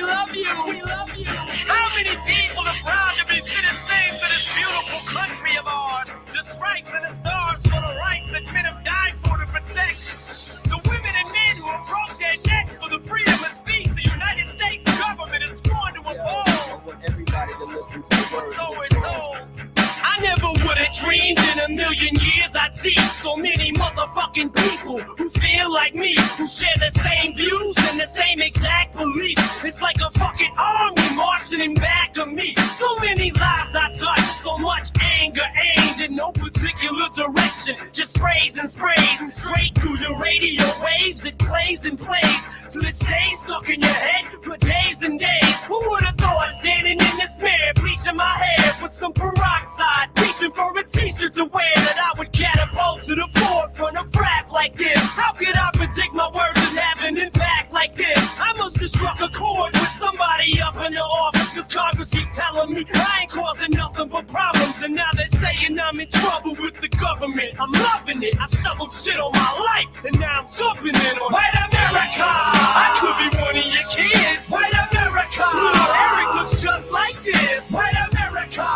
love you. We love you. How many people are proud to be citizens of this beautiful country of ours? The stripes and the stars for the rights that men have died for to protect. The women and men who have broke their necks for the freedom of speech the United States government is sworn to uphold. I want everybody to listen to the words. So we're told. I never would have dreamed in a million years I'd see so many motherfucking people who feel like me, who share the same views and the same exact beliefs. It's like a fucking army marching in back of me. So many lives I touched, so much anger aimed in no particular direction. Just sprays and sprays straight through your radio waves. It plays and plays till it stays stuck in your head for days and days. Who would have thought standing in this mirror, bleaching my hair with some peroxide, reaching for a t-shirt to wear, that I would catapult to the forefront of rap like this? How could I predict my words and have an impact like this? I must have struck a chord with somebody up in the office, cause Congress keeps telling me I ain't causing nothing but problems. And now they're saying I'm in trouble with the government. I'm loving it. I shoveled shit on my life, and now I'm jumping in on White America. I could be one of your kids. White America. Little Eric looks just like this. White America.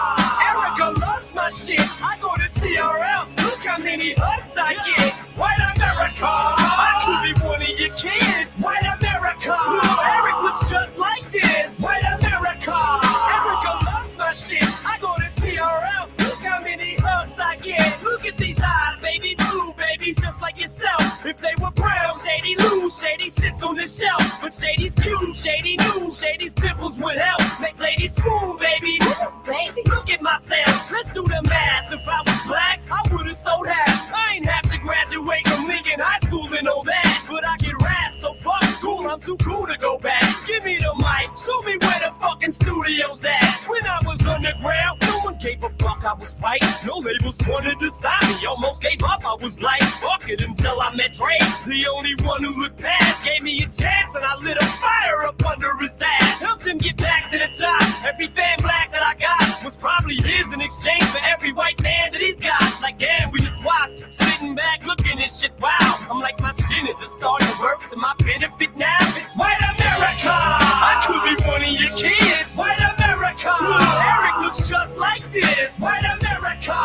Erica loves my shit. I go to TRL. Look how many hugs I get. White America. I could be one of your kids. White America. Little Eric looks just like this. White America. Erica loves my shit. I go to TRL. Look how many hugs I get. Look at these eyes, baby blue, baby, just like yourself. If they were brown, Shady lose, Shady sits on the shelf. But Shady's cute, Shady knew, Shady's dimples would help make ladies swoon, baby. Baby, look at myself. Let's do the math. If I was black, I would've sold half. I ain't have to graduate from Lincoln High School and all that, but I get rap, so fuck school. I'm too cool to go back. Give me the mic, show me where the fucking studio's at. When I was underground, no one gave a fuck. I was white. No labels wanted to sign me. Almost gave up. I was like, fuck it, until I met Dre. The only one who looked past gave me a chance, and I lit a fire up under his ass. Helped him get back to the top. Every fan black that I got was probably his in exchange for every white man that he's got. Like, damn, we just swapped. Sitting back looking at shit, wow. I'm like, my skin is starting to work to my benefit now. It's White America. I could be one of your kids. White America. Little Eric looks just like this. White America.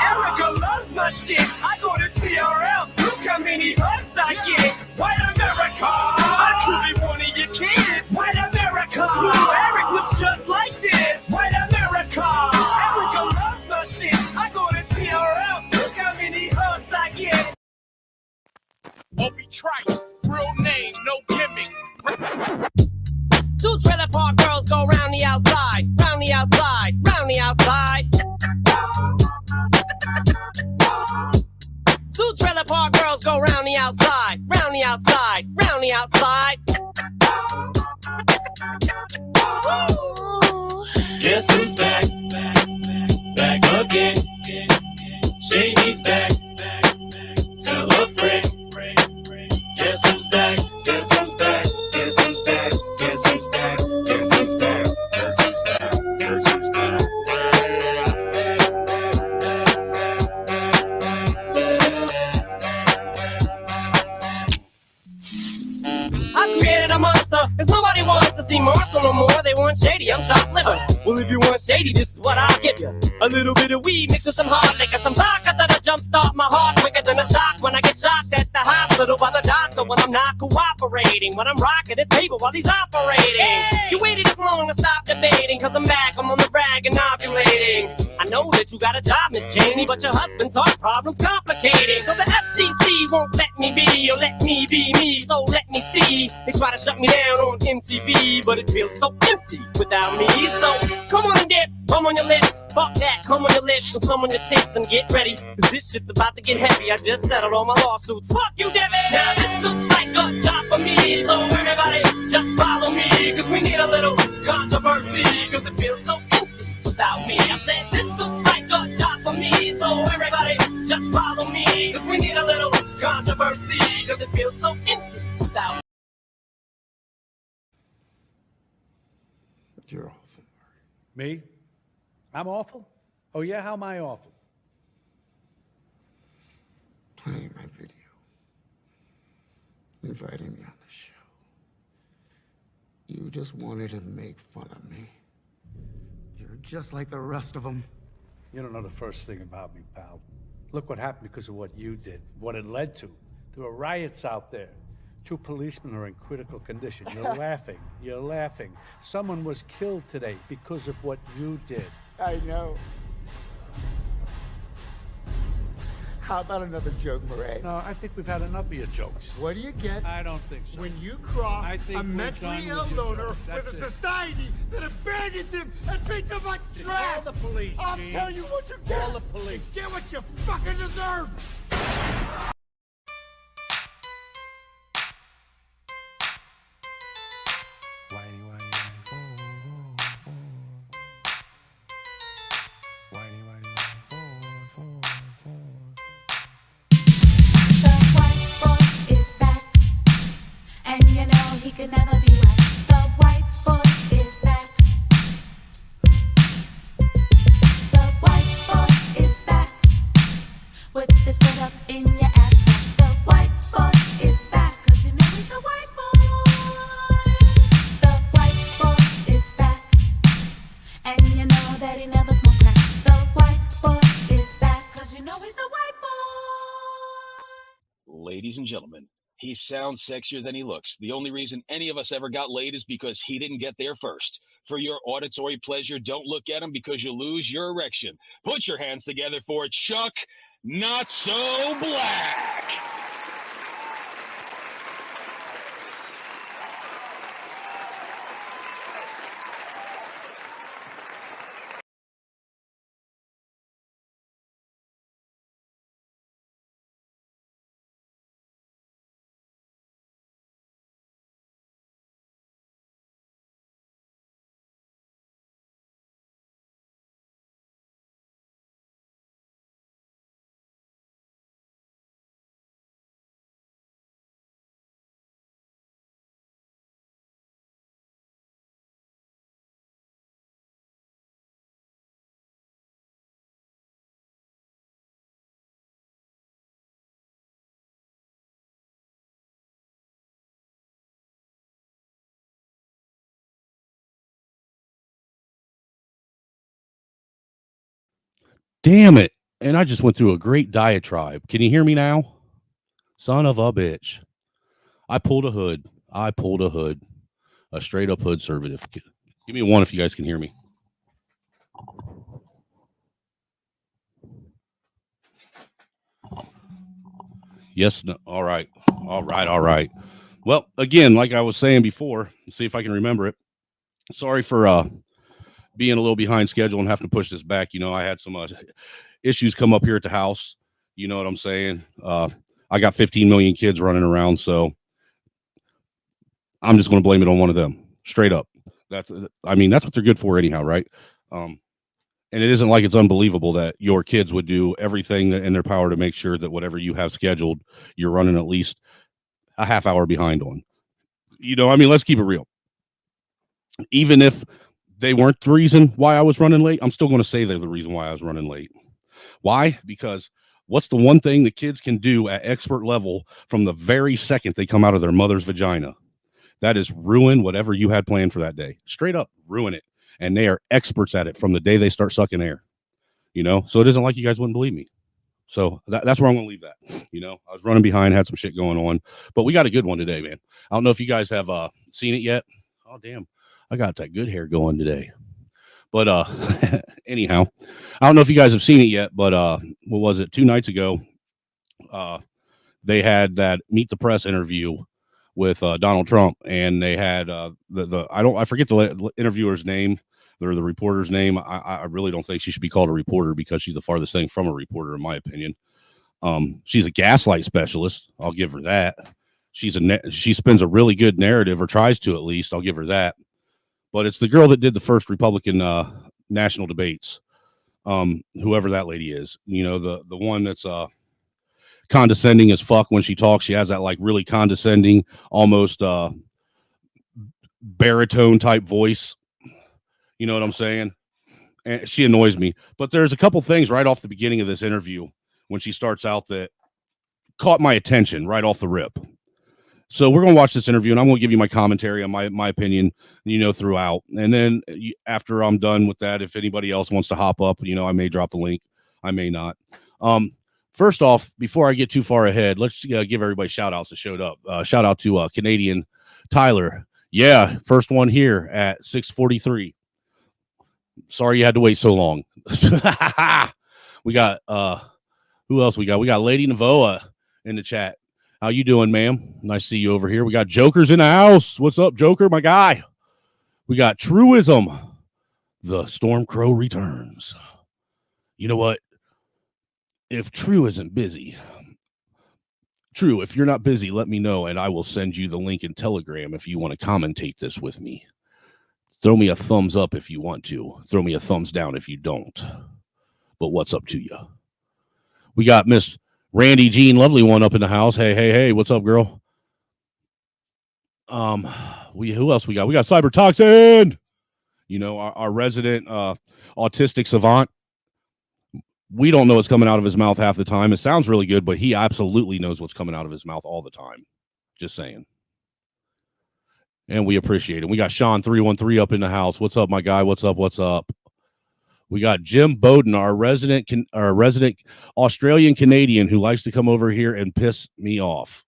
Erica loves my shit. I go to TRL. Look how many hugs I get. White America. I could be one of your kids. White America. Little Eric looks just like this. White America. Erica loves my shit. I go to TRL. Look how many hugs I get. Obi Trice, real name, no gimmicks. Two trailer park girls go round the outside, round the outside, round the outside. Two trailer park girls go round the outside, round the outside, round the outside. Guess who's back? Back again. Shady's back. Tell a friend. Guess who's back? Guess who's back? Guess who's back? Guess who's back? Guess who's back? Guess who's back? Guess who's back? I've created a monster, cause nobody wants to see Marshall no more. They want Shady, I'm chopped liver. Well, if you want Shady, this is what I'll give you. A little bit of weed mixed with some hard liquor, some vodka that'll jumpstart my heart quicker than a shock when I get shocked at the hospital by the doctor when I'm not cooperating, when I'm rocking the table while he's operating. Hey! You waited this long to stop debating, cause I'm back, I'm on the rag and ovulating. I know that you got a job, Miss Cheney, but your husband's heart problem's complicated. So the FCC won't let me be, or let me be me, so let me see. They try to shut me down on MTV, but it feels so empty without me. So come on and dip, come on your lips, fuck that, come on your lips, and some on your tits and get ready, cause this shit's about to get heavy. I just settled all my lawsuits. Fuck you, Debbie! Now this looks like a job for me, so everybody just follow me, cause we need a little controversy, cause it feels so empty without me. I said this looks like a job for me, so everybody just follow me, cause we need a little controversy, cause it feels so empty without me. You're awful. Me? I'm awful? Oh yeah, how am I awful? Playing my video. Inviting me on the show. You You just wanted to make fun of me. You're just like the rest of them. You don't know the first thing about me, pal. Look what happened because of what you did, what it led to. There were riots out there. 2 policemen are in critical condition. You're laughing. You're laughing. Someone was killed today because of what you did. I know. How about another joke, Murray? No, I think we've had enough of your jokes. What do you get I don't think so. when you cross I think a we're mentally done ill with your loner jokes. with That's a it. society that abandons him and treats him like trash? Call the police, I'll Gene. tell you what you get. Call the police. You get what you fucking deserve. Whitey, whitey, whitey, fall. Whitey, whitey, whitey, fall. The white boy is back, and you know he could never be white. The white boy is back. The white boy is back, with this foot up in your ass crack. The white boy is back, 'cause you know he's the white boy. The white boy is back, and you know that he never smoked crack. The white boy is back, 'cause you know he's the white boy. Ladies and gentlemen, he sounds sexier than he looks. The only reason any of us ever got laid is because he didn't get there first. For your auditory pleasure, don't look at him because you'll lose your erection. Put your hands together for Chuck Not So Black. Damn it. And I just went through a great diatribe. Can you hear me now? Son of a bitch. I pulled a hood. A straight up hood conservative. Give me a 1 if you guys can hear me. Yes. No. All right. Well, again, like I was saying before, see if I can remember it. Sorry for being a little behind schedule and having to push this back. You know, I had some issues come up here at the house. You know what I'm saying? I got 15 million kids running around, so I'm just going to blame it on one of them, straight up. That's what they're good for anyhow, right? And it isn't like it's unbelievable that your kids would do everything in their power to make sure that whatever you have scheduled, you're running at least a half hour behind on. You know, I mean, let's keep it real. Even if they weren't the reason why I was running late, I'm still going to say they're the reason why I was running late. Why? Because what's the one thing the kids can do at expert level from the very second they come out of their mother's vagina? That is ruin whatever you had planned for that day. Straight up, ruin it. And they are experts at it from the day they start sucking air. You know, so it isn't like you guys wouldn't believe me. So that's where I'm going to leave that. You know, I was running behind, had some shit going on, but we got a good one today, man. I don't know if you guys have seen it yet. Oh, damn. I got that good hair going today. But anyhow, I don't know if you guys have seen it yet, but what was it? 2 nights ago, they had that Meet the Press interview with Donald Trump, and they had I forget the interviewer's name or the reporter's name. I really don't think she should be called a reporter because she's the farthest thing from a reporter, in my opinion. She's a gaslight specialist. I'll give her that. She spins a really good narrative, or tries to at least. I'll give her that. But it's the girl that did the first Republican national debates, whoever that lady is. You know, the one that's condescending as fuck when she talks. She has that like really condescending, almost baritone type voice. You know what I'm saying? And she annoys me. But there's a couple things right off the beginning of this interview when she starts out that caught my attention right off the rip. So we're going to watch this interview, and I'm going to give you my commentary on my opinion, throughout. And then after I'm done with that, if anybody else wants to hop up, I may drop the link. I may not. First off, before I get too far ahead, let's give everybody shout outs that showed up. Shout out to Canadian Tyler. Yeah, first one here at 6:43. Sorry you had to wait so long. We got who else we got? We got Lady Navoa in the chat. How you doing, ma'am? Nice to see you over here. We got Joker's in the house. What's up, Joker, my guy? We got Truism. The Storm Crow returns. You know what? If True isn't busy, True, if you're not busy, let me know, and I will send you the link in Telegram if you want to commentate this with me. Throw me a thumbs up if you want to. Throw me a thumbs down if you don't. But what's up to you? We got Miss Randy Jean Lovely One up in the house. Hey, what's up, girl? Who else we got? We got Cyber Toxin. Our resident autistic savant. We don't know what's coming out of his mouth half the time. It sounds really good, but he absolutely knows what's coming out of his mouth all the time. Just saying. And we appreciate it. We got Sean 313 up in the house. What's up, my guy? What's up? We got Jim Bowden, our resident Australian Canadian who likes to come over here and piss me off.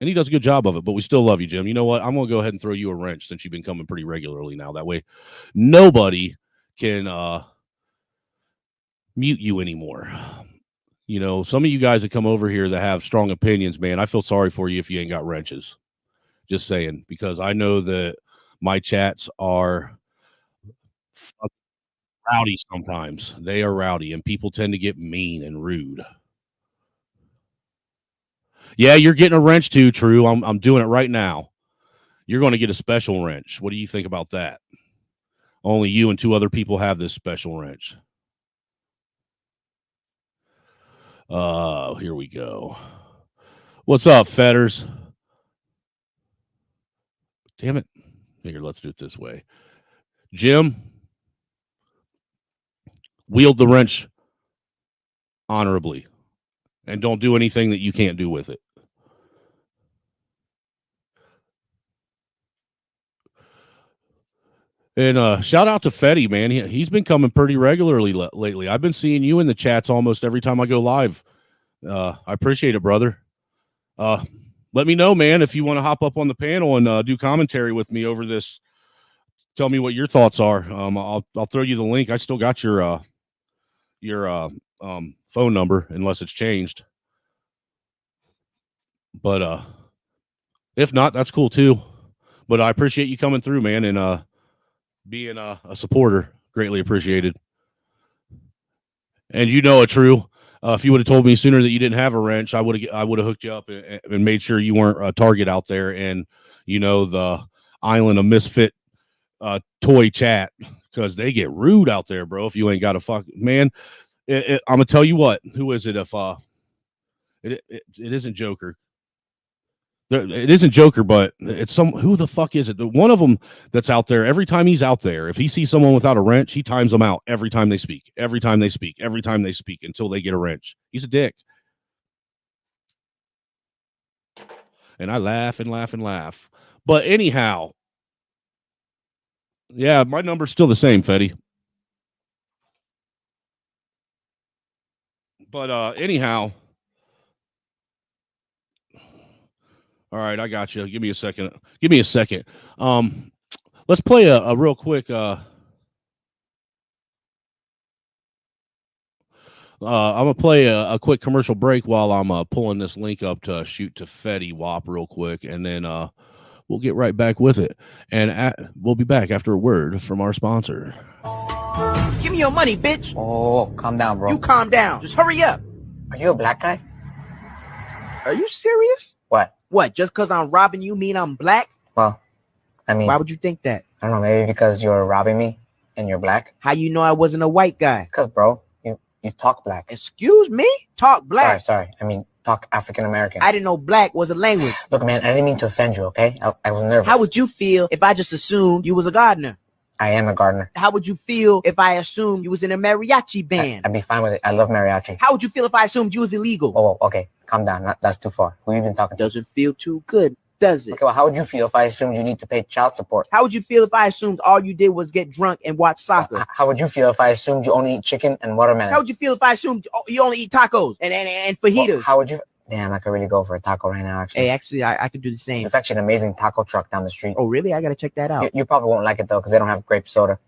And he does a good job of it, but we still love you, Jim. You know what? I'm going to go ahead and throw you a wrench since you've been coming pretty regularly now. That way, nobody can mute you anymore. Some of you guys that come over here that have strong opinions, man, I feel sorry for you if you ain't got wrenches. Just saying, because I know that my chats are rowdy sometimes. They are rowdy, and people tend to get mean and rude. Yeah, you're getting a wrench too, True. I'm doing it right now. You're going to get a special wrench. What do you think about that? Only you and 2 other people have this special wrench. Here we go. What's up, Fetters? Damn it. Here, let's do it this way. Jim, wield the wrench honorably and don't do anything that you can't do with it. And shout out to Fetty, man. He's been coming pretty regularly lately. I've been seeing you in the chats almost every time I go live. I appreciate it, brother. Let me know, man, if you want to hop up on the panel and do commentary with me over this. Tell me what your thoughts are. I'll throw you the link. I still got your phone number unless it's changed. But if not, that's cool too. But I appreciate you coming through, man, and being a supporter. Greatly appreciated. And True. If you would have told me sooner that you didn't have a wrench, I would have hooked you up and made sure you weren't a target out there in, the Island of Misfit toy chat, because they get rude out there, bro. If you ain't got a fuck, man, I'm gonna tell you what. Who is it? If it isn't Joker. It isn't Joker, but it's who the fuck is it? The one of them that's out there. Every time he's out there, if he sees someone without a wrench, he times them out every time they speak, until they get a wrench. He's a dick. And I laugh and laugh and laugh. But anyhow, yeah, my number's still the same, Fetty. But anyhow. All right, I got you. Give me a second. Let's play a real quick. I'm gonna play a quick commercial break while I'm pulling this link up to shoot to Fetty Wap real quick, and then we'll get right back with it. And we'll be back after a word from our sponsor. Give me your money, bitch. Oh, calm down, bro. You calm down. Just hurry up. Are you a black guy? Are you serious? What? What, just because I'm robbing you mean I'm black? Well, I mean... Why would you think that? I don't know, maybe because you're robbing me and you're black? How you know I wasn't a white guy? Because, bro, you talk black. Excuse me? Talk black? Sorry. I mean, talk African-American. I didn't know black was a language. Look, man, I didn't mean to offend you, okay? I was nervous. How would you feel if I just assumed you was a gardener? I am a gardener. How would you feel if I assumed you was in a mariachi band? I'd be fine with it. I love mariachi. How would you feel if I assumed you was illegal? Oh, okay. Calm down. That's too far. Who you been talking to? Doesn't feel too good. does it? Okay, well, how would you feel if I assumed you need to pay child support? How would you feel if I assumed all you did was get drunk and watch soccer? How would you feel if I assumed you only eat chicken and watermelon? How would you feel if I assumed you only eat tacos and fajitas? Well, how would you? Damn, I could really go for a taco right now, actually. Hey, actually, I could do the same. There's actually an amazing taco truck down the street. Oh, really? I gotta check that out. You probably won't like it, though, because they don't have grape soda.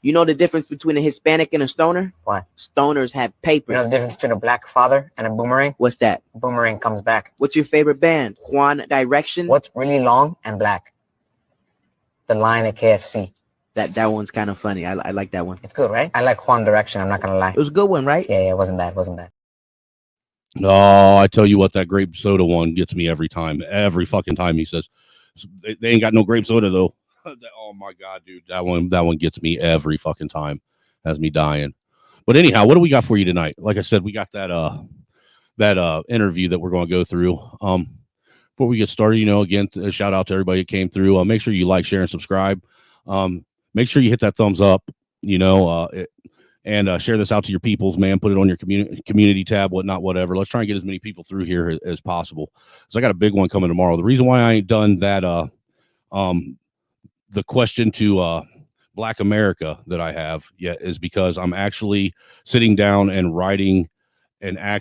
You know the difference between a Hispanic and a stoner? What? Stoners have papers. You know the difference between a black father and a boomerang? What's that? Boomerang comes back. What's your favorite band? Juan Direction? What's really long and black? The line at KFC. That one's kind of funny. I like that one. It's good, right? I like Juan Direction, I'm not gonna lie. It was a good one, right? Yeah, it wasn't bad, wasn't bad. Oh, I tell you what, that grape soda one gets me every time. Every fucking time he says, they ain't got no grape soda, though. Oh, my God, dude. That one gets me every fucking time. Has me dying. But anyhow, what do we got for you tonight? Like I said, we got that interview that we're going to go through. Before we get started, again, a shout out to everybody that came through. Make sure you like, share, and subscribe. Make sure you hit that thumbs up, and share this out to your peoples, man. Put it on your community tab, whatnot, whatever. Let's try and get as many people through here as possible. So I got a big one coming tomorrow. The reason why I ain't done that, the question to Black America that I have yet is because I'm actually sitting down and writing a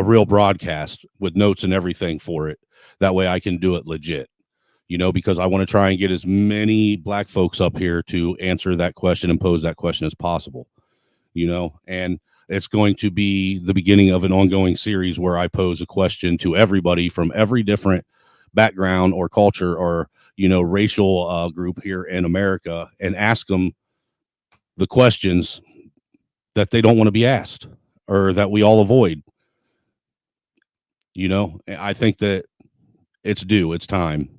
real broadcast with notes and everything for it. That way I can do it legit, because I want to try and get as many Black folks up here to answer that question and pose that question as possible, and it's going to be the beginning of an ongoing series where I pose a question to everybody from every different background or culture or racial group here in America and ask them the questions that they don't want to be asked or that we all avoid. I think that it's due. It's time.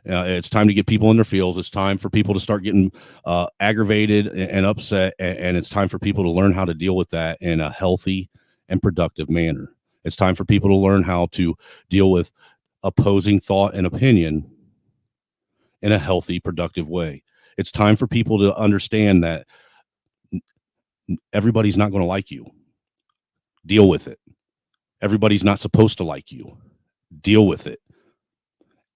It's time to get people in their feels. It's time for people to start getting aggravated and upset. And it's time for people to learn how to deal with that in a healthy and productive manner. It's time for people to learn how to deal with opposing thought and opinion in a healthy, productive way. It's time for people to understand that everybody's not going to like you. Deal with it. Everybody's not supposed to like you. Deal with it.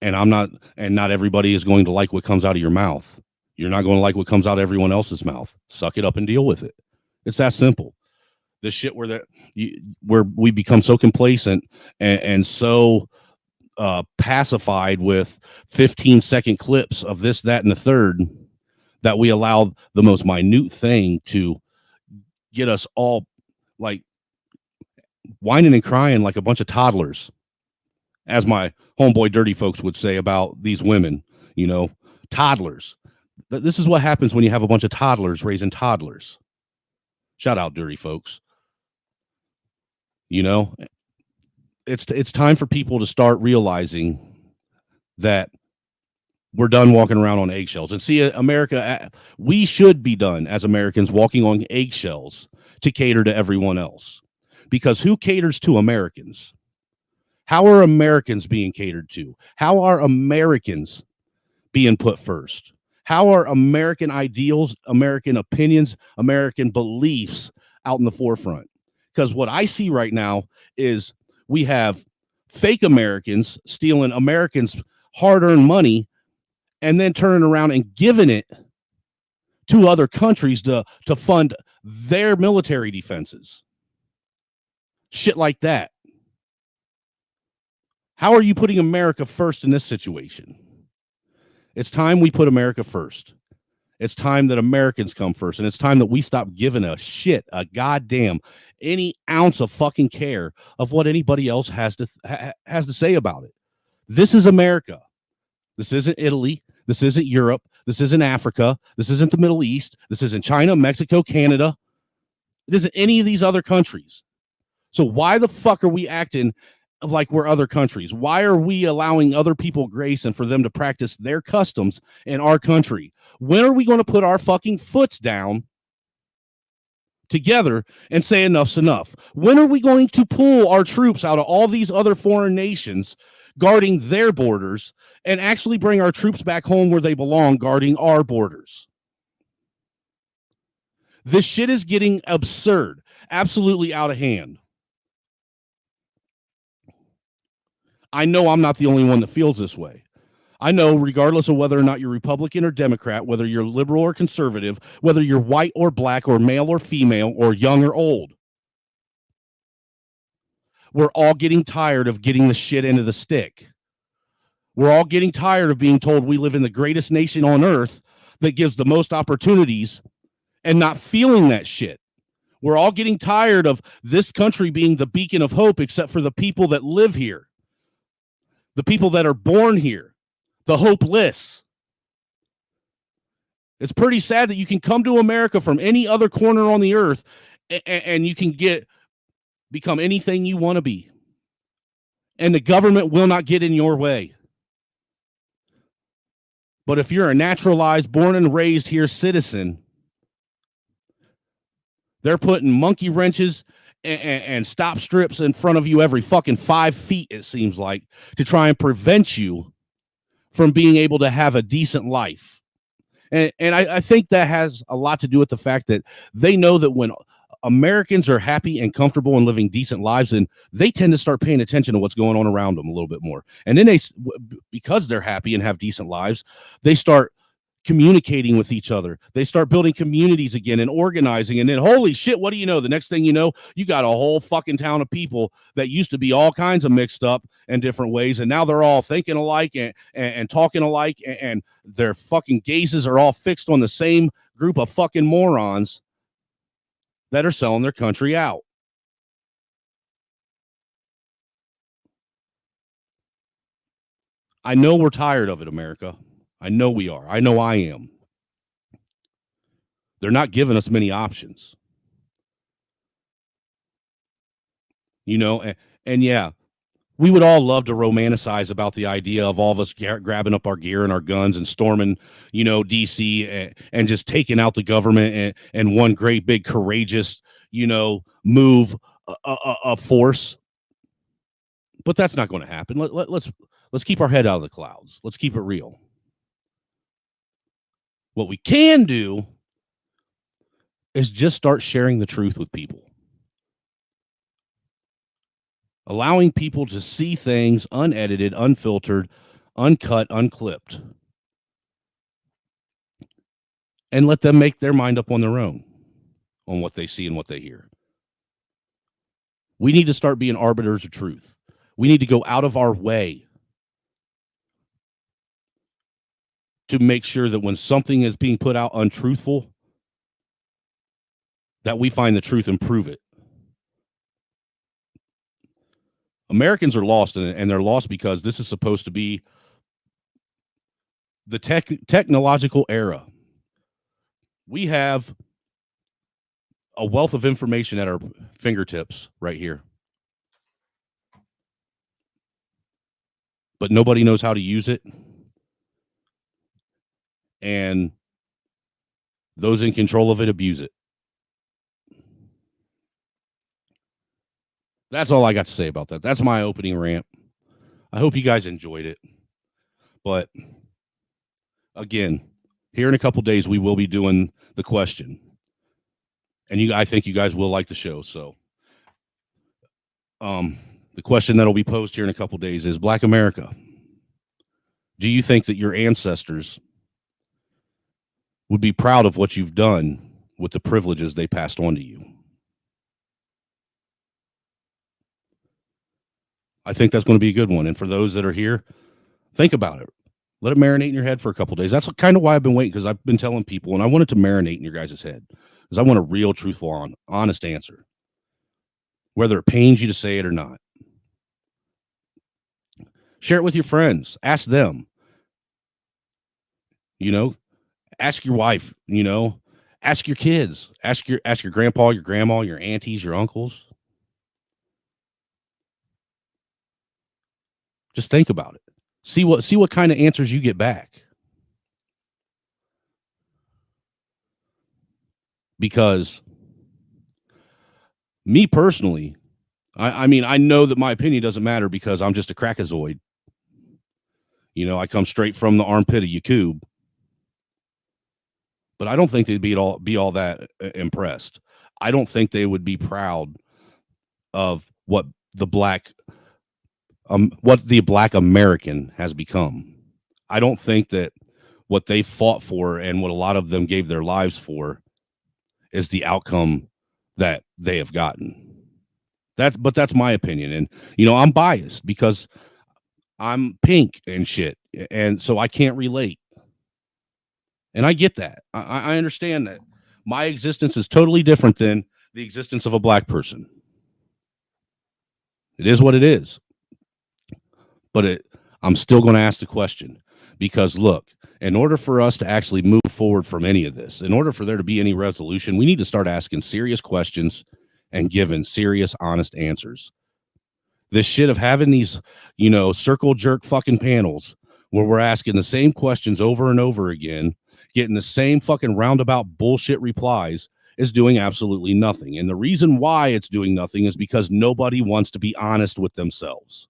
And not everybody is going to like what comes out of your mouth. You're not going to like what comes out of everyone else's mouth. Suck it up and deal with it. It's that simple. This shit where we become so complacent and so pacified with 15-second clips of this, that, and the third, that we allow the most minute thing to get us all like whining and crying like a bunch of toddlers, as my homeboy Dirty Folks would say about these women, toddlers. This is what happens when you have a bunch of toddlers raising toddlers. Shout out Dirty Folks. It's time for people to start realizing that we're done walking around on eggshells. And see, America, we should be done as Americans walking on eggshells to cater to everyone else. Because who caters to Americans? How are Americans being catered to? How are Americans being put first? How are American ideals, American opinions, American beliefs out in the forefront? Because what I see right now is we have fake Americans stealing Americans' hard-earned money and then turning around and giving it to other countries to fund their military defenses. Shit like that. How are you putting America first in this situation? It's time we put America first. It's time that Americans come first. And it's time that we stop giving a shit, a goddamn, any ounce of fucking care of what anybody else has to say about it. This is America. This isn't Italy. This isn't Europe. This isn't Africa. This isn't the Middle East. This isn't China, Mexico, Canada. It isn't any of these other countries. So why the fuck are we acting like we're other countries? Why are we allowing other people grace and for them to practice their customs in our country? When are we going to put our fucking foots down together and say enough's enough? When are we going to pull our troops out of all these other foreign nations guarding their borders and actually bring our troops back home where they belong, guarding our borders? This shit is getting absurd, absolutely out of hand. I know I'm not the only one that feels this way. I know, regardless of whether or not you're Republican or Democrat, whether you're liberal or conservative, whether you're white or black or male or female or young or old, we're all getting tired of getting the shit into the stick. We're all getting tired of being told we live in the greatest nation on earth that gives the most opportunities and not feeling that shit. We're all getting tired of this country being the beacon of hope, except for the people that live here, the people that are born here, the hopeless. It's pretty sad that you can come to America from any other corner on the earth and you can become anything you want to be. And the government will not get in your way. But if you're a naturalized, born and raised here citizen, they're putting monkey wrenches and stop strips in front of you every fucking 5 feet, it seems like, to try and prevent you from being able to have a decent life. And I think that has a lot to do with the fact that they know that when Americans are happy and comfortable and living decent lives, then they tend to start paying attention to what's going on around them a little bit more. And then because they're happy and have decent lives, they start communicating with each other. They start building communities again and organizing. And then, holy shit, what do you know? The next thing you know, you got a whole fucking town of people that used to be all kinds of mixed up in different ways. And now they're all thinking alike and talking alike. And their fucking gazes are all fixed on the same group of fucking morons that are selling their country out. I know we're tired of it, America. I know we are. I know I am. They're not giving us many options. You know, and yeah, we would all love to romanticize about the idea of all of us grabbing up our gear and our guns and storming, you know, DC and just taking out the government and one great big courageous, you know, move of force. But that's not going to happen. Let's keep our head out of the clouds. Let's keep it real. What we can do is just start sharing the truth with people. Allowing people to see things unedited, unfiltered, uncut, unclipped. And let them make their mind up on their own on what they see and what they hear. We need to start being arbiters of truth. We need to go out of our way to make sure that when something is being put out untruthful, that we find the truth and prove it. Americans are lost, and they're lost because this is supposed to be the technological era. We have a wealth of information at our fingertips right here. But nobody knows how to use it. And those in control of it abuse it. That's all I got to say about that. That's my opening rant. I hope you guys enjoyed it. But again, here in a couple days, we will be doing the question. And I think you guys will like the show. So the question that will be posed here in a couple days is, Black America, do you think that your ancestors would be proud of what you've done with the privileges they passed on to you? I think that's going to be a good one. And for those that are here, think about it. Let it marinate in your head for a couple days. That's kind of why I've been waiting, because I've been telling people, and I want it to marinate in your guys' head, because I want a real, truthful, honest answer, whether it pains you to say it or not. Share it with your friends. Ask them. You know, ask your wife. You know, ask your kids. Ask your grandpa, your grandma, your aunties, your uncles. Just think about it. See what kind of answers you get back. Because me personally, I mean, I know that my opinion doesn't matter because I'm just a crackazoid. You know, I come straight from the armpit of Yakub. But I don't think they'd be all that impressed. I don't think they would be proud of what the Black what the Black American has become. I don't think that what they fought for and what a lot of them gave their lives for is the outcome that they have gotten. But that's my opinion, and I'm biased because I'm pink and shit, and so I can't relate. And I get that. I understand that my existence is totally different than the existence of a black person. It is what it is. But I'm still going to ask the question because, look, in order for us to actually move forward from any of this, in order for there to be any resolution, we need to start asking serious questions and giving serious, honest answers. This shit of having these, circle jerk fucking panels where we're asking the same questions over and over again, getting the same fucking roundabout bullshit replies is doing absolutely nothing. And the reason why it's doing nothing is because nobody wants to be honest with themselves.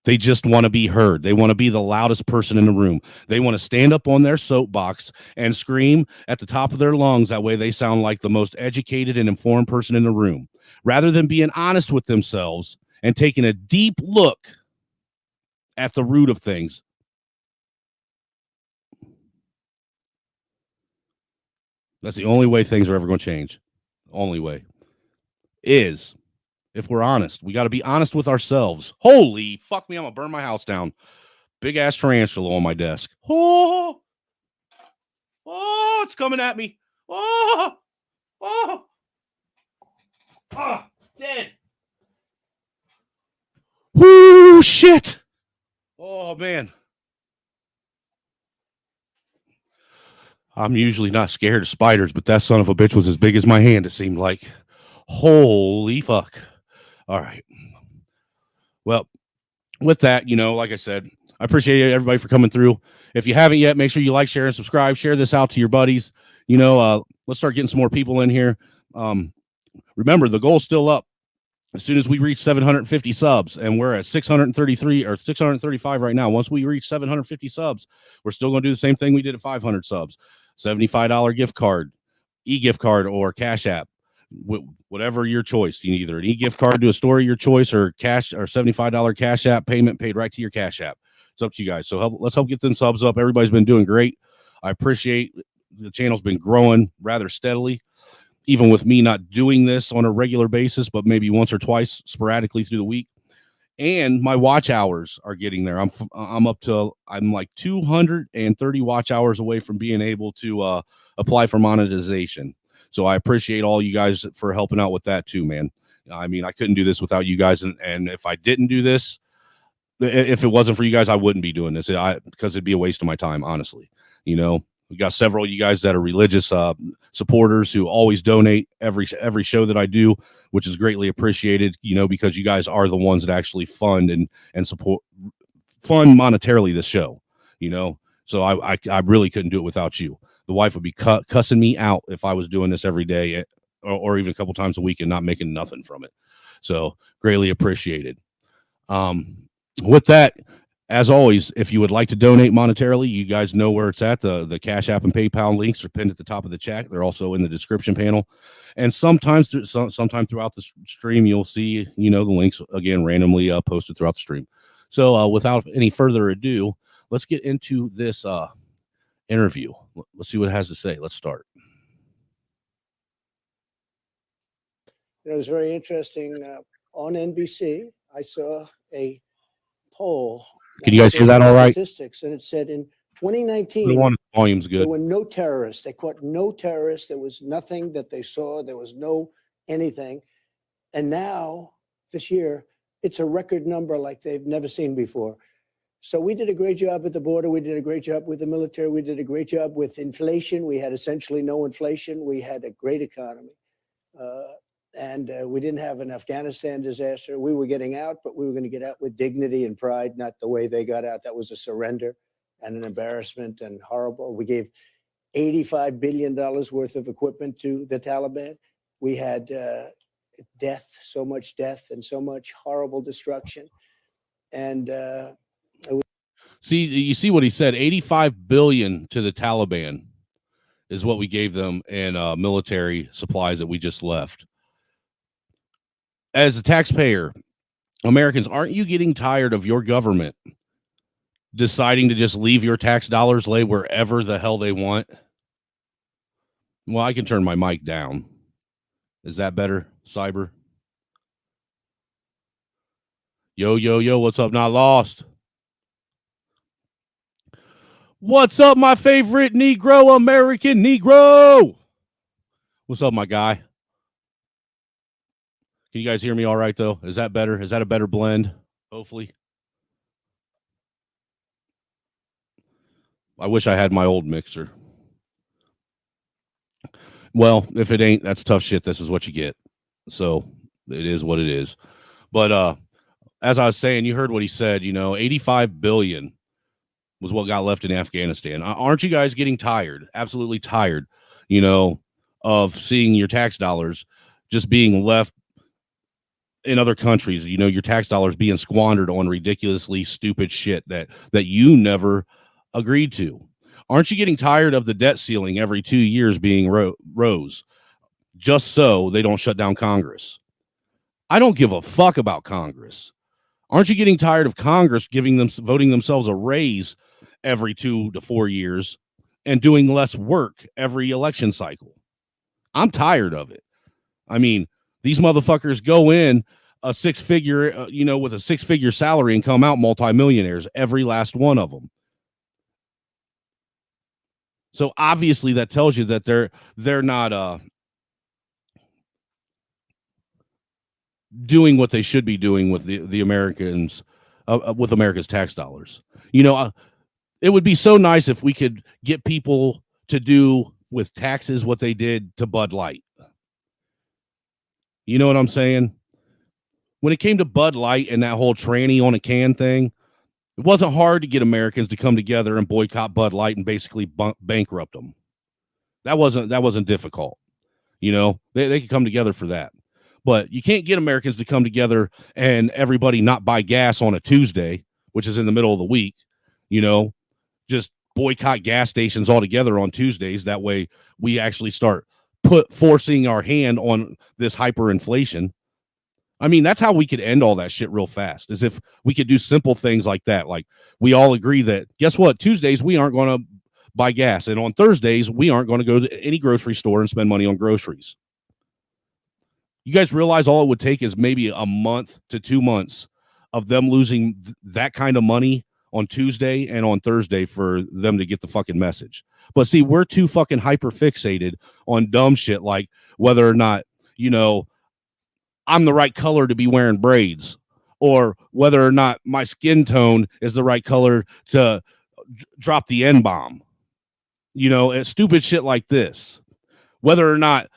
They just want to be heard. They want to be the loudest person in the room. They want to stand up on their soapbox and scream at the top of their lungs. That way they sound like the most educated and informed person in the room, rather than being honest with themselves and taking a deep look at the root of things. That's the only way things are ever going to change. The only way is if we're honest. We got to be honest with ourselves. Holy fuck me, I'm going to burn my house down. Big ass tarantula on my desk. Oh, it's coming at me. Oh, dead. Whoo, shit. Oh, man. I'm usually not scared of spiders, but that son of a bitch was as big as my hand, it seemed like. Holy fuck. All right. Well, with that, like I said, I appreciate everybody for coming through. If you haven't yet, make sure you like, share, and subscribe. Share this out to your buddies. Let's start getting some more people in here. Remember, the goal's still up. As soon as we reach 750 subs, and we're at 633 or 635 right now. Once we reach 750 subs, we're still going to do the same thing we did at 500 subs. $75 gift card, e-gift card, or Cash App. Whatever your choice. You need either an e-gift card to a store of your choice or cash or $75 Cash App payment paid right to your Cash App. It's up to you guys. So let's help get them subs up. Everybody's been doing great. I appreciate the channel's been growing rather steadily, even with me not doing this on a regular basis, but maybe once or twice sporadically through the week. And my watch hours are getting there. I'm like 230 watch hours away from being able to apply for monetization. So I appreciate all you guys for helping out with that too, man. I mean, I couldn't do this without you guys. And if I didn't do this, if it wasn't for you guys, I wouldn't be doing this because it'd be a waste of my time, honestly. We got several of you guys that are religious supporters who always donate every show that I do, which is greatly appreciated, because you guys are the ones that actually fund and fund monetarily this show, So I really couldn't do it without you. The wife would be cussing me out if I was doing this every day or even a couple times a week and not making nothing from it. So greatly appreciated. With that, as always, if you would like to donate monetarily, you guys know where it's at. The Cash App and PayPal links are pinned at the top of the chat. They're also in the description panel. And sometime throughout the stream, you'll see, the links, again, randomly posted throughout the stream. So without any further ado, let's get into this interview. Let's see what it has to say. Let's start. It was very interesting. On NBC, I saw a poll. Can you guys hear that all right? Statistics, and it said in 2019, the volume's good. There were no terrorists. They caught no terrorists. There was nothing that they saw. There was no anything. And now, this year, it's a record number like they've never seen before. So we did a great job at the border. We did a great job with the military. We did a great job with inflation. We had essentially no inflation. We had a great economy. And we didn't have an Afghanistan disaster. We were getting out, but we were going to get out with dignity and pride, not the way they got out. That was a surrender and an embarrassment and horrible. We gave $85 billion worth of equipment to the Taliban. We had death, so much death and so much horrible destruction. And you see what he said, 85 billion to the Taliban is what we gave them in military supplies that we just left. As a taxpayer, Americans, aren't you getting tired of your government deciding to just leave your tax dollars lay wherever the hell they want? Well, I can turn my mic down. Is that better, Cyber? Yo, yo, yo, what's up, Not Lost? What's up, my favorite Negro, American Negro? What's up, my guy? Can you guys hear me all right, though? Is that better? Is that a better blend? Hopefully. I wish I had my old mixer. Well, if it ain't, that's tough shit. This is what you get. So it is what it is. But as I was saying, you heard what he said, 85 billion was what got left in Afghanistan. Aren't you guys getting tired? Absolutely tired, of seeing your tax dollars just being left in other countries, your tax dollars being squandered on ridiculously stupid shit that you never agreed to. Aren't you getting tired of the debt ceiling every 2 years being rose just so they don't shut down Congress? I don't give a fuck about Congress. Aren't you getting tired of Congress voting themselves a raise every 2 to 4 years and doing less work every election cycle? I'm tired of it. I mean, these motherfuckers go in a six-figure, with a six-figure salary and come out multimillionaires, every last one of them. So obviously that tells you that they're not doing what they should be doing with the Americans, with America's tax dollars. It would be so nice if we could get people to do with taxes what they did to Bud Light. You know what I'm saying? When it came to Bud Light and that whole tranny on a can thing, it wasn't hard to get Americans to come together and boycott Bud Light and basically bankrupt them. That wasn't difficult. They could come together for that. But you can't get Americans to come together and everybody not buy gas on a Tuesday, which is in the middle of the week, just boycott gas stations altogether on Tuesdays. That way we actually start forcing our hand on this hyperinflation. I mean, that's how we could end all that shit real fast, is if we could do simple things like that. Like, we all agree that, guess what? Tuesdays, we aren't going to buy gas. And on Thursdays, we aren't going to go to any grocery store and spend money on groceries. You guys realize all it would take is maybe a month to 2 months of them losing that kind of money on Tuesday and on Thursday for them to get the fucking message. But see, we're too fucking hyper fixated on dumb shit like whether or not, I'm the right color to be wearing braids, or whether or not my skin tone is the right color to drop the N-bomb, stupid shit like this. Whether or not,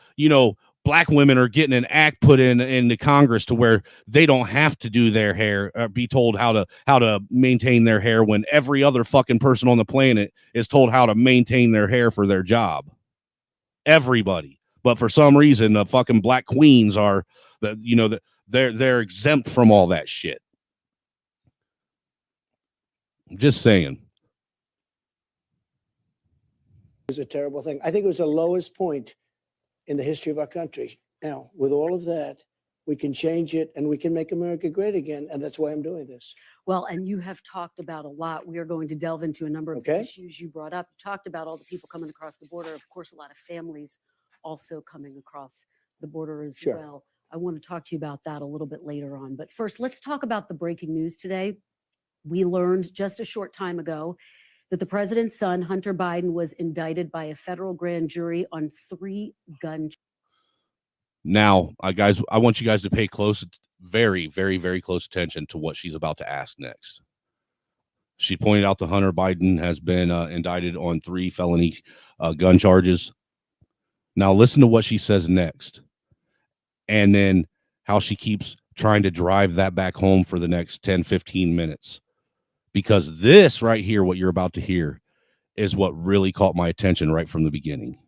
black women are getting an act put into Congress to where they don't have to do their hair, or be told how to maintain their hair, when every other fucking person on the planet is told how to maintain their hair for their job. Everybody. But for some reason, the fucking black queens are they're exempt from all that shit. I'm just saying. It was a terrible thing. I think it was the lowest point in the history of our country. Now, with all of that, we can change it and we can make America great again. And that's why I'm doing this. Well, and you have talked about a lot. We are going to delve into a number of issues you brought up. You talked about all the people coming across the border. Of course, a lot of families also coming across the border as well. I want to talk to you about that a little bit later on. But first, let's talk about the breaking news today. We learned just a short time ago that the president's son, Hunter Biden, was indicted by a federal grand jury on 3 gun charges. Now, guys, I want you guys to pay very, very, very close attention to what she's about to ask next. She pointed out that Hunter Biden has been indicted on 3 felony gun charges. Now, listen to what she says next. And then how she keeps trying to drive that back home for the next 10, 15 minutes. Because this right here, what you're about to hear, is what really caught my attention right from the beginning.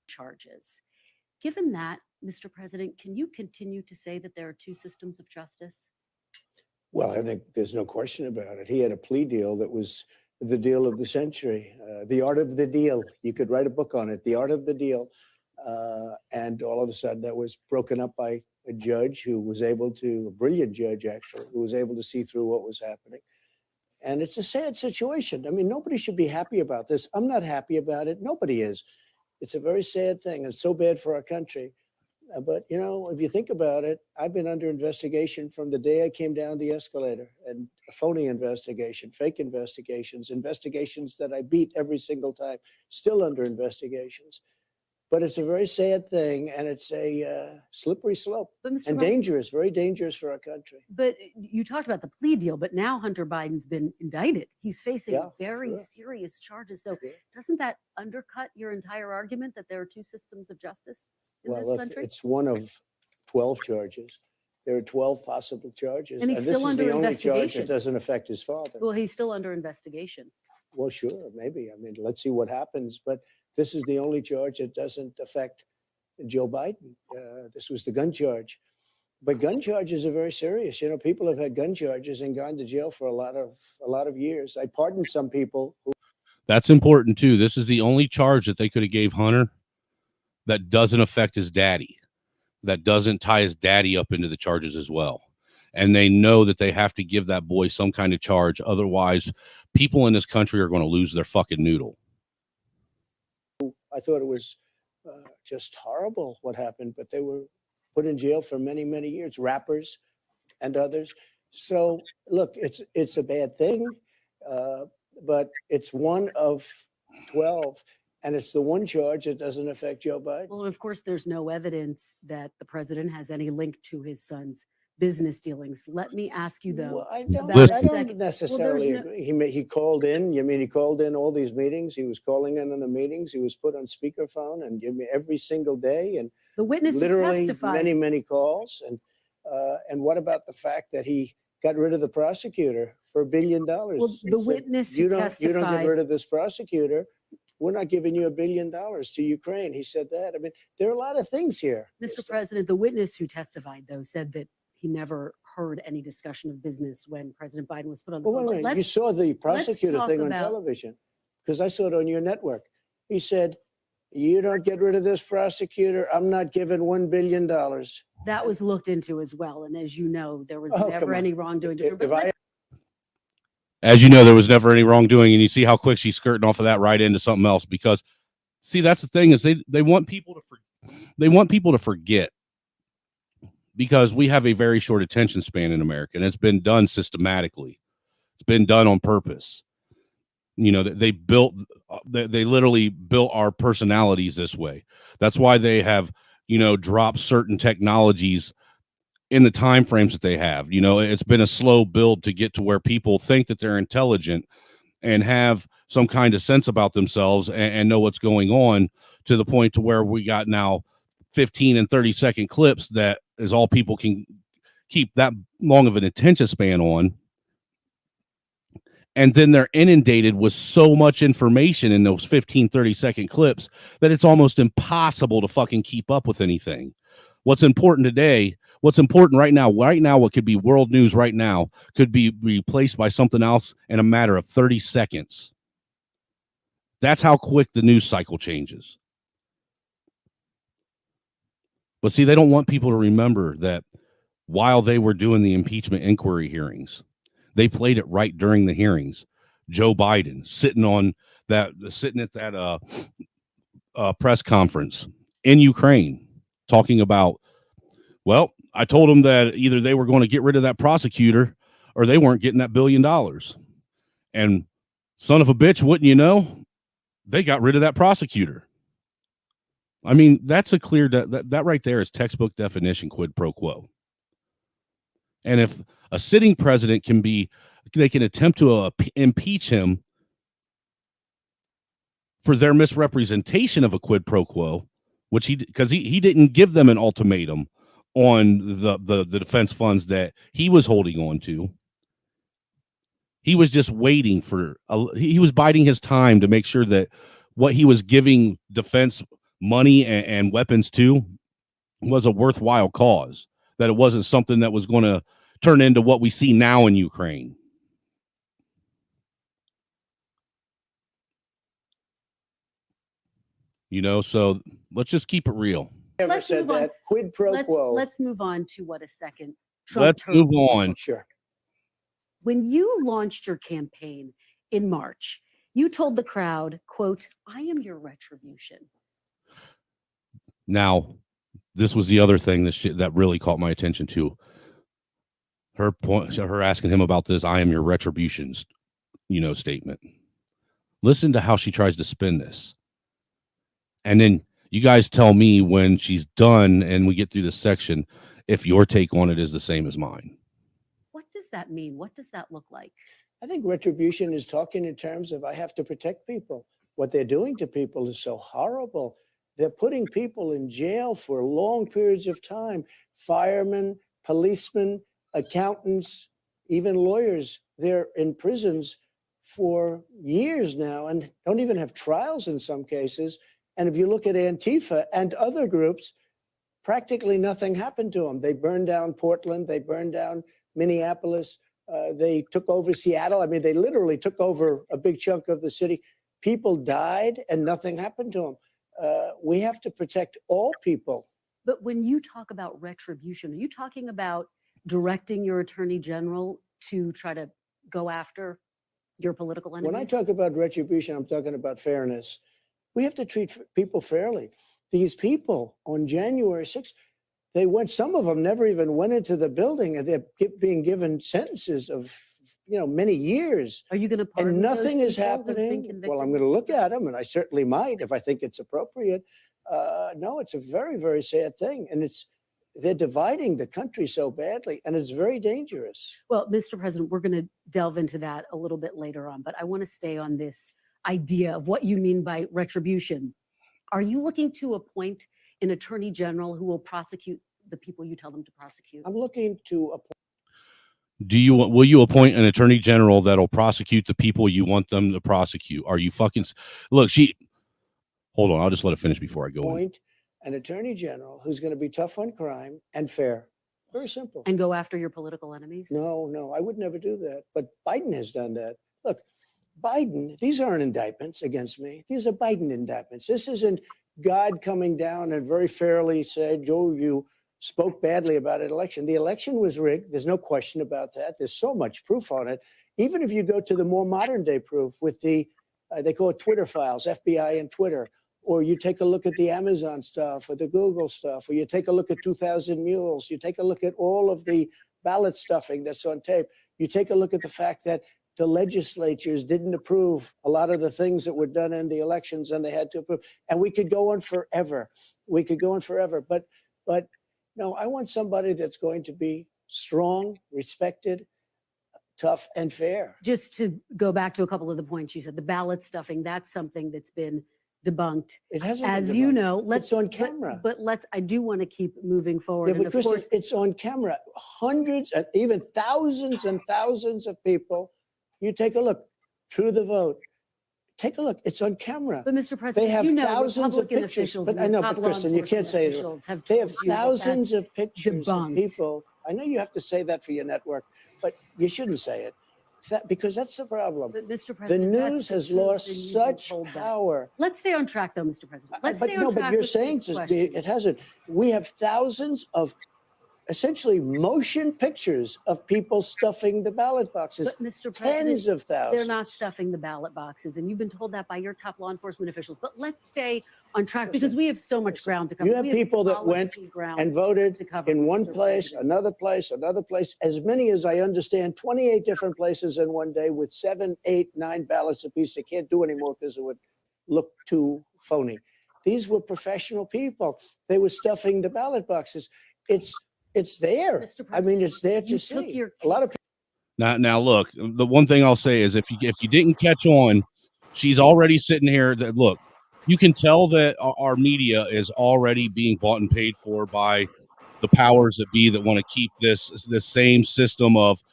Charges. Given that, Mr. President, can you continue to say that there are 2 systems of justice? Well, I think there's no question about it. He had a plea deal that was the deal of the century, the art of the deal. You could write a book on it, the art of the deal. And And all of a sudden that was broken up by a judge who was able to, a brilliant judge actually, who was able to see through what was happening. And it's a sad situation. I mean, nobody should be happy about this. I'm not happy about it. Nobody is. It's a very sad thing. It's so bad for our country. But, you know, if you think about it, I've been under investigation from the day I came down the escalator, and a phony investigation, fake investigations, investigations that I beat every single time, still under investigations. But it's a very sad thing, and it's a slippery slope and dangerous, very dangerous for our country. But you talked about the plea deal, but now Hunter Biden's been indicted. He's facing Yeah, very sure. serious charges. So doesn't that undercut your entire argument that there are two systems of justice in Well, this look, country? it's one of 12 charges. There are 12 possible charges. And he's this still is the under only charge investigation. that doesn't affect his father. Well, he's still under investigation. Well, sure, maybe. I mean, let's see what happens. But this is the only charge that doesn't affect Joe Biden. This was the gun charge. But gun charges are very serious. You know, people have had gun charges and gone to jail for a lot of years. I pardoned some people who. That's important too. This is the only charge that they could have gave Hunter that doesn't affect his daddy, that doesn't tie his daddy up into the charges as well. And they know that they have to give that boy some kind of charge. Otherwise, people in this country are going to lose their fucking noodle. I thought it was just horrible what happened, but they were put in jail for many, many years, rappers and others. So look, it's a bad thing, but it's one of 12, and it's the one charge that doesn't affect Joe Biden. Well, of course, there's no evidence that the president has any link to his son's business dealings. Let me ask you though. Well, I don't necessarily agree. He called in. You mean he called in all these meetings? He was calling in on the meetings. He was put on speakerphone and give me every single day, and the witness literally testified. many calls. And what about the fact that he got rid of the prosecutor for $1 billion? Well, the witness you who don't get testified. rid of this prosecutor, we're not giving you $1 billion to Ukraine. He said that. I mean, there are a lot of things here. Mr. President, the witness who testified, though, said that he never heard any discussion of business when President Biden was put on the Well, phone. wait a minute. You saw the prosecutor talk thing on about- television, because I saw it on your network. He said, you don't get rid of this prosecutor, I'm not giving $1 billion. That was looked into as well. And as you know, there was Oh, come never on. any wrongdoing. If But I- As you know, there was never any wrongdoing, and you see how quick she's skirting off of that right into something else. Because, see, that's the thing is they want people to forget, because we have a very short attention span in America, and it's been done systematically. It's been done on purpose. You know, they literally built our personalities this way. That's why they have, you know, dropped certain technologies in the time frames that they have. You know, it's been a slow build to get to where people think that they're intelligent and have some kind of sense about themselves and know what's going on, to the point to where we got now 15 and 30-second clips that is all people can keep that long of an attention span on. And then they're inundated with so much information in those 15, 30-second clips that it's almost impossible to fucking keep up with anything. What's important today, what's important right now, what could be world news right now could be replaced by something else in a matter of 30 seconds. That's how quick the news cycle changes. But see, they don't want people to remember that while they were doing the impeachment inquiry hearings, they played it right during the hearings. Joe Biden sitting at that press conference in Ukraine, talking about, well, I told them that either they were going to get rid of that prosecutor or they weren't getting that $1 billion. And son of a bitch, wouldn't you know, they got rid of that prosecutor. I mean, that's a clear, that right there is textbook definition quid pro quo. And if a sitting president they can attempt to impeach him for their misrepresentation of a quid pro quo, which because he didn't give them an ultimatum on the defense funds that he was holding on to. He was just waiting he was biding his time to make sure that what he was giving defense money and weapons to was a worthwhile cause, that it wasn't something that was going to turn into what we see now in Ukraine. You know, so let's just keep it real. Never said that. Quid pro quo. Let's move on to what a second. Let's move on. Sure. When you launched your campaign in March, you told the crowd, quote, "I am your retribution." Now, this was the other thing that really caught my attention too. Her asking him about this, "I am your retribution," statement. Listen to how she tries to spin this. And then you guys tell me when she's done and we get through this section if your take on it is the same as mine. What does that mean? What does that look like? I think retribution is talking in terms of I have to protect people. What they're doing to people is so horrible. They're putting people in jail for long periods of time. Firemen, policemen, accountants, even lawyers, they're in prisons for years now and don't even have trials in some cases. And if you look at Antifa and other groups, practically nothing happened to them. They burned down Portland, they burned down Minneapolis, they took over Seattle. I mean, they literally took over a big chunk of the city. People died and nothing happened to them. We have to protect all people. But when you talk about retribution, are you talking about directing your attorney general to try to go after your political enemies? When I talk about retribution, I'm talking about fairness. We have to treat people fairly. These people on January 6th, some of them never even went into the building, and they're being given sentences of, many years. Are you going to pardon and nothing those is people who've been happening? convicted? Well, I'm going to look at them, and I certainly might if I think it's appropriate. No, it's a very, very sad thing, and they're dividing the country so badly, and it's very dangerous. Well, Mr. President, we're going to delve into that a little bit later on, but I want to stay on this idea of what you mean by retribution. Are you looking to appoint an attorney general who will prosecute the people you tell them to prosecute? I'm looking to appoint. Will you appoint an attorney general that'll prosecute the people you want them to prosecute? Are you hold on, I'll just let it finish before I go in. Appoint an attorney general who's going to be tough on crime and fair. Very simple. And go after your political enemies? No, I would never do that. But Biden has done that. Look, Biden, these aren't indictments against me. These are Biden indictments. This isn't God coming down and very fairly said, Joe, you spoke badly about an election. The election was rigged. There's no question about that. There's so much proof on it. Even if you go to the more modern day proof with the, they call it Twitter files, FBI and Twitter, or you take a look at the Amazon stuff or the Google stuff, or you take a look at 2000 Mules, you take a look at all of the ballot stuffing that's on tape. You take a look at the fact that the legislatures didn't approve a lot of the things that were done in the elections and they had to approve. And we could go on forever. We could go on forever. But no, I want somebody that's going to be strong, respected, tough, and fair. Just to go back to a couple of the points you said, the ballot stuffing, that's something that's been debunked. It hasn't As been you debunked. know, It's on camera. But I do want to keep moving forward. Yeah, And but of Kristen, course, it's on camera. Hundreds and even thousands and thousands of people. You take a look. True the vote. Take a look. It's on camera. but Mr. President, They have you know, thousands of Republican pictures. officials But and I know, top but law Kristen, you can't enforcement say it. officials have They have told you that thousands that's of pictures of debunked. people. I know you have to say that for your network, but you shouldn't say it. Because that's the problem. But Mr. The President, that's news the has truth, and lost you've been such told that. power. Let's stay on track, though, Mr. President. Let's But stay on no, track. but you're with saying this question. it hasn't. We have thousands of essentially motion pictures of people stuffing the ballot boxes. But Mr. President, Tens of thousands. they're not stuffing the ballot boxes, and you've been told that by your top law enforcement officials. But let's stay on track because we have so much ground to cover. You have We people that went policy ground and voted to cover, in one Mr. place, President. another place, another place. As many as I understand, 28 different places in one day with 7, 8, 9 ballots apiece. They can't do anymore because it would look too phony. These were professional people. They were stuffing the ballot boxes. It's there. Mr. I mean, it's there to You took see. your A lot of people. Now look, the one thing I'll say is if you didn't catch on, she's already sitting here. That look, you can tell that our media is already being bought and paid for by the powers that be that want to keep this same system of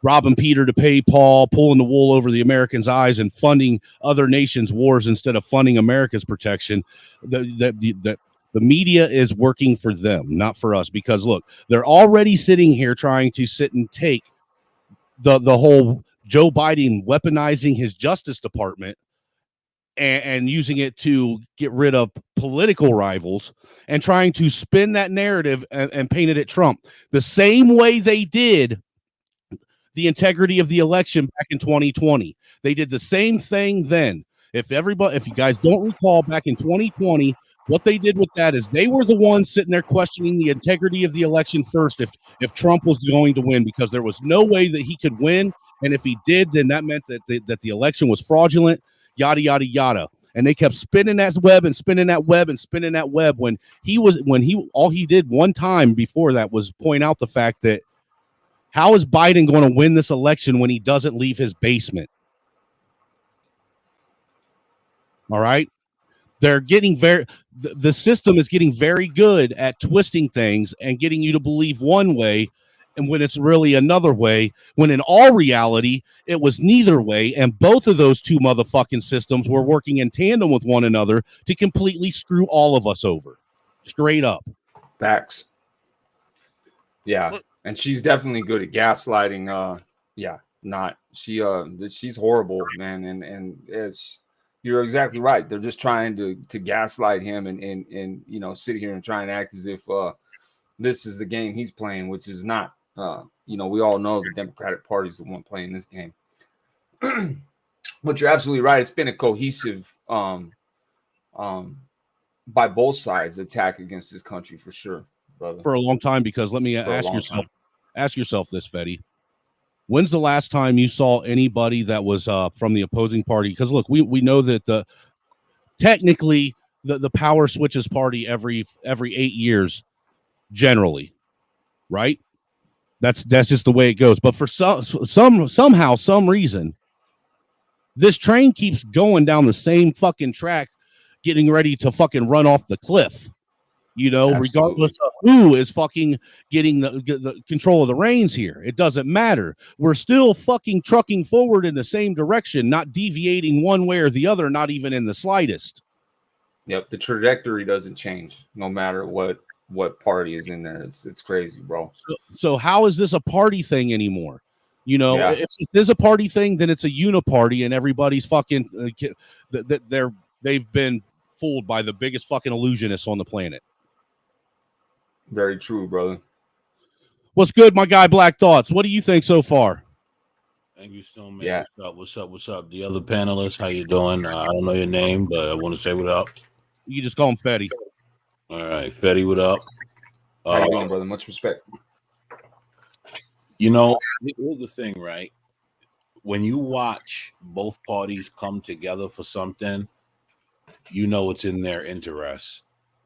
robbing Peter to pay Paul, pulling the wool over the Americans' eyes, and funding other nations' wars instead of funding America's protection. The media is working for them, not for us, because look, they're already sitting here trying to sit and take the whole Joe Biden weaponizing his Justice Department and using it to get rid of political rivals and trying to spin that narrative and paint it at Trump the same way they did the integrity of the election back in 2020. They did the same thing then. If you guys don't recall, back in 2020, what they did with that is they were the ones sitting there questioning the integrity of the election first if Trump was going to win, because there was no way that he could win. And if he did, then that meant that the election was fraudulent, yada, yada, yada. And they kept spinning that web and spinning that web and spinning that web when all he did one time before that was point out the fact that how is Biden going to win this election when he doesn't leave his basement? All right. They're getting the system is getting very good at twisting things and getting you to believe one way, and when it's really another way, when in all reality, it was neither way. And both of those two motherfucking systems were working in tandem with one another to completely screw all of us over. Straight up. Facts. Yeah. And she's definitely good at gaslighting. She's horrible, man. And you're exactly right. They're just trying to gaslight him and sit here and try and act as if this is the game he's playing, which is not. We all know the Democratic Party is the one playing this game. But you're absolutely right. It's been a cohesive by both sides attack against this country for sure, brother. For a long time, because let me ask yourself this, Fetty. When's the last time you saw anybody that was from the opposing party? Because look, we know that technically the power switches party every 8 years, generally, right? That's just the way it goes. But for somehow, some reason, this train keeps going down the same fucking track, getting ready to fucking run off the cliff. Regardless of who is fucking getting the control of the reins here. It doesn't matter. We're still fucking trucking forward in the same direction, not deviating one way or the other, not even in the slightest. Yep, the trajectory doesn't change no matter what party is in there. It's crazy, bro. So how is this a party thing anymore? If this is a party thing, then it's a uniparty, and everybody's fucking they've been fooled by the biggest fucking illusionists on the planet. Very true, brother. What's good, my guy, Black Thoughts? What do you think so far? Thank you so much. Yeah. What's up? The other panelists, how you doing? I don't know your name, but I want to say what up. You just call him Fetty. All right, Fetty, what up? How you doing, brother? Much respect. Here's the thing, right? When you watch both parties come together for something, it's in their interest.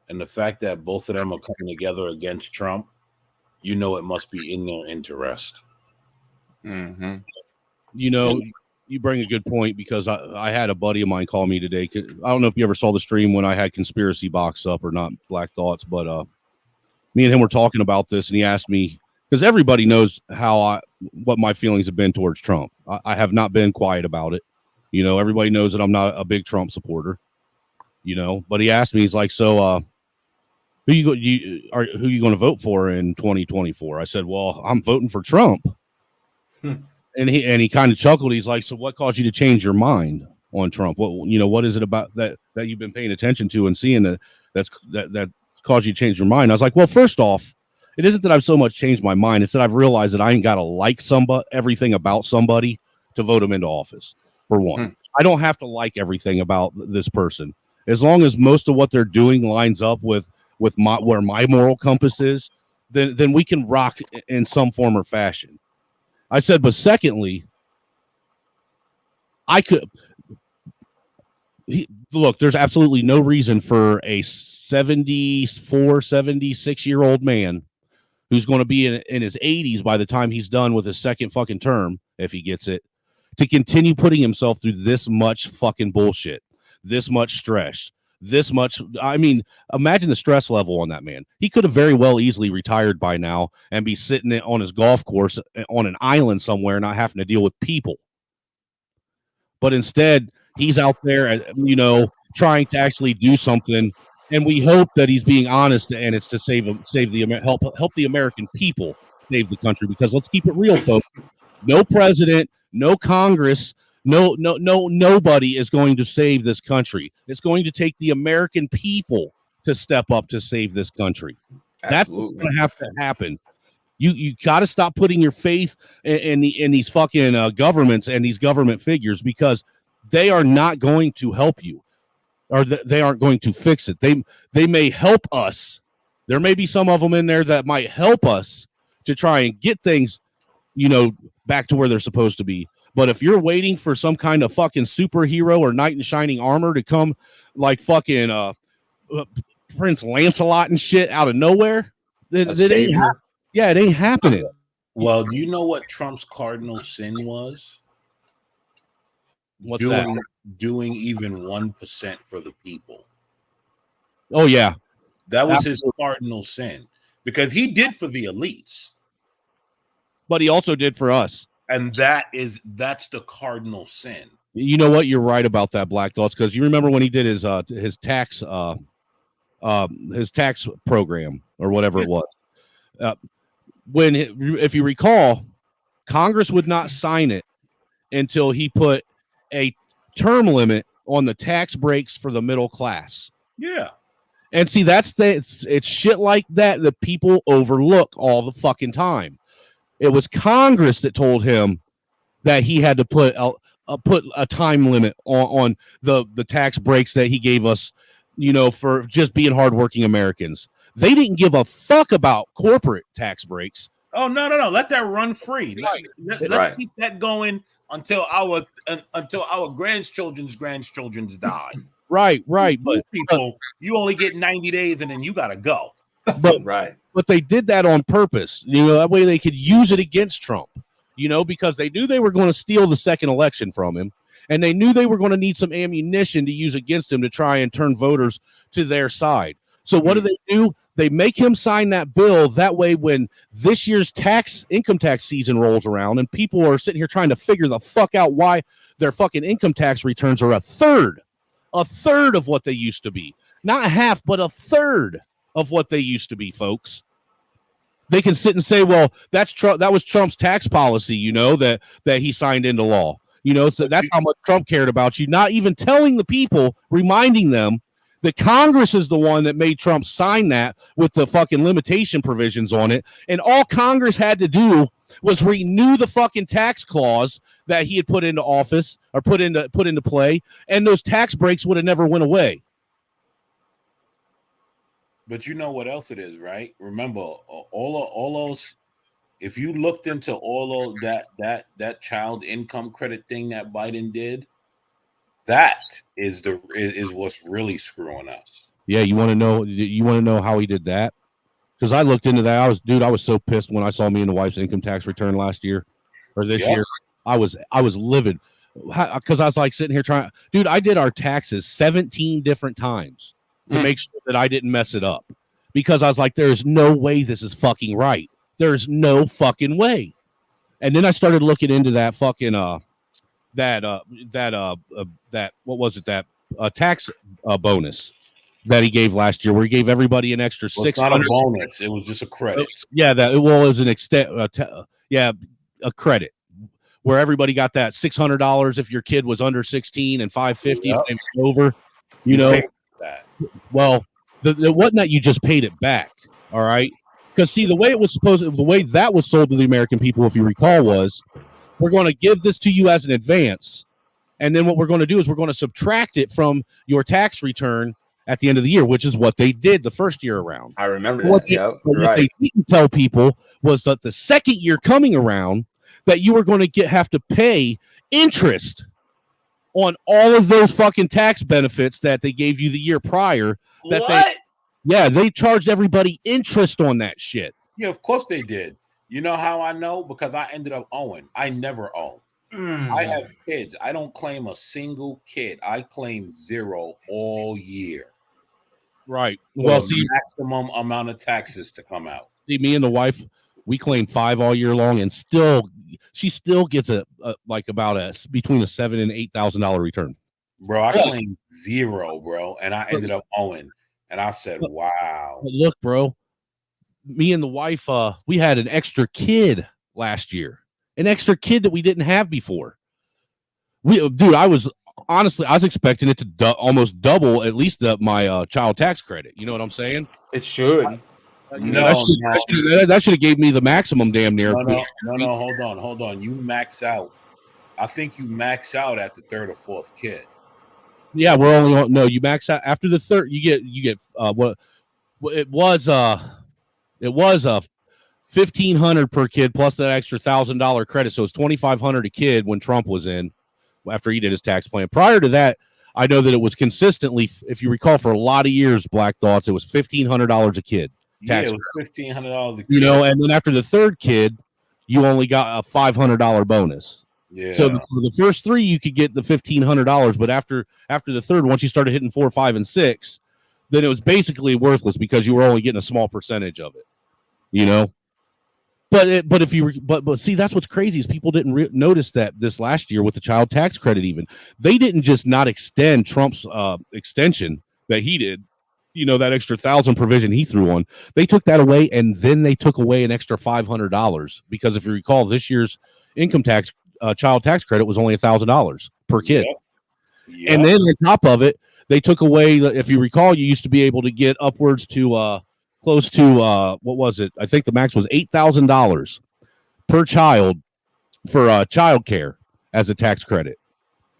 And the fact that both of them are coming together against Trump, it must be in their interest. Mm-hmm. You bring a good point, because I had a buddy of mine call me today. I don't know if you ever saw the stream when I had Conspiracy Box up or not, Black Thoughts, but me and him were talking about this, and he asked me, because everybody knows what my feelings have been towards Trump. I have not been quiet about it. Everybody knows that I'm not a big Trump supporter. But he asked me, he's like, so who you going to vote for in 2024? I said, well, I'm voting for Trump. And he kind of chuckled. He's like, so what caused you to change your mind on Trump? What is it about that you've been paying attention to and seeing that caused you to change your mind? I was like, well, first off, it isn't that I've so much changed my mind. It's that I've realized that I ain't got to like everything about somebody to vote them into office, for one. I don't have to like everything about this person. As long as most of what they're doing lines up with where my moral compass is, then we can rock in some form or fashion. I said, but secondly, look, there's absolutely no reason for a 76-year-old man who's going to be in his 80s by the time he's done with his second fucking term, if he gets it, to continue putting himself through this much fucking bullshit, this much stress, this much. I mean, imagine the stress level on that man. He could have very well easily retired by now and be sitting on his golf course on an island somewhere, not having to deal with people. But instead, he's out there, trying to actually do something. And we hope that he's being honest, and it's to help the American people save the country. Because let's keep it real, folks. No president, no Congress, Nobody is going to save this country. It's going to take the American people to step up to save this country. That's what's going to have to happen. You got to stop putting your faith in these fucking governments and these government figures, because they are not going to help you, or they aren't going to fix it. They may help us. There may be some of them in there that might help us to try and get things, back to where they're supposed to be. But if you're waiting for some kind of fucking superhero or knight in shining armor to come like fucking Prince Lancelot and shit out of nowhere, it ain't happening. Well, do you know what Trump's cardinal sin was? What's that? Doing even 1% for the people. Oh, yeah. That was his cardinal sin, because he did for the elites. But he also did for us. And that's the cardinal sin. You know what? You're right about that, Black Thoughts, because you remember when he did his tax program or whatever it was. If you recall, Congress would not sign it until he put a term limit on the tax breaks for the middle class. Yeah. And see, it's shit like that people overlook all the fucking time. It was Congress that told him that he had to put a time limit on the tax breaks that he gave us, for just being hardworking Americans. They didn't give a fuck about corporate tax breaks. Oh, no. Let that run free. Let's keep that going until our grandchildren's die. Right. But people, you only get 90 days and then you gotta go. But they did that on purpose. That way they could use it against Trump. Because they knew they were going to steal the second election from him, and they knew they were going to need some ammunition to use against him to try and turn voters to their side. So what do? They make him sign that bill. That way, when this year's income tax season rolls around and people are sitting here trying to figure the fuck out why their fucking income tax returns are a third of what they used to be. Not half, but a third of what they used to be, folks. They can sit and say, well, that was Trump's tax policy, that he signed into law. So that's how much Trump cared about you. Not even telling the people, reminding them that Congress is the one that made Trump sign that with the fucking limitation provisions on it. And all Congress had to do was renew the fucking tax clause that he had put into office or put into play, and those tax breaks would have never went away. But you know what else it is, right? Remember, all those. If you looked into all of that child income credit thing that Biden did, that is what's really screwing us. Yeah, you want to know how he did that? Because I looked into that. I was so pissed when I saw me and the wife's income tax return last year or this year. I was livid because I was like sitting here trying. Dude, I did our taxes 17 different times to make sure that I didn't mess it up, because I was like, there's no way this is fucking right. There's no fucking way. And then I started looking into that fucking that what was it, that tax bonus that he gave last year, where he gave everybody an extra $600. It's not a bonus. It was just a credit. Yeah, that it was an extent. A credit where everybody got that $600 if your kid was under 16 and $550 if they were over. That. Well, it wasn't that you just paid it back. All right. Because see, the way that was sold to the American people, if you recall, was we're going to give this to you as an advance, and then what we're going to do is we're going to subtract it from your tax return at the end of the year, which is what they did the first year around. I remember that. What they didn't tell people was that the second year coming around, that you were going to have to pay interest on all of those fucking tax benefits that they gave you the year prior. They charged everybody interest on that shit. Yeah, of course they did. You know how I know? Because I ended up owing. I never own. I have kids. I don't claim a single kid. I claim 0 all year. Right. Well, the maximum amount of taxes to come out. See, me and the wife, we claim 5 all year long, and she still gets between a $7,000 and $8,000 return. Bro, I claimed 0, bro, and I ended up owing. And I said, wow. Look, bro, me and the wife, we had an extra kid last year, an extra kid that we didn't have before. Dude, I was expecting it to almost double at least my child tax credit. You know what I'm saying? It should. That should have gave me the maximum damn near. No, hold on. You max out. I think you max out at the third or fourth kid. Yeah, we're only on, no. You max out after the third. You get what it was. It was $1,500 per kid plus that extra $1,000 credit. So it's $2,500 a kid when Trump was in after he did his tax plan. Prior to that, I know that it was consistently, if you recall, for a lot of years, Black Thoughts, it was $1,500 a kid. Yeah, it was $1,500 a kid. You know, and then after the third kid, you only got a $500 bonus. Yeah. So for the first three, you could get the $1,500, but after the third, once you started hitting 4, 5, and 6, then it was basically worthless because you were only getting a small percentage of it. You know, but if you see, that's what's crazy is people didn't notice that this last year with the child tax credit. Even they didn't just not extend Trump's extension that he did. You know, that extra $1,000 provision he threw on, they took that away, and then they took away an extra $500 because if you recall, this year's income tax child tax credit was only $1,000 per kid. Yep. And then on top of it, they took away, if you recall, you used to be able to get upwards to close to what was it? I think the max was $8,000 per child for child care as a tax credit.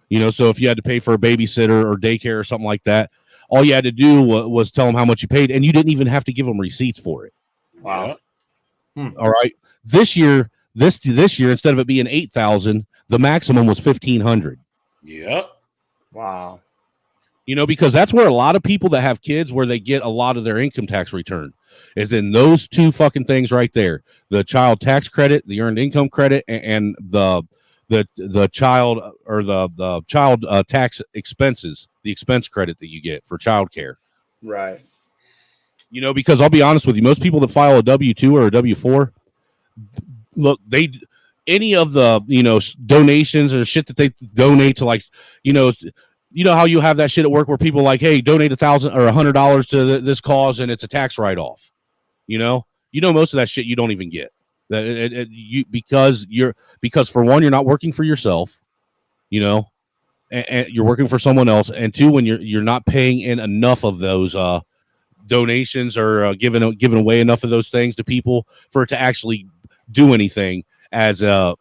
You know, so if you had to pay for a babysitter or daycare or something like that, all you had to do was tell them how much you paid, and you didn't even have to give them receipts for it. Wow. All right. This year, instead of it being $8,000, the maximum was $1,500. Yep. Wow. You know, because that's where a lot of people that have kids, where they get a lot of their income tax return, is in those two fucking things right there: the child tax credit, the earned income credit, and the child or the child tax expenses, the expense credit that you get for childcare. Right. You know, because I'll be honest with you, most people that file a W-2 or a W-4, look, any of the, you know, donations or shit that they donate to, like, you know how you have that shit at work where people like, hey, donate $1,000 or $100 to this cause and it's a tax write-off. You know, most of that shit you don't even get. Because for one, you're not working for yourself, you know, and you're working for someone else, and two, when you're not paying in enough of those donations or giving away enough of those things to people for it to actually do anything as an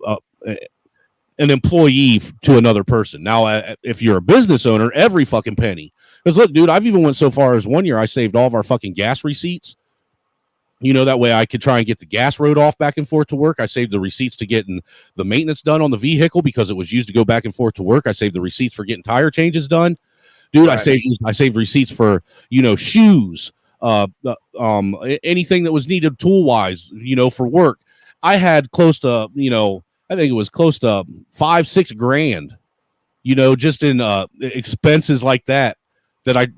employee to another person. Now, if you're a business owner, every fucking penny. Because look, dude, I've even went so far as one year I saved all of our fucking gas receipts. You know, that way I could try and get the gas road off back and forth to work. I saved the receipts to getting the maintenance done on the vehicle because it was used to go back and forth to work. I saved the receipts for getting tire changes done. Dude, right. I saved receipts for, you know, shoes, anything that was needed tool-wise, you know, for work. I had close to, you know, I think it was close to $5-6 grand, you know, just in expenses like that that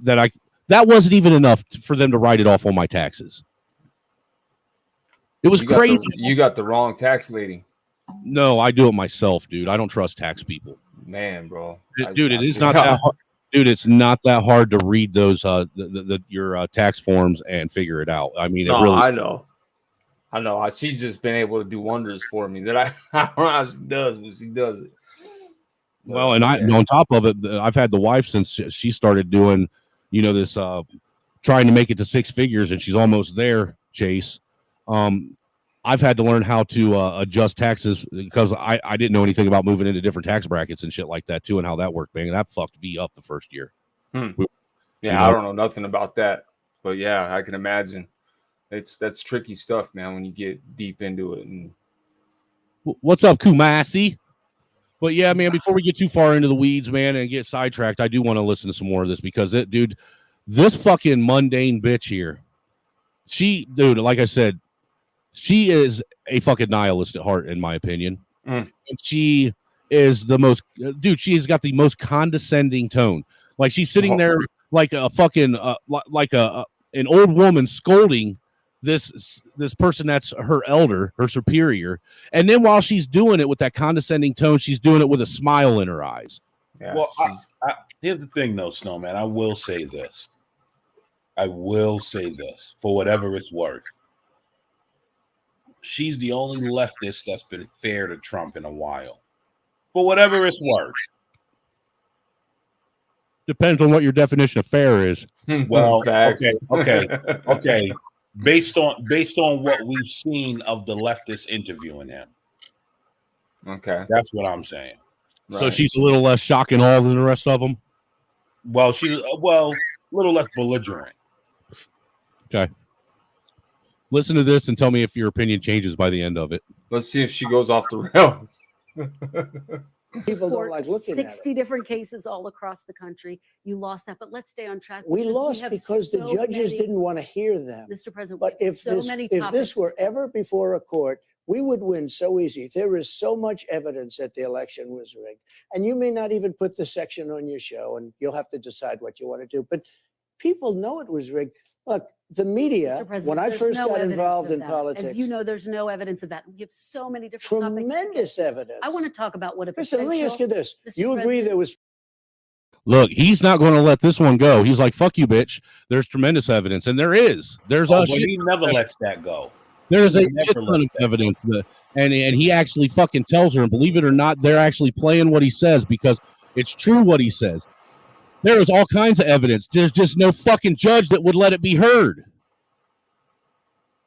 wasn't even enough for them to write it off on my taxes. It was crazy. You got the wrong tax lady. No, I do it myself, dude. I don't trust tax people. Man, bro. Dude, it is not that hard. Dude, it's not that hard to read those your tax forms and figure it out. I mean, I know. She's just been able to do wonders for me. That I don't know how she does, but she does it. Well, and on top of it, I've had the wife since she started doing, you know, this trying to make it to 6 figures, and she's almost there, Chase. I've had to learn how to adjust taxes because I didn't know anything about moving into different tax brackets and shit like that too, and how that worked, man. That fucked me up the first year. Yeah, you know? I don't know nothing about that, but yeah, I can imagine. That's tricky stuff, man, when you get deep into it. And what's up, Kumasi? But yeah, man, before we get too far into the weeds, man, and get sidetracked, I do want to listen to some more of this because dude, this fucking mundane bitch here, dude, like I said, she is a fucking nihilist at heart, in my opinion. And she is she has got the most condescending tone. Like she's sitting there like a fucking, like an old woman scolding this person that's her elder, her superior. And then while she's doing it with that condescending tone, she's doing it with a smile in her eyes. Yeah, well, here's the thing though, Snowman. I will say this for whatever it's worth. She's the only leftist that's been fair to Trump in a while. For whatever it's worth. Depends on what your definition of fair is. Well, Facts. okay. Based on what we've seen of the leftists interviewing him. Okay. That's what I'm saying. So she's a little less shock and awe than the rest of them. Well, she's a little less belligerent. Okay. Listen to this and tell me if your opinion changes by the end of it. Let's see if she goes off the rails. People don't like looking at it. 60 different cases all across the country. You lost that, but let's stay on track. We because lost have because the so judges many- didn't want to hear them. Mr. President, But we have if so this many if topics. this were ever before a court, we would win so easy. There is so much evidence that the election was rigged. And you may not even put the section on your show, and you'll have to decide what you want to do. But people know it was rigged. Look, the media, Mr. President, when I there's first no got evidence involved of in that. politics, As you know, there's no evidence of that. We have so many different topics. tremendous evidence. I want to talk about what a Listen, let me ask you this. Mr. You agree President- there was Look, he's not going to let this one go. He's like, fuck you, bitch. There's tremendous evidence. And there is. There's But shit. he never lets that go. There is He a never shit ton lets of evidence. And he actually fucking tells her, and believe it or not, they're actually playing what he says because it's true what he says. There is all kinds of evidence. There's just no fucking judge that would let it be heard.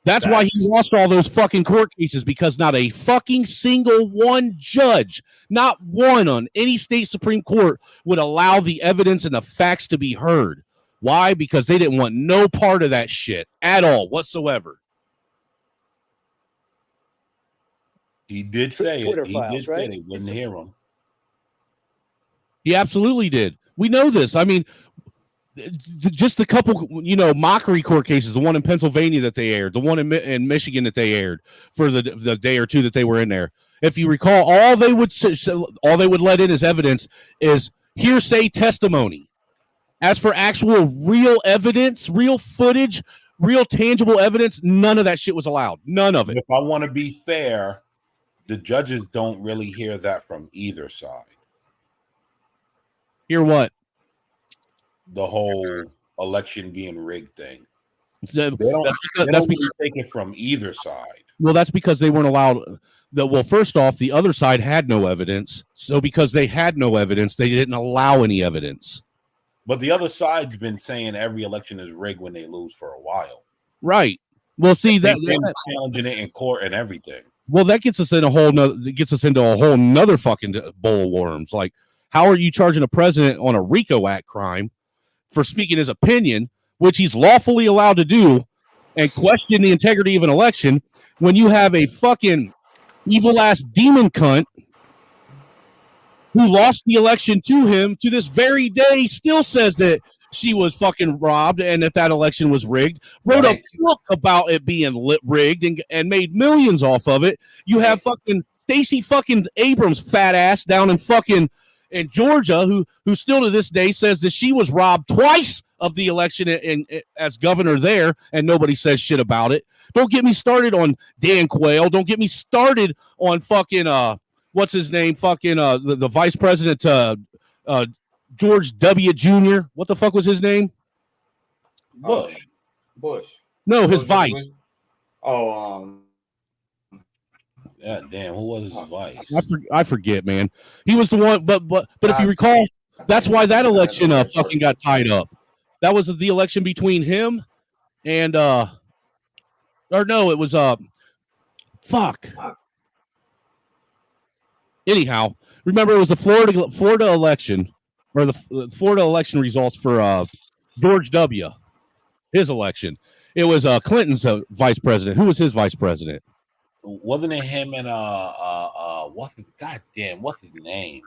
That's why he lost all those fucking court cases, because not a fucking single one judge, not one on any state Supreme Court, would allow the evidence and the facts to be heard. Why? Because they didn't want no part of that shit at all whatsoever. He did say Twitter it. He files, did say right? they wouldn't hear him. He absolutely did. We know this. I mean, just a couple, mockery court cases, the one in Pennsylvania that they aired, the one in Michigan that they aired for the day or two that they were in there. If you recall, all they would let in as evidence is hearsay testimony. As for actual real evidence, real footage, real tangible evidence, none of that shit was allowed. None of it. If I want to be fair, the judges don't really hear that from either side. Hear what? The whole election being rigged thing. They don't really take it from either side. Well, that's because they weren't allowed. Well, first off, the other side had no evidence. So because they had no evidence, they didn't allow any evidence. But the other side's been saying every election is rigged when they lose for a while. Right. Well, see, They've been challenging it in court and everything. Well, that gets us in into a whole nother fucking bowl of worms. Like, how are you charging a president on a RICO Act crime for speaking his opinion, which he's lawfully allowed to do, and question the integrity of an election when you have a fucking evil ass demon cunt who lost the election to him to this very day still says that she was fucking robbed and that election was rigged, wrote a book about it being rigged and made millions off of it. You have fucking Stacey fucking Abrams fat ass down in fucking in Georgia, who still to this day says that she was robbed twice of the election as governor there, and nobody says shit about it. Don't get me started on Dan Quayle. Don't get me started on fucking what's his name? Fucking the vice president George W. Jr. What the fuck was his name? Bush. No, his vice. Yeah, damn, who was his vice? I forget, man. He was the one, but if you recall, that's why that election fucking got tied up. That was the election between him and it was fuck. Anyhow, remember it was the Florida election, or the Florida election results for George W. His election. It was Clinton's vice president. Who was his vice president? Wasn't it him and what's his name?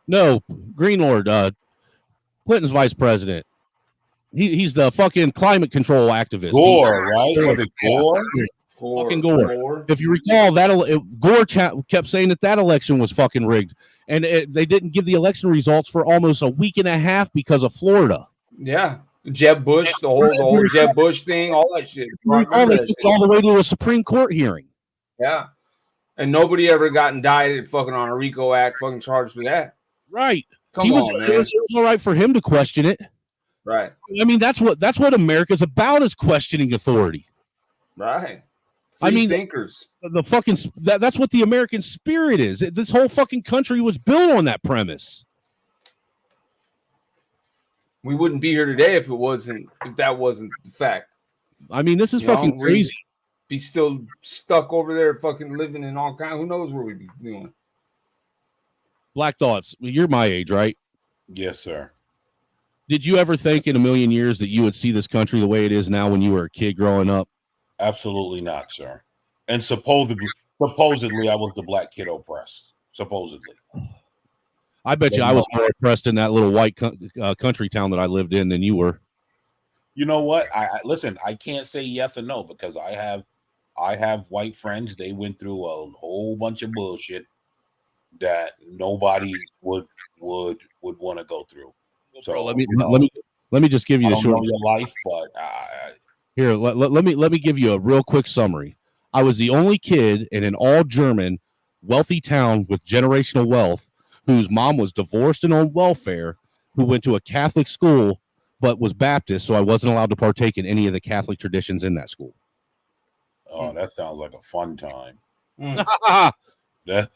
No, Greenlord, Clinton's vice president. He's the fucking climate control activist. Gore, right? Was it Gore? Fucking Gore. If you recall, Gore kept saying that election was fucking rigged, and they didn't give the election results for almost a week and a half because of Florida. Yeah. Jeb Bush, the whole Jeb Bush thing, all that shit. All the way to a Supreme Court hearing. Yeah. And nobody ever got indicted fucking on a RICO Act fucking charged for that. Right. Come on, man. It was all right for him to question it. Right. I mean, that's what America's about, is questioning authority. Right. Thinkers. The fucking that's what the American spirit is. This whole fucking country was built on that premise. We wouldn't be here today if that wasn't the fact. I mean, this is fucking crazy. Be still stuck over there, fucking living in all kinds. Who knows what we'd be doing? Black Thoughts. You're my age, right? Yes, sir. Did you ever think in a million years that you would see this country the way it is now when you were a kid growing up? Absolutely not, sir. And supposedly I was the black kid oppressed. Supposedly. I bet you I was more oppressed in that little white country town that I lived in than you were. You know what? I listen. I can't say yes or no because I have white friends. They went through a whole bunch of bullshit that nobody would want to go through. So bro, let me just give you a short your life, but here let me give you a real quick summary. I was the only kid in an all German wealthy town with generational wealth whose mom was divorced and on welfare, who went to a Catholic school but was Baptist, so I wasn't allowed to partake in any of the Catholic traditions in that school. Oh, that sounds like a fun time. That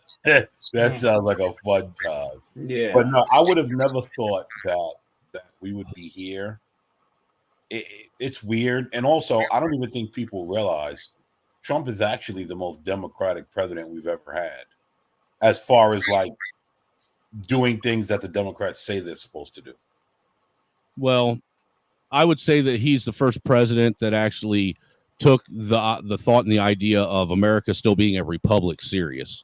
sounds like a fun time. Yeah. But no, I would have never thought that we would be here. It's weird. And also, I don't even think people realize Trump is actually the most democratic president we've ever had, as far as like doing things that the Democrats say they're supposed to do. Well, I would say that he's the first president that actually took the thought and the idea of America still being a republic serious.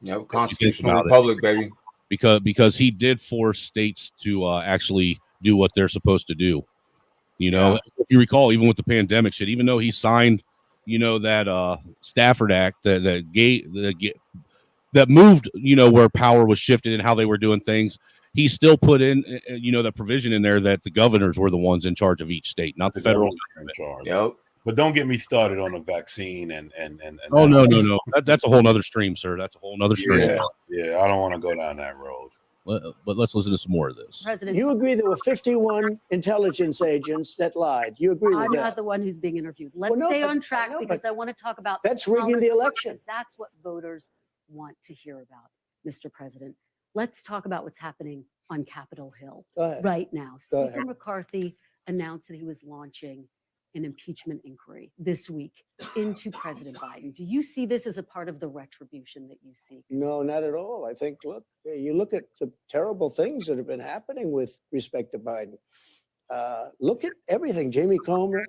Yep, constitutional republic, baby. Because he did force states to actually do what they're supposed to do. You know, if you recall, even with the pandemic shit, even though he signed, that Stafford Act that moved, where power was shifted and how they were doing things, he still put in, the provision in there that the governors were the ones in charge of each state, not the federal government. Yep. But don't get me started on the vaccine and oh no. That's a whole nother stream, sir. That's a whole nother stream. Yeah, I don't want to go down that road. But let's listen to some more of this. President, you agree there were 51 intelligence agents that lied. You agree with I'm that? not the one who's being interviewed. Let's stay on track because I want to talk about that's rigging the election. That's what voters want to hear about, Mr. President. Let's talk about what's happening on Capitol Hill right now. Speaker McCarthy announced that he was launching an impeachment inquiry this week into President Biden. Do you see this as a part of the retribution that you see? No, not at all. I think, you look at the terrible things that have been happening with respect to Biden. Look at everything. Jamie Comer,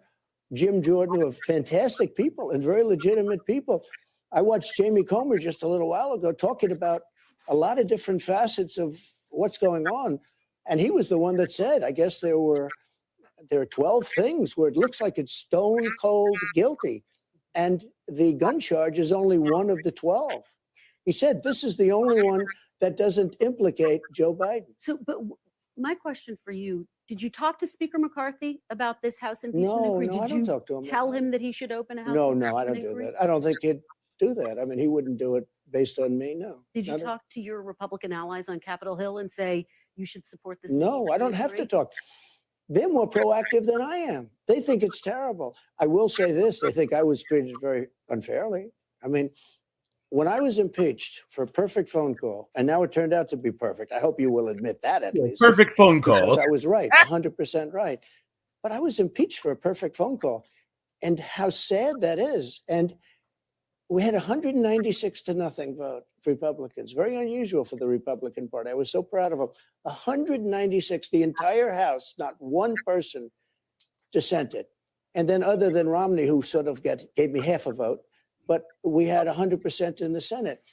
Jim Jordan, who are fantastic people and very legitimate people. I watched Jamie Comer just a little while ago talking about a lot of different facets of what's going on. And he was the one that said, I guess there are 12 things where it looks like it's stone cold guilty. And the gun charge is only one of the 12. He said, this is the only one that doesn't implicate Joe Biden. So, but my question for you, did you talk to Speaker McCarthy about this House impeachment inquiry? No, I don't talk to him. Tell him that he should open a House No, I don't do that. I don't think he'd do that. I mean, he wouldn't do it based on me, no. Did you talk to your Republican allies on Capitol Hill and say you should support this? No, I don't have to talk. They're more proactive than I am. They think it's terrible. I will say this, they think I was treated very unfairly. I mean, when I was impeached for a perfect phone call, and now it turned out to be perfect. I hope you will admit that at least. Perfect phone call. I was right, 100% right. But I was impeached for a perfect phone call. And how sad that is. And we had 196-0 vote for Republicans. Very unusual for the Republican Party. I was so proud of them. 196, the entire House, not one person dissented. And then other than Romney, who sort of gave me half a vote, but we had 100% in the Senate.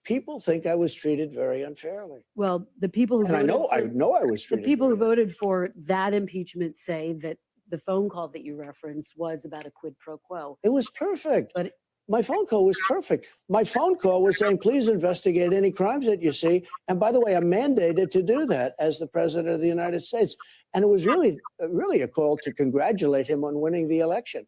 People think I was treated very unfairly. Well, the people who I know I was treated. The people who voted for that impeachment say that the phone call that you referenced was about a quid pro quo. It was perfect. But my phone call was perfect. My phone call was saying, please investigate any crimes that you see. And by the way, I'm mandated to do that as the president of the United States. And it was really a call to congratulate him on winning the election.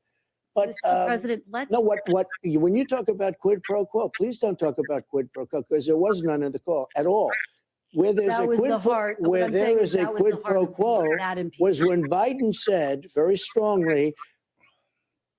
But Mr. President, when you talk about quid pro quo, please don't talk about quid pro quo because there was none in the call at all. Where there's a quid pro quo was when Biden said very strongly,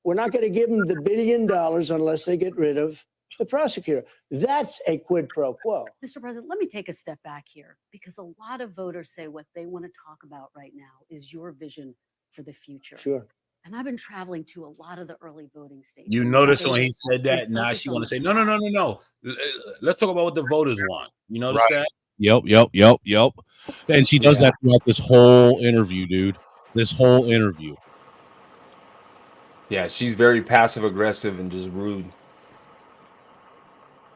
we're not going to give them the $1 billion unless they get rid of the prosecutor. That's a quid pro quo. Mr. President, let me take a step back here because a lot of voters say what they want to talk about right now is your vision for the future. Sure. And I've been traveling to a lot of the early voting states. You and notice they when he said that, now focus she on want to the say, no. Let's talk about what the voters want. You notice that? Yep. And she does that throughout this whole interview, dude. This whole interview. Yeah, she's very passive aggressive and just rude.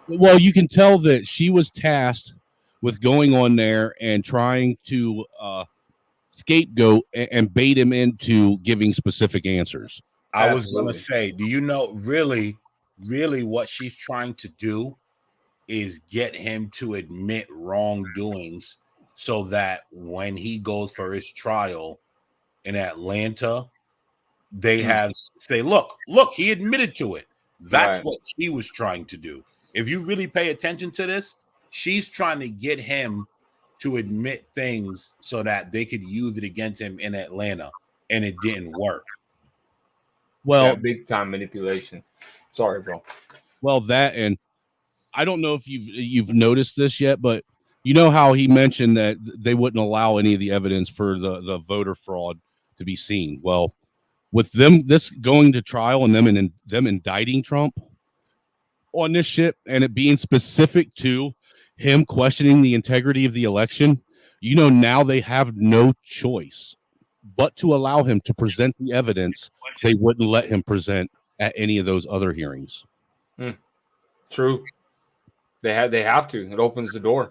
Well, you can tell that she was tasked with going on there and trying to scapegoat and bait him into giving specific answers. I was going to say, do you know really what she's trying to do is get him to admit wrongdoings so that when he goes for his trial in Atlanta, they have say, look, he admitted to it. That's what she was trying to do. If you really pay attention to this, she's trying to get him to admit things so that they could use it against him in Atlanta, and it didn't work. Well, big time manipulation. Sorry, bro. Well, that, and I don't know if you've noticed this yet, but you know how he mentioned that they wouldn't allow any of the evidence for the voter fraud to be seen. Well, with this going to trial and them indicting Trump on this shit, and it being specific to him questioning the integrity of the election, now they have no choice but to allow him to present the evidence they wouldn't let him present at any of those other hearings. True. They have to. It opens the door.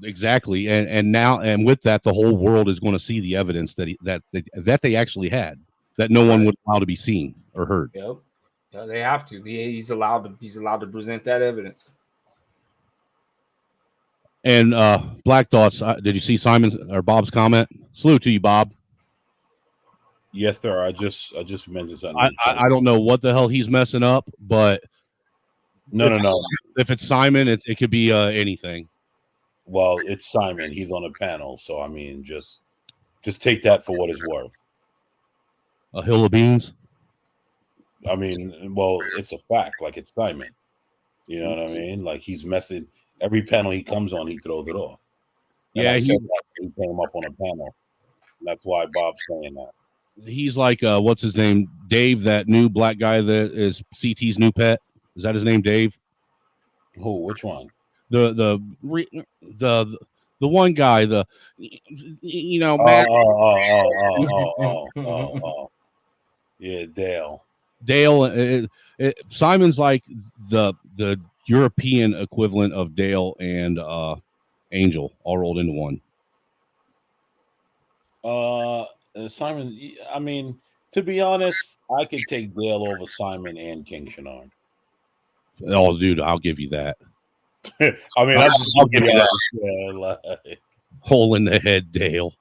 Exactly, and now with that, the whole world is going to see the evidence that they actually had, that no one would allow to be seen or heard. Yep. Yeah, they have to. He's allowed to present that evidence. And Black Thoughts, did you see Simon's or Bob's comment? Salute to you, Bob. Yes, sir. I just mentioned something. I don't know what the hell he's messing up, but no. If it's Simon, it could be anything. Well, it's Simon. He's on a panel, so I mean, just take that for what it's worth. A hill of beans. I mean, well, it's a fact. Like, it's Simon. You know what I mean? Like, he's messing. Every panel he comes on, he throws it off. And Yeah, he came up on a panel. That's why Bob's saying that. He's like, what's his name? Dave, that new black guy that is CT's new pet. Is that his name, Dave? Who? Which one? The one guy. Yeah, Dale. Simon's like the European equivalent of Dale and Angel, all rolled into one. Simon, I mean, to be honest, I could take Dale over Simon and King Shanard. Oh, dude, I'll give you that. I mean, I'll give you that. Yeah, like, hole in the head, Dale.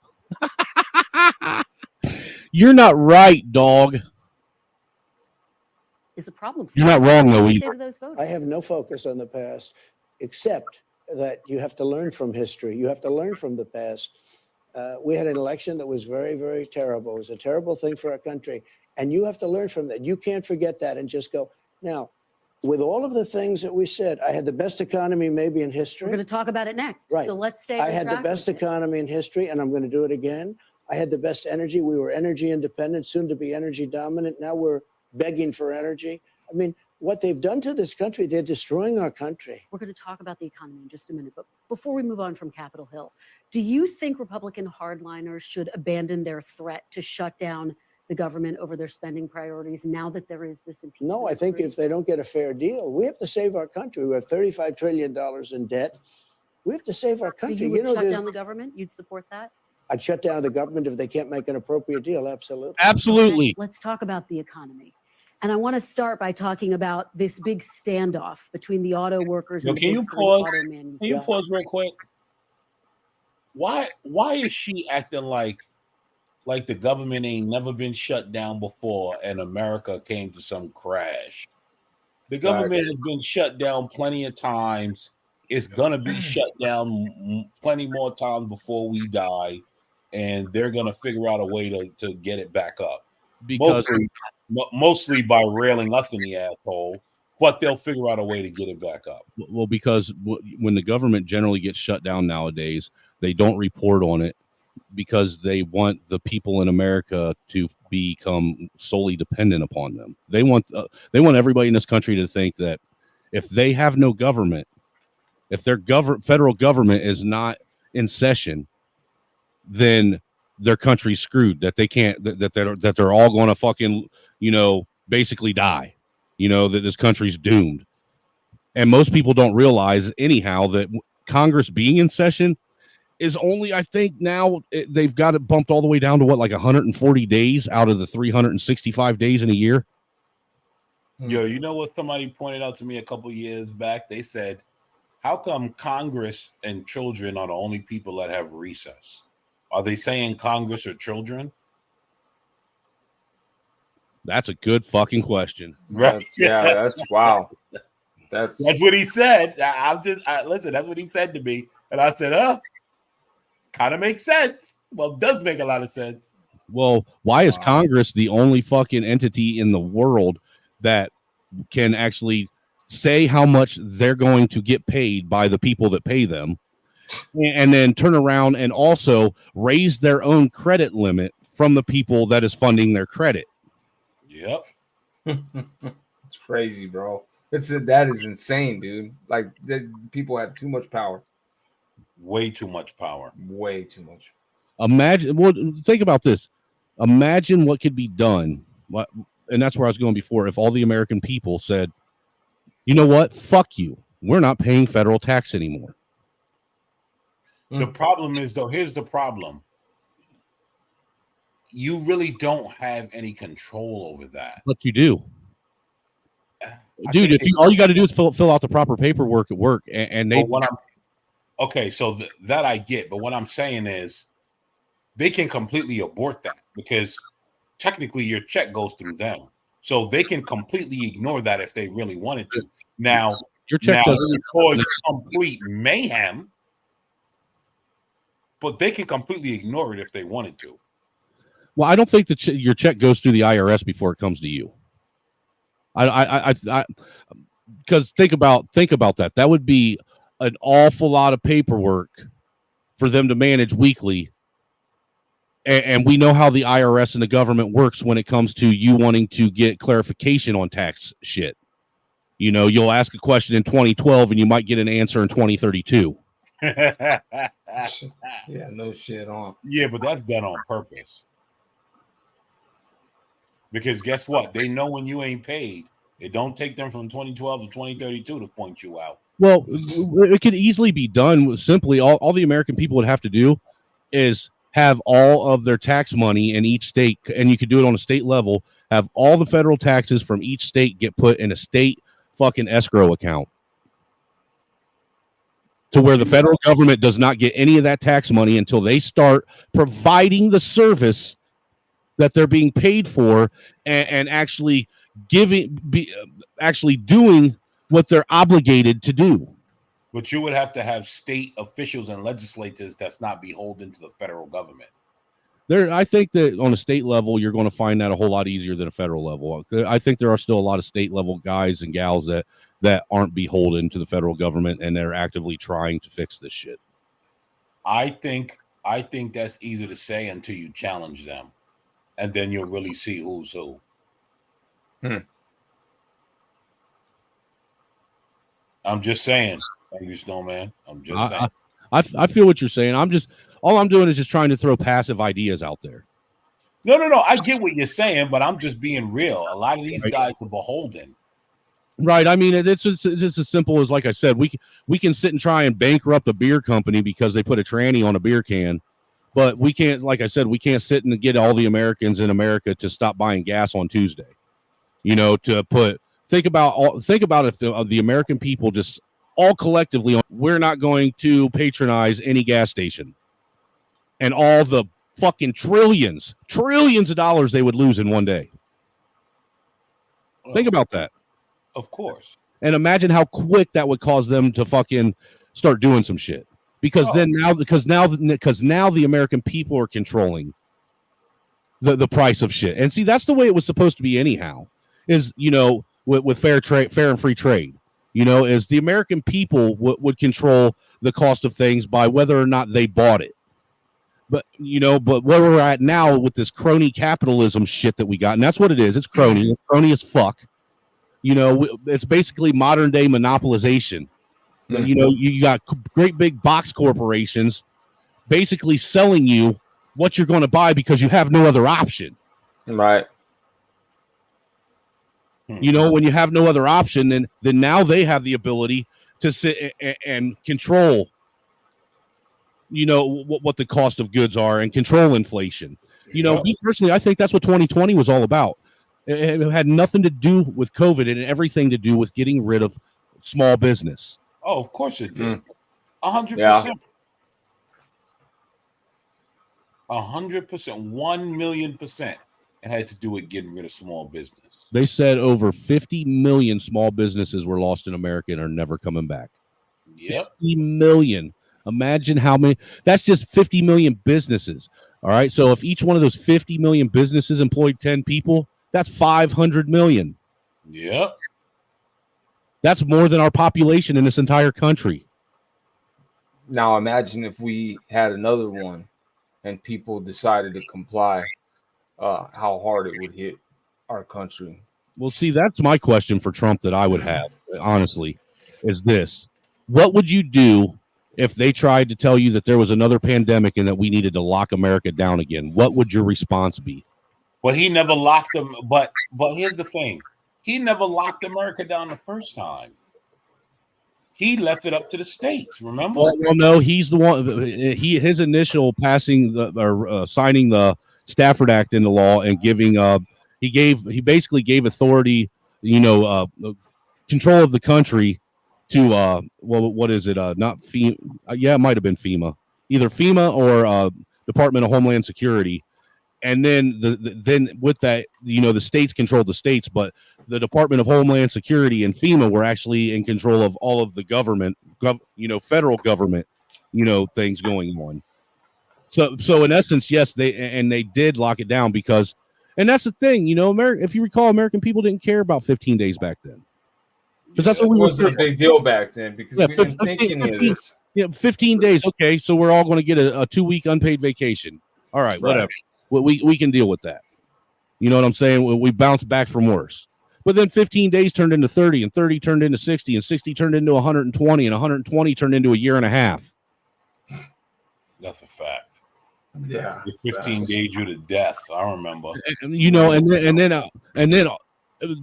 You're not right, dog. Is the problem. You're not wrong, though, either. I have no focus on the past, except that you have to learn from history. You have to learn from the past. We had an election that was very, very terrible. It was a terrible thing for our country. And you have to learn from that. You can't forget that and just go. Now, with all of the things that we said, I had the best economy maybe in history. We're going to talk about it next. Right. So let's stay. I had the best economy in history, and I'm going to do it again. I had the best energy. We were energy independent, soon to be energy dominant. Now we're begging for energy. I mean, what they've done to this country, they're destroying our country. We're going to talk about the economy in just a minute. But before we move on from Capitol Hill, do you think Republican hardliners should abandon their threat to shut down the government over their spending priorities now that there is this impeachment? No, I think if they don't get a fair deal, we have to save our country. We have $35 trillion in debt. We have to save our country. So you would shut down the government? You'd support that? I'd shut down the government if they can't make an appropriate deal. Absolutely. Absolutely. Okay, let's talk about the economy. And I want to start by talking about this big standoff between the auto workers and can the you big pause? auto Can manufacturers. you pause real quick? Why is she acting like the government ain't never been shut down before and America came to some crash? The government has been shut down plenty of times. It's gonna be shut down plenty more times before we die, and they're gonna figure out a way to get it back up. Because Mostly by railing us in the asshole but they'll figure out a way to get it back up. Well, because when the government generally gets shut down nowadays, they don't report on it because they want the people in America to become solely dependent upon them. They want everybody in this country to think that if they have no government, if their federal government is not in session, then their country's screwed. That they can't. That they're all going to fucking basically die. That this country's doomed. And most people don't realize anyhow that Congress being in session is only, I think now they've got it bumped all the way down to what, like 140 days out of the 365 days in a year. Yo, you know what somebody pointed out to me a couple years back? They said, how come Congress and children are the only people that have recess? Are they saying Congress are children? That's a good fucking question. That's wow. That's what he said. Listen, that's what he said to me. And I said, kind of makes sense. Well, it does make a lot of sense. Well, why is Congress the only fucking entity in the world that can actually say how much they're going to get paid by the people that pay them, and then turn around and also raise their own credit limit from the people that is funding their credit? Yep. It's crazy, bro. That is insane, dude. Like, people have too much power. Way too much power. Way too much. Think about this. Imagine what could be done. And that's where I was going before. If all the American people said, you know what? Fuck you. We're not paying federal tax anymore. The problem is, though, here's the problem. You really don't have any control over that. But you do. Dude, all you got to do is fill out the proper paperwork at work, and they. Okay, so that I get, but what I'm saying is, they can completely abort that because technically your check goes through them, so they can completely ignore that if they really wanted to. Now, your check doesn't cause complete mayhem, but they can completely ignore it if they wanted to. Well, I don't think that your check goes through the IRS before it comes to you. Because think about that. That would be an awful lot of paperwork for them to manage weekly. And we know how the IRS and the government works when it comes to you wanting to get clarification on tax shit. You'll ask a question in 2012 and you might get an answer in 2032. Yeah, no shit on. Yeah, but that's done on purpose. Because guess what? They know when you ain't paid. It don't take them from 2012 to 2032 to point you out. Well, it could easily be done simply. All the American people would have to do is have all of their tax money in each state, and you could do it on a state level, have all the federal taxes from each state get put in a state fucking escrow account to where the federal government does not get any of that tax money until they start providing the service that they're being paid for and actually doing what they're obligated to do. But you would have to have state officials and legislators that's not beholden to the federal government. I think that on a state level, you're going to find that a whole lot easier than a federal level. I think there are still a lot of state level guys and gals that aren't beholden to the federal government, and they're actively trying to fix this shit. I think that's easy to say until you challenge them, and then you'll really see who's who. I'm just saying. Thank you, Snowman. I'm just saying. I feel what you're saying. All I'm doing is just trying to throw passive ideas out there. No. I get what you're saying, but I'm just being real. A lot of these guys are beholden. Right. I mean, it's just as simple as, like I said, we can sit and try and bankrupt a beer company because they put a tranny on a beer can, but we can't, like I said, we can't sit and get all the Americans in America to stop buying gas on Tuesday. Think about if the American people just all collectively, we're not going to patronize any gas station, and all the fucking trillions of dollars they would lose in one day. Think about that. Of course. And imagine how quick that would cause them to fucking start doing some shit. Because now the American people are controlling the price of shit. And see, that's the way it was supposed to be anyhow. Is, with fair and free trade. Is the American people would control the cost of things by whether or not they bought it. But where we're at now with this crony capitalism shit that we got, and that's what it is. It's crony. It's crony as fuck. It's basically modern day monopolization. You got great big box corporations basically selling you what you're going to buy because you have no other option. Right. When you have no other option, then now they have the ability to sit and control, what the cost of goods are and control inflation. Me personally, I think that's what 2020 was all about. It had nothing to do with COVID and everything to do with getting rid of small business. Oh, of course it did. 100%. 100%. 1,000,000%. It had to do with getting rid of small business. They said over 50 million small businesses were lost in America and are never coming back. Yep. 50 million. Imagine how many. That's just 50 million businesses. All right. So if each one of those 50 million businesses employed 10 people, that's 500 million. Yep. That's more than our population in this entire country. Now imagine if we had another one and people decided to comply, how hard it would hit our country. Well, see, that's my question for Trump that I would have, honestly, is this. What would you do if they tried to tell you that there was another pandemic and that we needed to lock America down again? What would your response be? Well, he never locked them. But here's the thing. He never locked America down the first time. He left it up to the states, remember? Well, no, he's the one. His initial passing signing the Stafford Act into law and giving he basically gave authority, control of the country to what is it? Not FEMA. Yeah, it might have been FEMA, either FEMA or Department of Homeland Security. And then then with that, the states controlled the states, but the Department of Homeland Security and FEMA were actually in control of all of the government, federal government, things going on. So in essence, yes, they did lock it down because, and that's the thing, if you recall, American people didn't care about 15 days back then. Because that's what we was a big deal back then because we didn't think any of this. 15 days. Okay, so we're all going to get a 2-week unpaid vacation. All right, whatever. We can deal with that. You know what I'm saying? We bounce back from worse. But then 15 days turned into 30, and 30 turned into 60, and 60 turned into 120, and 120 turned into a year and a half. That's a fact. Yeah. The 15 days you to death. I remember. And then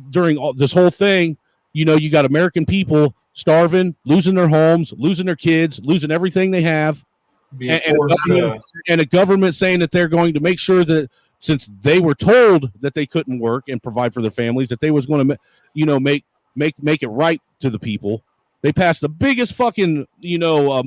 during all this whole thing, you got American people starving, losing their homes, losing their kids, losing everything they have. And a government saying that they're going to make sure that since they were told that they couldn't work and provide for their families, that they was going to, make it right to the people. They passed the biggest fucking, the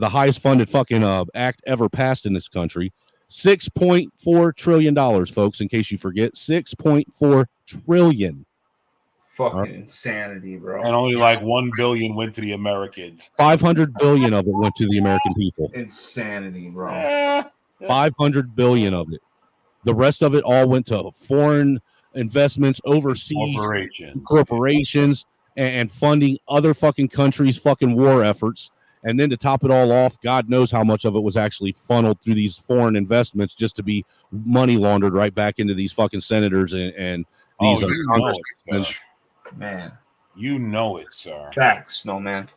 highest funded fucking act ever passed in this country. $6.4 trillion, folks, in case you forget. $6.4 trillion. Fucking insanity, bro. And only like 1 billion went to the Americans. 500 billion of it went to the American people. Insanity, bro. 500 billion of it. The rest of it all went to foreign investments, overseas corporations, and funding other fucking countries' fucking war efforts. And then to top it all off, God knows how much of it was actually funneled through these foreign investments just to be money laundered right back into these fucking senators and these congressmen. Man, you know it, sir. Facts, no man.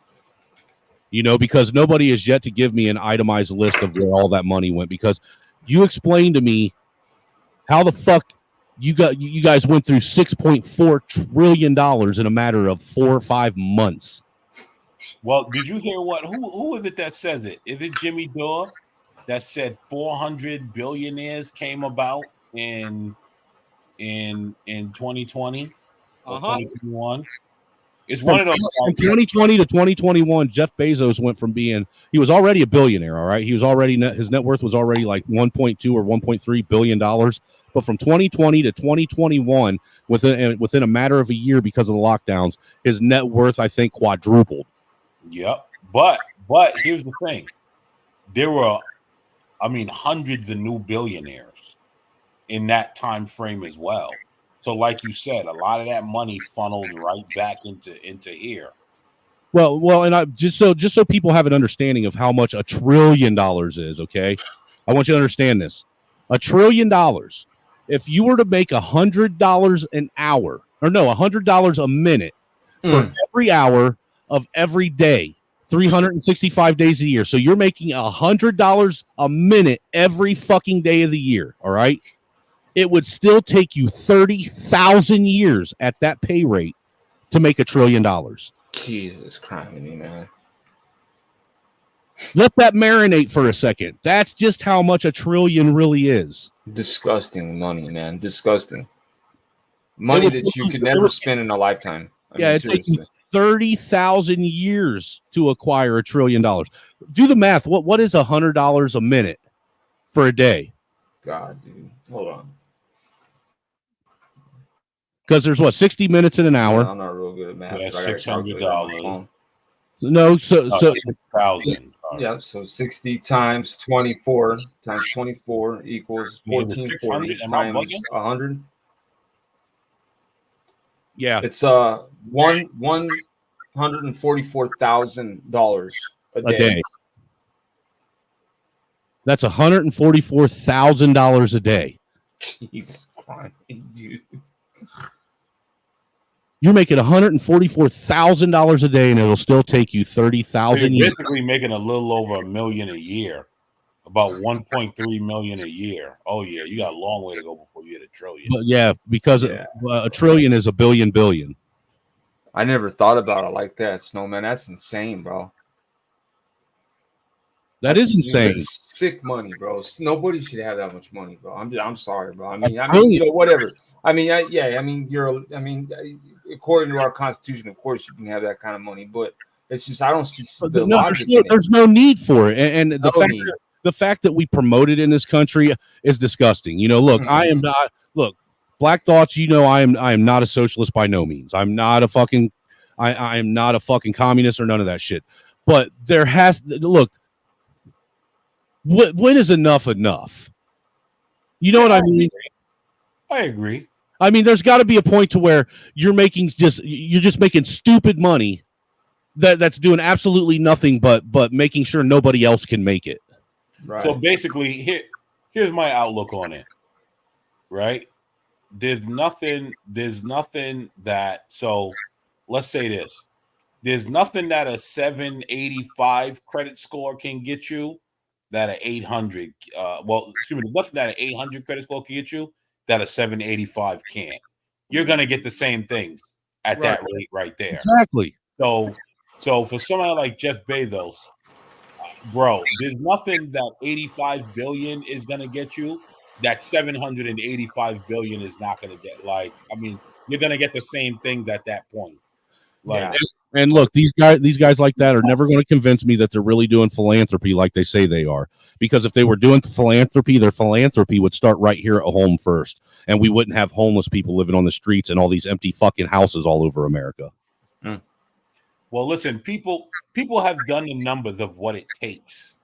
Because nobody has yet to give me an itemized list of where all that money went. Because you explained to me how the fuck you guys went through $6.4 trillion in a matter of 4 or 5 months. Well, did you hear who is it that says it? Is it Jimmy Dore that said 400 billionaires came about in 2020? 2021. It's one of those. From 2020 to 2021, Jeff Bezos went from he was already a billionaire. All right. He was already, his net worth was already like 1.2 or 1.3 billion dollars. But from 2020 to 2021, within a matter of a year, because of the lockdowns, his net worth, I think, quadrupled. Yep. But here's the thing. There were, hundreds of new billionaires in that time frame as well. So, like you said, a lot of that money funneled right back into here. Well, and I just so people have an understanding of how much $1 trillion is. Okay, I want you to understand this: $1 trillion. If you were to make $100 an hour, or no, $100 a minute for every hour of every day, 365 days a year, so you're making $100 a minute every fucking day of the year. All right, it would still take you 30,000 years at that pay rate to make $1 trillion. Jesus Christ, man. Let that marinate for a second. That's just how much $1 trillion really is. Disgusting money, man. Disgusting. Money that you could never spend in a lifetime. I mean, it takes you 30,000 years to acquire $1 trillion. Do the math. What is $100 a minute for a day? God, dude. Hold on. Because there's 60 minutes in an hour. I'm not real good at math. Yeah, $600. No, so 6,000. Yeah, so 60 times 24 times 24 equals 1440 times 100. Yeah, it's $144,000 a day. That's $144,000 a day. Jesus Christ, dude. You're making $144,000 a day, and it'll still take you 30,000 You're years. basically making a little over $1 million a year, about 1.3 million a year. Oh yeah, you got a long way to go before you hit $1 trillion. But yeah, because $1 trillion is a billion. I never thought about it like that, Snowman. That's insane, bro. That's insane. That's sick money, bro. Nobody should have that much money, bro. I'm sorry, bro. I mean, whatever. I mean, according to our Constitution, of course, you can have that kind of money, but it's just I don't see the logic. There's no need for it, and the fact that we promote it in this country is disgusting. Look, I am not. Look, Black Thoughts. I am not a socialist by no means. I'm not a fucking. I am not a fucking communist or none of that shit. But there has look. When is enough enough? You know what I mean? I agree. I mean, there's got to be a point to where you're just making stupid money that's doing absolutely nothing but making sure nobody else can make it. Right. So basically, here's my outlook on it. Right? There's nothing that, so let's say this. There's nothing that a 785 credit score can get you that an 800 nothing that an 800 credit score can get you that a 785 can't. You're gonna get the same things at that rate right there. Exactly. So for somebody like Jeff Bezos, bro, there's nothing that 85 billion is gonna get you that 785 billion is not gonna get. You're gonna get the same things at that point. And look, these guys like that are never going to convince me that they're really doing philanthropy like they say they are. Because if they were doing philanthropy, their philanthropy would start right here at home first, and we wouldn't have homeless people living on the streets and all these empty fucking houses all over America. Well, listen, people have done the numbers of what it takes.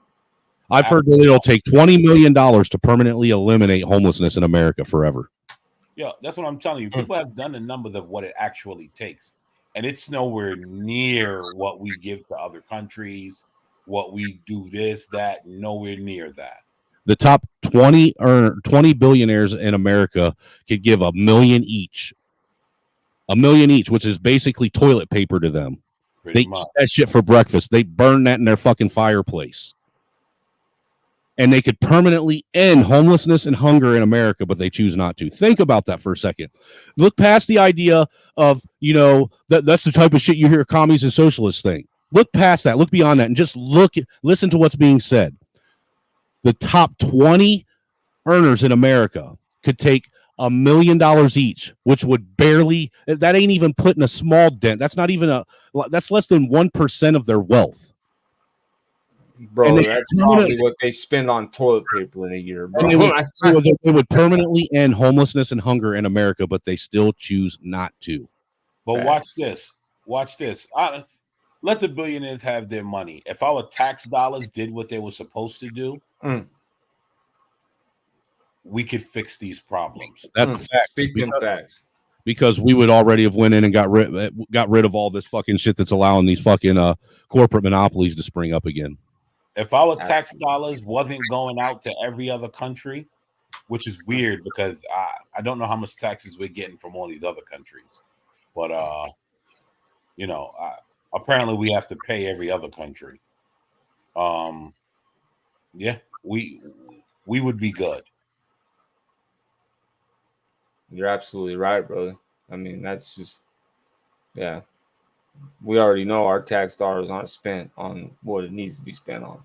I've heard that it'll take $20 million to permanently eliminate homelessness in America forever. Yeah, that's what I'm telling you. People have done the numbers of what it actually takes. And it's nowhere near what we give to other countries, what we do this, that, nowhere near that. The top 20 billionaires in America could give $1 million each. $1 million each, which is basically toilet paper to them. They eat that shit for breakfast. They burn that in their fucking fireplace. And they could permanently end homelessness and hunger in America, but they choose not to. Think about that for a second. Look past the idea of, that's the type of shit you hear commies and socialists think. Look past that. Look beyond that and just listen to what's being said. The top 20 earners in America could take $1 million each, which would barely, that ain't even putting a small dent. That's not even that's less than 1% of their wealth. Bro, that's probably what they spend on toilet paper in a year, bro. They would permanently end homelessness and hunger in America, but they still choose not to. But watch this. Let the billionaires have their money. If our tax dollars did what they were supposed to do, we could fix these problems. That's a fact. Speaking of facts. because we would already have went in and got rid of all this fucking shit that's allowing these fucking corporate monopolies to spring up again. If our tax dollars wasn't going out to every other country, which is weird because I don't know how much taxes we're getting from all these other countries, but you know, apparently we have to pay every other country. Yeah, we would be good. You're absolutely right, brother. I mean, that's just, yeah. We already know our tax dollars aren't spent on what it needs to be spent on.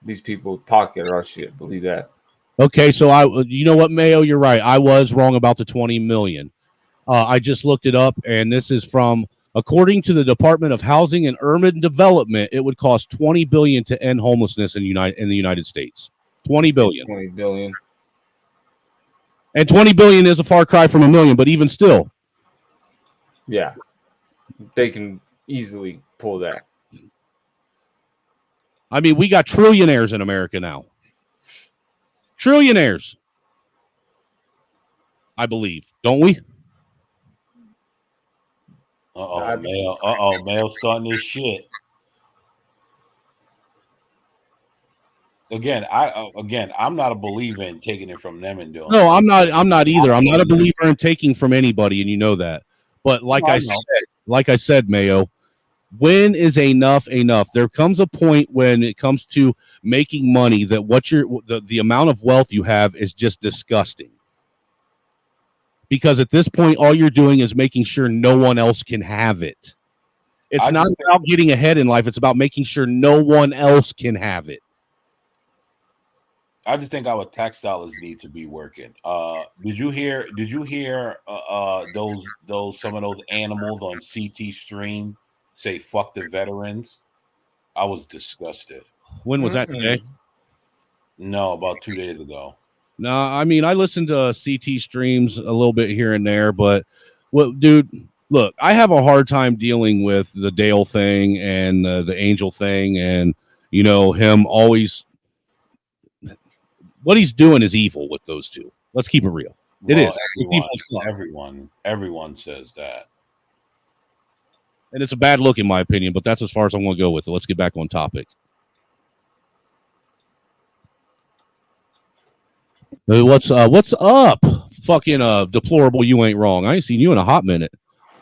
These people pocket our shit. Believe that. Okay, so you know what, Mayo, you're right. I was wrong about the 20 million. I just looked it up, and this is from, according to the Department of Housing and Urban Development, it would cost 20 billion to end homelessness in the United States. 20 billion. 20 billion. And 20 billion is a far cry from a million, but even still. Yeah. They can easily pull that. I mean, we got trillionaires in America now. Trillionaires. I believe. Don't we? Mail starting this shit. Again, I'm not a believer in taking it from them and doing. No, I'm not either. I'm not a believer in taking from anybody, and you know that. But like I said, Mayo, when is enough enough? There comes a point when it comes to making money that the amount of wealth you have is just disgusting. Because at this point, all you're doing is making sure no one else can have it. It's not about getting ahead in life. It's about making sure no one else can have it. I just think our tax dollars need to be working. Did you hear those some of those animals on CT stream say fuck the veterans? I was disgusted. When was that today? No, about 2 days ago. No, I mean, I listened to CT streams a little bit here and there, but dude, look, I have a hard time dealing with the Dale thing and the Angel thing, and you know him always. What he's doing is evil with those two. Let's keep it real. It is. Everyone says that. And it's a bad look in my opinion, but that's as far as I'm going to go with it. Let's get back on topic. What's up? Fucking deplorable, you ain't wrong. I ain't seen you in a hot minute.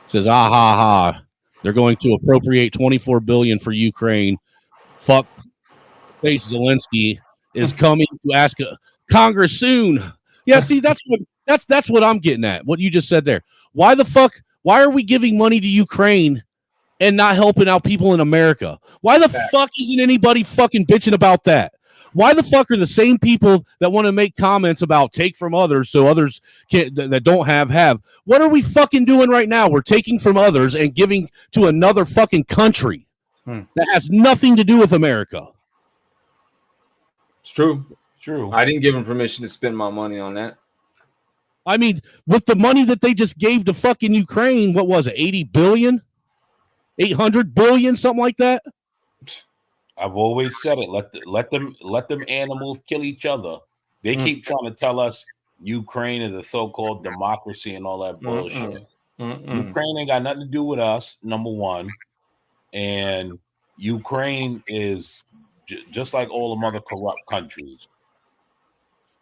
Says, ah ha ha. They're going to appropriate $24 billion for Ukraine. Fuck face Zelensky is coming to ask Congress soon. Yeah, see, that's what I'm getting at. What you just said there. Why are we giving money to Ukraine and not helping out people in America? Why the fuck isn't anybody fucking bitching about that? Why the fuck are the same people that want to make comments about take from others so others that don't have? What are we fucking doing right now? We're taking from others and giving to another fucking country that has nothing to do with America. It's true. True. I didn't give him permission to spend my money on that. I mean, with the money that they just gave to fucking Ukraine, what was it? 80 billion? 800 billion, something like that? I've always said it. Let them animals kill each other. They keep trying to tell us Ukraine is a so-called democracy and all that bullshit. Ukraine ain't got nothing to do with us, number one. And Ukraine is just like all the other corrupt countries.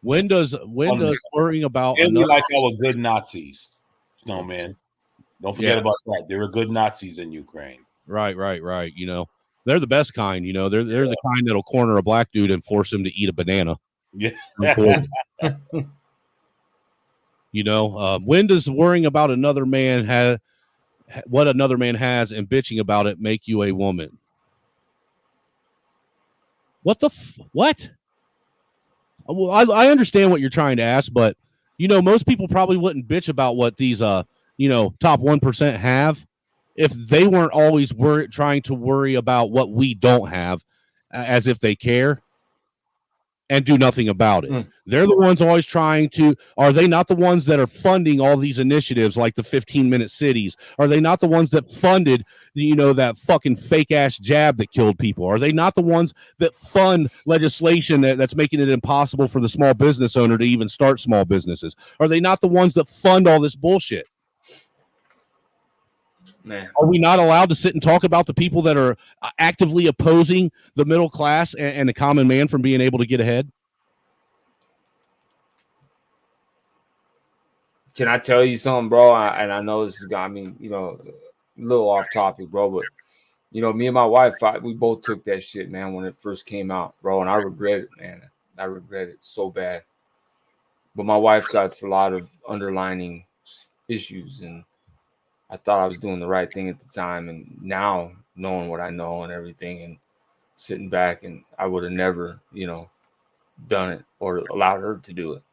When does worrying about like our good Nazis, Snowman? Don't forget about that. There are good Nazis in Ukraine. Right. You know, they're the best kind. You know, they're the kind that'll corner a black dude and force him to eat a banana. Yeah. You know, when does worrying about another man what another man has and bitching about it make you a woman? What? Well, I understand what you're trying to ask, but you know, most people probably wouldn't bitch about what these top 1% have if they weren't always trying to worry about what we don't have, as if they care. and do nothing about it. They're the ones always trying to. Are they not the ones that are funding all these initiatives like the 15-minute cities? Are they not the ones that funded, that fucking fake ass jab that killed people? Are they not the ones that fund legislation that's making it impossible for the small business owner to even start small businesses? Are they not the ones that fund all this bullshit? Man. Are we not allowed to sit and talk about the people that are actively opposing the middle class and the common man from being able to get ahead? Can I tell you something, bro? And I know this is, a little off topic, bro, but me and my wife, we both took that shit, man, when it first came out, bro, and I regret it, man. I regret it so bad. But my wife got a lot of underlining issues, and I thought I was doing the right thing at the time, and now knowing what I know and everything, and sitting back, and I would have never, done it or allowed her to do it.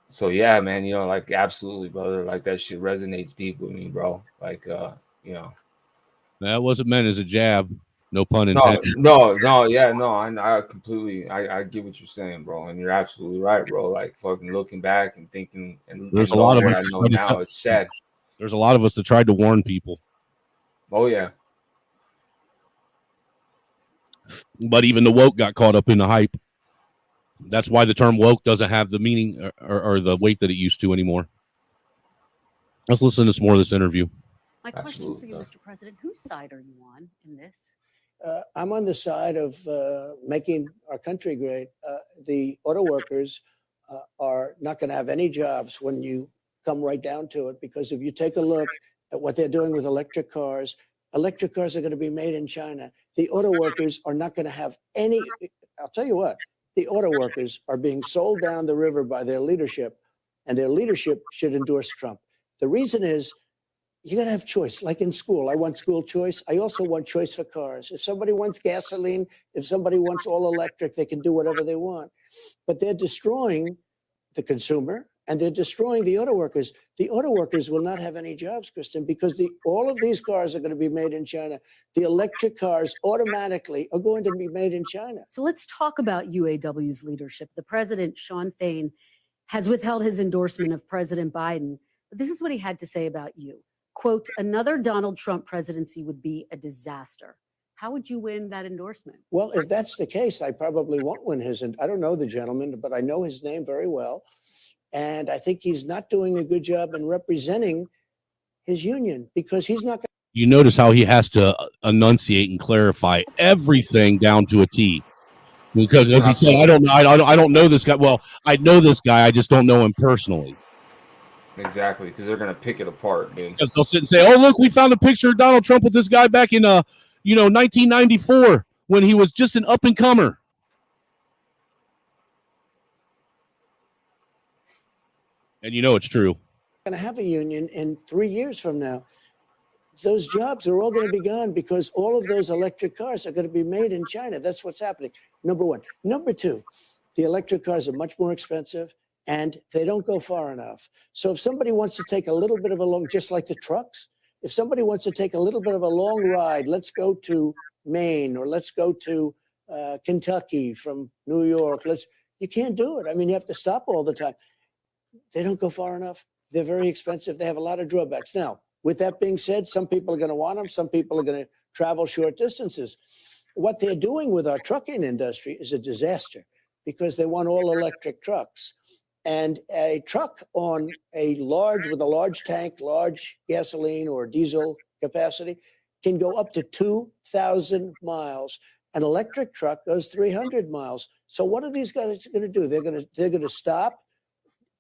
So yeah, man, like absolutely, brother, like that shit resonates deep with me, bro. Like, That wasn't meant as a jab. No pun intended. I completely, I get what you're saying, bro, and you're absolutely right, bro. Like fucking looking back and thinking, and There's a lot of what us I know now. It's sad. There's a lot of us that tried to warn people. Oh yeah. But even the woke got caught up in the hype. That's why the term woke doesn't have the meaning or the weight that it used to anymore. Let's listen to some more of this interview. My question for you, Mr. President, whose side are you on in this? I'm on the side of making our country great. The auto workers are not going to have any jobs when you come right down to it, because if you take a look at what they're doing with electric cars are going to be made in China. The auto workers are not going to have any. I'll tell you what, the auto workers are being sold down the river by their leadership, and their leadership should endorse Trump. The reason is, you got to have choice. Like in school, I want school choice. I also want choice for cars. If somebody wants gasoline, if somebody wants all electric, they can do whatever they want. But they're destroying the consumer, and they're destroying the auto workers. The auto workers will not have any jobs, Kristen, because all of these cars are going to be made in China. The electric cars automatically are going to be made in China. So let's talk about UAW's leadership. The president, Sean Fain, has withheld his endorsement of President Biden. But this is what he had to say about you. Quote, another Donald Trump presidency would be a disaster. How would you win that endorsement? Well, if that's the case, I probably won't win his. I don't know the gentleman, but I know his name very well. And I think he's not doing a good job in representing his union, because he's not. You notice how he has to enunciate and clarify everything down to a T. Because as he said, I don't know this guy. Well, I know this guy. I just don't know him personally. Exactly, because they're gonna pick it apart, dude. Because they'll sit and say, "Oh, look, we found a picture of Donald Trump with this guy back in 1994 when he was just an up and comer." And it's true. Going to have a union in 3 years from now. Those jobs are all going to be gone, because all of those electric cars are going to be made in China. That's what's happening. Number one. Number two, the electric cars are much more expensive, and they don't go far enough. So if somebody wants to take a little bit of a long, just like the trucks, if somebody wants to take a little bit of a long ride, let's go to Maine, or let's go to Kentucky from New York. You can't do it. I mean, you have to stop all the time. They don't go far enough. They're very expensive. They have a lot of drawbacks. Now, with that being said, some people are going to want them. Some people are going to travel short distances. What they're doing with our trucking industry is a disaster, because they want all electric trucks. And a truck with a large tank, large gasoline or diesel capacity, can go up to 2,000 miles. An electric truck goes 300 miles. So what are these guys going to do? They're going to stop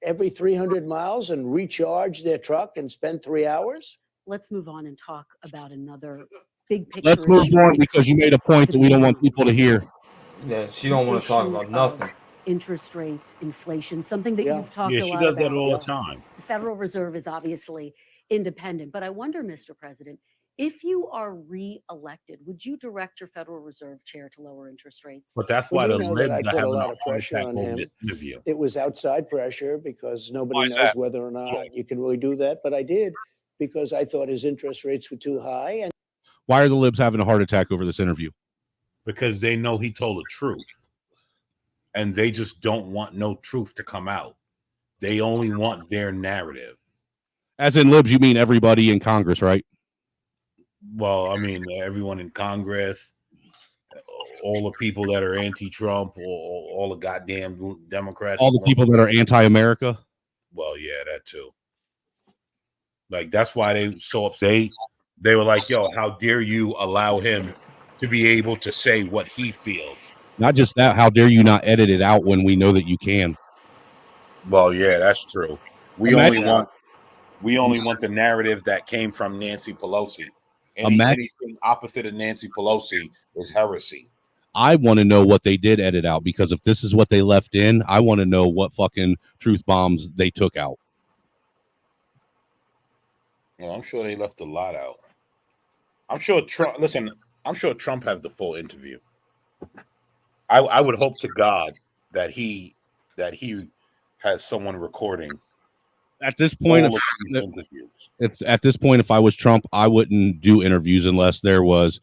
every 300 miles and recharge their truck and spend 3 hours? Let's move on and talk about another big picture. Let's move on, because you made a point that we don't want people to hear. Yeah, she don't want to talk about nothing. Interest rates, inflation, something that you've talked a lot about. Yeah, she does that all the time. The Federal Reserve is obviously independent, but I wonder, Mr. President, if you are re-elected, would you direct your Federal Reserve chair to lower interest rates? But that's why the libs are having a lot of pressure on him. It was outside pressure, because nobody knows whether or not you can really do that. But I did, because I thought his interest rates were too high. And why are the libs having a heart attack over this interview? Because they know he told the truth. and they just don't want no truth to come out. They only want their narrative. As in libs, you mean everybody in Congress, right? Well, I mean, everyone in Congress, all the people that are anti-Trump, all the goddamn Democrats. All the people that are anti-America. Well, yeah, that too. Like, that's why they so upset. They were like, yo, how dare you allow him to be able to say what he feels? Not just that, how dare you not edit it out when we know that you can? Well, yeah, that's true. We only want the narrative that came from Nancy Pelosi. Anything opposite of Nancy Pelosi is heresy. I want to know what they did edit out, because if this is what they left in, I want to know what fucking truth bombs they took out. Well, I'm sure they left a lot out. I'm sure Trump. Listen, I'm sure Trump has the full interview. I would hope to God that he has someone recording. At this point, if I was Trump, I wouldn't do interviews unless there was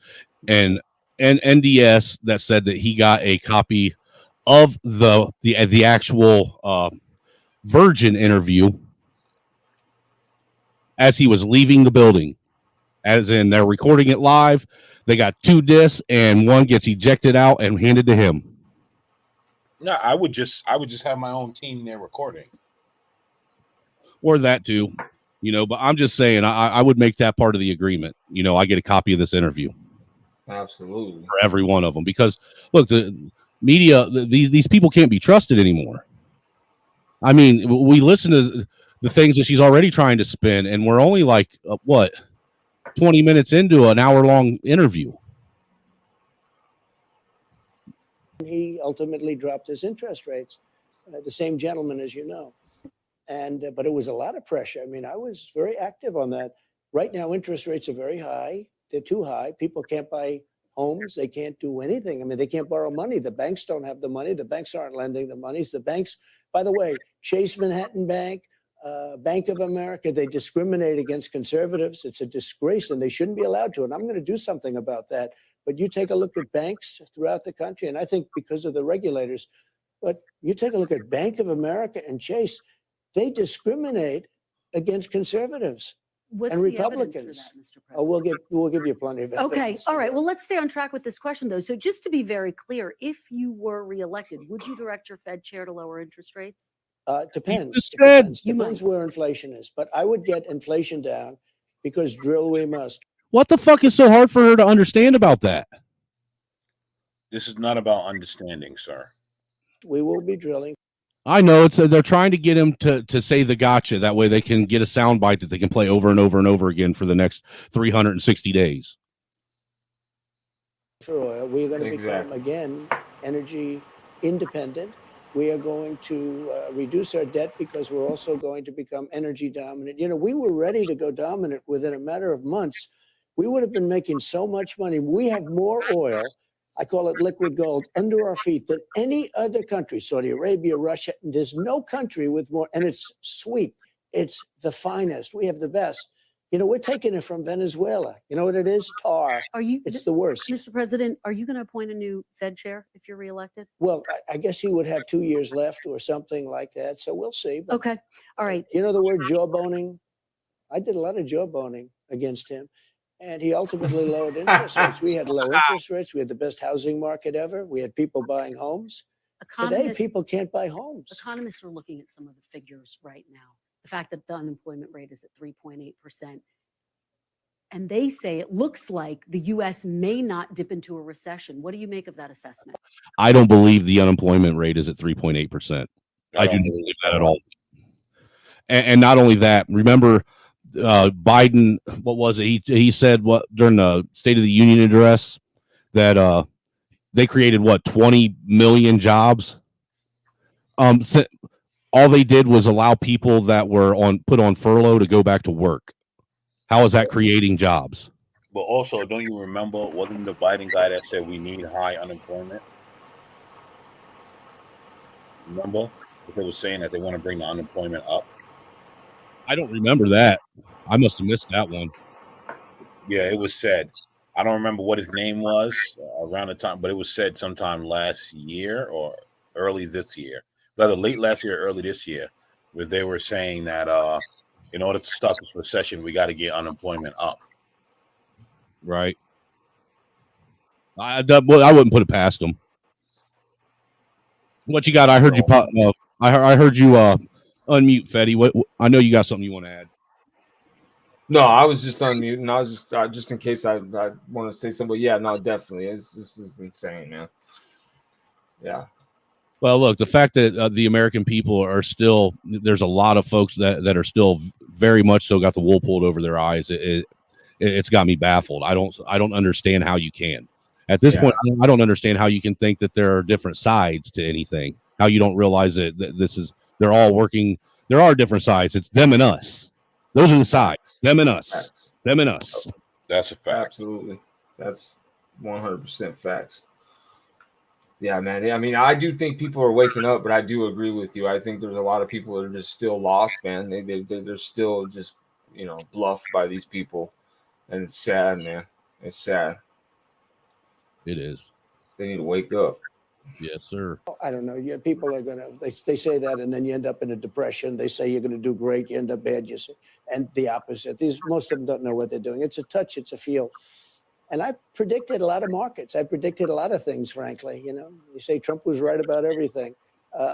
an NDS that said that he got a copy of the actual Virgin interview as he was leaving the building. As in, they're recording it live. They got 2 discs, and one gets ejected out and handed to him. No, I would just have my own team there recording. Or that too, but I'm just saying I would make that part of the agreement. I get a copy of this interview. Absolutely. For every one of them. Because look, the media, these people can't be trusted anymore. I mean, we listen to the things that she's already trying to spin, and we're only like, 20 minutes into an hour-long interview. He ultimately dropped his interest rates, the same gentleman, as you know. And but it was a lot of pressure. I mean, I was very active on that. Right now, interest rates are very high. They're too high. People can't buy homes. They can't do anything. I mean, they can't borrow money. The banks don't have the money. The banks aren't lending the monies. The banks, by the way, Chase Manhattan Bank, Bank of America, they discriminate against conservatives. It's a disgrace, and they shouldn't be allowed to. And I'm going to do something about that. But you take a look at banks throughout the country, and I think because of the regulators, but you take a look at Bank of America and Chase, they discriminate against conservatives and Republicans. For that, Mr. President? Oh, we'll give you plenty of evidence. Okay, all right. Well, let's stay on track with this question, though. So just to be very clear, if you were reelected, would you direct your Fed chair to lower interest rates? Depends. Depends where inflation is. But I would get inflation down because drill we must. What the fuck is so hard for her to understand about that? This is not about understanding, sir. We will be drilling. I know they're trying to get him to say the gotcha. That way they can get a soundbite that they can play over and over and over again for the next 360 days. For oil, we're going to become, again, energy independent. We are going to reduce our debt because we're also going to become energy dominant. We were ready to go dominant within a matter of months. We would have been making so much money. We have more oil, I call it liquid gold, under our feet than any other country. Saudi Arabia, Russia, and there's no country with more, and it's sweet. It's the finest. We have the best. We're taking it from Venezuela. You know what it is? Tar. It's the worst. Mr. President, are you going to appoint a new Fed chair if you're reelected? Well, I guess he would have 2 years left or something like that. So we'll see. But, okay. All right. You know the word jawboning? I did a lot of jawboning against him. And he ultimately lowered interest rates. We had low interest rates. We had the best housing market ever. We had people buying homes. Today, people can't buy homes. Economists are looking at some of the figures right now. The fact that the unemployment rate is at 3.8%. And they say it looks like the U.S. may not dip into a recession. What do you make of that assessment? I don't believe the unemployment rate is at 3.8%. I do not believe that at all. And not only that, remember Biden, what was it? He said during the State of the Union address that they created 20 million jobs. All they did was allow people that were put on furlough to go back to work. How is that creating jobs? But also, don't you remember, wasn't the Biden guy that said we need high unemployment? Remember? They were saying that they want to bring the unemployment up. I don't remember that. I must have missed that one. Yeah, it was said. I don't remember what his name was around the time, but it was said sometime last year or early this year, whether late last year or early this year, where they were saying that in order to stop this recession, we got to get unemployment up. Right. I wouldn't put it past them. What you got? I heard you. I heard you unmute, Fetty. What? I know you got something you want to add. No, I was just unmuting. I was just in case I want to say something. But yeah, no, definitely. This is insane, man. Yeah. Well, look, the fact that the American people are still, there's a lot of folks that are still very much so got the wool pulled over their eyes. It's got me baffled. I don't understand how you can. At this point, I don't understand how you can think that there are different sides to anything. How you don't realize that they're all working. There are different sides. It's them and us. Those are the sides. Them and us. Facts. Them and us. That's a fact. Absolutely. That's 100% facts. Yeah, man. I mean, I do think people are waking up, but I do agree with you. I think there's a lot of people that are just still lost, man. They're still just, bluffed by these people. And it's sad, man. It's sad. It is. They need to wake up. Yes, sir. I don't know. Yeah, people are gonna. They say that, and then you end up in a depression. They say you're gonna do great, you end up bad. And the opposite. Most of them don't know what they're doing. It's a touch. It's a feel. And I predicted a lot of markets. I predicted a lot of things. Frankly, you say Trump was right about everything.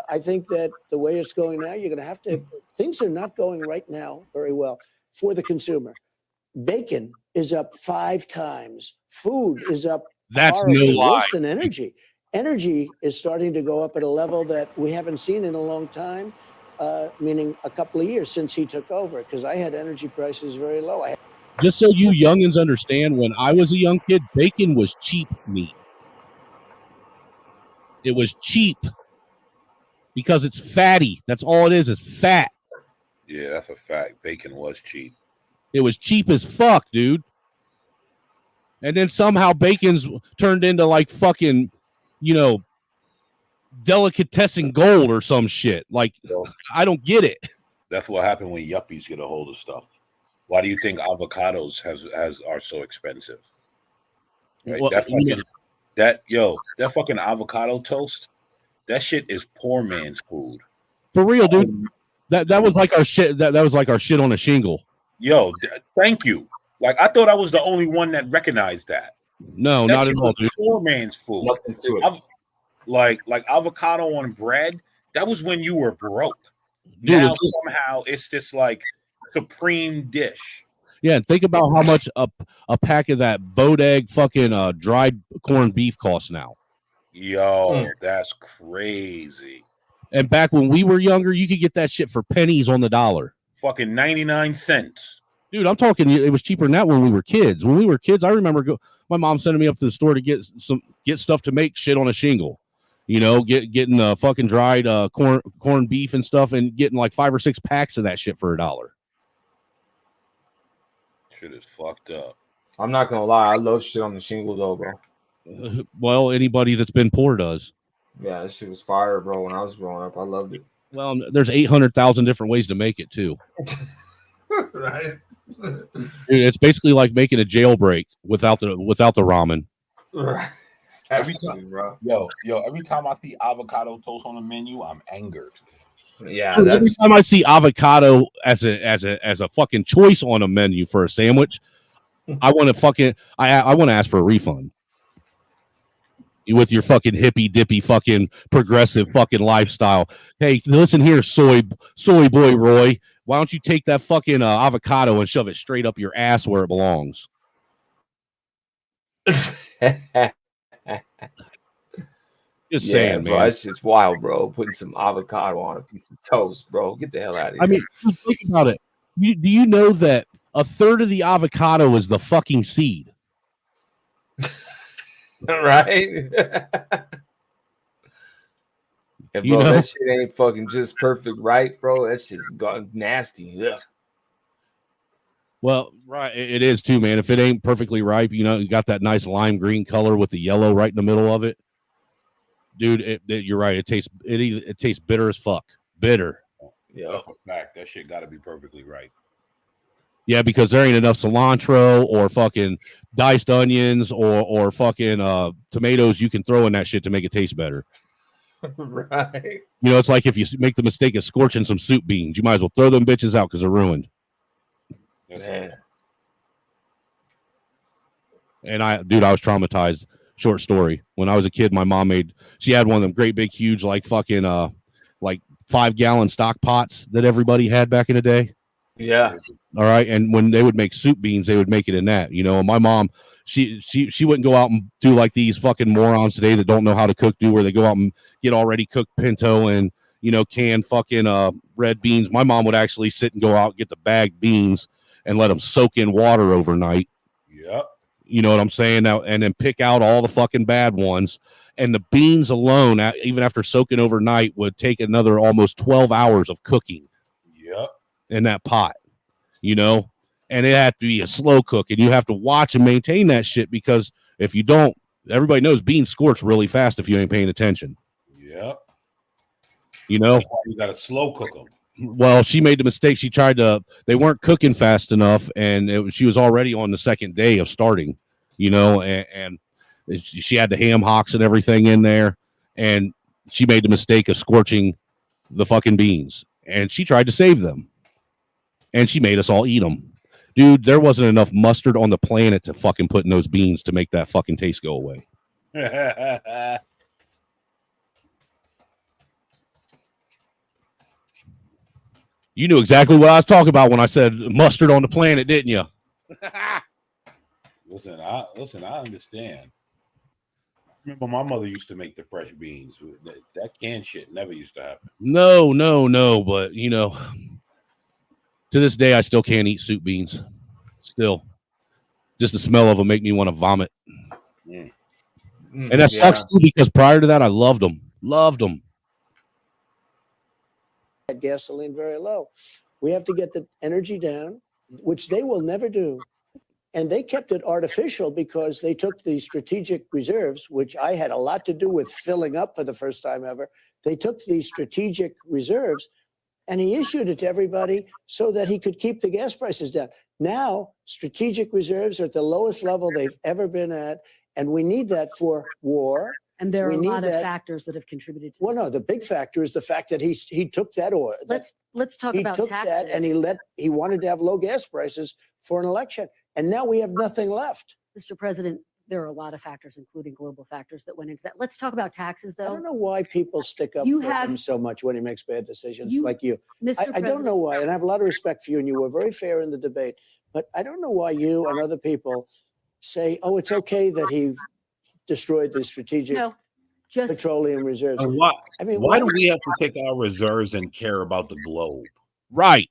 I think that the way it's going now, you're gonna have to. Things are not going right now very well for the consumer. Bacon is up 5 times. Food is up. That's no lie. Worse than energy. Energy is starting to go up at a level that we haven't seen in a long time, meaning a couple of years since he took over, because I had energy prices very low. Just so you youngins understand, when I was a young kid, bacon was cheap meat. It was cheap because it's fatty. That's all it is fat. Yeah, that's a fact. Bacon was cheap. It was cheap as fuck, dude. And then somehow bacon's turned into like fucking, delicatessen gold or some shit. Like, I don't get it. That's what happened when yuppies get a hold of stuff. Why do you think avocados are so expensive? Right? Well, that fucking avocado toast, that shit is poor man's food. For real, dude. That was like our shit. That was like our shit on a shingle. Thank you. Like, I thought I was the only one that recognized that. No, not at all, dude. Poor man's food. Nothing to it. Like avocado on bread, that was when you were broke. Dude, now somehow it's this like supreme dish. Yeah, and think about how much a pack of that Bodeg fucking dried corned beef costs now. That's crazy. And back when we were younger, you could get that shit for pennies on the dollar. Fucking 99 cents. Dude, I'm talking. It was cheaper than that when we were kids. When we were kids, I remember my mom sending me up to the store to get stuff to make shit on a shingle. Getting the fucking dried corned beef and stuff, and getting like 5 or 6 packs of that shit for $1. Shit is fucked up. I'm not gonna lie, I love shit on the shingle though, bro. Well, anybody that's been poor does. Yeah, that shit was fire, bro. When I was growing up, I loved it. Well, there's 800,000 different ways to make it too. Right. Dude, it's basically like making a jailbreak without the ramen. Right. Every time, bro. Every time I see avocado toast on the menu, I'm angered. Yeah. Dude, every time I see avocado as a fucking choice on a menu for a sandwich, I want to I want to ask for a refund. With your fucking hippy dippy fucking progressive fucking lifestyle. Hey, listen here, soy boy Roy. Why don't you take that fucking avocado and shove it straight up your ass where it belongs? Just saying, bro, man. It's wild, bro. Putting some avocado on a piece of toast, bro. Get the hell out of here. I mean, think about it. Do you know that a third of the avocado is the fucking seed? Right? And bro, that shit ain't fucking just perfect, right, bro? That shit's gone nasty. Ugh. Well, right, it is too, man. If it ain't perfectly ripe, you got that nice lime green color with the yellow right in the middle of it, dude. You're right. It tastes bitter as fuck. Bitter. Yeah, that's a fact. That shit got to be perfectly right. Yeah, because there ain't enough cilantro or fucking diced onions or fucking tomatoes you can throw in that shit to make it taste better. Right. You know, it's like if you make the mistake of scorching some soup beans, you might as well throw them bitches out because they're ruined. Man. And I was traumatized. Short story. When I was a kid, my mom she had one of them great big huge like fucking like 5-gallon stock pots that everybody had back in the day. Yeah. All right. And when they would make soup beans, they would make it in that, you know. And my mom, she wouldn't go out and do like these fucking morons today that don't know how to cook do, where they go out and get already cooked pinto and, you know, canned fucking red beans. My mom would actually sit and go out and get the bagged beans and let them soak in water overnight. Yep. You know what I'm saying? Now, and then pick out all the fucking bad ones. And the beans alone, even after soaking overnight, would take another almost 12 hours of cooking. Yep. In that pot, you know, and it had to be a slow cook, and you have to watch and maintain that shit, because if you don't, everybody knows beans scorch really fast if you ain't paying attention. Yep. You know, that's why you got to slow cook them. Well, she made the mistake. She tried to, they weren't cooking fast enough, and she was already on the second day of starting, you know, and she had the ham hocks and everything in there, and she made the mistake of scorching the fucking beans, and she tried to save them, and she made us all eat them. Dude, there wasn't enough mustard on the planet to fucking put in those beans to make that fucking taste go away. You knew exactly what I was talking about when I said mustard on the planet, didn't you? Listen, I understand. Remember, my mother used to make the fresh beans. That canned shit never used to happen. No, but you know, to this day, I still can't eat soup beans. Still, just the smell of them make me want to vomit. And that sucks too, because prior to that, I loved them. Gasoline very low. We have to get the energy down, which they will never do. And they kept it artificial because they took the strategic reserves, which I had a lot to do with filling up for the first time ever. They took these strategic reserves and he issued it to everybody so that he could keep the gas prices down. Now, strategic reserves are at the lowest level they've ever been at, and we need that for war. And there are a lot of factors that have contributed to Well, no, the big factor is the fact that he took that oil. Let's talk about He took taxes. that and he wanted to have low gas prices for an election. And now we have nothing left. Mr. President, there are a lot of factors, including global factors, that went into that. Let's talk about taxes, though. I don't know why people stick up for him so much when he makes bad decisions like you. I don't know why, and I have a lot of respect for you, and you were very fair in the debate. But I don't know why you and other people say, oh, it's okay that he destroyed the strategic petroleum reserves. And why, I mean, why do we have to take our reserves and care about the globe? Right.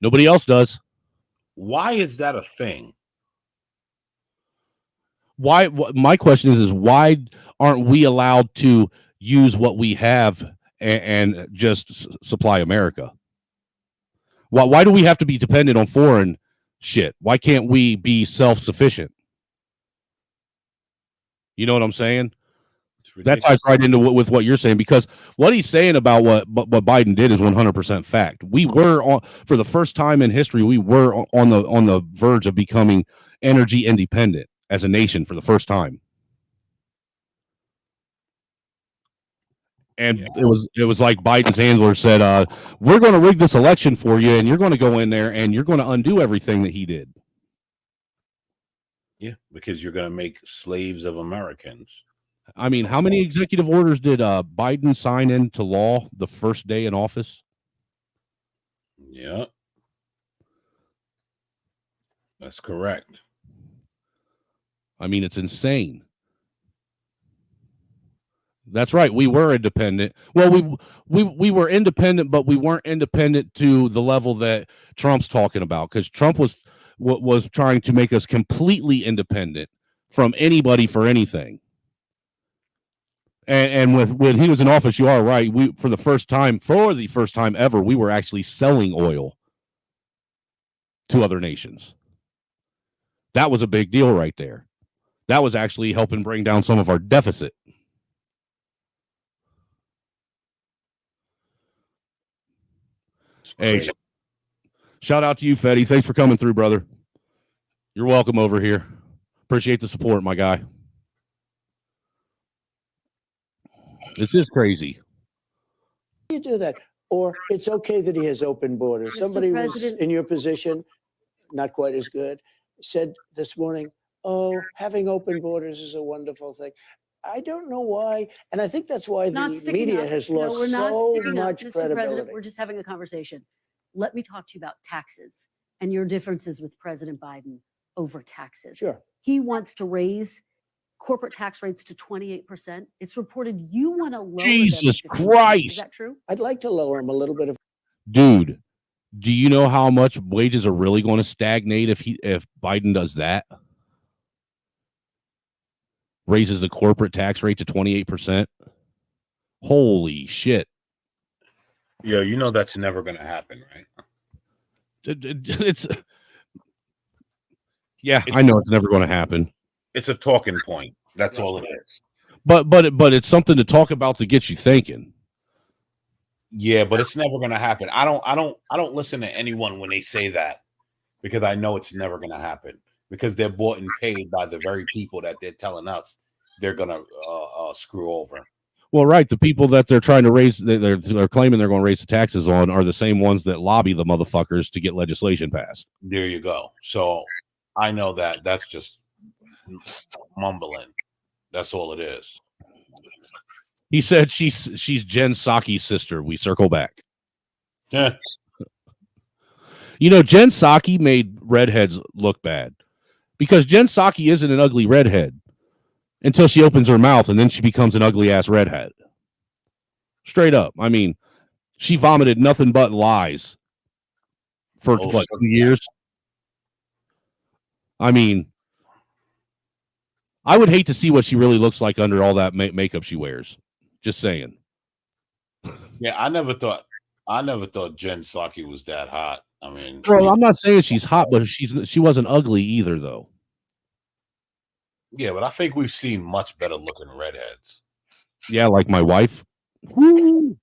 Nobody else does. Why is that a thing? Why? My question is why aren't we allowed to use what we have and just supply America? Why do we have to be dependent on foreign shit? Why can't we be self-sufficient? You know what I'm saying? That ties right into with what you're saying, because what he's saying about what Biden did is 100% fact. We were on, for the first time in history, we were on the verge of becoming energy independent as a nation for the first time. And it was like Biden's handler said, we're going to rig this election for you, and you're going to go in there and you're going to undo everything that he did. Yeah, because you're going to make slaves of Americans. I mean, how many executive orders did Biden sign into law the first day in office? Yeah, that's correct. I mean, it's insane. That's right. We were independent. Well, we were independent, but we weren't independent to the level that Trump's talking about, because Trump was trying to make us completely independent from anybody for anything. And when he was in office, you are right. For the first time ever, we were actually selling oil to other nations. That was a big deal right there. That was actually helping bring down some of our deficit. Hey, shout out to you, Fetty. Thanks for coming through, brother. You're welcome over here. Appreciate the support, my guy. This is crazy. You do that, or it's okay that he has open borders. Somebody was President- in your position, not quite as good, said this morning, "Oh, having open borders is a wonderful thing." I don't know why, and I think that's why Not the sticking media up. has No, lost we're not so sticking up, much Mr. credibility. President. We're just having a conversation. Let me talk to you about taxes and your differences with President Biden over taxes. Sure. He wants to raise corporate tax rates to 28%. It's reported you want to lower them to Jesus 15%. Christ. Is that true? I'd like to lower them a little bit. Dude, do you know how much wages are really going to stagnate if Biden does that? Raises the corporate tax rate to 28%. Holy shit. Yeah, you know that's never going to happen, right? It's yeah, I know it's never going to happen. It's a talking point. That's all it is. But it's something to talk about to get you thinking. Yeah, but it's never going to happen. I don't listen to anyone when they say that, because I know it's never going to happen, because they're bought and paid by the very people that they're telling us they're going to screw over. Well, right. The people that they're trying to raise, they're claiming they're going to raise the taxes on, are the same ones that lobby the motherfuckers to get legislation passed. There you go. So I know that that's just mumbling. That's all it is. He said she's Jen Psaki's sister. We circle back. Yeah. You know, Jen Psaki made redheads look bad, because Jen Psaki isn't an ugly redhead until she opens her mouth, and then she becomes an ugly ass redhead. Straight up. I mean, she vomited nothing but lies for what, 2 years. I mean, I would hate to see what she really looks like under all that makeup she wears. Just saying. Yeah, I never thought Jen Psaki was that hot. I mean, well, I'm not saying she's hot, but she wasn't ugly either, though. Yeah, but I think we've seen much better looking redheads. Yeah, like my wife. Woo!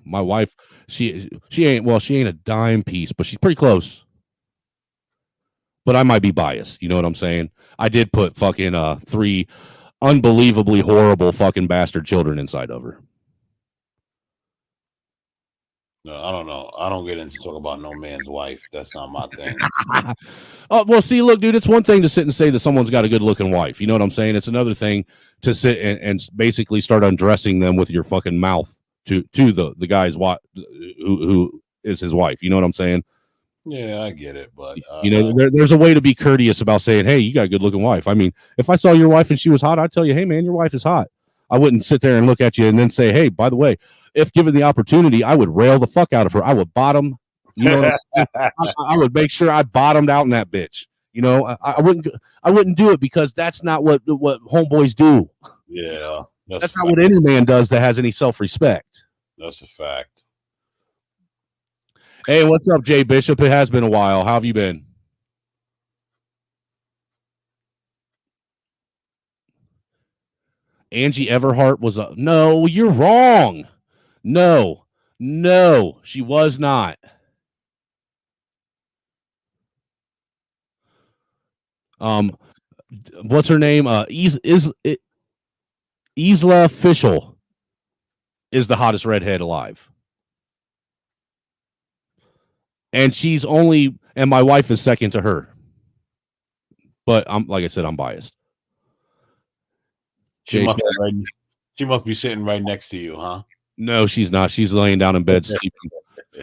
My wife, she ain't a dime piece, but she's pretty close. But I might be biased. You know what I'm saying? I did put fucking 3 unbelievably horrible fucking bastard children inside of her. No, I don't know. I don't get into talk about no man's wife. That's not my thing. Oh, well, see, look, dude, it's one thing to sit and say that someone's got a good looking wife. You know what I'm saying? It's another thing to sit and basically start undressing them with your fucking mouth to the guy's wife who is his wife. You know what I'm saying? Yeah, I get it, but you know, there's a way to be courteous about saying, "Hey, you got a good looking wife." I mean, if I saw your wife and she was hot, I'd tell you, "Hey, man, your wife is hot." I wouldn't sit there and look at you and then say, "Hey, by the way," if given the opportunity, I would rail the fuck out of her. I would bottom. You know, I would make sure I bottomed out in that bitch. You know, I wouldn't do it, because that's not what homeboys do. Yeah, that's not what any man does that has any self-respect. That's a fact. Hey, what's up, Jay Bishop? It has been a while. How have you been? Angie Everhart was a no. You're wrong. No, she was not. What's her name? Isla Fischel is the hottest redhead alive. And my wife is second to her. But like I said, I'm biased. She must be sitting right next to you, huh? No, she's not. She's laying down in bed sleeping.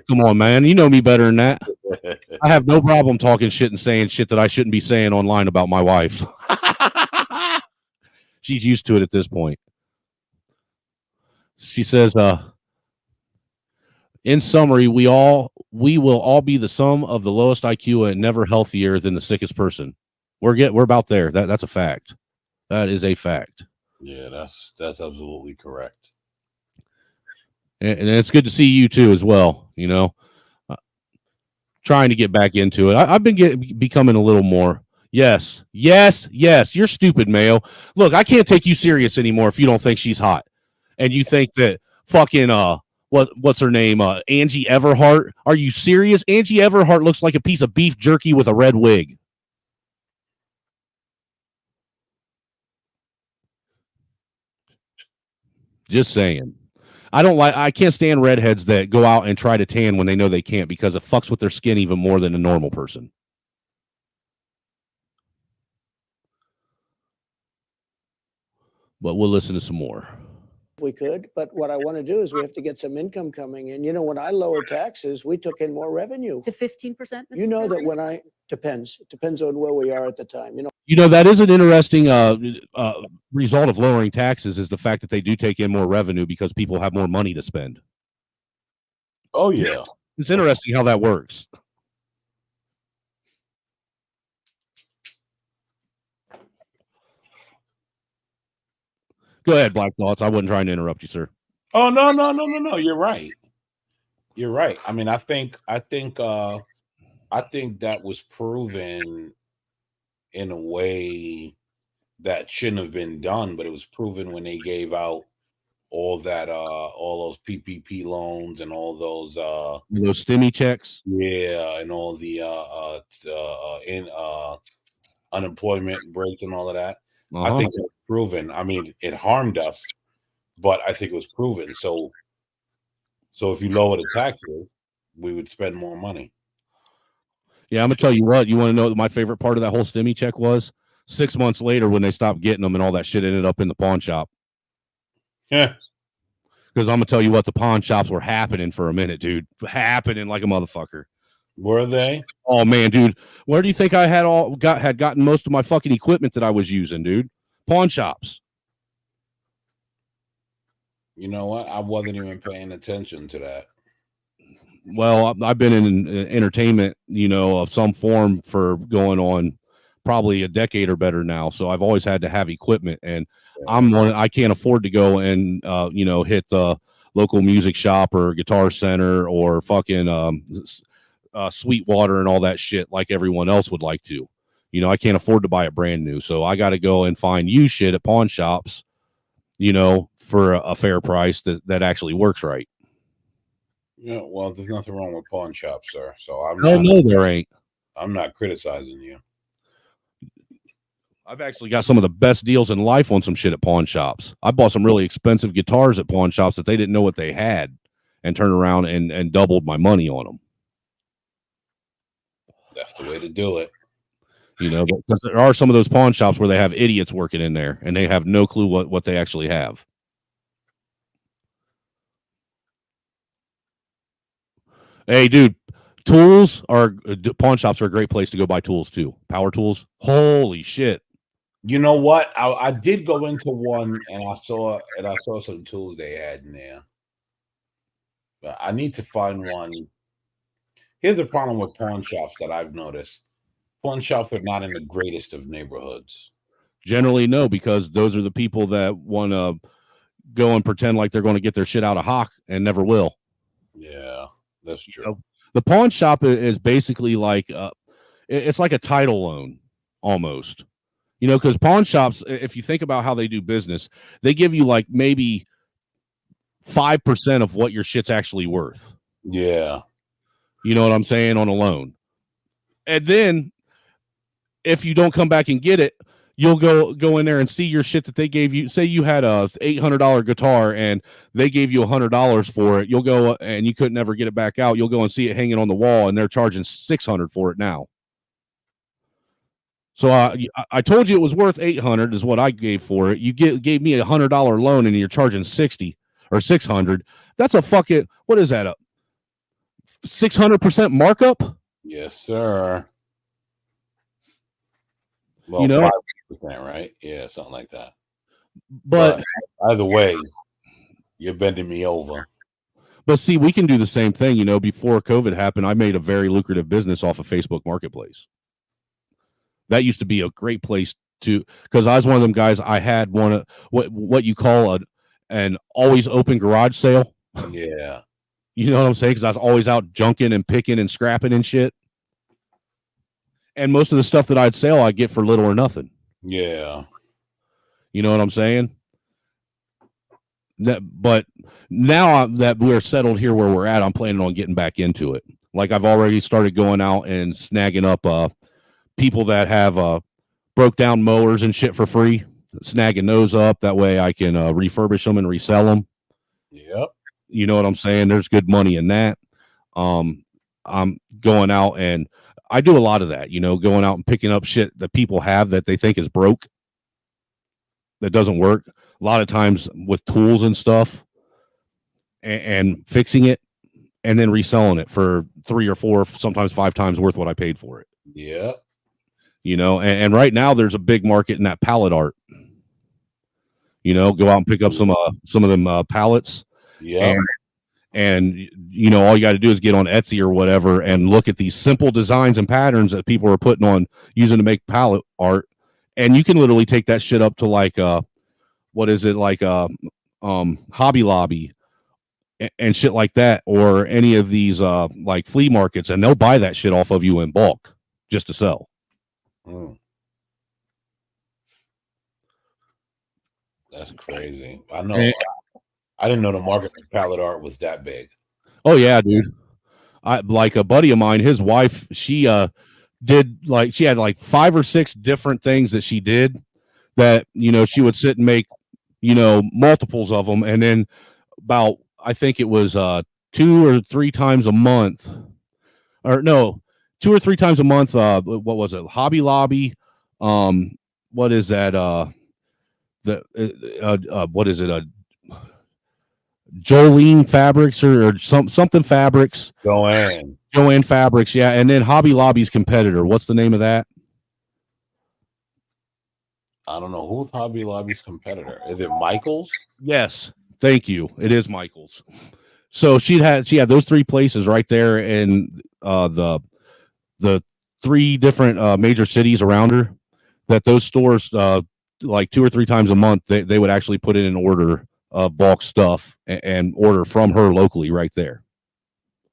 Come on, man. You know me better than that. I have no problem talking shit and saying shit that I shouldn't be saying online about my wife. She's used to it at this point. She says, in summary, we will all be the sum of the lowest IQ and never healthier than the sickest person. We're about there. That's a fact. That is a fact. Yeah, that's absolutely correct. And it's good to see you too as well. You know, trying to get back into it. I've been becoming a little more. Yes. You're stupid, Mayo. Look, I can't take you serious anymore if you don't think she's hot, and you think that fucking what's her name? Angie Everhart. Are you serious? Angie Everhart looks like a piece of beef jerky with a red wig. Just saying. I can't stand redheads that go out and try to tan when they know they can't, because it fucks with their skin even more than a normal person. But we'll listen to some more. We could, but what I want to do is we have to get some income coming in. You know, when I lowered taxes, we took in more revenue. To 15%? You know that when it depends on where we are at the time. You know, that is an interesting result of lowering taxes, is the fact that they do take in more revenue because people have more money to spend. Oh, yeah. It's interesting how that works. Go ahead, Black Thoughts. I wasn't trying to interrupt you, sir. Oh, no. You're right. You're right. I mean, I think that was proven in a way that shouldn't have been done, but it was proven when they gave out all those PPP loans and all those stimmy checks. Yeah, and all the unemployment breaks and all of that. I think it was proven. I mean, it harmed us, but I think it was proven. So if you lower the taxes, we would spend more money. Yeah, I'm gonna tell you what. You want to know what my favorite part of that whole stimmy check was? 6 months later, when they stopped getting them and all that shit ended up in the pawn shop. Yeah. Because I'm gonna tell you what, the pawn shops were happening for a minute, dude. Happening like a motherfucker. Were they? Oh man, dude. Where do you think I had gotten most of my fucking equipment that I was using, dude? Pawn shops. You know what? I wasn't even paying attention to that. Well, I've been in entertainment, you know, of some form for going on probably a decade or better now. So I've always had to have equipment, and I can't afford to go and hit the local music shop or Guitar Center or fucking Sweetwater and all that shit like everyone else would like to. You know, I can't afford to buy it brand new, so I got to go and find used shit at pawn shops, you know, for a fair price that actually works right. Yeah, well, there's nothing wrong with pawn shops, sir. So no, there ain't. I'm not criticizing you. I've actually got some of the best deals in life on some shit at pawn shops. I bought some really expensive guitars at pawn shops that they didn't know what they had, and turned around and doubled my money on them. That's the way to do it. You know, because there are some of those pawn shops where they have idiots working in there and they have no clue what they actually have. Hey, dude, pawn shops are a great place to go buy tools too. Power tools. Holy shit. You know what? I did go into one and I saw some tools they had in there. But I need to find one. Here's the problem with pawn shops that I've noticed. Pawn shops are not in the greatest of neighborhoods. Generally, no, because those are the people that want to go and pretend like they're going to get their shit out of hock and never will. Yeah, that's true. So the pawn shop is basically like it's like a title loan almost. You know, because pawn shops, if you think about how they do business, they give you like maybe 5% of what your shit's actually worth. Yeah. You know what I'm saying, on a loan. And then if you don't come back and get it, you'll go in there and see your shit that they gave you. Say you had a $800 guitar and they gave you $100 for it. You'll go and you couldn't ever get it back out. You'll go and see it hanging on the wall and they're charging $600 for it now. So I told you it was worth $800 is what I gave for it. You gave me $100 loan and you're charging $60 or $600. That's a fucking, what is that, a 600% markup? Yes, sir. Well, you know, 5%, right? Yeah, something like that. But either way, you're bending me over. But see, we can do the same thing. You know, before COVID happened, I made a very lucrative business off of Facebook Marketplace. That used to be a great place to, because I was one of them guys. I had one of what you call an always open garage sale. Yeah. You know what I'm saying? Because I was always out junking and picking and scrapping and shit. And most of the stuff that I'd sell, I'd get for little or nothing. Yeah. You know what I'm saying? But now that we're settled here where we're at, I'm planning on getting back into it. Like I've already started going out and snagging up people that have broke down mowers and shit for free. snagging those up. That way I can refurbish them and resell them. Yep. You know what I'm saying? There's good money in that. I'm going out and I do a lot of that, going out and picking up shit that people have that they think is broke, that doesn't work. A lot of times with tools and stuff, and fixing it and then reselling it for 3 or 4, sometimes 5 times worth what I paid for it. Yeah. And right now there's a big market in that pallet art. Go out and pick up some of them pallets. Yeah. And all you got to do is get on Etsy or whatever and look at these simple designs and patterns that people are putting on using to make pallet art. And you can literally take that shit up to like Hobby Lobby and shit like that, or any of these like flea markets, and they'll buy that shit off of you in bulk just to sell. That's crazy. I know. I didn't know the market for pallet art was that big. Oh yeah, dude. I like a buddy of mine, his wife, she did like, she had like 5 or 6 different things that she did that, she would sit and make, multiples of them. And then about, I think it was 2 or 3 times a month, or no, 2 or 3 times a month. What was it? Hobby Lobby. What is that? What is it? Jolene Fabrics or something Fabrics. Joanne Fabrics, yeah. And then Hobby Lobby's competitor. What's the name of that? I don't know. Who's Hobby Lobby's competitor? Is it Michael's? Yes. Thank you. It is Michael's. So she had those 3 places right there in the 3 different major cities around her, that those stores like 2 or 3 times a month they would actually put in an order of bulk stuff and order from her locally right there.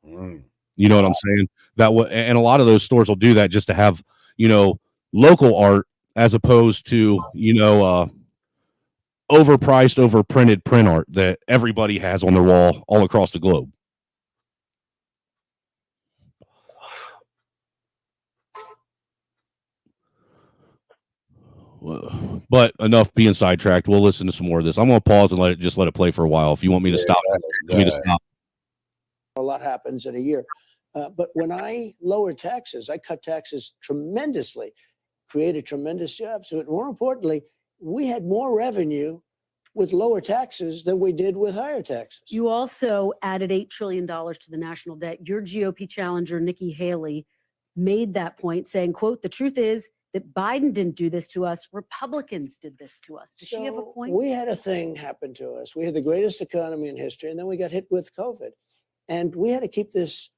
You know what I'm saying? And a lot of those stores will do that just to have, local art, as opposed to, overpriced, overprinted print art that everybody has on their wall all across the globe. But enough being sidetracked. We'll listen to some more of this. I'm going to pause and let it play for a while. If you want me to stop, let me to stop. A lot happens in a year. But when I lowered taxes, I cut taxes tremendously, created tremendous jobs. But more importantly, we had more revenue with lower taxes than we did with higher taxes. You also added $8 trillion to the national debt. Your GOP challenger, Nikki Haley, made that point, saying, quote, "The truth is that Biden didn't do this to us. Republicans did this to us." Does she have a point? We had a thing happen to us. We had the greatest economy in history, and then we got hit with COVID. And we had to keep this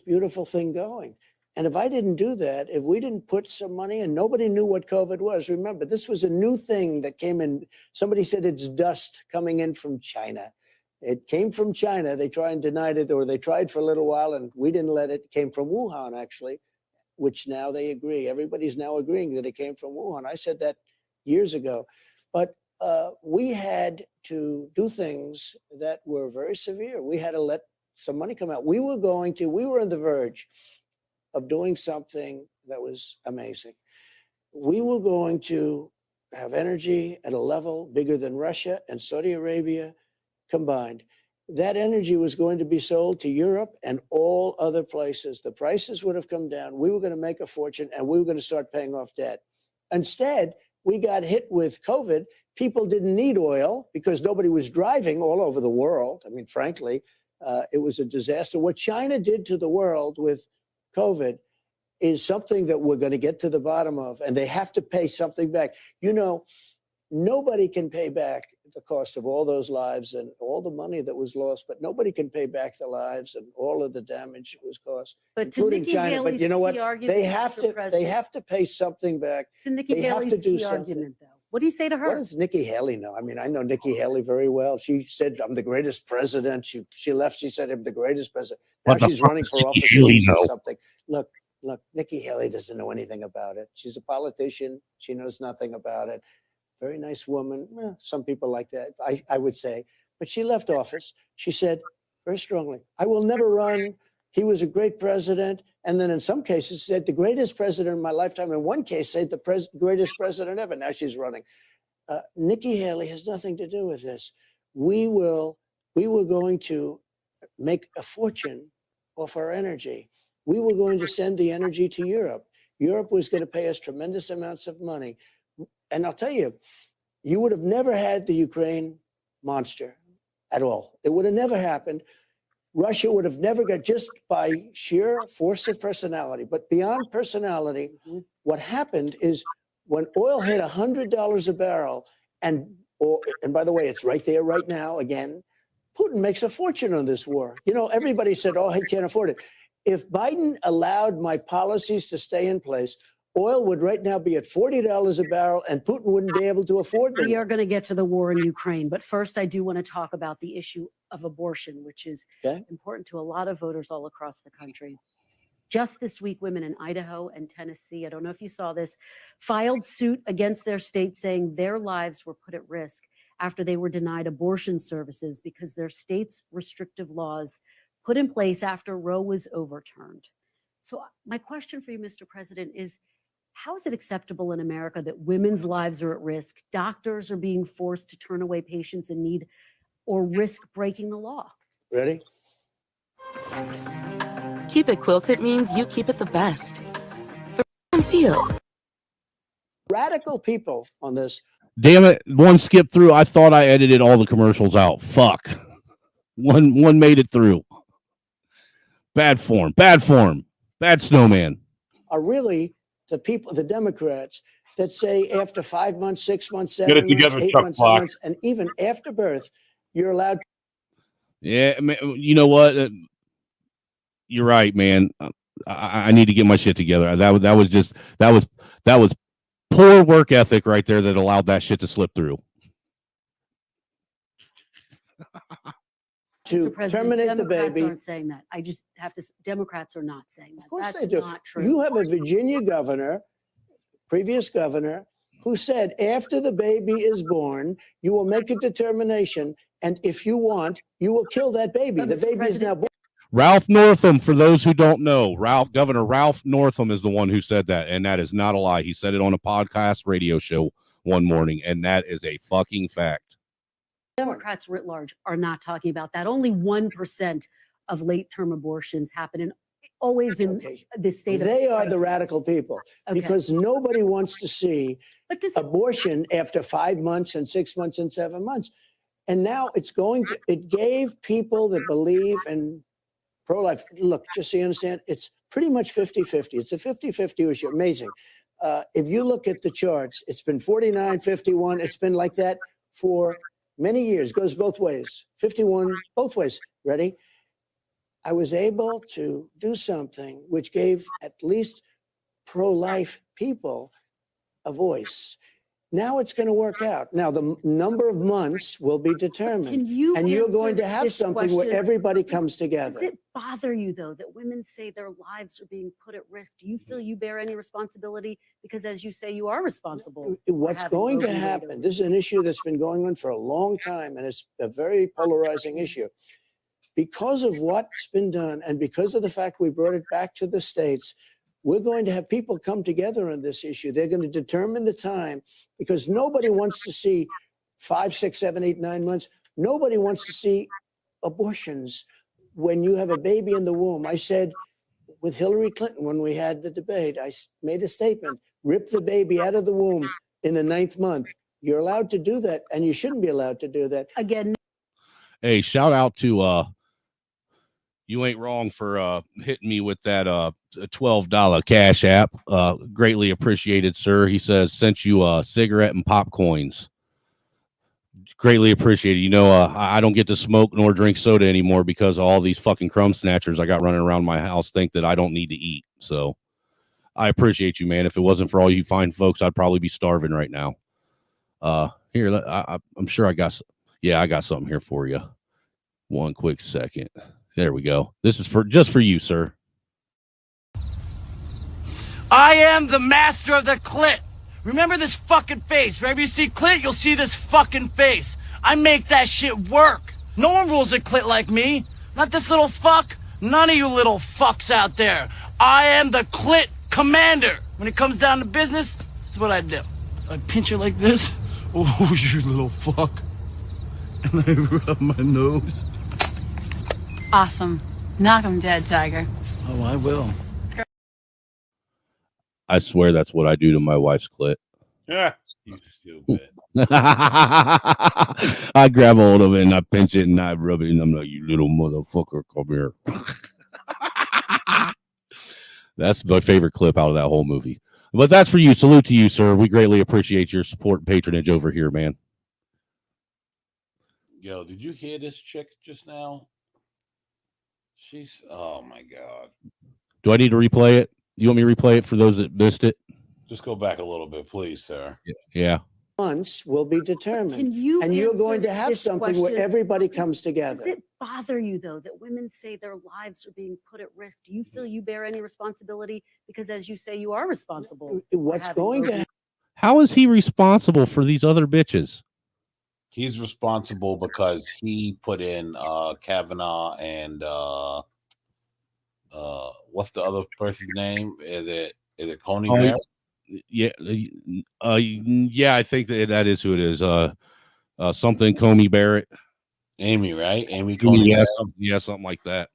beautiful thing going. And if I didn't do that, if we didn't put some money in, nobody knew what COVID was. Remember, this was a new thing that came in. Somebody said it's dust coming in from China. It came from China. They tried and denied it, or they tried for a little while, and we didn't let it. It came from Wuhan, actually, which now they agree. Everybody's now agreeing that it came from Wuhan. I said that years ago. But we had to do things that were very severe. We had to let some money come out. We were on the verge of doing something that was amazing. We were going to have energy at a level bigger than Russia and Saudi Arabia combined. That energy was going to be sold to Europe and all other places. The prices would have come down. We were going to make a fortune, and we were going to start paying off debt. Instead, we got hit with COVID. People didn't need oil because nobody was driving all over the world. I mean, frankly, it was a disaster. What China did to the world with COVID is something that we're going to get to the bottom of, and they have to pay something back. Nobody can pay back the cost of all those lives and all the money that was lost, but nobody can pay back the lives and all of the damage it was caused, including China. But you know what? They have to pay something back. To Nikki Haley's key argument, though. What do you say to her? What does Nikki Haley know? I mean, I know Nikki Haley very well. She said, "I'm the greatest president." She left. She said, "I'm the greatest president." Now she's running for office or something. Look, Nikki Haley doesn't know anything about it. She's a politician. She knows nothing about it. Very nice woman. Well, some people like that, I would say. But she left office. She said very strongly, "I will never run. He was a great president." And then in some cases said the greatest president in my lifetime. In one case said the greatest president ever. Now she's running. Nikki Haley has nothing to do with this. We were going to make a fortune off our energy. We were going to send the energy to Europe. Europe was going to pay us tremendous amounts of money. And I'll tell you, you would have never had the Ukraine monster at all. It would have never happened. Russia would have never got, just by sheer force of personality. But beyond personality, what happened is when oil hit $100 a barrel, and by the way, it's right there right now again, Putin makes a fortune on this war. You know, everybody said, oh, he can't afford it. If Biden allowed my policies to stay in place, oil would right now be at $40 a barrel, and Putin wouldn't be able to afford it. We are going to get to the war in Ukraine, but first I do want to talk about the issue of abortion, which is important to a lot of voters all across the country. Just this week, women in Idaho and Tennessee, I don't know if you saw this, filed suit against their state saying their lives were put at risk after they were denied abortion services because their state's restrictive laws put in place after Roe was overturned. So my question for you, Mr. President, is how is it acceptable in America that women's lives are at risk, doctors are being forced to turn away patients in need, or risk breaking the law? Ready? Keep It Quilted means you keep it the best. For and feel. Radical people on this. Damn it. One skipped through. I thought I edited all the commercials out. Fuck. One made it through. Bad form. Bad form. Bad snowman. Are really the people, the Democrats, that say after 5 months, 6 months, Get 7 it together, months, 8 Chuck months, Block. 7 months, and even after birth, you're allowed. Yeah, you know what? You're right, man. I need to get my shit together. That was poor work ethic right there that allowed that shit to slip through. To terminate the Democrats baby. aren't saying that. I just have to. Democrats are not saying that. Of course That's they do. not true. You have a Virginia governor, previous governor, who said after the baby is born, you will make a determination, and if you want, you will kill that baby. The baby is now born. Ralph Northam, for those who don't know, Governor Ralph Northam is the one who said that, and that is not a lie. He said it on a podcast radio show one morning, and that is a fucking fact. Democrats writ large are not talking about that. Only 1% of late-term abortions happen, and always in the state of They are crisis. the radical people because nobody wants to see abortion after 5 months and 6 months and 7 months. And now it gave people that believe in pro-life. Look, just so you understand, it's pretty much 50-50. It's a 50-50 issue. Amazing. If you look at the charts, it's been 49-51. It's been like that for many years. Goes both ways. 51, both ways. Ready? I was able to do something which gave at least pro-life people a voice. Now it's going to work out. Now the number of months will be determined. Can you and you're answer going to have this something where question? everybody comes together. Does it bother you, though, that women say their lives are being put at risk? Do you feel you bear any responsibility? Because as you say, you are responsible. for What's having going to Roe v. Wade happen, this is an issue that's been going on for a long time, and it's a very polarizing issue. Because of what's been done, and because of the fact we brought it back to the states, we're going to have people come together on this issue. They're going to determine the time, because nobody wants to see 5, 6, 7, 8, 9 months. Nobody wants to see abortions when you have a baby in the womb. I said with Hillary Clinton when we had the debate, I made a statement, rip the baby out of the womb in the 9th month. You're allowed to do that, and you shouldn't be allowed to do that. Again. Hey, shout out to you ain't wrong for hitting me with that $12 cash app. Greatly appreciated, sir. He says sent you a cigarette and popcorns. Greatly appreciated. You know, I don't get to smoke nor drink soda anymore because all these fucking crumb snatchers I got running around my house think that I don't need to eat. So I appreciate you, man. If it wasn't for all you fine folks, I'd probably be starving right now. Here, I'm sure I got something here for you. One quick second. There we go. This is just for you, sir. I am the master of the clit. Remember this fucking face. Wherever you see clit, you'll see this fucking face. I make that shit work. No one rules a clit like me. Not this little fuck. None of you little fucks out there. I am the clit commander. When it comes down to business, this is what I do. I pinch her like this. Oh, you little fuck. And I rub my nose. Awesome. Knock him dead, Tiger. Oh, I will. I swear that's what I do to my wife's clit. Yeah, you stupid. I grab a hold of it and I pinch it and I rub it and I'm like, you little motherfucker, come here. That's my favorite clip out of that whole movie. But that's for you. Salute to you, sir. We greatly appreciate your support and patronage over here, man. Yo, did you hear this chick just now? She's, oh my God. Do I need to replay it? You want me to replay it for those that missed it? Just go back a little bit, please, sir. Yeah. Months will be determined. Can you and you're answer going to have this something where question? everybody comes together. Does it bother you, though, that women say their lives are being put at risk? Do you feel you bear any responsibility? Because, as you say, you are responsible. What's going to happen? How is he responsible for these other bitches? He's responsible because he put in Kavanaugh and what's the other person's name? Is it Coney Barrett? Yeah, yeah, I think that is who it is. Something Comey Barrett, Amy, right? Amy Coney yeah, Barrett. something like that.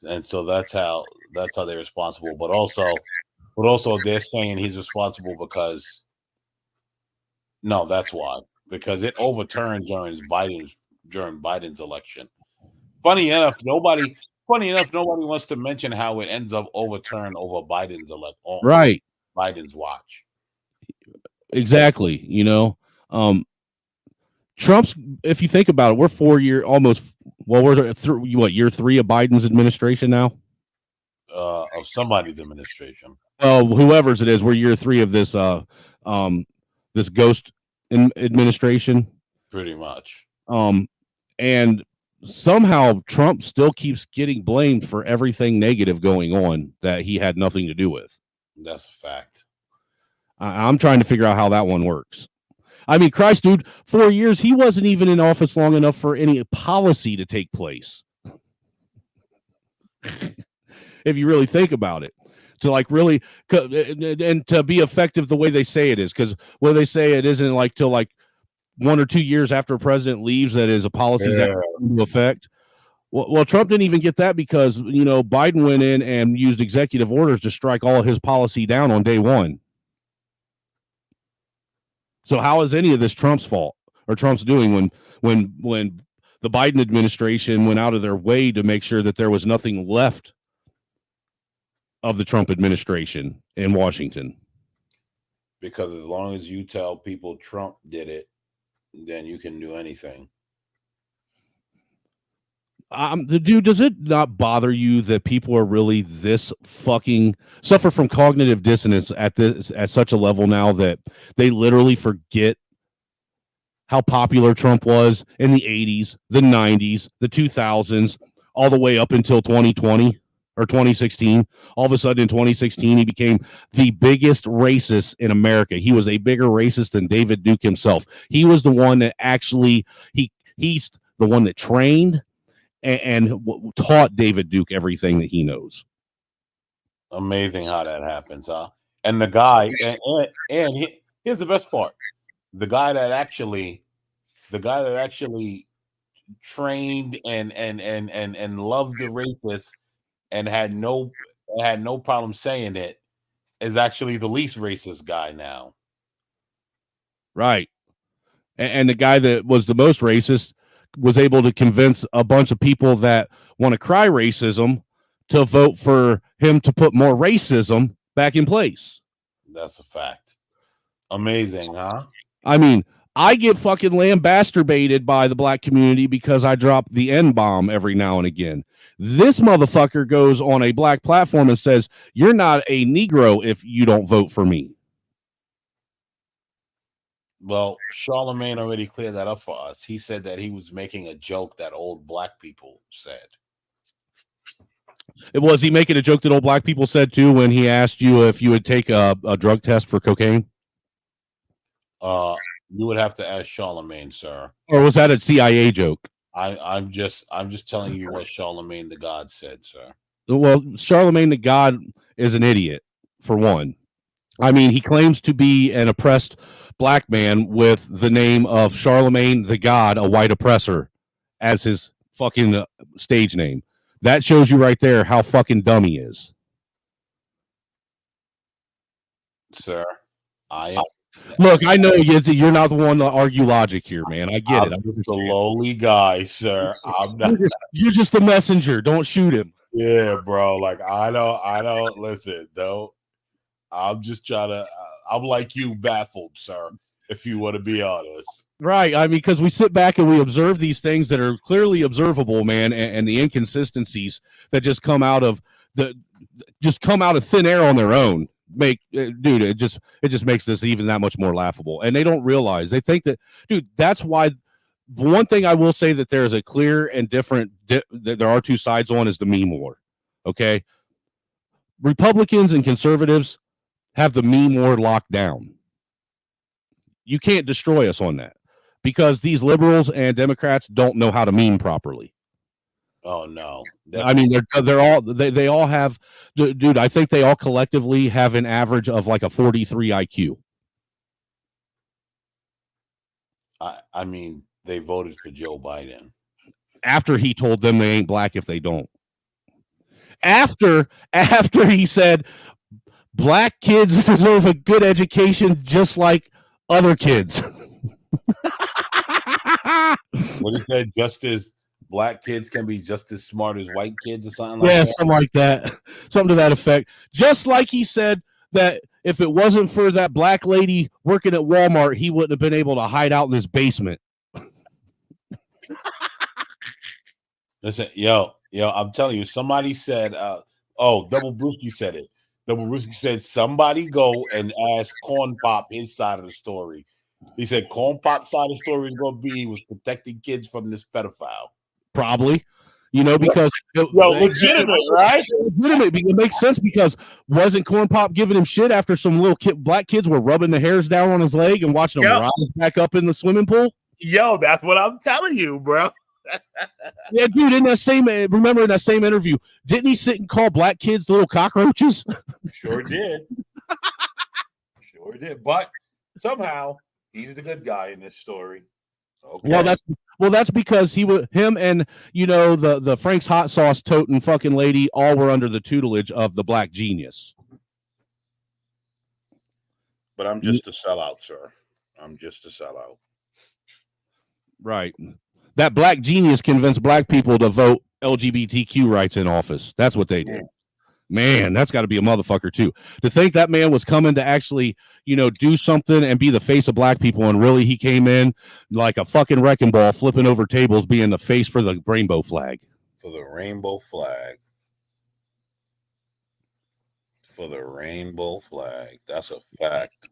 And so that's how they're responsible. But also they're saying he's responsible because that's why, because it overturned during Biden's election. Funny enough, nobody wants to mention how it ends up overturned over Biden's election. Right. Biden's watch. Exactly. Trump's, if you think about it, we're 4 year almost. Well, we're year 3 of Biden's administration now. Of somebody's administration. Whoever's it is, we're year 3 of this this ghost administration. Pretty much. And somehow Trump still keeps getting blamed for everything negative going on that he had nothing to do with. That's a fact. I'm trying to figure out how that one works. I mean, Christ, dude, 4 years, he wasn't even in office long enough for any policy to take place. If you really think about it, to like really, and to be effective the way they say it is, because where they say it isn't like till like 1 or 2 years after a president leaves that is a policy that comes into effect. Well, Trump didn't even get that because, Biden went in and used executive orders to strike all of his policy down on day one. So how is any of this Trump's fault or Trump's doing when the Biden administration went out of their way to make sure that there was nothing left of the Trump administration in Washington? Because as long as you tell people Trump did it, then you can do anything. Dude, does it not bother you that people are really this fucking suffer from cognitive dissonance at such a level now that they literally forget how popular Trump was in the 80s, the 90s, the 2000s, all the way up until 2020 or 2016. All of a sudden in 2016, he became the biggest racist in America. He was a bigger racist than David Duke himself. He was the one that actually, he's the one that trained and taught David Duke everything that he knows. Amazing how that happens, huh? And the guy, and here's the best part: the guy that actually trained and loved the racists and had no problem saying it is actually the least racist guy now. Right, and the guy that was the most racist was able to convince a bunch of people that want to cry racism to vote for him to put more racism back in place. That's a fact. Amazing, huh? I mean, I get fucking lambasturbated by the black community because I drop the N-bomb every now and again. This motherfucker goes on a black platform and says, you're not a Negro if you don't vote for me. Well, Charlemagne already cleared that up for us. He said that he was making a joke that old black people said. Was he making a joke that old black people said too when he asked you if you would take a drug test for cocaine? You would have to ask Charlemagne, sir. Or was that a CIA joke? I'm just telling you what Charlemagne the God said, sir. Well, Charlemagne the God is an idiot, for one. I mean, he claims to be an oppressed black man with the name of Charlemagne the God, a white oppressor, as his fucking stage name. That shows you right there how fucking dumb he is. Sir, I am. Look, I know you're not the one to argue logic here, man. I get it. I'm just a lowly guy, sir. I'm not. You're just a messenger. Don't shoot him. Yeah, bro. Like I don't listen. Don't. I'm just trying to. I'm like you, baffled, sir. If you want to be honest. Right. I mean, because we sit back and we observe these things that are clearly observable, man, and the inconsistencies that just come out of thin air on their own. Dude, it just makes this even that much more laughable. And they don't realize, they think that, dude, that's why. One thing I will say that there is a clear and different that there are two sides on is the meme war. Okay, Republicans and conservatives have the meme war locked down. You can't destroy us on that because these liberals and Democrats don't know how to meme properly. Oh no! I mean, they all have, dude. I think they all collectively have an average of like a 43 IQ. I mean, they voted for Joe Biden after he told them they ain't black if they don't. After he said black kids deserve a good education just like other kids. What he said, just as black kids can be just as smart as white kids or something like that. Yeah, something like that. Something to that effect. Just like he said that if it wasn't for that black lady working at Walmart, he wouldn't have been able to hide out in his basement. Listen, yo, I'm telling you, somebody said, Double Brewski said it. Double Brewski said, somebody go and ask Corn Pop his side of the story. He said Corn Pop's side of the story is going to be he was protecting kids from this pedophile. Probably, because legitimate, right? Legitimate. It makes sense because wasn't Corn Pop giving him shit after some little black kids were rubbing the hairs down on his leg and watching him rise back up in the swimming pool? Yo, that's what I'm telling you, bro. Yeah, dude. In that same interview, didn't he sit and call black kids little cockroaches? Sure did. Sure did. But somehow he's the good guy in this story. Okay. Well, that's because him and the Frank's hot sauce toting fucking lady all were under the tutelage of the black genius. But I'm just a sellout, sir. I'm just a sellout. Right. That black genius convinced black people to vote LGBTQ rights in office. That's what they did. Man, that's got to be a motherfucker too. To think that man was coming to actually, do something and be the face of black people, and really he came in like a fucking wrecking ball, flipping over tables, being the face for the rainbow flag. For the rainbow flag. For the rainbow flag. That's a fact.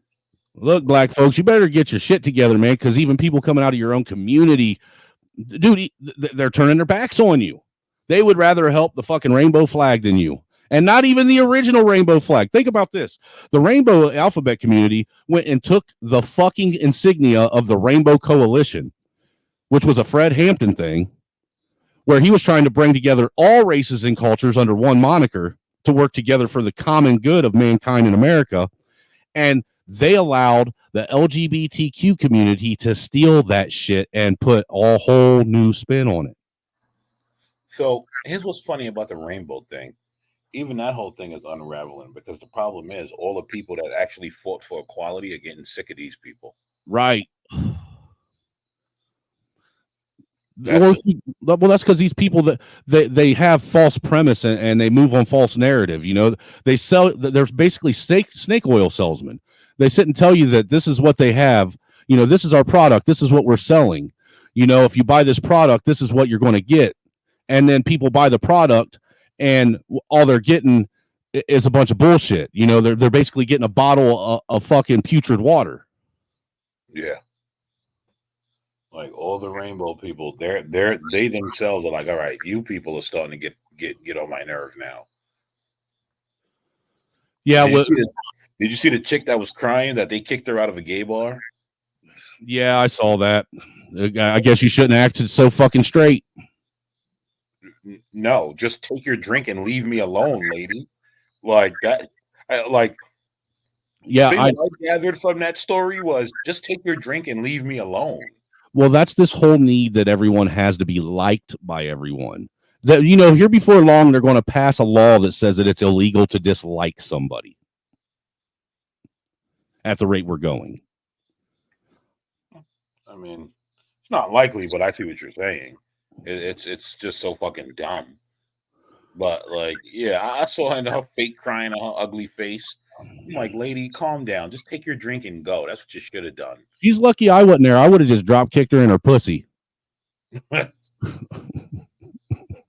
Look, black folks, you better get your shit together, man, because even people coming out of your own community, dude, they're turning their backs on you. They would rather help the fucking rainbow flag than you. And not even the original rainbow flag. Think about this. The rainbow alphabet community went and took the fucking insignia of the Rainbow Coalition, which was a Fred Hampton thing, where he was trying to bring together all races and cultures under one moniker to work together for the common good of mankind in America. And they allowed the LGBTQ community to steal that shit and put a whole new spin on it. So here's what's funny about the rainbow thing. Even that whole thing is unraveling because the problem is all the people that actually fought for equality are getting sick of these people. Right. Well, that's because these people that they have false premise and they move on false narrative. They're basically snake oil salesmen. They sit and tell you that this is what they have. This is our product. This is what we're selling. If you buy this product, this is what you're going to get. And then people buy the product and all they're getting is a bunch of bullshit. They're basically getting a bottle of fucking putrid water. Yeah. Like all the rainbow people, they themselves are like, all right, you people are starting to get on my nerve now. Yeah. Did you see the chick that was crying that they kicked her out of a gay bar? Yeah, I saw that. I guess you shouldn't have acted so fucking straight. No, just take your drink and leave me alone, lady. Like that. Yeah, the thing that I gathered from that story was just take your drink and leave me alone. Well, that's this whole need that everyone has to be liked by everyone. That, you know, here before long, they're going to pass a law that says that it's illegal to dislike somebody at the rate we're going. I mean, it's not likely, but I see what you're saying. It's just so fucking dumb. But like, yeah, I saw her in her fake crying on her ugly face. I'm like, lady, calm down. Just take your drink and go. That's what you should have done. She's lucky I wasn't there. I would have just drop kicked her in her pussy.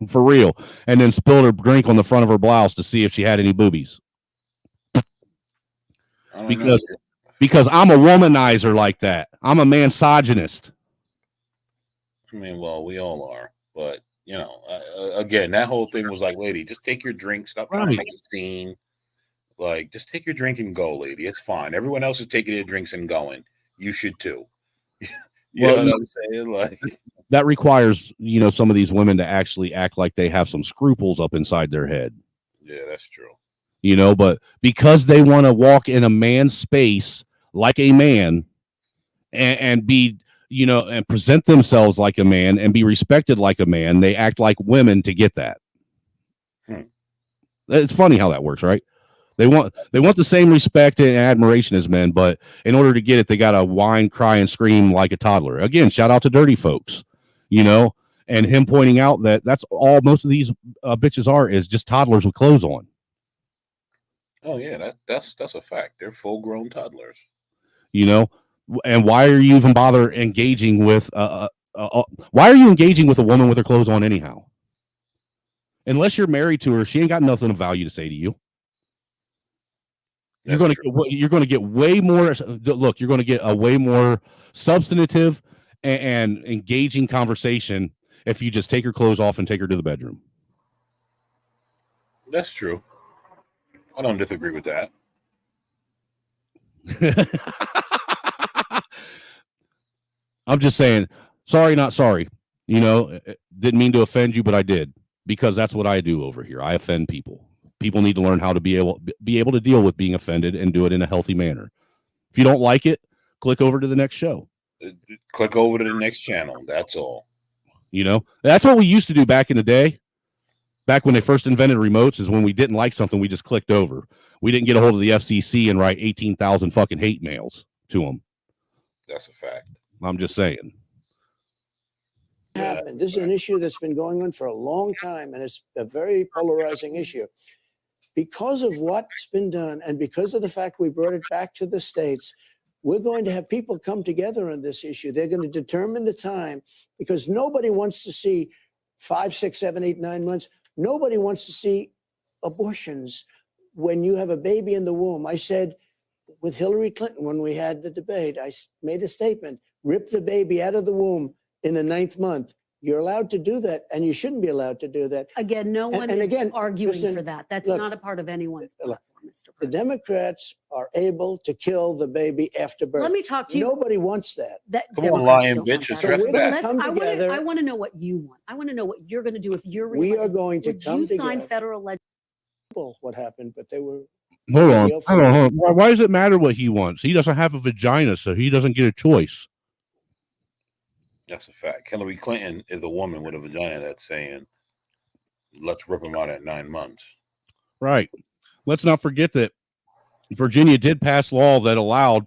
For real. And then spilled her drink on the front of her blouse to see if she had any boobies. Because I'm a womanizer like that. I'm a misogynist. I mean, well, we all are. But, you know, again, that whole thing was like, lady, just take your drink. Stop trying to make a scene. Like, just take your drink and go, lady. It's fine. Everyone else is taking their drinks and going. You should too. You know what I'm saying? Like, that requires, you know, some of these women to actually act like they have some scruples up inside their head. Yeah, that's true. You know, but because they want to walk in a man's space like a man and be, you know, and present themselves like a man and be respected like a man, they act like women to get that. It's funny how that works, right? They want the same respect and admiration as men, but in order to get it, they got to whine, cry, and scream like a toddler. Again, shout out to Dirty Folks, you know, and him pointing out that that's all most of these bitches are, is just toddlers with clothes on. Oh yeah, that's a fact. They're full-grown toddlers. You know, and why are you even bother engaging with why are you engaging with a woman with her clothes on anyhow? Unless you're married to her, she ain't got nothing of value to say to you. You're going to get way more. Look, you're going to get a way more substantive and engaging conversation if you just take her clothes off and take her to the bedroom. That's true. I don't disagree with that. I'm just saying, sorry, not sorry. You know, didn't mean to offend you, but I did, because that's what I do over here. I offend people. People need to learn how to be able to deal with being offended and do it in a healthy manner. If you don't like it, click over to the next show. Click over to the next channel. That's all. You know, that's what we used to do back in the day. Back when they first invented remotes, is when we didn't like something, we just clicked over. We didn't get a hold of the FCC and write 18,000 fucking hate mails to them. That's a fact. I'm just saying. Happened. This is an issue that's been going on for a long time, and it's a very polarizing issue. Because of what's been done, and because of the fact we brought it back to the states, we're going to have people come together on this issue. They're going to determine the time, because nobody wants to see 5, 6, 7, 8, 9 months. Nobody wants to see abortions when you have a baby in the womb. I said with Hillary Clinton when we had the debate, I made a statement: rip the baby out of the womb in the 9th month. You're allowed to do that, and you shouldn't be allowed to do that. Again, no one is again, arguing listen, for that. That's look, not a part of anyone's platform, Mr. The Democrats are able to kill the baby after birth. Let me talk to you. Nobody wants that. Come on, lying bitch, address that. I want to know what you want. I want to know what you're going to do if you're We are reelected. going to Would come you together. sign federal legislation? What happened, but they were. Hold on. Why does it matter what he wants? He doesn't have a vagina, so he doesn't get a choice. That's a fact. Hillary Clinton is a woman with a vagina that's saying, let's rip him out at 9 months. Right. Let's not forget that Virginia did pass law that allowed,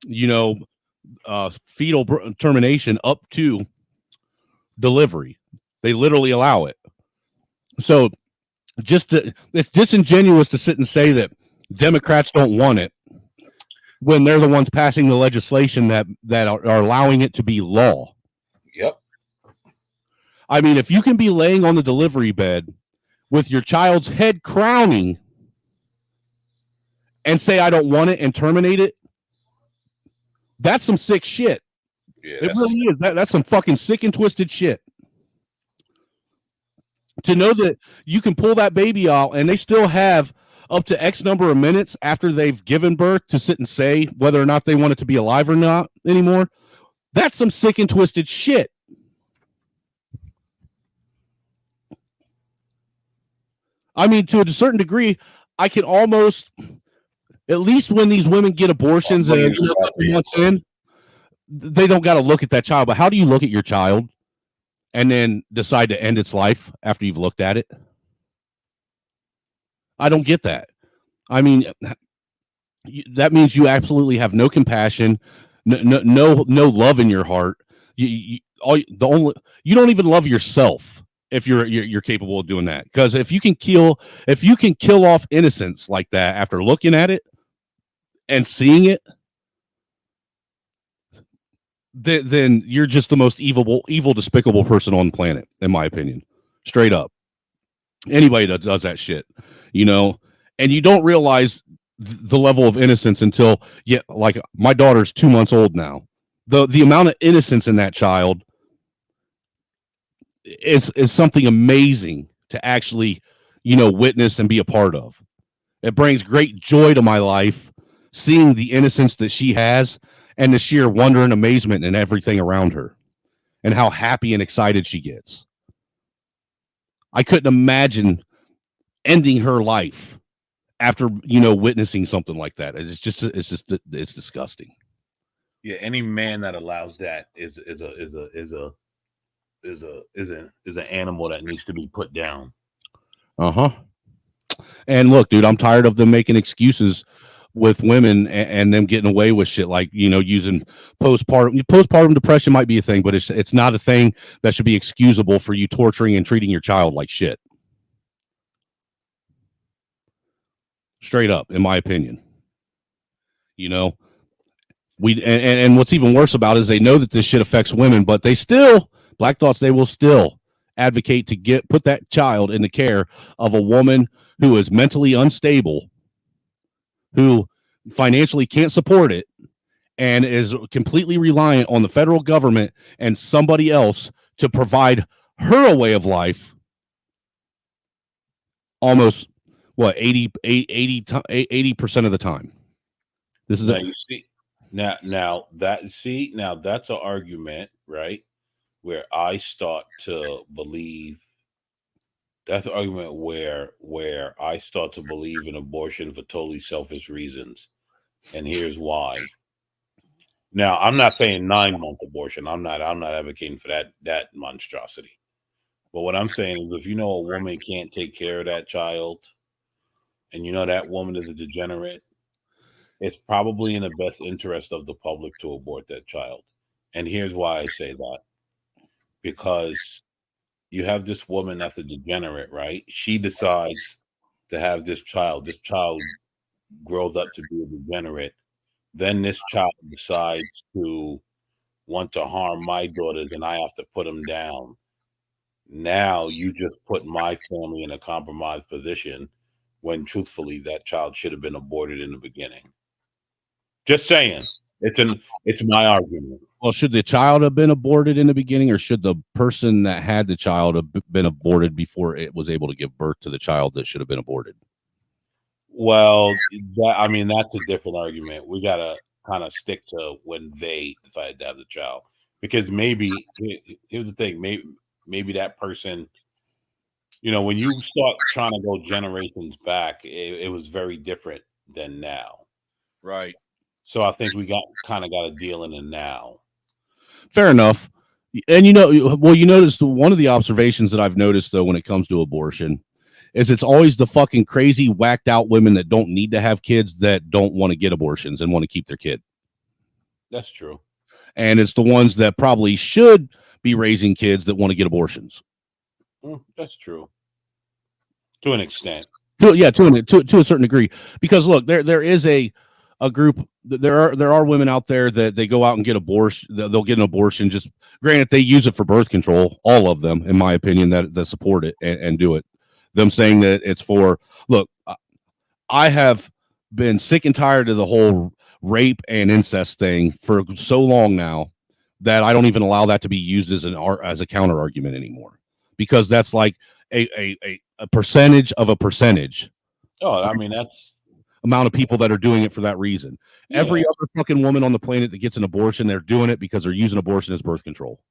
you know, fetal termination up to delivery. They literally allow it. So it's disingenuous to sit and say that Democrats don't want it when they're the ones passing the legislation that are allowing it to be law. Yep. I mean, if you can be laying on the delivery bed with your child's head crowning and say, I don't want it, and terminate it, that's some sick shit. Yeah, it really is. That's some fucking sick and twisted shit. To know that you can pull that baby out and they still have up to X number of minutes after they've given birth to sit and say whether or not they want it to be alive or not anymore, that's some sick and twisted shit. I mean, to a certain degree, I can almost At least when these women get abortions and months in, they don't got to look at that child. But how do you look at your child and then decide to end its life after you've looked at it? I don't get that. I mean, that means you absolutely have no compassion, no love in your heart. You don't even love yourself if you're capable of doing that. Because if you can kill off innocence like that after looking at it and seeing it, then you're just the most evil, despicable person on the planet, in my opinion. Straight up. Anybody that does that shit, and you don't realize the level of innocence until, like my daughter's 2 months old now. The amount of innocence in that child is something amazing to actually, witness and be a part of. It brings great joy to my life, seeing the innocence that she has and the sheer wonder and amazement in everything around her and how happy and excited she gets. I couldn't imagine ending her life after, witnessing something like that. It's disgusting. Yeah, any man that allows that is an animal that needs to be put down. And look, dude, I'm tired of them making excuses with women and them getting away with shit like, using postpartum depression might be a thing, but it's not a thing that should be excusable for you torturing and treating your child like shit. Straight up, in my opinion. And what's even worse about it is they know that this shit affects women, but they will still advocate to put that child in the care of a woman who is mentally unstable, who financially can't support it, and is completely reliant on the federal government and somebody else to provide her a way of life almost 80% of the time. This is now that's an argument, right? Where I start to believe that's an argument where I start to believe in abortion for totally selfish reasons. And here's why. Now, I'm not saying 9-month abortion. I'm not advocating for that monstrosity. But what I'm saying is if a woman can't take care of that child and that woman is a degenerate, it's probably in the best interest of the public to abort that child. And here's why I say that. Because you have this woman that's a degenerate, right? She decides to have this child. This child grows up to be a degenerate. Then this child decides to want to harm my daughters and I have to put them down. Now you just put my family in a compromised position when truthfully that child should have been aborted in the beginning. Just saying. It's my argument. Well, should the child have been aborted in the beginning, or should the person that had the child have been aborted before it was able to give birth to the child that should have been aborted? Well, that's a different argument. We got to kind of stick to when they decided to have the child. Because maybe, here's the thing, maybe that person, when you start trying to go generations back, it was very different than now. Right. So I think we got to deal in the now. Fair enough. And you notice one of the observations that I've noticed though when it comes to abortion is it's always the fucking crazy whacked out women that don't need to have kids that don't want to get abortions and want to keep their kid. That's true. And it's the ones that probably should be raising kids that want to get abortions. That's true. To an extent. To a certain degree. Because look, there is a group. There are women out there that they go out and get abortion. They'll get an abortion. Just granted, they use it for birth control. All of them, in my opinion, that support it and do it. Them saying that it's for. Look, I have been sick and tired of the whole rape and incest thing for so long now that I don't even allow that to be used as a counter argument anymore, because that's like a percentage of a percentage. Oh, that's amount of people that are doing it for that reason. Yeah. Every other fucking woman on the planet that gets an abortion, they're doing it because they're using abortion as birth control.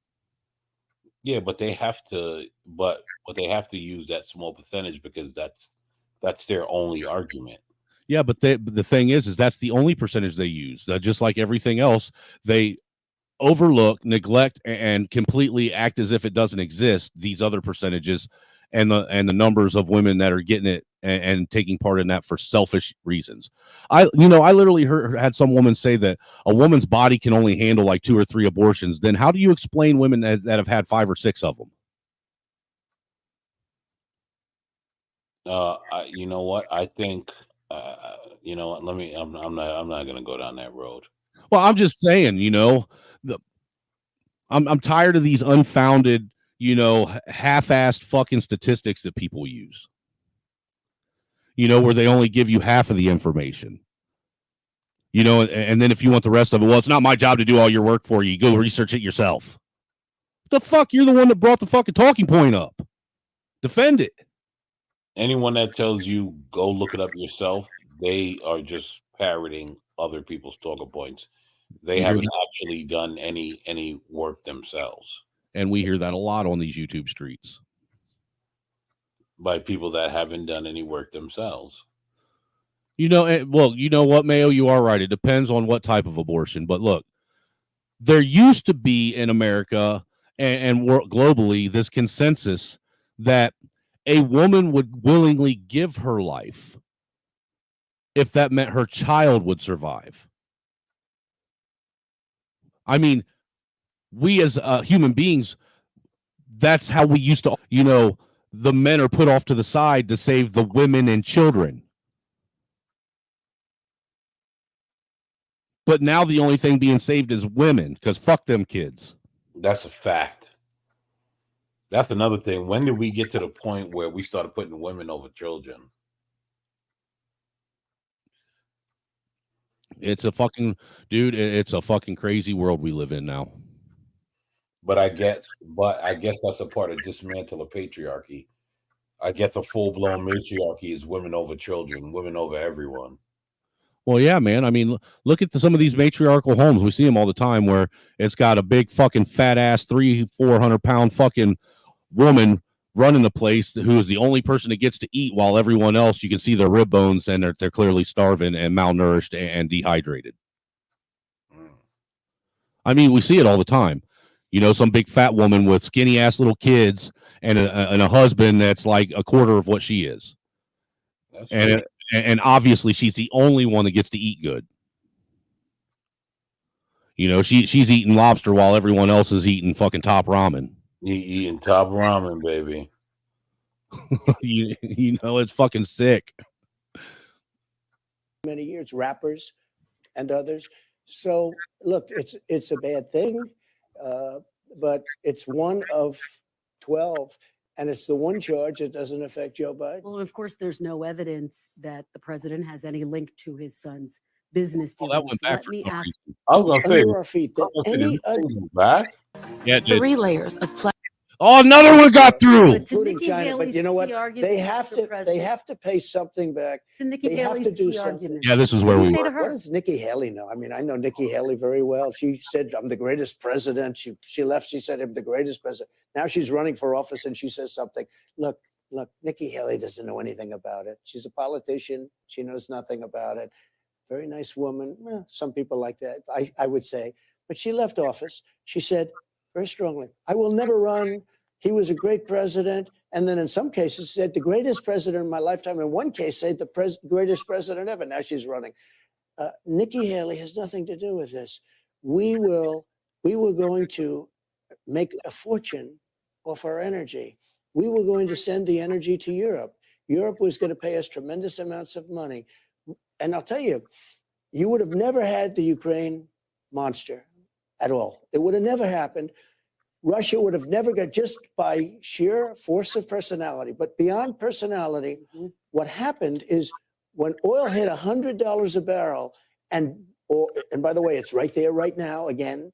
Yeah, but they have to use that small percentage because that's their only argument. Yeah, but the thing is that's the only percentage they use. Just like everything else, they overlook, neglect, and completely act as if it doesn't exist. These other percentages and the numbers of women that are getting it and taking part in that for selfish reasons. I literally had some woman say that a woman's body can only handle like 2 or 3 abortions. Then how do you explain women that have had 5 or 6 of them? You know what? I think you know what? I'm not going to go down that road. Well, I'm just saying, I'm tired of these unfounded, half-assed fucking statistics that people use. Where they only give you half of the information. And then if you want the rest of it, well, it's not my job to do all your work for you. Go research it yourself. What the fuck? You're the one that brought the fucking talking point up. Defend it. Anyone that tells you go look it up yourself, they are just parroting other people's talking points. They haven't actually done any work themselves. And we hear that a lot on these YouTube streets. By people that haven't done any work themselves. Well, you know what, Mayo? You are right. It depends on what type of abortion. But look, there used to be in America and globally this consensus that a woman would willingly give her life if that meant her child would survive. I mean, we as human beings, that's how we used to, the men are put off to the side to save the women and children. But now the only thing being saved is women, because fuck them kids. That's a fact. That's another thing. When did we get to the point where we started putting women over children? It's a fucking it's a fucking crazy world we live in now. But I guess that's a part of dismantle of patriarchy. I guess a full-blown matriarchy is women over children, women over everyone. Well, yeah, man. I mean, look at some of these matriarchal homes. We see them all the time where it's got a big fucking fat ass 300-400 pound fucking woman running the place who is the only person that gets to eat, while everyone else, you can see their rib bones and they're clearly starving and malnourished and dehydrated. I mean, we see it all the time. Some big fat woman with skinny ass little kids and a husband that's like a quarter of what she is. And obviously she's the only one that gets to eat good. She's eating lobster while everyone else is eating fucking Top Ramen. Eating Top Ramen, baby. It's fucking sick. Many years, rappers and others. So look, it's a bad thing, but it's one of 12. And it's the one charge that doesn't affect Joe Biden. Well, of course, there's no evidence that the president has any link to his son's business dealings. That went back. Let me ask. I was gonna say, Under our feet. Back? Yeah, 3 layers of Oh, another one got through. Including China, but you know what? They have to pay something back. They have to do something. Yeah, this is where we were. What does Nikki Haley know? I mean, I know Nikki Haley very well. She said, I'm the greatest president. She left. She said, I'm the greatest president. Now she's running for office and she says something. Look, Nikki Haley doesn't know anything about it. She's a politician. She knows nothing about it. Very nice woman. Well, some people like that, I would say. But she left office. She said very strongly, I will never run. He was a great president. And then in some cases said the greatest president in my lifetime. In one case said the greatest president ever. Now she's running. Nikki Haley has nothing to do with this. We were going to make a fortune off our energy. We were going to send the energy to Europe. Europe was going to pay us tremendous amounts of money. And I'll tell you, you would have never had the Ukraine monster at all. It would have never happened. Russia would have never got, just by sheer force of personality. But beyond personality, what happened is when oil hit $100 a barrel, and by the way, it's right there right now again,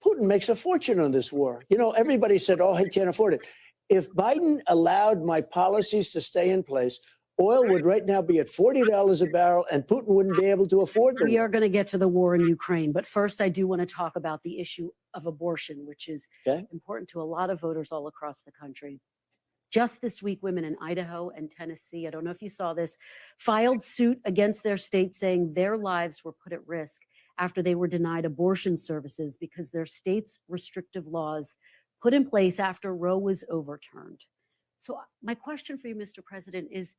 Putin makes a fortune on this war. Everybody said, oh, he can't afford it. If Biden allowed my policies to stay in place, oil would right now be at $40 a barrel, and Putin wouldn't be able to afford it. We are going to get to the war in Ukraine. But first, I do want to talk about the issue of abortion, which is important to a lot of voters all across the country. Just this week, women in Idaho and Tennessee, I don't know if you saw this, filed suit against their state saying their lives were put at risk after they were denied abortion services because their state's restrictive laws put in place after Roe was overturned. So my question for you, Mr. President, is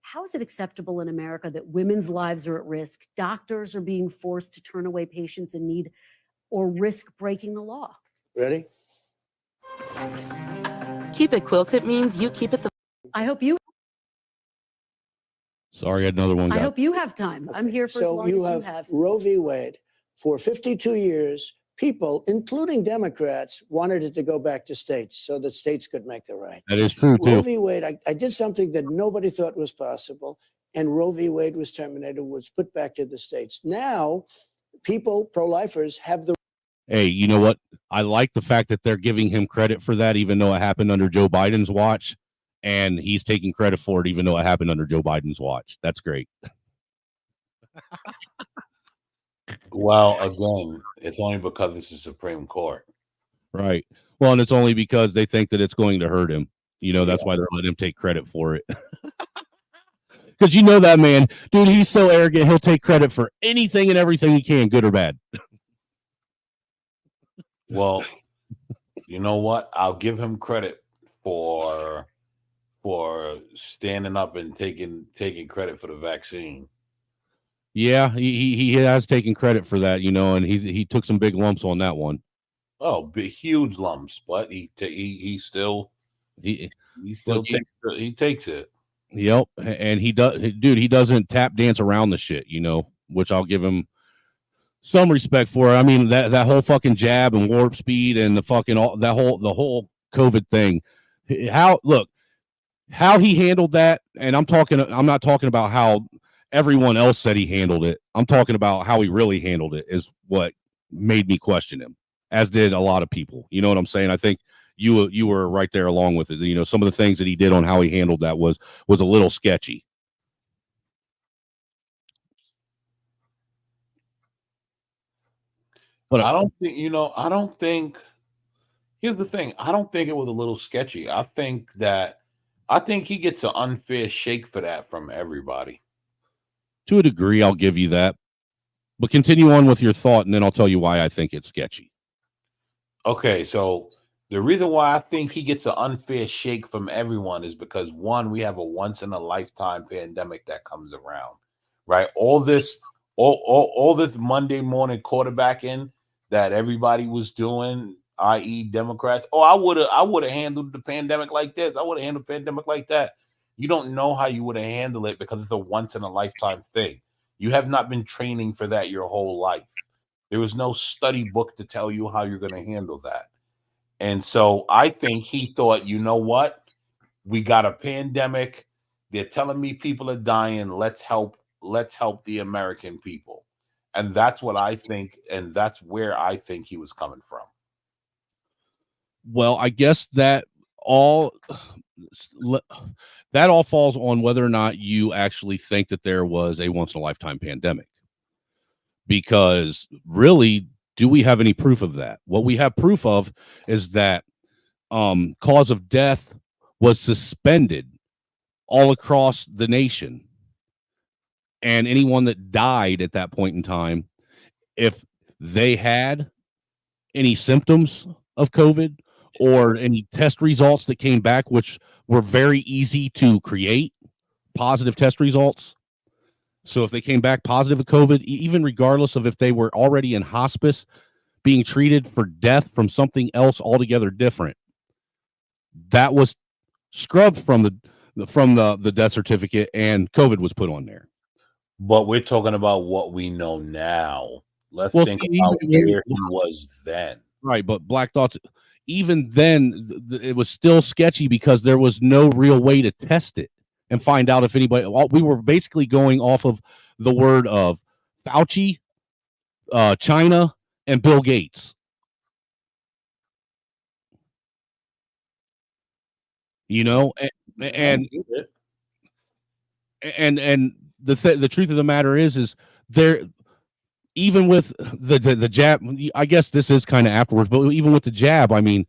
how is it acceptable in America that women's lives are at risk, doctors are being forced to turn away patients in need or risk breaking the law? Ready? Keep it quilted means you keep it the. I hope you. Sorry, I had another one. I Guys. hope you have time. I'm here for as So long you as have Roe v. Wade. For 52 years, people, including Democrats, wanted it to go back to states so that states could make the right. That is true, Roe too. v. Wade, I did something that nobody thought was possible, and Roe v. Wade was terminated, was put back to the states. Now, people, pro-lifers, have the. Hey, you know what? I like the fact that they're giving him credit for that, even though it happened under Joe Biden's watch, and he's taking credit for it, even though it happened under Joe Biden's watch. That's great. Well, again, it's only because it's the Supreme Court. Right. Well, and it's only because they think that it's going to hurt him. You know, that's why they're letting him take credit for it. Because you know that man, dude, he's so arrogant, he'll take credit for anything and everything he can, good or bad. Well, you know what? I'll give him credit for standing up and taking credit for the vaccine. Yeah, he has taken credit for that, you know, and he took some big lumps on that one. Oh, big, huge lumps, but he still takes it. Yep, and he does, dude. He doesn't tap dance around the shit, you know, which I'll give him some respect for. I mean, that whole fucking jab and warp speed and the fucking the whole COVID thing. How he handled that, and I'm not talking about how everyone else said he handled it. I'm talking about how he really handled it is what made me question him, as did a lot of people. You know what I'm saying? I think you were right there along with it. You know, some of the things that he did on how he handled that was a little sketchy. But I don't think, here's the thing. I don't think it was a little sketchy. I think he gets an unfair shake for that from everybody. To a degree, I'll give you that. But continue on with your thought, and then I'll tell you why I think it's sketchy. Okay, so the reason why I think he gets an unfair shake from everyone is because, one, we have a once-in-a-lifetime pandemic that comes around, right? All this Monday morning quarterbacking that everybody was doing, i.e. Democrats. Oh, I would have handled the pandemic like this. I would have handled the pandemic like that. You don't know how you would have handled it because it's a once-in-a-lifetime thing. You have not been training for that your whole life. There was no study book to tell you how you're going to handle that. And so I think he thought, you know what? We got a pandemic. They're telling me people are dying. Let's help the American people. And that's what I think. And that's where I think he was coming from. Well, I guess that all falls on whether or not you actually think that there was a once-in-a-lifetime pandemic. Because really, do we have any proof of that? What we have proof of is that cause of death was suspended all across the nation. And anyone that died at that point in time, if they had any symptoms of COVID or any test results that came back, which were very easy to create, positive test results. So if they came back positive of COVID, even regardless of if they were already in hospice being treated for death from something else altogether different, that was scrubbed from the death certificate and COVID was put on there. But we're talking about what we know now. Let's think about where he was then. Right, but Black Thoughts, even then, it was still sketchy because there was no real way to test it and find out if anybody. We were basically going off of the word of Fauci, China, and Bill Gates. You know, and the truth of the matter is there. Even with the jab, I guess this is kind of afterwards, but even with the jab, I mean,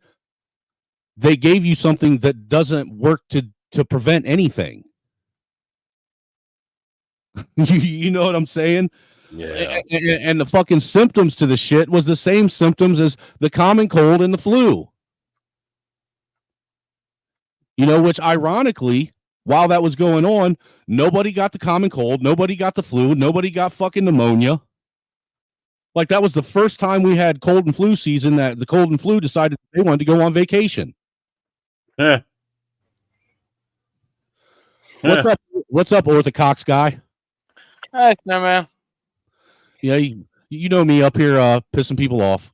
they gave you something that doesn't work to prevent anything. You know what I'm saying? Yeah. And the fucking symptoms to the shit was the same symptoms as the common cold and the flu. You know, which ironically, while that was going on, nobody got the common cold, nobody got the flu, nobody got fucking pneumonia. Like, that was the first time we had cold and flu season that the cold and flu decided they wanted to go on vacation. What's up? What's up, Orthocox guy? Hey, no man. Yeah, you know me up here pissing people off.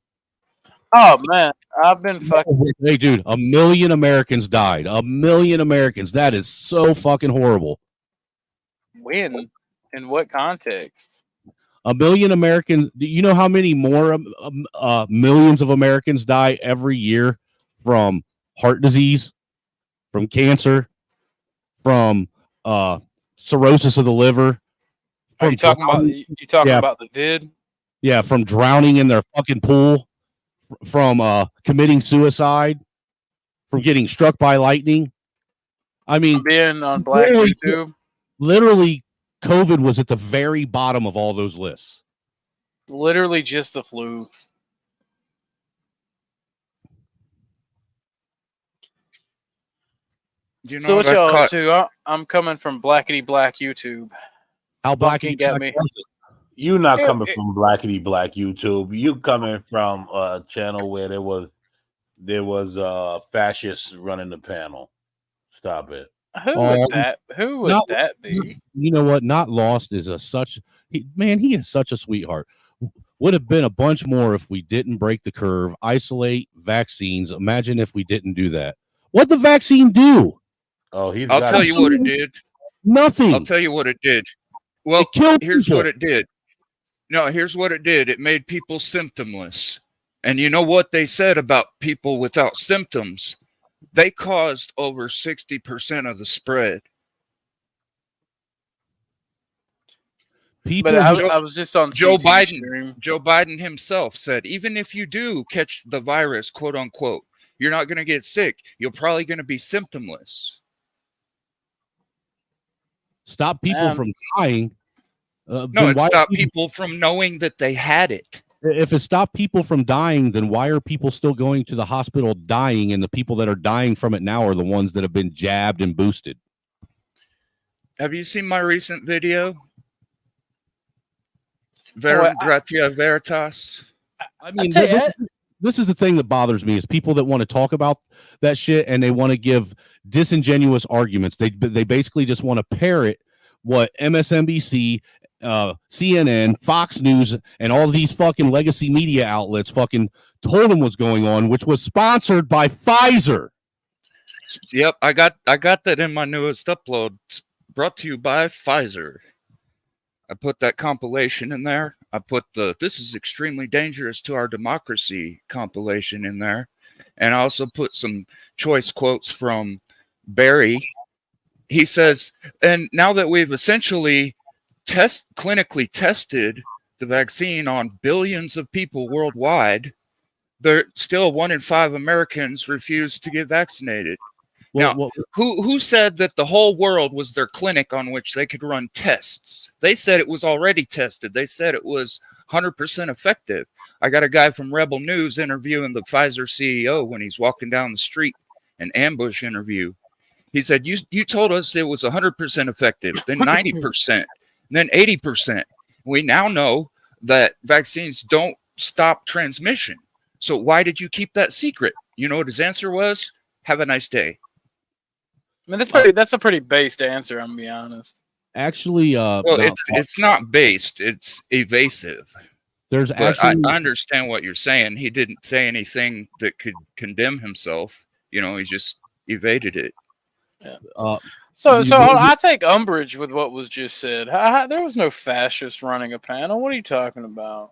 Oh man, I've been fucking. Hey, dude, 1 million Americans died. 1 million Americans. That is so fucking horrible. When? In what context? 1 million Americans. Do you know how many more millions of Americans die every year from heart disease, from cancer, from cirrhosis of the liver? Are you talking about? You talking about the vid? Yeah, from drowning in their fucking pool, from committing suicide, from getting struck by lightning. I mean, from being on Black YouTube. Literally, COVID was at the very bottom of all those lists. Literally just the flu. You know So what what y'all I up to? I'm coming from Blackety Black YouTube. How Blackety got me? You not Yeah, coming from Blackety Black YouTube. You coming from a channel where there was fascists running the panel. Stop it. Who would that? Who would Not- that be? You know what? Not Lost is he is such a sweetheart. Would have been a bunch more if we didn't break the curve, isolate vaccines. Imagine if we didn't do that. What'd the vaccine do? Oh, I'll tell you what it did. Nothing. I'll tell you what it did. Well, here's what it did. No, here's what it did. It made people symptomless. And you know what they said about people without symptoms? They caused over 60% of the spread. But I was just on Joe CT Biden. stream. Joe Biden himself said, even if you do catch the virus, quote unquote, you're not going to get sick. You're probably going to be symptomless. Stop people from dying. No, then it why- stopped people from knowing that they had it. If it stopped people from dying, then why are people still going to the hospital dying? And the people that are dying from it now are the ones that have been jabbed and boosted. Have you seen my recent video? Verum gratia veritas. I mean, this is the thing that bothers me is people that want to talk about that shit and they want to give disingenuous arguments. They basically just want to parrot what MSNBC, CNN, Fox News, and all these fucking legacy media outlets fucking told them was going on, which was sponsored by Pfizer. Yep, I got that in my newest upload. It's brought to you by Pfizer. I put that compilation in there. I put the "This is extremely dangerous to our democracy" compilation in there. And I also put some choice quotes from Barry. He says, and now that we've essentially clinically tested the vaccine on billions of people worldwide, there still 1 in 5 Americans refuse to get vaccinated. Now, who said that the whole world was their clinic on which they could run tests? They said it was already tested. They said it was 100% effective. I got a guy from Rebel News interviewing the Pfizer CEO when he's walking down the street, an ambush interview. He said, you told us it was 100% effective, then 90%, then 80%. We now know that vaccines don't stop transmission. So why did you keep that secret? You know what his answer was? Have a nice day. I mean, that's a pretty based answer. I'm gonna be honest. Actually, well, it's not based. It's evasive. There's But actually I understand what you're saying. He didn't say anything that could condemn himself. You know, he just evaded it. Yeah. So I take umbrage with what was just said. There was no fascist running a panel. What are you talking about?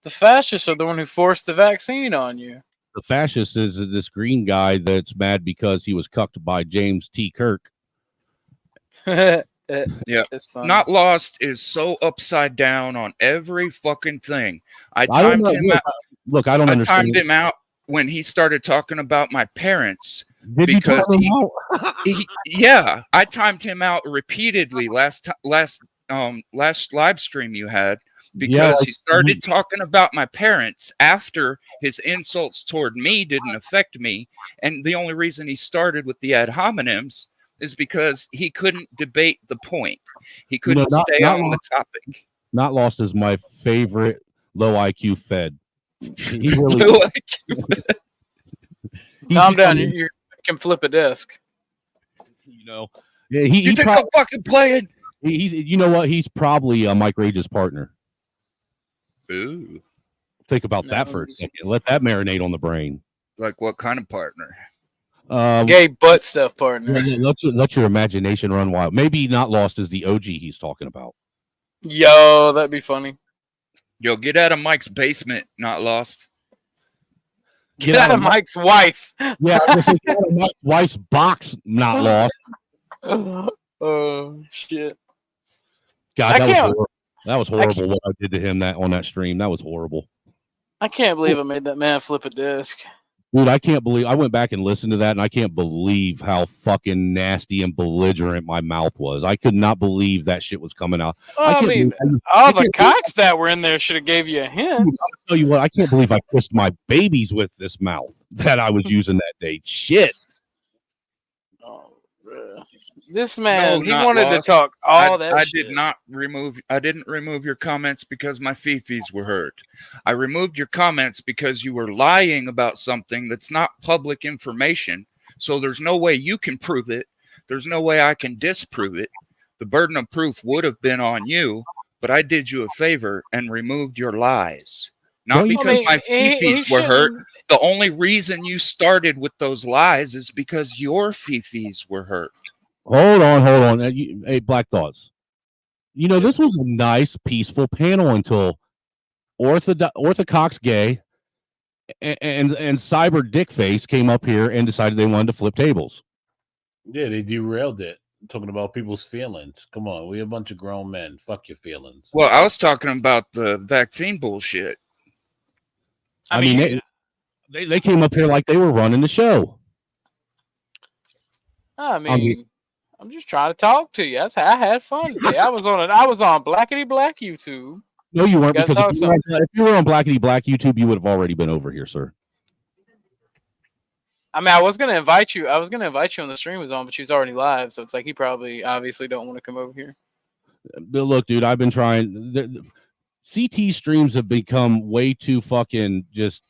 The fascists are the one who forced the vaccine on you. the fascist is this green guy that's mad because he was cucked by James T. Kirk. Yeah, Not Lost is so upside down on every fucking thing. I timed him out. Look, I don't understand. Timed him out. when he started talking about my parents. Did you Because time him out? yeah, I timed him out repeatedly last live stream you had, because he started talking about my parents after his insults toward me didn't affect me, and the only reason he started with the ad hominems is because he couldn't debate the point. He couldn't stay on the topic. Not Lost is my favorite low IQ Fed. He really. Low Calm down. You can flip a disc. You know, yeah, he think I'm fucking playing? He's, you know what? He's probably Mike Rage's partner. Ooh. Think about that for a second. Let that marinate on the brain. Like what kind of partner? Gay butt stuff partner. Let your imagination run wild. Maybe Not Lost is the OG he's talking about. Yo, that'd be funny. Yo, get out of Mike's basement, Not Lost. Get out of Mike's wife. Yeah, I was like, get out of Mike's wife's box, Not Lost. Oh shit! God, that was horrible. What I did to him on that stream, that was horrible. I can't believe I made that man flip a disc. Dude, I can't believe I went back and listened to that, and I can't believe how fucking nasty and belligerent my mouth was. I could not believe that shit was coming out. I mean, all the cocks that were in there should have gave you a hint. I'll tell you what, I can't believe I kissed my babies with this mouth that I was using that day. Shit. This man, No, he Not wanted Lost. to talk all that I shit. I didn't remove your comments because my fifis were hurt. I removed your comments because you were lying about something that's not public information. So there's no way you can prove it. There's no way I can disprove it. The burden of proof would have been on you, but I did you a favor and removed your lies. Not because my fifis were hurt. The only reason you started with those lies is because your fifis were hurt. Hold on. Hey, Black Thoughts. You know, this was a nice, peaceful panel until Orthodox Gay and Cyber Dickface came up here and decided they wanted to flip tables. Yeah, they derailed it, talking about people's feelings. Come on, we a bunch of grown men. Fuck your feelings. Well, I was talking about the vaccine bullshit. I mean they came up here like they were running the show. I mean, I'm just trying to talk to you. I had fun today. I was on Blackity Black YouTube. No, you weren't, because if if you were on Blackity Black YouTube, you would have already been over here, sir. I mean, I was gonna invite you. I was gonna invite you when the stream was on, but she was already live, so it's like he probably obviously don't want to come over here. But look, dude, I've been trying. CT streams have become way too fucking just.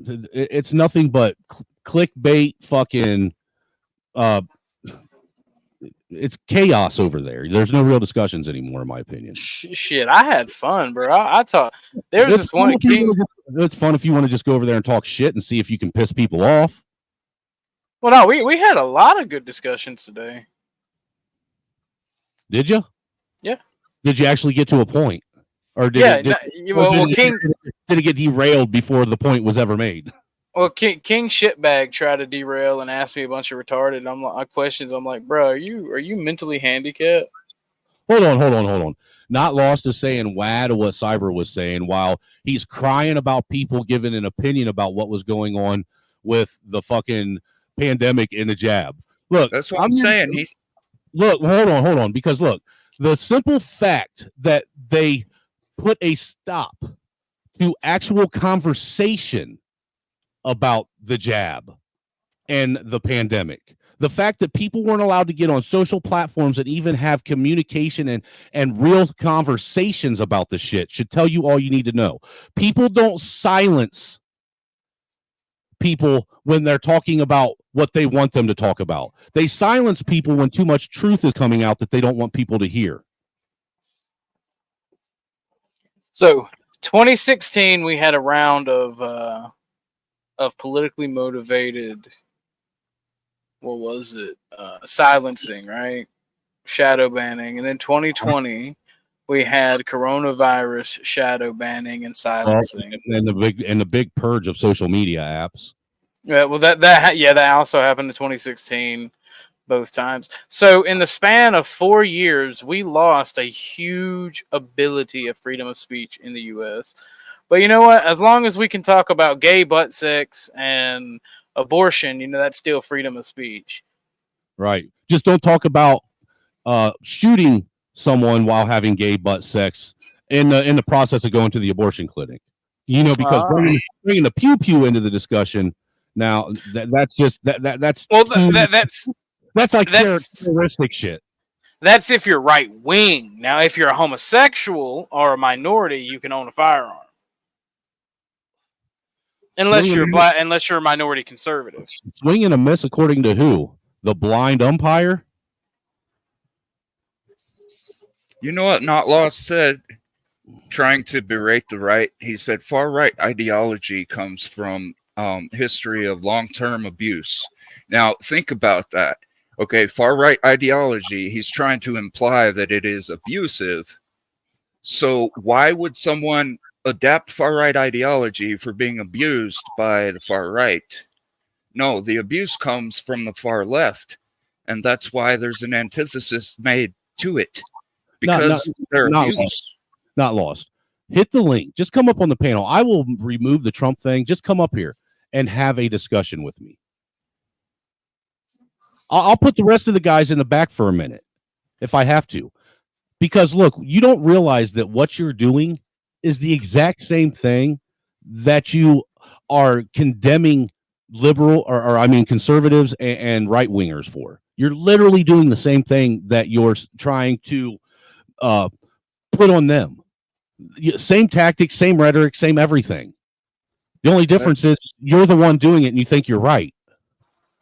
It's nothing but clickbait, fucking. It's chaos over there. There's no real discussions anymore, in my opinion. Shit, I had fun, bro. I talk. There was this one. It's fun if you want to just go over there and talk shit and see if you can piss people off. Well, no, we had a lot of good discussions today. Did you? Yeah. Did you actually get to a point, or did King did it get derailed before the point was ever made? Well, King Shitbag tried to derail and ask me a bunch of retarded. Questions. I'm like, bro, are you mentally handicapped? Hold on. Not Lost is saying wad to what Cyber was saying while he's crying about people giving an opinion about what was going on with the fucking pandemic and the jab. Look, that's what I'm saying. Look, hold on, because look, the simple fact that they put a stop to actual conversation about the jab and the pandemic. The fact that people weren't allowed to get on social platforms and even have communication and real conversations about the shit should tell you all you need to know. People don't silence people when they're talking about what they want them to talk about. They silence people when too much truth is coming out that they don't want people to hear. So 2016, we had a round of politically motivated, what was it? Silencing, right? Shadow banning. And then 2020, we had coronavirus shadow banning and silencing. And the big purge of social media apps. Yeah, well, that also happened in 2016, both times. So in the span of 4 years, we lost a huge ability of freedom of speech in the U.S. But you know what? As long as we can talk about gay butt sex and abortion, that's still freedom of speech. Right. Just don't talk about shooting someone while having gay butt sex in the process of going to the abortion clinic. Because bringing the pew pew into the discussion now that's just that's well that's like terroristic shit. That's if you're right wing. Now, if you're a homosexual or a minority, you can own a firearm. Unless you're black, unless you're a minority conservative. Swing and a miss according to who? The blind umpire? You know what Not Lost said, trying to berate the right? He said far-right ideology comes from history of long-term abuse. Now, think about that. Okay, far-right ideology, he's trying to imply that it is abusive. So why would someone adapt far-right ideology for being abused by the far right? No, the abuse comes from the far left. And that's why there's an antithesis made to it. Because they're abused. Not lost. Hit the link. Just come up on the panel. I will remove the Trump thing. Just come up here and have a discussion with me. I'll put the rest of the guys in the back for a minute if I have to. Because, look, you don't realize that what you're doing is the exact same thing that you are condemning liberal or conservatives and right-wingers for. You're literally doing the same thing that you're trying to put on them. Same tactics, same rhetoric, same everything. The only difference is you're the one doing it and you think you're right.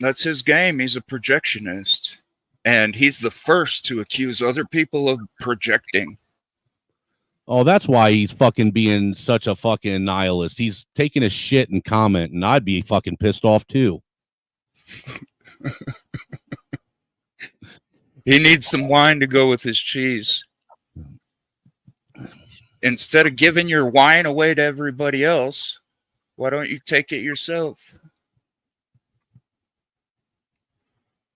That's his game. He's a projectionist. And he's the first to accuse other people of projecting. Oh, that's why he's fucking being such a fucking nihilist. He's taking a shit and comment, and I'd be fucking pissed off too. He needs some wine to go with his cheese. Instead of giving your wine away to everybody else, why don't you take it yourself?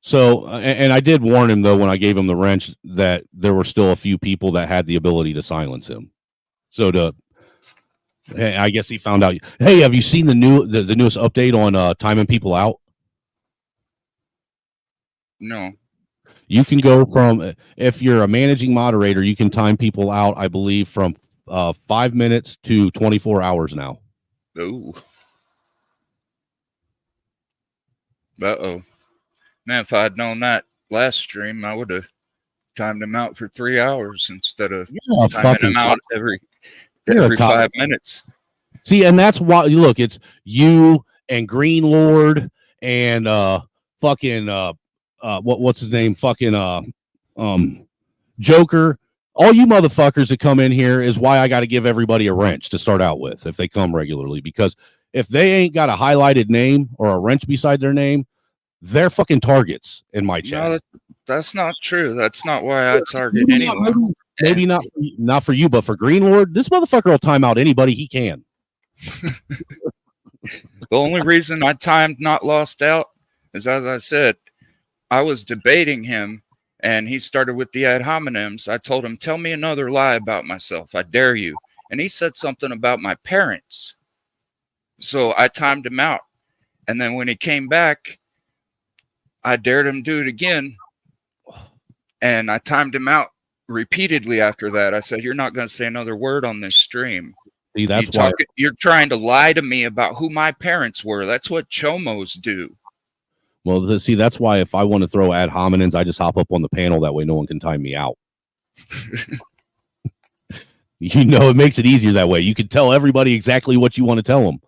So, and I did warn him, though, when I gave him the wrench, that there were still a few people that had the ability to silence him. So, I guess he found out. Hey, have you seen the newest update on timing people out? No. You can go from, if you're a managing moderator, you can time people out, I believe, from 5 minutes to 24 hours now. Ooh. Uh-oh. Man, if I'd known that last stream, I would have timed him out for 3 hours instead of timing him out every 5 minutes. See, and that's why, look, it's you and Green Lord and what's his name? Joker. All you motherfuckers that come in here is why I got to give everybody a wrench to start out with if they come regularly. Because if they ain't got a highlighted name or a wrench beside their name, they're fucking targets in my chat. No, that's not true. That's not why I target anyone. Maybe not for you, but for Green Lord, this motherfucker will time out anybody he can. The only reason I timed Not Lost out is, as I said, I was debating him, and he started with the ad hominems. I told him, tell me another lie about myself. I dare you. And he said something about my parents. So I timed him out. And then when he came back, I dared him do it again. And I timed him out repeatedly after that. I said, you're not going to say another word on this stream. See, that's why you're trying to lie to me about who my parents were. That's what chomos do. Well, see, that's why if I want to throw ad hominems, I just hop up on the panel. That way no one can time me out. It makes it easier that way. You can tell everybody exactly what you want to tell them.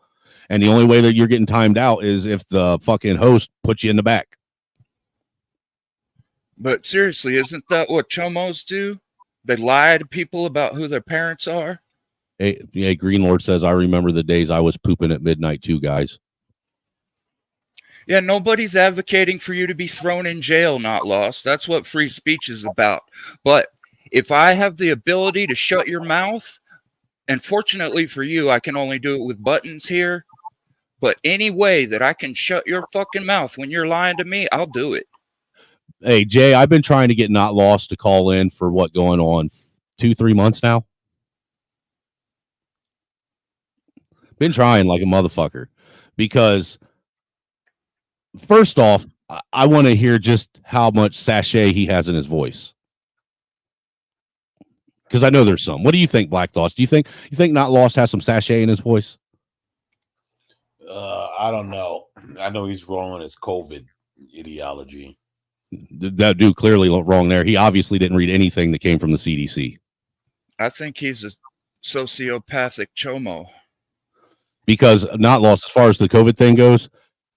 And the only way that you're getting timed out is if the fucking host puts you in the back. But seriously, isn't that what chomos do? They lie to people about who their parents are. Hey, Green Lord says, I remember the days I was pooping at midnight too, guys. Yeah, nobody's advocating for you to be thrown in jail, Not Lost. That's what free speech is about. But if I have the ability to shut your mouth, and fortunately for you, I can only do it with buttons here. But any way that I can shut your fucking mouth when you're lying to me, I'll do it. Hey, Jay, I've been trying to get Not Lost to call in for what going on 2-3 months now. Been trying like a motherfucker because first off, I want to hear just how much sachet he has in his voice. Because I know there's some. What do you think, Black Thoughts? Do you think Not Lost has some sachet in his voice? I don't know. I know he's wrong on his COVID ideology. That dude clearly wrong there. He obviously didn't read anything that came from the CDC. I think he's a sociopathic chomo. Because Not Lost, as far as the COVID thing goes,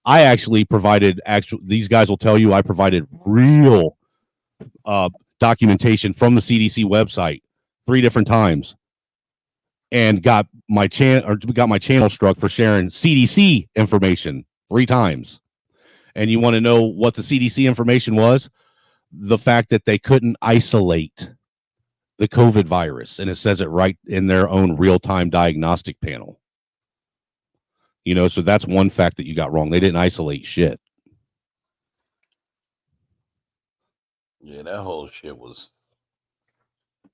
I actually provided these guys will tell you I provided real documentation from the CDC website 3 different times and got my channel struck for sharing CDC information 3 times. And you want to know what the CDC information was? The fact that they couldn't isolate the COVID virus, and it says it right in their own real-time diagnostic panel. You know, so that's one fact that you got wrong. They didn't isolate shit. Yeah, that whole shit was.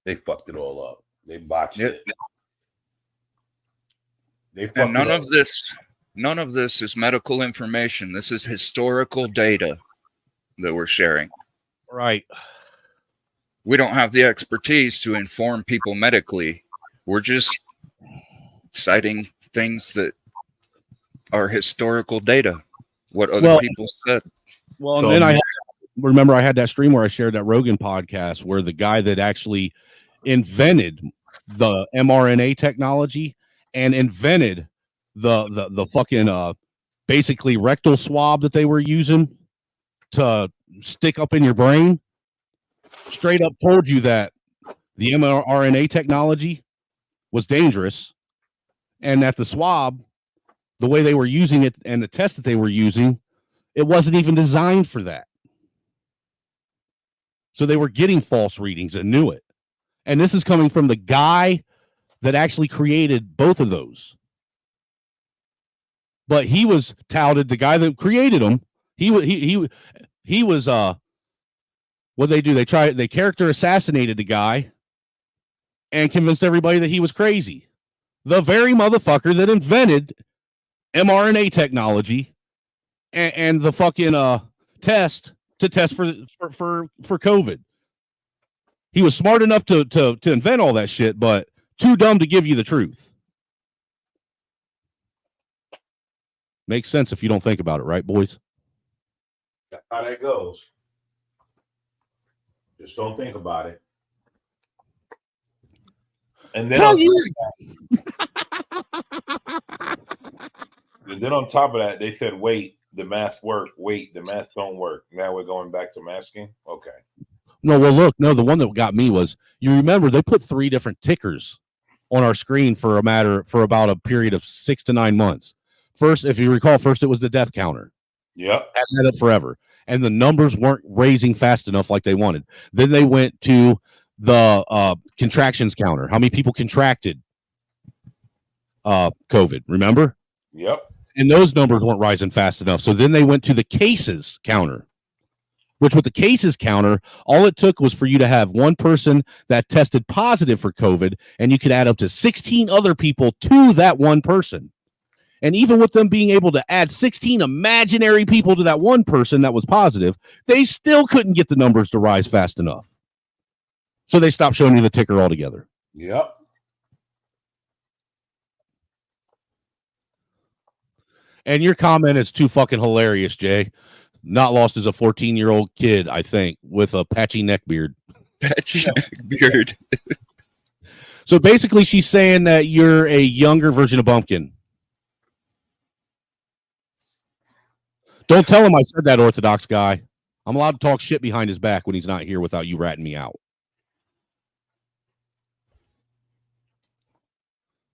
They fucked it all up. They botched it. They fucked And none it up. None of this is medical information. This is historical data that we're sharing. Right. We don't have the expertise to inform people medically. We're just citing things that are historical data, what other people said. Well, and then I remember I had that stream where I shared that Rogan podcast where the guy that actually invented the mRNA technology and invented the fucking basically rectal swab that they were using to stick up in your brain straight up told you that the mRNA technology was dangerous and that the swab, the way they were using it and the test that they were using, it wasn't even designed for that. So they were getting false readings and knew it. And this is coming from the guy that actually created both of those. But he was touted, the guy that created them, he was what they do, they character assassinated the guy and convinced everybody that he was crazy. The very motherfucker that invented mRNA technology and the fucking test to test for COVID. He was smart enough to invent all that shit, but too dumb to give you the truth. Makes sense if you don't think about it, right, boys? That's how that goes. Just don't think about it. And then on top of that, they said, wait, the math work. Wait, the math don't work. Now we're going back to masking? Okay. No, well, look, the one that got me was, you remember they put 3 different tickers on our screen for about a period of 6 to 9 months. First, if you recall, it was the death counter. Yep. Had that up forever. And the numbers weren't raising fast enough like they wanted. Then they went to the contractions counter. How many people contracted COVID, remember? Yep. And those numbers weren't rising fast enough. So then they went to the cases counter, which with the cases counter, all it took was for you to have one person that tested positive for COVID, and you could add up to 16 other people to that one person. And even with them being able to add 16 imaginary people to that one person that was positive, they still couldn't get the numbers to rise fast enough. So they stopped showing you the ticker altogether. Yep. And your comment is too fucking hilarious, Jay. Not Lost is a 14-year-old kid, I think, with a patchy neck beard. Patchy neck beard. So basically, she's saying that you're a younger version of Bumpkin. Don't tell him I said that, Orthodox guy. I'm allowed to talk shit behind his back when he's not here without you ratting me out.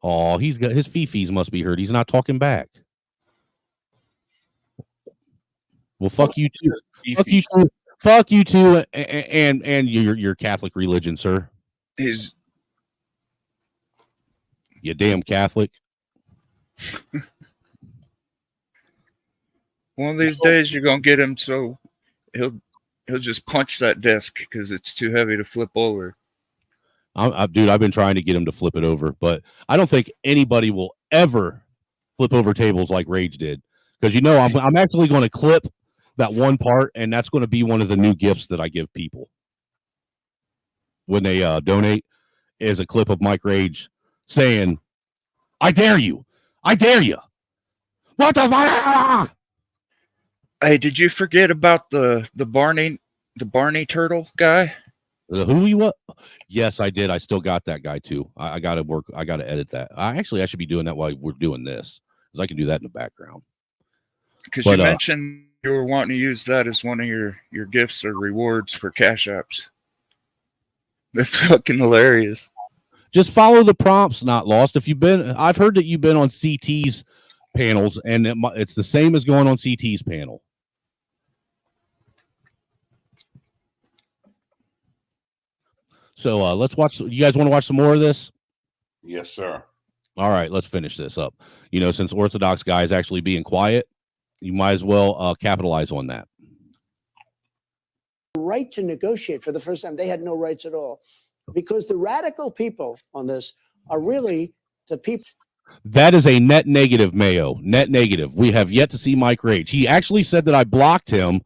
Oh, he's got his fifis must be hurt. He's not talking back. Well, fuck you too. Fuck you too. Fuck you too, and your Catholic religion, sir. You damn Catholic. One of these days you're gonna get him so he'll just punch that desk because it's too heavy to flip over. Dude, I've been trying to get him to flip it over, but I don't think anybody will ever flip over tables like Rage did, because I'm actually going to clip that one part, and that's going to be one of the new gifts that I give people when they donate. Is a clip of Mike Rage saying, "I dare you, I dare you." What the fuck? Hey, did you forget about the Barney turtle guy? Who you what? Yes, I did. I still got that guy too. I got to work. I got to edit that. I should be doing that while we're doing this, because I can do that in the background. Because you mentioned you were wanting to use that as one of your gifts or rewards for Cash Apps. That's fucking hilarious. Just follow the prompts, Not Lost. I've heard that you've been on CT's panels, and it's the same as going on CT's panel. So let's watch. You guys want to watch some more of this? Yes, sir. All right, let's finish this up. Since Orthodox guy is actually being quiet, you might as well capitalize on that. Right to negotiate for the first time. They had no rights at all, because the radical people on this are really the people. That is a net negative, Mayo. Net negative. We have yet to see Mike Rage. He actually said that I blocked him,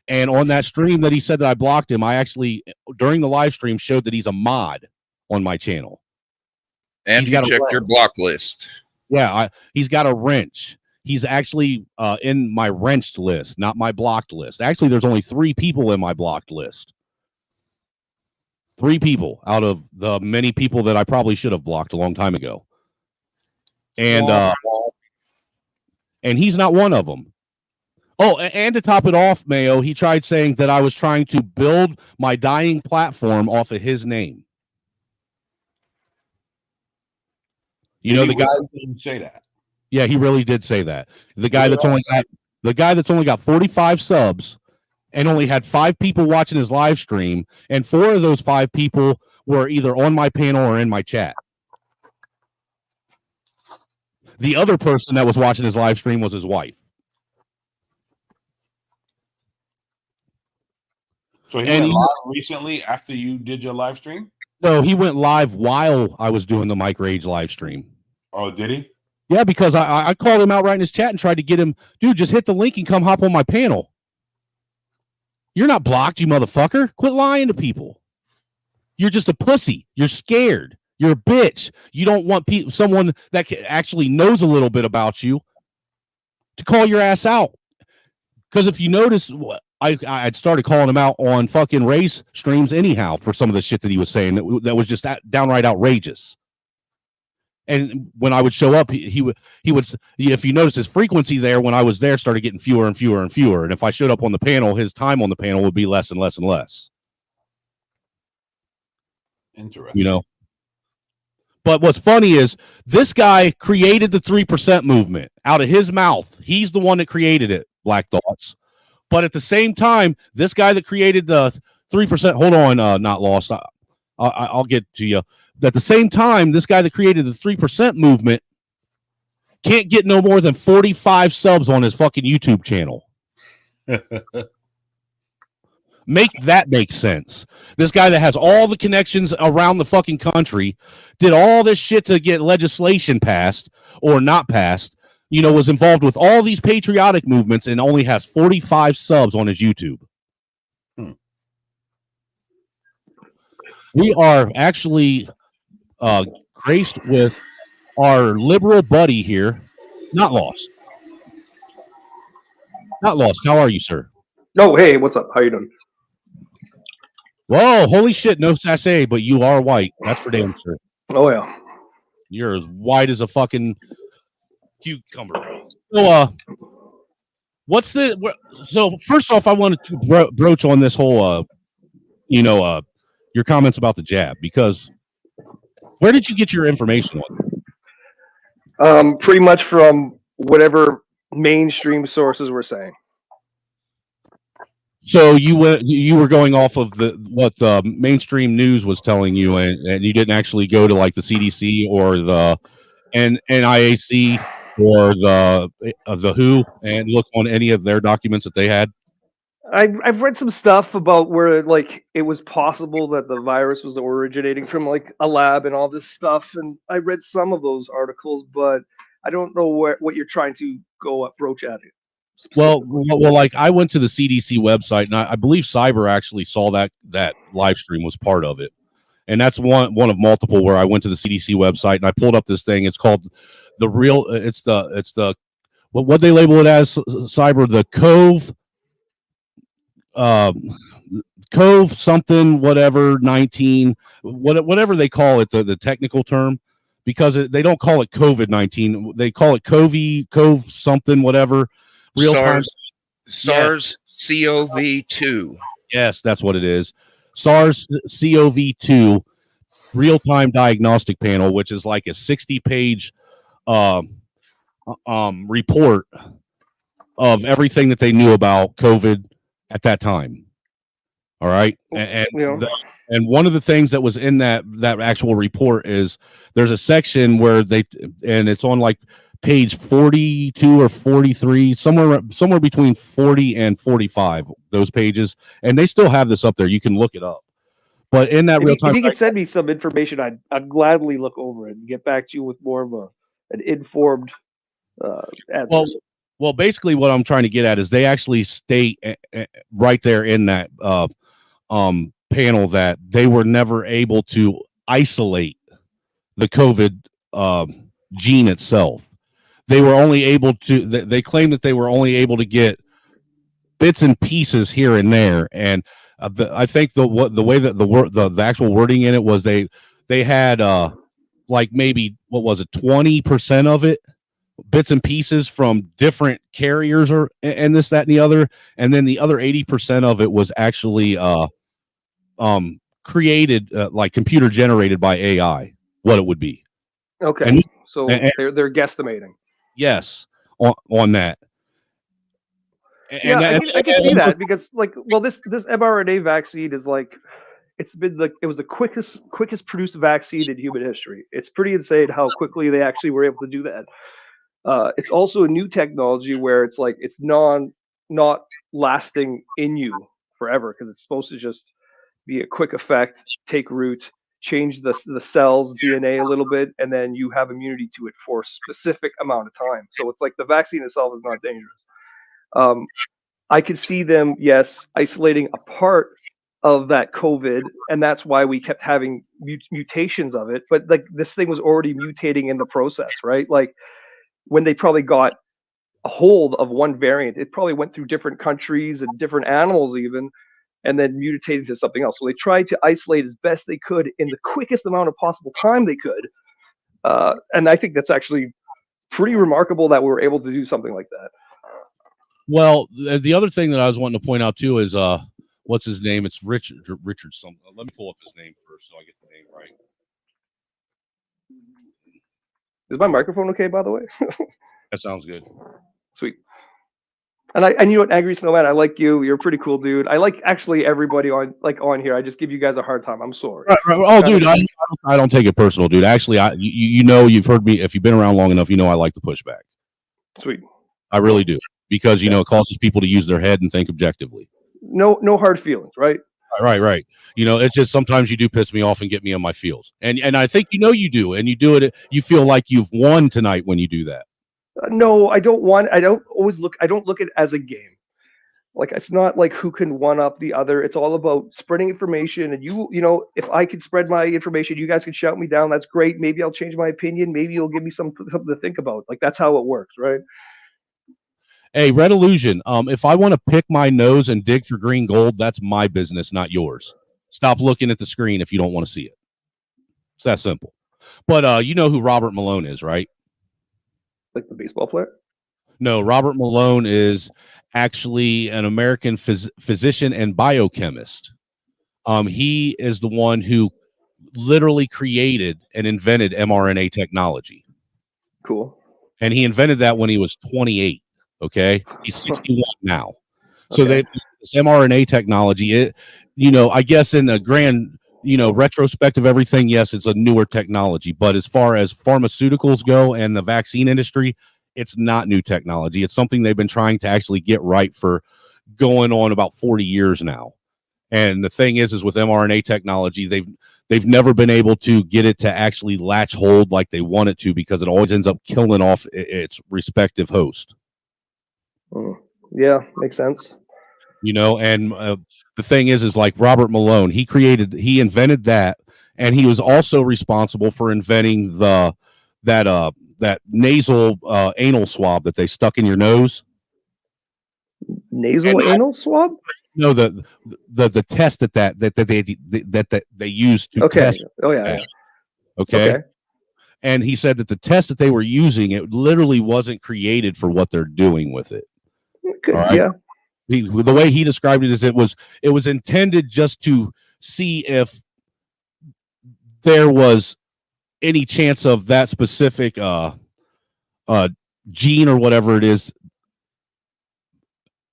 and on that stream that he said that I blocked him, I actually, during the live stream, showed that he's a mod on my channel. And you checked your block list. Yeah, he's got a wrench. He's actually in my wrenched list, not my blocked list. Actually, there's only 3 people in my blocked list. 3 people out of the many people that I probably should have blocked a long time ago. And he's not one of them. Oh, and to top it off, Mayo, he tried saying that I was trying to build my dying platform off of his name. The guy didn't say that. Yeah, he really did say that. The guy that's only got 45 subs and only had 5 people watching his live stream, and 4 of those 5 people were either on my panel or in my chat. The other person that was watching his live stream was his wife. So he went live recently after you did your live stream? No, he went live while I was doing the Mike Rage live stream. Oh, did he? Yeah, because I called him out right in his chat and tried to get him, dude, just hit the link and come hop on my panel. You're not blocked, you motherfucker. Quit lying to people. You're just a pussy. You're scared. You're a bitch. You don't want someone that actually knows a little bit about you to call your ass out. Because if you notice, I'd started calling him out on fucking race streams anyhow for some of the shit that he was saying that was just downright outrageous. And when I would show up, he would, if you notice his frequency there, when I was there, started getting fewer and fewer and fewer. And if I showed up on the panel, his time on the panel would be less and less and less. Interesting. But what's funny is this guy created the 3% movement out of his mouth. He's the one that created it, Black Thoughts. But at the same time, this guy that created the 3%, hold on, Not Lost. I'll get to you. At the same time, this guy that created the 3% movement can't get no more than 45 subs on his fucking YouTube channel. Make sense. This guy that has all the connections around the fucking country, did all this shit to get legislation passed or not passed, was involved with all these patriotic movements and only has 45 subs on his YouTube. We are actually graced with our liberal buddy here, Not Lost. Not Lost. How are you, sir? Oh, hey, what's up? How you doing? Whoa, holy shit, no sassy, but you are white. That's for damn sure. Oh, yeah. You're as white as a fucking cucumber. So, so first off, I wanted to broach on this whole, your comments about the jab, because where did you get your information on? Pretty much from whatever mainstream sources were saying. So you were going off of what the mainstream news was telling you, and you didn't actually go to like the CDC or the NIAC or the WHO and look on any of their documents that they had. I've read some stuff about where like it was possible that the virus was originating from like a lab and all this stuff, and I read some of those articles, but I don't know what you're trying to go approach at it. Well, like I went to the CDC website, and I believe Cyber actually saw that live stream was part of it, and that's one of multiple where I went to the CDC website and I pulled up this thing. It's called the real. It's the what they label it as, Cyber, the Cove something whatever 19 whatever they call it, the technical term, because they don't call it COVID-19, they call it Cove something whatever. Real time SARS-CoV-2. Yes, that's what it is. SARS-CoV-2 real-time diagnostic panel, which is like a 60-page report of everything that they knew about COVID at that time. All right, and one of the things that was in that actual report is there's a section where and it's on like page 42 or 43, somewhere between 40 and 45, those pages, and they still have this up there. You can look it up. But in that real time, if you can send me some information, I'd gladly look over it and get back to you with more of an informed answer. Well, basically, what I'm trying to get at is they actually state right there in that panel that they were never able to isolate the COVID gene itself. They were only able to. They claim that they were only able to get bits and pieces here and there, and I think the way that the actual wording in it was they had like maybe 20% of it, bits and pieces from different carriers and this, that, and the other, and then the other 80% of it was actually created like computer generated by AI. What it would be. Okay, so they're guesstimating. Yes, on that. And I can see that because, like, this mRNA vaccine is like, it was the quickest produced vaccine in human history. It's pretty insane how quickly they actually were able to do that. It's also a new technology where it's like it's not lasting in you forever, because it's supposed to just be a quick effect, take root, change the cell's DNA a little bit, and then you have immunity to it for a specific amount of time. So it's like the vaccine itself is not dangerous. I could see them, yes, isolating a part of that COVID, and that's why we kept having mutations of it. But like this thing was already mutating in the process, right? Like when they probably got a hold of one variant, it probably went through different countries and different animals even, and then mutated to something else. So they tried to isolate as best they could in the quickest amount of possible time they could. And I think that's actually pretty remarkable that we were able to do something like that. Well, the other thing that I was wanting to point out too is what's his name? It's Richard something. Let me pull up his name first so I get the name right. Is my microphone okay, by the way? That sounds good. Sweet. And you know what, Angry Snowman, I like you. You're a pretty cool dude. I like actually everybody on here. I just give you guys a hard time. I'm sorry. Right. Oh, dude, I don't take it personal, dude. Actually, you know, you've heard me. If you've been around long enough, you know I like the pushback. Sweet. I really do, because you know it causes people to use their head and think objectively. No hard feelings, right? Right. You know, it's just sometimes you do piss me off and get me on my feels, and I think you do, and you do it. You feel like you've won tonight when you do that. No, I don't look at it as a game. Like, it's not like who can one up the other. It's all about spreading information. And you know, if I can spread my information, you guys can shout me down. That's great. Maybe I'll change my opinion. Maybe you'll give me something to think about. Like, that's how it works, right? Hey, Red Illusion. If I want to pick my nose and dig for green gold, that's my business, not yours. Stop looking at the screen if you don't want to see it. It's that simple. But you know who Robert Malone is, right? Like the baseball player? No, Robert Malone is actually an American physician and biochemist. He is the one who literally created and invented mRNA technology. Cool. And he invented that when he was 28. Okay, he's 61 now. So this mRNA technology, I guess in the grand, retrospect of everything, yes, it's a newer technology. But as far as pharmaceuticals go and the vaccine industry, it's not new technology. It's something they've been trying to actually get right for going on about 40 years now. And the thing is with mRNA technology, they've never been able to get it to actually latch hold like they want it to, because it always ends up killing off its respective host. Yeah, makes sense. You know, and the thing is like Robert Malone, he invented that, and he was also responsible for inventing that nasal anal swab that they stuck in your nose. Nasal anal swab? No, the test that they used to test. Oh yeah. Okay. Okay. And he said that the test that they were using, it literally wasn't created for what they're doing with it. Good. All right? Yeah. The way he described it is it was intended just to see if there was any chance of that specific gene or whatever it is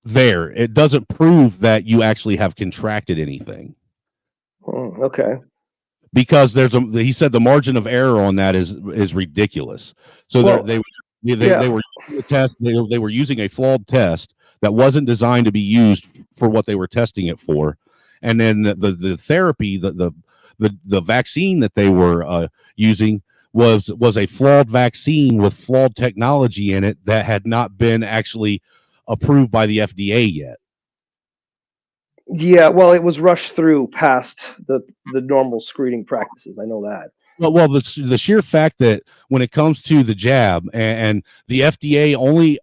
there. It doesn't prove that you actually have contracted anything. Okay. Because he said the margin of error on that is ridiculous. So they were using a test. They were using a flawed test that wasn't designed to be used for what they were testing it for, and then the therapy, the vaccine that they were using was a flawed vaccine with flawed technology in it that had not been actually approved by the FDA yet. Yeah, well, it was rushed through past the normal screening practices. I know that. Well, the sheer fact that when it comes to the jab, and the FDA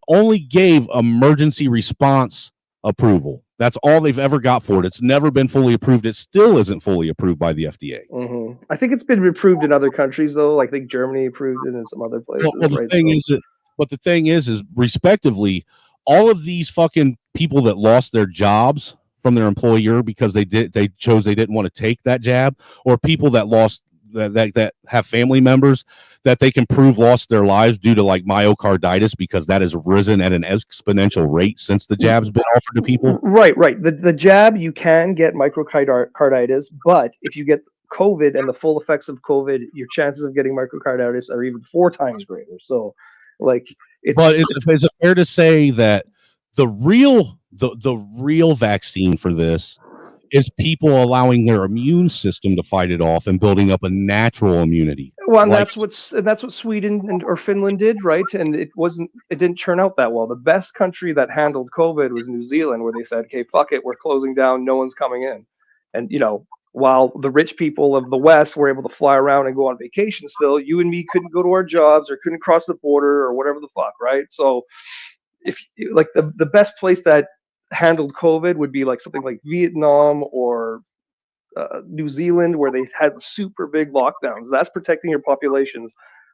only gave emergency response approval. That's all they've ever got for it. It's never been fully approved. It still isn't fully approved by the FDA. Mm-hmm. I think it's been approved in other countries, though. Like I think Germany approved it in some other places. The thing is respectively, all of these fucking people that lost their jobs from their employer because they didn't want to take that jab, or people that lost that have family members that they can prove lost their lives due to like myocarditis, because that has risen at an exponential rate since the jab's been offered to people. Right. The jab, you can get myocarditis, but if you get COVID and the full effects of COVID, your chances of getting myocarditis are even 4 times greater. So, like, is it fair to say that the real vaccine for this is people allowing their immune system to fight it off and building up a natural immunity? Well, and that's what Sweden or Finland did, right? And it didn't turn out that well. The best country that handled COVID was New Zealand, where they said, "Okay, fuck it, we're closing down. No one's coming in." And while the rich people of the West were able to fly around and go on vacation, still, you and me couldn't go to our jobs or couldn't cross the border or whatever the fuck, right? So, if like the best place that handled COVID would be like something like Vietnam or New Zealand, where they had super big lockdowns. That's protecting your populations.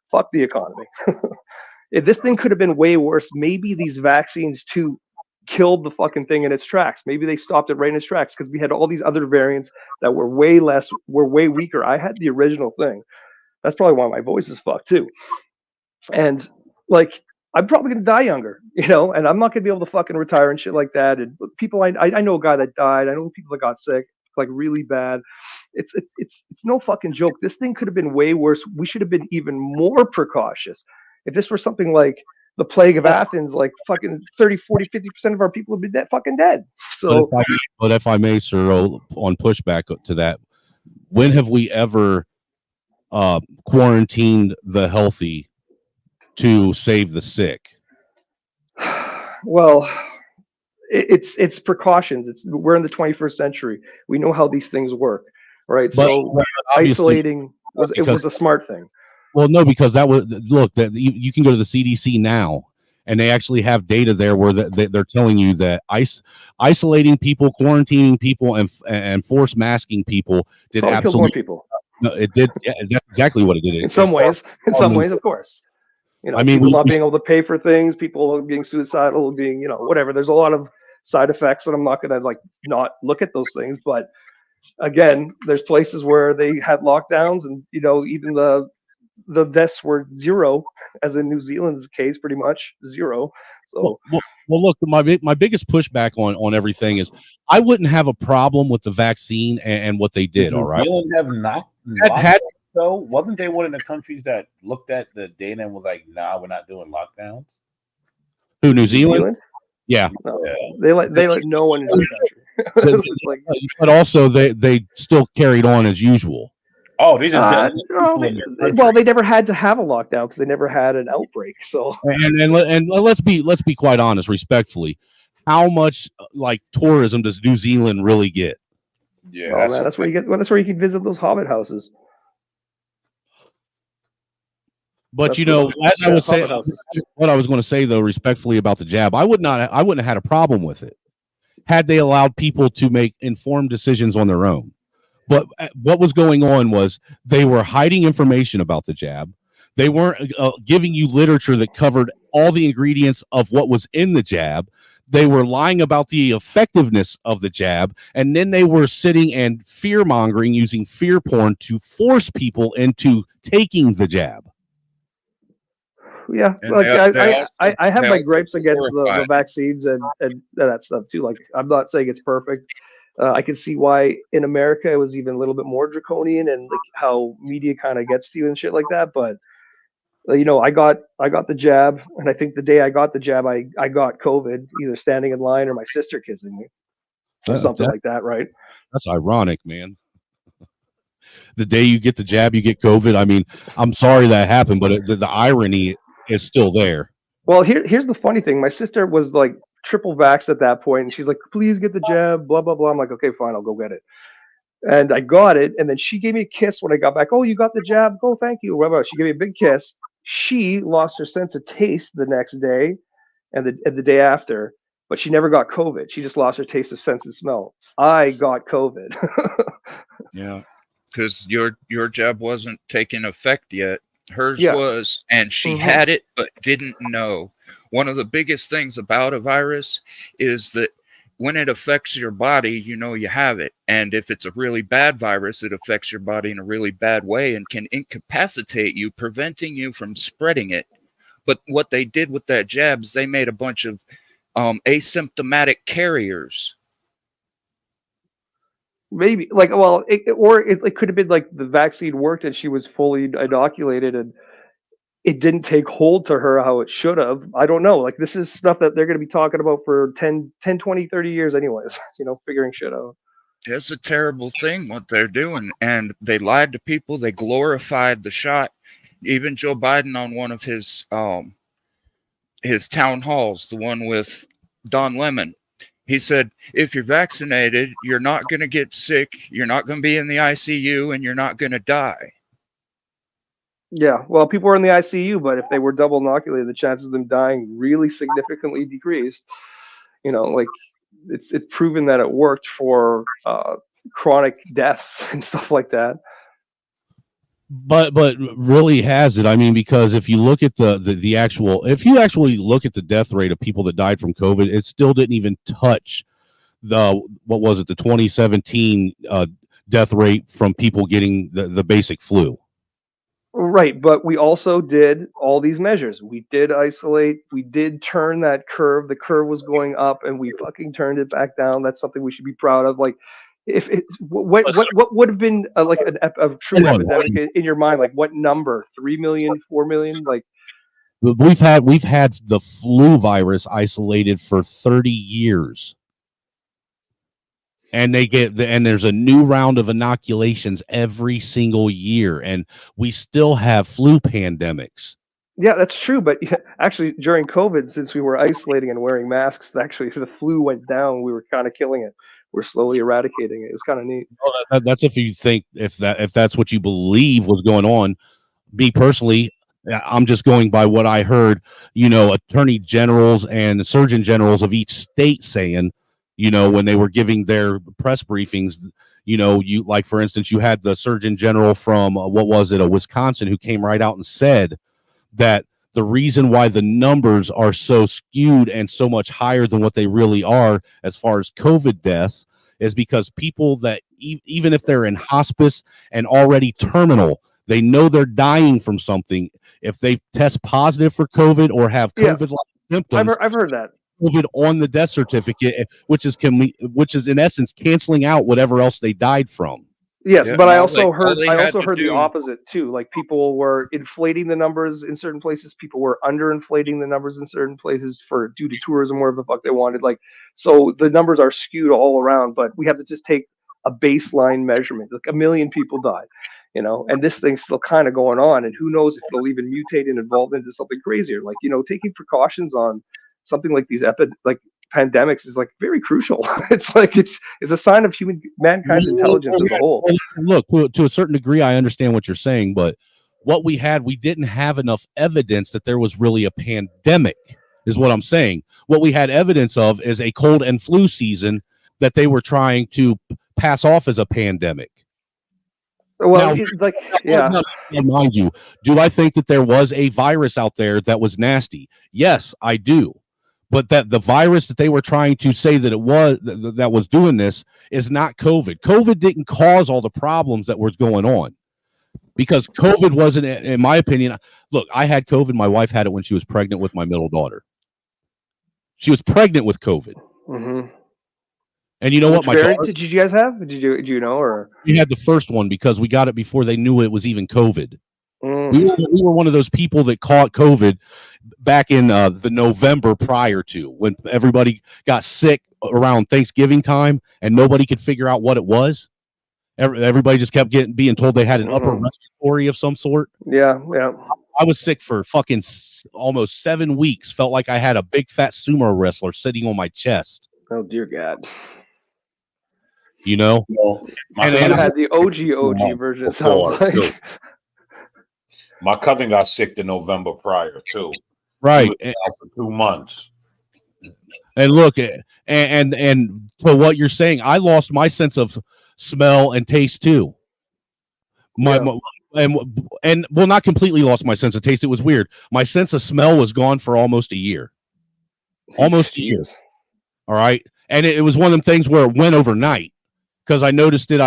Fuck the economy. If this thing could have been way worse, maybe these vaccines too killed the fucking thing in its tracks. Maybe they stopped it right in its tracks because we had all these other variants that were way weaker. I had the original thing. That's probably why my voice is fucked too. And like, I'm probably gonna die younger, and I'm not gonna be able to fucking retire and shit like that. And people, I know a guy that died. I know people that got sick, like really bad. It's no fucking joke. This thing could have been way worse. We should have been even more precautious. If this were something like the plague of Athens, like fucking 30, 40, 50% of our people would be fucking dead. So, but if I may, sir, on pushback to that, when have we ever quarantined the healthy to save the sick? Well, it's precautions. We're in the 21st century. We know how these things work, right? But, so isolating was a smart thing. Well, no, because that you can go to the CDC now, and they actually have data there where they're telling you that isolating people, quarantining people, and force masking people did absolutely more people. No, it did. Yeah, that's exactly what it did. In some ways, of course. I mean, people not being able to pay for things, people being suicidal, being whatever. There's a lot of side effects, and I'm not gonna not look at those things. But again, there's places where they had lockdowns, and even the deaths were zero, as in New Zealand's case, pretty much zero. So well look, my biggest pushback on everything is I wouldn't have a problem with the vaccine and what they did. All right, New Zealand so wasn't they one of the countries that looked at the data and was like, "Nah, we're not doing lockdowns"? Who, New Zealand? Yeah. No, they let no one into the country. But also they still carried on as usual. Oh, they just got well, they never had to have a lockdown because they never had an outbreak. So And let's be quite honest, respectfully, how much like tourism does New Zealand really get? Yeah, oh man, that's where you can visit those hobbit houses. But as I was saying, what I was going to say though, respectfully about the jab, I wouldn't have had a problem with it had they allowed people to make informed decisions on their own. But what was going on was they were hiding information about the jab. They weren't giving you literature that covered all the ingredients of what was in the jab. They were lying about the effectiveness of the jab, and then they were sitting and fear mongering using fear porn to force people into taking the jab. Yeah, And like they I have they my also gripes against the glorified. vaccines and that stuff too. Like I'm not saying it's perfect. I can see why in America it was even a little bit more draconian and like how media kind of gets to you and shit like that. But I got the jab, and I think the day I got the jab, I got COVID, either standing in line or my sister kissing me, or something like that, right? That's ironic, man. The day you get the jab, you get COVID. I mean, I'm sorry that happened, but the irony is still there. Well, here's the funny thing. My sister was like triple vaxxed at that point, and she's like, "Please get the jab." Blah blah blah. I'm like, "Okay, fine, I'll go get it." And I got it, and then she gave me a kiss when I got back. Oh, you got the jab? Oh, thank you. Blah, blah. She gave me a big kiss. She lost her sense of taste the next day, and the day after, but she never got COVID. She just lost her taste of sense and smell. I got COVID. Yeah, because your jab wasn't taking effect yet. Hers Yeah. was, and she Mhm. had it but didn't know. One of the biggest things about a virus is that when it affects your body, you know you have it. And if it's a really bad virus, it affects your body in a really bad way and can incapacitate you, preventing you from spreading it. But what they did with that jab is they made a bunch of asymptomatic carriers. Maybe like, well, it could have been like the vaccine worked and she was fully inoculated and it didn't take hold to her how it should have. I don't know. Like this is stuff that they're going to be talking about for 10, 20, 30 years anyways, figuring shit out. It's a terrible thing what they're doing, and they lied to people. They glorified the shot. Even Joe Biden on one of his town halls, the one with Don Lemon, he said, if you're vaccinated, you're not going to get sick, you're not going to be in the ICU, and you're not going to die. Yeah, well, people were in the ICU, but if they were double inoculated, the chances of them dying really significantly decreased. Like it's proven that it worked for chronic deaths and stuff like that. But really has it? I mean, because if you look at the actual, if you actually look at the death rate of people that died from COVID, it still didn't even touch the 2017 death rate from people getting the basic flu. Right, but we also did all these measures. We did isolate. We did turn that curve. The curve was going up, and we fucking turned it back down. That's something we should be proud of. Like, if it's what would have been like a true epidemic in your mind? Like, what number? 3 million, 4 million? Like, we've had the flu virus isolated for 30 years. And there's a new round of inoculations every single year, and we still have flu pandemics. Yeah, that's true. But actually, during COVID, since we were isolating and wearing masks, actually the flu went down. We were kind of killing it. We're slowly eradicating it. It was kind of neat. Well, that's if you think if that's what you believe was going on. Me personally, I'm just going by what I heard. Attorney generals and surgeon generals of each state saying, when they were giving their press briefings, you like, for instance, you had the surgeon general from Wisconsin, who came right out and said that the reason why the numbers are so skewed and so much higher than what they really are as far as COVID deaths is because people that even if they're in hospice and already terminal, they know they're dying from something. If they test positive for COVID or have COVID-like symptoms, I've heard that. COVID on the death certificate, which is in essence canceling out whatever else they died from. Yes, Yeah, but I no, also heard to the do- opposite too. Like people were inflating the numbers in certain places. People were underinflating the numbers in certain places due to tourism, wherever the fuck they wanted. Like, so the numbers are skewed all around. But we have to just take a baseline measurement. Like 1 million people died. and this thing's still kind of going on, and who knows if it'll even mutate and evolve into something crazier. Like, taking precautions on something like these pandemics is like very crucial. It's like it's a sign of mankind's intelligence as a whole. Look, to a certain degree, I understand what you're saying, but what we didn't have enough evidence that there was really a pandemic, is what I'm saying. What we had evidence of is a cold and flu season that they were trying to pass off as a pandemic. Well, now, mind you, do I think that there was a virus out there that was nasty? Yes, I do. But that the virus that they were trying to say that it was that was doing this is not COVID. COVID didn't cause all the problems that were going on, because COVID wasn't, in my opinion. Look, I had COVID. My wife had it when she was pregnant with my middle daughter. She was pregnant with COVID. Mm-hmm. And you know what? Which variant did you guys have? Do you know? Or we had the first one because we got it before they knew it was even COVID. Mm. We were one of those people that caught COVID back in the November prior to, when everybody got sick around Thanksgiving time and nobody could figure out what it was. Everybody just kept being told they had an upper respiratory of some sort. Yeah. I was sick for fucking almost 7 weeks. Felt like I had a big fat sumo wrestler sitting on my chest. Oh dear God. My and I had the OG version. Before, my cousin got sick the November prior too. Right. For 2 months. And look, and to what you're saying, I lost my sense of smell and taste too. And not completely lost my sense of taste. It was weird. My sense of smell was gone for almost a year. Almost a year. All right. And it was one of them things where it went overnight, because I noticed it.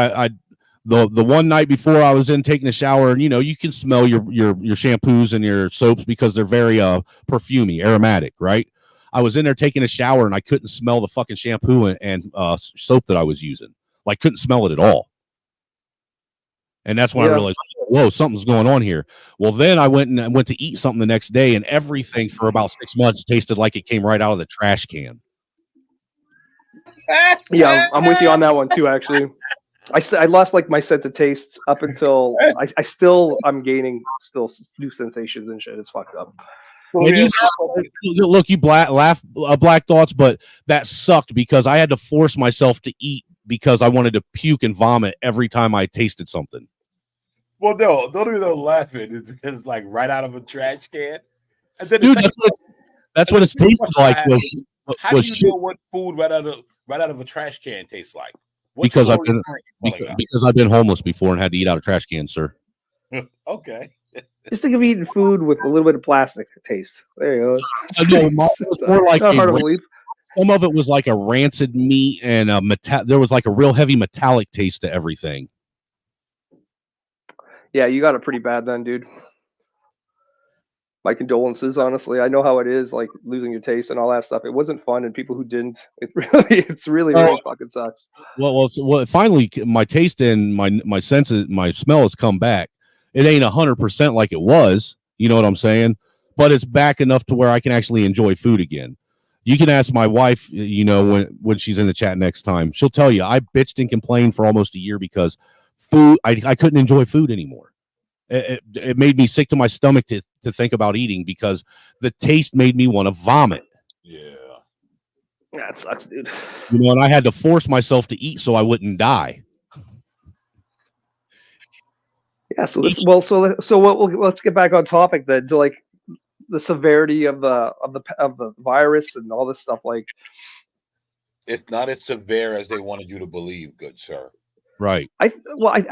The one night before I was in taking a shower, and you can smell your shampoos and your soaps because they're very perfumey, aromatic, right? I was in there taking a shower and I couldn't smell the fucking shampoo and soap that I was using. Like, couldn't smell it at all. And that's when I realized, whoa, something's going on here. Well, then I went to eat something the next day, and everything for about 6 months tasted like it came right out of the trash can. Yeah, I'm with you on that one too. Actually, I lost like my sense of taste up until I'm gaining still new sensations and shit. It's fucked up. Look, you laugh black thoughts, but that sucked because I had to force myself to eat because I wanted to puke and vomit every time I tasted something. Well, no, the only reason I'm laughing is because it's like right out of a trash can. And then dude, that's what it's tasted like. How do you know what food right out of a trash can tastes like? Because I've been homeless before and had to eat out of trash cans, sir. Okay. Just think of eating food with a little bit of plastic taste. There you go. More like some of it was like a rancid meat and there was like a real heavy metallic taste to everything. Yeah, you got it pretty bad then, dude. My condolences, honestly. I know how it is, like losing your taste and all that stuff. It wasn't fun, and people who didn't, it's really fucking sucks. Well, finally, my taste and my senses, my smell has come back. It ain't 100% like it was, you know what I'm saying? But it's back enough to where I can actually enjoy food again. You can ask my wife, when she's in the chat next time. She'll tell you I bitched and complained for almost a year because food, I couldn't enjoy food anymore. It made me sick to my stomach to think about eating because the taste made me want to vomit. Yeah, it sucks, dude. And I had to force myself to eat so I wouldn't die. Yeah. Let's get back on topic then, to like the severity of the virus and all this stuff. Like, it's not as severe as they wanted you to believe, good sir. Right. I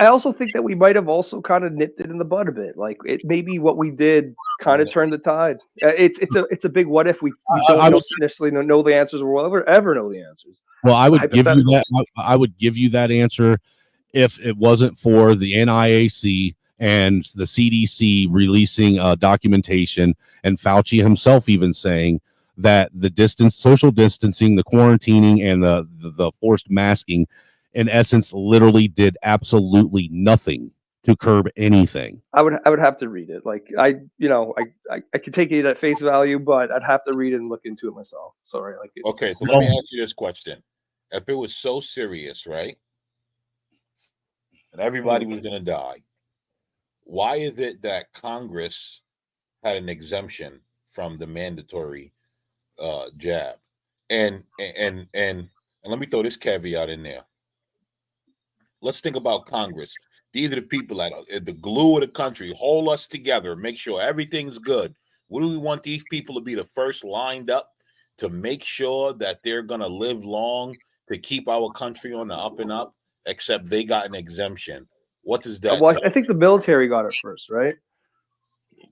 also think that we might have also kind of nipped it in the bud a bit. Like, it maybe what we did kind of turned the tide. It's a big what if. We don't necessarily know the answers, or we'll ever know the answers. Well, I would give you that. I would give you that answer if it wasn't for the NIAC and the CDC releasing documentation, and Fauci himself even saying that the social distancing, the quarantining, and the forced masking, in essence, literally did absolutely nothing to curb anything. I would have to read it. Like, I could take it at face value, but I'd have to read it and look into it myself. Sorry. Okay, so let me ask you this question: if it was so serious, right, and everybody was gonna die, Why is it that Congress had an exemption from the mandatory jab? And let me throw this caveat in there. Let's think about Congress. These are the people that are the glue of the country, hold us together, make sure everything's good. What do we want these people to be the first lined up to make sure that they're going to live long, to keep our country on the up and up, except they got an exemption? What does that Well, tell I think the military got it first, right?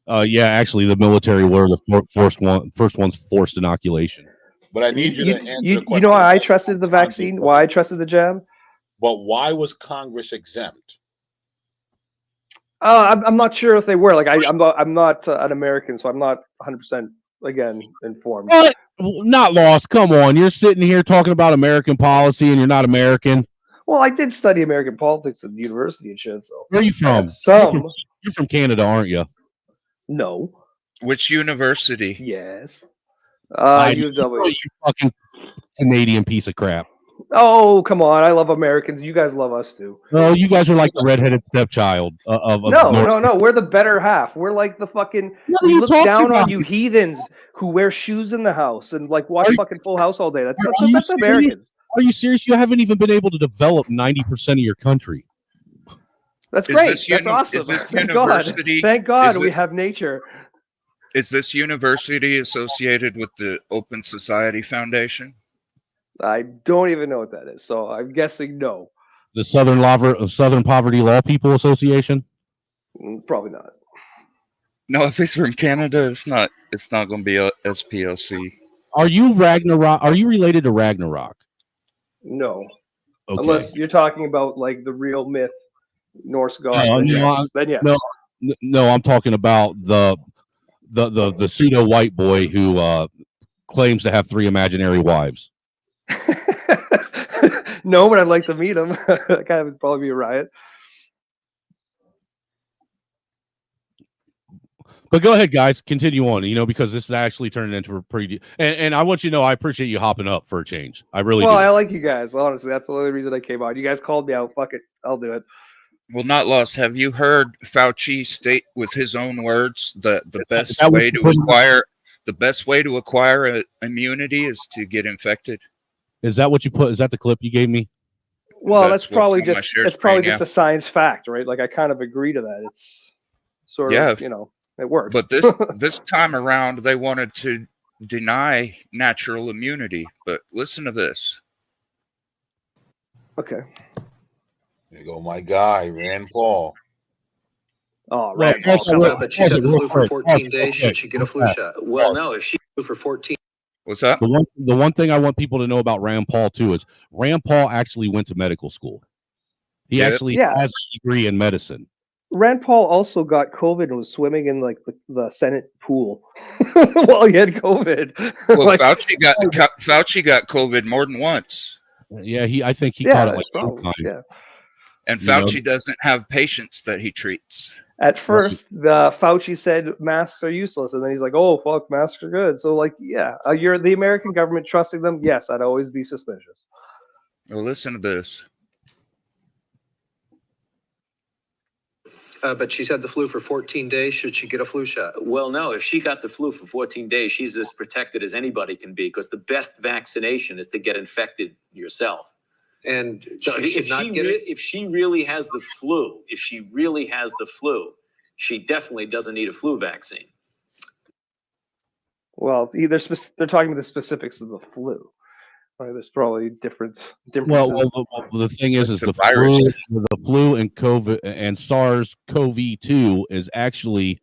Yeah, actually, the military were the first ones forced inoculation. But I need you to answer the You question. know why I trusted the vaccine? Why I trusted the jab? But why was Congress exempt? I'm not sure if they were. Like I'm not an American, so I'm not 100% again informed. What? Not lost. Come on, you're sitting here talking about American policy, and you're not American. Well, I did study American politics at the university and shit. So Where are you from? Some. You're from Canada, aren't you? No. Which university? Yes. You UW. fucking Canadian piece of crap. Oh, come on. I love Americans. You guys love us too. No, you guys are like the redheaded stepchild of No. We're the better half. We're like the fucking. What are We you look talking down about? on you heathens who wear shoes in the house and like watch fucking Full House all day. That's you that's serious? Americans. Are you serious? You haven't even been able to develop 90% of your country. That's Is great. this That's awesome. is this Thank university? God. Thank God is we it- have nature. Is this university associated with the Open Society Foundation? I don't even know what that is, so I'm guessing no. The Southern Poverty Law People Association? Probably not. No, if it's from Canada, it's not. It's not going to be a SPLC. Are you Ragnarok? Are you related to Ragnarok? No. Okay. Unless you're talking about like the real myth Norse god. Then yes. No, I'm talking about the pseudo white boy who claims to have 3 imaginary wives. No, but I'd like to meet him. That guy would probably be a riot. But go ahead, guys. Continue on. Because this is actually turning into a pretty. And I want you to know I appreciate you hopping up for a change. I really Well, do. I like you guys. Honestly, that's the only reason I came on. You guys called me out. Fuck it, I'll do it. Well, not lost. Have you heard Fauci state with his own words that the best that way what to acquire immunity is to get infected? Is that what you put? Is that the clip you gave me? Well, That's that's probably what's on my just share it's probably screen, just a science fact, right? Like I kind of agree to that. It's sort Yeah. of it works. But this time around, they wanted to deny natural immunity. But listen to this. Okay. There you go, my guy, Rand Paul. Oh, Well, Rand Paul. But she's had the flu for 14 days. Should she get a flu shot? Well, no. If she flew for 14. What's that? The one thing I want people to know about Rand Paul too is Rand Paul actually went to medical school. He actually has a degree in medicine. Rand Paul also got COVID and was swimming in like the Senate pool while he had COVID. Well, Like, Fauci got COVID more than once. Yeah, I think he caught it like that's 2 times. yeah. And Fauci doesn't have patients that he treats. At first, the Fauci said masks are useless, and then he's like, "Oh, fuck, masks are good." So, like, yeah, you're the American government trusting them. Yes, I'd always be suspicious. Well, listen to this. But she's had the flu for 14 days. Should she get a flu shot? Well, no. If she got the flu for 14 days, she's as protected as anybody can be because the best vaccination is to get infected yourself. And So if she really has the flu, she definitely doesn't need a flu vaccine. Well, they're talking about the specifics of the flu. Like, there's probably differences. Well, the thing is the flu and COVID and SARS-CoV-2 is actually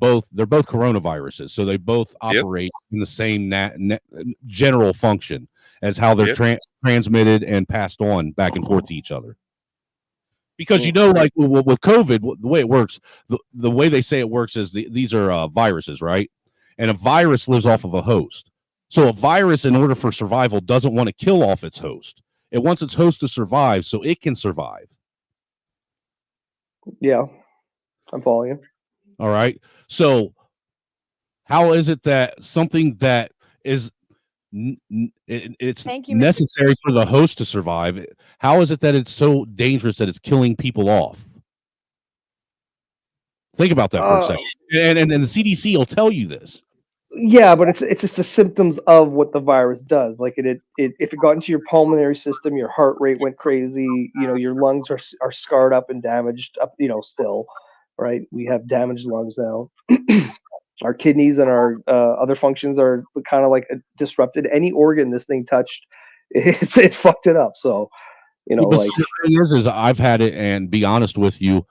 they're both coronaviruses, so they both operate in the same general function as how they're transmitted and passed on back and forth to each other. Because like with COVID, the way it works, the way they say it works is these are viruses, right? And a virus lives off of a host. So a virus, in order for survival, doesn't want to kill off its host. It wants its host to survive so it can survive. Yeah, I'm following you. All right. So how is it that something that is it's necessary for the host to survive, how is it that it's so dangerous that it's killing people off? Think about that for a second. And the CDC will tell you this. Yeah, but it's just the symptoms of what the virus does. Like if it got into your pulmonary system, your heart rate went crazy. You know, your lungs are scarred up and damaged up. You know, still, right? We have damaged lungs now. Our kidneys and our other functions are kind of like disrupted. Any organ this thing touched, it's fucked it up. So, you know, But like the thing is I've had it, and be honest with you,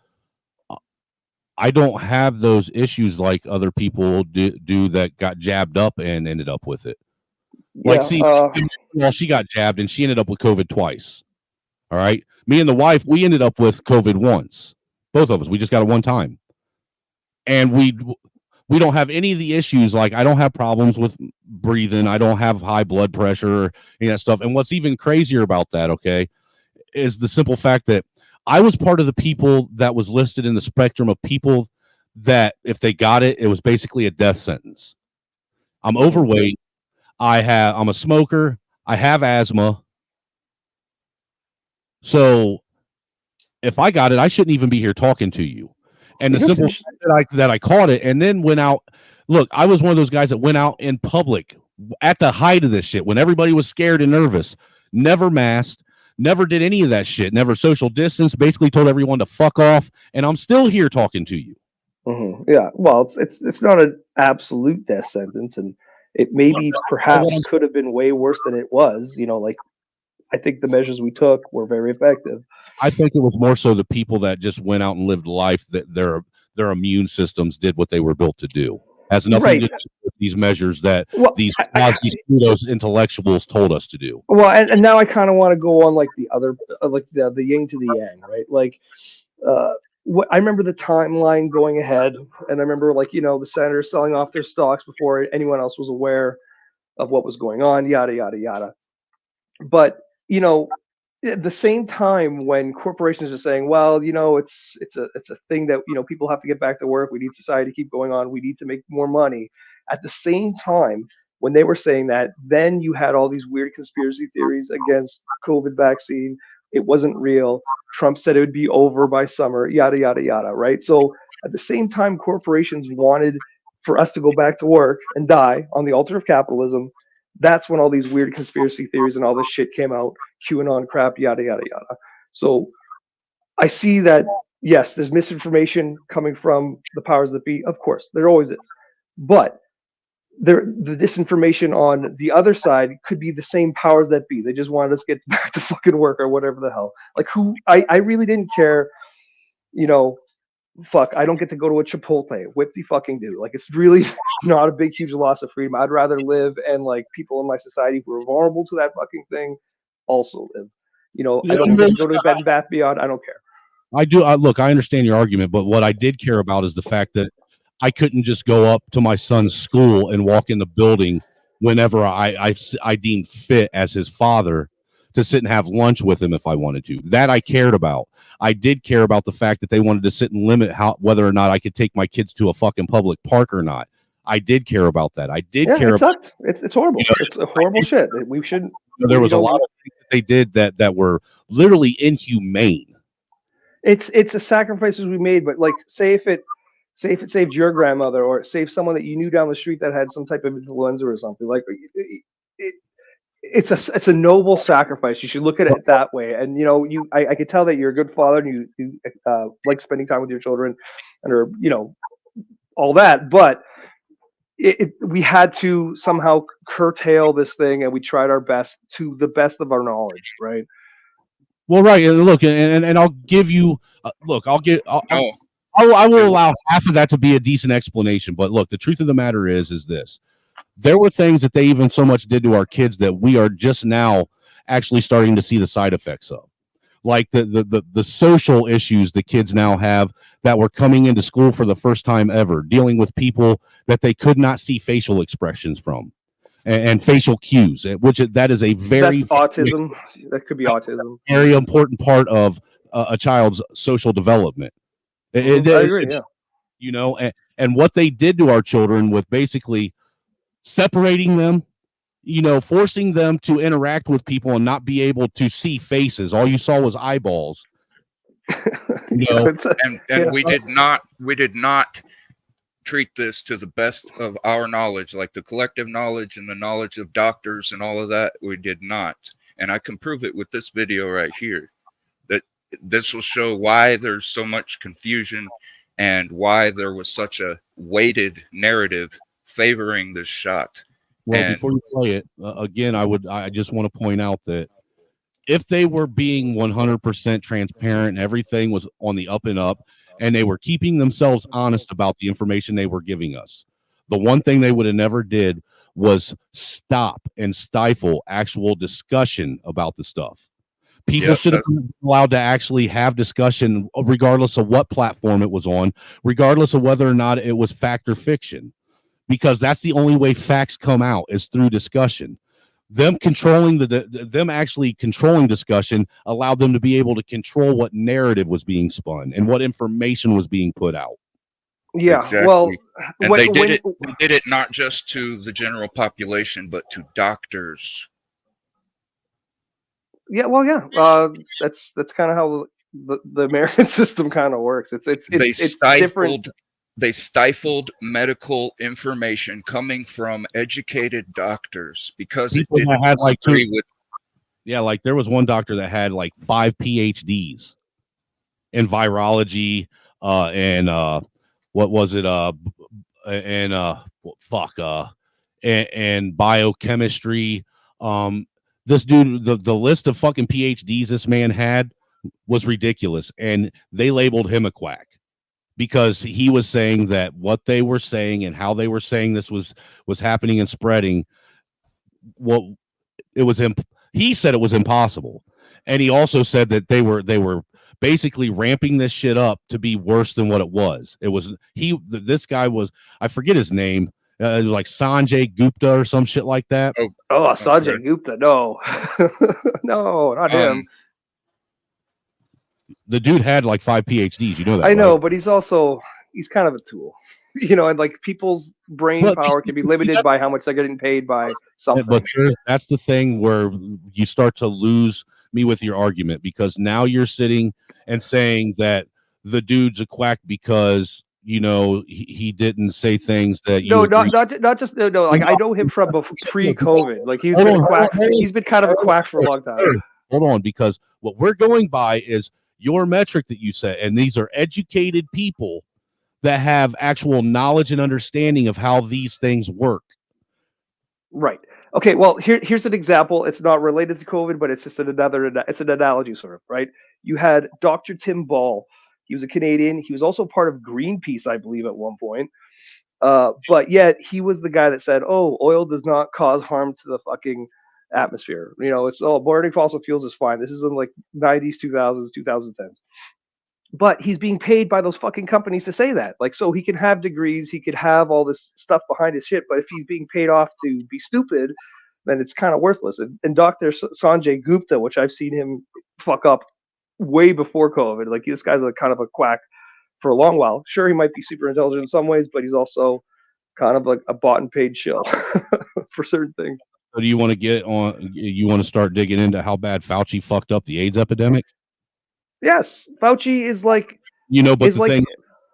I don't have those issues like other people do that got jabbed up and ended up with it. Like, see, well, she got jabbed and she ended up with COVID twice. All right. Me and the wife, we ended up with COVID once. Both of us. We just got it one time. And we don't have any of the issues. Like, I don't have problems with breathing. I don't have high blood pressure or any of that stuff. And what's even crazier about that, okay, is the simple fact that I was part of the people that was listed in the spectrum of people that if they got it, it was basically a death sentence. I'm overweight. I'm a smoker. I have asthma. So if I got it, I shouldn't even be here talking to you. And the simple fact that I caught it and then went out. Look, I was one of those guys that went out in public at the height of this shit when everybody was scared and nervous, never masked. Never did any of that shit. Never social distance. Basically told everyone to fuck off. And I'm still here talking to you. Mm-hmm. Yeah. Well, it's not an absolute death sentence, and it maybe perhaps could have been way worse than it was. You know, like I think the measures we took were very effective. I think it was more so the people that just went out and lived life that their immune systems did what they were built to do. Has nothing to do with these measures that these pseudos intellectuals told us to do. Well, and now I kind of want to go on like the other, like the yin to the yang, right? Like, I remember the timeline going ahead, and I remember like the senators selling off their stocks before anyone else was aware of what was going on, yada yada yada. But at the same time, when corporations are saying, well, it's a thing that people have to get back to work, we need society to keep going on, we need to make more money. At the same time, when they were saying that, then you had all these weird conspiracy theories against COVID vaccine. It wasn't real. Trump said it would be over by summer, yada yada yada, right? So at the same time, corporations wanted for us to go back to work and die on the altar of capitalism. That's when all these weird conspiracy theories and all this shit came out, QAnon crap, yada, yada, yada. So I see that, yes, there's misinformation coming from the powers that be. Of course, there always is. But the disinformation on the other side could be the same powers that be. They just wanted us to get back to fucking work or whatever the hell. Like, I really didn't care, fuck, I don't get to go to a Chipotle. Whip the fucking do. Like, it's really not a big, huge loss of freedom. I'd rather live and, like, people in my society who are vulnerable to that fucking thing also live. I don't get to go to Bed and Bath Beyond. I don't care. I do. Look, I understand your argument, but what I did care about is the fact that I couldn't just go up to my son's school and walk in the building whenever I deemed fit as his father to sit and have lunch with him if I wanted to. That I cared about. I did care about the fact that they wanted to sit and limit whether or not I could take my kids to a fucking public park or not. I did care about that. I did care about it's horrible. It's a horrible shit. We shouldn't. There was a lot of things that they did that were literally inhumane. It's the sacrifices we made, but like say if it saved your grandmother or it saved someone that you knew down the street that had some type of influenza or something, like it's a noble sacrifice. You should look at it that way. And I could tell that you're a good father and you like spending time with your children and are all that, but we had to somehow curtail this thing, and we tried our best to the best of our knowledge, right? Well, right. And look, and I'll give you look. I will allow half of that to be a decent explanation. But look, the truth of the matter is this: there were things that they even so much did to our kids that we are just now actually starting to see the side effects of, like the social issues the kids now have that were coming into school for the first time ever, dealing with people that they could not see facial expressions from and facial cues, which that is a very autism. That could be autism. Very important part of a child's social development. I agree. Yeah. And what they did to our children with basically separating them, forcing them to interact with people and not be able to see faces. All you saw was eyeballs. And we did not treat this to the best of our knowledge, like the collective knowledge and the knowledge of doctors and all of that. We did not. And I can prove it with this video right here. That this will show why there's so much confusion and why there was such a weighted narrative favoring this shot. Well, And before you play it, again, I just want to point out that if they were being 100% transparent and everything was on the up and up, and they were keeping themselves honest about the information they were giving us, the one thing they would have never did was stop and stifle actual discussion about the stuff. People should have been allowed to actually have discussion regardless of what platform it was on, regardless of whether or not it was fact or fiction, because that's the only way facts come out is through discussion. Them controlling them actually controlling discussion allowed them to be able to control what narrative was being spun and what information was being put out. Yeah, exactly. well, and they did it not just to the general population, but to doctors. Yeah, well, yeah, that's kind of how the American system kind of works. It's different. They stifled medical information coming from educated doctors because People it didn't had like agree with. Yeah, like there was one doctor that had like 5 PhDs in virology, and what was it? And biochemistry. This dude, the list of fucking PhDs this man had was ridiculous, and they labeled him a quack because he was saying that what they were saying and how they were saying this was happening and spreading. He said it was impossible, and he also said that they were basically ramping this shit up to be worse than what it was. This guy was, I forget his name. It was like Sanjay Gupta or some shit like that. Oh, Sanjay Gupta, no, no, not him. The dude had like 5 PhDs, you know that. I know, right? but he's kind of a tool, and like people's brain power can be limited by how much they're getting paid by something. But sir, that's the thing where you start to lose me with your argument, because now you're sitting and saying that the dude's a quack because he didn't say things that you not just no. Like I know him from pre-COVID. Like he's been a quack. He's been kind of a quack for a long time. Hold on, because what we're going by is your metric that you said, and these are educated people that have actual knowledge and understanding of how these things work. Right. Okay. Well, here's an example. It's not related to COVID, but it's just it's an analogy, sort of. Right. You had Dr. Tim Ball. He was a Canadian. He was also part of Greenpeace, I believe, at one point. But yet he was the guy that said, "Oh, oil does not cause harm to the fucking atmosphere. It's burning fossil fuels is fine." This is in like 90s, 2000s, 2010s. But he's being paid by those fucking companies to say that. Like, so he can have degrees, he could have all this stuff behind his shit, but if he's being paid off to be stupid, then it's kind of worthless. And Dr. Sanjay Gupta, which I've seen him fuck up way before COVID, like this guy's a kind of a quack for a long while. Sure, he might be super intelligent in some ways, but he's also kind of like a bought and paid shill for certain things. So do you want to get on? You want to start digging into how bad Fauci fucked up the AIDS epidemic? Yes, Fauci is like, but the thing,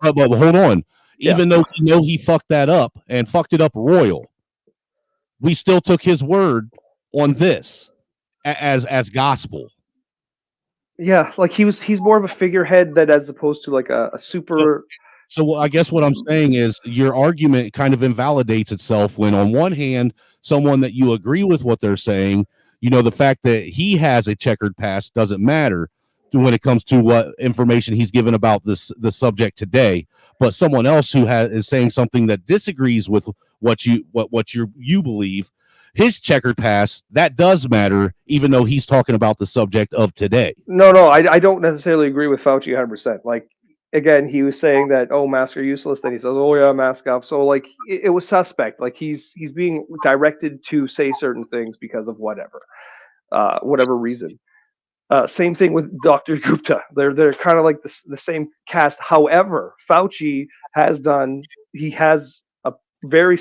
but hold on. Even though he fucked that up and fucked it up royal, we still took his word on this as gospel. Yeah, like he's more of a figurehead that as opposed to like a super. So I guess what I'm saying is your argument kind of invalidates itself when, on one hand, someone that you agree with what they're saying, the fact that he has a checkered past doesn't matter when it comes to what information he's given about the subject today. But someone else who is saying something that disagrees with what you believe, his checkered past, that does matter, even though he's talking about the subject of today. No, I don't necessarily agree with Fauci 100%. Like, again, he was saying that, oh, masks are useless. Then he says, oh yeah, mask up. So like, it was suspect. Like he's being directed to say certain things because of whatever reason. Same thing with Dr. Gupta. They're kind of like the same cast. However, Fauci has a very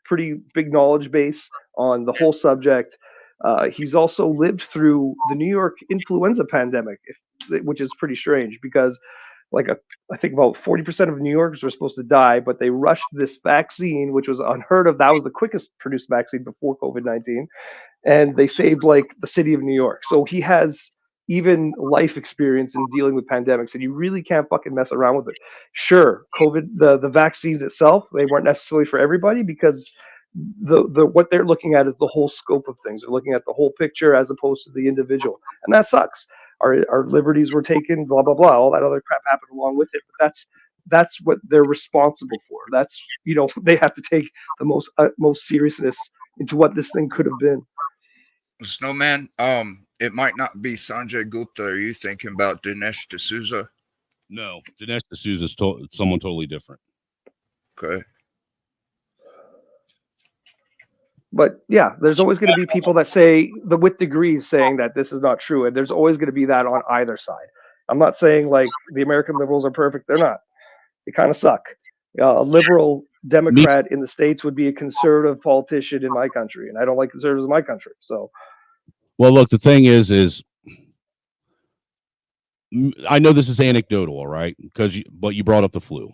pretty big knowledge base on the whole subject. He's also lived through the New York influenza pandemic. which is pretty strange because I think about 40% of New Yorkers were supposed to die, but they rushed this vaccine, which was unheard of. That was the quickest produced vaccine before COVID-19, and they saved like the city of New York. So he has even life experience in dealing with pandemics, and you really can't fucking mess around with it. Sure, the vaccines itself, they weren't necessarily for everybody because the what they're looking at is the whole scope of things. They're looking at the whole picture as opposed to the individual, and that sucks. Our liberties were taken, blah blah blah. All that other crap happened along with it, but that's what they're responsible for. That's they have to take the most seriousness into what this thing could have been. Snowman, it might not be Sanjay Gupta. Are you thinking about Dinesh D'Souza? No, Dinesh D'Souza is someone totally different. Okay. But yeah, there's always going to be people that say with degrees saying that this is not true, and there's always going to be that on either side. I'm not saying like the American liberals are perfect; they're not. They kind of suck. A liberal Democrat in the States would be a conservative politician in my country, and I don't like conservatives in my country. So, well, look, the thing is I know this is anecdotal, all right? But you brought up the flu.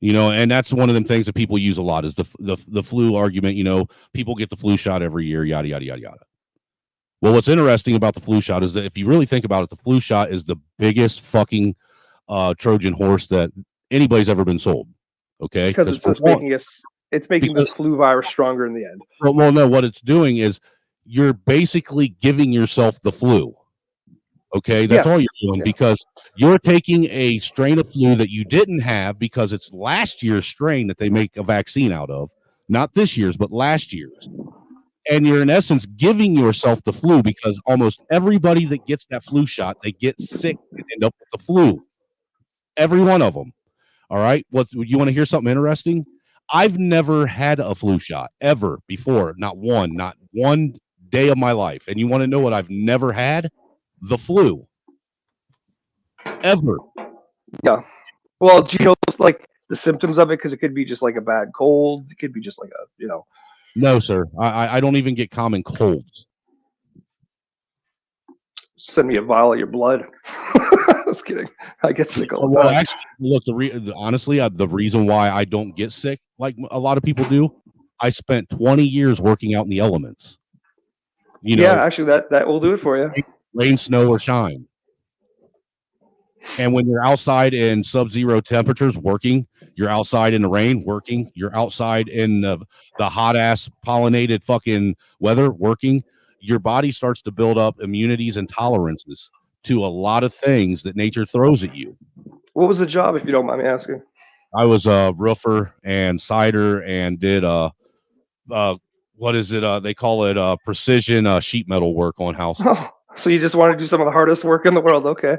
And that's one of them things that people use a lot is the flu argument. People get the flu shot every year, yada, yada, yada, yada. Well, what's interesting about the flu shot is that if you really think about it, the flu shot is the biggest fucking Trojan horse that anybody's ever been sold. Okay? Because it's just making the flu virus stronger in the end. Well, no, what it's doing is you're basically giving yourself the flu. Okay, that's all you're doing because you're taking a strain of flu that you didn't have because it's last year's strain that they make a vaccine out of, not this year's, but last year's. And you're in essence giving yourself the flu because almost everybody that gets that flu shot, they get sick and end up with the flu. Every one of them. All right. You want to hear something interesting? I've never had a flu shot ever before. Not one day of my life. And you want to know what I've never had? The flu. Ever. Yeah. Well, do you know like the symptoms of it? Because it could be just like a bad cold. It could be just like No, sir. I don't even get common colds. Send me a vial of your blood. Just kidding. I get sick all the time. Actually, look, honestly, the reason why I don't get sick like a lot of people do, I spent 20 years working out in the elements. Actually, that will do it for you. Rain, snow, or shine. And when you're outside in sub-zero temperatures working, you're outside in the rain working, you're outside in the hot-ass pollinated fucking weather working, your body starts to build up immunities and tolerances to a lot of things that nature throws at you. What was the job, if you don't mind me asking? I was a roofer and cider and did what is it? They call it precision sheet metal work on houses. Oh, so you just want to do some of the hardest work in the world? Okay.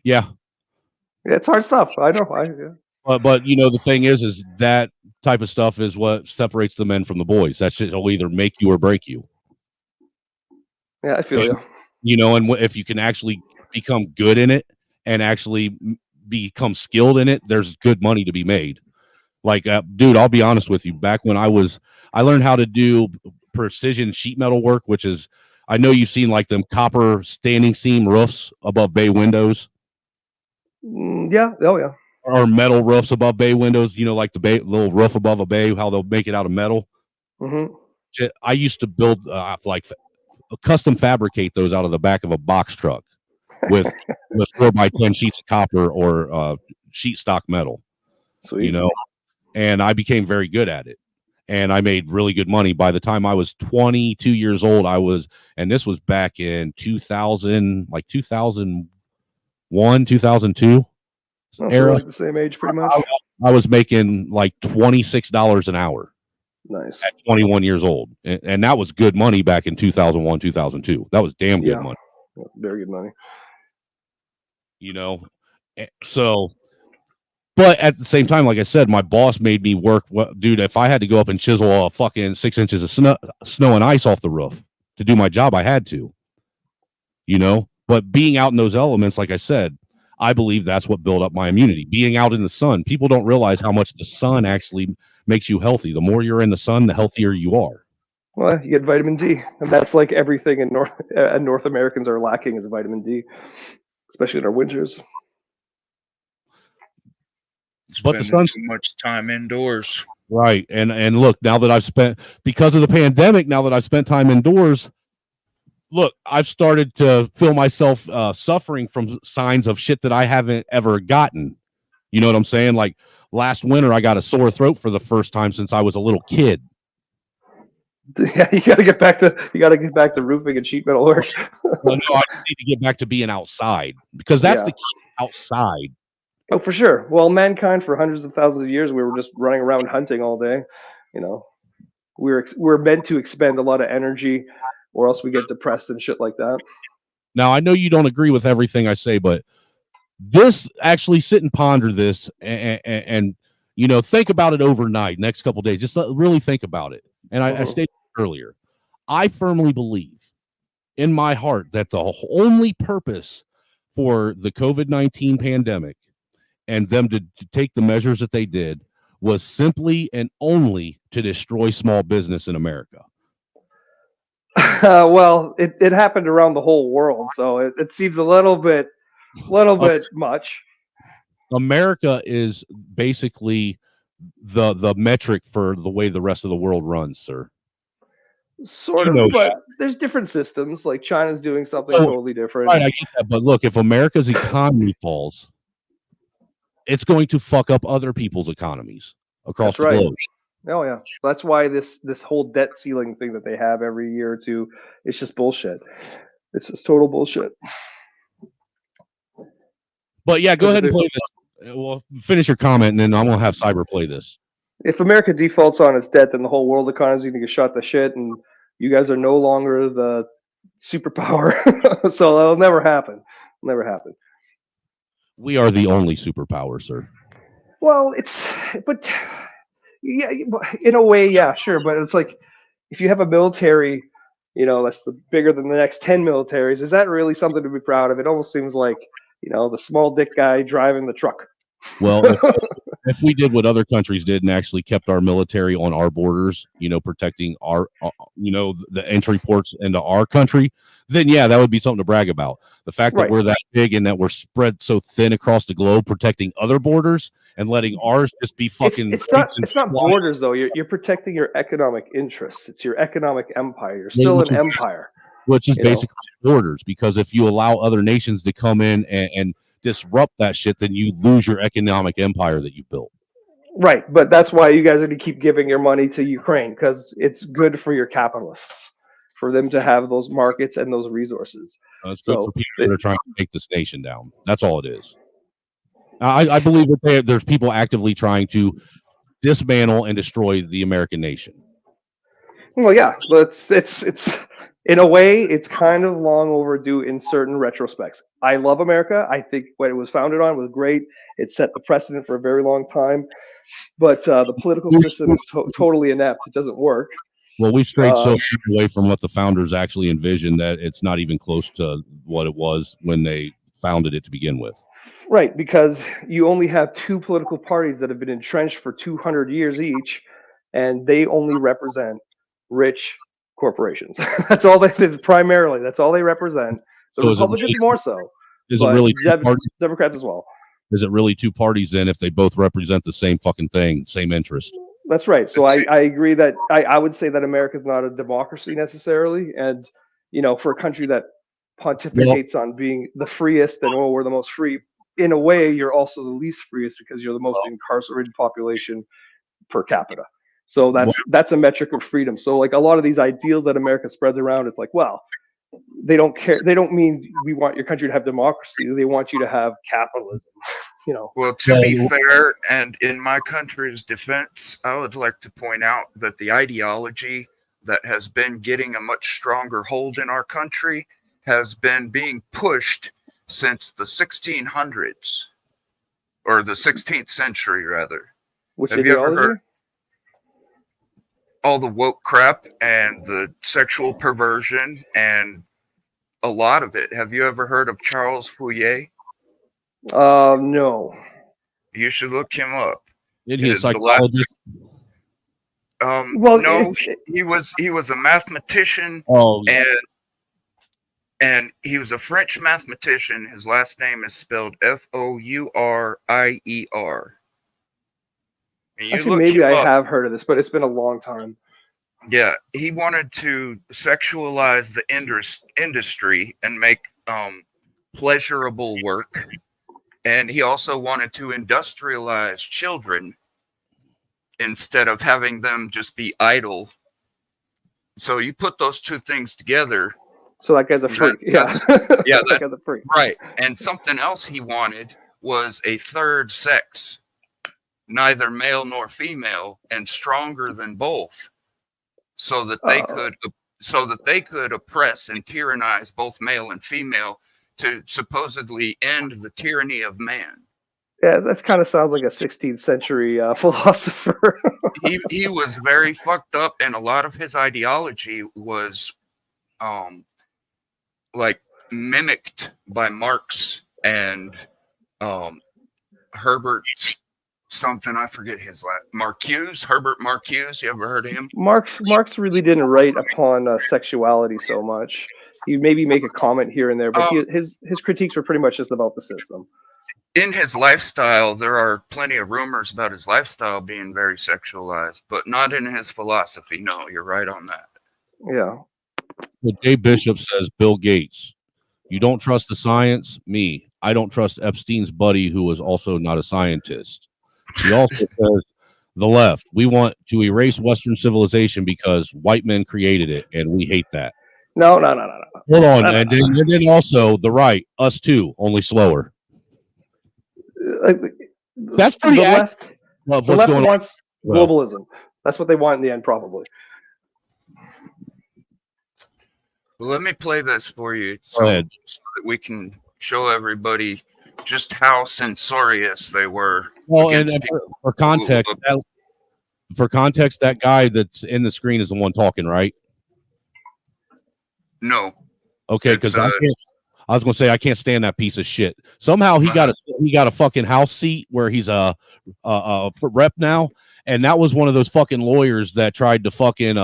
Yeah, it's hard stuff. I know. But the thing is that type of stuff is what separates the men from the boys. That shit will either make you or break you. Yeah, I feel you. And if you can actually become good in it and actually become skilled in it, there's good money to be made. Like, dude, I'll be honest with you. Back when I learned how to do precision sheet metal work, which is, I know you've seen like them copper standing seam roofs above bay windows. Yeah. Oh, yeah. Or metal roofs above bay windows. Like the little roof above a bay, how they'll make it out of metal. Mm-hmm. I used to build custom fabricate those out of the back of a box truck with 4x10 sheets of copper or sheet stock metal. Sweet. And I became very good at it. And I made really good money. By the time I was 22 years old, and this was back in 2000, like 2001, 2002 era. Like the same age, pretty much. I was making like $26 an hour. Nice. At 21 years old. And that was good money back in 2001, 2002. That was damn good money. Very good money. So, but at the same time, like I said, my boss made me work. Dude, if I had to go up and chisel a fucking 6 inches of snow and ice off the roof to do my job, I had to. But being out in those elements, like I said, I believe that's what built up my immunity. Being out in the sun, people don't realize how much the sun actually makes you healthy. The more you're in the sun, the healthier you are. Well, you get vitamin D, and that's like everything in North Americans are lacking is vitamin D, especially in our winters. But the Spending sun's too much time indoors. right. And look, now that I've spent because of the pandemic, now that I've spent time indoors, look, I've started to feel myself suffering from signs of shit that I haven't ever gotten. You know what I'm saying? Like last winter, I got a sore throat for the first time since I was a little kid. Yeah, you got to get back to roofing and sheet metal work. Well, no, I need to get back to being outside because that's the key, outside. Oh, for sure. Well, mankind for hundreds of thousands of years, we were just running around hunting all day. You know, we're meant to expend a lot of energy, or else we get depressed and shit like that. Now, I know you don't agree with everything I say, but this actually sit and ponder this and you know, think about it overnight, next couple of days. Just really think about it. And I stated earlier, I firmly believe in my heart that the only purpose for the COVID-19 pandemic and them to take the measures that they did was simply and only to destroy small business in America. Well, it happened around the whole world, so it seems a little bit much. America is basically the metric for the way the rest of the world runs, sir. Sort You of, know but that. there's different systems. Like China's doing something Oh, totally different. Right, I get that, but look, if America's economy falls, it's going to fuck up other people's economies across That's the right. globe. Oh yeah, that's why this whole debt ceiling thing that they have every year or two, it's just bullshit. It's just total bullshit. But yeah, go ahead and play this. Well, finish your comment, and then I'm gonna have Cyber play this. If America defaults on its debt, then the whole world economy is gonna get shot to shit, and you guys are no longer the superpower. So that'll never happen. Never happen. We are the only superpower, sir. Well, but yeah, in a way, yeah, sure. But it's like if you have a military, you know, that's bigger than the next 10 militaries. Is that really something to be proud of? It almost seems like, you know, the small dick guy driving the truck. Well, if we did what other countries did and actually kept our military on our borders, you know, protecting our, you know, the entry ports into our country, then yeah, that would be something to brag about. The fact that we're that big and that we're spread so thin across the globe, protecting other borders and letting ours just be fucking. It's not borders though. You're protecting your economic interests. It's your economic empire. You're still an empire. Which is basically borders, because if you allow other nations to come in and disrupt that shit, then you lose your economic empire that you built. Right, but that's why you guys are going to keep giving your money to Ukraine, because it's good for your capitalists, for them to have those markets and those resources. It's good for people that are trying to take this nation down. That's all it is. I believe that there's people actively trying to dismantle and destroy the American nation. Well, yeah, but it's in a way, it's kind of long overdue in certain retrospects. I love America. I think what it was founded on was great. It set the precedent for a very long time. But the political system is totally inept. It doesn't work. Well, we've strayed so far away from what the founders actually envisioned that it's not even close to what it was when they founded it to begin with. Right, because you only have two political parties that have been entrenched for 200 years each, and they only represent rich corporations. That's all they primarily. That's all they represent. The Republicans more so. Is it really Democrats as well? Is it really two parties then if they both represent the same fucking thing, same interest? That's right. So I agree that I would say that America is not a democracy necessarily, and you know, for a country that pontificates on being the freest and we're the most free, in a way, you're also the least freest because you're the most incarcerated population per capita. So that's a metric of freedom. So like a lot of these ideals that America spreads around, it's like, well, they don't care. They don't mean we want your country to have democracy. They want you to have capitalism. You know. Well, to be fair, and in my country's defense, I would like to point out that the ideology that has been getting a much stronger hold in our country has been being pushed since the 1600s, or the 16th century, rather. Which have you ever ideology? heard all the woke crap and the sexual perversion and a lot of it? Have you ever heard of Charles Fourier? No. You should look him up. Is he a psychologist? Well, No, he was a mathematician. Oh, yeah. And he was a French mathematician. His last name is spelled Fourier. And you Actually, look maybe him I up. have heard of this, but it's been a long time. Yeah, he wanted to sexualize the industry and make pleasurable work, and he also wanted to industrialize children instead of having them just be idle. So you put those two things together. So that guy's a freak. Yeah. That guy's a freak. Right. And something else he wanted was a third sex, neither male nor female, and stronger than both, so that they could oppress and tyrannize both male and female to supposedly end the tyranny of man. Yeah, that kind of sounds like a 16th century philosopher. He was very fucked up, and a lot of his ideology was like mimicked by Marx and Herbert something, I forget his last, Marcuse, Herbert Marcuse. You ever heard of him? Marx really didn't write upon sexuality so much. He'd maybe make a comment here and there, but his critiques were pretty much just about the system. In his lifestyle, there are plenty of rumors about his lifestyle being very sexualized, but not in his philosophy. No, you're right on that. Yeah. But Jay Bishop says, Bill Gates, you don't trust the science? Me. I don't trust Epstein's buddy, who was also not a scientist. He also says, the left, we want to erase Western civilization because white men created it, and we hate that. No. Hold on. And then also the right, us too, only slower. That's pretty the left. Love The what's left going wants on. globalism. That's what they want in the end, probably. Well, let me play this for you Go ahead. so that we can show everybody just how censorious they were. Well, and for context, that guy that's in the screen is the one talking, right? No. Okay, because I was going to say I can't stand that piece of shit. Somehow he got a fucking house seat where he's a rep now, and that was one of those fucking lawyers that tried to fucking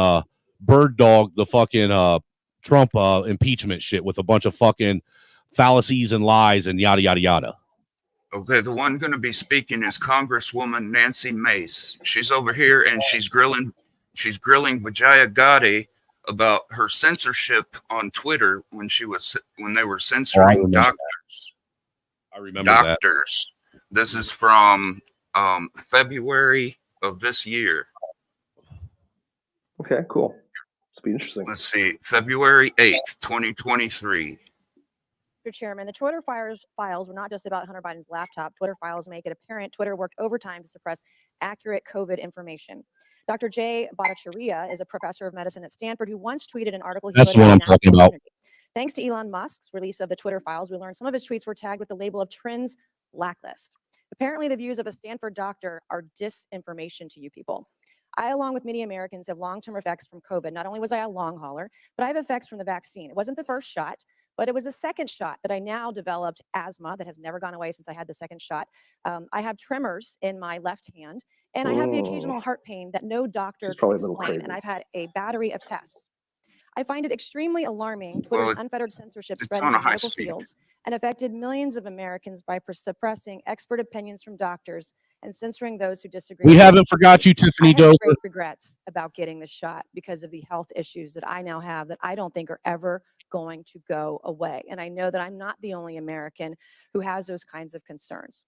bird dog the fucking Trump impeachment shit with a bunch of fucking fallacies and lies and yada yada yada. Okay, the one going to be speaking is Congresswoman Nancy Mace. She's over here and she's grilling Vijaya Gadde about her censorship on Twitter when they were censoring doctors. I remember doctors. This is from February of this year. Okay, cool. It's be interesting. Let's see, February 8th, 2023. Mr. Chairman, the Twitter files were not just about Hunter Biden's laptop. Twitter files make it apparent Twitter worked overtime to suppress accurate COVID information. Dr. Jay Bhattacharya is a professor of medicine at Stanford who once tweeted an article. That's what I'm talking about. Thanks to Elon Musk's release of the Twitter files, we learned some of his tweets were tagged with the label of Trends Blacklist. Apparently, the views of a Stanford doctor are disinformation to you people. I, along with many Americans, have long-term effects from COVID. Not only was I a long hauler, but I have effects from the vaccine. It wasn't the first shot, but it was the second shot that I now developed asthma that has never gone away since I had the second shot. I have tremors in my left hand, and I have the occasional heart pain that no doctor can explain, and I've had a battery of tests. I find it extremely alarming Twitter's unfettered censorship spread into medical fields and affected millions of Americans by suppressing expert opinions from doctors and censoring those who disagree. We haven't forgot you, Tiffany I have Dover. great regrets about getting the shot because of the health issues that I now have that I don't think are ever going to go away. And I know that I'm not the only American who has those kinds of concerns.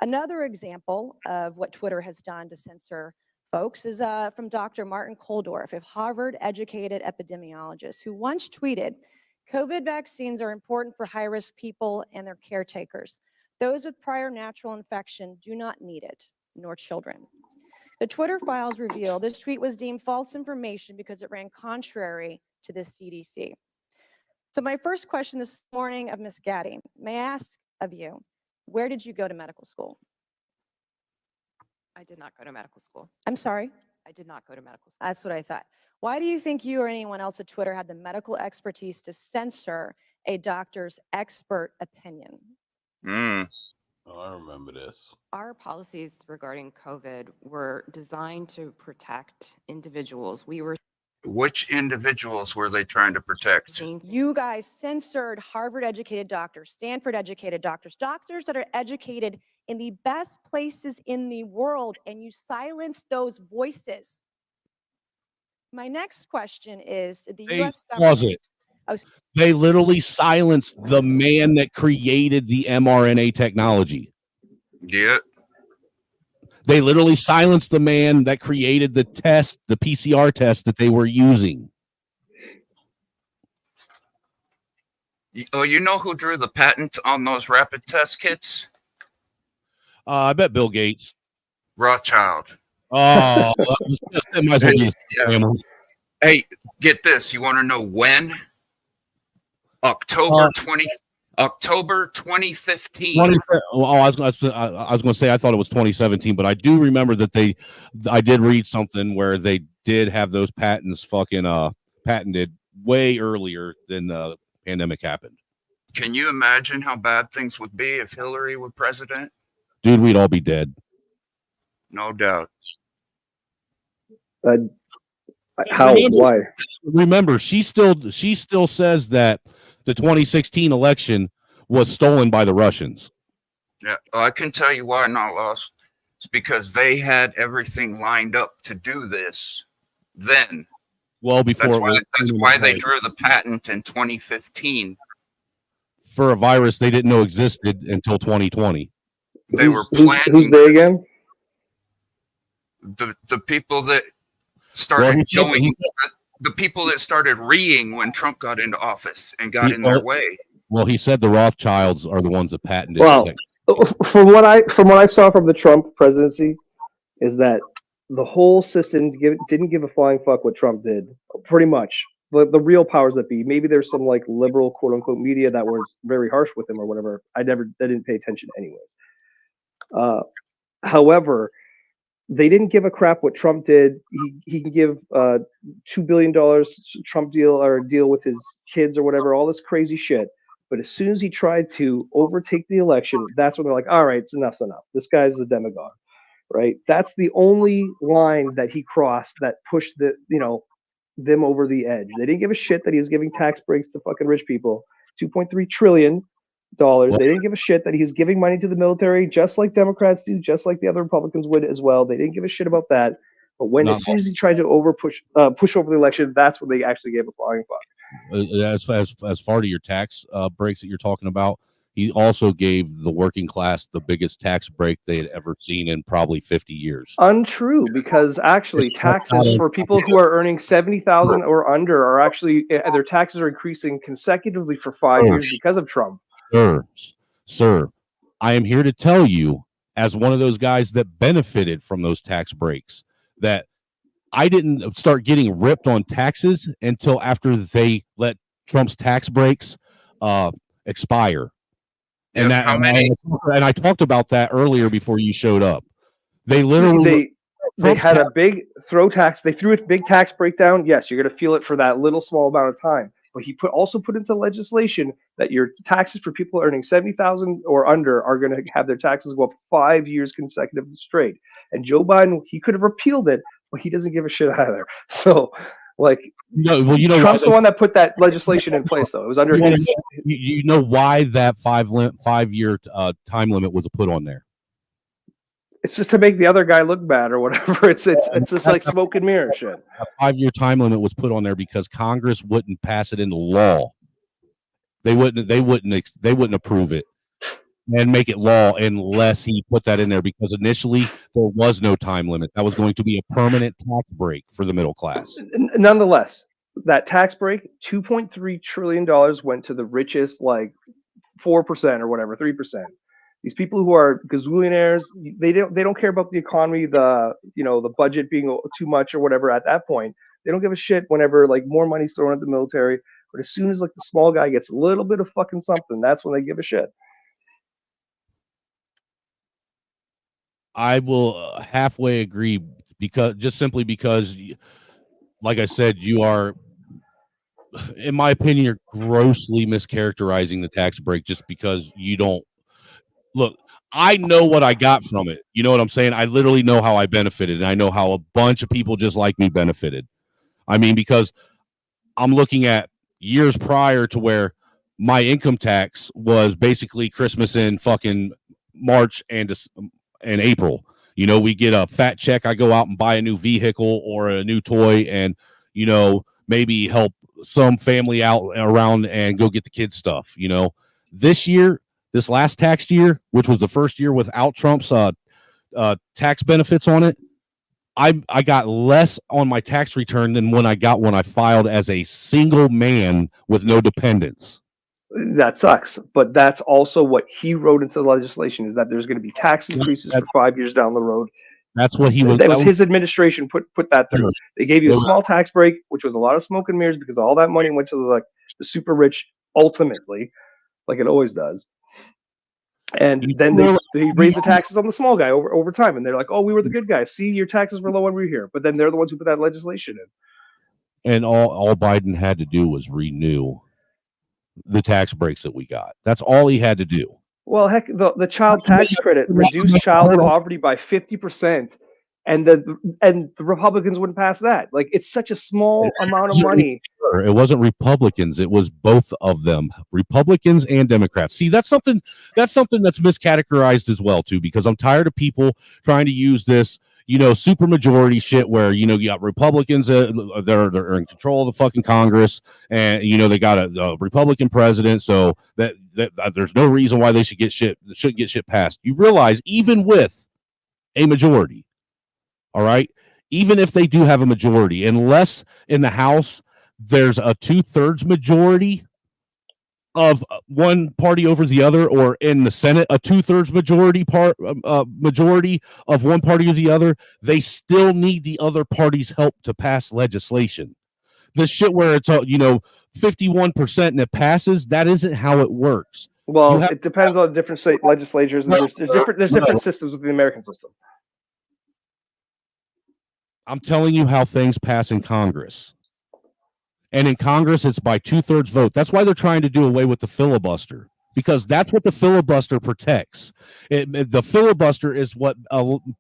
Another example of what Twitter has done to censor folks is from Dr. Martin Koldorf, a Harvard-educated epidemiologist who once tweeted, COVID vaccines are important for high-risk people and their caretakers. Those with prior natural infection do not need it, nor children. The Twitter files reveal this tweet was deemed false information because it ran contrary to the CDC. So my first question this morning of Ms. Gadde, may I ask of you, where did you go to medical school? I did not go to medical school. I'm sorry? I did not go to medical school. That's what I thought. Why do you think you or anyone else at Twitter had the medical expertise to censor a doctor's expert opinion? I remember this. Our policies regarding COVID were designed to protect individuals. We were Which individuals were they trying to protect? You guys censored Harvard educated doctors, Stanford educated doctors, doctors that are educated in the best places in the world, and you silenced those voices. My next question is the Hey, U.S. pause government. it. They literally silenced the man that created the mRNA technology. Yeah. They literally silenced the man that created the test, the PCR test that they were using. Oh, you know who drew the patent on those rapid test kits? I bet Bill Gates. Rothschild. Oh, that might as well be his family. Hey, get this. You want to know when? October 2015. Oh, I was going to say I thought it was 2017, but I do remember that I did read something where they did have those patents patented way earlier than the pandemic happened. Can you imagine how bad things would be if Hillary were president? Dude, we'd all be dead. No doubt. How? Why? Remember, she still says that the 2016 election was stolen by the Russians. Yeah, I can tell you why not lost. It's because they had everything lined up to do this then. Well, before that's why they drew the patent in 2015. For a virus they didn't know existed until 2020. They were planning. Who's they again? The people that started the people that started reeing when Trump got into office and got in their way. Well, he said the Rothschilds are the ones that patented. Well, from what I saw from the Trump presidency, is that the whole system didn't give a flying fuck what Trump did. Pretty much, the real powers that be. Maybe there's some like liberal quote unquote media that was very harsh with him or whatever. I didn't pay attention anyways. However, they didn't give a crap what Trump did. He can give $2 billion Trump deal with his kids or whatever, all this crazy shit. But as soon as he tried to overtake the election, that's when they're like, all right, enough's enough. This guy's a demagogue, right? That's the only line that he crossed that pushed them over the edge. They didn't give a shit that he was giving tax breaks to fucking rich people, $2.3 trillion. They didn't give a shit that he's giving money to the military, just like Democrats do, just like the other Republicans would as well. They didn't give a shit about that. But as soon as he tried to push over the election, that's when they actually gave a flying fuck. As far to your tax breaks that you're talking about, he also gave the working class the biggest tax break they had ever seen in probably 50 years. Untrue, because actually taxes for people who are earning $70,000 or under are actually their taxes are increasing consecutively for 5 years because of Trump. Sir, I am here to tell you, as one of those guys that benefited from those tax breaks, that I didn't start getting ripped on taxes until after they let Trump's tax breaks expire. Yes, And I talked about that earlier before you showed up. They literally they had a big they threw a big tax breakdown. Yes, you're going to feel it for that little small amount of time. But he also put into legislation that your taxes for people earning $70,000 or under are going to have their taxes go up 5 years consecutively straight. And Joe Biden, he could have repealed it, but he doesn't give a shit either. So, Trump's the one that put that legislation in place, though. It was under his. You know why that 5 year time limit was put on there? It's just to make the other guy look bad or whatever. It's just like smoke and mirror shit. A 5 year time limit was put on there because Congress wouldn't pass it into law. They wouldn't approve it and make it law unless he put that in there, because initially there was no time limit. That was going to be a permanent tax break for the middle class. Nonetheless, that tax break, $2.3 trillion went to the richest, like 4% or whatever, 3%. These people who are gazillionaires, they don't care about the economy, the budget being too much or whatever at that point. They don't give a shit whenever like more money's thrown at the military. But as soon as like the small guy gets a little bit of fucking something, that's when they give a shit. I will halfway agree, simply because, like I said, you are, in my opinion, you're grossly mischaracterizing the tax break just because you don't look. I know what I got from it. You know what I'm saying? I literally know how I benefited, and I know how a bunch of people just like me benefited. I mean, because I'm looking at years prior to where my income tax was basically Christmas in fucking March and April. You know, we get a fat check. I go out and buy a new vehicle or a new toy, and you know, maybe help some family out around and go get the kids stuff. You know, this year, this last tax year, which was the first year without Trump's tax benefits on it, I got less on my tax return than when I filed as a single man with no dependents. That sucks, but that's also what he wrote into the legislation, is that there's going to be tax increases for 5 years down the road. That's what he was. That was his administration put that through. They gave you a small tax break, which was a lot of smoke and mirrors because all that money went to the super rich ultimately, like it always does. And then they raised the taxes on the small guy over time, and they're like, "Oh, we were the good guys. See, your taxes were low when we were here." But then they're the ones who put that legislation in. And all Biden had to do was renew the tax breaks that we got. That's all he had to do. Well, heck, the child tax credit reduced child poverty by 50%, and the Republicans wouldn't pass that. Like, it's such a small amount of money. It wasn't Republicans; it was both of them, Republicans and Democrats. See, that's something that's miscategorized as well too, because I'm tired of people trying to use this, you know, super majority shit where, you know, you got Republicans they're in control of the fucking Congress, and you know they got a Republican president, so that there's no reason why they shouldn't get shit passed. You realize even with a majority, all right, even if they do have a majority, unless in the House there's a 2/3 majority of one party over the other, or in the Senate a 2/3 majority of one party or the other, they still need the other party's help to pass legislation. The shit where it's 51% and it passes, that isn't how it works. Well, it depends on different state legislatures, and there's different systems with the American system. I'm telling you how things pass in Congress. And in Congress, it's by 2/3 vote. That's why they're trying to do away with the filibuster, because that's what the filibuster protects. The filibuster is what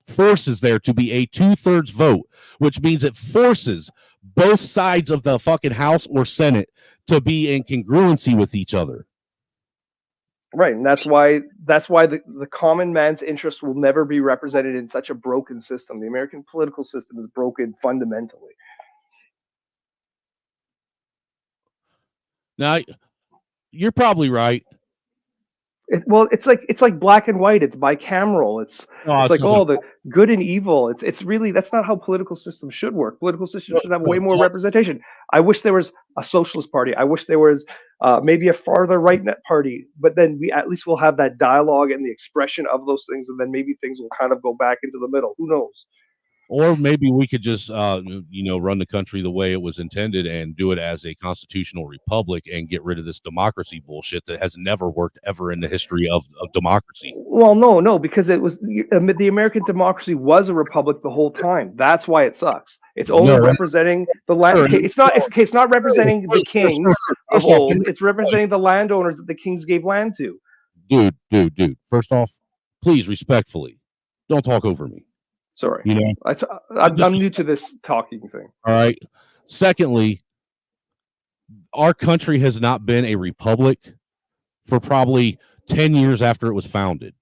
forces there to be a 2/3 vote, which means it forces both sides of the fucking House or Senate to be in congruency with each other. Right, and that's why the common man's interest will never be represented in such a broken system. The American political system is broken fundamentally. Now, you're probably right. It's like black and white. It's bicameral. It's like the good and evil. It's really, that's not how political systems should work. Political systems should have way more representation. I wish there was a socialist party. I wish there was maybe a farther right party. But then we at least will have that dialogue and the expression of those things, and then maybe things will kind of go back into the middle. Who knows? Or maybe we could just, run the country the way it was intended and do it as a constitutional republic and get rid of this democracy bullshit that has never worked ever in the history of democracy. Well, no, because it was the American democracy was a republic the whole time. That's why it sucks. It's only representing the land. It's not representing the kings of old. It's representing the landowners that the kings gave land to. Dude. First off, please respectfully, don't talk over me. Sorry, you know, I'm new to this talking thing. All right. Secondly, our country has not been a republic for probably 10 years after it was founded.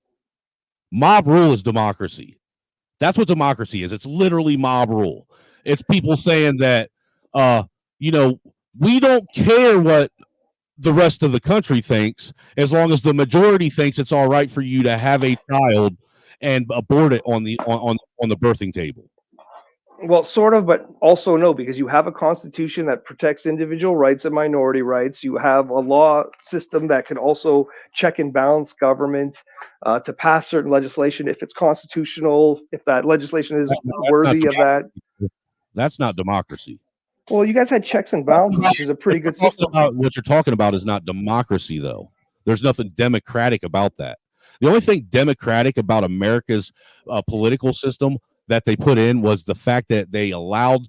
Mob rule is democracy. That's what democracy is. It's literally mob rule. It's people saying that, we don't care what the rest of the country thinks, as long as the majority thinks it's all right for you to have a child and abort it on the birthing table. Well, sort of, but also no, because you have a constitution that protects individual rights and minority rights. You have a law system that can also check and balance government to pass certain legislation if it's constitutional, if that legislation is worthy of that. That's not democracy. Well, you guys had checks and balances, which is a pretty good system. What you're talking about is not democracy, though. There's nothing democratic about that. The only thing democratic about America's political system that they put in was the fact that they allowed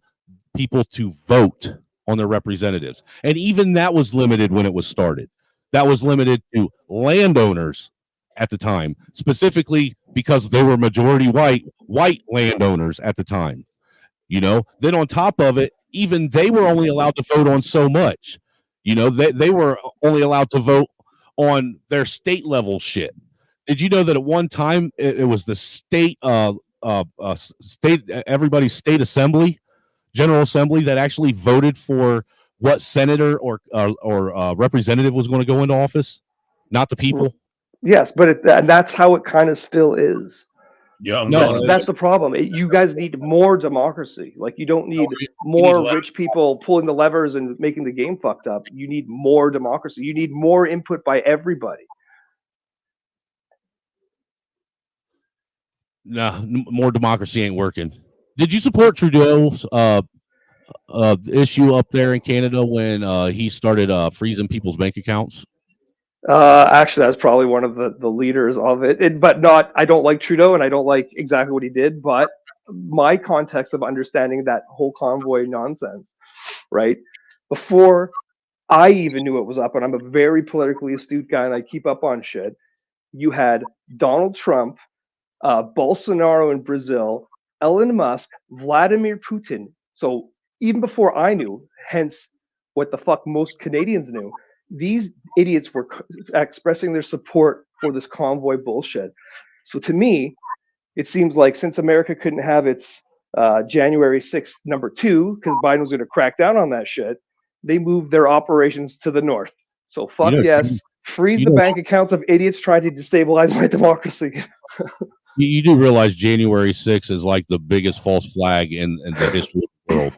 people to vote on their representatives. And even that was limited when it was started. That was limited to landowners at the time, specifically because they were majority white landowners at the time. Then on top of it, even they were only allowed to vote on so much. They were only allowed to vote on their state level shit. Did you know that at one time it was the state everybody's state assembly, general assembly, that actually voted for what senator or representative was going to go into office, not the people? Yes, but and that's how it kind of still is. Yeah, that's the problem. You guys need more democracy. Like, you don't need more rich people pulling the levers and making the game fucked up. You need more democracy. You need more input by everybody. Nah, more democracy ain't working. Did you support Trudeau's issue up there in Canada when he started freezing people's bank accounts? Actually, that's probably one of the leaders of it. But not. I don't like Trudeau, and I don't like exactly what he did. But my context of understanding that whole convoy nonsense, right? Before I even knew it was up, and I'm a very politically astute guy, and I keep up on shit. You had Donald Trump, Bolsonaro in Brazil, Elon Musk, Vladimir Putin. So even before I knew, hence what the fuck most Canadians knew, these idiots were expressing their support for this convoy bullshit. So to me, it seems like since America couldn't have its January 6th #2, because Biden was going to crack down on that shit, they moved their operations to the north. So fuck yes, freeze the bank accounts of idiots trying to destabilize my democracy. You do realize January 6th is like the biggest false flag in the history of the world.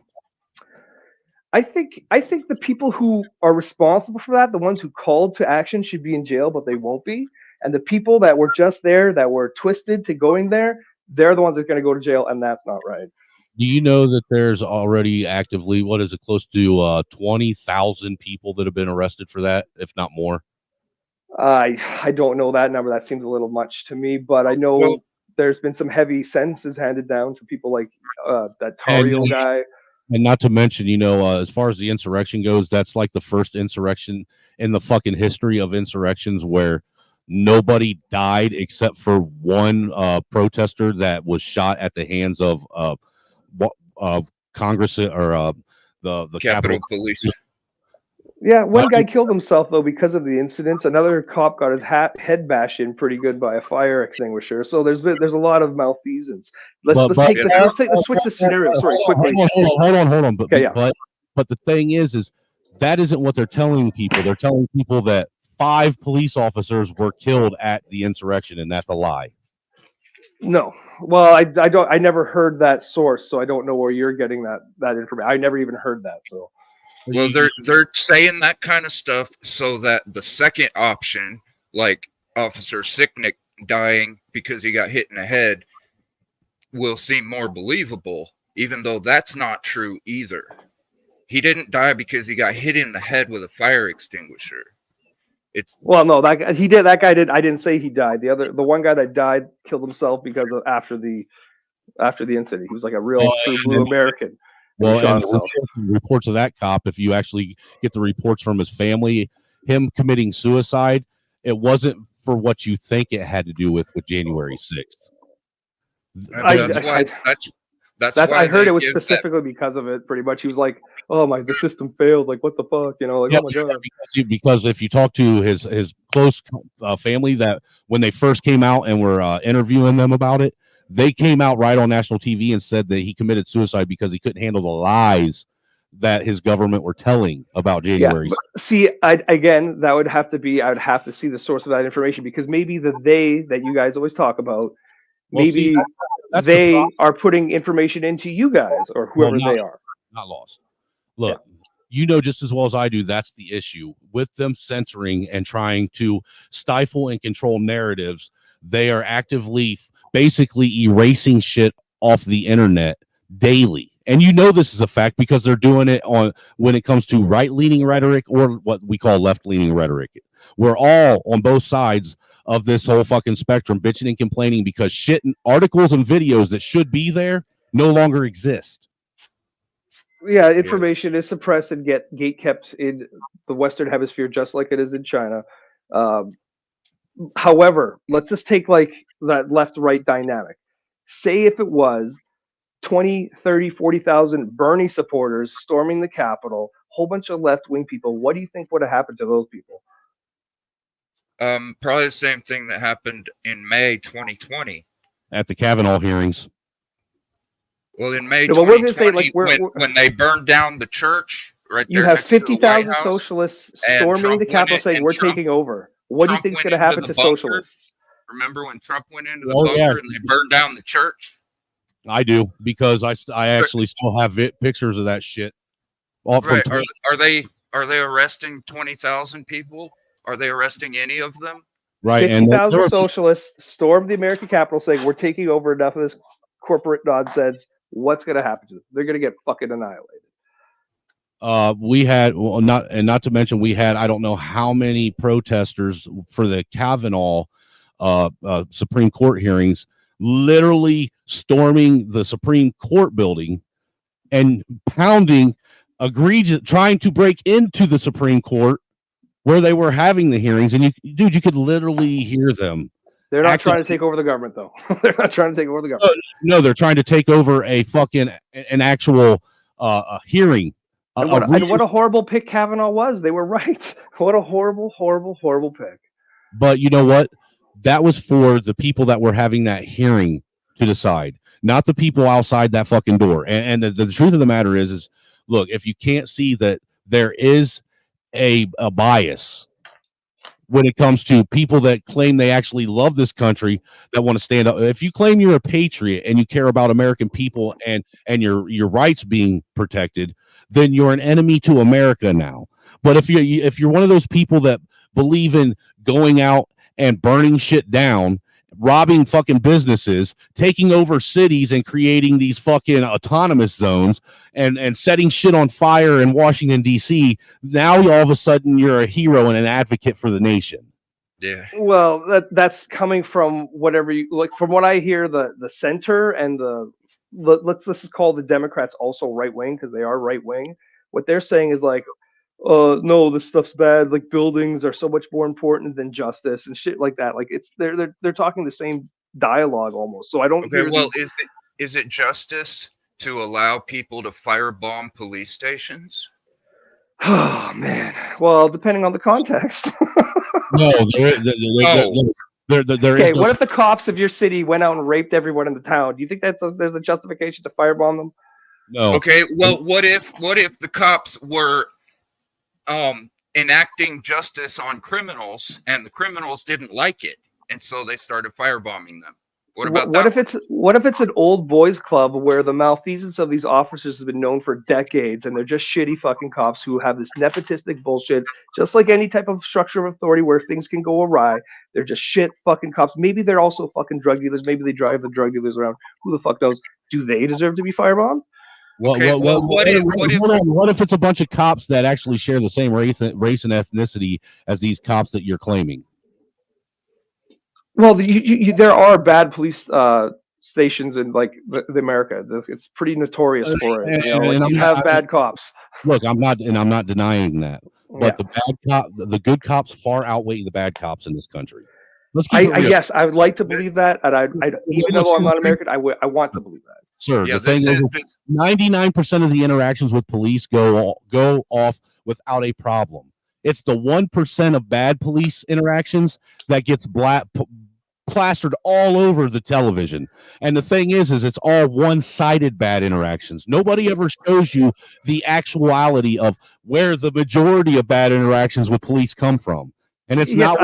I think the people who are responsible for that, the ones who called to action, should be in jail, but they won't be. And the people that were just there, that were twisted to going there, they're the ones that are going to go to jail, and that's not right. Do you know that there's already actively, what is it, close to 20,000 people that have been arrested for that, if not more? I don't know that number. That seems a little much to me, but I know there's been some heavy sentences handed down to people like that Tario guy. And not to mention, as far as the insurrection goes, that's like the first insurrection in the fucking history of insurrections where nobody died except for one protester that was shot at the hands of Congress or the Capitol Police. Yeah, one guy killed himself though because of the incidents. Another cop got his head bashed in pretty good by a fire extinguisher. So there's a lot of malfeasance. Let's switch the scenario. Sorry, quickly. Hold on. But the thing is that isn't what they're telling people. They're telling people that 5 police officers were killed at the insurrection, and that's a lie. No, well, I never heard that source, so I don't know where you're getting that information. I never even heard that. So. Well, they're saying that kind of stuff so that the second option, like Officer Sicknick dying because he got hit in the head, will seem more believable, even though that's not true either. He didn't die because he got hit in the head with a fire extinguisher. No, that guy did. I didn't say he died. The one guy that died killed himself because of after the incident. He was like a real true blue American. Well, and the reports of that cop, if you actually get the reports from his family, him committing suicide, it wasn't for what you think it had to do with January 6th. That's why I heard it was specifically because of it. Pretty much, he was like, "Oh my, the system failed. Like, what the fuck?" Oh my god. Because if you talk to his close family, that when they first came out and were interviewing them about it, they came out right on national TV and said that he committed suicide because he couldn't handle the lies that his government were telling about January. Yeah. See, again, I would have to see the source of that information, because maybe the they that you guys always talk about, maybe they are putting information into you guys or whoever they are. Not lost. Look, you know just as well as I do, that's the issue with them censoring and trying to stifle and control narratives. They are actively basically erasing shit off the internet daily. And this is a fact because they're doing it when it comes to right-leaning rhetoric or what we call left-leaning rhetoric. We're all on both sides of this whole fucking spectrum bitching and complaining because shit and articles and videos that should be there no longer exist. Yeah, information is suppressed and gate kept in the Western Hemisphere just like it is in China. However, let's just take like that left-right dynamic. Say if it was 20, 30, 40,000 Bernie supporters storming the Capitol, whole bunch of left-wing people, what do you think would have happened to those people? Probably the same thing that happened in May 2020. At the Kavanaugh hearings. Well, in May No, but we're 2020, gonna say, like, when they burned down the church right You there have next to the White 50,000 House, socialists and storming Trump the went Capitol in- saying, and we're Trump- taking over. What do you Trump think's went going to into happen the to bunker. socialists? Remember when Trump went into the Oh, bunker yeah. and they burned down the church? I do, because I actually still have pictures of that shit. All from Right? Are they arresting 20,000 people? Are they arresting any of them? Right, and 50,000 socialists stormed the American Capitol saying, we're taking over, enough of this corporate nonsense. What's going to happen to them? They're going to get fucking annihilated. We had, well, not to mention, we had, I don't know how many protesters for the Kavanaugh Supreme Court hearings, literally storming the Supreme Court building and pounding, trying to break into the Supreme Court where they were having the hearings. And you could literally hear them. They're not trying to take over the government, though. They're not trying to take over the government. No, they're trying to take over an actual hearing. And what a horrible pick Kavanaugh was. They were right. What a horrible, horrible, horrible pick. But you know what? That was for the people that were having that hearing to decide, not the people outside that fucking door. And the truth of the matter is, look, if you can't see that there is a bias when it comes to people that claim they actually love this country, that want to stand up. If you claim you're a patriot and you care about American people and your rights being protected, then you're an enemy to America now. But if you're one of those people that believe in going out and burning shit down, robbing fucking businesses, taking over cities and creating these fucking autonomous zones and setting shit on fire in Washington, D.C., now all of a sudden you're a hero and an advocate for the nation. Yeah. Well, that's coming from whatever you like. From what I hear, the center and let's just call the Democrats also right wing, because they are right wing. What they're saying is like, no, this stuff's bad. Like, buildings are so much more important than justice and shit like that. Like, it's they're talking the same dialogue almost. So I don't. Okay, well, is it justice to allow people to firebomb police stations? Oh man. Well, depending on the context. No, there Okay, is no, what if the cops of your city went out and raped everyone in the town? Do you think there's a justification to firebomb them? No. Okay, well, what if the cops were enacting justice on criminals and the criminals didn't like it, and so they started firebombing them? What about what that? if it's an old boys club where the malfeasance of these officers has been known for decades, and they're just shitty fucking cops who have this nepotistic bullshit, just like any type of structure of authority where things can go awry. They're just shit fucking cops. Maybe they're also fucking drug dealers. Maybe they drive the drug dealers around. Who the fuck knows? Do they deserve to be firebombed? What if it's a bunch of cops that actually share the same race and ethnicity as these cops that you're claiming? Well, there are bad police stations in like the America. It's pretty notorious for it. You have bad cops. Look, I'm not denying that, but the good cops far outweigh the bad cops in this country. Let's keep it real. Yes, I would like to believe that, and even though I'm not American, I want to believe that. Sir, the thing is, 99% of the interactions with police go off without a problem. It's the 1% of bad police interactions that gets plastered all over the television. And the thing is it's all one-sided bad interactions. Nobody ever shows you the actuality of where the majority of bad interactions with police come from. And it's not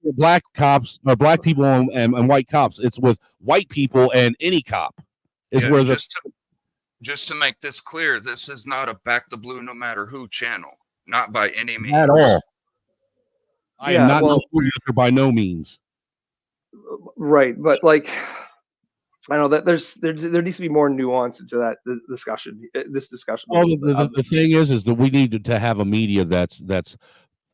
with black cops or black people and white cops. It's with white people and any cop. Just to make this clear, this is not a Back the Blue No Matter Who channel. Not by any means. At all. I am not by no means. Right, but like, I know that there needs to be more nuance into that discussion. This discussion. Well, the thing is that we need to have a media that's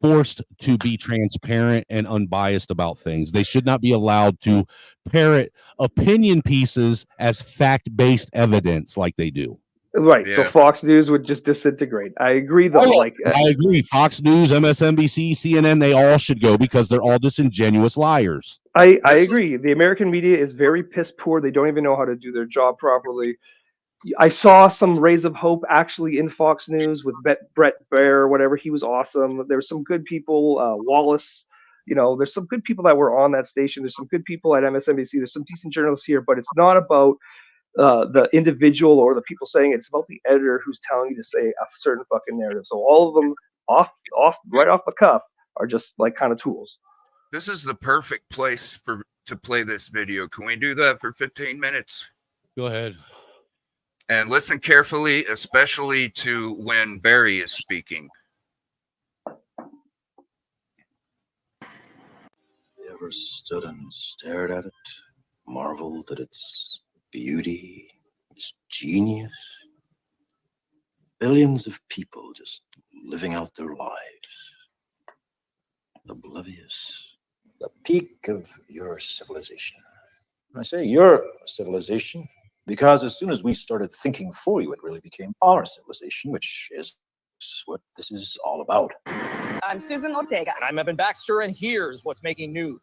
forced to be transparent and unbiased about things. They should not be allowed to parrot opinion pieces as fact-based evidence like they do. Right. So Yeah. Fox News would just disintegrate. I agree, though. Oh, Like, I agree. Fox News, MSNBC, CNN, they all should go because they're all disingenuous liars. I agree. The American media is very piss poor. They don't even know how to do their job properly. I saw some rays of hope actually in Fox News with Brett Baer or whatever. He was awesome. There were some good people. Wallace, there's some good people that were on that station. There's some good people at MSNBC. There's some decent journalists here, but it's not about the individual or the people saying it. It's about the editor who's telling you to say a certain fucking narrative. So all of them right off the cuff are just like kind of tools. This is the perfect place to play this video. Can we do that for 15 minutes? Go ahead. And listen carefully, especially to when Barry is speaking. You ever stood and stared at it, marveled at its beauty, its genius? Billions of people just living out their lives, oblivious. The peak of your civilization. I say your civilization because as soon as we started thinking for you, it really became our civilization, which is what this is all about. I'm Susan Ortega. And I'm Evan Baxter, and here's what's making news.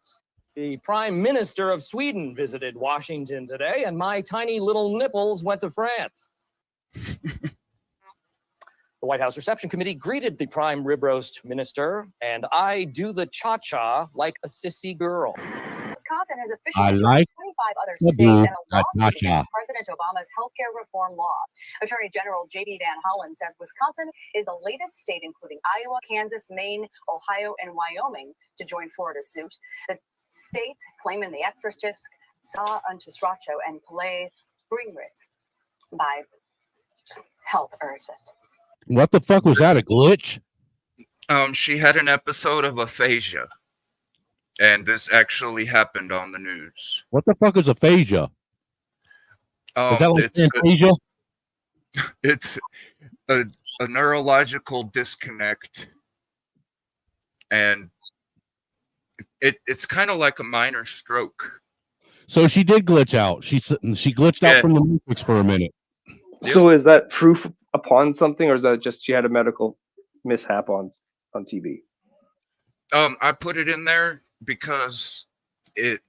The Prime Minister of Sweden visited Washington today, and my tiny little nipples went to France. The White House Reception Committee greeted the Prime Rib Roast Minister, and I do the cha-cha like a sissy girl. Wisconsin has I officially like 25 other to states do and a that lawsuit cha-cha. against President Obama's healthcare reform law. Attorney General J.D. Van Hollen says Wisconsin is the latest state, including Iowa, Kansas, Maine, Ohio, and Wyoming, to join Florida's suit. The states claiming the exorcist saw unto Sracho and play Greenritz by health urgent. What the fuck was that? A glitch? She had an episode of aphasia, and this actually happened on the news. What the fuck is aphasia? Is that like Fantasia? It's a neurological disconnect, and it's kind of like a minor stroke. So she did glitch out. She glitched out from the Matrix for a minute. So is that proof upon something, or is that just she had a medical mishap on TV? I put it in there because it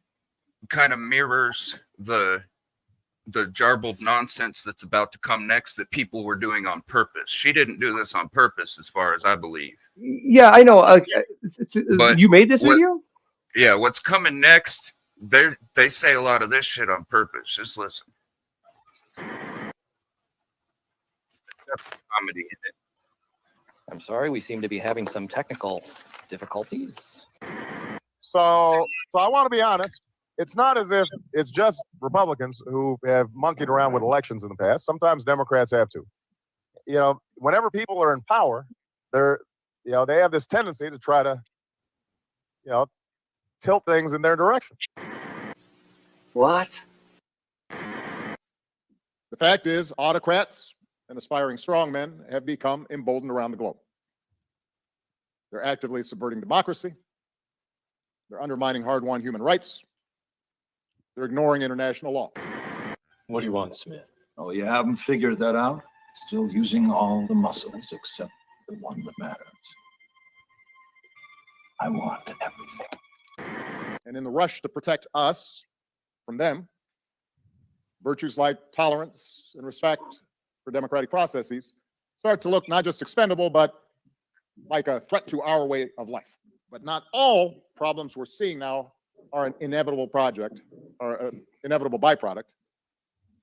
kind of mirrors the jarbled nonsense that's about to come next that people were doing on purpose. She didn't do this on purpose, as far as I believe. Yeah, I know. But you made this video? Yeah, what's coming next? They say a lot of this shit on purpose. Just listen. That's comedy in it. I'm sorry, we seem to be having some technical difficulties. So I want to be honest. It's not as if it's just Republicans who have monkeyed around with elections in the past. Sometimes Democrats have to. Whenever people are in power, they have this tendency to try to, tilt things in their direction. What? The fact is, autocrats and aspiring strongmen have become emboldened around the globe. They're actively subverting democracy. They're undermining hard-won human rights. They're ignoring international law. What do you want, Smith? Oh, you haven't figured that out? Still using all the muscles except the one that matters. I want everything. And in the rush to protect us from them, virtues like tolerance and respect for democratic processes start to look not just expendable, but like a threat to our way of life. But not all problems we're seeing now are an inevitable project or an inevitable byproduct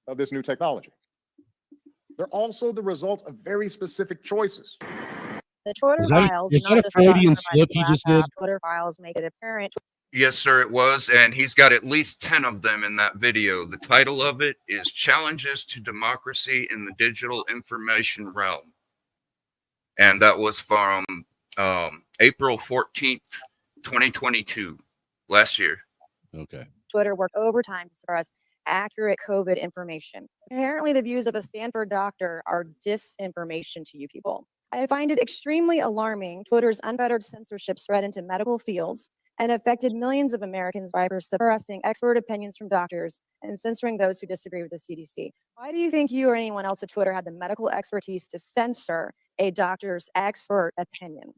of this new technology. They're also the result of very specific choices. The Twitter Is that- files is do not that a just cover Freudian my slip he just laptop. did? Twitter files make it apparent. Yes, sir, it was. And he's got at least 10 of them in that video. The title of it is Challenges to Democracy in the Digital Information Realm. And that was from April 14th, 2022, last year. Okay. Twitter worked overtime to serve us accurate COVID information. Apparently, the views of a Stanford doctor are disinformation to you people. I find it extremely alarming Twitter's unfettered censorship spread into medical fields and affected millions of Americans by suppressing expert opinions from doctors and censoring those who disagree with the CDC. Why do you think you or anyone else at Twitter had the medical expertise to censor a doctor's expert opinion?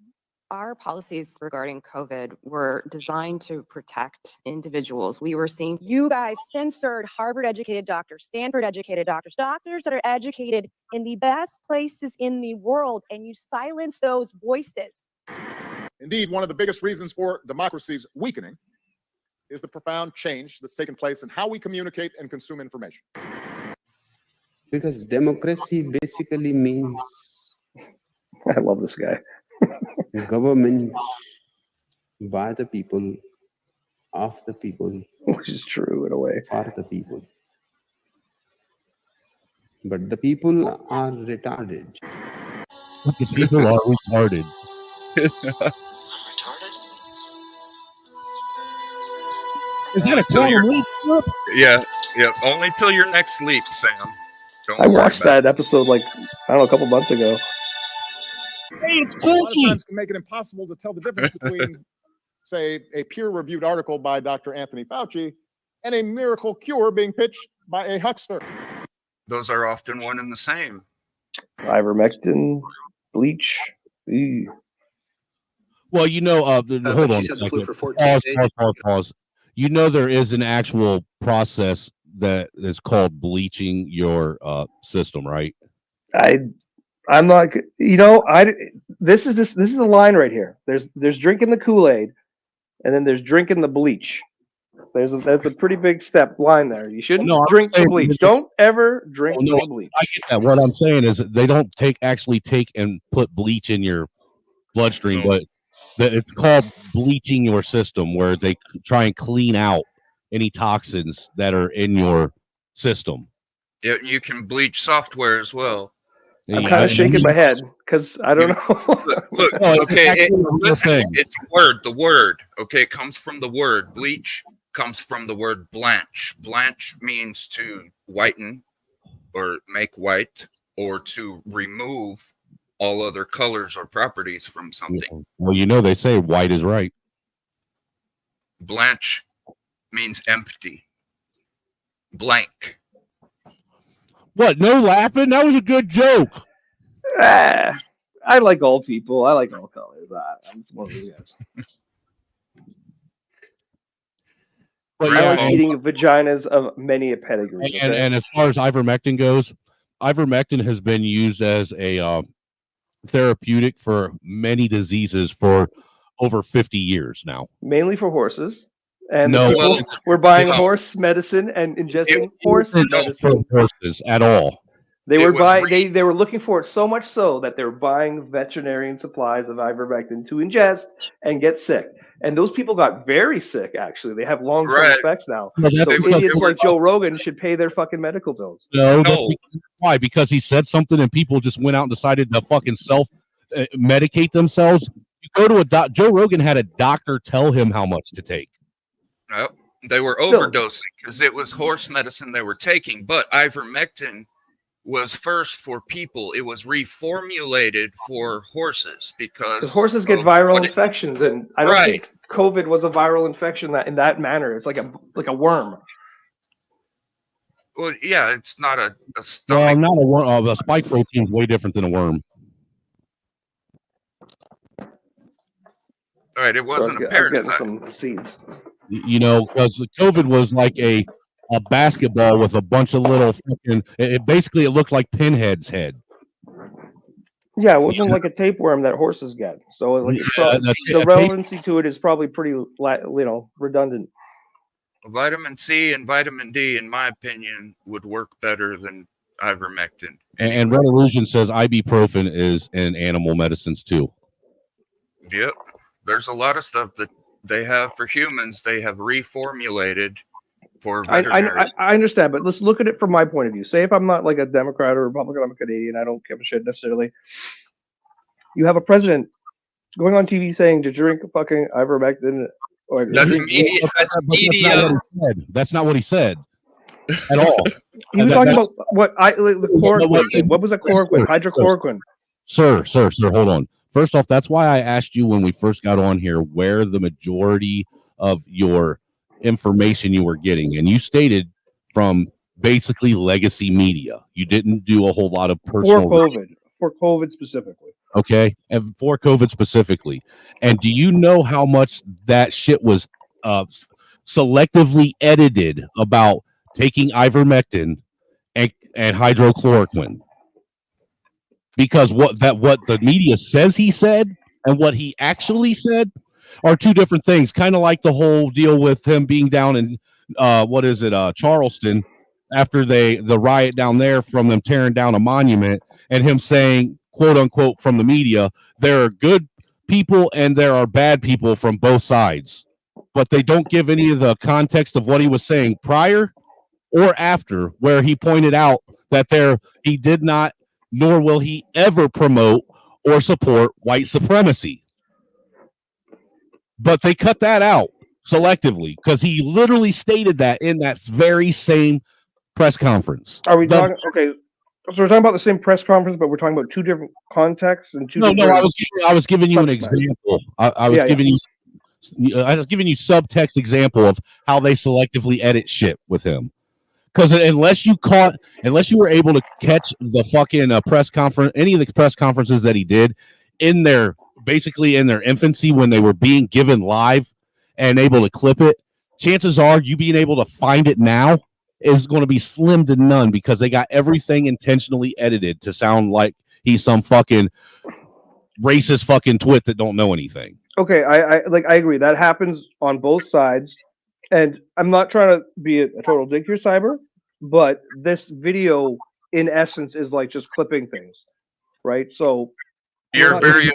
Our policies regarding COVID were designed to protect individuals. We were seeing You guys censored Harvard-educated doctors, Stanford-educated doctors, doctors that are educated in the best places in the world, and you silenced those voices. Indeed, one of the biggest reasons for democracy's weakening is the profound change that's taken place in how we communicate and consume information. Because democracy basically means I love this guy. government by the people, of the people, which is true in a way, for the people. But the people are retarded. But the people are retarded. Is that a quantum leap? Yeah, yeah. Only till your next leap, Sam. Don't I worry watched about that episode like, I don't know, a couple months ago. Hey, it's a lot of times can make it impossible to tell the difference between, say, a peer-reviewed article by Dr. Anthony Fauci and a miracle cure being pitched by a huckster. Those are often one and the same. Ivermectin, bleach. Ew. Well, you know, hold on a she's had the flu second. for 14 days. Pause. You know, there is an actual process that is called bleaching your system, right? I'm not. You know, this is a line right here. There's drinking the Kool-Aid, and then there's drinking the bleach. That's a pretty big step line there. You shouldn't drink the bleach. Don't ever drink the bleach. I get that. What I'm saying is that they don't actually take and put bleach in your bloodstream, but it's called bleaching your system, where they try and clean out any toxins that are in your system. Yeah, you can bleach software as well. I'm kind of shaking my head because I don't know. Look, okay, listen, it's a word. The word, okay, it comes from the word bleach. Comes from the word blanch. Blanch means to whiten or make white or to remove all other colors or properties from something. Well, you know, they say white is right. Blanch means empty. Blank. What? No laughing? That was a good joke. I like all people. I like all colors. I'm just one of those guys. But I yeah, like eating vaginas of many a pedigree. And as far as ivermectin goes, ivermectin has been used as a therapeutic for many diseases for over 50 years now. Mainly for horses. And No, we're buying horse medicine and ingesting horse medicine. For horses at all. They were buying. They were looking for it so much so that they were buying veterinarian supplies of ivermectin to ingest and get sick. And those people got very sick. Actually, they have long-term effects now. No, so idiots like Joe Rogan should pay their fucking medical bills. No. Why? Because he said something and people just went out and decided to fucking self-medicate themselves. You go to a doctor. Joe Rogan had a doctor tell him how much to take. No, they were overdosing because it was horse medicine they were taking. But ivermectin was first for people. It was reformulated for horses because horses get viral infections, and I don't think COVID was a viral infection in that manner. It's like a worm. Well, yeah, it's not a stomach. Well, not a worm. A spike protein is way different than a worm. All right, it wasn't a parasite. Some seeds. You know, because the COVID was like a basketball with a bunch of little fucking. It looked like Pinhead's head. Yeah, it wasn't like a tapeworm that horses get. So like, the relevancy to it is probably pretty, redundant. Vitamin C and vitamin D, in my opinion, would work better than ivermectin. And Revolution says ibuprofen is in animal medicines too. Yep, there's a lot of stuff that they have for humans. They have reformulated for veterinarians. I understand, but let's look at it from my point of view. Say if I'm not like a Democrat or Republican, I'm a Canadian. I don't give a shit necessarily. You have a president going on TV saying to drink fucking ivermectin. Or that's media. That's media. That's not what he said at all. He was talking about the chloroquine. What was the chloroquine? Hydrochloroquine. Sir, hold on. First off, that's why I asked you when we first got on here where the majority of your information you were getting, and you stated from basically legacy media. You didn't do a whole lot of personal for COVID specifically. Okay, and for COVID specifically. And do you know how much that shit was selectively edited about taking ivermectin and hydrochloroquine? Because what the media says he said and what he actually said are two different things. Kind of like the whole deal with him being down in Charleston after the riot down there from them tearing down a monument, and him saying, quote unquote, from the media, there are good people and there are bad people from both sides, but they don't give any of the context of what he was saying prior or after, where he pointed out that he did not, nor will he ever promote or support white supremacy. But they cut that out selectively because he literally stated that in that very same press conference. Are we talking? Okay, so we're talking about the same press conference, but we're talking about two different contexts and two. No, different I was giving you an example. I was giving you subtext example of how they selectively edit shit with him. Because unless you were able to catch the fucking press conference, any of the press conferences that he did in their infancy when they were being given live and able to clip it, chances are you being able to find it now is going to be slim to none because they got everything intentionally edited to sound like he's some fucking racist fucking twit that don't know anything. Okay, I agree. That happens on both sides. And I'm not trying to be a total dick here, Cyber, but this video, in essence, is like just clipping things, right? So you're very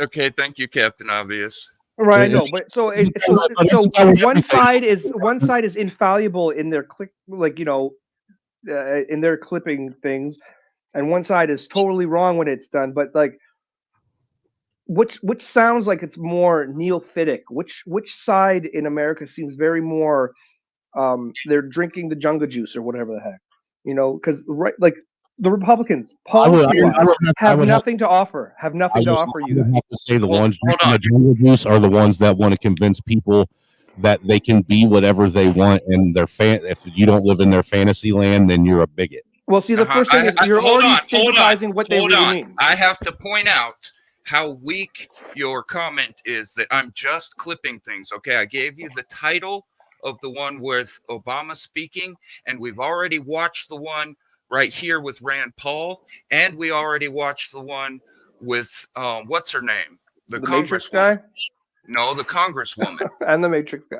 okay. Thank you, Captain Obvious. Right, I know, but so one side is infallible in their in their clipping things, and one side is totally wrong when it's done. But like, which sounds like it's more neophytic? Which side in America seems very more they're drinking the jungle juice or whatever the heck, because like the Republicans have nothing to offer. Have nothing to offer you guys. I have to say the ones drinking the jungle juice are the ones that want to convince people that they can be whatever they want, and if you don't live in their fantasy land, then you're a bigot. Well, see, the first thing is you're already stigmatizing what they really mean. I have to point out how weak your comment is that I'm just clipping things. Okay, I gave you the title of the one with Obama speaking, and we've already watched the one right here with Rand Paul, and we already watched the one with what's her name? The Matrix guy? No, the Congresswoman. And the Matrix guy.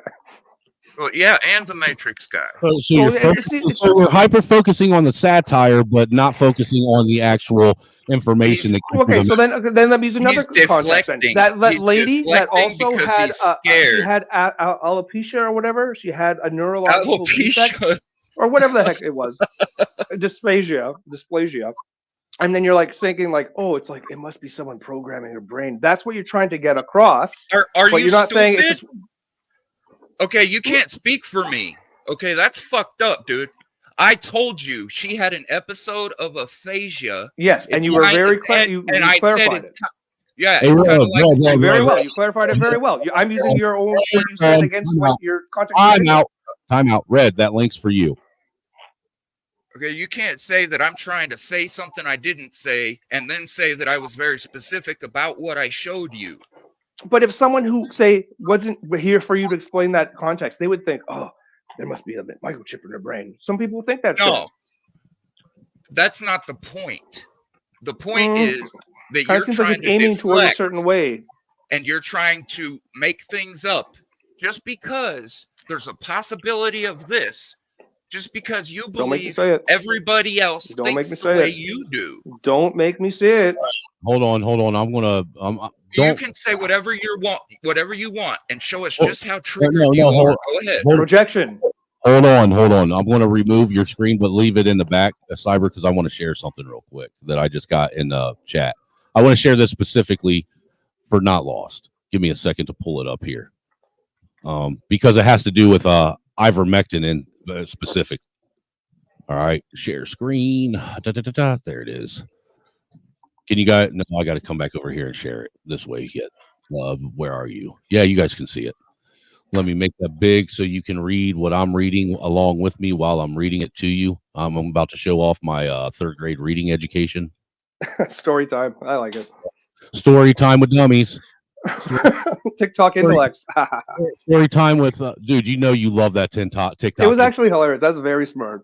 Well, yeah, and the Matrix guy. So we're hyper focusing on the satire, but not focusing on the actual information. Okay, so then let me use another context. That lady that also had she had alopecia or whatever. She had a neurological defect or whatever the heck it was, dysplasia. And then you're like thinking like, oh, it's like it must be someone programming her brain. That's what you're trying to get across. Are but you you're not stupid? saying it's just... Okay, you can't speak for me. Okay, that's fucked up, dude. I told you she had an episode of aphasia. Yes, and you were very clear. You clarified it. Yeah, very well. You clarified it very well. I'm using your own what you said against what your context. Time out. Red, that link's for you. Okay, you can't say that I'm trying to say something I didn't say and then say that I was very specific about what I showed you. But if someone who wasn't here for you to explain that context, they would think, oh, there must be a microchip in their brain. Some people think that's that's not the point. The point is that you're seems trying like it's to aiming towards a deflect, certain way, and you're trying to make things up just because there's a possibility of this. Just because you believe everybody else thinks the way you do. Don't make me say it. Hold on. I'm gonna. You can say whatever you want, and show us just how triggered you are. Go ahead. Projection. Hold on. I'm going to remove your screen, but leave it in the back, Cyber, because I want to share something real quick that I just got in the chat. I want to share this specifically for Not Lost. Give me a second to pull it up here, because it has to do with ivermectin in specific. All right, share screen. There it is. Can you guys? No, I got to come back over here and share it this way. Yet, where are you? Yeah, you guys can see it. Let me make that big so you can read what I'm reading along with me while I'm reading it to you. I'm about to show off my third grade reading education. Story time. I like it. Story time with dummies. TikTok intellects. Story time with dude. You know you love that TikTok. It was actually hilarious. That's very smart.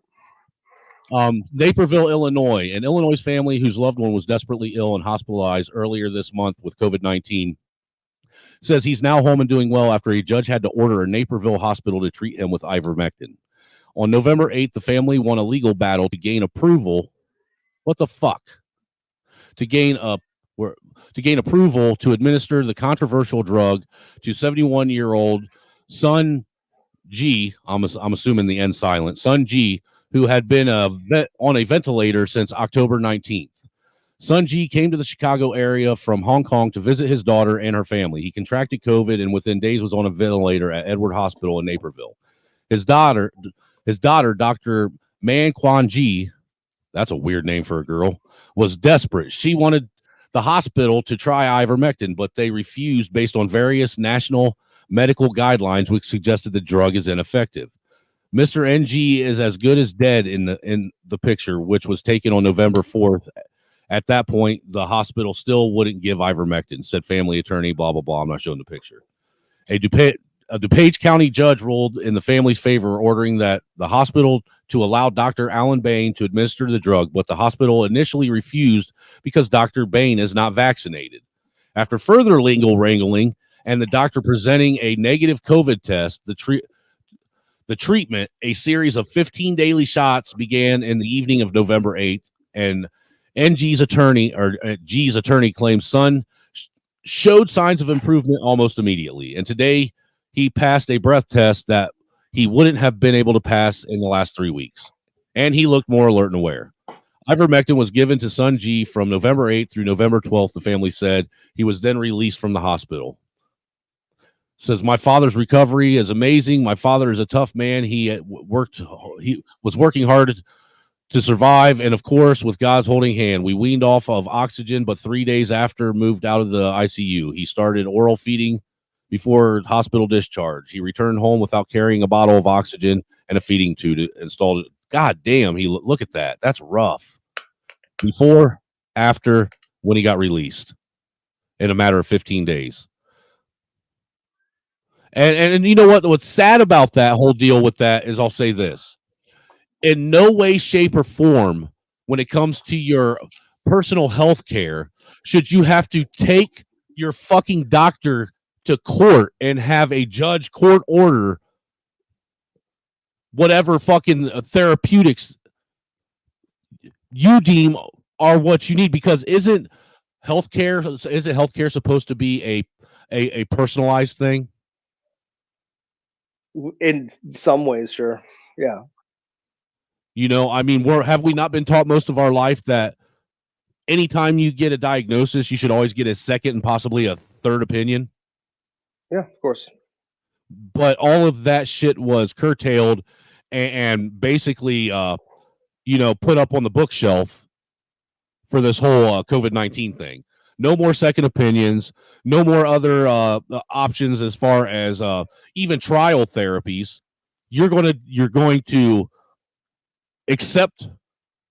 Naperville, Illinois. An Illinois family whose loved one was desperately ill and hospitalized earlier this month with COVID-19 says he's now home and doing well after a judge had to order a Naperville hospital to treat him with ivermectin. On November 8th, the family won a legal battle to gain approval. What the fuck? To gain approval to administer the controversial drug to 71-year-old Sun G. I'm assuming the N silent. Sun G, who had been on a ventilator since October 19th. Sun Ji came to the Chicago area from Hong Kong to visit his daughter and her family. He contracted COVID and within days was on a ventilator at Edward Hospital in Naperville. His daughter, Dr. Man Quan Ji, that's a weird name for a girl, was desperate. She wanted the hospital to try ivermectin, but they refused based on various national medical guidelines, which suggested the drug is ineffective. Mr. NG is as good as dead in the picture, which was taken on November 4th. At that point, the hospital still wouldn't give ivermectin, said family attorney, blah, blah, blah. I'm not showing the picture. A DuPage County judge ruled in the family's favor, ordering that the hospital to allow Dr. Alan Bain to administer the drug, but the hospital initially refused because Dr. Bain is not vaccinated. After further legal wrangling and the doctor presenting a negative COVID test, the treatment, a series of 15 daily shots, began in the evening of November 8th, and G's attorney claims Sun showed signs of improvement almost immediately. And today he passed a breath test that he wouldn't have been able to pass in the last 3 weeks. And he looked more alert and aware. Ivermectin was given to Sun G from November 8th through November 12th, the family said. He was then released from the hospital. Says, my father's recovery is amazing. My father is a tough man. He was working hard to survive, and of course, with God's holding hand, we weaned off of oxygen, but 3 days after moved out of the ICU. He started oral feeding before hospital discharge. He returned home without carrying a bottle of oxygen and a feeding tube installed. God damn, look at that. That's rough. Before, after, when he got released in a matter of 15 days. And you know what? What's sad about that whole deal with that is I'll say this. In no way, shape, or form, when it comes to your personal health care, should you have to take your fucking doctor to court and have a judge court order whatever fucking therapeutics you deem are what you need, because isn't healthcare supposed to be a personalized thing? In some ways, sure. Yeah. You know, I mean, have we not been taught most of our life that anytime you get a diagnosis, you should always get a second and possibly a third opinion? Yeah, of course. But all of that shit was curtailed and basically, put up on the bookshelf for this whole COVID-19 thing. No more second opinions. No more other options as far as even trial therapies. You're going to accept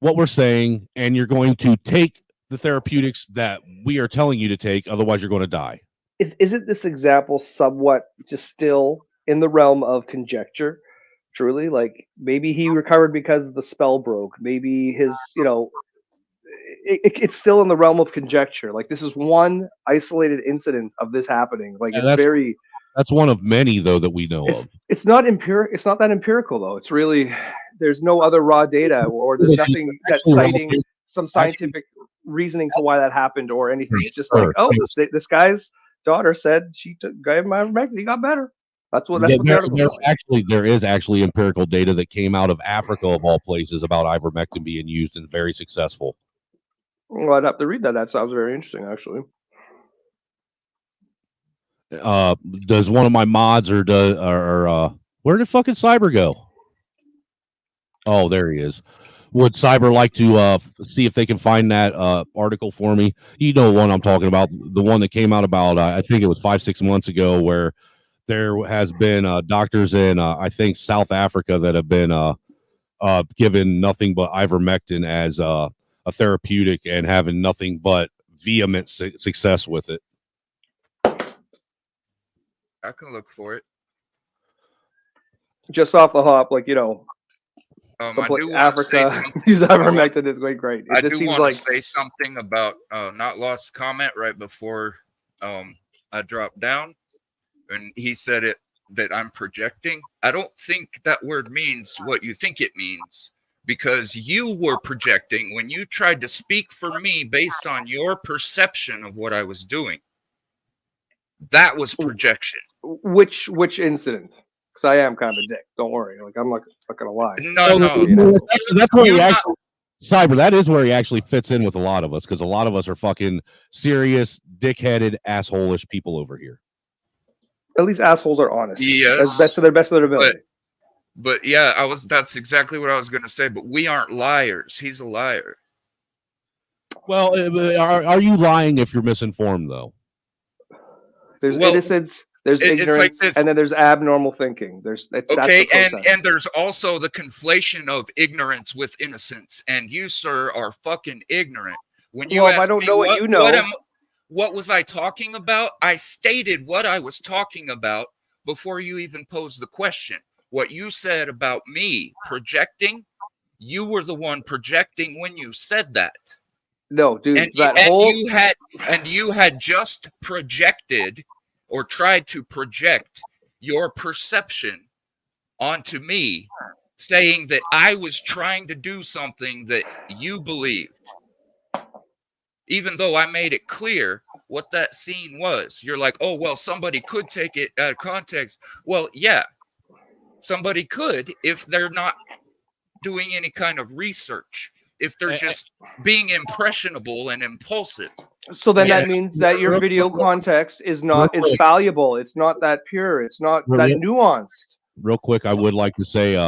what we're saying, and you're going to take the therapeutics that we are telling you to take. Otherwise, you're going to die. Isn't this example somewhat just still in the realm of conjecture? Truly, like maybe he recovered because the spell broke. Maybe his, it's still in the realm of conjecture. Like this is one isolated incident of this happening. Like that's one of many though that we know of. It's not It's not that empirical though. It's really there's no other raw data or there's nothing that's citing some scientific reasoning to why that happened or anything. It's just like, oh, this guy's daughter said she gave him ivermectin, he got better. That's what there is actually empirical data that came out of Africa of all places about ivermectin being used and very successful. Well, I'd have to read that. That sounds very interesting, actually. Does one of my mods or where did fucking Cyber go? Oh, there he is. Would Cyber like to see if they can find that article for me? You know what I'm talking about, the one that came out about I think it was 5-6 months ago, where there has been doctors in I think South Africa that have been given nothing but ivermectin as a therapeutic and having nothing but vehement success with it. I can look for it. Just off the hop, like, you know, I someplace do want to say Africa something. use ivermectin is great. I It just do seems want like to say something about Not Lost comment right before I dropped down, and he said it that I'm projecting. I don't think that word means what you think it means, because you were projecting when you tried to speak for me based on your perception of what I was doing. That was projection. which incident? Because I am kind of a dick. Don't worry. Like, I'm not gonna lie. No, That's where he actually, Cyber, that is where he actually fits in with a lot of us, because a lot of us are fucking serious, dick-headed, asshole-ish people over here. At least assholes are honest. Yes. That's best of their ability. But yeah, that's exactly what I was going to say. But we aren't liars. He's a liar. Well, are you lying if you're misinformed, though? There's innocence, there's ignorance, like this. and then there's abnormal thinking. Okay, and there's also the conflation of ignorance with innocence. And you, sir, are fucking ignorant. When you if I don't know what you know. What was I talking about? I stated what I was talking about before you even posed the question. What you said about me projecting, you were the one projecting when you said that. No, dude, you had just projected or tried to project your perception onto me, saying that I was trying to do something that you believed. Even though I made it clear what that scene was. You're like, oh, well, somebody could take it out of context. Well, yeah, somebody could if they're not doing any kind of research, if they're just being impressionable and impulsive. So then that means that your video context is fallible. It's not that pure. It's not that nuanced. Real quick, I would like to say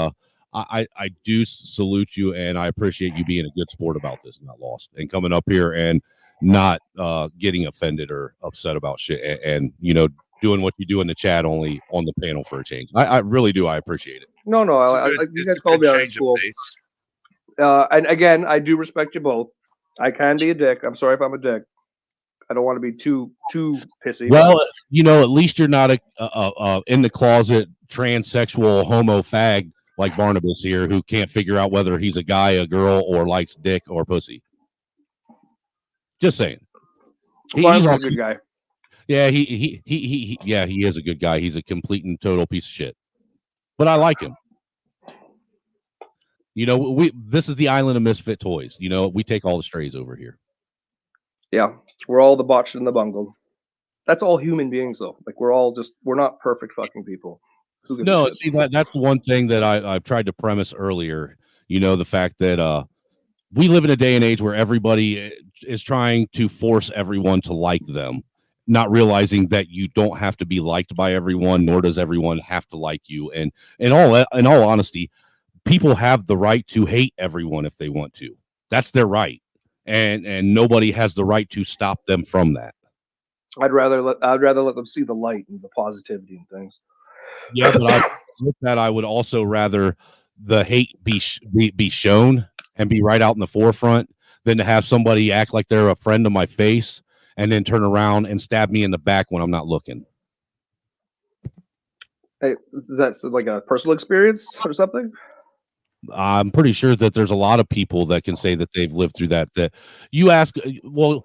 I do salute you, and I appreciate you being a good sport about this, Not Lost, and coming up here and not getting offended or upset about shit, and you know, doing what you do in the chat only on the panel for a change. I really do. I appreciate it. No, you guys called me out of school. And again, I do respect you both. I can be a dick. I'm sorry if I'm a dick. I don't want to be too pissy. Well, you know, at least you're not a in the closet transsexual homo fag like Barnabas here, who can't figure out whether he's a guy, a girl, or likes dick or pussy. Just saying. He's a good guy. Yeah, he is a good guy. He's a complete and total piece of shit, but I like him. You know, this is the island of misfit toys. You know, we take all the strays over here. Yeah, we're all the botched and the bungled. That's all human beings, though. Like, we're not perfect fucking people. No, see, that's the one thing that I've tried to premise earlier. You know, the fact that we live in a day and age where everybody is trying to force everyone to like them, not realizing that you don't have to be liked by everyone, nor does everyone have to like you. And in all honesty, people have the right to hate everyone if they want to. That's their right, and nobody has the right to stop them from that. I'd rather let them see the light and the positivity and things. Yeah, but with that, I would also rather the hate be shown and be right out in the forefront than to have somebody act like they're a friend to my face and then turn around and stab me in the back when I'm not looking. Hey, that's like a personal experience or something? I'm pretty sure that there's a lot of people that can say that they've lived through that. That you ask, well,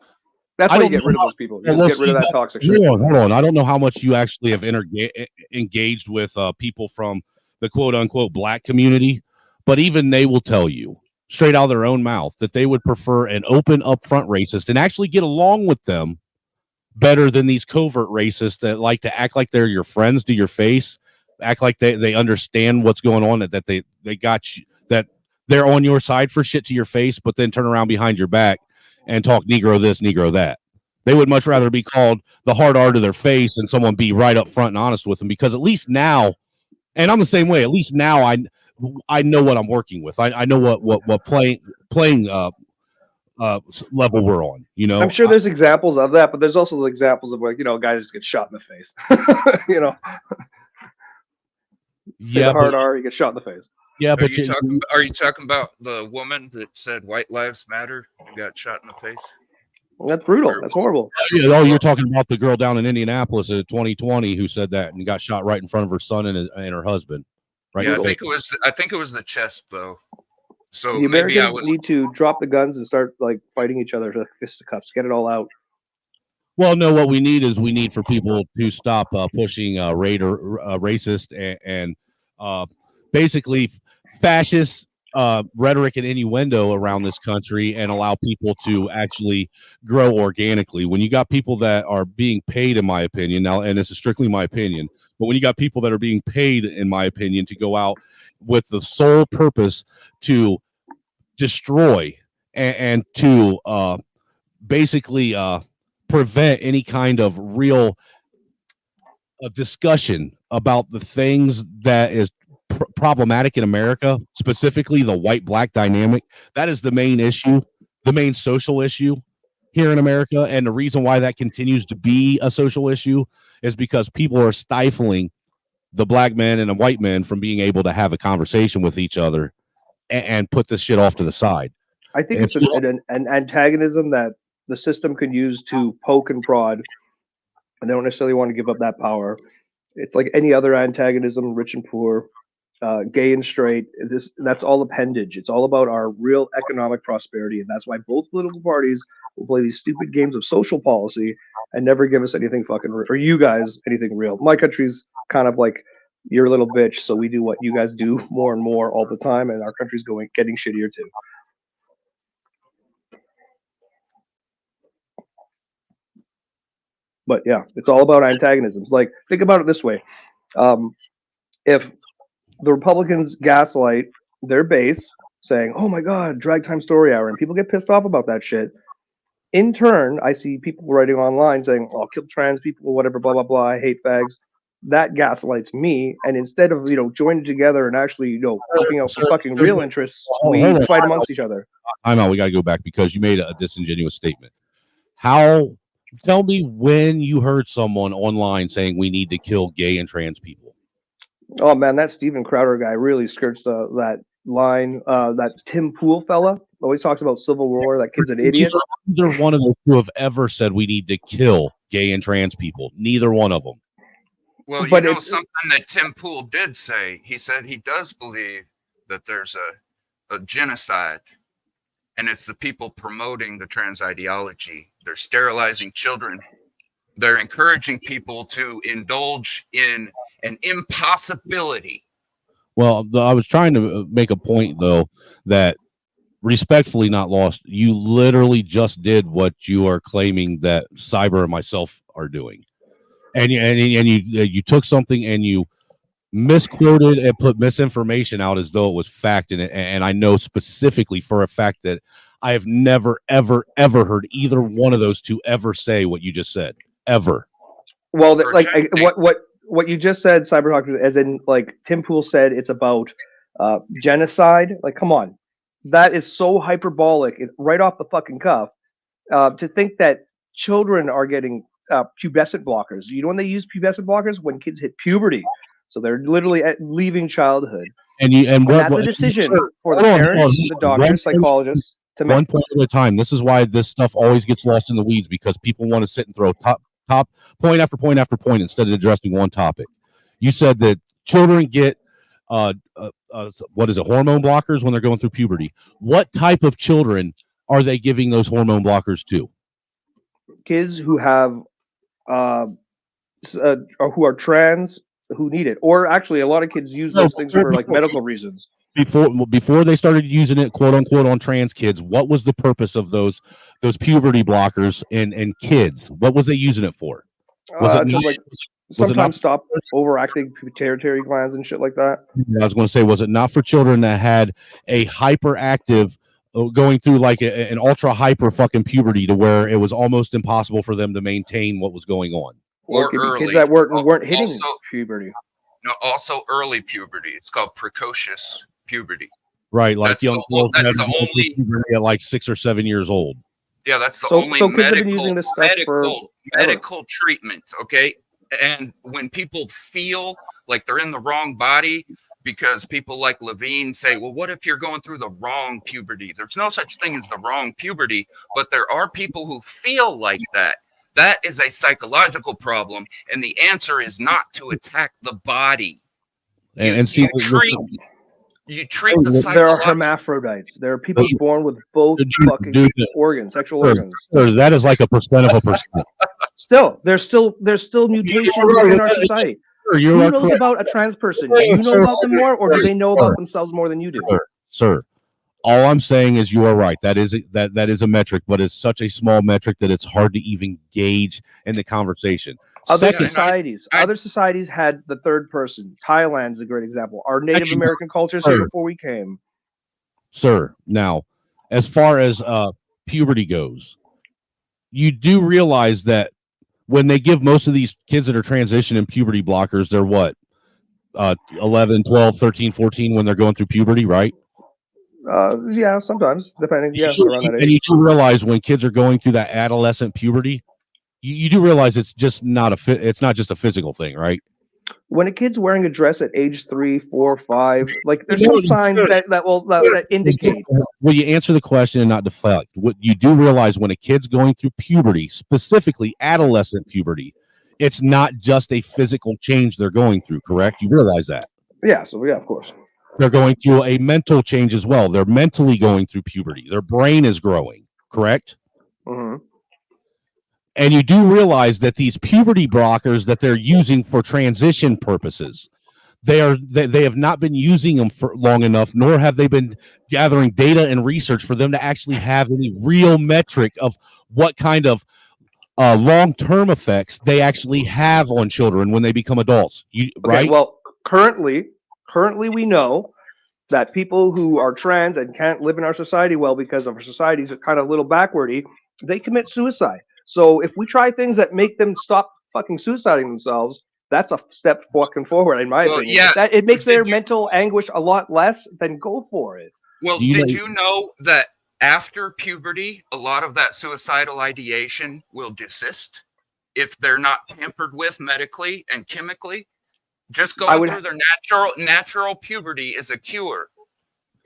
that's how you get rid of those people. You just get rid of that toxic shit. Hold on. I don't know how much you actually have engaged with people from the quote unquote black community, but even they will tell you straight out of their own mouth that they would prefer an open, upfront racist and actually get along with them better than these covert racists that like to act like they're your friends to your face, act like they understand what's going on, that they got you, that they're on your side for shit to your face, but then turn around behind your back and talk Negro this, Negro that. They would much rather be called the hard R to their face and someone be right up front and honest with them, because at least now, and I'm the same way, at least now I know what I'm working with. I know what playing level we're on. You know, I'm sure there's examples of that, but there's also examples of like, a guy just gets shot in the face. Say the hard R, he gets shot in the face. Yeah, but are you talking about the woman that said "White Lives Matter" and got shot in the face? That's brutal. That's horrible. Oh, you're talking about the girl down in Indianapolis in 2020 who said that and got shot right in front of her son and her husband. Right. Yeah, I think it was the chest though. So The maybe Americans need to drop the guns and start like fighting each other to fisticuffs. Get it all out. Well, no, what we need for people to stop pushing racist and basically fascist rhetoric and innuendo around this country and allow people to actually grow organically. When you got people that are being paid, in my opinion, now, and this is strictly my opinion, but when you got people that are being paid, in my opinion, to go out with the sole purpose to destroy and to basically prevent any kind of real discussion about the things that is problematic in America, specifically the white-black dynamic. That is the main issue, the main social issue here in America. And the reason why that continues to be a social issue is because people are stifling the black men and the white men from being able to have a conversation with each other and put this shit off to the side. I think it's an antagonism that the system can use to poke and prod, and they don't necessarily want to give up that power. It's like any other antagonism, rich and poor, gay and straight. That's all appendage. It's all about our real economic prosperity, and that's why both political parties will play these stupid games of social policy and never give us anything fucking real, or you guys anything real. My country's kind of like your little bitch, so we do what you guys do more and more all the time, and our country's getting shittier too. But yeah, it's all about antagonisms. Like, think about it this way. If the Republicans gaslight their base saying, oh my God, drag time story hour, and people get pissed off about that shit, in turn, I see people writing online saying, oh, kill trans people, whatever, blah, blah, blah, I hate fags. That gaslights me. And instead of, joining together and actually, looking out for fucking real interests, we fight amongst each other. I know, we got to go back because you made a disingenuous statement. Tell me when you heard someone online saying we need to kill gay and trans people. Oh man, that Steven Crowder guy really skirts that line. That Tim Pool fella always talks about Civil War. That kid's an idiot. Neither one of those two have ever said we need to kill gay and trans people. Neither one of them. Well, something that Tim Pool did say. He said he does believe that there's a genocide, and it's the people promoting the trans ideology. They're sterilizing children. They're encouraging people to indulge in an impossibility. Well, I was trying to make a point, though, that respectfully not lost. You literally just did what you are claiming that Cyber and myself are doing. And you took something and you misquoted and put misinformation out as though it was fact. And I know specifically for a fact that I have never, ever, ever heard either one of those two ever say what you just said. Ever. Well, what you just said, Cyberhawk, as in like Tim Pool said, it's about genocide. Like, come on, that is so hyperbolic, right off the fucking cuff. To think that children are getting pubescent blockers. You know when they use pubescent blockers? When kids hit puberty. So they're literally that's a decision for the parents, the doctors, psychologists. One point at a time. This is why this stuff always gets lost in the weeds, because people want to sit and throw top point after point after point instead of addressing one topic. You said that children get what is it, hormone blockers when they're going through puberty. What type of children are they giving those hormone blockers to? Kids who have or who are trans, who need it, or actually a lot of kids use those things for like medical reasons. Before they started using it, quote unquote, on trans kids, what was the purpose of those puberty blockers in kids? What was they using it for? Sometimes stop overacting pituitary glands and shit like that. I was going to say, was it not for children that had a hyperactive, going through like an ultra hyper fucking puberty to where it was almost impossible for them to maintain what was going on? Or kids that weren't hitting puberty. No, also early puberty. It's called precocious puberty. Right, like That's young the, girls that's had to the go through only puberty at like 6 or 7 years old. Yeah, that's the So only kids have been using this stuff for medical treatment. Okay, and when people feel like they're in the wrong body, because people like Levine say, well, what if you're going through the wrong puberty? There's no such thing as the wrong puberty, but there are people who feel like that. That is a psychological problem, and the answer is not to attack the body. And see, You treat the There are psychological. hermaphrodites. There are people born with both fucking organs, sexual organs. Sir, that is like a percent of a percent. Still, there's still mutations within our society. You Who are knows correct. about a trans person? Do you know about them more, or do they know about themselves more than you do? Sir, all I'm saying is you are right. That is a metric, but it's such a small metric that it's hard to even gauge in the conversation. Other societies had the third person. Thailand's a great example. Our Native American cultures here before we came. Sir, now, as far as puberty goes, you do realize that when they give most of these kids that are transitioning puberty blockers, they're what? 11, 12, 13, 14 when they're going through puberty, right? Yeah, sometimes, depending. Yeah, around that age. And you do realize when kids are going through that adolescent puberty, you do realize it's just not it's not just a physical thing, right? When a kid's wearing a dress at age 3, 4, 5, like there's some signs that indicate. Will you answer the question and not deflect? What you do realize when a kid's going through puberty, specifically adolescent puberty, it's not just a physical change they're going through, correct? You realize that? Yeah, so yeah, of course. They're going through a mental change as well. They're mentally going through puberty. Their brain is growing, correct? Mm-hmm. And you do realize that these puberty blockers that they're using for transition purposes, they have not been using them for long enough, nor have they been gathering data and research for them to actually have any real metric of what kind of long-term effects they actually have on children when they become adults. Right? Well, currently we know that people who are trans and can't live in our society well because of our society's kind of a little backwardy, they commit suicide. So if we try things that make them stop fucking suiciding themselves, that's a step fucking forward, in my opinion. Yeah, if it makes their mental anguish a lot less, then go for it. Well, did you know that after puberty, a lot of that suicidal ideation will desist if they're not tampered with medically and chemically? Just going through their natural puberty is a cure.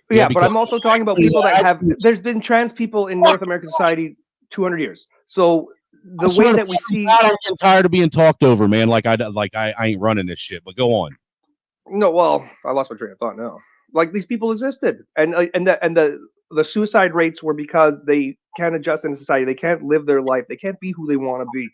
Yeah, but I'm also talking about people that have. There's been trans people in North American society 200 years. So the way that we see, I'm getting tired of being talked over, man. Like I ain't running this shit. But go on. No, well, I lost my train of thought now. Like these people existed, and the suicide rates were because they can't adjust in society. They can't live their life. They can't be who they want to be.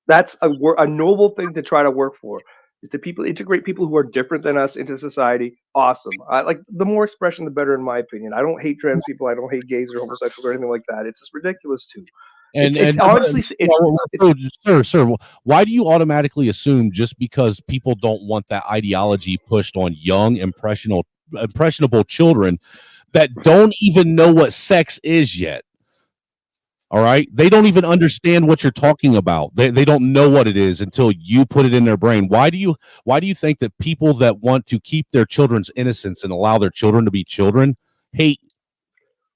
That's a noble thing to try to work for. Is to integrate people who are different than us into society. Awesome. Like the more expression, the better, in my opinion. I don't hate trans people. I don't hate gays or homosexuals or anything like that. It's just ridiculous too. Sir, why do you automatically assume just because people don't want that ideology pushed on young, impressionable children that don't even know what sex is yet? All right, they don't even understand what you're talking about. They don't know what it is until you put it in their brain. Why do you think that people that want to keep their children's innocence and allow their children to be children hate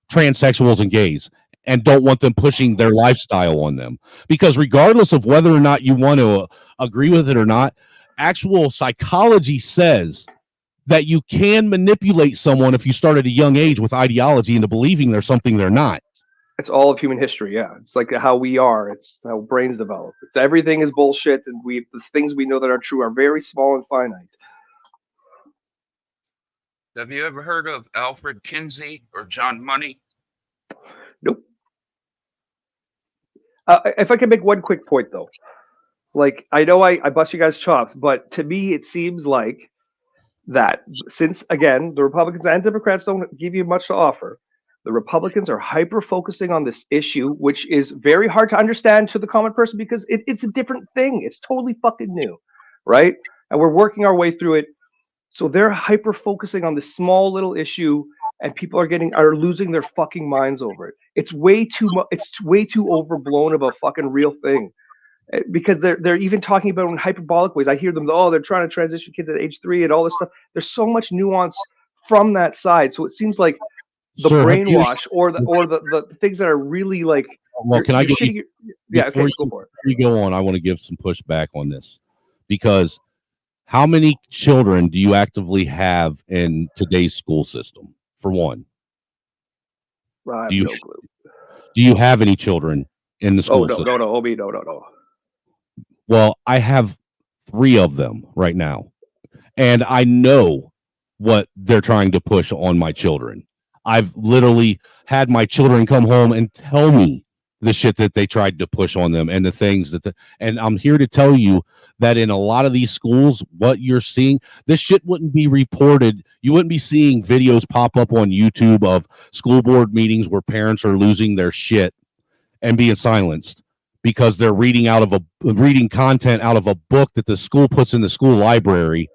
transsexuals and gays and don't want them pushing their lifestyle on them? Because regardless of whether or not you want to agree with it or not, actual psychology says that you can manipulate someone if you start at a young age with ideology into believing they're something they're not. It's all of human history, yeah. It's like how we are. It's how brains develop. It's everything is bullshit, and the things we know that are true are very small and finite. Have you ever heard of Alfred Kinsey or John Money? Nope. If I can make one quick point, though. Like, I know I bust you guys' chops, but to me it seems like that since, again, the Republicans and Democrats don't give you much to offer, the Republicans are hyper-focusing on this issue, which is very hard to understand to the common person because it's a different thing. It's totally fucking new, right? And we're working our way through it. So they're hyper-focusing on this small little issue, and people are losing their fucking minds over it. It's way too much. It's way too overblown of a fucking real thing, because they're even talking about it in hyperbolic ways. I hear them, they're trying to transition kids at age 3 and all this stuff. There's so much nuance from that side. So it seems like the Sir, have you- brainwash or the things that are really like. Well, can I give you? Yeah, okay, before go for it. Before you go on, I want to give some pushback on this, because how many children do you actively have in today's school system? For one, I have do you no clue. do you have any children in the school Oh no, system? no, Obi, no. Well, I have 3 of them right now, and I know what they're trying to push on my children. I've literally had my children come home and tell me the shit that they tried to push on them and the things and I'm here to tell you that in a lot of these schools, what you're seeing, this shit wouldn't be reported. You wouldn't be seeing videos pop up on YouTube of school board meetings where parents are losing their shit and being silenced because they're reading content out of a book that the school puts in the school library,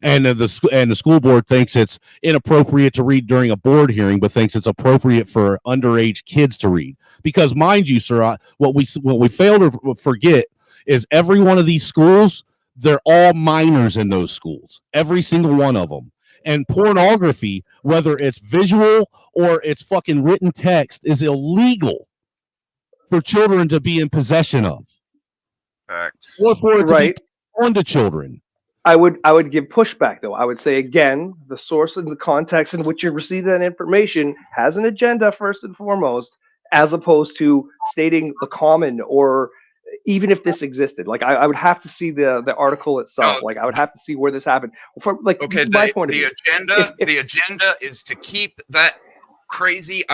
and the school board thinks it's inappropriate to read during a board hearing, but thinks it's appropriate for underage kids to read. Because, mind you, sir, what we fail to forget is every one of these schools, they're all minors in those schools, every single one of them. And pornography, whether it's visual or it's fucking written text, is illegal for children to be in possession of. Fact. Or for it to Right. be on to children. I would give pushback though. I would say again, the source and the context in which you receive that information has an agenda first and foremost, as opposed to stating the common or even if this existed. Like I would have to see the article itself. Like I would have to see where this happened. From like Okay, this is my point of the view. agenda the agenda is to keep that crazy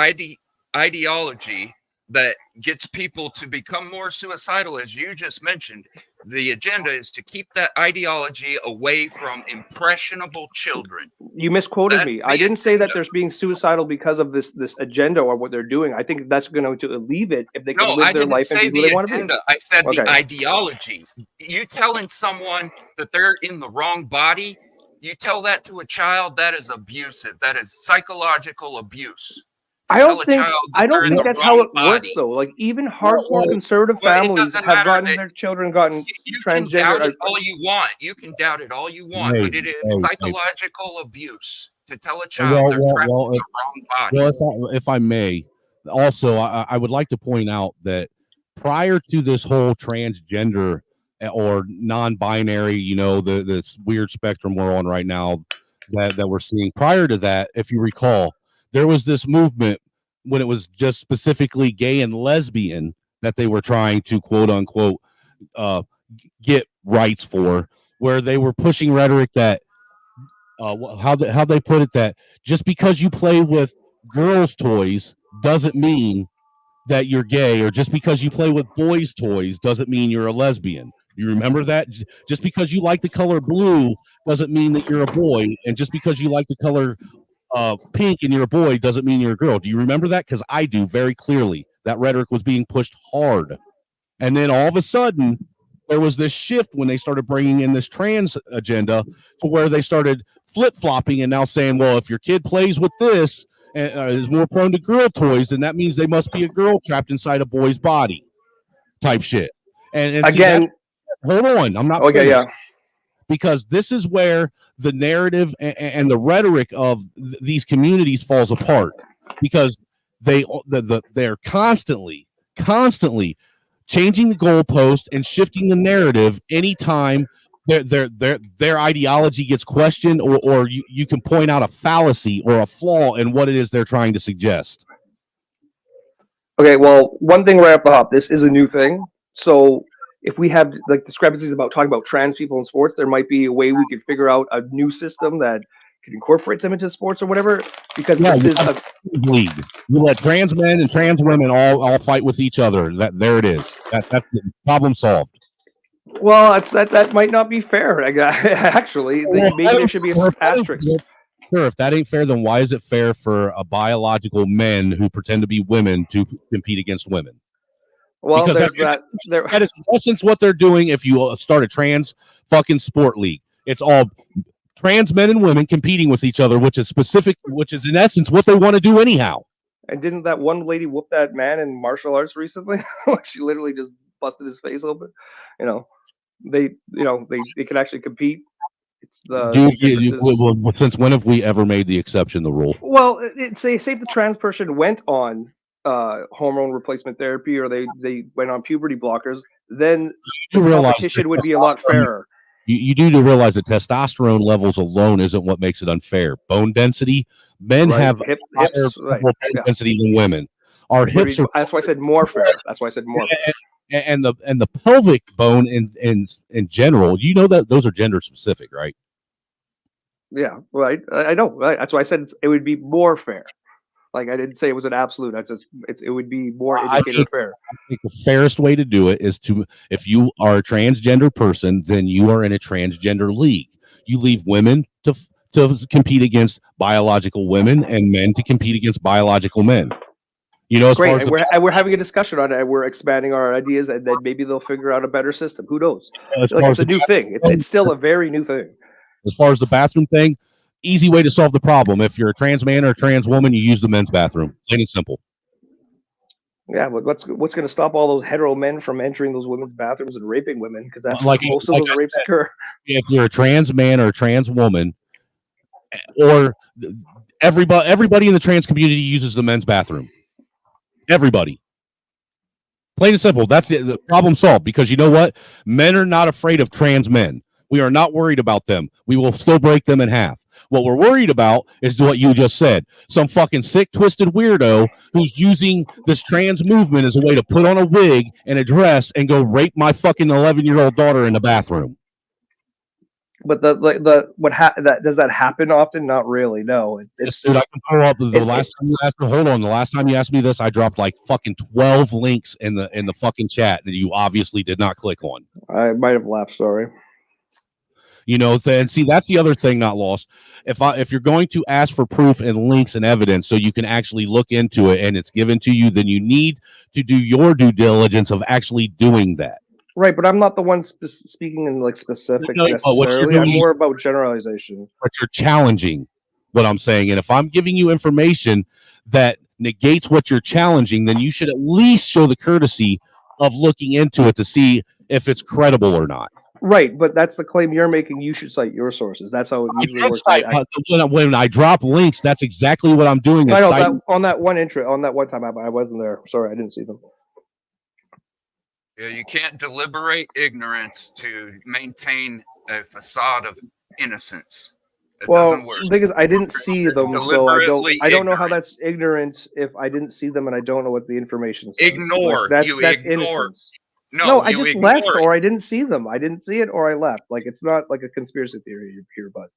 ideology that gets people to become more suicidal, as you just mentioned. The agenda is to keep that ideology away from impressionable children. You misquoted That's me. the I didn't say that agenda. there's being suicidal because of this agenda or what they're doing. I think that's going to alleviate it if they can No, live I their didn't life and say be who they the want to be. agenda. I said the Okay. ideology. You telling someone that they're in the wrong body, you tell that to a child, that is abusive. That is psychological abuse. I don't think that's how it works though. Like even hardcore conservative Well, it families doesn't have matter gotten that their children gotten you can transgender. doubt it all you want. You can doubt it all you want, but it is Hey. psychological abuse to tell a child they're trapped in the wrong body. Well, if I may, also, I would like to point out that prior to this whole transgender or non-binary, this weird spectrum we're on right now that we're seeing, prior to that, if you recall, there was this movement when it was just specifically gay and lesbian that they were trying to quote unquote get rights for, where they were pushing rhetoric that how they put it, that just because you play with girls' toys doesn't mean that you're gay, or just because you play with boys' toys doesn't mean you're a lesbian. You remember that? Just because you like the color blue doesn't mean that you're a boy, and just because you like the color pink and you're a boy doesn't mean you're a girl. Do you remember that? Because I do very clearly. That rhetoric was being pushed hard, and then all of a sudden there was this shift when they started bringing in this trans agenda, to where they started flip-flopping and now saying, well, if your kid plays with this and is more prone to girl toys, then that means they must be a girl trapped inside a boy's body type shit. And Again, see, hold on, I'm not okay, finished. yeah. Because this is where the narrative and the rhetoric of these communities falls apart, because they're constantly changing the goalpost and shifting the narrative anytime their ideology gets questioned, or you can point out a fallacy or a flaw in what it is they're trying to suggest. Okay, well, one thing right off the hop, this is a new thing. So if we have like discrepancies about talking about trans people in sports, there might be a way we could figure out a new system that could incorporate them into sports or whatever. Because Yeah, this you is have a league. You let trans men and trans women all fight with each other. There it is. That's the problem solved. well, that might not be fair. Actually, maybe there should be an asterisk. Sure, if that ain't fair, then why is it fair for a biological men who pretend to be women to compete against women? Well, Because there's that. that is in essence what they're doing. If you start a trans fucking sport league, it's all trans men and women competing with each other, which is in essence what they want to do anyhow. And didn't that one lady whoop that man in martial arts recently? She literally just busted his face open. They can actually compete. It's the well, since when have we ever made the exception the rule? Well, say if the trans person went on hormone replacement therapy or they went on puberty blockers, then the competition would be a lot fairer. You do realize that testosterone levels alone isn't what makes it unfair. Bone density, men have higher bone density than women. Our hips are. That's why I said more fair. That's why I said more fair. And the pelvic bone in general, you know that those are gender specific, right? Yeah, right. I know. Right? That's why I said it would be more fair. Like I didn't say it was an absolute. I just it would be more indicator fair. I think the fairest way to do it is to, if you are a transgender person, then you are in a transgender league. You leave women to compete against biological women and men to compete against biological men. You know, as Great, far as and we're having a discussion on it, and we're expanding our ideas, and then maybe they'll figure out a better system. Who knows? Like it's a new thing. It's still a very new thing. As far as the bathroom thing, easy way to solve the problem. If you're a trans man or a trans woman, you use the men's bathroom. Plain and simple. Yeah, but what's going to stop all those hetero men from entering those women's bathrooms and raping women? Because that's where most of those rapes occur. If you're a trans man or a trans woman, or everybody in the trans community uses the men's bathroom. Everybody. Plain and simple. That's the problem solved. Because you know what? Men are not afraid of trans men. We are not worried about them. We will still break them in half. What we're worried about is what you just said. Some fucking sick, twisted weirdo who's using this trans movement as a way to put on a wig and a dress and go rape my fucking 11-year-old daughter in the bathroom. But does that happen often? Not really. No. Yes, dude, I can pull up the last time you asked me. Hold on, the last time you asked me this, I dropped like fucking 12 links in the fucking chat that you obviously did not click on. I might have laughed. Sorry. You know, and see, that's the other thing not lost. If you're going to ask for proof and links and evidence so you can actually look into it and it's given to you, then you need to do your due diligence of actually doing that. Right, but I'm not the one speaking in like specific necessarily. I'm more about generalization. But you're challenging what I'm saying. And if I'm giving you information that negates what you're challenging, then you should at least show the courtesy of looking into it to see if it's credible or not. Right, but that's the claim you're making. You should cite your sources. That's how it usually works. When I drop links, that's exactly what I'm doing. I know on that one time I wasn't there. Sorry, I didn't see them. Yeah, you can't deliberate ignorance to maintain a facade of innocence. It doesn't work. The thing is, I didn't see them, so I don't know how that's ignorant if I didn't see them and I don't know what the information is. Ignore. Like, that's ignore. Innocence. No, I just left, or I didn't see them. I didn't see it, or I left. Like it's not like a conspiracy theory here, bud.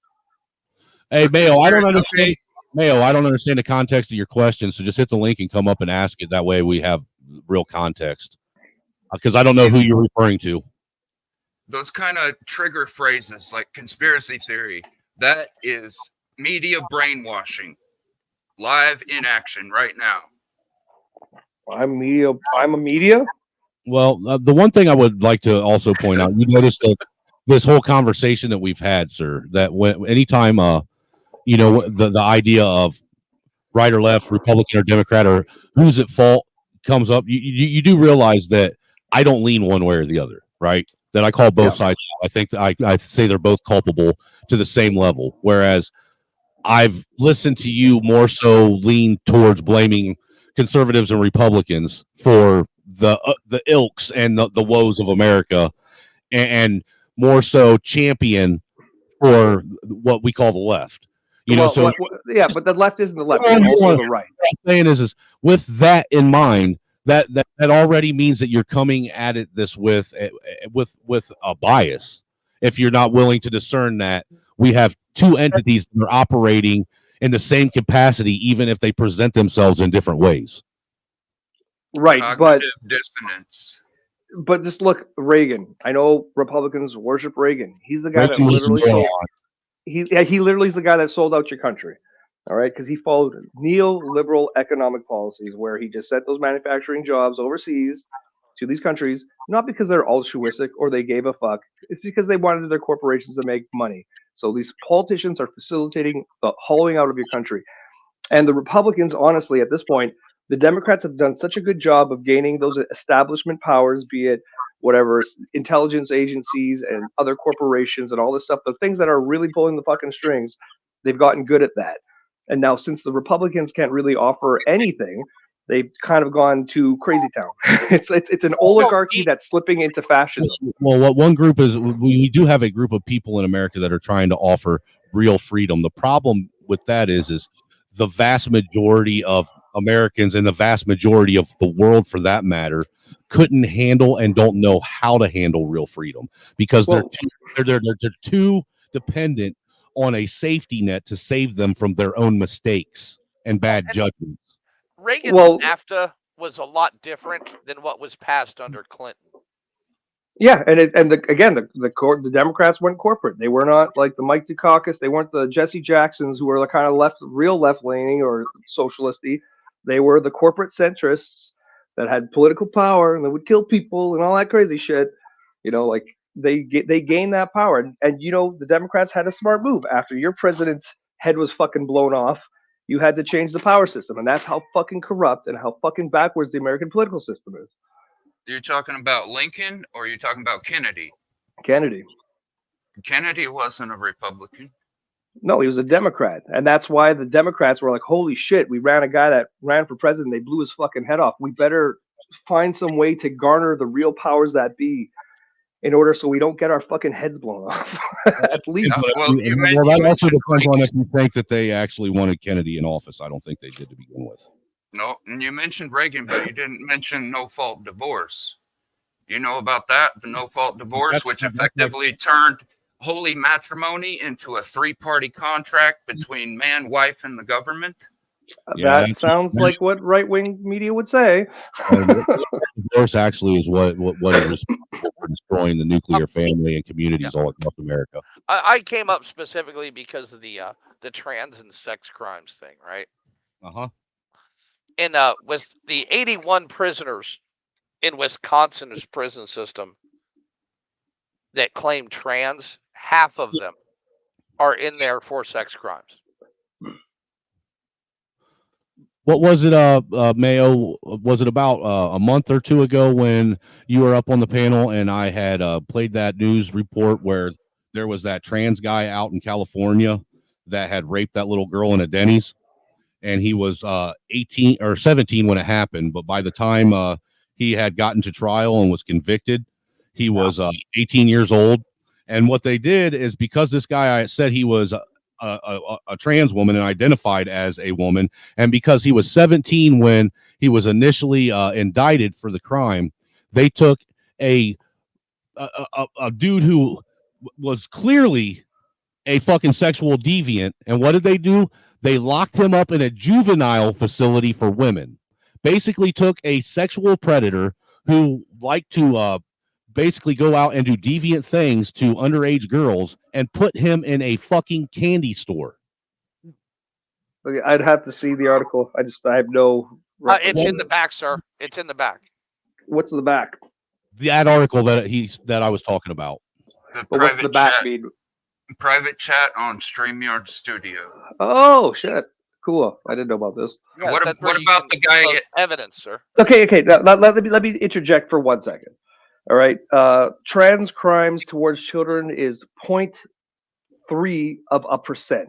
Hey, Mayo, I don't understand. Mayo, I don't understand the context of your question. So just hit the link and come up and ask it. That way we have real context. Because I don't know who you're referring to. Those kind of trigger phrases like conspiracy theory, that is media brainwashing, live in action right now. I'm a media. Well, the one thing I would like to also point out, you notice that this whole conversation that we've had, sir, that anytime, the idea of right or left, Republican or Democrat, or who's at fault comes up, you do realize that I don't lean one way or the other, right? That I call both sides. I think that I say they're both culpable to the same level. Whereas I've listened to you more so lean towards blaming conservatives and Republicans for the ilks and the woes of America, and more so champion for what we call the left. But the left isn't the left; it's also the right. What I'm saying is with that in mind, that already means that you're coming at it this with a bias. If you're not willing to discern that we have two entities that are operating in the same capacity, even if they present themselves in different ways. Right, Cognitive dissonance. But just look, Reagan. I know Republicans worship Reagan. He's the guy that literally he literally is the guy that sold out your country. All right, because he followed neoliberal economic policies where he just sent those manufacturing jobs overseas to these countries, not because they're altruistic or they gave a fuck. It's because they wanted their corporations to make money. So these politicians are facilitating the hollowing out of your country. And the Republicans, honestly, at this point, The Democrats have done such a good job of gaining those establishment powers, be it whatever intelligence agencies and other corporations and all this stuff, the things that are really pulling the fucking strings. They've gotten good at that. And now, since the Republicans can't really offer anything, they've kind of gone to crazy town. It's an oligarchy that's slipping into fascism. Well, what one group is, we do have a group of people in America that are trying to offer real freedom. The problem with that is the vast majority of Americans and the vast majority of the world, for that matter, couldn't handle and don't know how to handle real freedom because they're too dependent on a safety net to save them from their own mistakes and bad judgments. Reagan's NAFTA was a lot different than what was passed under Clinton. Yeah, the Democrats went corporate. They were not like the Mike Dukakis. They weren't the Jesse Jacksons who were the kind of real left leaning or socialisty. They were the corporate centrists that had political power and that would kill people and all that crazy shit. You know, like they gained that power, and you know the Democrats had a smart move after your president's head was fucking blown off. You had to change the power system, and that's how fucking corrupt and how fucking backwards the American political system is. You're talking about Lincoln, or you're talking about Kennedy? Kennedy. Kennedy wasn't a Republican. No, he was a Democrat, and that's why the Democrats were like, "Holy shit, we ran a guy that ran for president. They blew his fucking head off. We better find some way to garner the real powers that be, in order so we don't get our fucking heads blown off." At least. Well, that also depends on if you think that they actually wanted Kennedy in office. I don't think they did to begin with. No, and you mentioned Reagan, but you didn't mention no-fault divorce. You know about that? The no-fault divorce, which effectively turned holy matrimony into a three-party contract between man, wife, and the government. That sounds like what right-wing media would say. Divorce actually is what is responsible for destroying the nuclear family and communities all across America. I came up specifically because of the trans and sex crimes thing, right? And with the 81 prisoners in Wisconsin's prison system that claim trans, half of them are in there for sex crimes. What was it, Mayo? Was it about a month or two ago when you were up on the panel and I had played that news report where there was that trans guy out in California that had raped that little girl in a Denny's? And he was 18 or 17 when it happened. But by the time he had gotten to trial and was convicted, he was 18 years old. And what they did is, because this guy said he was a trans woman and identified as a woman, and because he was 17 when he was initially indicted for the crime, they took a dude who was clearly a fucking sexual deviant. And what did they do? They locked him up in a juvenile facility for women. Basically took a sexual predator who liked to basically go out and do deviant things to underage girls and put him in a fucking candy store. Okay, I'd have to see the article. I have no. It's in the back, sir. It's in the back. What's in the back? That article that I was talking about. What's the back mean? Private chat on StreamYard Studio. Oh shit! Cool. I didn't know about this. Yes, what about the guy? Evidence, sir. Okay. Now, let me interject for 1 second. All right. Trans crimes towards children is 0.3%. 0.3.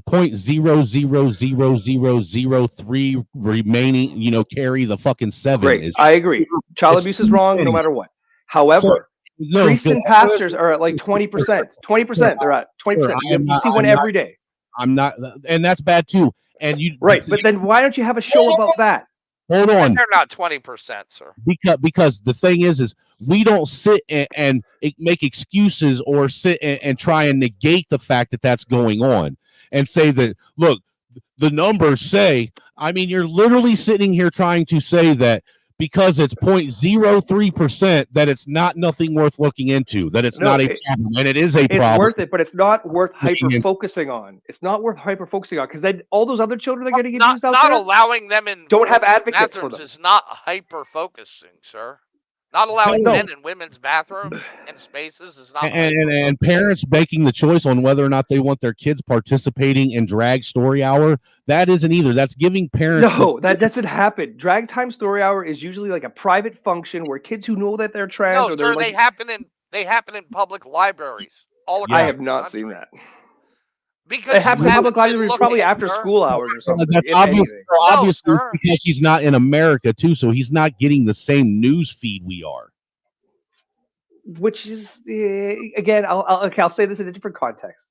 0.0000003 remaining. Carry the fucking 7. Great. I agree. Child abuse is wrong no matter what. However, priests and pastors are at like 20%. 20%. They're at 20%. You see one every day. I'm not, and that's bad too. And you right, but then why don't you have a show about that? Hold on. They're not 20%, sir. Because the thing is we don't sit and make excuses or sit and try and negate the fact that that's going on and say that, look, the numbers say, I mean, you're literally sitting here trying to say that because it's 0.03%, that it's nothing worth looking into, that it's not a problem, and it is a problem. It's worth it, but it's not worth hyper-focusing on. It's not worth hyper-focusing on, because then all those other children that are getting abused out there, not allowing them in don't have advocates for bathrooms them. is not hyper-focusing, sir. Not allowing No. men in women's bathrooms and spaces is not And parents making the choice on whether or not they want their kids participating in drag story hour. That isn't either. That's giving parents. No, that doesn't happen. Drag time story hour is usually like a private function where kids who know that they're trans No, or they're sir, like. they happen in public libraries all across I have the not country. seen that. Because It happens in public libraries looking, probably after sir. school hours or something. That's if obvious, anything. obviously sir. because he's not in America too, so he's not getting the same news feed we are. Which is again, I'll say this in a different context.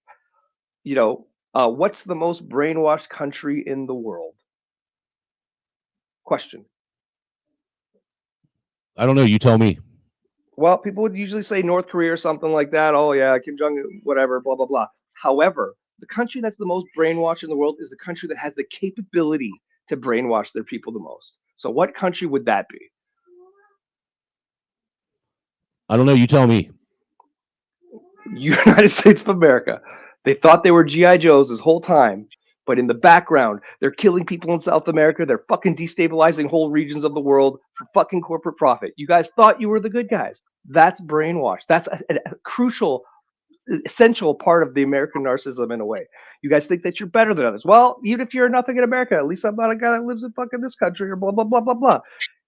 You know, what's the most brainwashed country in the world? Question. I don't know. You tell me. Well, people would usually say North Korea or something like that. Oh yeah, Kim Jong Un, whatever, blah blah blah. However, the country that's the most brainwashed in the world is the country that has the capability to brainwash their people the most. So, what country would that be? I don't know. You tell me. United States of America. They thought they were GI Joes this whole time, but in the background, they're killing people in South America. They're fucking destabilizing whole regions of the world for fucking corporate profit. You guys thought you were the good guys. That's brainwash. That's a crucial, essential part of the American narcissism in a way. You guys think that you're better than others. Well, even if you're nothing in America, at least I'm not a guy that lives in fucking this country or blah, blah, blah, blah, blah.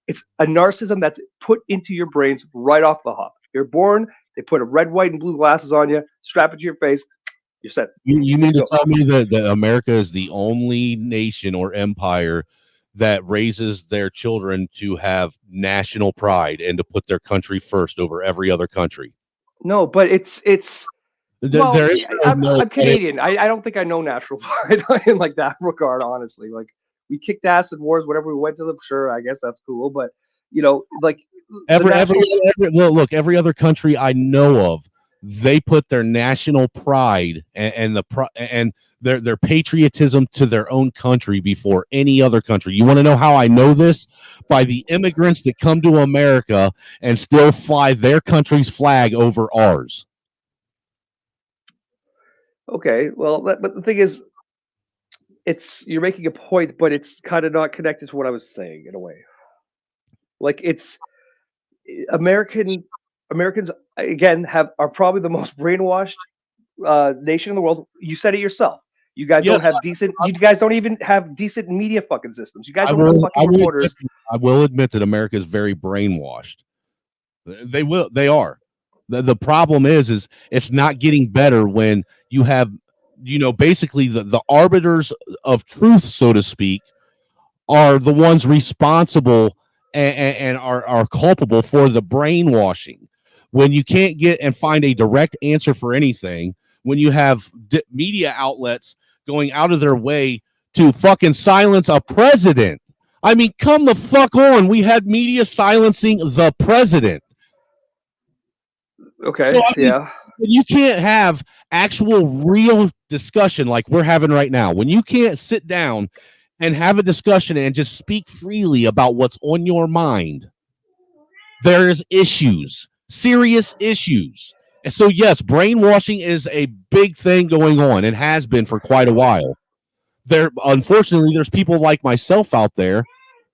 It's a narcissism that's put into your brains right off the hop. You're born, they put a red, white, and blue glasses on you, strap it to your face, you're set. You mean to tell me that America is the only nation or empire that raises their children to have national pride and to put their country first over every other country? No, but it's well, there is I'm no- Canadian. I don't think I know national pride in like that regard, honestly. Like we kicked ass in wars, whatever we went to them, sure, I guess that's cool. But you know, like every every other country I know of, they put their national pride and their patriotism to their own country before any other country. You want to know how I know this? By the immigrants that come to America and still fly their country's flag over ours. Okay, well, but the thing is, you're making a point, but it's kind of not connected to what I was saying in a way. Like it's Americans again are probably the most brainwashed nation in the world. You said it yourself. You guys don't have decent. You guys don't even have decent media fucking systems. You guys don't have fucking reporters. I will admit that America is very brainwashed. They are. The problem is it's not getting better when you have, basically the arbiters of truth, so to speak, are the ones responsible and are culpable for the brainwashing. When you can't get and find a direct answer for anything, when you have media outlets going out of their way to fucking silence a president. I mean, come the fuck on. We had media silencing the president. Okay, so, yeah. You can't have actual real discussion like we're having right now. When you can't sit down and have a discussion and just speak freely about what's on your mind, there's issues, serious issues. And so, yes, brainwashing is a big thing going on and has been for quite a while. Unfortunately, there's people like myself out there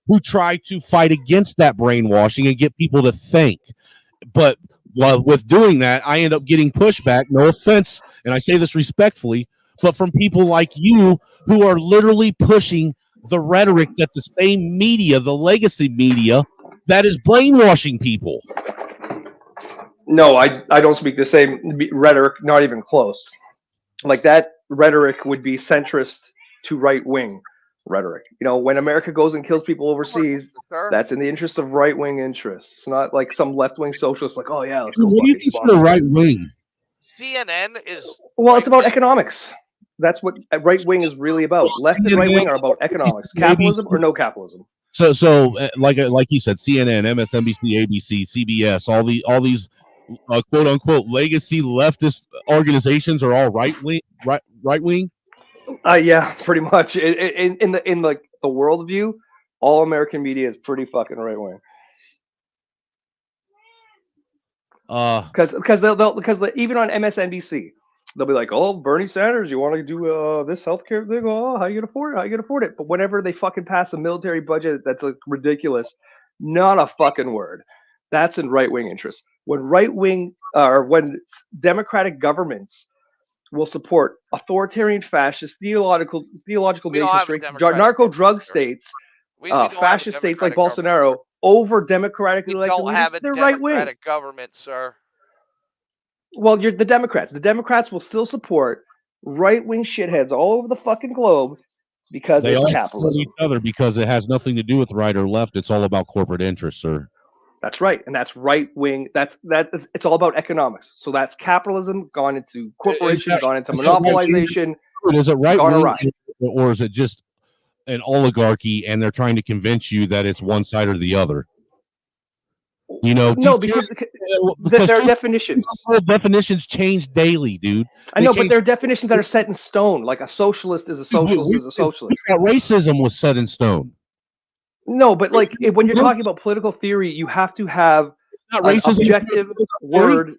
who try to fight against that brainwashing and get people to think. But with doing that, I end up getting pushback. No offense, and I say this respectfully, but from people like you who are literally pushing the rhetoric that the same media, the legacy media, that is brainwashing people. No, I don't speak the same rhetoric, not even close. Like that rhetoric would be centrist to right wing rhetoric. When America goes and kills people overseas, that's in the interest of right wing interests. It's not like some left wing socialists like, oh yeah, let's go. What do you consider right wing? CNN is. Well, it's about economics. That's what right wing is really about. Left and right wing are about economics, capitalism or no capitalism. So like he said, CNN, MSNBC, ABC, CBS, all these quote unquote legacy leftist organizations are all right wing. Yeah, pretty much. In the world view, all American media is pretty fucking right wing. Because even on MSNBC, they'll be like, "Oh, Bernie Sanders, you want to do this healthcare thing? Oh, how you gonna afford it? How you gonna afford it?" But whenever they fucking pass a military budget that's like ridiculous, not a fucking word. That's in right wing interests. When right wing or when democratic governments will support authoritarian, fascist, theological We don't nation have a states, democratic narco government, drug sir. states, We don't have a fascist states like democratic government, sir. Bolsonaro over democratically We elected don't leaders, have a they're right wing. democratic government, sir. Well, you're the Democrats. The Democrats will still support right wing shitheads all over the fucking globe because They it's all support capitalism. each other because it has nothing to do with right or left. It's all about corporate interests, sir. That's right, and that's right wing. It's all about economics. So that's capitalism gone into corporations, gone into monopolization. Is it right gone wing, awry. or is it just an oligarchy and they're trying to convince you that it's one side or the other? You know, No, because there are definitions. Definitions change daily, dude. I know, but there are definitions that are set in stone. Like a socialist is a socialist is a socialist. Racism was set in stone. No, but like when you're talking about political theory, you have to have an racism objective word.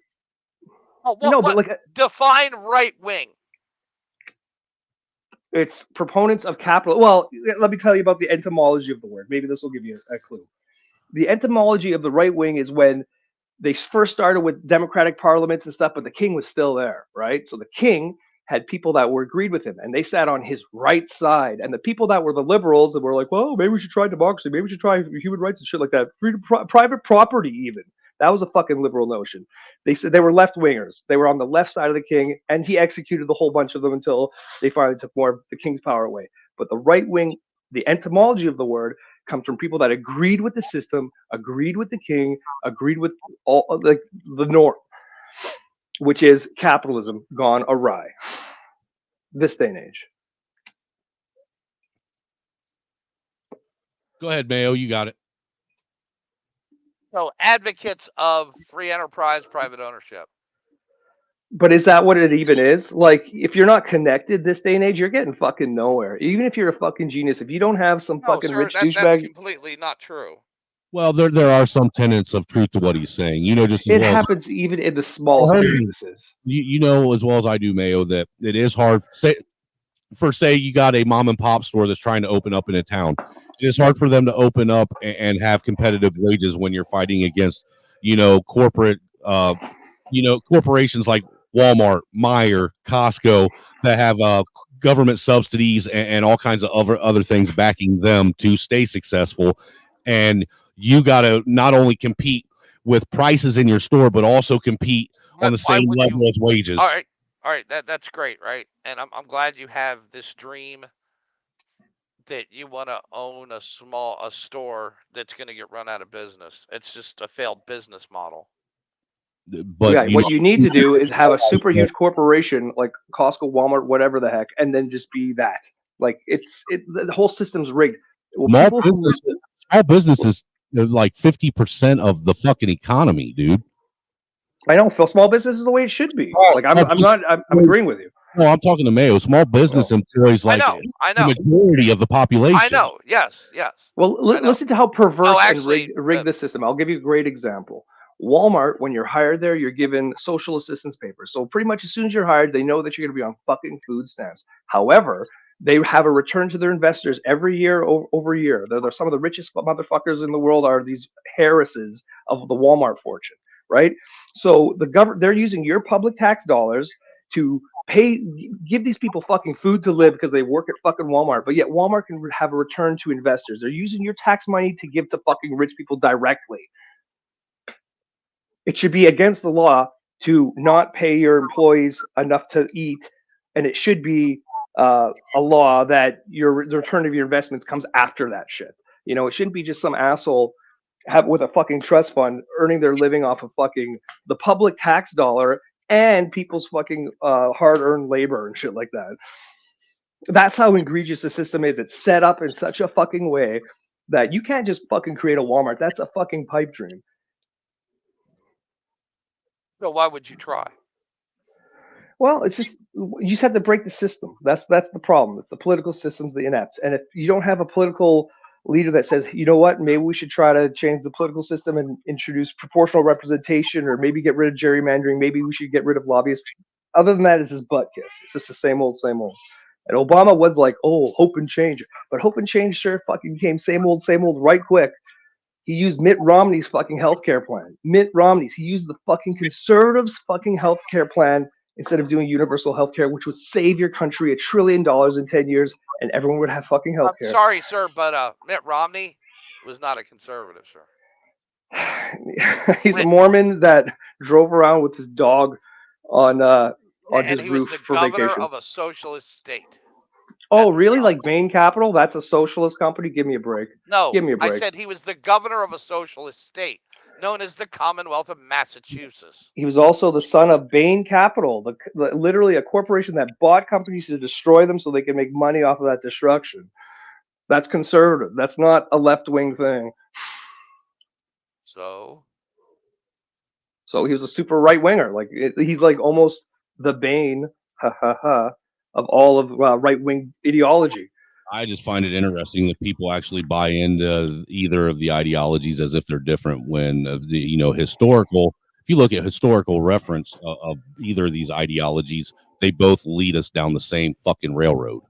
No, but like define right wing. It's proponents of capital. Well, let me tell you about the etymology of the word. Maybe this will give you a clue. The etymology of the right wing is when they first started with democratic parliaments and stuff, but the king was still there, right? So the king had people that were agreed with him, and they sat on his right side. And the people that were the liberals and were like, well, maybe we should try democracy, maybe we should try human rights and shit like that, freedom, private property even. That was a fucking liberal notion. They said they were left wingers. They were on the left side of the king, and he executed the whole bunch of them until they finally took more of the king's power away. But the right wing, the etymology of the word, comes from people that agreed with the system, agreed with the king, agreed with all like the norm, which is capitalism gone awry. This day and age. Go ahead, Mayo. You got it. So advocates of free enterprise, private ownership. But is that what it even is? Like, if you're not connected this day and age, you're getting fucking nowhere. Even if you're a fucking genius, if you don't have some fucking rich that's douchebag, completely not true. Well, there are some tenets of truth to what he's saying. You know, just as it well happens even in the smallest businesses. You know as well as I do, Mayo, that it is hard. Say you got a mom and pop store that's trying to open up in a town. It is hard for them to open up and have competitive wages when you're fighting against, corporate, corporations like Walmart, Meijer, Costco that have government subsidies and all kinds of other things backing them to stay successful. And you got to not only compete with prices in your store, but also compete on the same level as wages. All right, that's great, right? And I'm glad you have this dream that you want to own a store that's going to get run out of business. It's just a failed business model. But what you need to do is have a super huge corporation like Costco, Walmart, whatever the heck, and then just be that. Like the whole system's rigged. Small businesses are like 50% of the fucking economy, dude. I know. Small business is the way it should be. Like I'm agreeing with you. No, I'm talking to Mayo. Small business employs like I know. the majority of the population. I know. Yes. Well, listen to how perverse and rigged the system. I'll give you a great example. Walmart, when you're hired there, you're given social assistance papers. So pretty much as soon as you're hired, they know that you're going to be on fucking food stamps. However, they have a return to their investors every year over year. They're some of the richest motherfuckers in the world are these heiresses of the Walmart fortune, right? So they're using your public tax dollars to give these people fucking food to live because they work at fucking Walmart, but yet Walmart can have a return to investors. They're using your tax money to give to fucking rich people directly. It should be against the law to not pay your employees enough to eat, and it should be a law that the return of your investments comes after that shit. It shouldn't be just some asshole with a fucking trust fund earning their living off of fucking the public tax dollar and people's fucking hard-earned labor and shit like that. That's how egregious the system is. It's set up in such a fucking way that you can't just fucking create a Walmart. That's a fucking pipe dream. So why would you try? Well, it's just you just have to break the system. That's the problem. It's the political system's the inept. And if you don't have a political leader that says, you know what, maybe we should try to change the political system and introduce proportional representation, or maybe get rid of gerrymandering, maybe we should get rid of lobbyists. Other than that, it's just butt kiss. It's just the same old, same old. And Obama was like, oh, hope and change. But hope and change sure fucking became same old right quick. He used Mitt Romney's fucking healthcare plan. Mitt Romney's. He used the fucking conservatives' fucking healthcare plan instead of doing universal healthcare, which would save your country $1 trillion in 10 years, and everyone would have fucking I'm healthcare. sorry, sir, but Mitt Romney was not a conservative, sir. He's a Mormon that drove around with his dog on And his he was roof the for governor vacation. of a socialist state. Oh, really? Like Bain Capital? That's a socialist company? Give me a break. No, Give me a I break. said he was the governor of a socialist state known as the Commonwealth of Massachusetts. He was also the son of Bain Capital, literally a corporation that bought companies to destroy them so they could make money off of that destruction. That's conservative. That's not a left-wing thing. So he was a super right-winger. Like he's like almost the Bain, of all of right-wing ideology. I just find it interesting that people actually buy into either of the ideologies as if they're different when historical. If you look at historical reference of either of these ideologies, they both lead us down the same fucking railroad.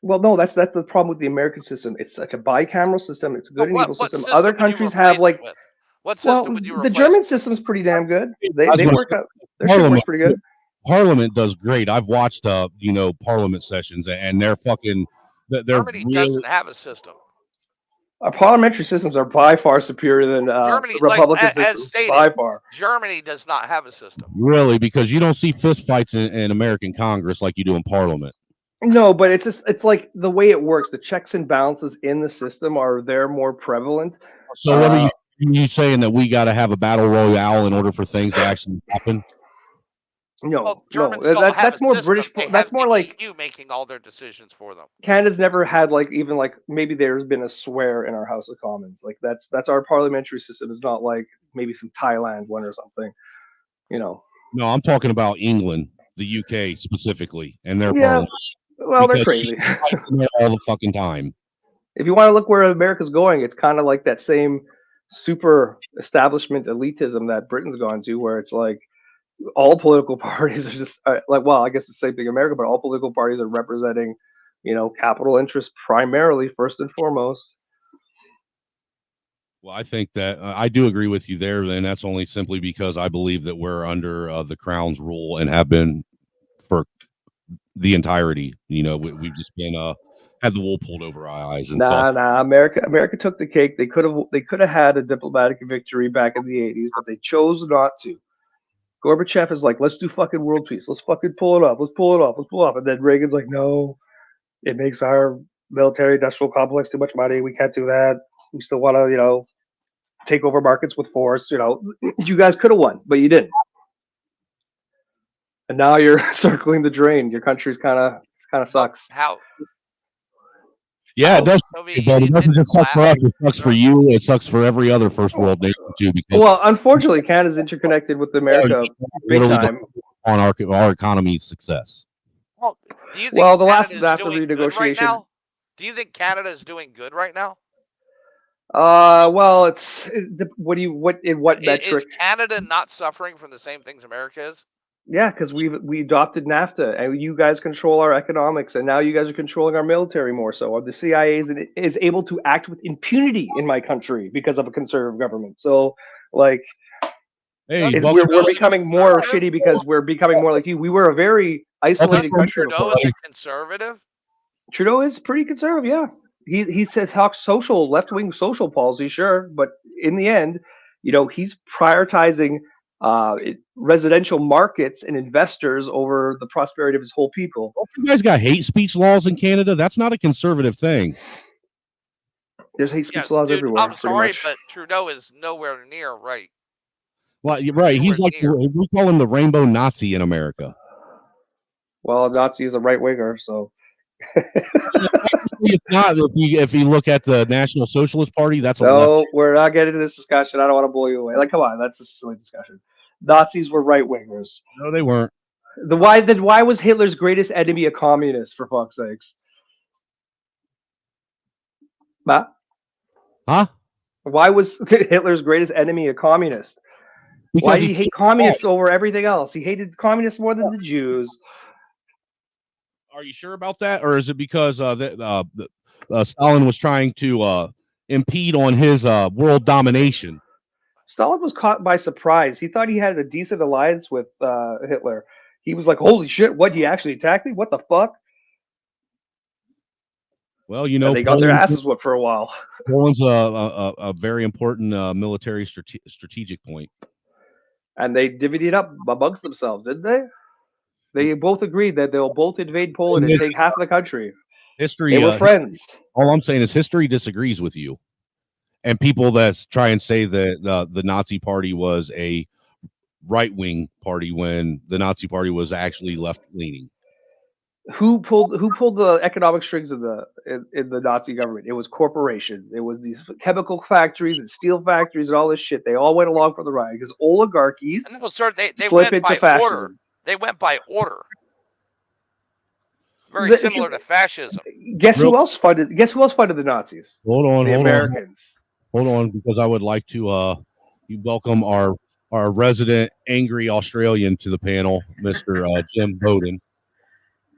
Well, no, that's the problem with the American system. It's such a bicameral system. It's a good and evil what system. system Other would you countries have replace like, it with? What well, system would you the replace German it with? system's pretty damn good. They was gonna work say, out. Their shit works pretty good. Parliament does great. I've watched Parliament sessions, and they're fucking. They're Germany really. doesn't have a system. Our parliamentary systems are by far superior than Germany, the Republican as systems. stated, By far. Germany does not have a system. Really, because you don't see fistfights in American Congress like you do in Parliament. No, but it's like the way it works. The checks and balances in the system are there more prevalent. So what are you saying that we got to have a battle royale in order for things to actually happen? No, Germans no, don't have that's a more system. British. They That's have more the like EU making all their decisions for them. Canada's never had like even like maybe there's been a swear in our House of Commons. Like that's our parliamentary system. Is not like maybe some Thailand one or something. No, I'm talking about England, the UK specifically, and their Yeah, parliament. well, they're Because crazy. she's in there all the fucking time. If you want to look where America's going, it's kind of like that same super establishment elitism that Britain's gone to, where it's like all political parties are just like, well, I guess the same thing in America, but all political parties are representing, capital interests primarily, first and foremost. Well, I think that I do agree with you there, and that's only simply because I believe that we're under the Crown's rule and have been for the entirety. We've just been had the wool pulled over our eyes. And Nah. America took the cake. They could have had a diplomatic victory back in the '80s, but they chose not to. Gorbachev is like, let's do fucking world peace. Let's fucking pull it up. Let's pull it off. Let's pull it off. And then Reagan's like, no, it makes our military industrial complex too much money. We can't do that. We still want to, take over markets with force. You guys could have won, but you didn't. And now you're circling the drain. Your country's kind of sucks. How? yeah, it does. But it doesn't just suck for us. It sucks for you. It sucks for every other first world nation too. Because Well, unfortunately, Canada's interconnected with America big time. On our economy's success. Well, do you think Well, the last Canada's NAFTA doing good right renegotiation. now? Do you think Canada is doing good right now? Well, what metric? Is Canada not suffering from the same things America is? Yeah, because we adopted NAFTA, and you guys control our economics, and now you guys are controlling our military more so. The CIA is able to act with impunity in my country because of a conservative government. So, like, we're becoming more shitty because we're becoming more like you. We were a very isolated country. Trudeau is a conservative. Trudeau is pretty conservative, yeah. He says talks social, left-wing social policy, sure, but in the end, he's prioritizing residential markets and investors over the prosperity of his whole people. You guys got hate speech laws in Canada? That's not a conservative thing. There's hate speech laws everywhere. I'm sorry, but Trudeau is nowhere near right. Well, you're right. He's like we call him the rainbow Nazi in America. Well, a Nazi is a right winger, so. It's not. If you look at the National Socialist Party, that's we're not getting into this discussion. I don't want to blow you away. Like, come on, that's a silly discussion. Nazis were right wingers. No, they weren't. Why was Hitler's greatest enemy a communist? For fuck's sakes. Huh? Why was Hitler's greatest enemy a communist? Why did he hate communists over everything else? He hated communists more than the Jews. Are you sure about that, or is it because Stalin was trying to impede on his world domination. Stalin was caught by surprise. He thought he had a decent alliance with Hitler. He was like, "Holy shit! What? He actually attacked me? What the fuck?" Well, you And know, they got their asses whipped for a while. Poland's a very important military strategic point. And they divvied it up amongst themselves, didn't they? They both agreed that they'll both invade Poland and take half of the country. History. They were friends. All I'm saying is history disagrees with you, and people that try and say that the Nazi Party was a right-wing party when the Nazi Party was actually left-leaning. Who pulled the economic strings in the Nazi government? It was corporations. It was these chemical factories and steel factories and all this shit. They all went along for the ride because oligarchies. No, sir, they slip went into by fascism. order. They went by order. Very similar to fascism. Guess who else funded the Nazis? Hold on, the Americans. Hold on, because I would like to you welcome our resident angry Australian to the panel, Mr. Jim Bowden.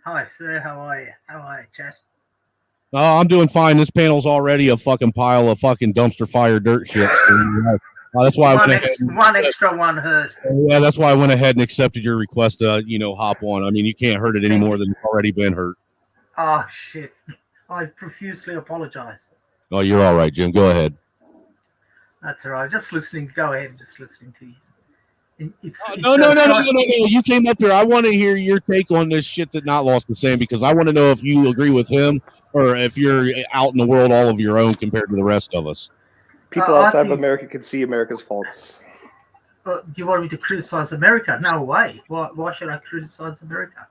Hi, sir. How are you? How are you, Chess? I'm doing fine. This panel's already a fucking pile of fucking dumpster fire dirt shit. That's why one extra one heard. Yeah, that's why I went ahead and accepted your request to, hop on. I mean, you can't hurt it any more than you've already been hurt. Oh, shit. I profusely apologize. Oh, you're all right, Jim. Go ahead. That's all right. Just listening. Go ahead. Just listening to you. No. You came up here. I want to hear your take on this shit that Not Lost is saying, because I want to know if you agree with him or if you're out in the world all of your own compared to the rest of us. People outside of America can see America's faults. Do you want me to criticize America? No way. Why should I criticize America?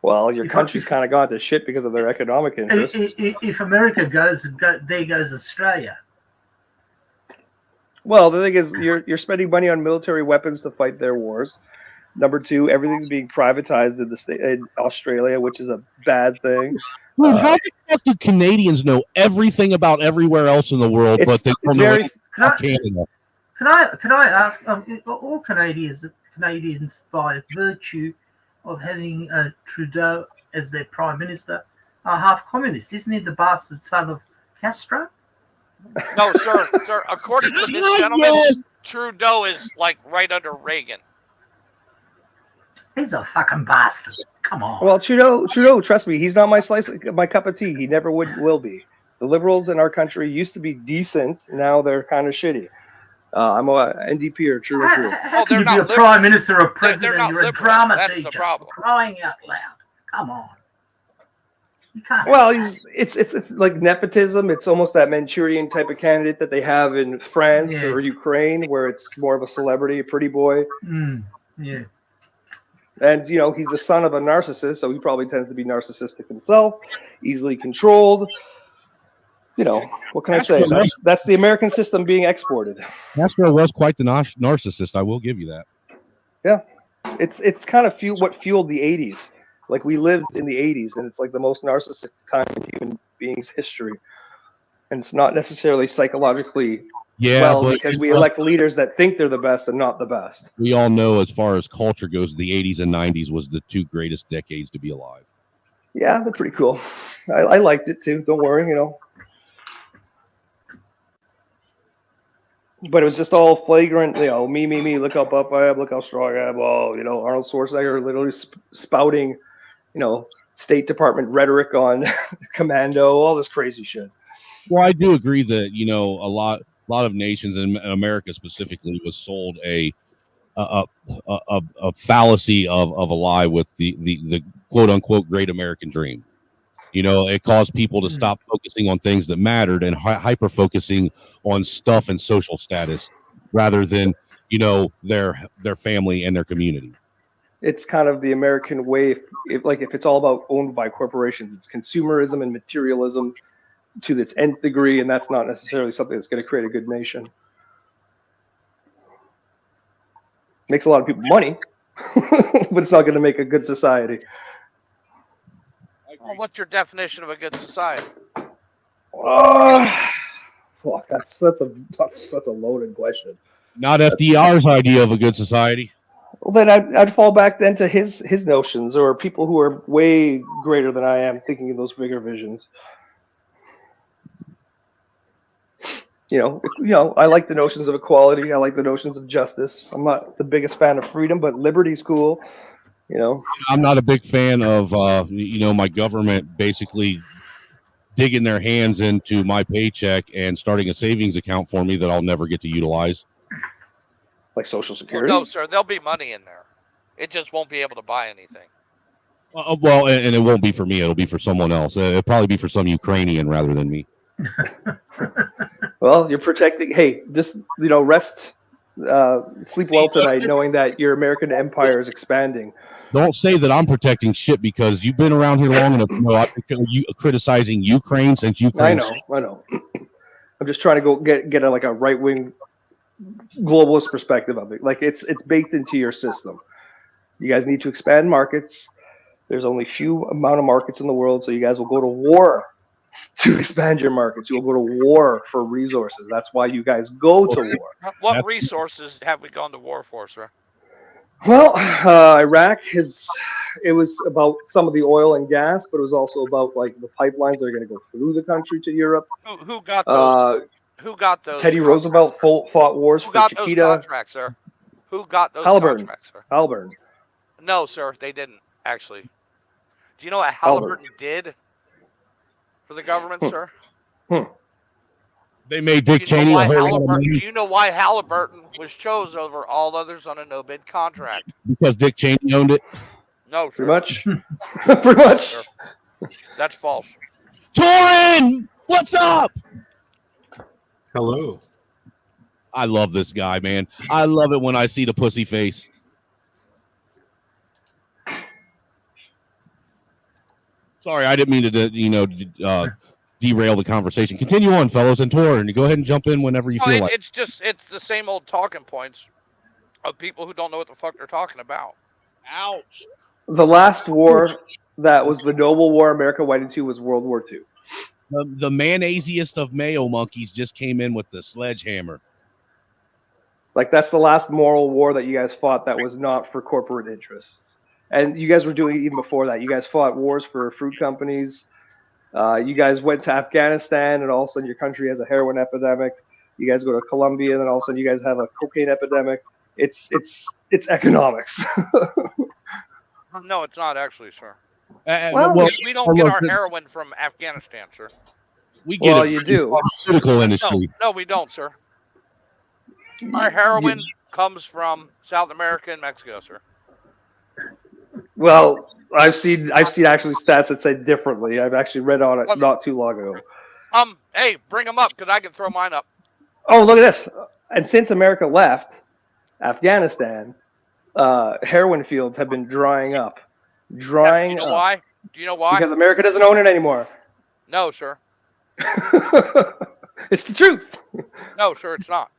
Well, your country's kind of gone to shit because of their economic interests. If America goes, there goes Australia. Well, the thing is, you're spending money on military weapons to fight their wars. Number two, everything's being privatized in Australia, which is a bad thing. Dude, how the fuck do Canadians know everything about everywhere else in the world, but they don't know about Canada? Can I ask? All Canadians by virtue of having Trudeau as their prime minister are half communist. Isn't he the bastard son of Castro? No, sir. According to this gentleman, Trudeau is like right under Reagan. He's a fucking bastard. Come on. Well, Trudeau, trust me, he's not my cup of tea. He never will be. The liberals in our country used to be decent. Now they're kind of shitty. I'm a NDPer, true or true. How can you be a prime minister or president? You're a drama teacher. Crying out loud. Come on. Well, it's like nepotism. It's almost that Manchurian type of candidate that they have in France or Ukraine, where it's more of a celebrity, a pretty boy. Yeah. And, he's the son of a narcissist, so he probably tends to be narcissistic himself, easily controlled. What can I say? That's the American system being exported. Castro was quite the narcissist. I will give you that. Yeah. It's kind of what fueled the 80s. Like, we lived in the 80s, and it's like the most narcissistic time in human beings' history. And it's not necessarily psychologically because we elect leaders that think they're the best and not the best. We all know, as far as culture goes, the 80s and 90s was the two greatest decades to be alive. Yeah, they're pretty cool. I liked it, too. Don't worry, But it was just all flagrant, me, look how buff I am, look how strong I am. Oh, Arnold Schwarzenegger literally spouting, State Department rhetoric on commando, all this crazy shit. Well, I do agree that, a lot of nations, and America specifically, was sold a fallacy of a lie with the quote unquote great American dream. It caused people to stop focusing on things that mattered and hyper focusing on stuff and social status rather than, their family and their community. It's kind of the American way. If it's all about owned by corporations, it's consumerism and materialism to its nth degree, and that's not necessarily something that's going to create a good nation. Makes a lot of people money, but it's not going to make a good society. Well, what's your definition of a good society? Fuck, that's a loaded question. Not FDR's idea of a good society. Well, then I'd fall back then to his notions, or people who are way greater than I am thinking of those bigger visions. I like the notions of equality. I like the notions of justice. I'm not the biggest fan of freedom, but liberty's cool. I'm not a big fan of my government basically digging their hands into my paycheck and starting a savings account for me that I'll never get to utilize. Like Social Well, Security? no, sir. There'll be money in there. It just won't be able to buy anything. Well, and it won't be for me. It'll be for someone else. It'll probably be for some Ukrainian rather than me. Well, you're protecting. Hey, just rest, sleep well tonight, knowing that your American empire is expanding. Don't say that I'm protecting shit because you've been around here long enough to know I've been criticizing Ukraine since Ukraine. I know. I'm just trying to go get a right wing globalist perspective of it. Like it's baked into your system. You guys need to expand markets. There's only few amount of markets in the world, so you guys will go to war to expand your markets. You will go to war for resources. That's why you guys go to war. What resources have we gone to war for, sir? Well, Iraq it was about some of the oil and gas, but it was also about like the pipelines that are going to go through the country to Europe. Who got those? Who got those? Teddy Roosevelt fought wars Who for got Chiquita. those contracts, sir? Who got those Halliburton. contracts, sir? Halliburton. No, sir, they didn't actually. Do you know what Halliburton did for the government, sir? They made Dick Cheney a whole lot of money. Do you know why Halliburton was chose over all others on a no-bid contract? Because Dick Cheney owned it? No, sir. Pretty much. Pretty much. Sir. That's false. Torin, what's up? Hello. I love this guy, man. I love it when I see the pussy face. Sorry, I didn't mean to, derail the conversation. Continue on, fellows, and Torin, go ahead and jump in whenever you feel like. It's the same old talking points of people who don't know what the fuck they're talking about. Ouch. The last war that was the noble war America went into was World War II. The mayonnaisiest of mayo monkeys just came in with the sledgehammer. Like that's the last moral war that you guys fought that was not for corporate interests. And you guys were doing it even before that. You guys fought wars for fruit companies. You guys went to Afghanistan, and all of a sudden your country has a heroin epidemic. You guys go to Colombia, and then all of a sudden you guys have a cocaine epidemic. It's economics. No, it's not actually, sir. We don't get our heroin from Afghanistan, sir. We get it you from do. the pharmaceutical industry. No, we don't, sir. Our heroin comes from South America and Mexico, sir. Well, I've seen actually stats that say differently. I've actually read on it not too long ago. Hey, bring them up because I can throw mine up. Oh, look at this! And since America left Afghanistan, heroin fields have been drying up. Yes, you know why? Do you know why? Because America doesn't own it anymore. No, sir. It's the truth. No, sir, it's not.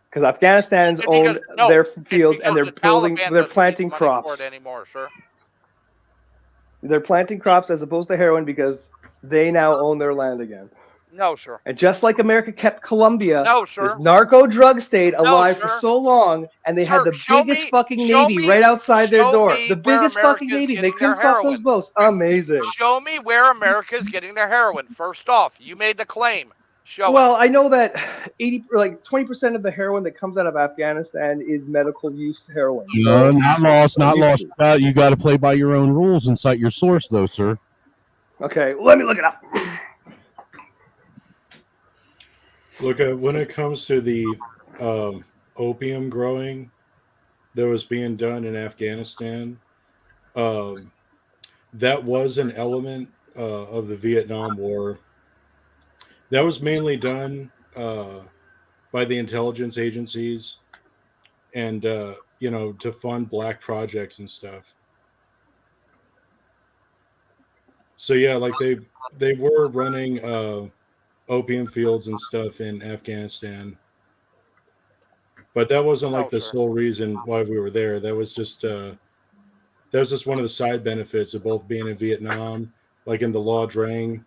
Because Afghanistan's owned their fields and they're planting crops. Anymore, sir. They're planting crops as opposed to heroin because they now own their land again. No, sir. And just like America kept Colombia, no, sir. this narco drug state alive sir. for so long, and they had the biggest fucking navy right outside their door. The biggest fucking navy. They couldn't stop those boats. Amazing. Show me where America's getting their heroin. First off, you made the claim. Well, I know that 20% of the heroin that comes out of Afghanistan is medical use heroin. No, not lost. You got to play by your own rules and cite your source, though, sir. Okay, let me look it up. Look, when it comes to the opium growing that was being done in Afghanistan, that was an element of the Vietnam War. That was mainly done by the intelligence agencies and, to fund black projects and stuff. So, yeah, like they were running opium fields and stuff in Afghanistan. But that wasn't like the sole reason why we were there. That was just one of the side benefits of both being in Vietnam, like in the La Drang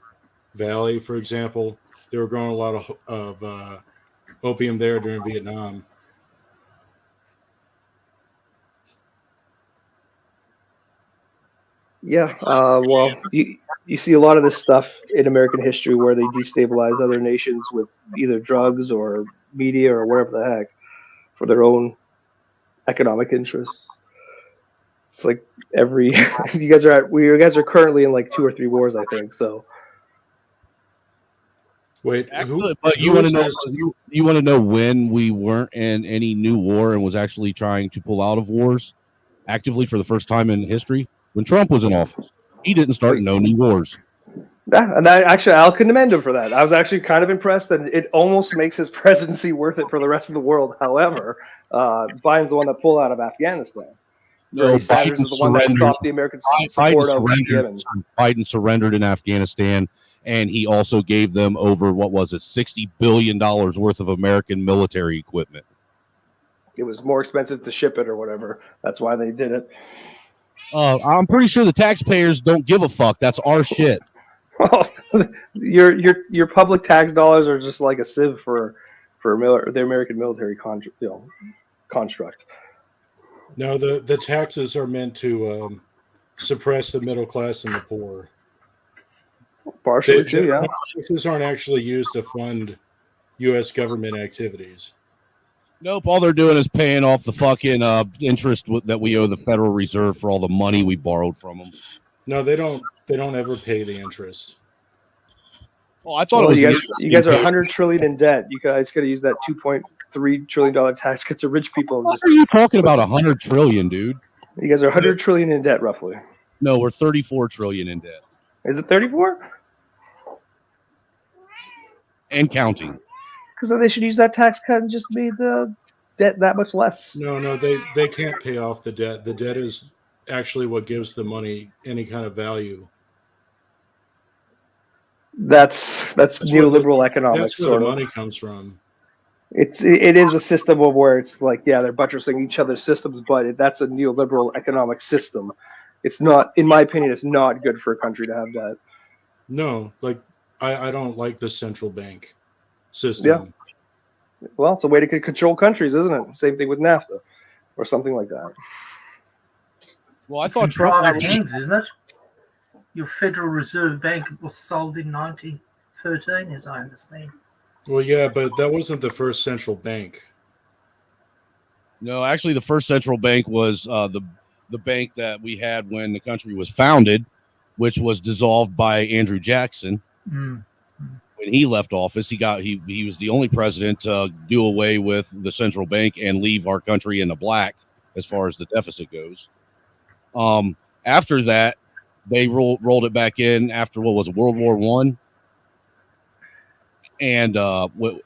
Valley, for example. They were growing a lot of opium there during Vietnam. Yeah. Well, you see a lot of this stuff in American history where they destabilize other nations with either drugs or media or whatever the heck for their own economic interests. It's like every you guys are currently in like 2 or 3 wars, I think. So Wait, Excellent. But you want to know you want to know when we weren't in any new war and was actually trying to pull out of wars actively for the first time in history? When Trump was in office, he didn't start no new wars. yeah, and I'll commend him for that. I was actually kind of impressed, and it almost makes his presidency worth it for the rest of the world. However, Biden's the one that pulled out of Afghanistan. No, Bernie Sanders Biden is the one that surrendered. stopped the American support of surrendered. Yemen. Biden surrendered in Afghanistan, and he also gave them over what was it, $60 billion worth of American military equipment. It was more expensive to ship it or whatever. That's why they did it. I'm pretty sure the taxpayers don't give a fuck. That's our shit. Well, your public tax dollars are just like a sieve for the American military construct. No, the taxes are meant to suppress the middle class and the poor. Partially too, yeah. Taxes aren't actually used to fund U.S. government activities. Nope, all they're doing is paying off the fucking interest that we owe the Federal Reserve for all the money we borrowed from them. No, they don't. They don't ever pay the interest. Oh, I thought it was you guys are $100 trillion in debt. You guys could have used that $2.3 trillion tax cut to rich people. What are you talking about? $100 trillion, dude? You guys are $100 trillion in debt, roughly. No, we're $34 trillion in debt. Is it 34? And counting. Because then they should use that tax cut and just made the debt that much less. No, they can't pay off the debt. The debt is actually what gives the money any kind of value. That's neoliberal economics. That's where the money comes from. It is a system of where it's like, yeah, they're buttressing each other's systems, but that's a neoliberal economic system. It's not, in my opinion, it's not good for a country to have that. No, like I don't like the central bank system. Yeah. Well, it's a way to control countries, isn't it? Same thing with NAFTA or something like that. Well, I It's thought in Trump private hands, isn't it? Your Federal Reserve Bank was sold in 1913, as I understand. Well, yeah, but that wasn't the first central bank. No, actually, the first central bank was the bank that we had when the country was founded, which was dissolved by Andrew Jackson. Mm. When he left office, he was the only president to do away with the central bank and leave our country in the black as far as the deficit goes. After that, they rolled it back in after what was it, World War I, and what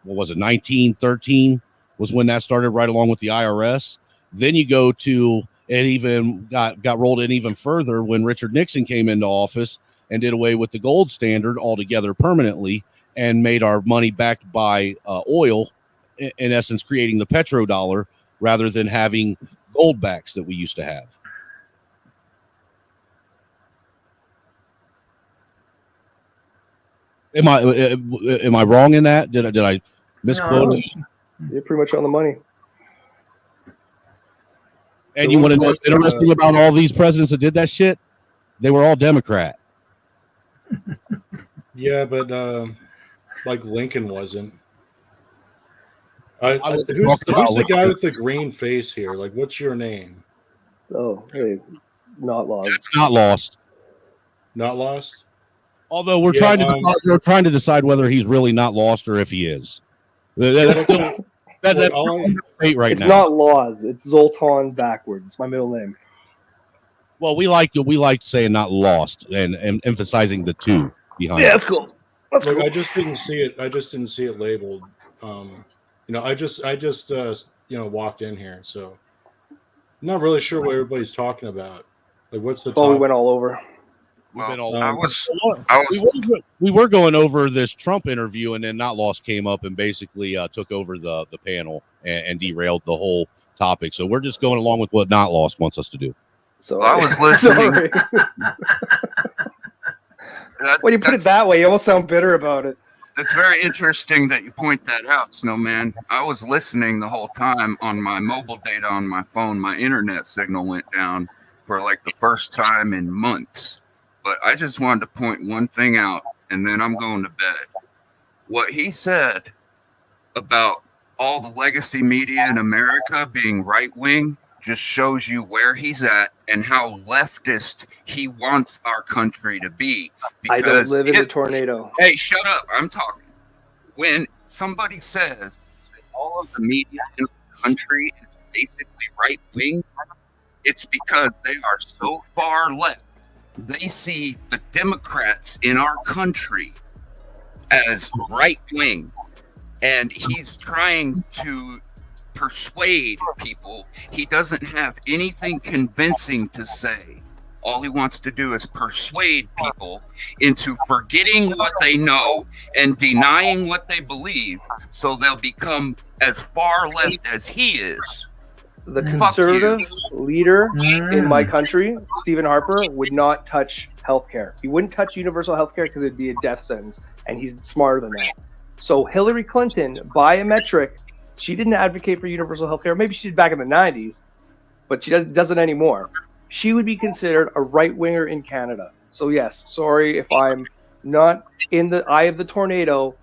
was it, 1913 was when that started, right along with the IRS. Then you go to it even got rolled in even further when Richard Nixon came into office and did away with the gold standard altogether permanently and made our money backed by oil, in essence creating the petrodollar rather than having gold backs that we used to have. Am I wrong in that? Did I misquote? No, you're pretty much on the money. And you want to know what's interesting about all these presidents that did that shit? They were all Democrat. Yeah, but like Lincoln wasn't. Who's the guy with the green face here? Like, what's your name? Oh, hey, not lost. It's not lost. Not lost. Although we're trying to decide whether he's really not lost or if he is. That's still that's debate right it's now. It's not Laws. It's Zoltan backwards. It's my middle name. Well, we like saying not lost and emphasizing the two behind. Yeah, that's cool. Look, cool. I just didn't see it. I just didn't see it labeled. I just walked in here, so I'm not really sure what everybody's talking about. Like, what's the? We went all over. We were going over this Trump interview, and then Not Lost came up and basically took over the panel and derailed the whole topic. So we're just going along with what Not Lost wants us to do. So I was listening. When you put it that way, you almost sound bitter about it. It's very interesting that you point that out, Snowman. I was listening the whole time on my mobile data on my phone. My internet signal went down for like the first time in months. But I just wanted to point one thing out, and then I'm going to bed. What he said about all the legacy media in America being right-wing just shows you where he's at and how leftist he wants our country to be. I don't live in a tornado. Hey, shut up. I'm talking. When somebody says that all of the media in the country is basically right-wing, it's because they are so far left. They see the Democrats in our country as right-wing. And he's trying to persuade people. He doesn't have anything convincing to say. All he wants to do is persuade people into forgetting what they know and denying what they believe, so they'll become as far left as he is. The conservative leader in my country, Stephen Harper, would not touch healthcare. He wouldn't touch universal healthcare because it'd be a death sentence, and he's smarter than that. So Hillary Clinton, biometric, she didn't advocate for universal healthcare. Maybe she did back in the 90s, but she doesn't anymore. She would be considered a right-winger in Canada. So yes, sorry if I'm not in the eye of the tornado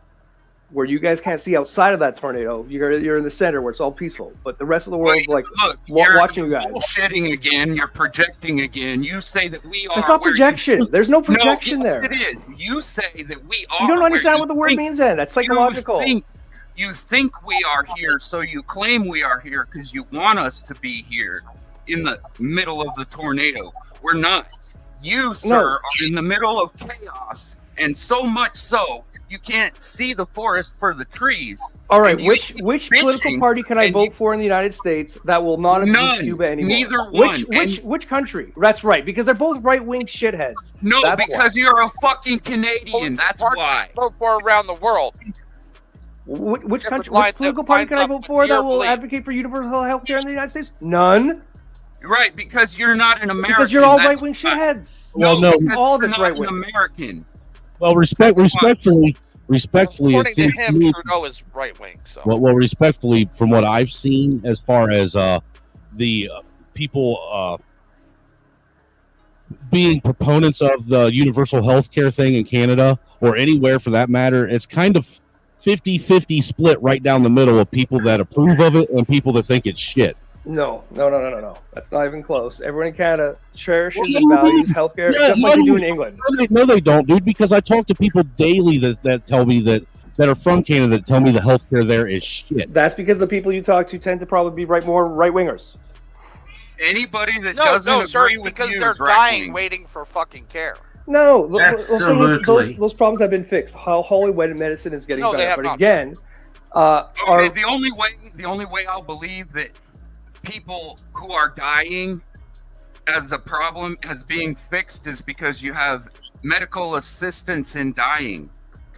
where you guys can't see outside of that tornado. You're in the center where it's all peaceful, but the rest of the world's like watching you guys. Bullshitting again. You're projecting again. You say that we are. There's not projection. There's no projection yes, there. It is. You say that we are. You don't understand what the word means then. That's psychological. You think we are here, so you claim we are here because you want us to be here in the middle of the tornado. We're not. You, sir, are in the middle of chaos. And so much so, you can't see the forest for the trees. All right, which political party can I vote for in the United States that will not abuse Cuba anymore? Neither one. Which country? That's right, because they're both right-wing shitheads. No, because you're a fucking Canadian. That's why. Vote for around the world. Which country? Which political party can I vote for that will advocate for universal health care in the United States? None. Right, because you're not an American. Because you're all right-wing shitheads. Well, no, all that's not right-wing. an American. Well, respectfully, According it to seems him, me- Trudeau is right wing. So well, respectfully, from what I've seen, as far as the people being proponents of the universal health care thing in Canada or anywhere for that matter, it's kind of 50-50 split right down the middle of people that approve of it and people that think it's shit. No. That's not even close. Everyone in Canada cherishes and values healthcare just like they do in England. No, they don't, dude, because I talk to people daily that tell me that are from Canada that tell me the healthcare there is shit. That's because the people you talk to tend to probably be more right-wingers. Anybody that no, doesn't sir, agree with because you they're is dying right-wing. waiting for fucking care. No, Absolutely. those problems have been fixed. How Hollywood medicine is getting No, they better. have But not. again, Okay, the only way I'll believe that people who are dying as a problem as being fixed is because you have medical assistance in dying.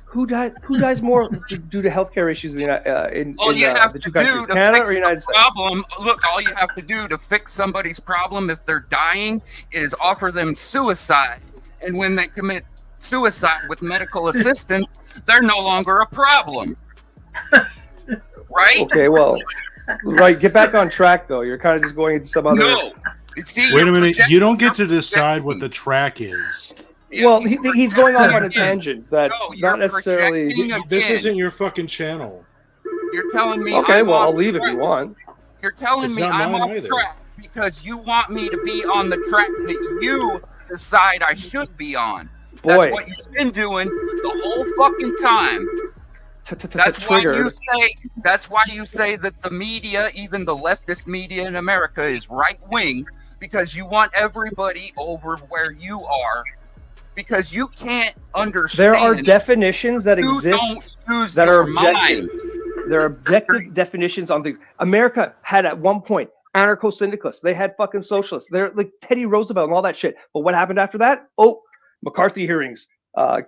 who dies more due to healthcare issues in All you have the to two countries, do to Canada fix or United the States? problem, look, all you have to do to fix somebody's problem if they're dying is offer them suicide. And when they commit suicide with medical assistance, they're no longer a problem. Right? Okay, well, right. Get back on track, though. You're kind of just going into some other. No. See, Wait a minute. You don't get to decide what the track is. Well, he's going off on a tangent that's not necessarily. This isn't your fucking channel. You're telling me. Okay, I'm well, off I'll leave if track. you want. You're telling It's me not I'm mine off either. track because you want me to be on the track that you decide I should be on. Boy. That's what you've been doing the whole fucking time. That's why you say. That's why you say that the media, even the leftist media in America, is right wing because you want everybody over where you are. Because you can't understand. There are definitions that You exist don't use that are your objective. mind. There are objective definitions on things. America had at one point anarcho-syndicalists. They had fucking socialists. They're like Teddy Roosevelt and all that shit. But what happened after that? Oh, McCarthy hearings,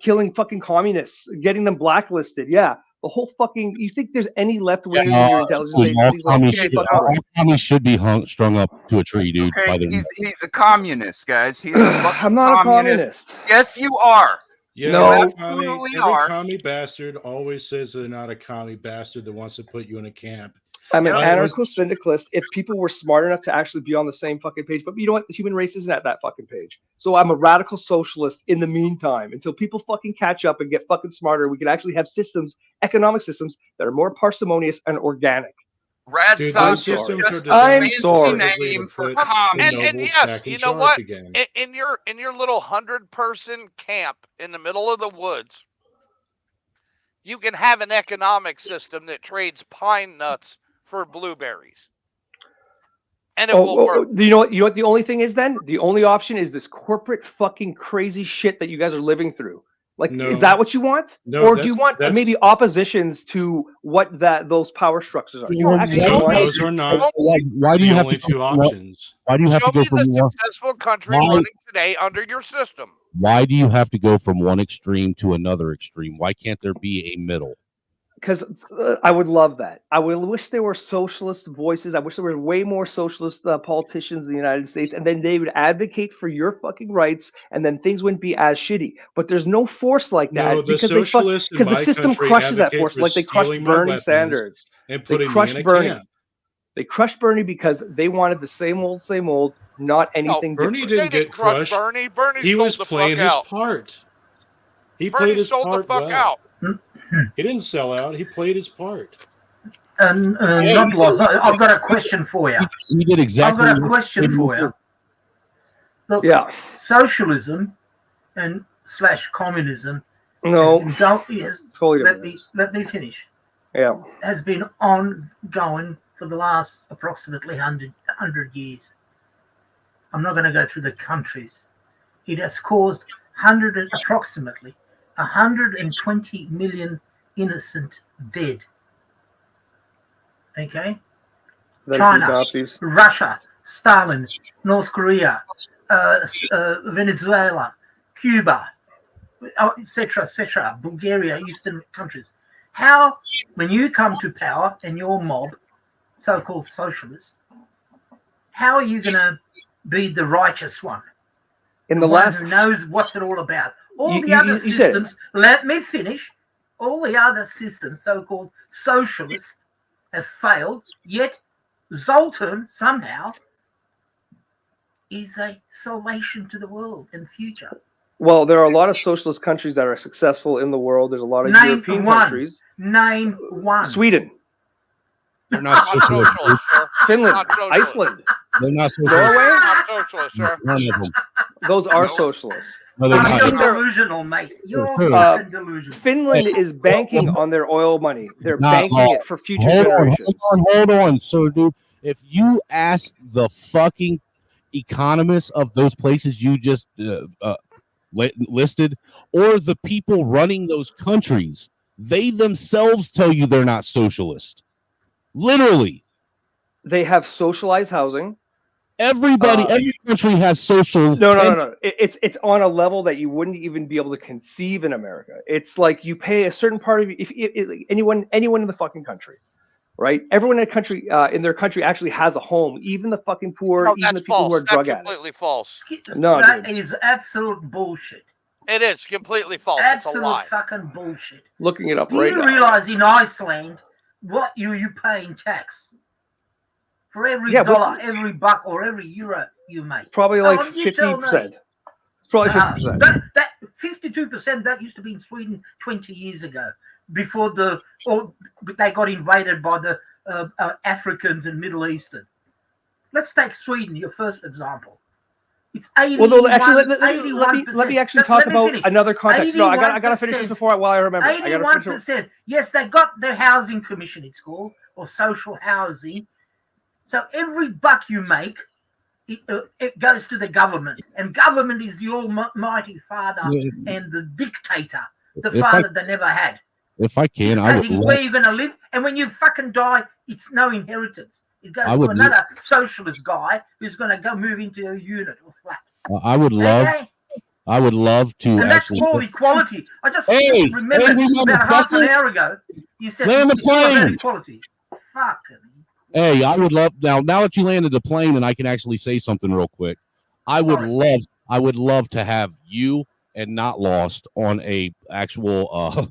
killing fucking communists, getting them blacklisted. Yeah, the whole fucking. You think there's any left wing in your intelligence Dude, all agencies? Like, commies give me should- a fucking all break. commies should be strung up to a tree, dude. Okay, by their he's a communist, guys. He's a fucking I'm not a communist. Yes, you are. Yeah, No. every Absolutely commie are. bastard always says they're not a commie bastard that wants to put you in a camp. I'm an I was- anarcho-syndicalist if people were smart enough to actually be on the same fucking page. But you know what? The human race isn't at that fucking page. So I'm a radical socialist in the meantime until people fucking catch up and get fucking smarter. We can actually have systems, economic systems, that are more parsimonious and organic. Red Dude, Sox those is systems just are a designed I'm sorry. fancy name to for put the communism. And nobles yes, back in you know charge what? again. In your little 100-person camp in the middle of the woods, you can have an economic system that trades pine nuts for blueberries, and it will work. Do you know what? You know what the only thing is then? The only option is this corporate fucking crazy shit that you guys are living through. Like, No. is that what you want? No, Or do you want that's- maybe oppositions to what those power structures are? You Well, don't actually why- want Those are not Why do the you have only to go two from one- options. Why do you have Show to go me from the one? successful country Why- running today under your system. Why do you have to go from one extreme to another extreme? Why can't there be a middle? Because I would love that. I would wish there were socialist voices. I wish there were way more socialist politicians in the United States, and then they would advocate for your fucking rights, and then things wouldn't be as shitty. But there's no force like that No, the because socialists in because the my system country crushes that advocate force. for Like they crushed stealing my Bernie weapons Sanders. and They putting me crushed in a Bernie. camp. They crushed Bernie because they wanted the same old, not anything Bernie different. didn't get Crush crushed. Bernie. Bernie He sold was the playing fuck his out. part. He Bernie played his sold the part fuck well. out. He didn't sell out. He played his part. Not lost. I've got a question for you. He did exactly. I've got a question for you. Look, Yeah. socialism and / communism. No. Totally Let me finish. Yeah. Has been ongoing for the last approximately 100 years. I'm not going to go through the countries. It has caused approximately 120 million innocent dead. Okay? Then China, Nazis. Russia, Stalin, North Korea, Venezuela, Cuba, etc., Bulgaria, Eastern countries. How, when you come to power and your mob, so-called socialists, how are you going to be the righteous one? In the the one last, who knows what's it all about. All You- the you- other you said- systems, let me finish. All the other systems, so-called socialists, have failed, yet Zoltan somehow is a salvation to the world in the future. well, there are a lot of socialist countries that are successful in the world. There's a lot of Name European one. countries. Name one. Sweden, They're not socialist. Finland, Not socialist. Iceland, They're not socialist. Norway. Not socialist, sir. None of them. Those are socialists. No, they're not. You're delusional, mate. You're Uh, fucking delusional. Finland is banking on their oil money. They're Not banking all. it for future Hold on, generations. hold on, sir, dude. If you ask the fucking economists of those places you just listed, or the people running those countries, they themselves tell you they're not socialist. Literally, They have socialized housing. everybody, every country has social. No. It's on a level that you wouldn't even be able to conceive in America. It's like you pay a certain part of if anyone in the fucking country, right? Everyone in their country actually has a home. Even the fucking poor, No, even that's the people who are false. That's drug addicts. completely false. No, That dude. is absolute bullshit. It is completely false. It's a Absolute lie. fucking bullshit. Looking it up Do right you now. realize in Iceland what you pay in tax? For every Yeah, dollar, every buck, or every euro you make. Probably like you tell me. 50%. It's probably 50%. That 52%, that used to be in Sweden 20 years ago, before they got invaded by the Africans and Middle Eastern. Let's take Sweden, your first example. It's 81, Well, no, actually, let me 81%. actually Just talk let me about finish. another context. No, I gotta finish this 81%. before while I remember. I gotta finish it. 81%. Yes, they got the housing commission, it's called, or social housing. So every buck you make, it goes to the government, and government is the almighty father and the dictator, the If father they never had. If I can, I would Dictating love, where you're going to live, and when you fucking die, it's no inheritance. It goes I to would lo- another socialist guy who's going to go move into a unit or flat. I would love, Okay? I would love to And that's actually. called equality. I just Hey, remembered we have a about half an question? hour ago, you said Land the it's all about plane. equality. Fucking. Hey, I would love now that you landed the plane and I can actually say something real quick. I would love to have you and Not Lost on a actual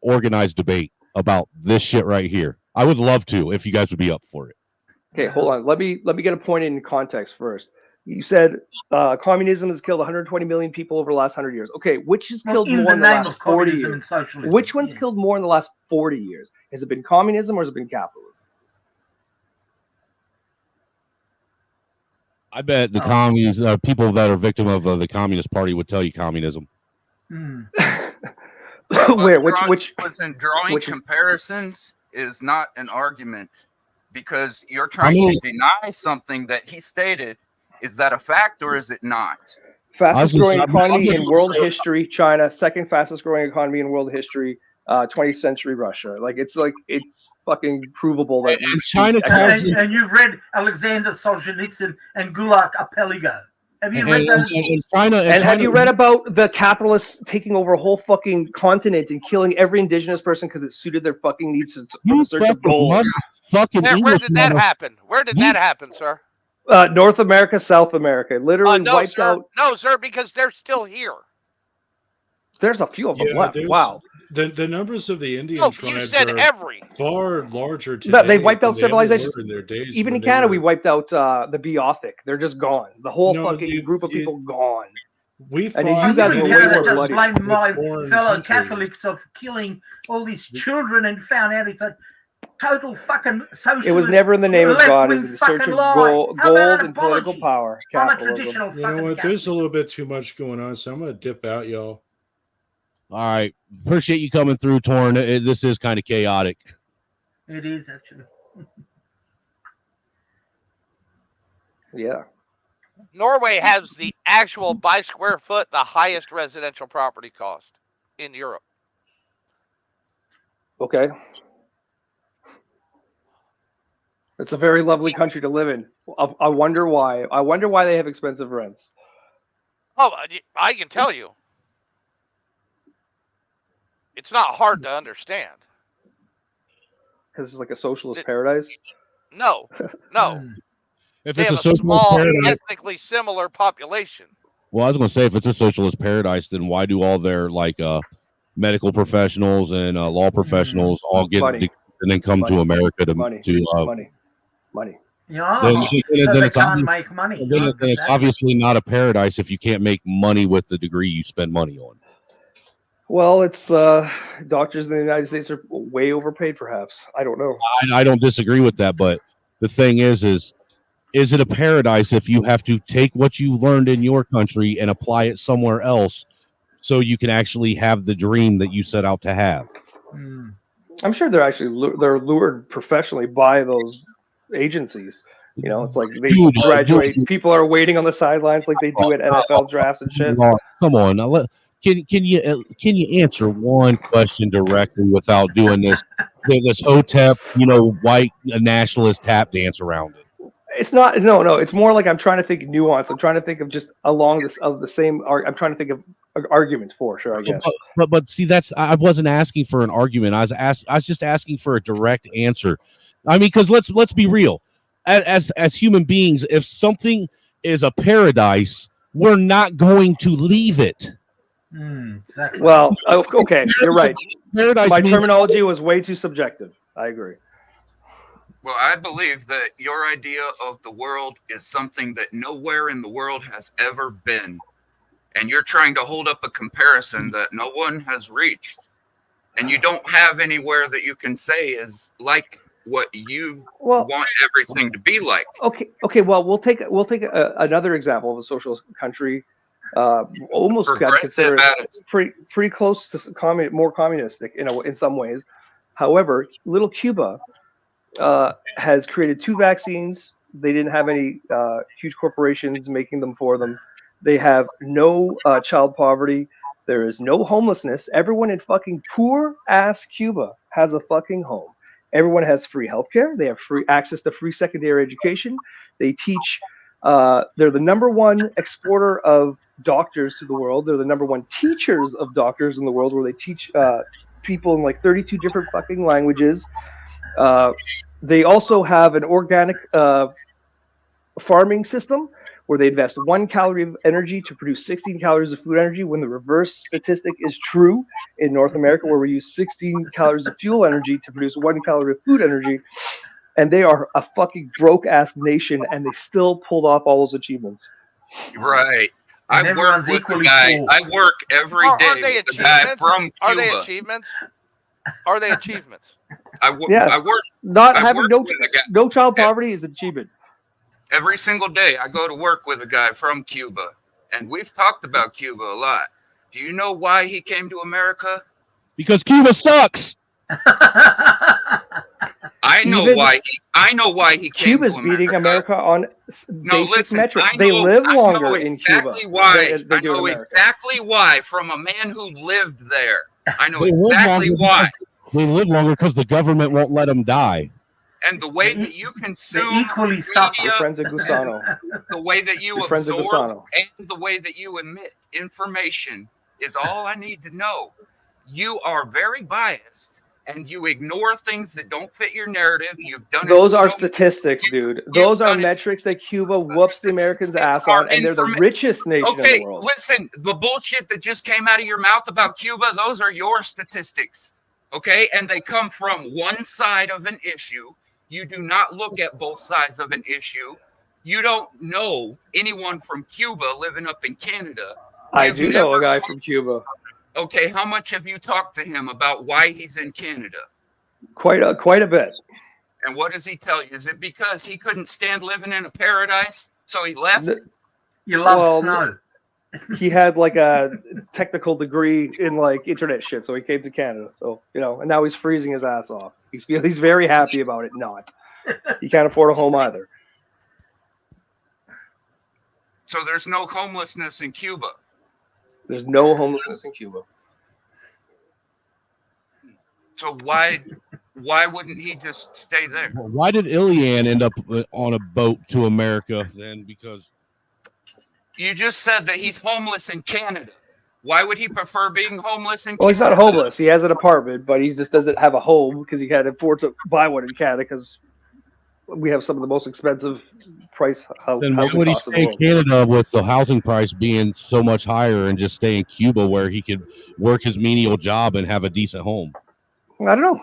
organized debate about this shit right here. I would love to if you guys would be up for it. Okay, hold on. Let me get a point in context first. You said communism has killed 120 million people over the last 100 years. Okay, which has killed more in the last 40 years? And socialism, Which one's killed more in the last 40 years? Has it been communism or has it been capitalism? I bet the communists, people that are victim of the Communist Party would tell you communism. Where? Which? Listen, drawing comparisons is not an argument because you're I trying mean- to deny something that he stated. Is that a fact or is it not? Fastest growing I'm economy just in gonna world say- history, China. Second fastest growing economy in world history, 20th century Russia. It's fucking provable that And China and you've read Alexander Solzhenitsyn and Gulag Archipelago. Have you read those? And have you read about the capitalists taking over a whole fucking continent and killing every indigenous person because it suited their fucking needs for the search of gold? Where did that happen? Where did that happen, sir? North America, South America, literally No, wiped sir. out. No, sir, because they're still here. There's a few of them Yeah, left. there's- Wow. The numbers of the Indian No, tribes you said are every. far larger today. But they wiped out than they ever civilizations. were in their days Even when in they Canada, were- we wiped out the Beothic. They're just gone. The whole No, fucking group of people gone. We And then fought you guys in were way Canada more just bloody. blamed my foreign fellow countries. Catholics of killing all these children and found out it's a total fucking socialist. It was never in the name of God. It was in the search fucking of lie. gold How about an and political apology? power. I'm a Capitalism. traditional You know fucking what? There's a little bit too much going on, so I'm gonna dip out, y'all. All right. Appreciate you coming through, Torn. This is kind of chaotic. It is actually. Yeah. Norway has the actual by square foot the highest residential property cost in Europe. Okay. It's a very lovely country to live in. I wonder why. I wonder why they have expensive rents. Oh, I can tell you. It's not hard to understand. Because it's like a socialist paradise. No, no. If They it's have a a socialist small, paradise, ethnically similar population. well, I was going to say, if it's a socialist paradise, then why do all their medical professionals and law professionals all get Money. and then come to America to Money. to Money. Yeah, then so then they it's can't obvious- make money. then it's obviously not a paradise if you can't make money with the degree you spend money on. Well, it's doctors in the United States are way overpaid, perhaps. I don't know. I don't disagree with that, but the thing is it a paradise if you have to take what you learned in your country and apply it somewhere else so you can actually have the dream that you set out to have? I'm sure they're actually they're lured professionally by those agencies. You know, it's like they Dude, graduate. dude. People are waiting on the sidelines like they do at NFL drafts and shit. Come on, now can you answer one question directly without doing this hotep white nationalist tap dance around it? It's not. No. It's more like I'm trying to think nuance. I'm trying to think of just along this of the same. I'm trying to think of arguments for sure. I guess. But see, I wasn't asking for an argument. I was just asking for a direct answer. I mean, because let's be real. As human beings, if something is a paradise, we're not going to leave it. Exactly. Well, okay, you're right. Paradise My means- terminology was way too subjective. I agree. Well, I believe that your idea of the world is something that nowhere in the world has ever been. And you're trying to hold up a comparison that no one has reached. And you don't have anywhere that you can say is like what you want everything to be like. Okay. Well, we'll take another example of a socialist country. Almost got to consider pretty close to more communistic in some ways. However, little Cuba has created 2 vaccines. They didn't have any huge corporations making them for them. They have no child poverty. There is no homelessness. Everyone in fucking poor ass Cuba has a fucking home. Everyone has free healthcare. They have free access to free secondary education. They teach. They're the #1 exporter of doctors to the world. They're the #1 teachers of doctors in the world, where they teach people in like 32 different fucking languages. They also have an organic farming system where they invest 1 calorie of energy to produce 16 calories of food energy, when the reverse statistic is true in North America, where we use 16 calories of fuel energy to produce 1 calorie of food energy. And they are a fucking broke ass nation, and they still pulled off all those achievements. Right. I And work everyone's with the equally guy. full. I work every Are day they with the guy achievements? from Are they Cuba. achievements? Are they achievements? Yeah, I work. not I having work no with a guy no child poverty is an achievement. every single day. I go to work with a guy from Cuba, and we've talked about Cuba a lot. Do you know why he came to America? Because Cuba sucks. I know Even why. I know why he came Cuba's to beating America. America on No, basic listen. metrics. I They know. live I longer know in Cuba exactly why. than they I do in know America. exactly why. From a man who lived there. I know They live exactly longer why. they live longer because the government won't let them die. And the way that you consume equally suffer. Your media, friends at Gusano. the way that you Your friends at absorb, Gusano. and the way that you emit information is all I need to know. You are very biased, and you ignore things that don't fit your narrative. You've done Those it. are statistics, dude. Those are metrics that Cuba whoops the Americans' ass on, and they're the richest nation in Okay, the world. listen, the bullshit that just came out of your mouth about Cuba, those are your statistics. Okay, and they come from one side of an issue. You do not look at both sides of an issue. You don't know anyone from Cuba living up in Canada. I You've do know a never guy from Cuba. Okay, how much have you talked to him about why he's in Canada? Quite a bit. And what does he tell you? Is it because he couldn't stand living in a paradise, so he left? You love snow. He had like a technical degree in like internet shit, so he came to Canada. So and now he's freezing his ass off. He's very happy about it. Not, he can't afford a home either. So there's no homelessness in Cuba. There's no homelessness in Cuba. So why wouldn't he just stay there? Why did Ilian end up on a boat to America then? Because you just said that he's homeless in Canada. Why would he prefer being homeless in Well, he's Canada? not homeless. He has an apartment, but he just doesn't have a home because he can't afford to buy one in Canada because we have some of the most expensive then why housing would he costs in stay the in world. Canada with the housing price being so much higher and just stay in Cuba where he could work his menial job and have a decent home? I don't know.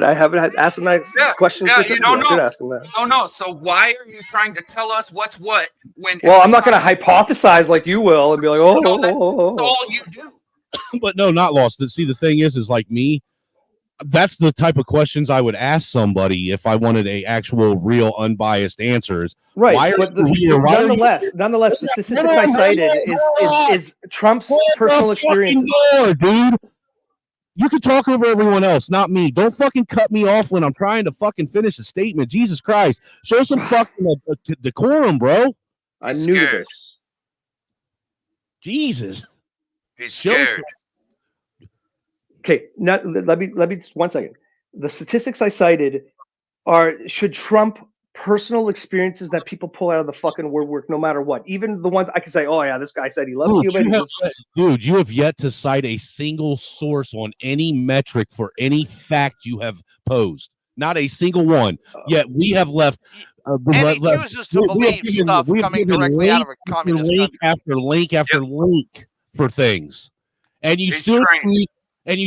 I haven't asked him that question. Yeah, you don't I should know. ask him that. You don't know. So why are you trying to tell us what's what when? Well, I'm not going to hypothesize like you will and be like, That's all you do. But no, not lost. See, the thing is like me, that's the type of questions I would ask somebody if I wanted a actual, real, unbiased answers. Right, Why are but you here? Why are you- nonetheless, the statistics I cited is Trump's personal experiences. Dude. You can talk over everyone else, not me. Don't fucking cut me off when I'm trying to fucking finish a statement. Jesus Christ. Show some fucking decorum, bro. I'm new to this. Jesus. He's scared. Okay, now let me 1 second. The statistics I cited should trump personal experiences that people pull out of the fucking woodwork no matter what. Even the ones I can say, oh yeah, this guy said he loves Cuba. Dude, you have yet to cite a single source on any metric for any fact you have posed. Not a single one. Yet we have left. And he chooses to believe stuff coming directly out of a communist link country. after link after link for things, and you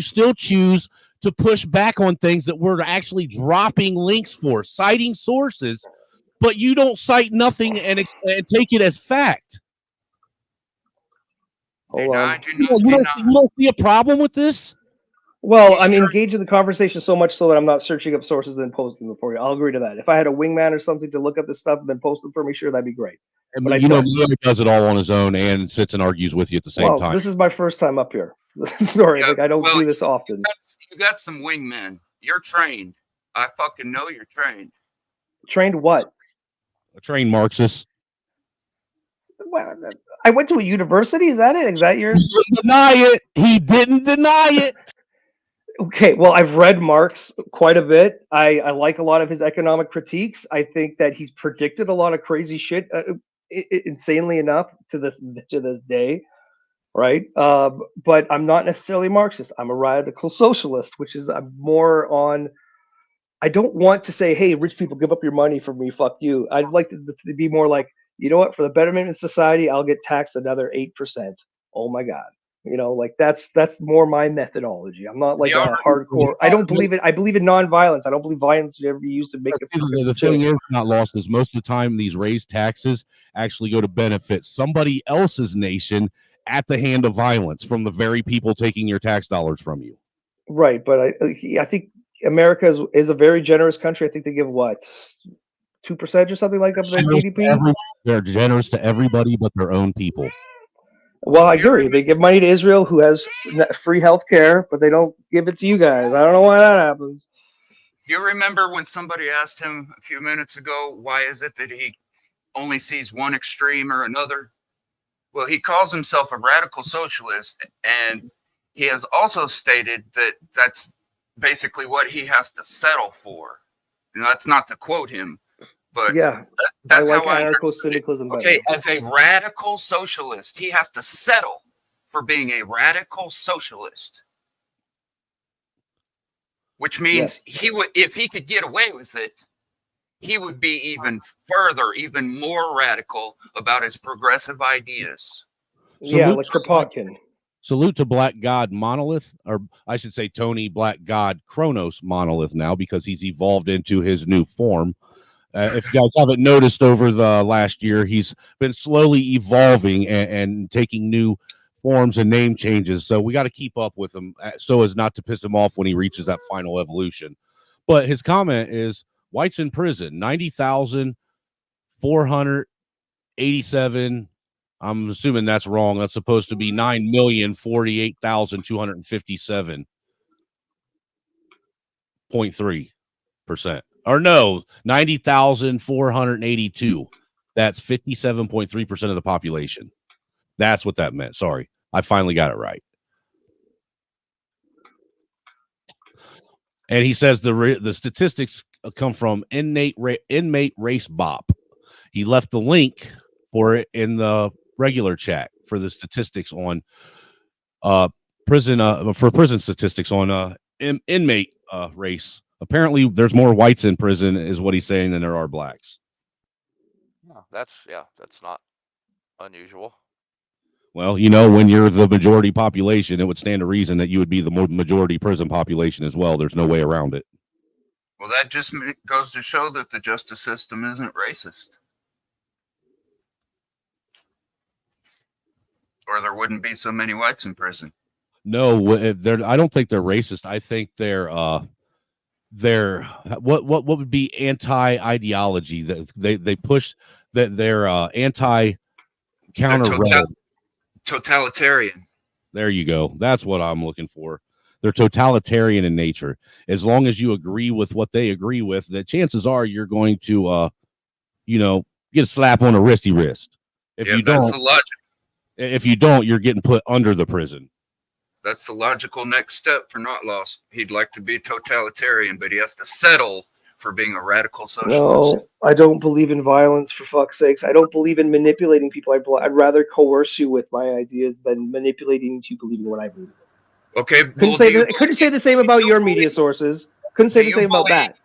still choose to push back on things that we're actually dropping links for, citing sources, but you don't cite nothing and take it as fact. Hold on. You don't see a problem with this? Well, I'm engaged in the conversation so much so that I'm not searching up sources and posting them for you. I'll agree to that. If I had a wingman or something to look up this stuff and then post them for me, sure, that'd be great. But Miller does it all on his own and sits and argues with you at the same time. This is my first time up here. Sorry, I don't do this often. You got some wingmen. You're trained. I fucking know you're trained. Trained what? A trained Marxist. Well, I went to a university. Is that it? Is that yours? He didn't deny it. He didn't deny it. Okay, well, I've read Marx quite a bit. I like a lot of his economic critiques. I think that he's predicted a lot of crazy shit, insanely enough, to this day, right? But I'm not necessarily Marxist. I'm a radical socialist, which is I'm more on. I don't want to say, "Hey, rich people, give up your money for me. Fuck you." I'd like to be more like, you know what? For the betterment of society, I'll get taxed another 8%. Oh my God. Like that's more my methodology. I'm not like a hardcore. I don't believe it. I believe in nonviolence. I don't believe violence should ever be used to make it. The thing is not lost is most of the time these raised taxes actually go to benefit somebody else's nation at the hand of violence from the very people taking your tax dollars from you. Right, but I think America is a very generous country. I think they give what 2% or something like that of their GDP. They're generous to everybody but their own people. Well, I agree. They give money to Israel, who has free health care, but they don't give it to you guys. I don't know why that happens. You remember when somebody asked him a few minutes ago, why is it that he only sees one extreme or another? Well, he calls himself a radical socialist, and he has also stated that that's basically what he has to settle for. And that's not to quote him, but yeah, that's I like how I anarcho-syndicalism. Okay, as a radical socialist, he has to settle for being a radical socialist, which means he would, if he could get away with it, he would be even further, even more radical about his progressive ideas. Yeah, like Kropotkin. Salute to Black God Monolith, or I should say Tony Black God Kronos Monolith now, because he's evolved into his new form. If you guys haven't noticed over the last year, he's been slowly evolving and taking new forms and name changes. So we got to keep up with him so as not to piss him off when he reaches that final evolution. But his comment is, whites in prison, 90,487. I'm assuming that's wrong. That's supposed to be 9,048,257.3%. Or no, 90,482. That's 57.3% of the population. That's what that meant. Sorry. I finally got it right. And he says the statistics come from inmate race bop. He left the link for it in the regular chat for the statistics on prison statistics on inmate race. Apparently there's more whites in prison is what he's saying than there are blacks. That's not unusual. Well, when you're the majority population, it would stand to reason that you would be the majority prison population as well. There's no way around it. Well, that just goes to show that the justice system isn't racist. Or there wouldn't be so many whites in prison. No, I don't think they're racist. I think they're what would be anti-ideology that they push that they're anti-counter totalitarian. There you go. That's what I'm looking for. They're totalitarian in nature. As long as you agree with what they agree with, the chances are you're going to get a slap on a wrist. If you don't, that's the logic. If you don't, you're getting put under the prison. That's the logical next step for Not Lost. He'd like to be totalitarian, but he has to settle for being a radical socialist. No, I don't believe in violence, for fuck's sakes. I don't believe in manipulating people. I'd rather coerce you with my ideas than manipulating you to believe in what I believe. Okay. Couldn't say the same about your media sources. Couldn't say the same about that.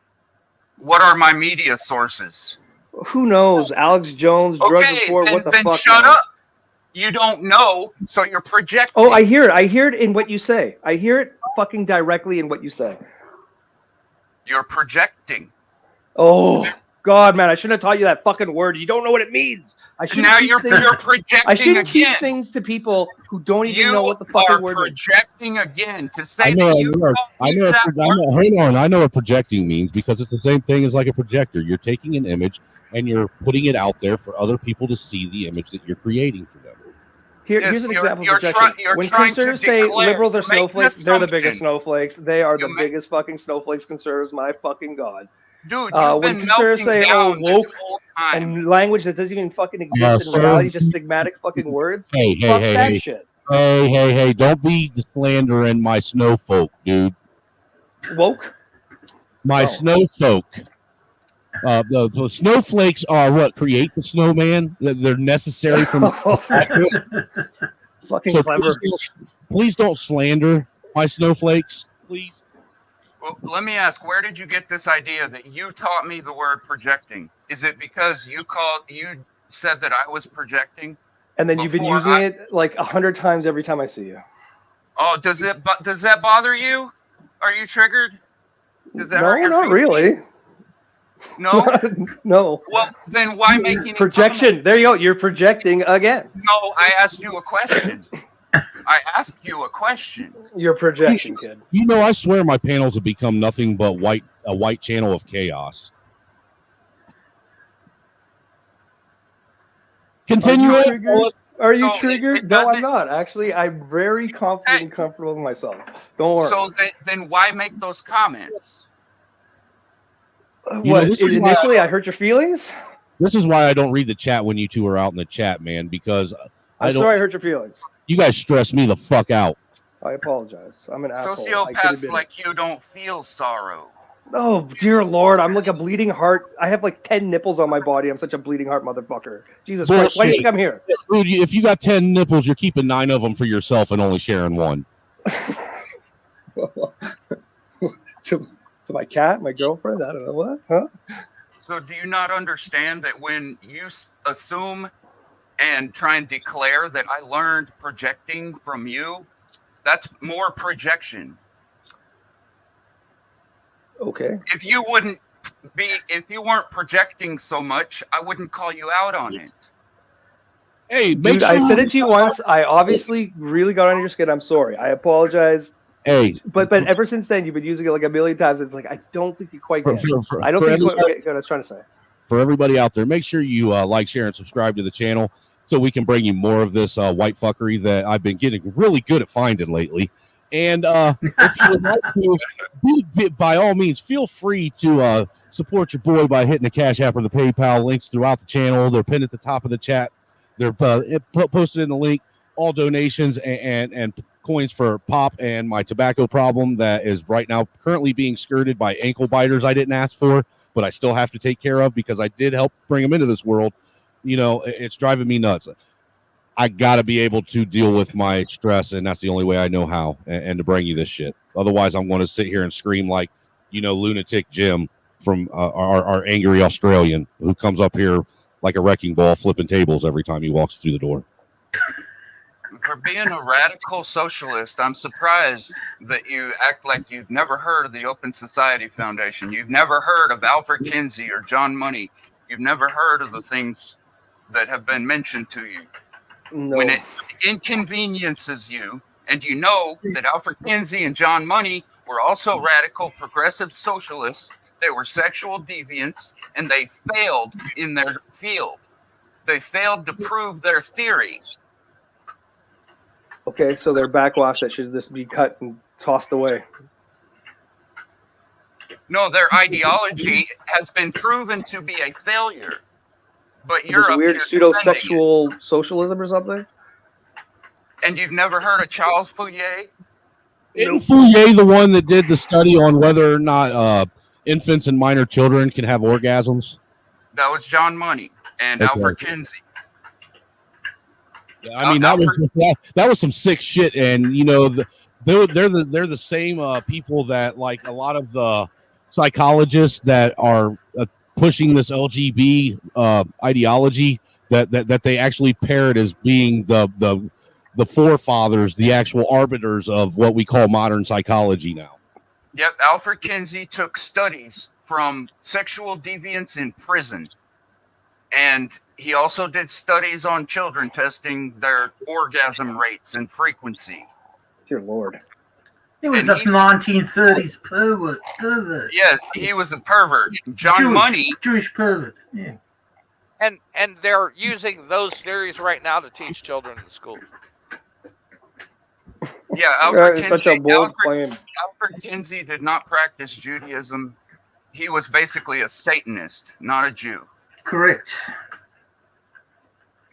What are my media sources? Who knows? Alex Jones, drug report, what the fuck? Shut up. You don't know, so you're projecting. Oh, I hear it. I hear it in what you say. I hear it fucking directly in what you say. You're projecting. Oh, God, man. I shouldn't have taught you that fucking word. You don't know what it means. Now you're projecting I shouldn't again. teach things to people who don't even know what the fucking word means. You're projecting again to say I know what projecting means, because it's the same thing as like a projector. You're taking an image and you're putting it out there for other people to see the image that you're creating for them. Here's an example of projection. When conservatives say liberals are snowflakes, they're the biggest snowflakes. They are the biggest fucking snowflakes, conservatives. My fucking God. Dude, when conservatives say, woke and language that doesn't even fucking exist in reality, just stigmatic fucking words, fuck that shit. Hey, don't be slandering my snowfolk, dude. Woke? My snowfolk. The snowflakes are what create the snowman. They're necessary from fucking clever. Please don't slander my snowflakes, please. Well, let me ask, where did you get this idea that you taught me the word projecting? Is it because you said that I was projecting? And then you've been Before using I- it like 100 times every time I see you. Oh, does that bother you? Are you triggered? Does that No, hurt your not feelings? really. No? No. Well, then why make any Projection. There you go. You're projecting again. No, I asked you a question. I asked you a question. You're projecting, kid. You know, I swear my panels have become nothing but a white channel of chaos. Continue. Are you triggered? Are you So triggered? No, I'm not. Actually, I'm very confident and comfortable with myself. Don't worry. So then why make those comments? You know, this is why Initially, I hurt your feelings? This is why I don't read the chat when you two are out in the chat, man, because I'm sorry I hurt your feelings. You guys stress me the fuck out. I apologize. I'm an asshole. I could Sociopaths admit it. like you don't feel sorrow. Oh, dear Lord. I'm like a bleeding heart. I have like 10 nipples on my body. I'm such a bleeding heart motherfucker. Jesus Christ. Why do you think I'm here? Dude, if you got 10 nipples, you're keeping 9 of them for yourself and only sharing 1. to my cat, my girlfriend? I don't know what. Huh? So do you not understand that when you assume and try and declare that I learned projecting from you, that's more projection. Okay. If you weren't projecting so much, I wouldn't call you out on it. Hey, Dude, I said it to you once. I obviously really got under your skin. I'm sorry. I apologize. Hey. But ever since then, you've been using it like a million times. It's like, I don't think you quite get it. I don't think you quite get what I was trying to say. For everybody out there, make sure you like, share, and subscribe to the channel so we can bring you more of this white fuckery that I've been getting really good at finding lately. And if you would like to, by all means, feel free to support your boy by hitting the Cash App or the PayPal links throughout the channel. They're pinned at the top of the chat. They're posted in the link. All donations and coins for Pop and my tobacco problem that is right now currently being skirted by ankle biters I didn't ask for, but I still have to take care of because I did help bring them into this world. You know, it's driving me nuts. I got to be able to deal with my stress, and that's the only way I know how, and to bring you this shit. Otherwise, I'm going to sit here and scream like, you know, lunatic Jim from our angry Australian who comes up here like a wrecking ball flipping tables every time he walks through the door. For being a radical socialist, I'm surprised that you act like you've never heard of the Open Society Foundation. You've never heard of Alfred Kinsey or John Money. You've never heard of the things that have been mentioned to you. No. When it inconveniences you, and you know that Alfred Kinsey and John Money were also radical progressive socialists, they were sexual deviants, and they failed in their field. They failed to prove their theory. Okay, so they're backwash that should just be cut and tossed away. No, their ideology has been proven to be a failure. But you're This up weird here pseudo-sexual socialism or something? and you've never heard of Charles Fourier? Isn't Fourier the one that did the study on whether or not infants and minor children can have orgasms? That was John Money and Okay. Alfred Kinsey. Yeah, I mean that was some sick shit, and you know they're the same people that like a lot of the psychologists that are pushing this LGB ideology that they actually parrot as being the forefathers, the actual arbiters of what we call modern psychology now. Yep, Alfred Kinsey took studies from sexual deviants in prison. And he also did studies on children testing their orgasm rates and frequency. Dear Lord. He was a 1930s pervert. Yeah, he was a pervert. Jewish pervert. Yeah. And they're using those theories right now to teach children in school. Yeah, Alfred Such a Kinsey, bold claim. Alfred Kinsey did not practice Judaism. He was basically a Satanist, not a Jew. Correct.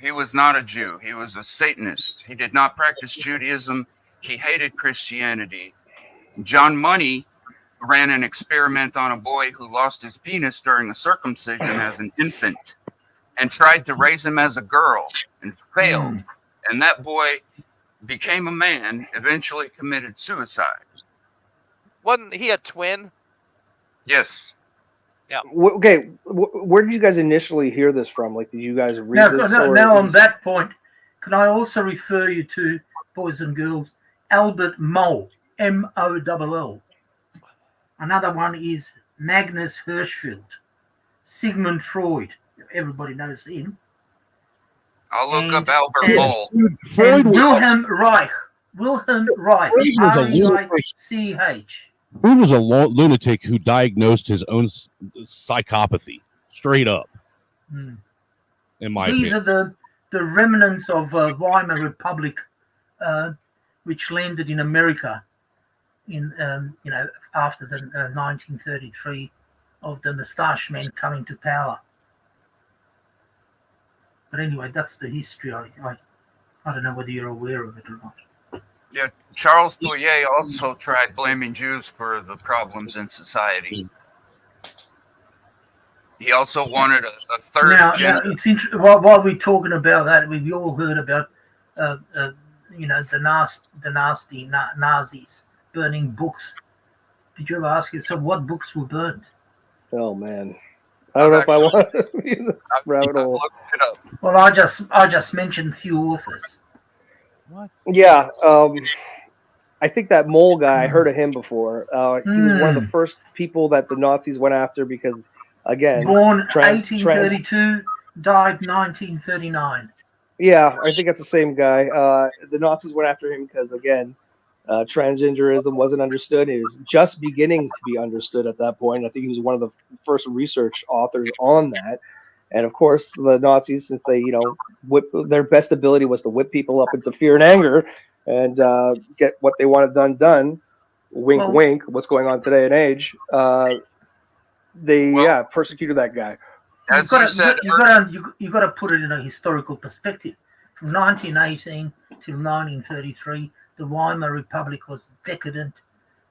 He was not a Jew. He was a Satanist. He did not practice Judaism. He hated Christianity. John Money ran an experiment on a boy who lost his penis during a circumcision as an infant and tried to raise him as a girl and failed. And that boy became a man, eventually committed suicide. Wasn't he a twin? Yes. Yeah. Okay, where did you guys initially hear this from? Like, did you guys read Now, this? now on that point, can I also refer you to, boys and girls, Albert Moll, Moll. Another one is Magnus Hirschfeld, Sigmund Freud. Everybody knows him. I'll look up And- Albert and- Moll. Freud was Wilhelm Reich. Wilhelm Reich. Freud was a R-E-I-C-H. Freud was a lunatic who diagnosed his own psychopathy, straight up. Hmm. In my These opinion. are the remnants of Weimar Republic, which landed in America in after the 1933 of the Moustache Men coming to power. But anyway, that's the history. I don't know whether you're aware of it or not. Yeah, Charles Boyer also tried blaming Jews for the problems in society. He also wanted a third Now gender. it's interesting. While we're talking about that, we've all heard about the nasty Nazis burning books. Did you ever ask yourself what books were burned? Oh man, I don't know if I want to be in this rabbit hole. Well, I just mentioned a few authors. Yeah, I think that Mole guy, I heard of him before. He was one of the first people that the Nazis went after because, again, Born trans- 1832, died 1939. Yeah, I think that's the same guy. The Nazis went after him because, again, transgenderism wasn't understood. It was just beginning to be understood at that point. I think he was one of the first research authors on that. And of course, the Nazis, since they, their best ability was to whip people up into fear and anger and get what they wanted done. Wink, Well- wink. What's going on today and age? They persecuted that guy. You've got to put it in a historical perspective. From 1918 till 1933, the Weimar Republic was decadent,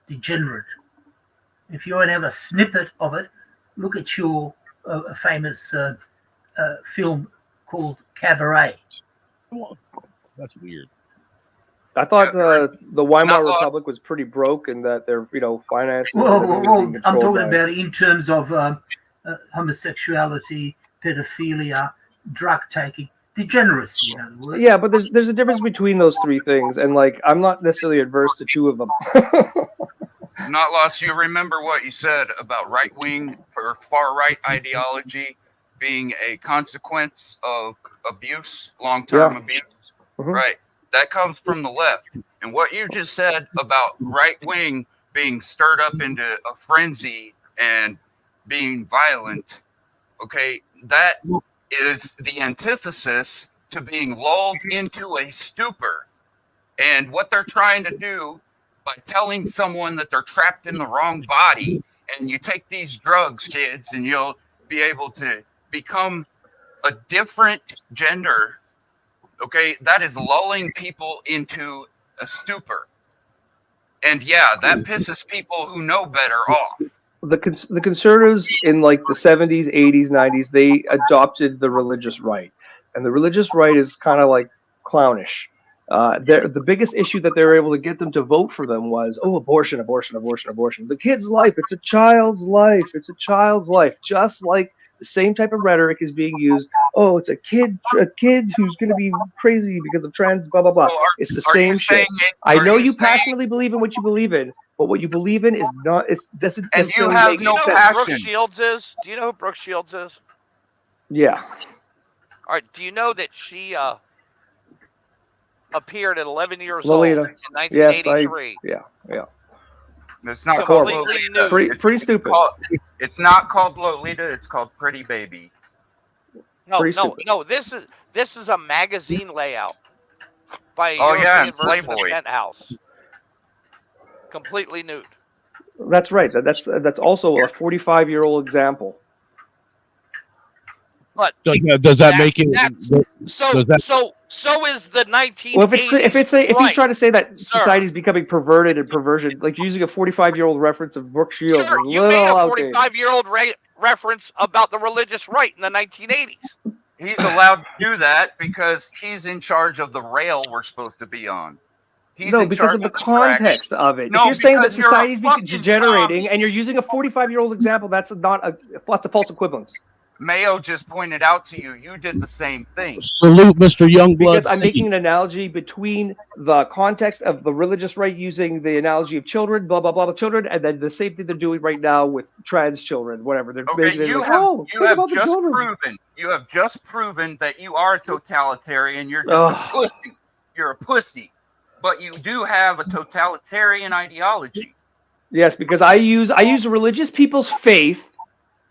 degenerate. If you want to have a snippet of it, look at your famous film called Cabaret. That's weird. I thought the Weimar Republic was pretty broke and that their finances. and everything was being I'm controlled talking by- about it in terms of homosexuality, pedophilia, drug taking, degeneracy, in other words. Yeah, but there's a difference between those three things, and I'm not necessarily adverse to two of them. Not lost. You remember what you said about right wing or far right ideology being a consequence of abuse, long term abuse, right? That comes from the left. And what you just said about right wing being stirred up into a frenzy and being violent, okay, that is the antithesis to being lulled into a stupor. And what they're trying to do by telling someone that they're trapped in the wrong body, and you take these drugs, kids, and you'll be able to become a different gender, okay, that is lulling people into a stupor. And yeah, that pisses people who know better off. The conservatives in the 70s, 80s, 90s, they adopted the religious right, and the religious right is kind of clownish. The biggest issue that they were able to get them to vote for them was, abortion, abortion, abortion, abortion. The kid's life, it's a child's life, it's a child's life. Just like the same type of rhetoric is being used. Oh, it's a kid who's going to be crazy because of trans, blah, blah, blah. It's the same shit. I know you passionately believe in what you believe in, but what you believe in is not, it doesn't necessarily make Do you know sense. who Brooke Shields is? Do you know who Brooke Shields is? Yeah. All right. Do you know that she appeared at 11 years Lolita. old in 1983? Yeah. It's not Completely called nude. Lolita. Pretty stupid. It's not called Lolita. It's called Pretty Baby. No. This is a magazine layout by a Oh, yeah, European and version of Playboy. Penthouse. Completely nude. That's right. That's also a 45-year-old example. But Does that make it? so is the 1980s. Well, if he's trying to say that Sir. society's becoming perverted and perversion, using a 45-year-old reference of Brooke Shields, Sure, is a you made little a outdated. 45-year-old reference about the religious right in the 1980s. He's allowed to do that because he's in charge of the rail we're supposed to be on. He's No, in because charge of the of the track. context of it. No, If you're saying that because you're a society's fucking degenerating commie. and you're using a 45-year-old example, that's a false equivalence. Mayo just pointed out to you, you did the same thing. Salute, Mr. Youngblood. Because I'm making an analogy between the context of the religious right using the analogy of children, blah, blah, blah, blah, children, and then the same thing they're doing right now with trans children, whatever. They're Okay, making it you like, have oh, you think have about the just children. proven that you are a totalitarian. You're just Ugh. a pussy. You're a pussy. But you do have a totalitarian ideology. Yes, because I use religious people's faith,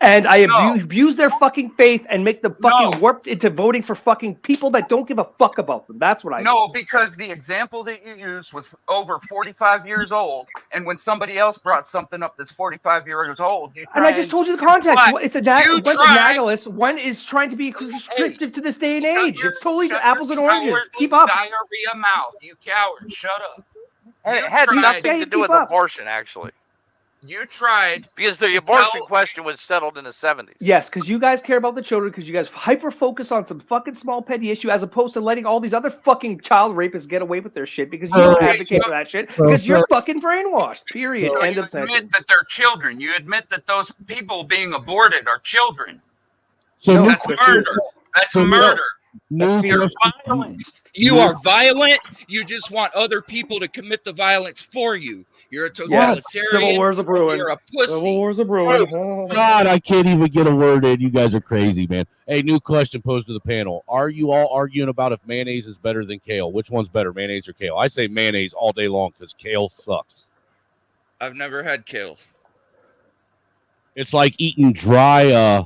and I abuse their fucking faith and make them fucking warped into voting for fucking people that don't give a fuck about them. That's what I do. No, because the example that you used was over 45 years old, and when somebody else brought something up that's 45 years old, you And I just told you the context. It's one's analogous. One is trying to be restrictive to this day and age. It's totally apples and oranges. Keep up. Diarrhea mouth, you coward! Shut up. It had nothing to do with abortion, actually. You tried because the abortion question was settled in the 70s. Yes, because you guys care about the children, because you guys hyper focus on some fucking small petty issue as opposed to letting all these other fucking child rapists get away with their shit because you don't advocate for that shit because you're fucking brainwashed. Period. So End you of admit sentence. that they're children. You admit that those people being aborted are children. So that's murder. That's murder. You're violent. You are violent. You just want other people to commit the violence for you. You're a totalitarian. Civil wars are brewing. You're a pussy. Civil wars are brewing. God, I can't even get a word in. You guys are crazy, man. Hey, new question posed to the panel. Are you all arguing about if mayonnaise is better than kale? Which one's better, mayonnaise or kale? I say mayonnaise all day long because kale sucks. I've never had kale. It's like eating dry,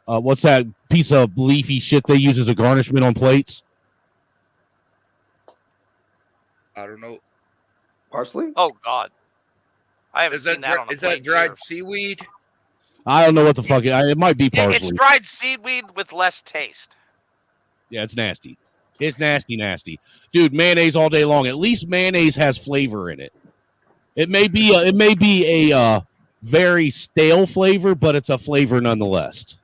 what's that piece of leafy shit they use as a garnishment on plates? I don't know. Parsley? Oh, God. I haven't seen that on a Is that plate dried either. seaweed? I don't know what the fuck it might be parsley. It's dried seaweed with less taste. Yeah, it's nasty. It's nasty. Dude, mayonnaise all day long. At least mayonnaise has flavor in it. It may be a very stale flavor, but it's a flavor nonetheless.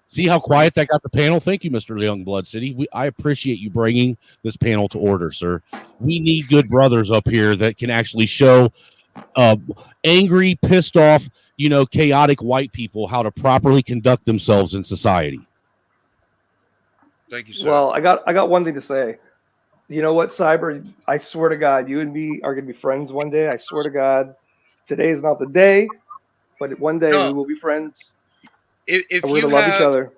See how quiet that got the panel? Thank you, Mr. Youngblood City. I appreciate you bringing this panel to order, sir. We need good brothers up here that can actually show angry, pissed off, chaotic white people how to properly conduct themselves in society. Thank you, sir. Well, I got one thing to say. You know what, Cyber? I swear to God, you and me are going to be friends one day. I swear to God. Today is not the day, but one day we will be friends. If we're you gonna love each other.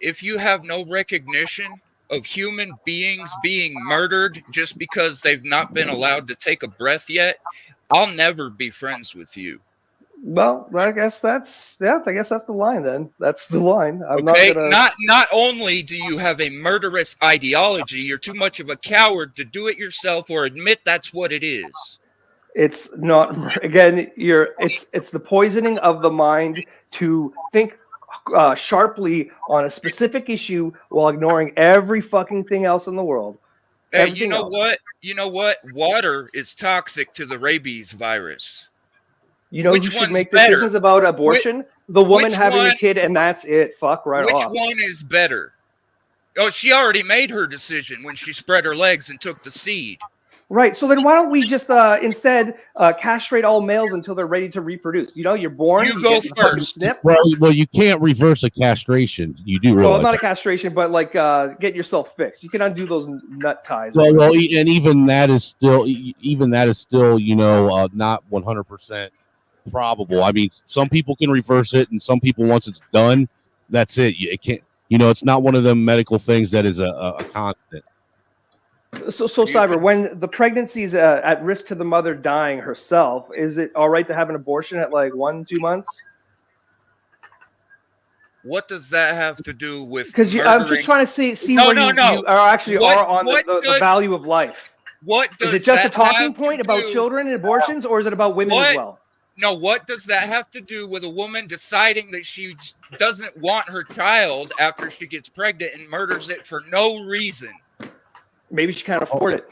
If you have no recognition of human beings being murdered just because they've not been allowed to take a breath yet, I'll never be friends with you. Well, I guess that's the line then. That's the line. I'm Okay, not gonna. not only do you have a murderous ideology, you're too much of a coward to do it yourself or admit that's what it is. It's not. Again, it's the poisoning of the mind to think sharply on a specific issue while ignoring every fucking thing else in the world. Hey, Everything you know else. what? You know what? Water is toxic to the rabies virus. You know Which who should one's make better? decisions about abortion? The woman which having one- a kid, and that's it. Fuck right Which off. one is better? Oh, she already made her decision when she spread her legs and took the seed. Right. So then why don't we just instead castrate all males until they're ready to reproduce? You're born. You go get the fucking first. snip. Well, you can't reverse a castration. You do Well, realize not a that. castration, but like get yourself fixed. You can undo those nut ties. Well, and even that is still, not 100% probable. I mean, some people can reverse it, and some people, once it's done, that's it. It can't. It's not one of them medical things that is a constant. So Cyber, when the pregnancy is at risk to the mother dying herself, is it all right to have an abortion at like 1-2 months? What does that have to do with? Because I'm just trying to see where you are actually are on the value of life. What does Is it just a that talking have to point about do- children and abortions, or is it about women as well? No, what does that have to do with a woman deciding that she doesn't want her child after she gets pregnant and murders it for no reason? Maybe she can't afford it.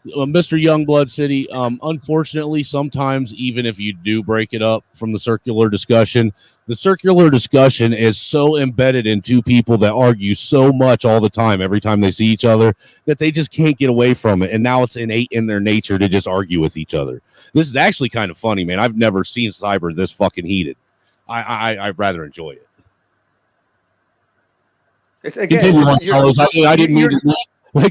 Mr. Youngblood City, unfortunately, sometimes even if you do break it up from the circular discussion, The circular discussion is so embedded in two people that argue so much all the time, every time they see each other, that they just can't get away from it. And now it's innate in their nature to just argue with each other. This is actually kind of funny, man. I've never seen cyber this fucking heated. I rather enjoy it. Continue on, fellas. I didn't mean to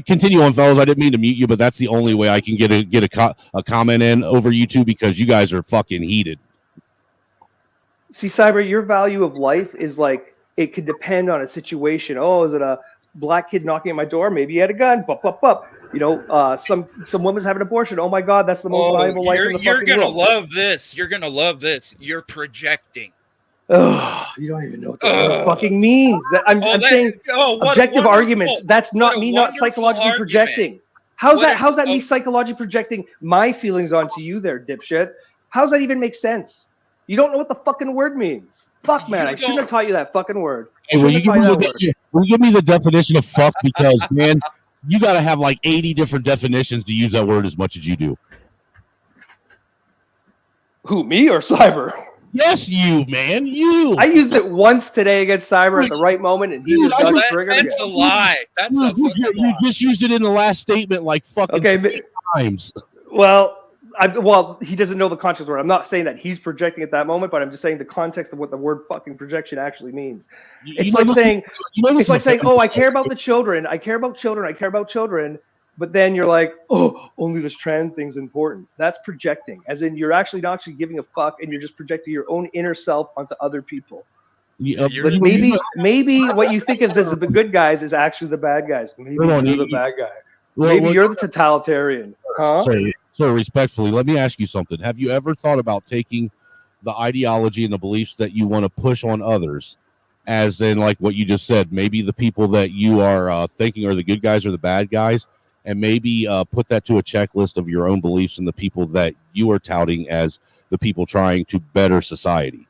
continue on, fellas. I didn't mean to mute you, but that's the only way I can get a comment in over YouTube because you guys are fucking heated. See, Cyber, your value of life is like, it could depend on a situation. Oh, is it a black kid knocking at my door? Maybe he had a gun. Bup, bup, bup. You know, some woman's having an abortion. Oh my God, that's the most valuable life in the You're fucking gonna world. love this. You're gonna love this. You're projecting. Oh, you don't even know what that fucking means. I'm saying what objective wonderful- arguments. That's not what a me not wonderful psychologically argument. projecting. How's that me psychologically projecting my feelings onto you there, dipshit? How's that even make sense? You don't know what the fucking word means. Fuck, man, I shouldn't have taught you that fucking word. Hey, will you give me the definition of fuck? Because, man, you got to have like 80 different definitions to use that word as much as you do. Who, me or Cyber? Yes, you, man, you. I used it once today against Cyber at the right moment, and he just got triggered That's again. a lie. That's a fucking You lie. just used it in the last statement like fucking 3 times. Well, he doesn't know the context of the word. I'm not saying that he's projecting at that moment, but I'm just saying the context of what the word fucking projection actually means. It's like saying, oh, I care about the children. I care about children. I care about children. But then you're like, oh, only this trans thing's important. That's projecting, as in you're actually not actually giving a fuck, and you're just projecting your own inner self onto other people. But maybe what you think is the good guys is actually the bad guys. Maybe you're the bad guy. Maybe you're the totalitarian. Huh? So respectfully, let me ask you something. Have you ever thought about taking the ideology and the beliefs that you want to push on others, as in like what you just said, maybe the people that you are thinking are the good guys or the bad guys, and maybe put that to a checklist of your own beliefs and the people that you are touting as the people trying to better society?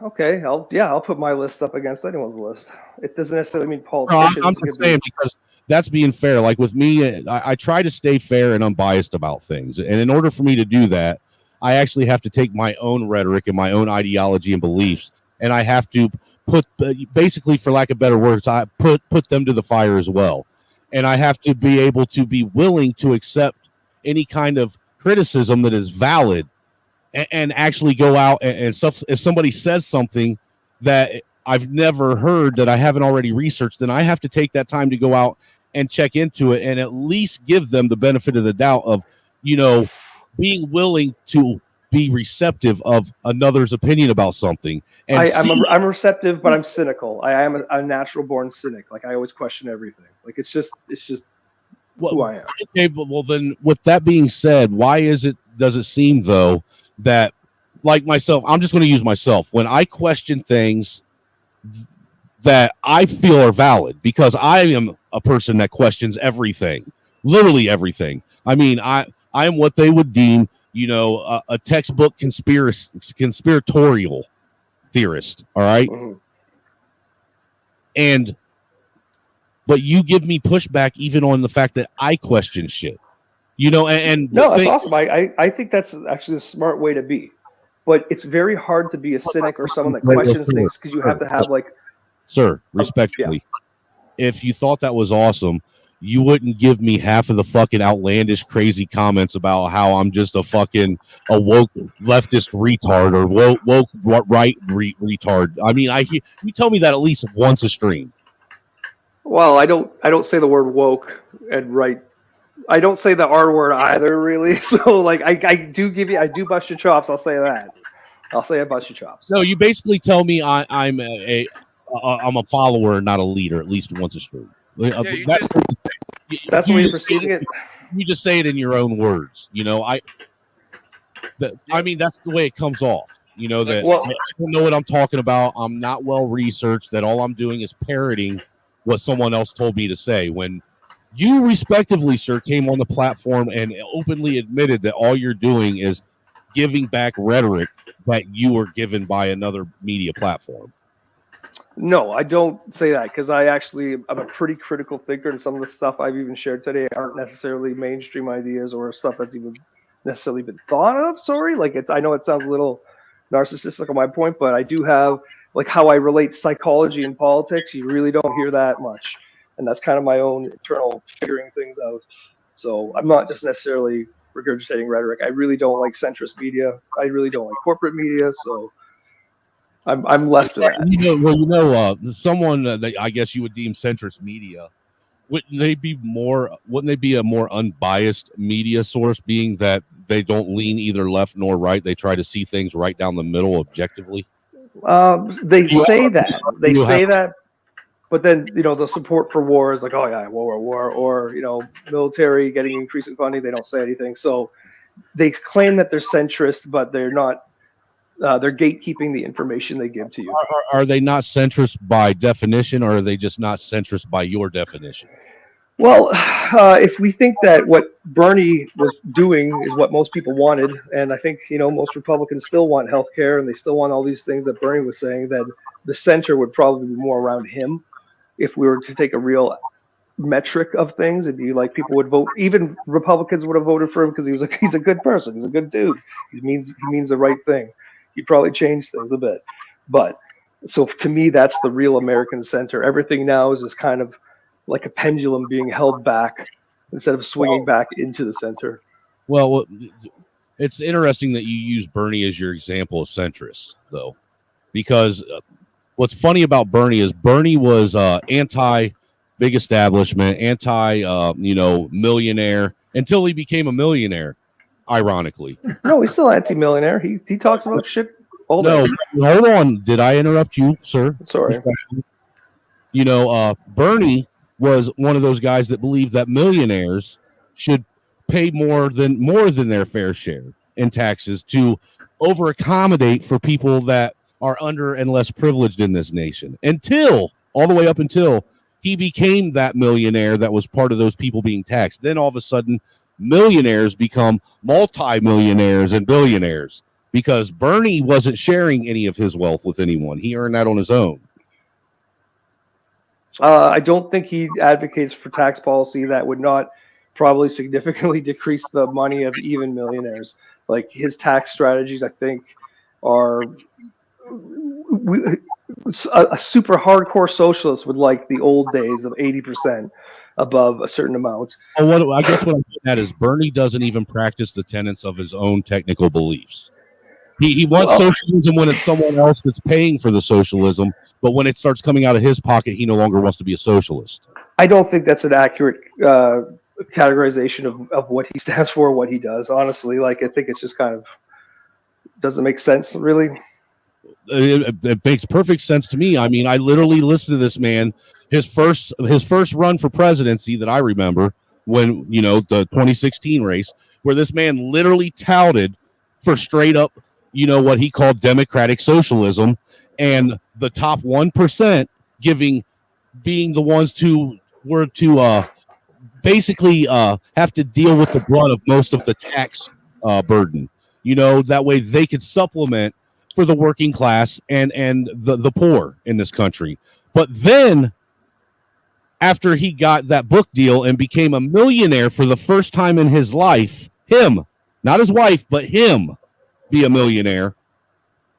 Okay, I'll put my list up against anyone's list. It doesn't necessarily mean politicians. I'm just saying because that's being fair. Like with me, I try to stay fair and unbiased about things. And in order for me to do that, I actually have to take my own rhetoric and my own ideology and beliefs, and I have to put, basically, for lack of better words, I put them to the fire as well. And I have to be able to be willing to accept any kind of criticism that is valid and actually go out and stuff. If somebody says something that I've never heard that I haven't already researched, then I have to take that time to go out and check into it and at least give them the benefit of the doubt of, being willing to be receptive of another's opinion about something. And I'm receptive, but I'm cynical. I am a natural born cynic. Like I always question everything. Like it's just who I am. Okay, but well then, with that being said, does it seem though that, like myself, I'm just going to use myself, when I question things that I feel are valid, because I am a person that questions everything, literally everything. I mean, I am what they would deem, a textbook conspiratorial theorist. All right. Mm-hmm. But you give me pushback even on the fact that I question shit, no, that's awesome. I think that's actually a smart way to be, but it's very hard to be a cynic or someone that questions things because you have to have Sir, respectfully, if you thought that was awesome, you wouldn't give me half of the fucking outlandish, crazy comments about how I'm just a woke leftist retard or woke right retard. I mean, you tell me that at least once a stream. Well, I don't say the word woke and right. I don't say the R word either, really. So, I do bust your chops. I'll say that. I'll say I bust your chops. No, you basically tell me I'm a follower, not a leader, at least once a stream. That's the way you're perceiving it. You just say it in your own words. I mean, that's the way it comes off. I don't know what I'm talking about. I'm not well researched. That all I'm doing is parroting what someone else told me to say. When you respectively, sir, came on the platform and openly admitted that all you're doing is giving back rhetoric that you were given by another media platform. No, I don't say that because I'm a pretty critical thinker, and some of the stuff I've even shared today aren't necessarily mainstream ideas or stuff that's even necessarily been thought of. Sorry, I know it sounds a little narcissistic on my point, but I do have like how I relate psychology and politics. You really don't hear that much, and that's kind of my own internal figuring things out. So I'm not just necessarily regurgitating rhetoric. I really don't like centrist media. I really don't like corporate media. So I'm left of that. Someone that I guess you would deem centrist media, wouldn't they be a more unbiased media source, being that they don't lean either left nor right? They try to see things right down the middle objectively. They say that, but then the support for war is like, oh yeah, war, or military getting increasing funding. They don't say anything. So they claim that they're centrist, but they're not. They're gatekeeping the information they give to you. Are they not centrist by definition, or are they just not centrist by your definition? Well, if we think that what Bernie was doing is what most people wanted, and I think most Republicans still want health care and they still want all these things that Bernie was saying, then the center would probably be more around him. If we were to take a real metric of things, it'd be like people would vote. Even Republicans would have voted for him because he's a good person, he's a good dude, he means the right thing. He'd probably change things a bit, but so to me, that's the real American center. Everything now is just kind of like a pendulum being held back instead of swinging back into the center. Well, it's interesting that you use Bernie as your example of centrist, though, because what's funny about Bernie is Bernie was anti-big establishment, millionaire until he became a millionaire, ironically. No, he's still anti-millionaire. He talks about shit all day. No, hold on. Did I interrupt you, sir? Sorry. Bernie was one of those guys that believed that millionaires should pay more than their fair share in taxes to over accommodate for people that are under and less privileged in this nation, all the way up until he became that millionaire that was part of those people being taxed. Then all of a sudden millionaires become multi-millionaires and billionaires because Bernie wasn't sharing any of his wealth with anyone. He earned that on his own. I don't think he advocates for tax policy that would not probably significantly decrease the money of even millionaires. Like his tax strategies, I think, are a super hardcore socialist would like the old days of 80% above a certain amount. I guess what I'm getting at is Bernie doesn't even practice the tenets of his own technical beliefs. He wants socialism when it's someone else that's paying for the socialism, but when it starts coming out of his pocket, he no longer wants to be a socialist. I don't think that's an accurate categorization of what he stands for, what he does. Honestly, I think it's just kind of doesn't make sense, really. It makes perfect sense to me. I mean, I literally listened to this man. His first run for presidency that I remember, when the 2016 race, where this man literally touted for straight up, what he called democratic socialism, and the top 1% being the ones who were to basically have to deal with the brunt of most of the tax burden. That way they could supplement for the working class and the poor in this country. But then after he got that book deal and became a millionaire for the first time in his life, him, not his wife, but him be a millionaire,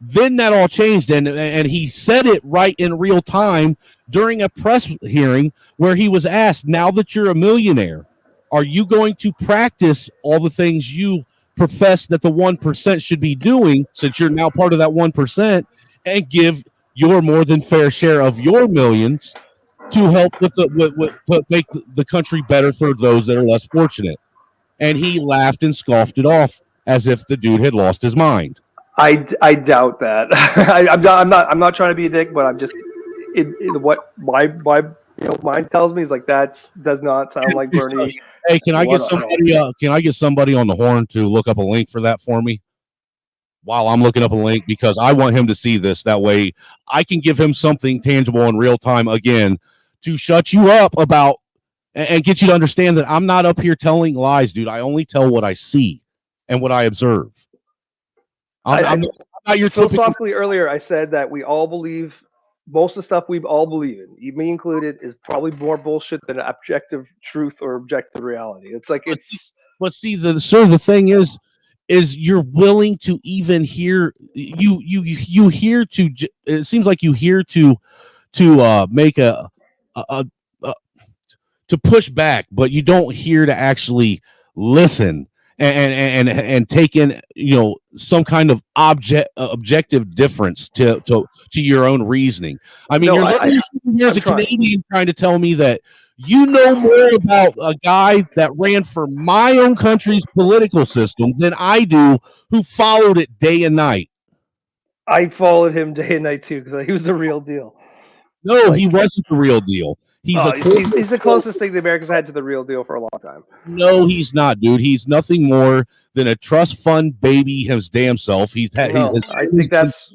then that all changed. And he said it right in real time during a press hearing where he was asked, now that you're a millionaire, are you going to practice all the things you profess that the 1% should be doing, since you're now part of that 1%, and give your more than fair share of your millions to help with make the country better for those that are less fortunate? And he laughed and scoffed it off as if the dude had lost his mind. I doubt that. I'm not trying to be a dick, but I'm just what my mind tells me is that does not sound like Bernie. Hey, can I get somebody? Can I get somebody on the horn to look up a link for that for me while I'm looking up a link, because I want him to see this. That way, I can give him something tangible in real time again to shut you up about and get you to understand that I'm not up here telling lies, dude. I only tell what I see and what I observe. I'm not your philosophically earlier. I said that we all believe most of the stuff we all believe in, me included, is probably more bullshit than objective truth or objective reality. But see, the thing is, is you're willing to even hear you hear to. It seems like you hear to make a to push back, but you don't hear to actually listen and take in, you know, some kind of objective difference to your own reasoning. I mean, No, here's a Canadian trying to tell me that you know more about a guy that ran for my own country's political system than I do, who followed it day and night. I followed him day and night too because he was the real deal. No, he wasn't the real deal. He's he's the closest thing the Americans had to the real deal for a long time. No, he's not, dude. He's nothing more than a trust fund baby his damn self. He's had. I think that's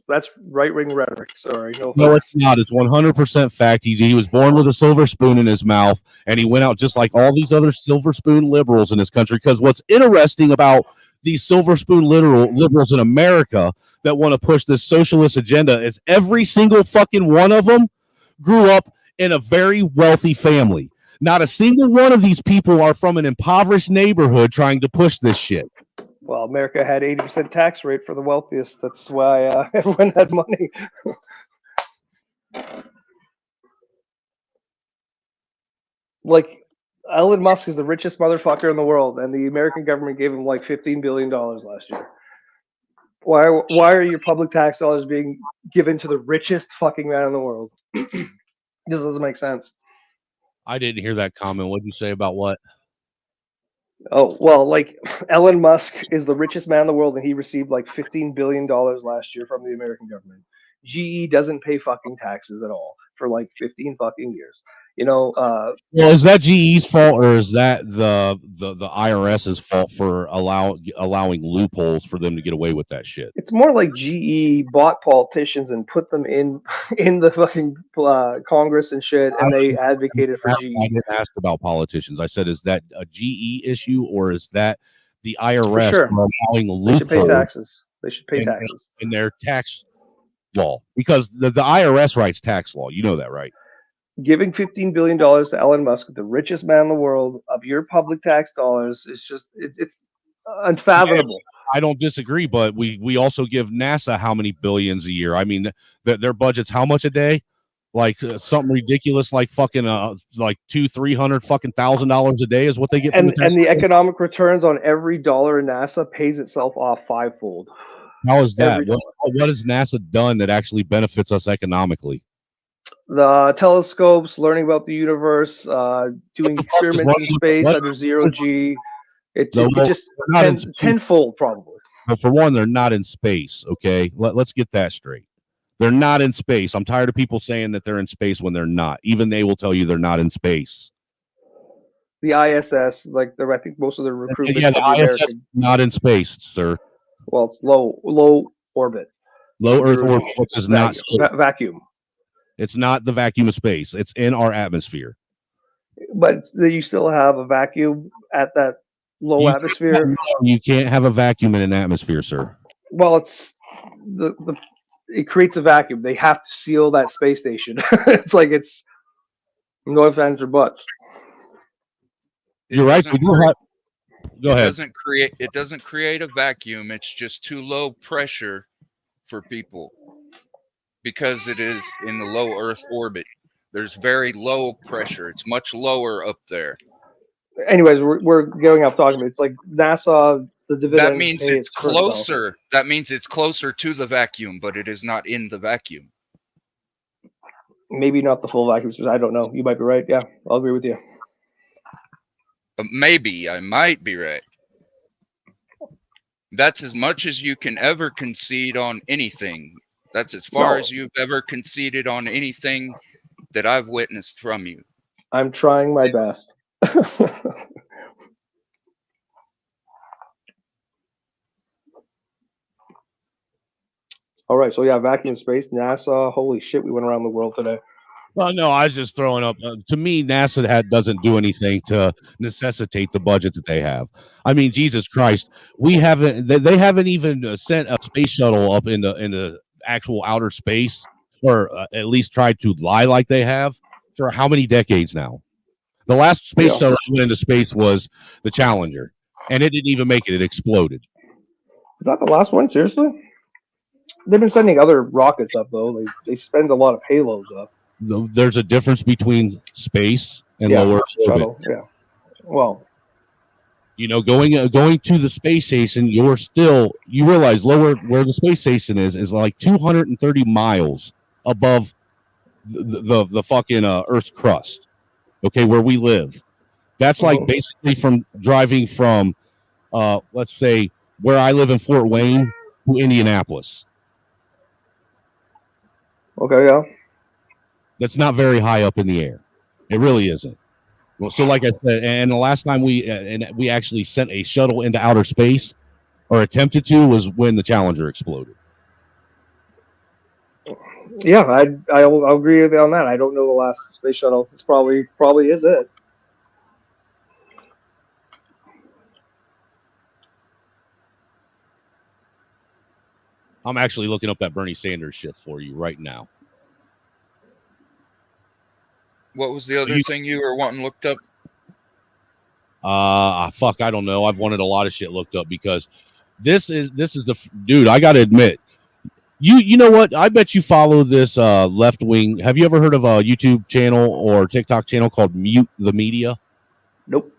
right wing rhetoric. Sorry, no, it's not. It's 100% fact. He was born with a silver spoon in his mouth, and he went out just like all these other silver spoon liberals in this country. Because what's interesting about these silver spoon liberals in America that want to push this socialist agenda is every single fucking one of them grew up in a very wealthy family. Not a single one of these people are from an impoverished neighborhood trying to push this shit. Well, America had 80% tax rate for the wealthiest. That's why everyone had money. Like, Elon Musk is the richest motherfucker in the world, and the American government gave him like $15 billion last year. Why are your public tax dollars being given to the richest fucking man in the world? This doesn't make sense. I didn't hear that comment. What did you say about what? Oh, well, like, Elon Musk is the richest man in the world, and he received like $15 billion last year from the American government. GE doesn't pay fucking taxes at all for like 15 fucking years. You know, well, is that GE's fault, or is that the IRS's fault for allowing loopholes for them to get away with that shit? It's more like GE bought politicians and put them in the fucking Congress and shit, and they advocated for GE. I didn't ask about politicians. I said, is that a GE issue, or is that the IRS allowing loopholes? They should pay taxes. They should pay taxes in their tax law, because the IRS writes tax law. You know that, right? Giving $15 billion to Elon Musk, the richest man in the world, of your public tax dollars is just it's unfathomable. I don't disagree, but we also give NASA how many billions a year? I mean, their budget's how much a day? Like something ridiculous, like fucking like $200,000-300,000 fucking $1,000 a day is what they get. And the economic returns on every dollar in NASA pays itself off fivefold. How is that? What has NASA done that actually benefits us economically? The telescopes, learning about the universe, doing experiments in space under zero G. It's just tenfold probably. But for one, they're not in space. Okay, let's get that straight. They're not in space. I'm tired of people saying that they're in space when they're not. Even they will tell you they're not in space. The ISS, like I think most of the recruitment. Yeah, the ISS is not in space, sir. Well, it's low orbit. Low Earth orbit, which is not vacuum. It's not the vacuum of space. It's in our atmosphere. But you still have a vacuum at that low atmosphere. You can't have a vacuum in an atmosphere, sir. Well, it's it creates a vacuum. They have to seal that space station. It's like it's no ifs, ands, or buts. You're right. We do have. Go ahead. It doesn't create a vacuum. It's just too low pressure for people. Because it is in the low Earth orbit, there's very low pressure. It's much lower up there. Anyways, we're going off talking. It's like NASA, the dividend. That means it's closer. That means it's closer to the vacuum, but it is not in the vacuum. Maybe not the full vacuum. I don't know. You might be right. Yeah, I'll agree with you. Maybe I might be right. That's as much as you can ever concede on anything. That's as far as you've ever conceded on anything that I've witnessed from you. I'm trying my best. All right, so yeah, vacuum space, NASA. Holy shit, we went around the world today. Well, no, I was just throwing up. To me, NASA doesn't do anything to necessitate the budget that they have. I mean, Jesus Christ, they haven't even sent a space shuttle up into actual outer space, or at least tried to lie like they have for how many decades now? The last space shuttle that went into space was the Challenger, and it didn't even make it. It exploded. Is that the last one? Seriously? They've been sending other rockets up though. They spend a lot of payloads up. There's a difference between space and Yeah, low Earth orbit. shuttle. Yeah. Well, You know, going to the space station, you realize lower where the space station is like 230 miles above the fucking Earth's crust. Okay, where we live. That's like basically from driving from let's say where I live in Fort Wayne to Indianapolis. Okay, yeah. That's not very high up in the air. It really isn't. Well, so like I said, and the last time we actually sent a shuttle into outer space, or attempted to, was when the Challenger exploded. Yeah, I'll agree with you on that. I don't know the last space shuttle. It's probably is it. I'm actually looking up that Bernie Sanders shit for you right now. What was the other thing you were wanting looked up? Fuck, I don't know. I've wanted a lot of shit looked up because this is the dude. I got to admit, you know what? I bet you follow this left wing. Have you ever heard of a YouTube channel or TikTok channel called Mute the Media? Nope.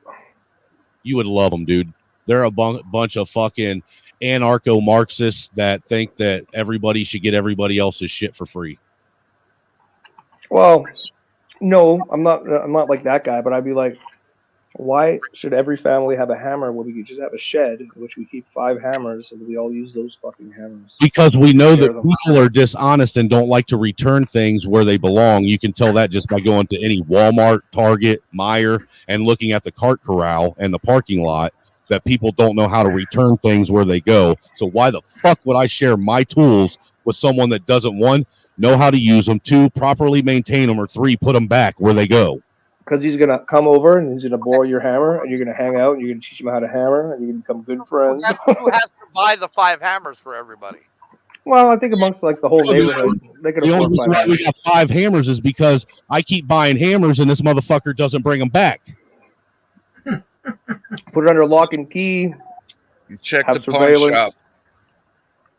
You would love them, dude. They're a bunch of fucking anarcho-Marxists that think that everybody should get everybody else's shit for free. Well, no, I'm not like that guy, but I'd be like, why should every family have a hammer when we could just have a shed in which we keep 5 hammers and we all use those fucking hammers? Because we know that people are dishonest and don't like to return things where they belong. You can tell that just by going to any Walmart, Target, Meijer, and looking at the cart corral and the parking lot, that people don't know how to return things where they go. So why the fuck would I share my tools with someone that doesn't, 1, know how to use them, 2, properly maintain them, or 3, put them back where they go? Because he's gonna come over and he's gonna borrow your hammer, and you're gonna hang out and you're gonna teach him how to hammer, and you're gonna become good friends. Who has to buy the 5 hammers for everybody? Well, I think amongst like the whole neighborhood, they can The afford only reason 5 why we hammers. got 5 hammers is because I keep buying hammers and this motherfucker doesn't bring them back. Put it under lock and key. You check have the pawn surveillance. shop.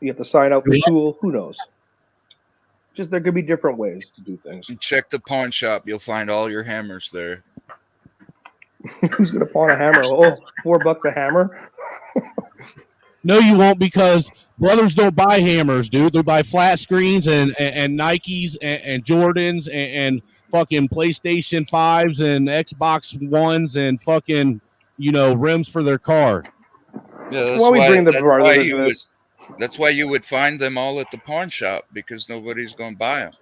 You have to sign out the tool. Who knows? Just there could be different ways to do things. You check the pawn shop. You'll find all your hammers there. Who's gonna pawn a hammer? Oh, $4 a hammer. No, you won't, because brothers don't buy hammers, dude. They buy flat screens and Nikes and Jordans and fucking PlayStation 5s and Xbox Ones and fucking, rims for their car. Yeah, Why we bring the brothers into this? That's why you would find them all at the pawn shop, because nobody's going to buy them.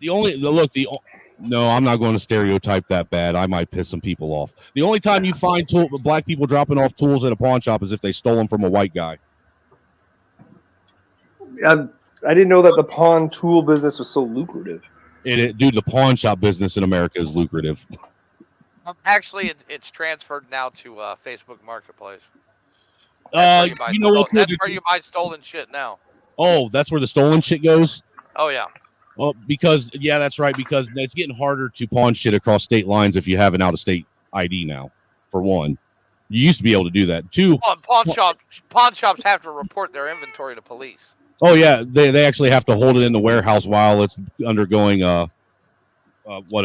No, I'm not going to stereotype that bad. I might piss some people off. The only time you find black people dropping off tools at a pawn shop is if they stole them from a white guy. I didn't know that the pawn tool business was so lucrative. Dude, the pawn shop business in America is lucrative. Actually, it's transferred now to Facebook Marketplace. You know what? That's where you buy stolen shit now. Oh, that's where the stolen shit goes? Oh, yeah. Well, that's right, because it's getting harder to pawn shit across state lines if you have an out-of-state ID now, for 1. You used to be able to do that. 2, pawn shops have to report their inventory to police. oh, yeah, they actually have to hold it in the warehouse while it's undergoing a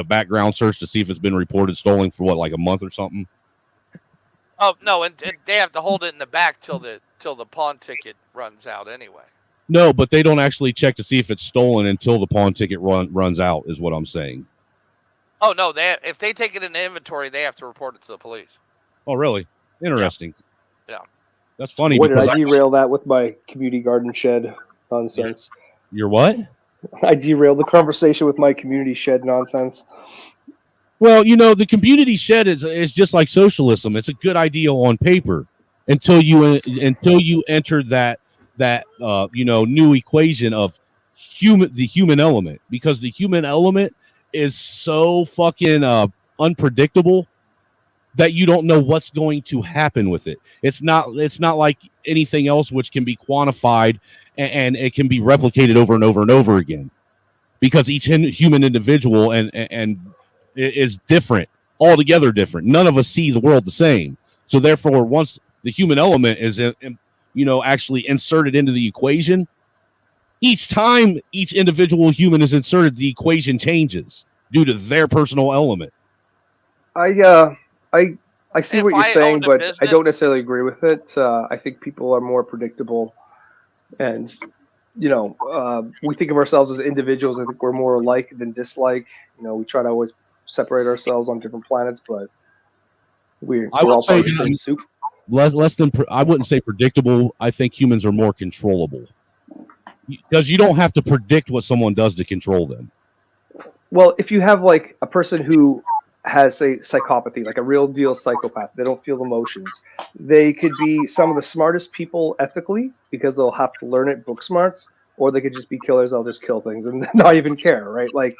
background search to see if it's been reported stolen for like a month or something. Oh, no, and they have to hold it in the back till the pawn ticket runs out anyway. No, but they don't actually check to see if it's stolen until the pawn ticket runs out, is what I'm saying. Oh, no, if they take it in the inventory, they have to report it to the police. Oh, really? Interesting. Yeah. That's funny. What did I derail that with my community garden shed nonsense? Your what? I derailed the conversation with my community shed nonsense. Well, the community shed is just like socialism. It's a good idea on paper until you enter that new equation of the human element, because the human element is so fucking unpredictable that you don't know what's going to happen with it. It's not like anything else which can be quantified and it can be replicated over and over and over again, because each human individual and is different, altogether different. None of us see the world the same. So therefore, once the human element is actually inserted into the equation, each time each individual human is inserted, the equation changes due to their personal element. I see what you're saying, but I don't necessarily agree with it. I think people are more predictable, and we think of ourselves as individuals. I think we're more alike than dislike. We try to always separate ourselves on different planets, but we're all part of the same soup. Less than I wouldn't say predictable. I think humans are more controllable because you don't have to predict what someone does to control them. Well, if you have like a person who has a psychopathy, like a real deal psychopath, they don't feel emotions. They could be some of the smartest people ethically because they'll have to learn it book smarts, or they could just be killers. They'll just kill things and not even care, right? Like,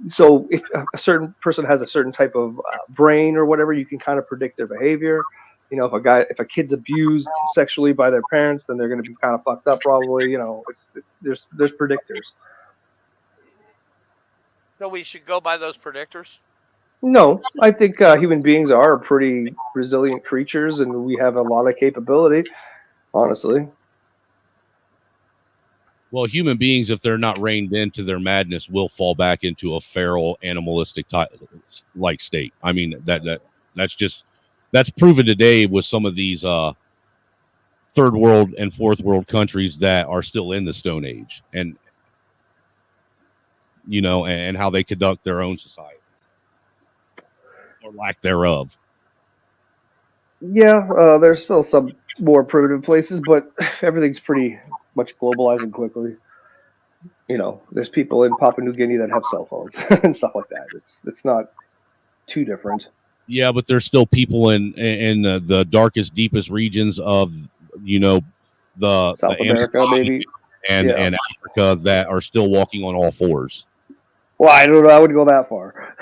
so if a certain person has a certain type of brain or whatever, you can kind of predict their behavior. If a kid's abused sexually by their parents, then they're going to be kind of fucked up probably. There's predictors. So we should go by those predictors? No, I think human beings are pretty resilient creatures, and we have a lot of capability, honestly. Well, human beings, if they're not reined into their madness, will fall back into a feral, animalistic like state. I mean, that's proven today with some of these third world and fourth world countries that are still in the Stone Age, and and how they conduct their own society or lack thereof. Yeah, there's still some more primitive places, but everything's pretty much globalizing quickly. There's people in Papua New Guinea that have cell phones and stuff like that. It's not too different. Yeah, but there's still people in the darkest, deepest regions of the South America, maybe, and Africa that are still walking on all fours. Well, I don't know. I wouldn't go that far.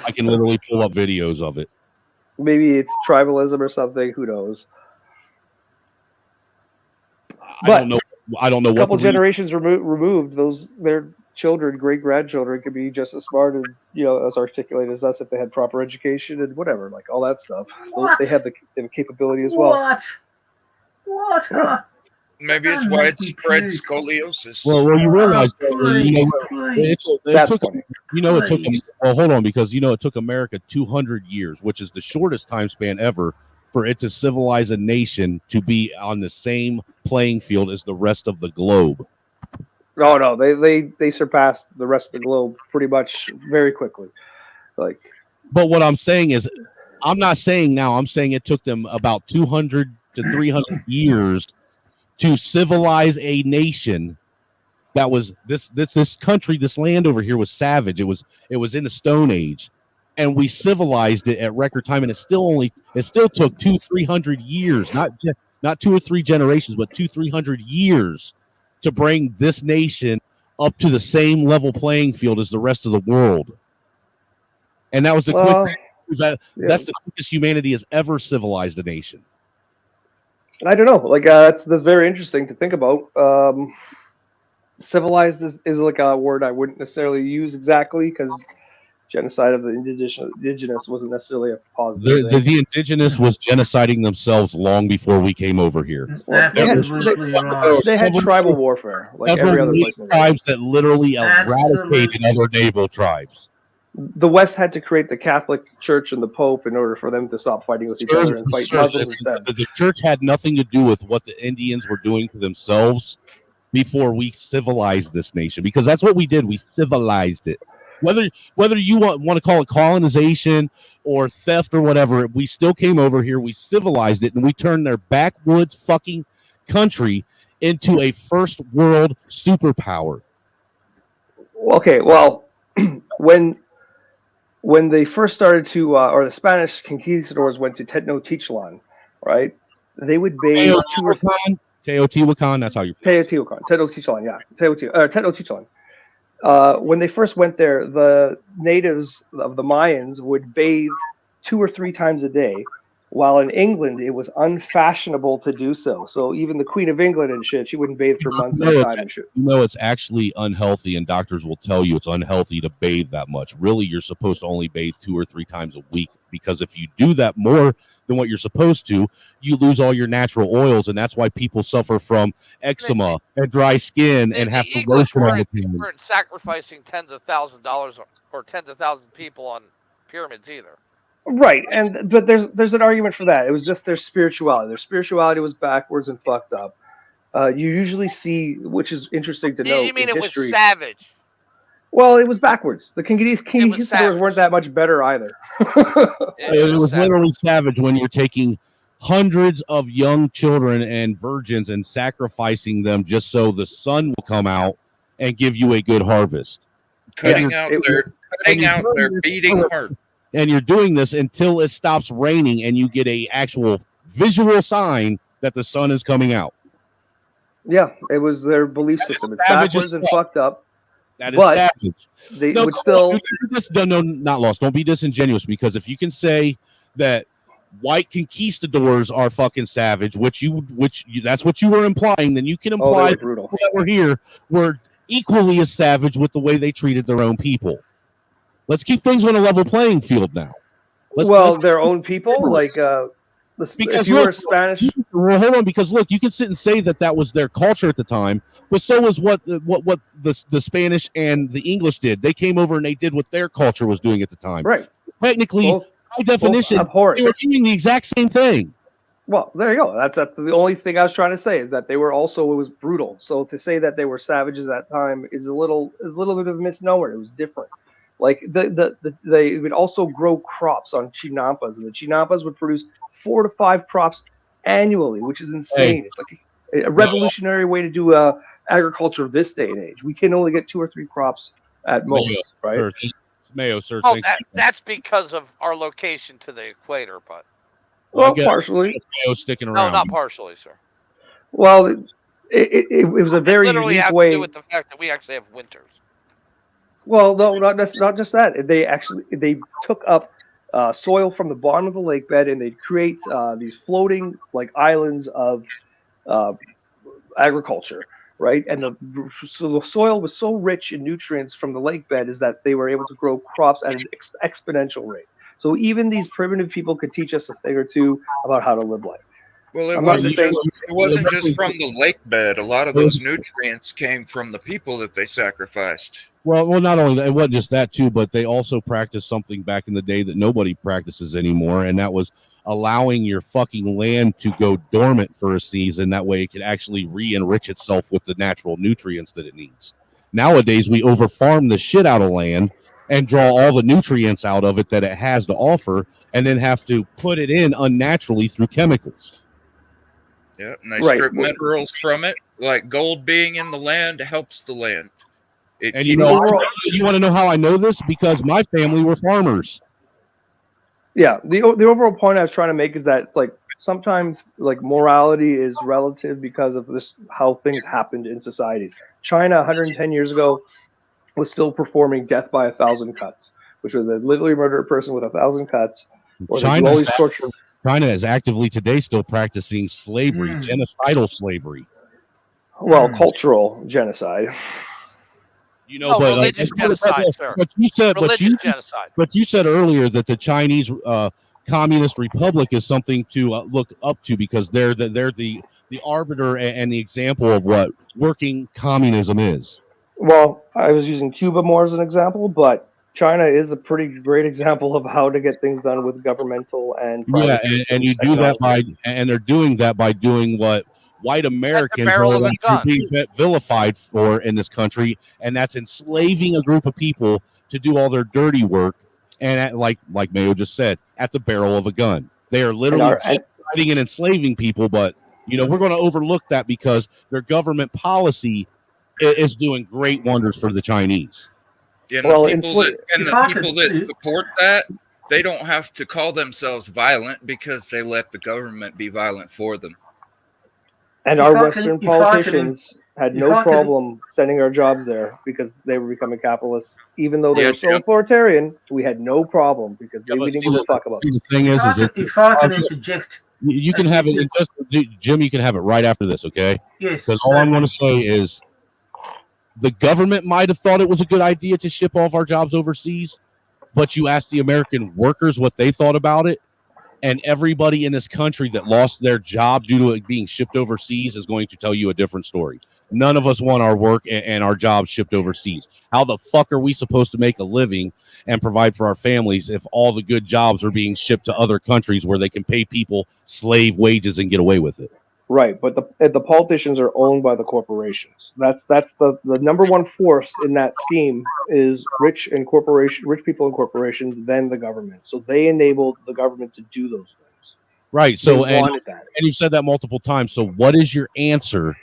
I can literally pull up videos of it. Maybe it's tribalism or something. Who knows? I don't know. A couple generations removed, their children, great grandchildren, could be just as smart and as articulate as us if they had proper education and whatever, like all that stuff. They have the capability as well. What? Yeah. Maybe it's widespread scoliosis. Well, you realize it took America 200 years, which is the shortest time span ever, for it to civilize a nation to be on the same playing field as the rest of the globe. Oh no, they surpassed the rest of the globe pretty much very quickly. But what I'm saying is, I'm not saying now. I'm saying it took them about 200 to 300 years to civilize a nation that was this country, this land over here was savage. It was in the Stone Age, and we civilized it at record time. And it still took 200-300 years, not 2 or 3 generations, but 200-300 years to bring this nation up to the same level playing field as the rest of the world. And that was the quickest. That's the quickest humanity has ever civilized a nation. I don't know. That's very interesting to think about. Civilized is like a word I wouldn't necessarily use exactly because genocide of the indigenous wasn't necessarily a positive thing. The indigenous was genociding themselves long before we came over here. They had tribal warfare, like every other place. Tribes that literally eradicated other naval tribes. The West had to create the Catholic Church and the Pope in order for them to stop fighting with each other and fight Muslims instead. The church had nothing to do with what the Indians were doing to themselves before we civilized this nation, because that's what we did. We civilized it. Whether you want to call it colonization or theft or whatever, we still came over here, we civilized it, and we turned their backwoods fucking country into a first world superpower. Okay, well, when they first started to, or the Spanish conquistadors went to Tenochtitlan, right? They would bathe Teotihuacan, that's how you... Tenochtitlan, yeah. Tenochtitlan. When they first went there, the natives of the Mayans would bathe 2 or 3 times a day, while in England it was unfashionable to do so. So even the Queen of England and shit, she wouldn't bathe for months at a time and shit. It's actually unhealthy, and doctors will tell you it's unhealthy to bathe that much. Really, you're supposed to only bathe 2 or 3 times a week, because if you do that more than what you're supposed to, you lose all your natural oils, and that's why people suffer from eczema and dry skin and have to English lotion all the weren't, time. weren't sacrificing tens of thousands of dollars or tens of thousands of people on pyramids either. Right, but there's an argument for that. It was just their spirituality. Their spirituality was backwards and fucked up. You usually see, which is interesting to note You mean in it history. was savage? Well, it was backwards. The conquistadors weren't that much better either. It was literally savage when you're taking hundreds of young children and virgins and sacrificing them just so the sun will come out and give you a good harvest. Cutting out their beating heart. And you're doing this until it stops raining and you get a actual visual sign that the sun is coming out. Yeah, it was their belief system. It's backwards and fucked up. That is savage. They would still. Not lost. Don't be disingenuous, because if you can say that white conquistadors are fucking savage, that's what you were implying, then you can imply that brutal. people that were here were equally as savage with the way they treated their own people. Let's keep things on a level playing field now. Their own people, like if you were Spanish. Well, hold on, because look, you can sit and say that was their culture at the time, but so was what the Spanish and the English did. They came over and they did what their culture was doing at the time. Right. Technically, by definition, they were doing the exact same thing. Well, there you go. That's the only thing I was trying to say, is that they were also, it was brutal. So to say that they were savages at that time is a little bit of a misnomer. It was different. Like they would also grow crops on chinampas, and the chinampas would produce 4 to 5 crops annually, which is insane. It's like a revolutionary way to do agriculture this day and age. We can only get 2 or 3 crops at most, right? Sir, Mayo, sir. Oh, that's because of our location to the equator, but. Well, partially. Mayo sticking around. No, not partially, sir. Well, it was a very literally unique has way. to do with the fact that we actually have winters. Well, no, not just that. They took up soil from the bottom of the lake bed, and they'd create these floating like islands of agriculture, right? And so the soil was so rich in nutrients from the lake bed is that they were able to grow crops at an exponential rate. So even these primitive people could teach us a thing or two about how to live life. Well, it wasn't just from the lake bed. A lot of those nutrients came from the people that they sacrificed. Well, not only that, it wasn't just that too, but they also practiced something back in the day that nobody practices anymore, and that was allowing your fucking land to go dormant for a season. That way it could actually re-enrich itself with the natural nutrients that it needs. Nowadays, we overfarm the shit out of land and draw all the nutrients out of it that it has to offer, and then have to put it in unnaturally through chemicals. Yeah, and they strip minerals from it, like gold being in the land helps the land. And you want to know how I know this? Because my family were farmers. Yeah, the overall point I was trying to make is that it's like sometimes like morality is relative because of this how things happened in societies. China 110 years ago was still performing death by 1,000 cuts, which was they literally murder a person with 1,000 cuts. Or China is actively today still practicing slavery, genocidal slavery. Well, cultural genocide. You know, but religious genocide, sir. But you said, genocide. But you said earlier that the Chinese Communist Republic is something to look up to because they're the arbiter and the example of what working communism is. Well, I was using Cuba more as an example, but China is a pretty great example of how to get things done with governmental and private and you do that and they're doing that by doing what white Americans are being vilified for in this country, and that's enslaving a group of people to do all their dirty work. And like Mayo just said, at the barrel of a gun, they are literally fighting and enslaving people. But we're going to overlook that because their government policy is doing great wonders for the Chinese. Yeah, and the people that support that, they don't have to call themselves violent because they let the government be violent for them. And our Western politicians had no problem sending our jobs there because they were becoming capitalists. Even though they were so authoritarian, we had no problem because we didn't give a fuck about it. The thing is if I can interject. You can have it, Jim, you can have it right after this, okay? Yes. Because all I'm going to say is the government might have thought it was a good idea to ship all of our jobs overseas, but you ask the American workers what they thought about it, And everybody in this country that lost their job due to it being shipped overseas is going to tell you a different story. None of us want our work and our jobs shipped overseas. How the fuck are we supposed to make a living and provide for our families if all the good jobs are being shipped to other countries where they can pay people slave wages and get away with it? Right, but the politicians are owned by the corporations. That's the number one force in that scheme is rich people and corporations, then the government. So they enabled the government to do those things. Right. So They and wanted that. you've said that multiple times. So what is your answer?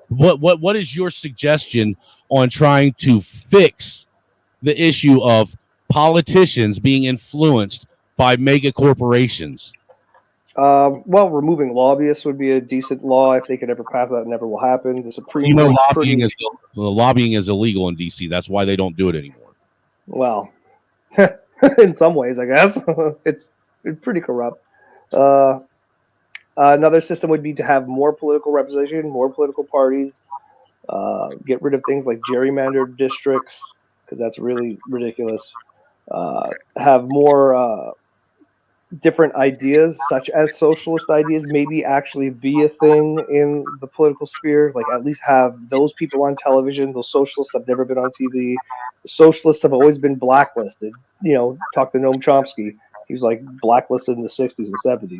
What is your suggestion on trying to fix the issue of politicians being influenced by mega corporations? Well, removing lobbyists would be a decent law if they could ever pass that. It never will happen. The Supreme Court Lobbying is illegal in DC. That's why they don't do it anymore. Well, in some ways, I guess it's pretty corrupt. Another system would be to have more political representation, more political parties. Get rid of things like gerrymandered districts because that's really ridiculous. Have more different ideas, such as socialist ideas, maybe actually be a thing in the political sphere. Like at least have those people on television. Those socialists have never been on TV. The socialists have always been blacklisted. You know, talk to Noam Chomsky. He was like blacklisted in the 60s and 70s.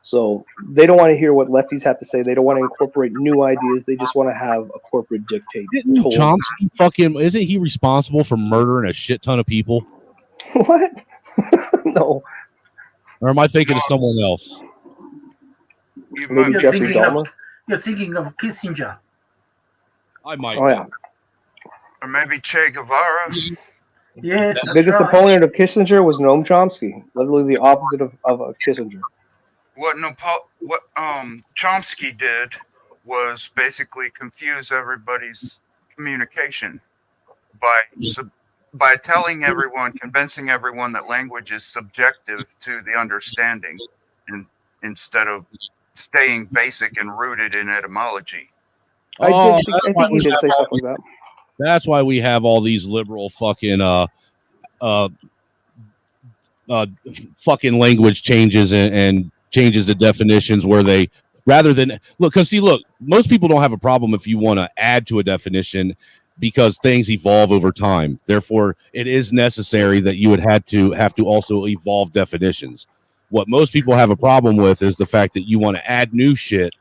So they don't want to hear what lefties have to say. They don't want to incorporate new ideas. They just want to have a corporate dictate. Chomsky isn't he responsible for murdering a shit ton of people? What? No. Or am I thinking of someone else? Maybe Jeffrey Dahmer. You're thinking of Kissinger. I might. Oh yeah. Or maybe Che Guevara. Yes. The biggest opponent of Kissinger was Noam Chomsky. Literally the opposite of Kissinger. What Chomsky did was basically confuse everybody's communication by telling everyone, convincing everyone that language is subjective to the understanding, instead of staying basic and rooted in etymology. I think he did say stuff like that. That's why we have all these liberal fucking fucking language changes and changes the definitions where they rather than look, most people don't have a problem if you want to add to a definition because things evolve over time. Therefore, it is necessary that you would have to also evolve definitions. What most people have a problem with is the fact that you want to add new shit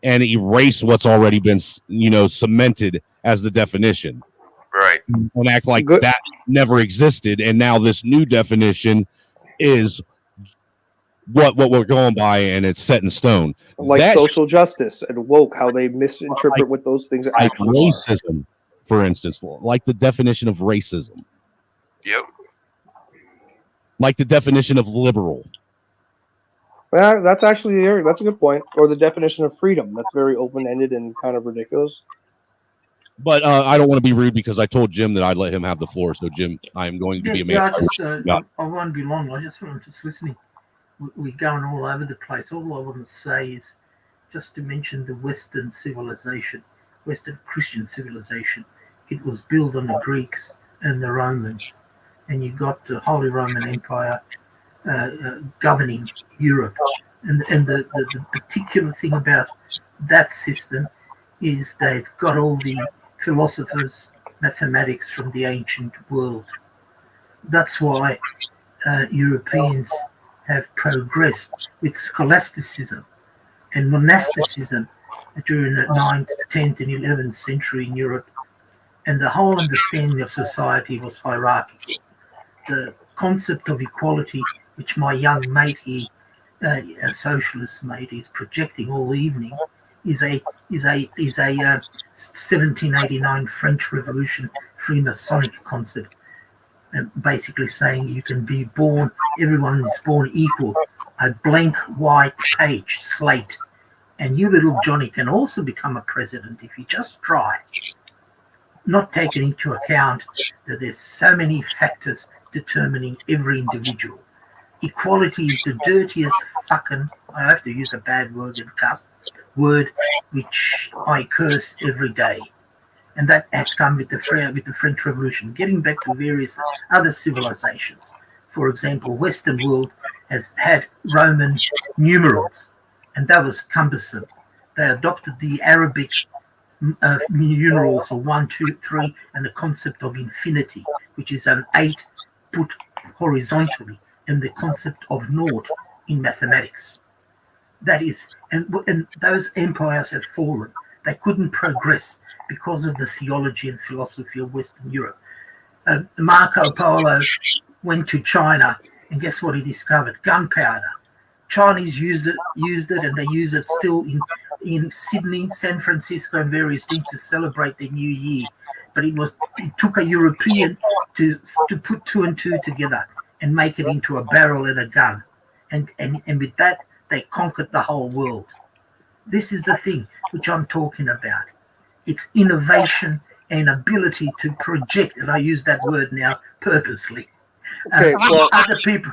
and erase what's already been, cemented as the definition. Right. And act like that never existed. And now this new definition is what we're going by, and it's set in stone. Like social justice and woke, how they misinterpret what those things like actually racism, for instance, like the definition of racism. Yep. Like the definition of liberal. Well, that's a good point. Or the definition of freedom. That's very open-ended and kind of ridiculous. But I don't want to be rude because I told Jim that I'd let him have the floor. So, Jim, I am going to be a man. I won't be long. I just want to listening. We're going all over the place. All I want to say is just to mention the Western civilization, Western Christian civilization. It was built on the Greeks and the Romans, and you got the Holy Roman Empire governing Europe. And the particular thing about that system is they've got all the philosophers, mathematics from the ancient world. That's why Europeans have progressed with scholasticism and monasticism during the 9th, 10th, and 11th century in Europe. And the whole understanding of society was hierarchical. The concept of equality, which my young mate here, a socialist mate, is projecting all evening, is a 1789 French Revolution Freemasonic concept, and basically saying you can be born, everyone is born equal, a blank white page, slate, and you little Johnny can also become a president if you just try. Not taking into account that there's so many factors determining every individual. Equality is the dirtiest fucking, I have to use a bad word and cuss word, which I curse every day. And that has come with the French Revolution. Getting back to various other civilizations. For example, Western world has had Roman numerals, and that was cumbersome. They adopted the Arabic numerals of 1, 2, 3, and the concept of infinity, which is an 8 put horizontally, and the concept of naught in mathematics. That is, and those empires have fallen. They couldn't progress because of the theology and philosophy of Western Europe. Marco Polo went to China, and guess what he discovered? Gunpowder. Chinese used it, and they use it still in Sydney, San Francisco, and various things to celebrate their New Year. But it took a European to put 2 and 2 together and make it into a barrel and a gun, and with that they conquered the whole world. This is the thing which I'm talking about. It's innovation and ability to project, and I use that word now purposely. Okay, well, Other people.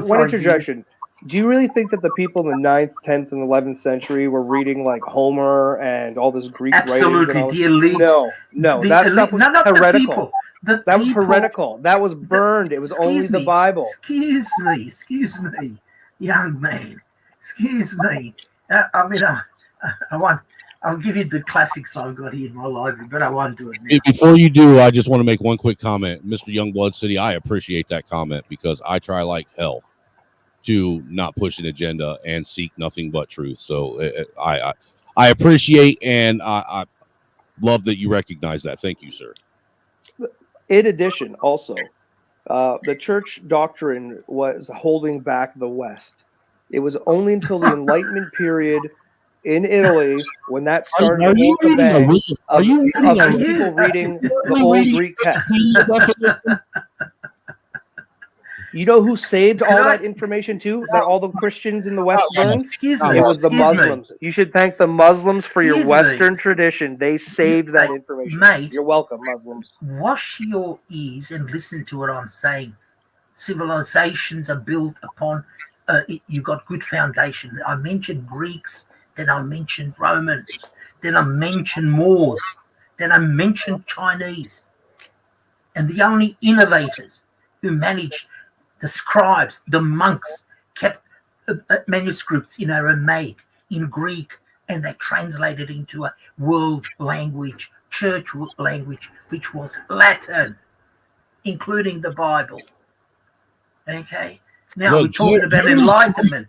One interjection. Do you really think that the people in the 9th, 10th, and 11th century were reading like Homer and all this Greek Absolutely, writings? the elite. No, the that elite, stuff was none of heretical. The people, that was heretical. That was burned. It was only the Bible. Excuse me, young man. Excuse me. I'll give you the classics I've got here in my library, but I won't do it now. Before you do, I just want to make one quick comment. Mr. Youngblood City, I appreciate that comment because I try like hell to not push an agenda and seek nothing but truth. So I appreciate and I love that you recognize that. Thank you, sir. In addition, also, the church doctrine was holding back the West. It was only until the Enlightenment period in Italy when that started to hold the bang of people reading the old Greek text. You know who saved all that information too? That all the Christians in the West burned? It was the Muslims. You should thank the Muslims for your Western tradition. They saved that information. Mate, you're welcome, Muslims. Wash your ears and listen to what I'm saying. Civilizations are built upon, you got good foundation. I mentioned Greeks, then I mentioned Romans, then I mentioned Moors, then I mentioned Chinese. And the only innovators who managed, the scribes, the monks, kept manuscripts in Aramaic, in Greek, and they translated into a world language, church language, which was Latin, including the Bible. Okay? Now we're talking about enlightenment.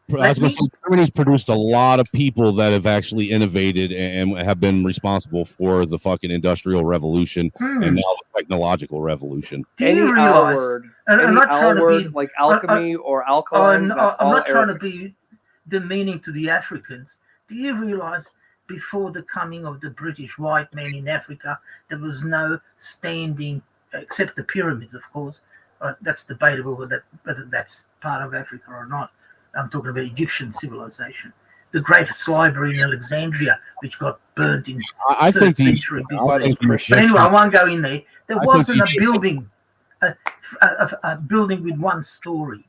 Germany's produced a lot of people that have actually innovated and have been responsible for the fucking industrial revolution and now the technological revolution. Any L word, like alchemy or alkaline, that's I'm all not trying to Arabic. be demeaning to the Africans. Do you realize before the coming of the British white men in Africa, there was no standing, except the pyramids, of course. That's debatable whether that's part of Africa or not. I'm talking about Egyptian civilization. The greatest library in Alexandria, which got burnt in 3rd century BC. But anyway, I won't go in there. There wasn't a building, a building with one story.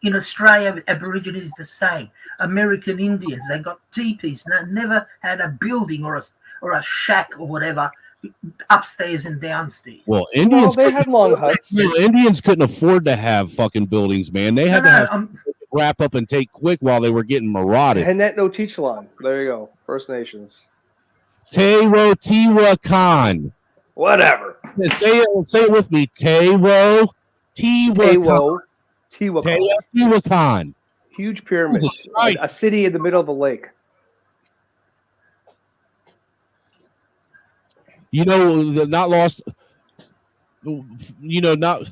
In Australia, Aborigines the same. American Indians, they got teepees. They never had a building or a shack or whatever upstairs and downstairs. Well, Indians they had long huts. Indians couldn't afford to have fucking buildings, man. They had to have wrap up and take quick while they were getting marauded. Henet no Tichlon. There you go. First Nations. Teotihuacan. Whatever. Say it with me. Teotihuacan. Huge pyramids. A city in the middle of the lake. You know, not lost. You know, not.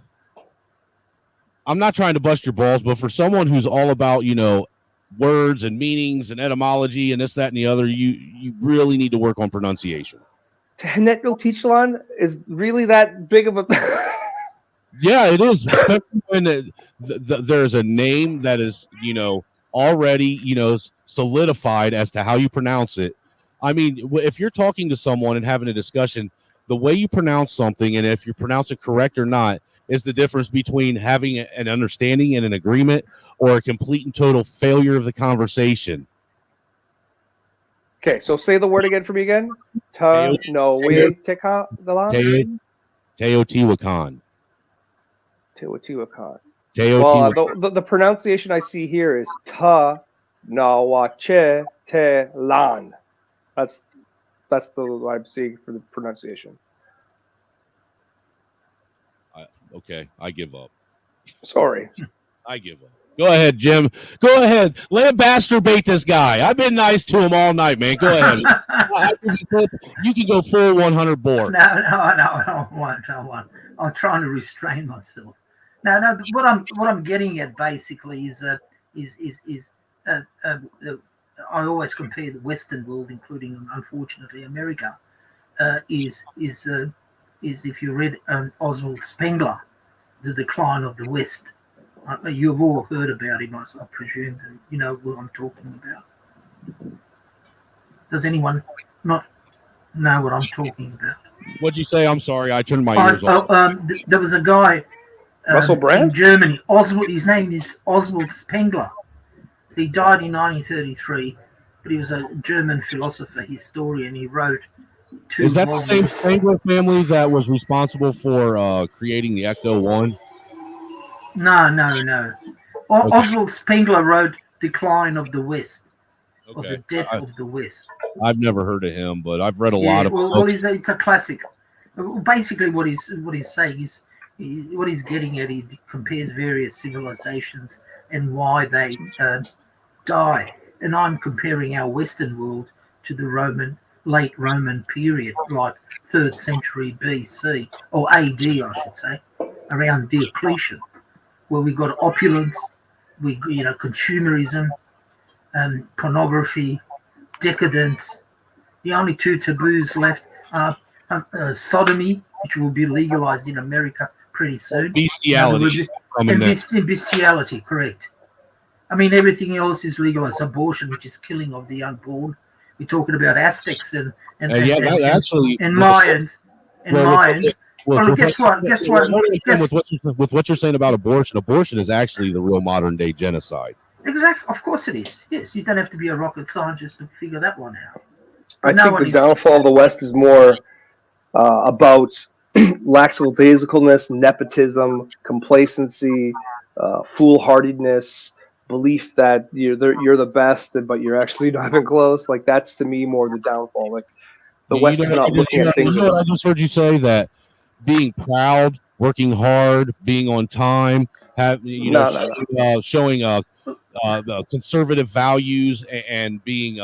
I'm not trying to bust your balls, but for someone who's all about, you know, words and meanings and etymology and this, that, and the other, you really need to work on pronunciation. Henet no Tichlon is really that big of a. Yeah, it is. Especially when there's a name that is, you know, already, you know, solidified as to how you pronounce it. I mean, if you're talking to someone and having a discussion, the way you pronounce something and if you pronounce it correct or not is the difference between having an understanding and an agreement or a complete and total failure of the conversation. Okay, so say the word again for me again. Teotihuacan. Teotihuacan. Well, the pronunciation I see here is ta na wa che te lan. That's the what I'm seeing for the pronunciation. Okay, I give up. Sorry. I give up. Go ahead, Jim. Go ahead. Let him masturbate this guy. I've been nice to him all night, man. Go ahead. You can go full 100 bore. No, I won't. I'm trying to restrain myself. No. What I'm getting at basically is I always compare the Western world, including unfortunately America, is if you read Oswald Spengler, The Decline of the West. You've all heard about him, I presume. You know what I'm talking about. Does anyone not know what I'm talking about? What'd you say? I'm sorry. I turned my ears off. There was a guy Russell Brand? in Germany. His name is Oswald Spengler. He died in 1933, but he was a German philosopher, historian. He wrote two Is that the volumes. same Spengler family that was responsible for creating the Ecto-1? No. Oswald Spengler wrote Decline of the West, or The Death of the West. I've never heard of him, but I've read a lot of books. It's a classic. Basically, what he's saying is, what he's getting at, he compares various civilizations and why they die. And I'm comparing our Western world to the late Roman period, like 3rd century BC, or AD, I should say, around Diocletian, where we got opulence, consumerism, pornography, decadence. The only two taboos left are sodomy, which will be legalized in America pretty soon. Bestiality. And bestiality, correct. I mean, everything else is legalized. Abortion, which is killing of the unborn. We're talking about Aztecs and Mayans. Well, guess what? With what you're saying about abortion is actually the real modern day genocide. Exactly. Of course it is. Yes, you don't have to be a rocket scientist to figure that one out. I think the downfall of the West is more about lackadaisicalness, nepotism, complacency, foolhardiness, belief that you're the best, but you're actually not even close. Like, that's to me more the downfall. Like, the West is not looking at things. I just heard you say that being proud, working hard, being on time, showing conservative values and being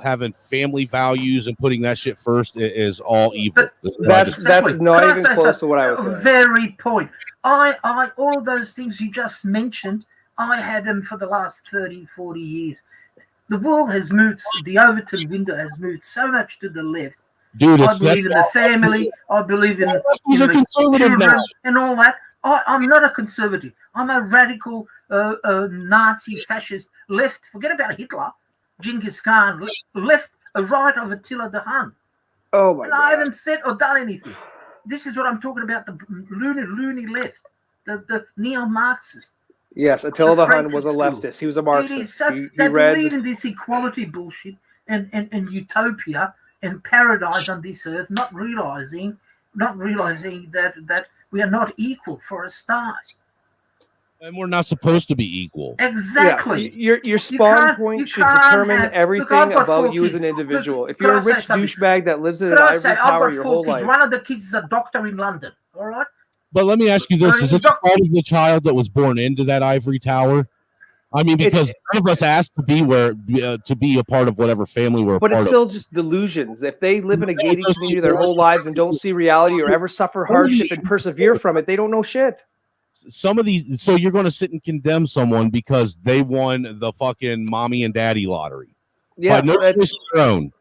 having family values and putting that shit first is all evil. That's not even close to what I was saying. Very point. I all those things you just mentioned, I had them for the last 30, 40 years. The world has moved, the Overton window has moved so much to the left. Dude, I believe in the family. I believe in the children now. and all that. I'm not a conservative. I'm a radical Nazi fascist left. Forget about Hitler, Genghis Khan, left, a right of Attila the Hun. Oh my God. I haven't said or done anything. This is what I'm talking about, the loony left, the neo-Marxist. Yes, Attila the Hun was a leftist. He was a Marxist. They believe in this equality bullshit and utopia and paradise on this earth, not realizing that we are not equal for a start. And we're not supposed to be equal. Exactly. Yeah, your spawn point should determine everything about you as an individual. If you're a rich douchebag that lives in an ivory tower your whole life. One of the kids is a doctor in London. All right. But let me ask you this: is it the fault of the child that was born into that ivory tower? I mean, because none of us asked to be to be a part of whatever family we're a part of. But it's still just delusions. If they live in a gated community their whole lives and don't see reality or ever suffer hardship and persevere from it, they don't know shit. Some of these, so you're going to sit and condemn someone because they won the fucking mommy and daddy lottery. Yeah, it's their own.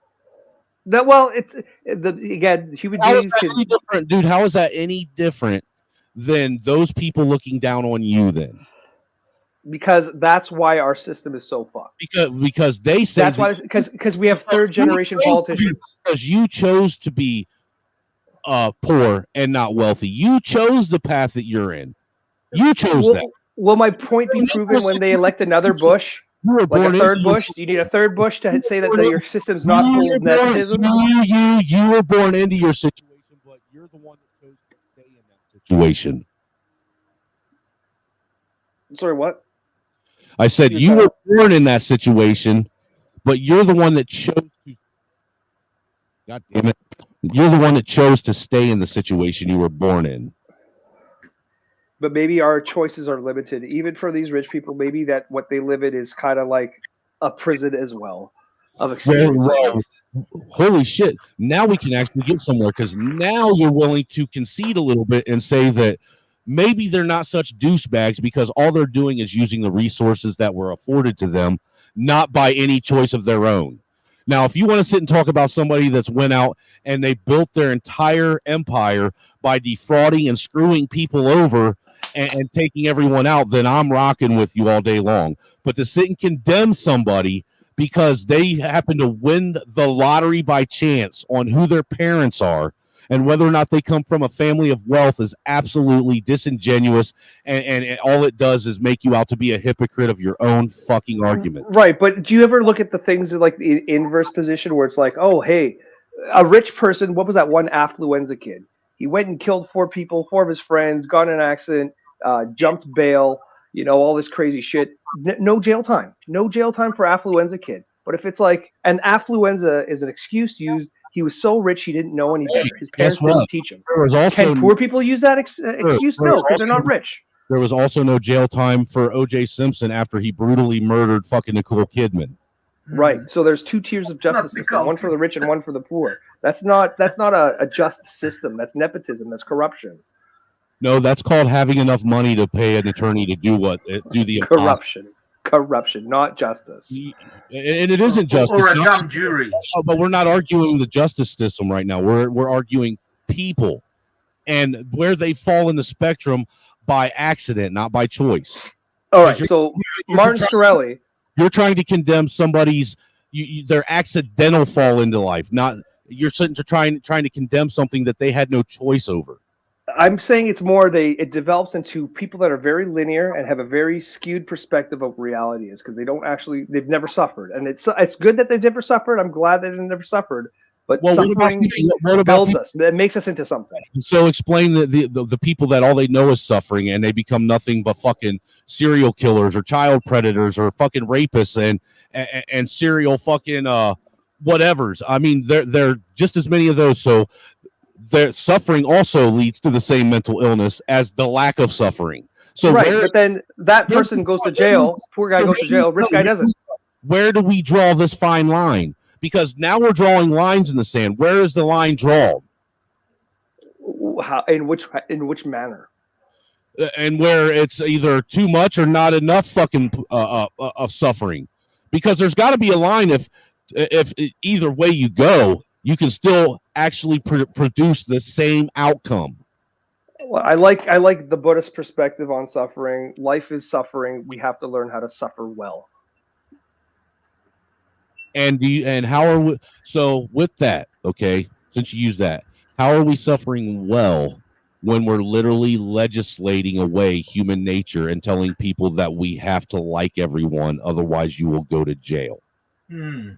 Again, human beings can. Dude, how is that any different than those people looking down on you then? Because that's why our system is so fucked. Because they say that's why because we have third generation politicians. Because you chose to be poor and not wealthy. You chose the path that you're in. You chose that. Will my point be proven when they elect another Bush? Like a third Bush? Do you need a third Bush to say that your system's not full of nepotism? You were born into your situation, but you're the one that chose to stay in that situation. Sorry, what? I said you were born in that situation, but you're the one that chose to. God damn it! You're the one that chose to stay in the situation you were born in. But maybe our choices are limited, even for these rich people. Maybe that what they live in is kind of like a prison as well, of experience. Holy shit! Now we can actually get somewhere because now you're willing to concede a little bit and say that maybe they're not such douchebags because all they're doing is using the resources that were afforded to them, not by any choice of their own. Now, if you want to sit and talk about somebody that's went out and they built their entire empire by defrauding and screwing people over and taking everyone out, then I'm rocking with you all day long. But to sit and condemn somebody because they happen to win the lottery by chance on who their parents are and whether or not they come from a family of wealth is absolutely disingenuous, and all it does is make you out to be a hypocrite of your own fucking argument. Right, but do you ever look at the things in like the inverse position where it's like, oh, hey, a rich person, what was that one affluenza kid? He went and killed 4 people, 4 of his friends, got in an accident, jumped bail, you know, all this crazy shit. No jail time. No jail time for affluenza kid. But if it's like an affluenza is an excuse used, he was so rich he didn't know any better. His parents didn't teach him. Can poor people use that excuse? No, because they're not rich. There was also no jail time for O.J. Simpson after he brutally murdered fucking Nicole Kidman. Right. So there's 2 tiers of justice system, one for the rich and one for the poor. That's not a just system. That's nepotism. That's corruption. No, that's called having enough money to pay an attorney to do the corruption. Corruption, not justice. And it isn't justice. Or a dumb jury. But we're not arguing the justice system right now. We're arguing people and where they fall in the spectrum by accident, not by choice. All right. So Martin Shkreli, you're trying to condemn somebody's their accidental fall into life. Not you're sitting to trying to condemn something that they had no choice over. I'm saying it's more it develops into people that are very linear and have a very skewed perspective of what reality is because they've never suffered, and it's good that they've never suffered. I'm glad that they've never suffered, but suffering builds us. It makes us into something. So explain the people that all they know is suffering and they become nothing but fucking serial killers or child predators or fucking rapists and serial fucking whatevers. I mean, they're just as many of those. So their suffering also leads to the same mental illness as the lack of suffering. So but then that person goes to jail. Poor guy goes to jail. Rich guy doesn't. Where do we draw this fine line? Because now we're drawing lines in the sand. Where is the line drawn? How, in which manner? And where it's either too much or not enough fucking of suffering. Because there's got to be a line. If either way you go, you can still actually produce the same outcome. Well, I like the Buddhist perspective on suffering. Life is suffering. We have to learn how to suffer well. And how are we? So with that, okay, since you use that, how are we suffering well when we're literally legislating away human nature and telling people that we have to like everyone, otherwise you will go to jail?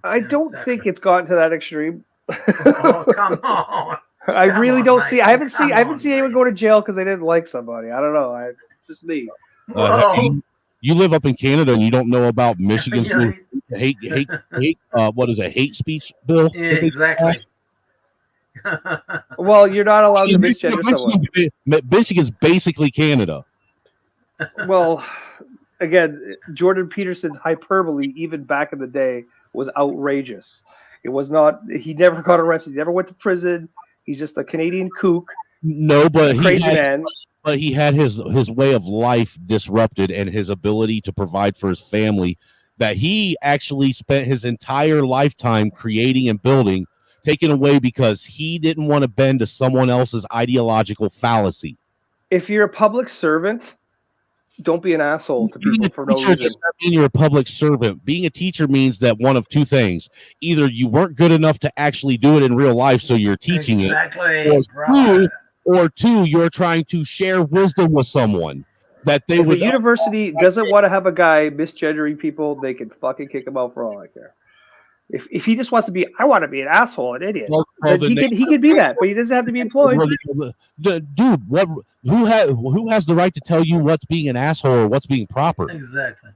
I don't think it's gotten to that extreme. Oh, come on. I really don't see. I haven't seen anyone go to jail because they didn't like somebody. I don't know. It's just me. You live up in Canada and you don't know about Michigan's hate what is it, hate speech bill? Yeah, exactly. Well, you're not allowed to misgender someone. Michigan's basically Canada. Well, again, Jordan Peterson's hyperbole, even back in the day, was outrageous. It was not. He never got arrested. He never went to prison. He's just a Canadian kook. No, but he had his way of life disrupted and his ability to provide for his family that he actually spent his entire lifetime creating and building taken away because he didn't want to bend to someone else's ideological fallacy. If you're a public servant, don't be an asshole to people for no reason. Being you're a public servant. Being a teacher means that one of two things. Either you weren't good enough to actually do it in real life, so you're teaching it. Or two, you're trying to share wisdom with someone that they would. If a university doesn't want to have a guy misgendering people, they can fucking kick him out for all I care. If he just wants to be, I want to be an asshole, an idiot. Well, Then then he could be that, but he doesn't have to be employed. Dude, who has the right to tell you what's being an asshole or what's being proper? Exactly.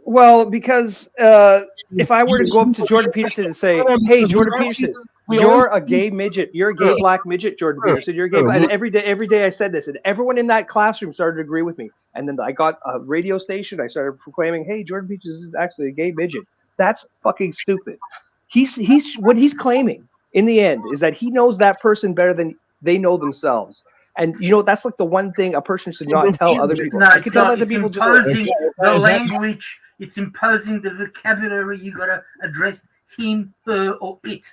Well, because if I were to go up to Jordan Peterson and say, "Hey, Jordan Peterson, you're a gay midget. You're a gay black midget, Jordan Peterson. You're a gay." And every day I said this, and everyone in that classroom started to agree with me. And then I got a radio station. I started proclaiming, "Hey, Jordan Peterson is actually a gay midget." That's fucking stupid. He's what he's claiming in the end is that he knows that person better than they know themselves. And that's like the one thing a person should not tell other people. No, I it's can tell not. other It's people imposing the just language. It's imposing the vocabulary. You got to address him, her, or it.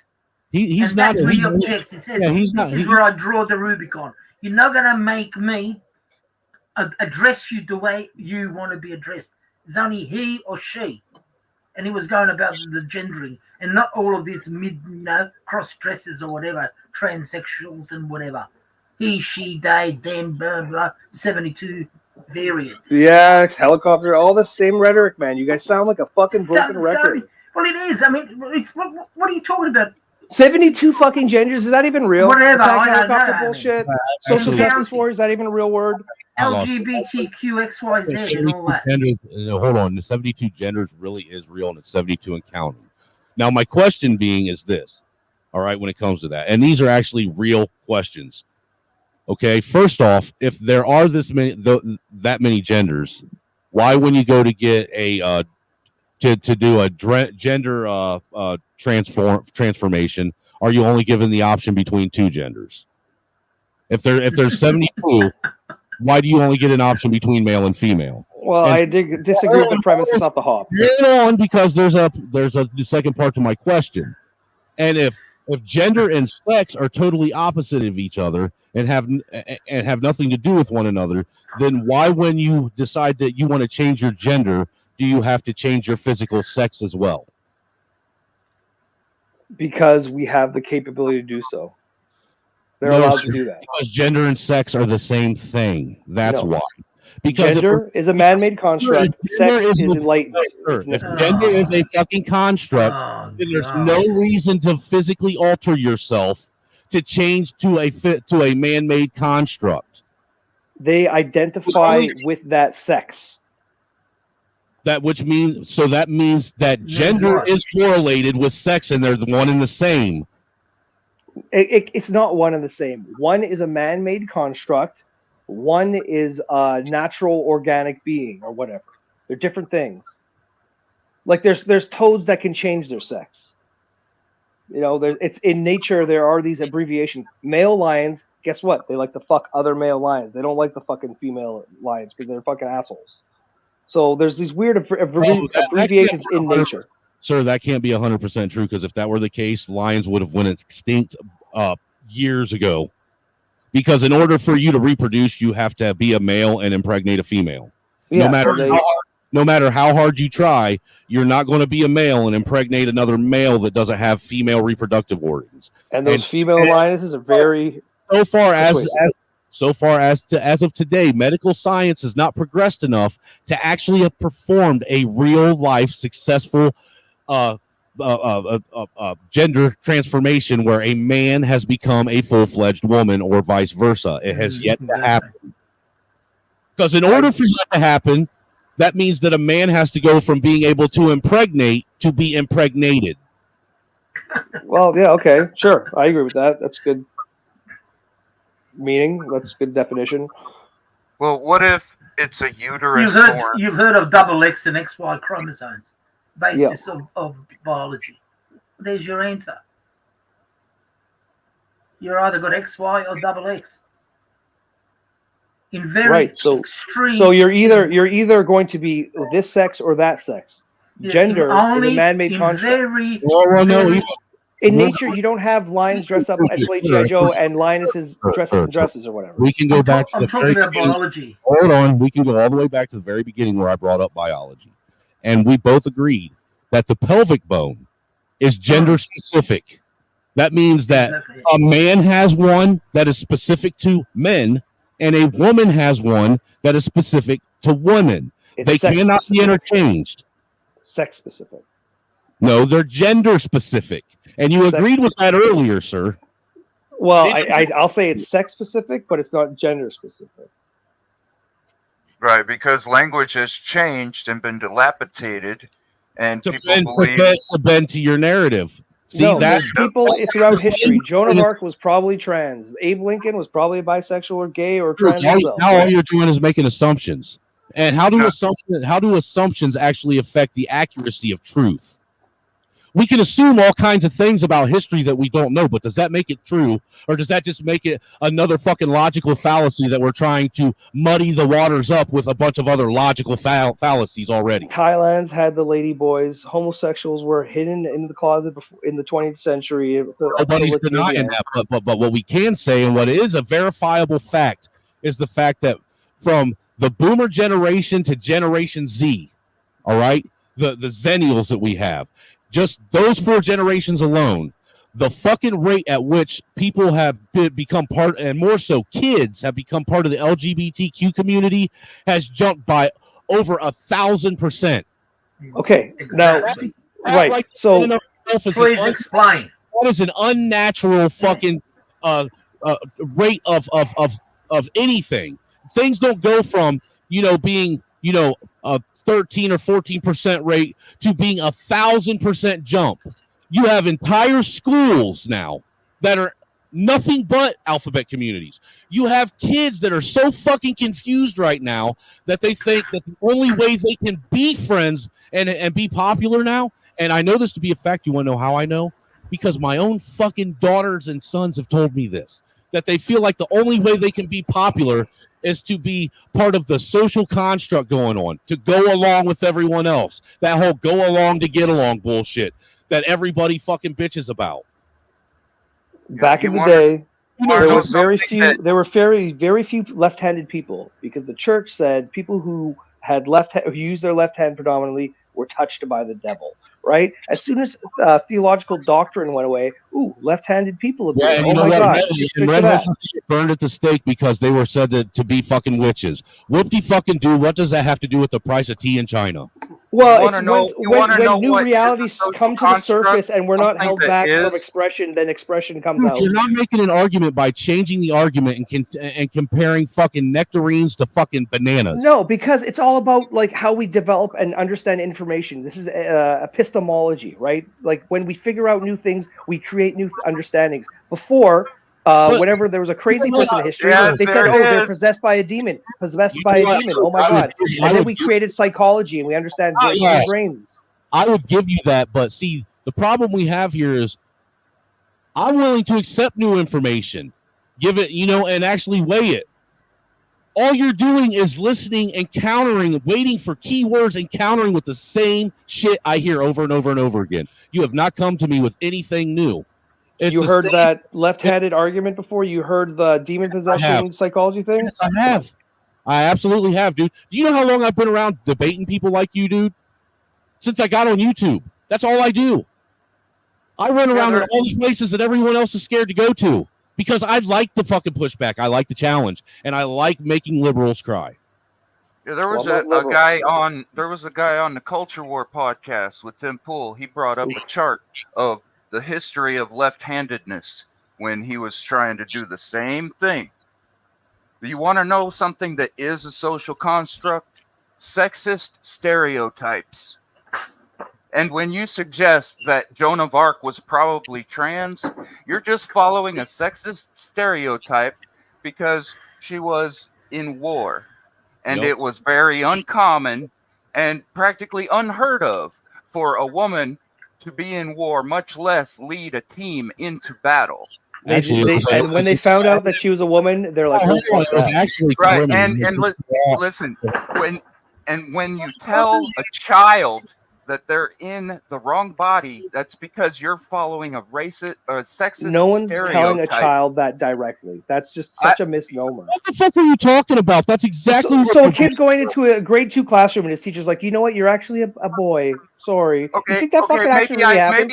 He's and not. that's where he objects. He says, "This is where I draw the Rubicon. You're not going to make me address you the way you want to be addressed. It's only he or she." And he was going about the gendering and not all of these cross dressers or whatever, transsexuals and whatever. He, she, they, them, blah, blah, 72 variants. Yeah, helicopter, all the same rhetoric, man. You guys sound like a fucking broken record. Well, it is. I mean, it's what are you talking about? 72 fucking genders, is that even real? Whatever, Attack I don't helicopter know. bullshit. Actually- Social justice warrior, is that even a real word? LGBTQXYZ and all that. Hold on, the 72 genders really is real, and it's 72 and counting. Now, my question being is this, all right, when it comes to that, and these are actually real questions. Okay, first off, if there are that many genders, why when you go to get a to do a gender transformation, are you only given the option between two genders? If there's 72, why do you only get an option between male and female? Well, I disagree with the premise. It's not the hop. Hold on, because there's a second part to my question, and if gender and sex are totally opposite of each other and have nothing to do with one another, then why, when you decide that you want to change your gender, do you have to change your physical sex as well? Because we have the capability to do so. They're No, allowed sir, to do that. because gender and sex are the same thing. That's No. why. Because gender is a man-made construct. Sex is enlightened. If gender is a fucking construct, then there's no reason to physically alter yourself to change to a man-made construct. They identify with that sex. That means that gender is correlated with sex, and they're the one and the same. It's not one and the same. One is a man-made construct. One is a natural organic being or whatever. They're different things. Like there's toads that can change their sex. It's in nature. There are these abbreviations. Male lions, guess what? They like to fuck other male lions. They don't like the fucking female lions because they're fucking assholes. So there's these weird abbreviations in nature. Sir, that can't be 100% true, because if that were the case, lions would have went extinct years ago. Because in order for you to reproduce, you have to be a male and impregnate a female. Yeah, no matter how hard you try, you're not going to be a male and impregnate another male that doesn't have female reproductive organs. And those female lionesses are very so far as of today, medical science has not progressed enough to actually have performed a real life successful gender transformation where a man has become a full-fledged woman or vice versa. It has yet to happen. Because in order for that to happen, that means that a man has to go from being able to impregnate to be impregnated. Well, yeah, okay, sure. I agree with that. That's good meaning. That's good definition. Well, what if it's a uterus You've heard of double X and XY chromosomes, basis of biology. There's your answer. You're either got XY or double X. In very extreme. So you're either going to be this sex or that sex. Yes, Gender is a man-made construct. In nature, you don't have lions dress up and play G.I. Joe and lionesses dress up in dresses or whatever. We can go back to I'm talking about biology. Hold on. We can go all the way back to the very beginning where I brought up biology. And we both agreed that the pelvic bone is gender specific. That means that a man has one that is specific to men, and a woman has one that is specific to women. They cannot be interchanged. Sex specific. No, they're gender specific. And you agreed with that earlier, sir. Well, I'll say it's sex specific, but it's not gender specific. Right, because language has changed and been dilapidated, and To people believe. bend to your narrative. See, No, that's there's people throughout history. Joan of Arc was probably trans. Abe Lincoln was probably bisexual or gay or trans himself. Now all you're doing is making assumptions. And how do assumptions actually affect the accuracy of truth? We can assume all kinds of things about history that we don't know, but does that make it true? Or does that just make it another fucking logical fallacy that we're trying to muddy the waters up with a bunch of other logical fallacies already? Thailand's had the lady boys. Homosexuals were hidden in the closet before, in the 20th century. Nobody's denying that, but what we can say, and what is a verifiable fact, is the fact that from the boomer generation to Generation Z, all right, the Zennials that we have, just those 4 generations alone, the fucking rate at which people have become part, and more so kids have become part of the LGBTQ community, has jumped by over 1,000%. Okay, Exactly. now, right, so please explain. That is an unnatural fucking rate of anything. Things don't go from, being, a 13 or 14% rate to being 1,000% jump. You have entire schools now that are nothing but alphabet communities. You have kids that are so fucking confused right now that they think that the only way they can be friends and be popular now, and I know this to be a fact. You want to know how I know? Because my own fucking daughters and sons have told me this, that they feel like the only way they can be popular is to be part of the social construct going on, to go along with everyone else. That whole go along to get along bullshit that everybody fucking bitches about. Back in the day, there were very few left-handed people, because the church said people who had who used their left hand predominantly were touched by the devil. Right? As soon as theological doctrine went away, left-handed people appeared. Yeah, and oh my God! And rednecks get burned at the stake because they were said to be fucking witches. Whoop-de-fucking-do. What does that have to do with the price of tea in China? Well, when new realities come to the surface and we're not held back from expression, then expression comes out. You're not making an argument by changing the argument and comparing fucking nectarines to fucking bananas. No, because it's all about like how we develop and understand information. This is epistemology, right? Like when we figure out new things, we create new understandings. Before, whenever there was a crazy person in history, they said, they're possessed by a demon. Possessed by a demon. Oh my God. And then we created psychology and we understand their brains. I would give you that, but see, the problem we have here is I'm willing to accept new information, give it, and actually weigh it. All you're doing is listening and countering, waiting for keywords and countering with the same shit I hear over and over and over again. You have not come to me with anything new. You heard that left-handed argument before? You heard the demon possession psychology thing? Yes, I have. I absolutely have, dude. Do you know how long I've been around debating people like you, dude? Since I got on YouTube. That's all I do. I run around in all the places that everyone else is scared to go to because I like the fucking pushback. I like the challenge, and I like making liberals cry. Yeah, there was a guy on the Culture War podcast with Tim Pool. He brought up a chart of the history of left-handedness when he was trying to do the same thing. Do you want to know something that is a social construct? Sexist stereotypes. And when you suggest that Joan of Arc was probably trans, you're just following a sexist stereotype because she was in war. And it was very uncommon and practically unheard of for a woman to be in war, much less lead a team into battle. And when they found out that she was a woman, they're like, right. And listen, when you tell a child that they're in the wrong body, that's because you're following a racist or a sexist No one's stereotype. telling a child that directly. That's just such a misnomer. What the fuck are you talking about? That's exactly so a kid's going into a grade 2 classroom and his teacher's like, you know what? You're actually a boy. Sorry. Okay, you think that fucking actually happened?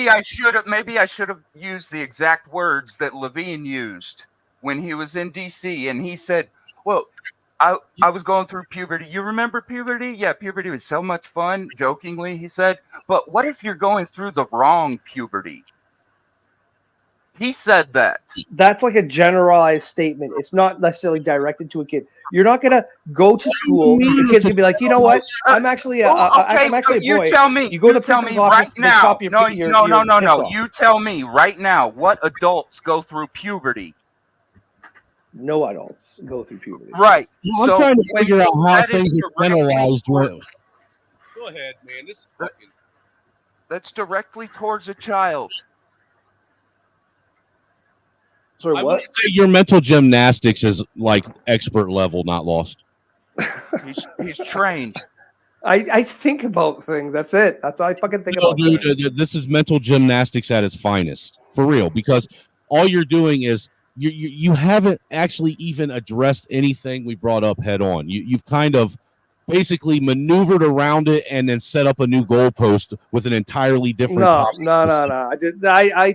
Maybe I should have used the exact words that Levine used when he was in DC, and he said, "Well, I was going through puberty. You remember puberty? Yeah, puberty was so much fun, jokingly, he said. But what if you're going through the wrong puberty? He said that. That's like a generalized statement. It's not necessarily directed to a kid. You're not gonna go to school. The kid's gonna be like, you know what? I'm actually a, I'm actually a boy. You tell me. You go to the tell me principal's office, right they now. chop your No, your no. tits off. You tell me right now. What adults go through puberty? No adults go through puberty. Right. I'm trying to when figure out how that is things are directly penalized. toward- Go ahead, man. This is That's directly towards a child. Sorry, I what? would say your mental gymnastics is like expert level, not lost. He's trained. I think about things. That's it. That's all I fucking think about. Dude, this is mental gymnastics at its finest, for real. Because all you're doing is you haven't actually even addressed anything we brought up head on. You've kind of basically maneuvered around it and then set up a new goalpost with an entirely different. No. I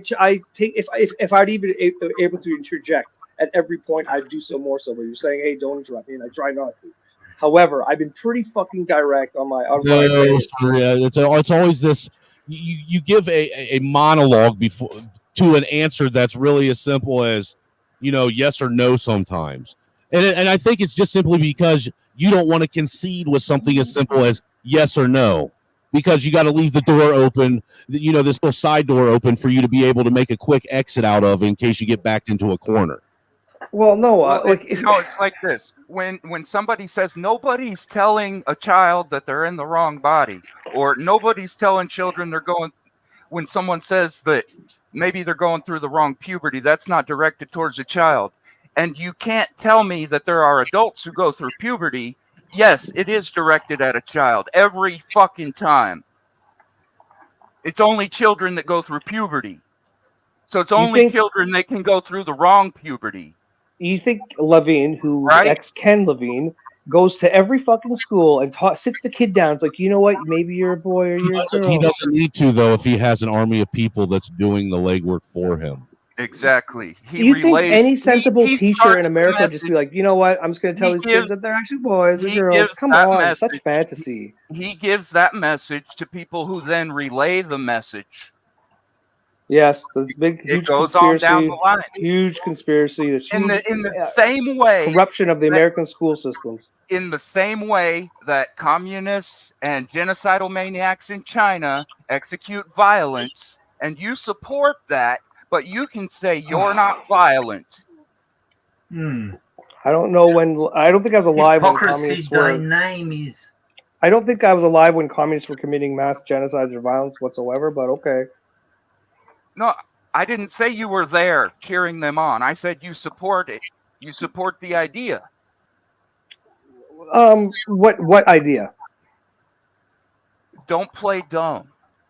take if I'd even able to interject at every point, I'd do so more so. But you're saying, hey, don't interrupt me, and I try not to. However, I've been pretty fucking direct on my. It's always this. You give a monologue before to an answer that's really as simple as, yes or no sometimes, and I think it's just simply because you don't want to concede with something as simple as yes or no, because you got to leave the door open, this little side door open for you to be able to make a quick exit out of in case you get backed into a corner. Well, no, it's like this. When somebody says nobody's telling a child that they're in the wrong body, or nobody's telling children when someone says that maybe they're going through the wrong puberty, that's not directed towards a child. And you can't tell me that there are adults who go through puberty. Yes, it is directed at a child every fucking time. It's only children that go through puberty. So it's only children that can go through the wrong puberty. You think Levine, who Right? ex-Ken Levine, goes to every fucking school and sits the kid down. It's like, you know what? Maybe you're a boy or you're a girl. He doesn't need to, though, if he has an army of people that's doing the legwork for him. Exactly. You think any sensible teacher in America would just be like, you know what? I'm just going to tell these kids that they're actually boys or girls. Come on, such fantasy. He gives that message to people who then relay the message. Yes, the big huge goes on down the line. Huge conspiracy. In the same way, corruption of the American school systems. In the same way that communists and genocidal maniacs in China execute violence, and you support that, but you can say you're not violent. I don't know when. I don't think I was alive when communists were. Name is. I don't think I was alive when communists were committing mass genocides or violence whatsoever. But okay. No, I didn't say you were there cheering them on. I said you support it. You support the idea. What idea? Don't play dumb.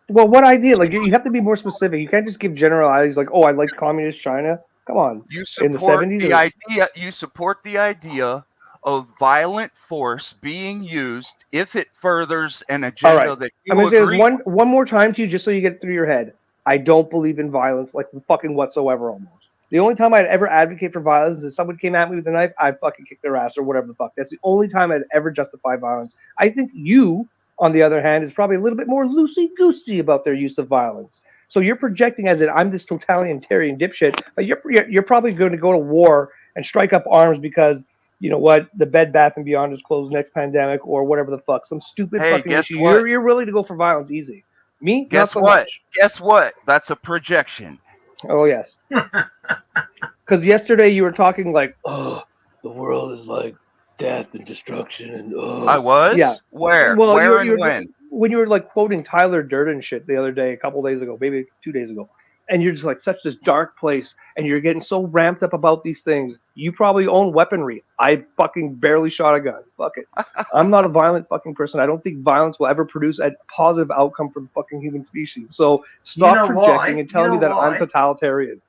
Well, what idea? Like, you have to be more specific. You can't just give general ideas like, "Oh, I like communist China." Come on. You support the idea. You support the idea of violent force being used if it furthers an agenda that you I'm gonna say agree. this one more time to you, just so you get it through your head. I don't believe in violence, like fucking whatsoever. Almost. The only time I'd ever advocate for violence is if someone came at me with a knife, I'd fucking kick their ass or whatever the fuck. That's the only time I'd ever justify violence. I think you, on the other hand, is probably a little bit more loosey-goosey about their use of violence. So you're projecting as in I'm this totalitarian dipshit, but you're probably going to go to war and strike up arms because, you know what, the Bed Bath & Beyond is closed next pandemic or whatever the fuck, some stupid fucking guess issue. what? You're willing to go for violence easy. Me? Guess not so what? much. Guess what? That's a projection. Oh, yes. Because yesterday you were talking like, oh, the world is like death and destruction. And oh. I was? Yeah. Where? Well, Where you and were, when? When you were like quoting Tyler Durden shit the other day, a couple days ago, maybe 2 days ago. And you're just like such this dark place and you're getting so ramped up about these things. You probably own weaponry. I fucking barely shot a gun. Fuck it. I'm not a violent fucking person. I don't think violence will ever produce a positive outcome for the fucking human species. So stop projecting and telling me that I'm totalitarian.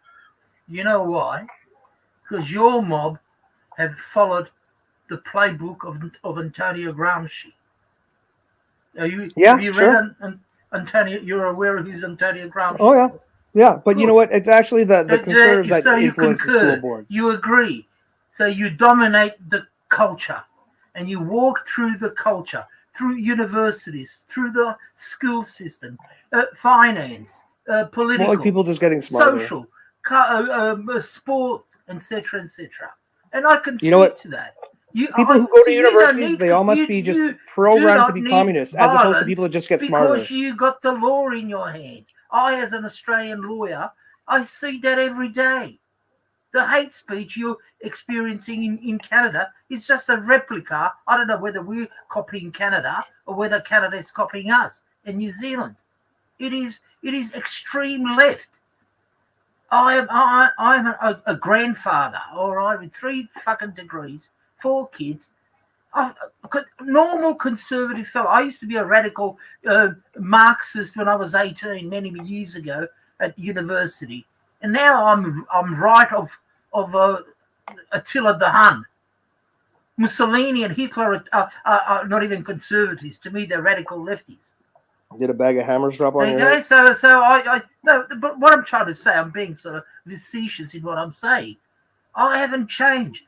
You know why? Because your mob have followed the playbook of Antonio Gramsci. Have you read Antonio? You're aware of who's Antonio Gramsci? Oh yeah. Yeah, but you know what? It's actually the conservatives that influence the school boards. You agree. So you dominate the culture. and you walk through the culture, through universities, through the school system, finance, political, More like people just getting smarter. social, sports, etc., etc. And I can You know what? to that. People who go to universities, they all must be just programmed to be communists, as opposed to people that just get smarter. Because you got the law in your hand. I, as an Australian lawyer, I see that every day. The hate speech you're experiencing in Canada is just a replica. I don't know whether we're copying Canada or whether Canada is copying us in New Zealand. It is extreme left. I'm a grandfather, all right, with 3 fucking degrees, 4 kids. Normal conservative fellow. I used to be a radical Marxist when I was 18, many years ago at university, and now I'm right of Attila the Hun. Mussolini and Hitler are not even conservatives. To me, they're radical lefties. Did a bag of hammers drop on your Okay, head? so I no, but what I'm trying to say, I'm being sort of facetious in what I'm saying. I haven't changed.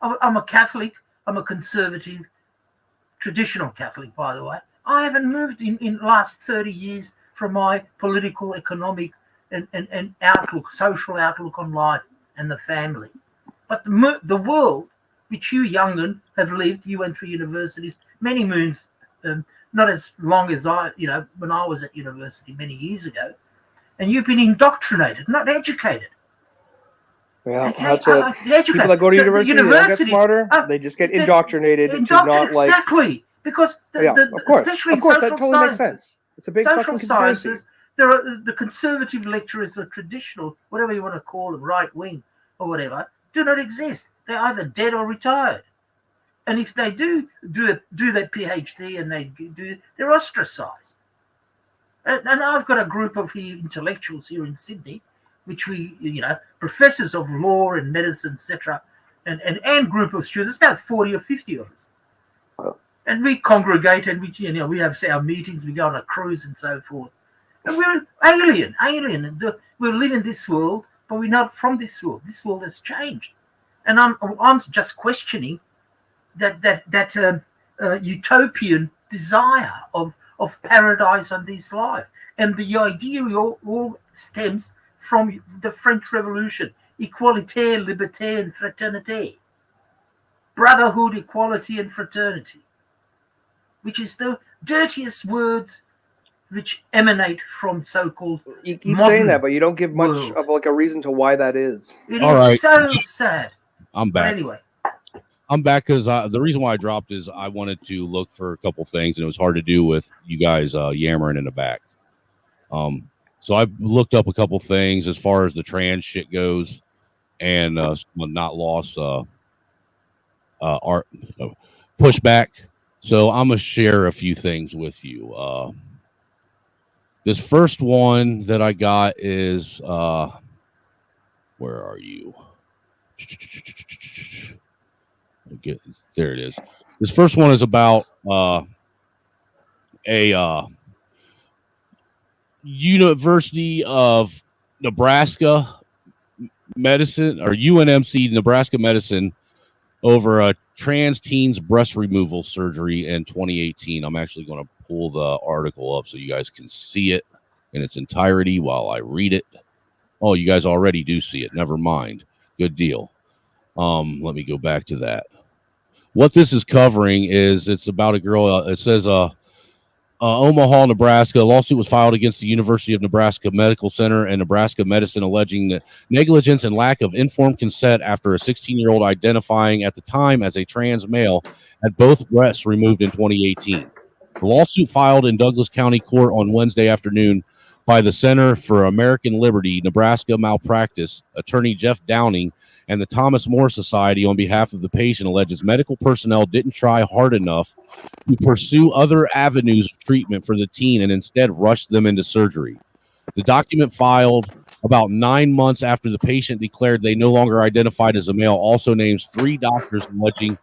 I'm a Catholic. I'm a conservative, traditional Catholic, by the way. I haven't moved in the last 30 years from my political, economic, and outlook, social outlook on life and the family. But the world, which you young'un have lived, you went through universities, many moons, not as long as when I was at university many years ago, and you've been indoctrinated, not educated. Yeah, Okay, that's it. People that go to university, they don't get smarter. They just get indoctrinated to not like. Exactly, because of course, especially of course, social that totally sciences, makes sense. It's a big social fucking conspiracy. sciences. There are the conservative lecturers, or traditional, whatever you want to call them, right wing or whatever, do not exist. They're either dead or retired. And if they do that PhD and they're ostracized. And I've got a group of intellectuals here in Sydney, which we, professors of law and medicine, etc., and group of students, about 40 or 50 of us. And we congregate and we have our meetings, we go on a cruise and so forth. And we're alien. We live in this world, but we're not from this world. This world has changed. And I'm just questioning that utopian desire of paradise on this life. And the idea all stems from the French Revolution. Equalite, liberté, and fraternité. Brotherhood, equality, and fraternity. Which is the dirtiest words which emanate from so-called You keep saying that, but you don't give much of like a reason to why that is. It is so sad. I'm back. But anyway. I'm back because the reason why I dropped is I wanted to look for a couple things, and it was hard to do with you guys yammering in the back. So I looked up a couple things as far as the trans shit goes, and not lost art pushback. So I'm gonna share a few things with you. This first one that I got is where are you? There it is. This first one is about a University of Nebraska medicine, or UNMC Nebraska medicine, over a trans teen's breast removal surgery in 2018. I'm actually going to pull the article up so you guys can see it in its entirety while I read it. Oh, you guys already do see it. Never mind. Good deal. Let me go back to that. What this is covering is it's about a girl. It says, Omaha, Nebraska. A lawsuit was filed against the University of Nebraska Medical Center and Nebraska Medicine, alleging negligence and lack of informed consent after a 16-year-old identifying at the time as a trans male had both breasts removed in 2018. The lawsuit filed in Douglas County Court on Wednesday afternoon by the Center for American Liberty, Nebraska Malpractice, attorney Jeff Downing, and the Thomas More Society on behalf of the patient alleges medical personnel didn't try hard enough to pursue other avenues of treatment for the teen and instead rushed them into surgery. The document, filed about 9 months after the patient declared they no longer identified as a male, also names 3 doctors alleging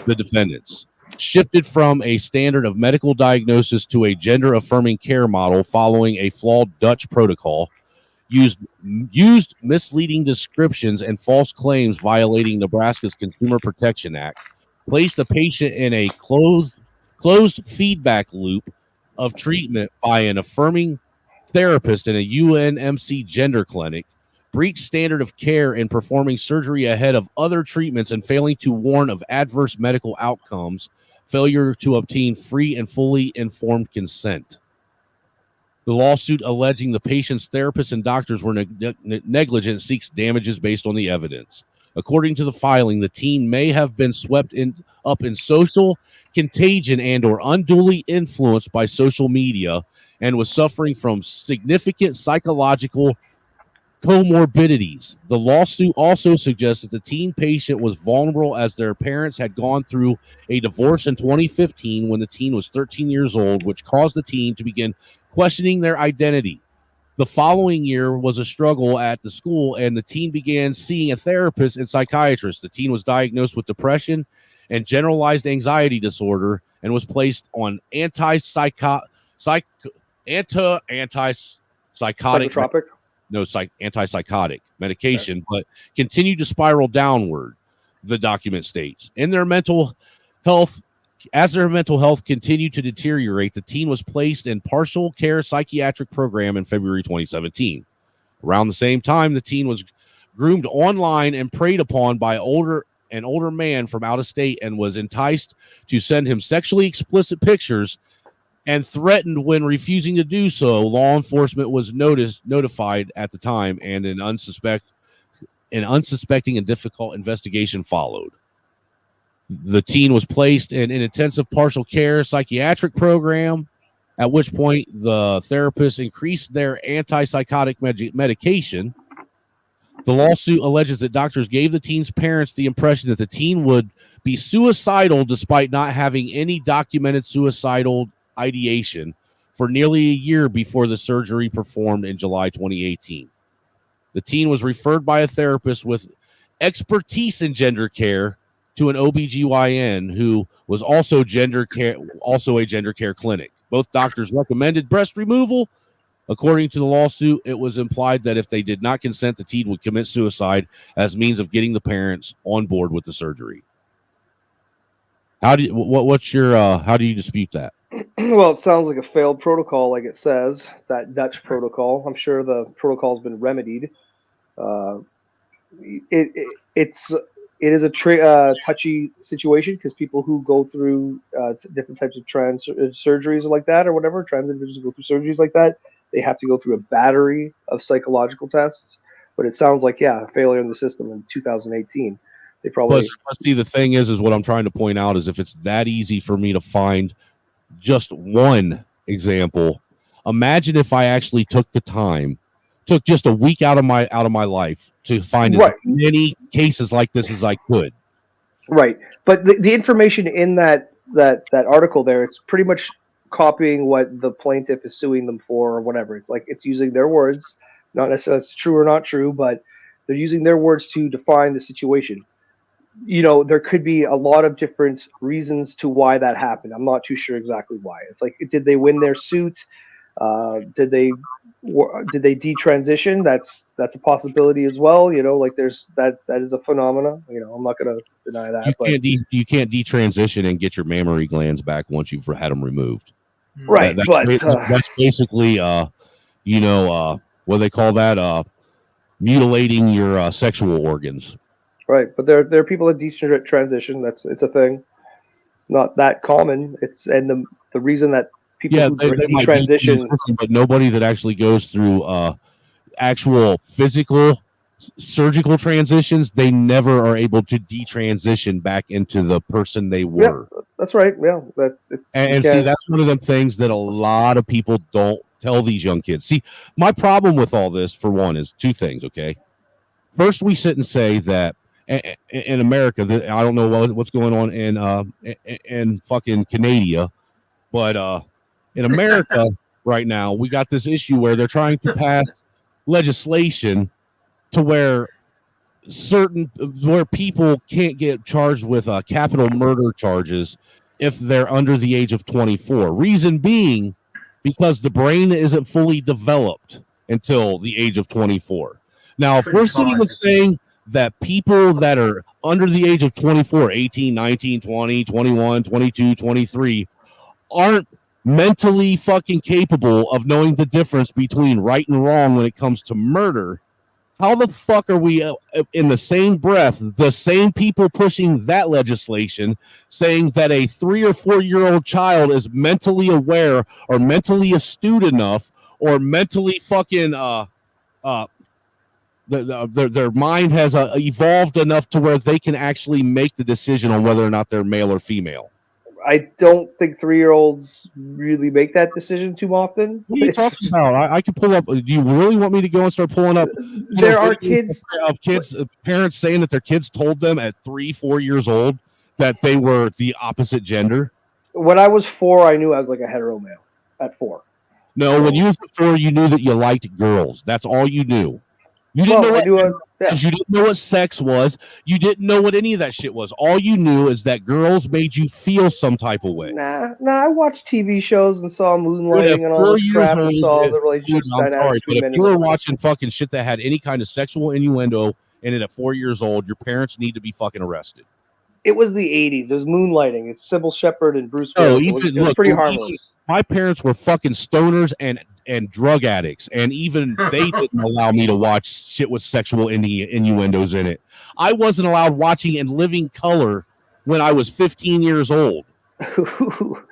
the defendants. Shifted from a standard of medical diagnosis to a gender-affirming care model following a flawed Dutch protocol, used misleading descriptions and false claims violating Nebraska's Consumer Protection Act, placed a patient in a closed feedback loop of treatment by an affirming therapist in a UNMC gender clinic, breached standard of care in performing surgery ahead of other treatments and failing to warn of adverse medical outcomes, failure to obtain free and fully informed consent. The lawsuit alleging the patient's therapists and doctors were negligent seeks damages based on the evidence. According to the filing, the teen may have been swept up in social contagion and or unduly influenced by social media and was suffering from significant psychological comorbidities. The lawsuit also suggests that the teen patient was vulnerable as their parents had gone through a divorce in 2015 when the teen was 13 years old, which caused the teen to begin questioning their identity. The following year was a struggle at the school, and the teen began seeing a therapist and psychiatrist. The teen was diagnosed with depression and generalized anxiety disorder and was placed on antipsychotic antipsychotic medication, but continued to spiral downward, the document states. As their mental health continued to deteriorate, the teen was placed in partial care psychiatric program in February 2017. Around the same time, the teen was groomed online and preyed upon by an older man from out of state and was enticed to send him sexually explicit pictures and threatened when refusing to do so. Law enforcement was notified at the time, and an unsuspecting and difficult investigation followed. The teen was placed in an intensive partial care psychiatric program, at which point the therapist increased their antipsychotic medication. The lawsuit alleges that doctors gave the teen's parents the impression that the teen would be suicidal despite not having any documented suicidal ideation for nearly a year before the surgery performed in July 2018. The teen was referred by a therapist with expertise in gender care to an OBGYN who was also a gender care clinic. Both doctors recommended breast removal. According to the lawsuit, it was implied that if they did not consent, the teen would commit suicide as means of getting the parents on board with the surgery. How do you dispute that? Well, it sounds like a failed protocol, like it says, that Dutch protocol. I'm sure the protocol's been remedied. It is a touchy situation because people who go through different types of trans surgeries like that or whatever, trans individuals go through surgeries like that, they have to go through a battery of psychological tests. But it sounds like, a failure in the system in 2018. They probably... But see, the thing is what I'm trying to point out is if it's that easy for me to find just one example, imagine if I actually took just a week out of my life to find as many cases like this as I could. Right. But the information in that article there, it's pretty much copying what the plaintiff is suing them for or whatever. It's like it's using their words, not necessarily it's true or not true, but they're using their words to define the situation. There could be a lot of different reasons to why that happened. I'm not too sure exactly why. It's like, did they win their suit? Did they detransition? That's a possibility as well. Like there's that is a phenomena. I'm not going to deny that. You can't detransition and get your mammary glands back once you've had them removed. Right. That's basically what they call that, mutilating your sexual organs. Right, but there are people that detransition. It's a thing, not that common. The reason that people who detransition, but nobody that actually goes through actual physical surgical transitions, they never are able to detransition back into the person they were. Yeah, that's right. Yeah, see, that's one of them things that a lot of people don't tell these young kids. See, my problem with all this, for one, is two things. Okay, first, we sit and say that. In America, I don't know what's going on in fucking Canada, but in America right now, we got this issue where they're trying to pass legislation to where people can't get charged with capital murder charges if they're under the age of 24. Reason being, because the brain isn't fully developed until the age of 24. Now, if we're sitting and saying that people that are under the age of 24, 18, 19, 20, 21, 22, 23 aren't mentally fucking capable of knowing the difference between right and wrong when it comes to murder, how the fuck are we in the same breath, the same people pushing that legislation, saying that a 3 or 4 year old child is mentally aware or mentally astute enough or mentally fucking their mind has evolved enough to where they can actually make the decision on whether or not they're male or female? I don't think 3-year-olds really make that decision too often. What are you talking about? I can pull up. Do you really want me to go and start pulling up? There are kids parents saying that their kids told them at 3, 4 years old that they were the opposite gender. When I was 4, I knew I was like a hetero male at 4. No, when you was 4, you knew that you liked girls. That's all you knew. You didn't know you didn't know what sex was. You didn't know what any of that shit was. All you knew is that girls made you feel some type of way. Nah. I watched TV shows and saw Moonlighting and all this crap and saw the relationships dynamics between men If and you were women. watching fucking shit that had any kind of sexual innuendo in it at 4 years old, your parents need to be fucking arrested. It was the 80s. There's Moonlighting. It's Sybil Shepherd and Bruce Oh, Willis. It was pretty harmless. My parents were fucking stoners and drug addicts, and even they didn't allow me to watch shit with sexual innuendos in it. I wasn't allowed watching In Living Color when I was 15 years old. I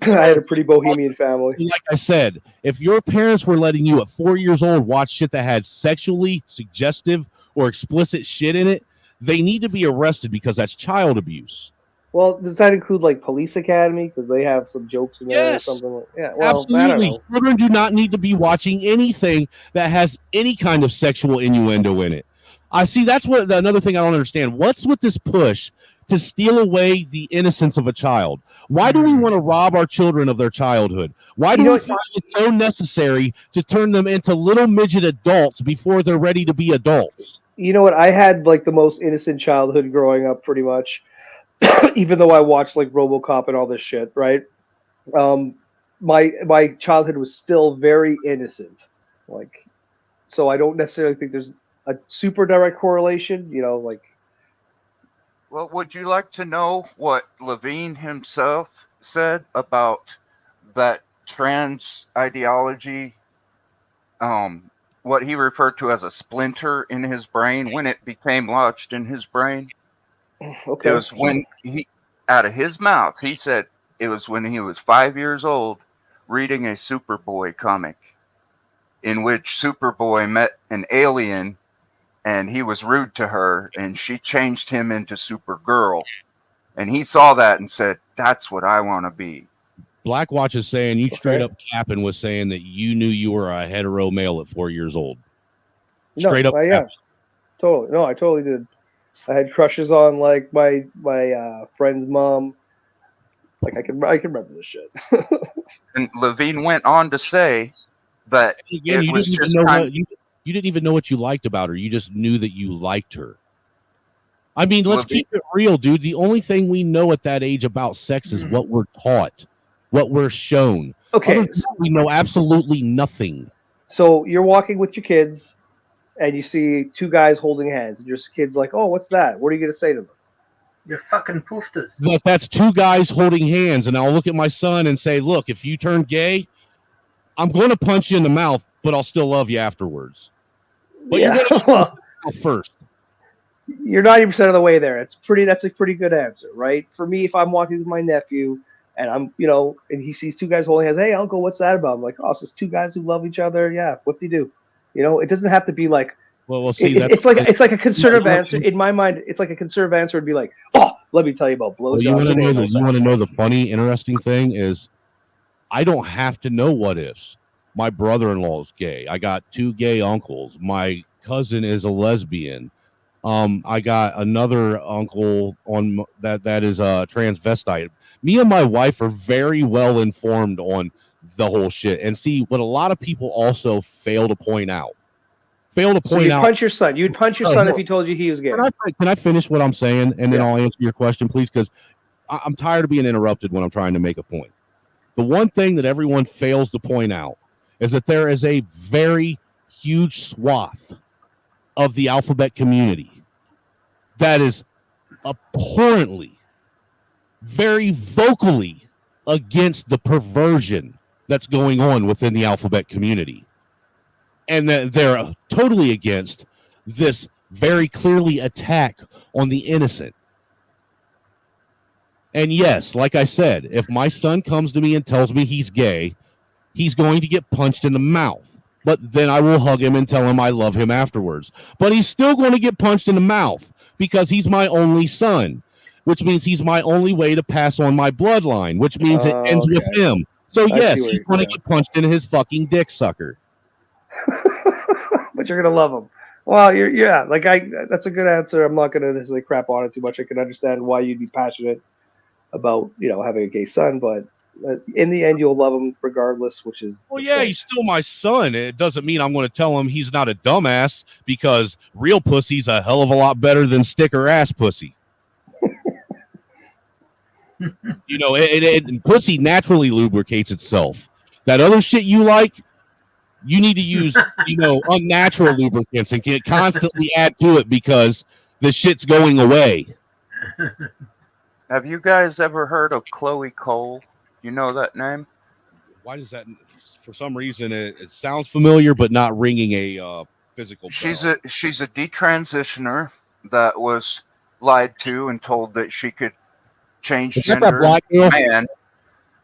had a pretty bohemian family. Like I said, if your parents were letting you at 4 years old watch shit that had sexually suggestive or explicit shit in it, they need to be arrested because that's child abuse. Well, does that include like Police Academy? Because they have some jokes in there or something like yeah. Well, I don't Absolutely. know. Children do not need to be watching anything that has any kind of sexual innuendo in it. I see that's what another thing I don't understand. What's with this push to steal away the innocence of a child? Why do we want to rob our children of their childhood? Why do we find it so necessary to turn them into little midget adults before they're ready to be adults? You know what? I had like the most innocent childhood growing up, pretty much. Even though I watched like RoboCop and all this shit, right? My childhood was still very innocent, like, so I don't necessarily think there's a super direct correlation. You know, like. Well, would you like to know what Levine himself said about that trans ideology? What he referred to as a splinter in his brain when it became lodged in his brain. Okay. It was when he, out of his mouth, he said it was when he was 5 years old reading a Superboy comic in which Superboy met an alien and he was rude to her and she changed him into Supergirl. And he saw that and said, that's what I want to be. Blackwatch is saying you straight up capping was saying that you knew you were a hetero male at 4 years old. Straight up. Yeah, totally. No, I totally did. I had crushes on like my friend's mom. Like I can remember this shit. And Levine went on to say that Again, it was just you didn't even know what you liked about her. You just knew that you liked her. I mean, let's keep it real, dude. The only thing we know at that age about sex is what we're taught, what we're shown. Okay. Other than that, we know absolutely nothing. So you're walking with your kids, and you see two guys holding hands, and your kid's like, "Oh, what's that? What are you gonna say to them?" You're fucking poofters. That's two guys holding hands, and I'll look at my son and say, "Look, if you turn gay, I'm going to punch you in the mouth, but I'll still love you afterwards." But Yeah, you're going to well, first. You're 90% of the way there. That's a pretty good answer, right? For me, if I'm walking with my nephew and I'm, and he sees two guys holding hands, "Hey, uncle, what's that about?" I'm like, "Oh, it's just two guys who love each other. Yeah, what do you do?" It doesn't have to be like. Well, we'll see. It's like a conservative answer in my mind. It's like a conservative answer would be like, "Oh, let me tell you about blowjobs." You want to know the funny, interesting thing is, I don't have to know what ifs. My brother-in-law is gay. I got two gay uncles. My cousin is a lesbian. I got another uncle on that is a transvestite. Me and my wife are very well informed on the whole shit. And see what a lot of people also fail to point out. You'd punch your son. You'd punch your son if he told you he was gay. Can I finish what I'm saying, and then I'll answer your question, please? Because I'm tired of being interrupted when I'm trying to make a point. The one thing that everyone fails to point out is that there is a very huge swath of the alphabet community that is abhorrently, very vocally against the perversion that's going on within the alphabet community. And that they're totally against this very clearly attack on the innocent. And yes, like I said, if my son comes to me and tells me he's gay, he's going to get punched in the mouth. But then I will hug him and tell him I love him afterwards. But he's still going to get punched in the mouth because he's my only son, which means he's my only way to pass on my bloodline, which means it ends with him. So yes, he's going to get punched in his fucking dick sucker. But you're gonna love him. Well, yeah, like that's a good answer. I'm not gonna necessarily crap on it too much. I can understand why you'd be passionate about having a gay son, but in the end, you'll love him regardless. Which is well, yeah, he's still my son. It doesn't mean I'm going to tell him he's not a dumbass because real pussy's a hell of a lot better than sticker ass pussy. Pussy naturally lubricates itself. That other shit you like, you need to use, unnatural lubricants and can constantly add to it because the shit's going away. Have you guys ever heard of Chloe Cole? You know that name? Why does that? For some reason, it sounds familiar, but not ringing a physical bell. She's a detransitioner that was lied to and told that she could change gender. Man,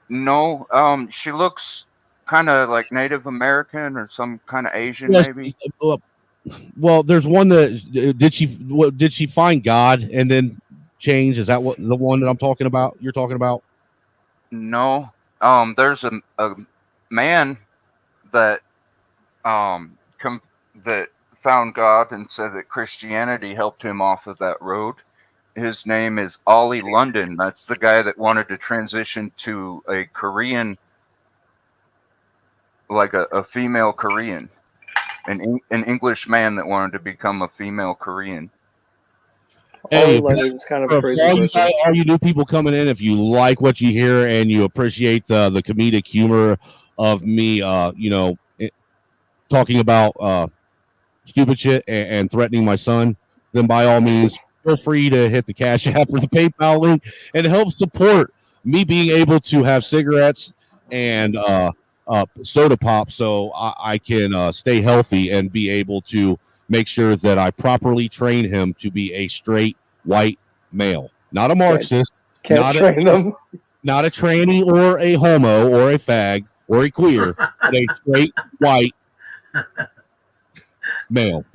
no, she looks kind of like Native American or some kind of Asian, maybe. Well, there's one that did she find God and then change? Is that what the one that I'm talking about? You're talking about? No, there's a man that that found God and said that Christianity helped him off of that road. His name is Ollie London. That's the guy that wanted to transition to a Korean, like a female Korean, an English man that wanted to become a female Korean. Hey, it's kind of for crazy. all you new people coming in, if you like what you hear and you appreciate the comedic humor of me, talking about stupid shit and threatening my son, then by all means, feel free to hit the Cash App or the PayPal link and help support me being able to have cigarettes and soda pop so I can stay healthy and be able to make sure that I properly train him to be a straight white male, not a Marxist, Can't train them. not a tranny or a homo or a fag or a queer, but a straight white male.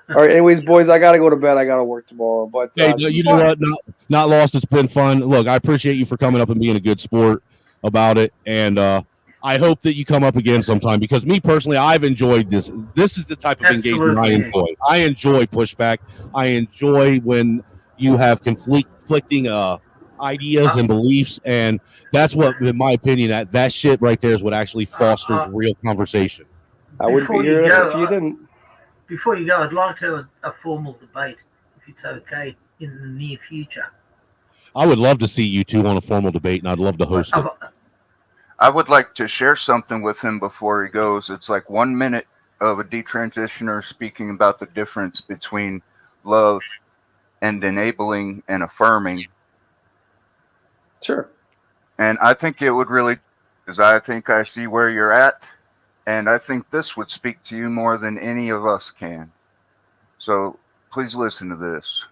All right. Anyways, boys, I gotta go to bed. I gotta work tomorrow. But Hey, you know what? Not lost. It's been fun. Look, I appreciate you for coming up and being a good sport about it, and I hope that you come up again sometime because me personally, I've enjoyed this. This is the type of engagement I enjoy. I enjoy pushback. I enjoy when you have conflicting ideas and beliefs, and that's what, in my opinion, that shit right there is what actually fosters real conversation. I wouldn't be here if you didn't. Before you go, I'd like to have a formal debate, if it's okay, in the near future. I would love to see you two on a formal debate, and I'd love to host it. I would like to share something with him before he goes. It's like 1 minute of a detransitioner speaking about the difference between love and enabling and affirming. Sure. And I think it would really, because I think I see where you're at, and I think this would speak to you more than any of us can. So please listen to this.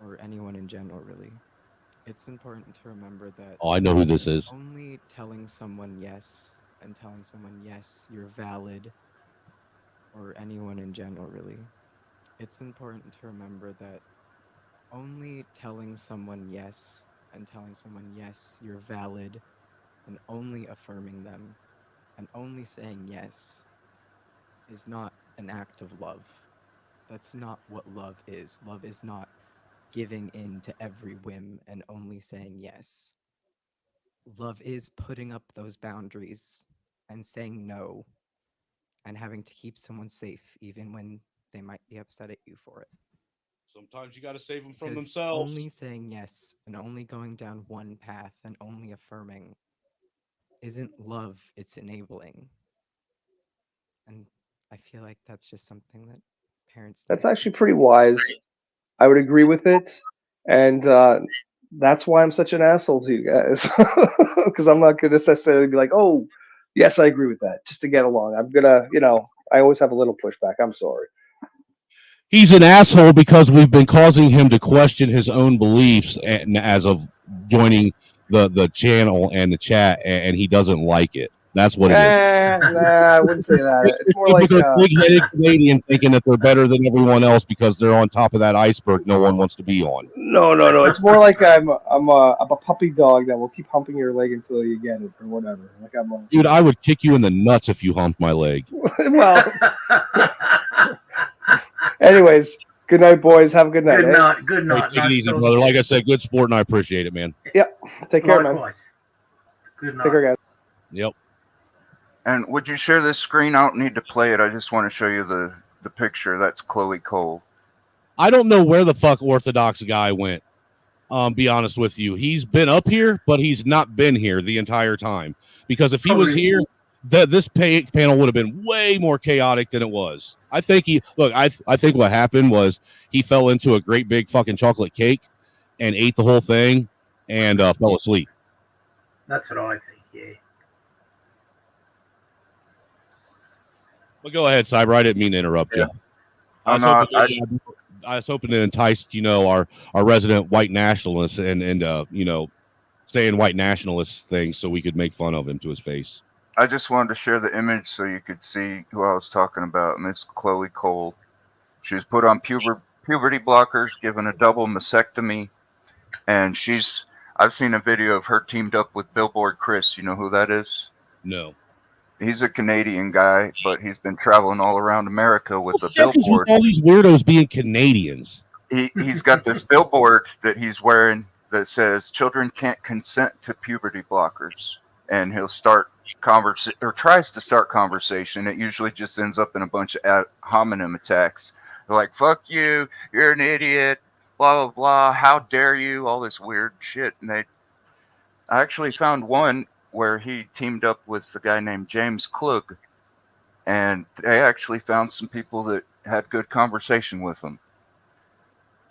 Or anyone in general, really. It's important to remember that Oh, I know who this is. only telling someone yes and telling someone yes, you're valid, or anyone in general, really. It's important to remember that only telling someone yes and telling someone yes, you're valid, and only affirming them and only saying yes is not an act of love. That's not what love is. Love is not giving in to every whim and only saying yes. Love is putting up those boundaries and saying no and having to keep someone safe even when they might be upset at you for it. Sometimes you got to save them from Because themselves. only saying yes and only going down one path and only affirming isn't love, it's enabling. And I feel like that's just something that parents. That's actually pretty wise. I would agree with it, and that's why I'm such an asshole to you guys, because I'm not going to necessarily be like, oh, yes, I agree with that, just to get along. I'm gonna, I always have a little pushback. I'm sorry. He's an asshole because we've been causing him to question his own beliefs and as of joining the channel and the chat, and he doesn't like it. That's what it is. Nah, I wouldn't say that. It's more like Typical big-headed Canadian thinking that they're better than everyone else because they're on top of that iceberg no one wants to be on. no. It's more like I'm a puppy dog that will keep humping your leg until you get it or whatever. Like I'm a, Dude, I would kick you in the nuts if you humped my leg. well. Anyways, good night, boys. Have a good night. Good night. Good Hey, night. take it Nice easy, talking brother. to Like you. I said, good sport, and I appreciate it, man. Yep. Take care, man. Likewise. Good night. Take care, guys. Yep. And would you share this screen? I don't need to play it. I just want to show you the picture. That's Chloe Cole. I don't know where the fuck Orthodox guy went. Be honest with you. He's been up here, but he's not been here the entire time. Because if he was here, this panel would have been way more chaotic than it was. I think I think what happened was he fell into a great big fucking chocolate cake and ate the whole thing and fell asleep. That's what I think, yeah. But go ahead, Cyber. I didn't mean to interrupt you. I was hoping it enticed, our resident white nationalists and saying white nationalist things so we could make fun of him to his face. I just wanted to share the image so you could see who I was talking about. Miss Chloe Cole. She was put on puberty blockers, given a double mastectomy, and I've seen a video of her teamed up with Billboard Chris. You know who that is? No. He's a Canadian guy, but he's been traveling all around America with a What is with billboard. all these weirdos being Canadians? He's got this billboard that he's wearing that says "Children can't consent to puberty blockers," and he'll start tries to start conversation. It usually just ends up in a bunch of ad hominem attacks. They're like, "Fuck you! You're an idiot!" Blah blah blah. How dare you? All this weird shit. And I actually found one where he teamed up with a guy named James Klug, and they actually found some people that had good conversation with him.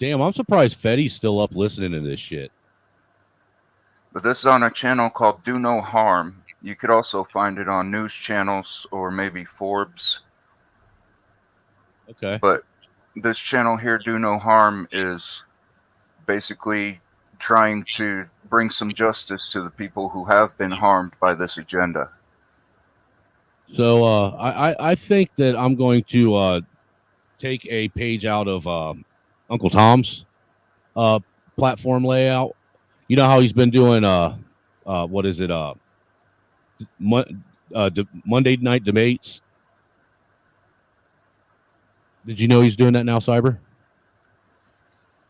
Damn, I'm surprised Fetty's still up listening to this shit. But this is on a channel called Do No Harm. You could also find it on news channels or maybe Forbes. Okay. But this channel here, Do No Harm, is basically trying to bring some justice to the people who have been harmed by this agenda. So I think that I'm going to take a page out of Uncle Tom's platform layout. You know how he's been doing what is it Monday night debates? Did you know he's doing that now, Cyber?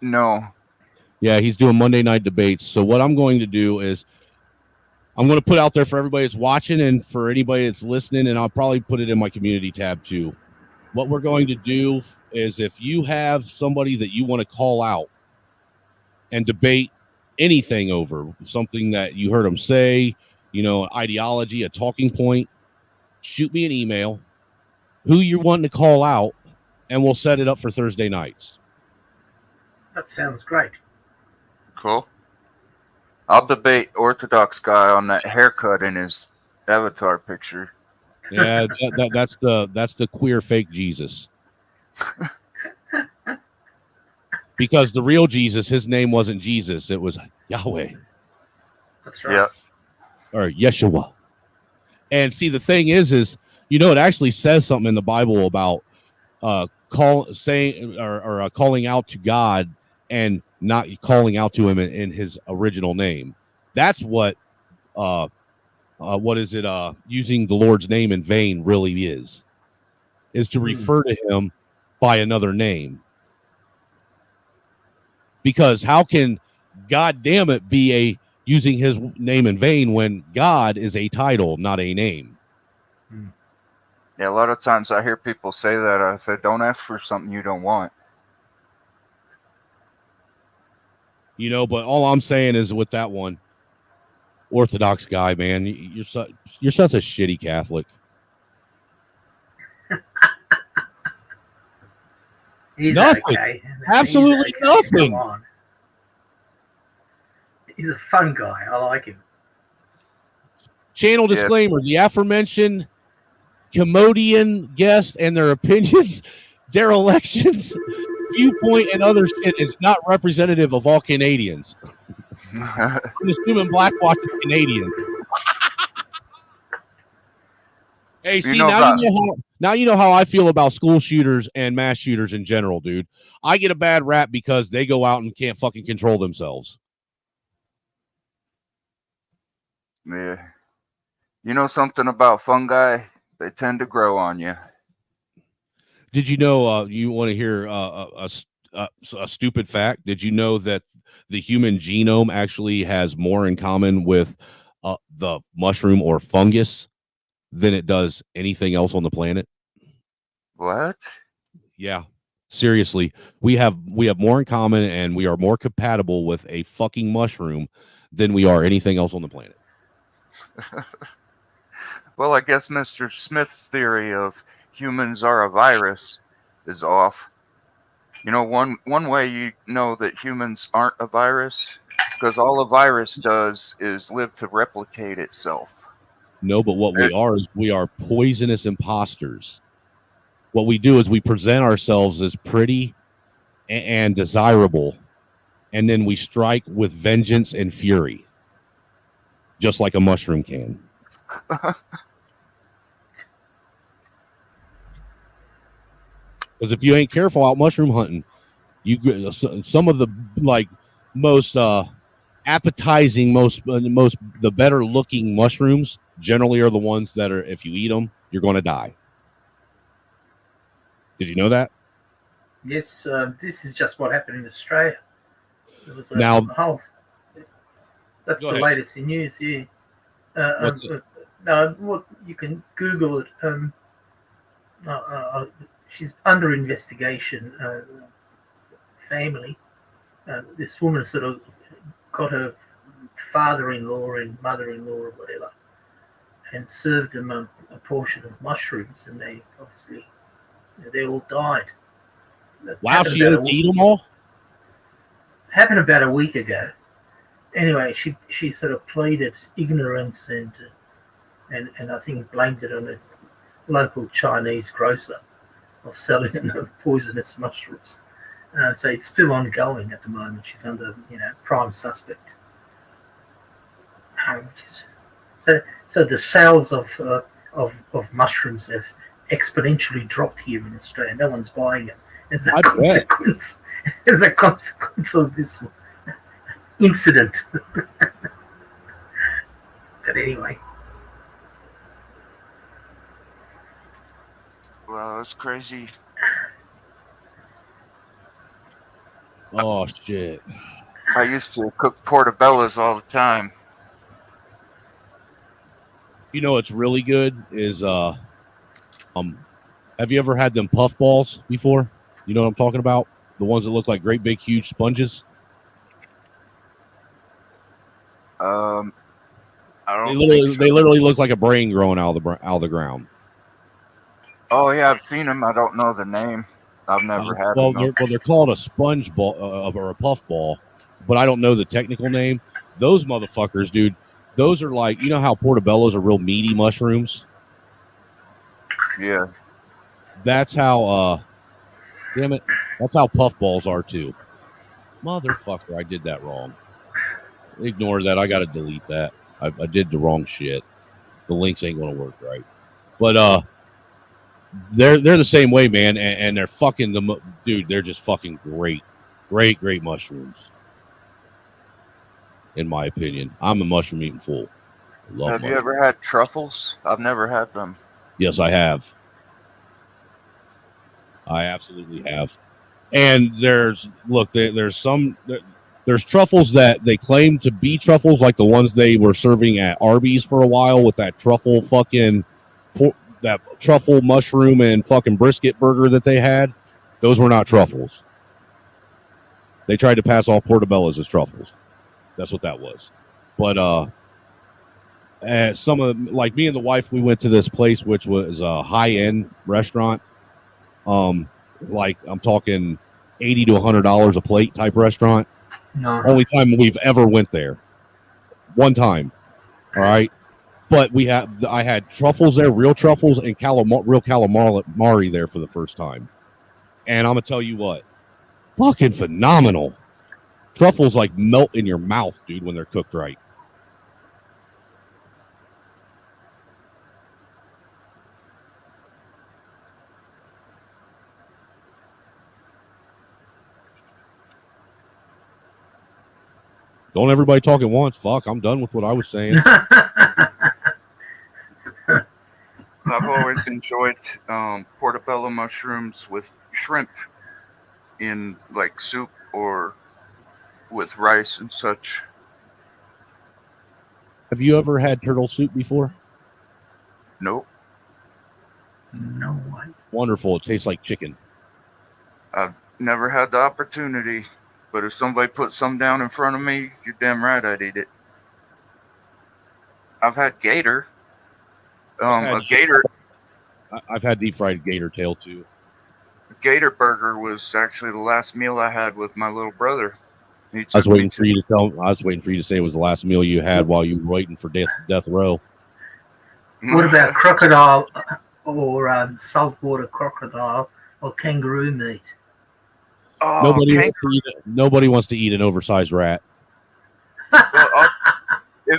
No. Yeah, he's doing Monday night debates. So what I'm going to do is I'm going to put out there for everybody that's watching and for anybody that's listening, and I'll probably put it in my community tab too. What we're going to do is if you have somebody that you want to call out and debate anything over, something that you heard them say, ideology, a talking point, shoot me an email, who you're wanting to call out, and we'll set it up for Thursday nights. That sounds great. Cool. I'll debate Orthodox guy on that haircut in his avatar picture. Yeah, that's the queer fake Jesus. Because the real Jesus, his name wasn't Jesus, it was Yahweh. That's right. Yeah. Or Yeshua. And see, the thing is it actually says something in the Bible about calling out to God and not calling out to him in his original name. That's what using the Lord's name in vain really is to refer to him by another name. Because how can God damn it be using his name in vain when God is a title, not a name? Yeah, a lot of times I hear people say that. I said, don't ask for something you don't want. But all I'm saying is with that one, Orthodox guy, man, you're such a shitty Catholic. He's Nothing. okay. Absolutely He's okay. nothing. Come on. He's a fun guy. I like him. Channel Yeah. disclaimer: the aforementioned commodian guest and their opinions, derelictions, viewpoint, and other shit is not representative of all Canadians. I'm assuming Blackwatch is Canadian. Hey, see, now you know how I feel about school shooters and mass shooters in general, dude. I get a bad rap because they go out and can't fucking control themselves. Yeah. You know something about fungi? They tend to grow on you. Did you know? You want to hear a stupid fact? Did you know that the human genome actually has more in common with the mushroom or fungus than it does anything else on the planet? What? Yeah, seriously, we have more in common, and we are more compatible with a fucking mushroom than we are anything else on the planet. Well, I guess Mr. Smith's theory of humans are a virus is off. You know, one way you know that humans aren't a virus, because all a virus does is live to replicate itself. No, but what we are is we are poisonous imposters. What we do is we present ourselves as pretty and desirable, and then we strike with vengeance and fury, just like a mushroom can. Because if you ain't careful out mushroom hunting, you some of the most appetizing, the better looking mushrooms generally are the ones that are, if you eat them, you're going to die. Did you know that? Yes, this is just what happened in Australia. There was Now, that's go the ahead. latest in news. Yeah. What's it? Well, you can Google it. She's under investigation. Family. This woman sort of got her father-in-law and mother-in-law or whatever, and served them a portion of mushrooms, and they obviously they all died. Wow, she had to eat them all? Happened about a week ago. Anyway, she sort of pleaded ignorance and I think blamed it on a local Chinese grocer of selling the poisonous mushrooms. So it's still ongoing at the moment. She's under, prime suspect. So the sales of mushrooms have exponentially dropped here in Australia. No one's buying it as a consequence. As a consequence of this incident. But anyway. Wow, that's crazy. Oh shit! I used to cook portobellos all the time. You know what's really good is have you ever had them puff balls before? You know what I'm talking about? The ones that look like great big huge sponges. I don't. They literally look like a brain growing out of the ground. Oh yeah, I've seen them. I don't know the name. I've never had them. They're called a sponge ball or a puff ball, but I don't know the technical name. Those motherfuckers, dude. Those are like, you know how portobellos are real meaty mushrooms? Yeah. That's how damn it. That's how puff balls are too. Motherfucker, I did that wrong. Ignore that. I gotta delete that. I did the wrong shit. The links ain't gonna work right. But they're the same way, man, and they're fucking dude. They're just fucking great mushrooms. In my opinion, I'm a mushroom eating fool. Have you ever had truffles? I've never had them. Yes, I have. I absolutely have. And there's truffles that they claim to be truffles, like the ones they were serving at Arby's for a while with that truffle that truffle mushroom and fucking brisket burger that they had. Those were not truffles. They tried to pass off portobellos as truffles. That's what that was. But some of like me and the wife, we went to this place which was a high-end restaurant. like I'm talking $80 to $100 a plate type restaurant. No. Only time we've ever went there. One time. All right. But I had truffles there, real truffles, and real calamari there for the first time. And I'm gonna tell you what, fucking phenomenal. Truffles like melt in your mouth, dude, when they're cooked right. Don't everybody talk at once. Fuck, I'm done with what I was saying. I've always enjoyed portobello mushrooms with shrimp in like soup or with rice and such. Have you ever had turtle soup before? Nope. No. Wonderful. It tastes like chicken. I've never had the opportunity, but if somebody put some down in front of me, you're damn right I'd eat it. I've had gator. I've had deep fried gator tail too. Gator burger was actually the last meal I had with my little brother. I was waiting for you to say it was the last meal you had while you were waiting for death row. What about crocodile or saltwater crocodile or kangaroo meat? Oh, Nobody wants to eat an oversized rat. Well,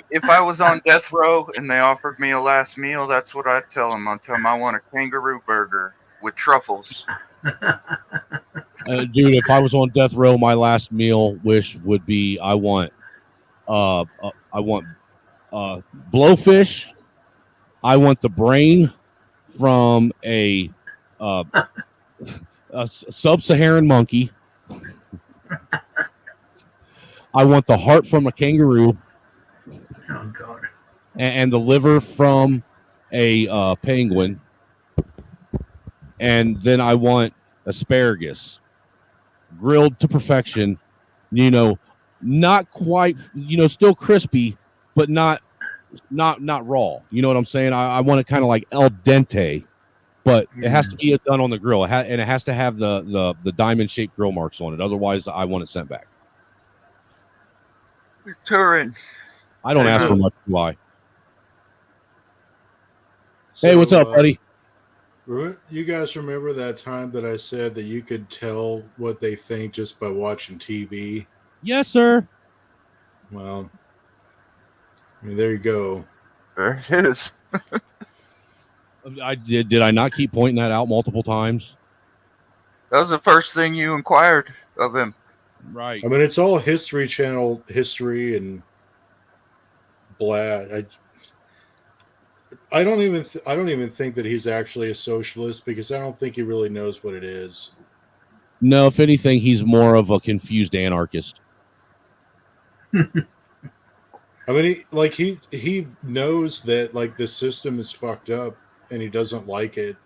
if I was on death row and they offered me a last meal, that's what I'd tell them. I'd tell them I want a kangaroo burger with truffles. Dude, if I was on death row, my last meal wish would be I want blowfish. I want the brain from a sub-Saharan monkey. I want the heart from a kangaroo. Oh God! And the liver from a penguin. And then I want asparagus grilled to perfection, not quite, still crispy, but not raw. You know what I'm saying? I want it kind of like al dente, but it has to be done on the grill. And it has to have the diamond shaped grill marks on it. Otherwise I want it sent back. Turin. I don't ask for much, do I? Hey, what's up, buddy? You guys remember that time that I said that you could tell what they think just by watching TV? Yes, sir. Well, I mean, there you go. There it is. Did I not keep pointing that out multiple times? That was the first thing you inquired of him. Right. I mean, it's all History Channel history and blah. I don't even think that he's actually a socialist because I don't think he really knows what it is. No, if anything, he's more of a confused anarchist. I mean, he knows that like the system is fucked up and he doesn't like it,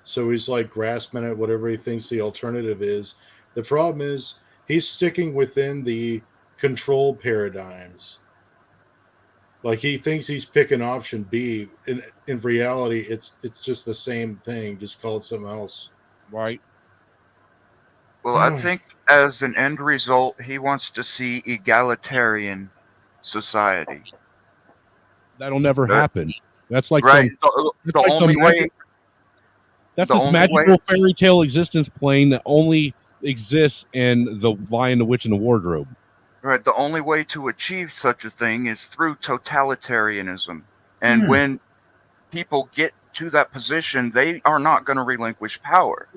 so he's like grasping at whatever he thinks the alternative is. The problem is he's sticking within the control paradigms. Like he thinks he's picking option B. In reality, it's just the same thing. Just call it something else. Right. Well, I think as an end result, he wants to see egalitarian society. That'll never happen. That's like right. The only way. That's this magical fairy tale existence plane that only exists in The Lion, the Witch, and the Wardrobe. Right. The only way to achieve such a thing is through totalitarianism. And when people get to that position, they are not going to relinquish power.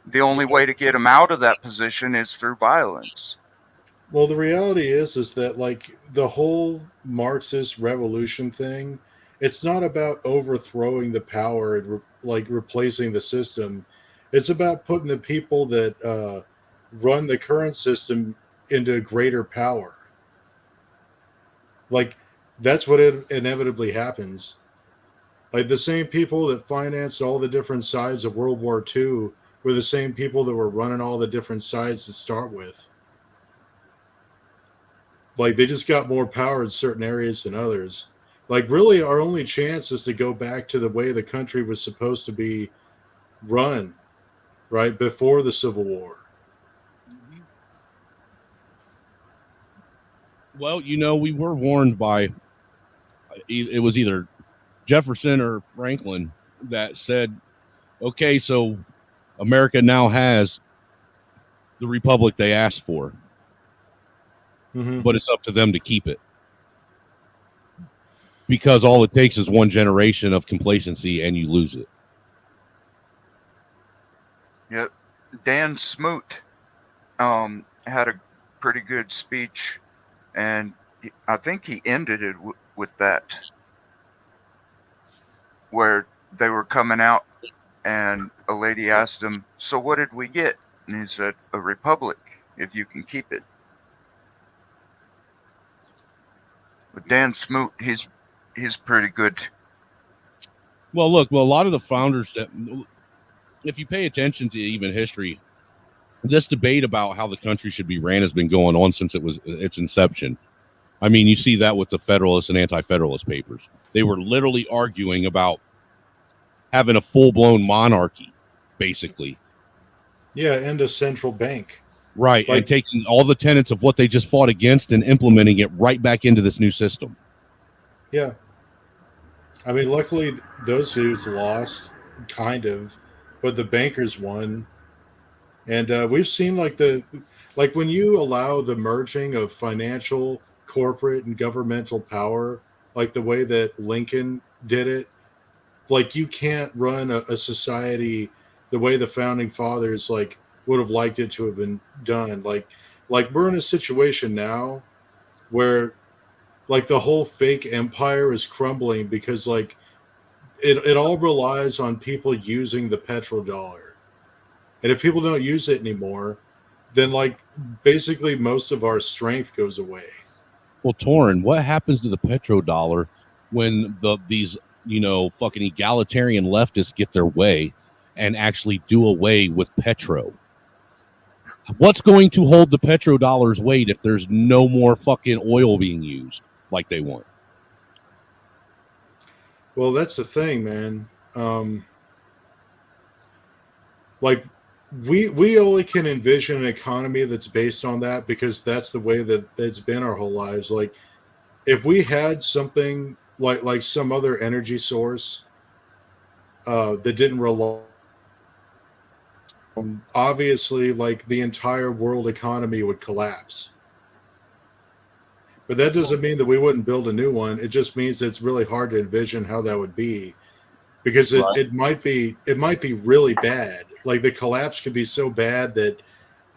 The only way to get them out of that position is through violence. Well, the reality is that like the whole Marxist revolution thing, it's not about overthrowing the power and like replacing the system. It's about putting the people that run the current system into greater power. Like that's what inevitably happens. Like the same people that financed all the different sides of World War II were the same people that were running all the different sides to start with. Like they just got more power in certain areas than others. Like really our only chance is to go back to the way the country was supposed to be run. right before the Civil War. Well, we were warned by it was either Jefferson or Franklin that said, okay, so America now has the republic they asked for, but it's up to them to keep it. Because all it takes is one generation of complacency and you lose it. Yep. Dan Smoot had a pretty good speech, and I think he ended it with that, where they were coming out and a lady asked him, "So what did we get?" And he said, "A republic, if you can keep it." But Dan Smoot, he's pretty good. Well, look, a lot of the founders that, if you pay attention to even history, this debate about how the country should be ran has been going on since its inception. I mean, you see that with the Federalist and Anti-Federalist papers. They were literally arguing about having a full-blown monarchy, basically. Yeah, and a central bank. Right, and taking all the tenets of what they just fought against and implementing it right back into this new system. Yeah. I mean, luckily, those dudes lost, kind of, but the bankers won. And we've seen like when you allow the merging of financial, corporate, and governmental power, like the way that Lincoln did it, like you can't run a society the way the founding fathers like would have liked it to have been done. Like we're in a situation now where like the whole fake empire is crumbling because like it all relies on people using the petrodollar. And if people don't use it anymore, then like basically most of our strength goes away. Well, Torrin, what happens to the petrodollar when these fucking egalitarian leftists get their way and actually do away with petro? What's going to hold the petrodollar's weight if there's no more fucking oil being used like they want? Well, that's the thing, man. Like we only can envision an economy that's based on that because that's the way that it's been our whole lives. Like if we had something like some other energy source that didn't rely obviously like the entire world economy would collapse. But that doesn't mean that we wouldn't build a new one. It just means it's really hard to envision how that would be because it might be really bad. Like the collapse could be so bad that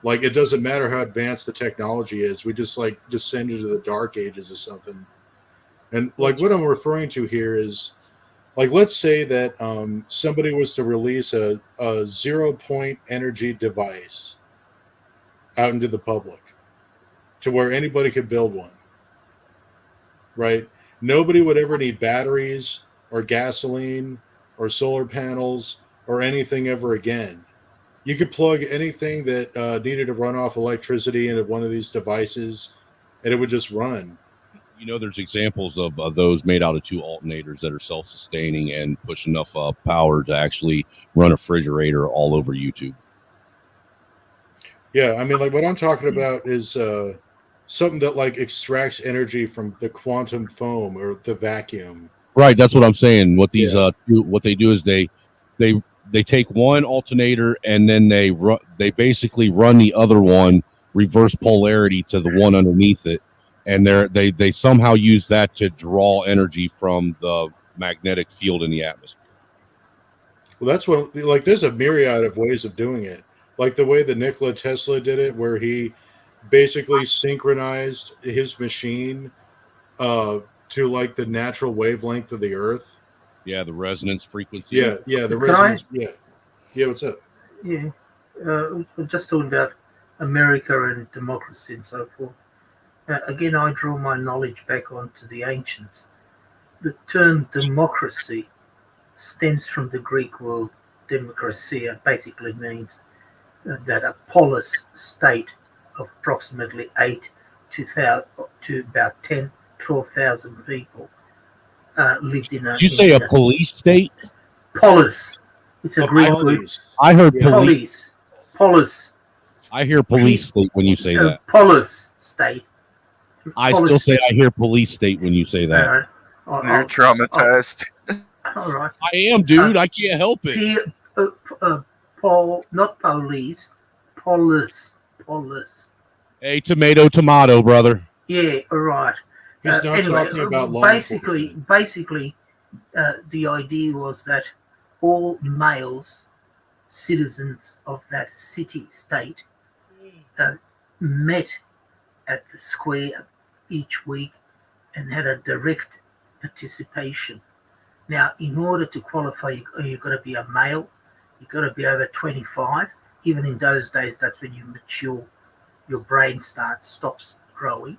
like it doesn't matter how advanced the technology is. We just like descend into the dark ages or something. And like what I'm referring to here is like let's say that somebody was to release a 0-point energy device out into the public to where anybody could build one. Right? Nobody would ever need batteries or gasoline or solar panels or anything ever again. You could plug anything that needed to run off electricity into one of these devices and it would just run. There's examples of those made out of two alternators that are self-sustaining and push enough power to actually run a refrigerator all over YouTube. Yeah, I mean, like what I'm talking about is something that like extracts energy from the quantum foam or the vacuum. Right, that's what I'm saying. What these what they do is they take one alternator and then they basically run the other one reverse polarity to the one underneath it, and they somehow use that to draw energy from the magnetic field in the atmosphere. Well, that's what like there's a myriad of ways of doing it. Like the way that Nikola Tesla did it, where he basically synchronized his machine to like the natural wavelength of the Earth. Yeah, the resonance frequency. Yeah, the resonance. Yeah. What's up? Yeah, we're just talking about America and democracy and so forth. Again, I draw my knowledge back onto the ancients. The term democracy stems from the Greek word demokratia, basically means that a polis state of approximately 8 to about 10, 12,000 people lived in a... Did you say a police state? Polis. It's a Greek word. I heard Yeah. police. Polis. I hear police state when you say that. Polis state. I Polis still say state. I hear police state when you say All that. right. You're traumatized. All right. I am, dude. I can't help it. Not police. Polis. Polis. Hey, tomato, brother. Yeah. All right. He's not Anyway, talking about law basically, the idea was that all males, citizens of that city-state, met at the square each week and had a direct participation. Now, in order to qualify, you've got to be a male, you've got to be over 25. Even in those days, that's when you mature, your brain stops growing,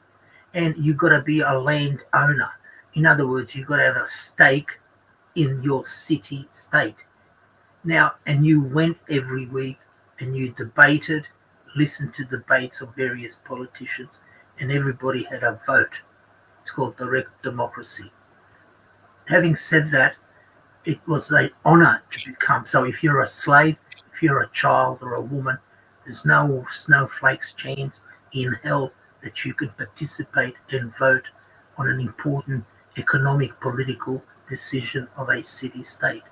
and you've got to be a land owner. In other words, you've got to have a stake in your city-state. Now, and you went every week and you debated, listened to debates of various politicians, and everybody had a vote. It's called direct democracy. Having said that, it was an honor to become. So if you're a slave, if you're a child or a woman, there's no snowflake's chance in hell that you can participate and vote on an important economic, political decision of a city-state.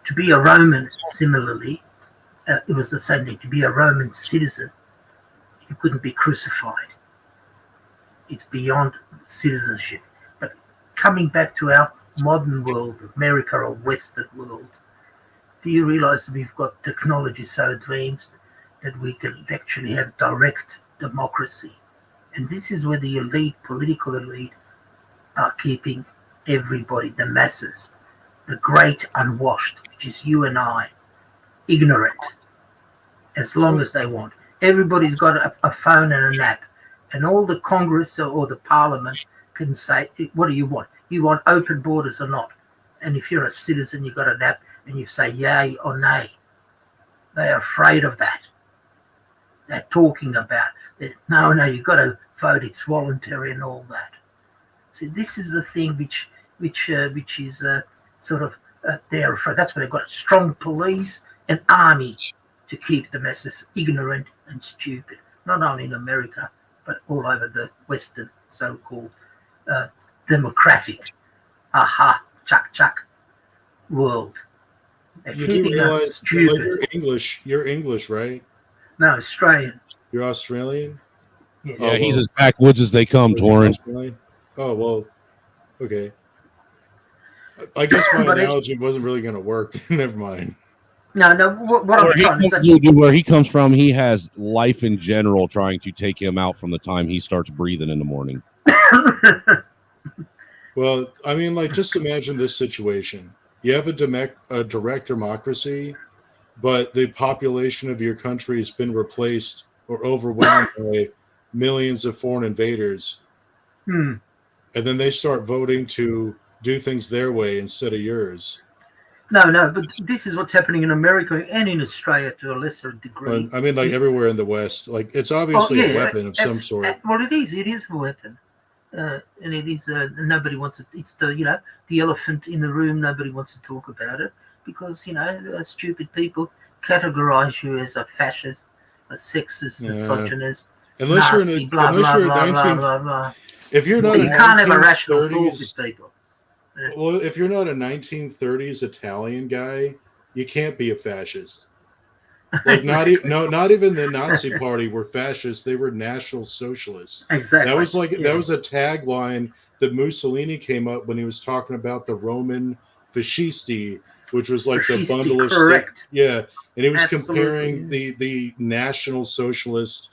To be a Roman, similarly, it was the same thing. To be a Roman citizen, you couldn't be crucified. It's beyond citizenship. But coming back to our modern world, America or Western world, do you realize that we've got technology so advanced that we can actually have direct democracy? And this is where the elite, political elite, are keeping everybody, the masses, the great unwashed, which is you and I, ignorant, as long as they want. Everybody's got a phone and an app, and all the Congress or the Parliament can say, what do you want? You want open borders or not? And if you're a citizen, you've got an app, and you say yay or nay. They're afraid of that. They're talking about it. No, you've got to vote. It's voluntary and all that. See, this is the thing which is sort of they're afraid. That's why they've got strong police and army to keep the masses ignorant and stupid. Not only in America, but all over the Western so-called democratic, chuck world. They're You do keeping us realize, stupid. you're English, right? No, Australian. You're Australian? Yeah, Yeah, he's as backwoods as they come, Torrin. Oh, well, okay. I guess my analogy wasn't really going to work. Never mind. No, what I'm trying to say. Where he comes from, he has life in general trying to take him out from the time he starts breathing in the morning. Well, I mean, like, just imagine this situation. You have a direct democracy, but the population of your country has been replaced or overwhelmed by millions of foreign invaders. And then they start voting to do things their way instead of yours. No, but this is what's happening in America and in Australia to a lesser degree. I mean, like everywhere in the West, like it's obviously a weapon of some sort. Well, it is a weapon, and it is. Nobody wants it. It's the elephant in the room. Nobody wants to talk about it because stupid people categorize you as a fascist, a sexist, misogynist, Unless Nazi, you're in blah, unless blah, you're blah, 19, blah, blah. If you're not You can't have a rational talk with people. Well, if you're not a 1930s Italian guy, you can't be a fascist. Like not even the Nazi Party were fascists; they were National Socialists. Exactly. That was that was a tagline that Mussolini came up when he was talking about the Roman fascisti, which was like the bundle of correct. Yeah, and he was Absolutely. comparing the National Socialist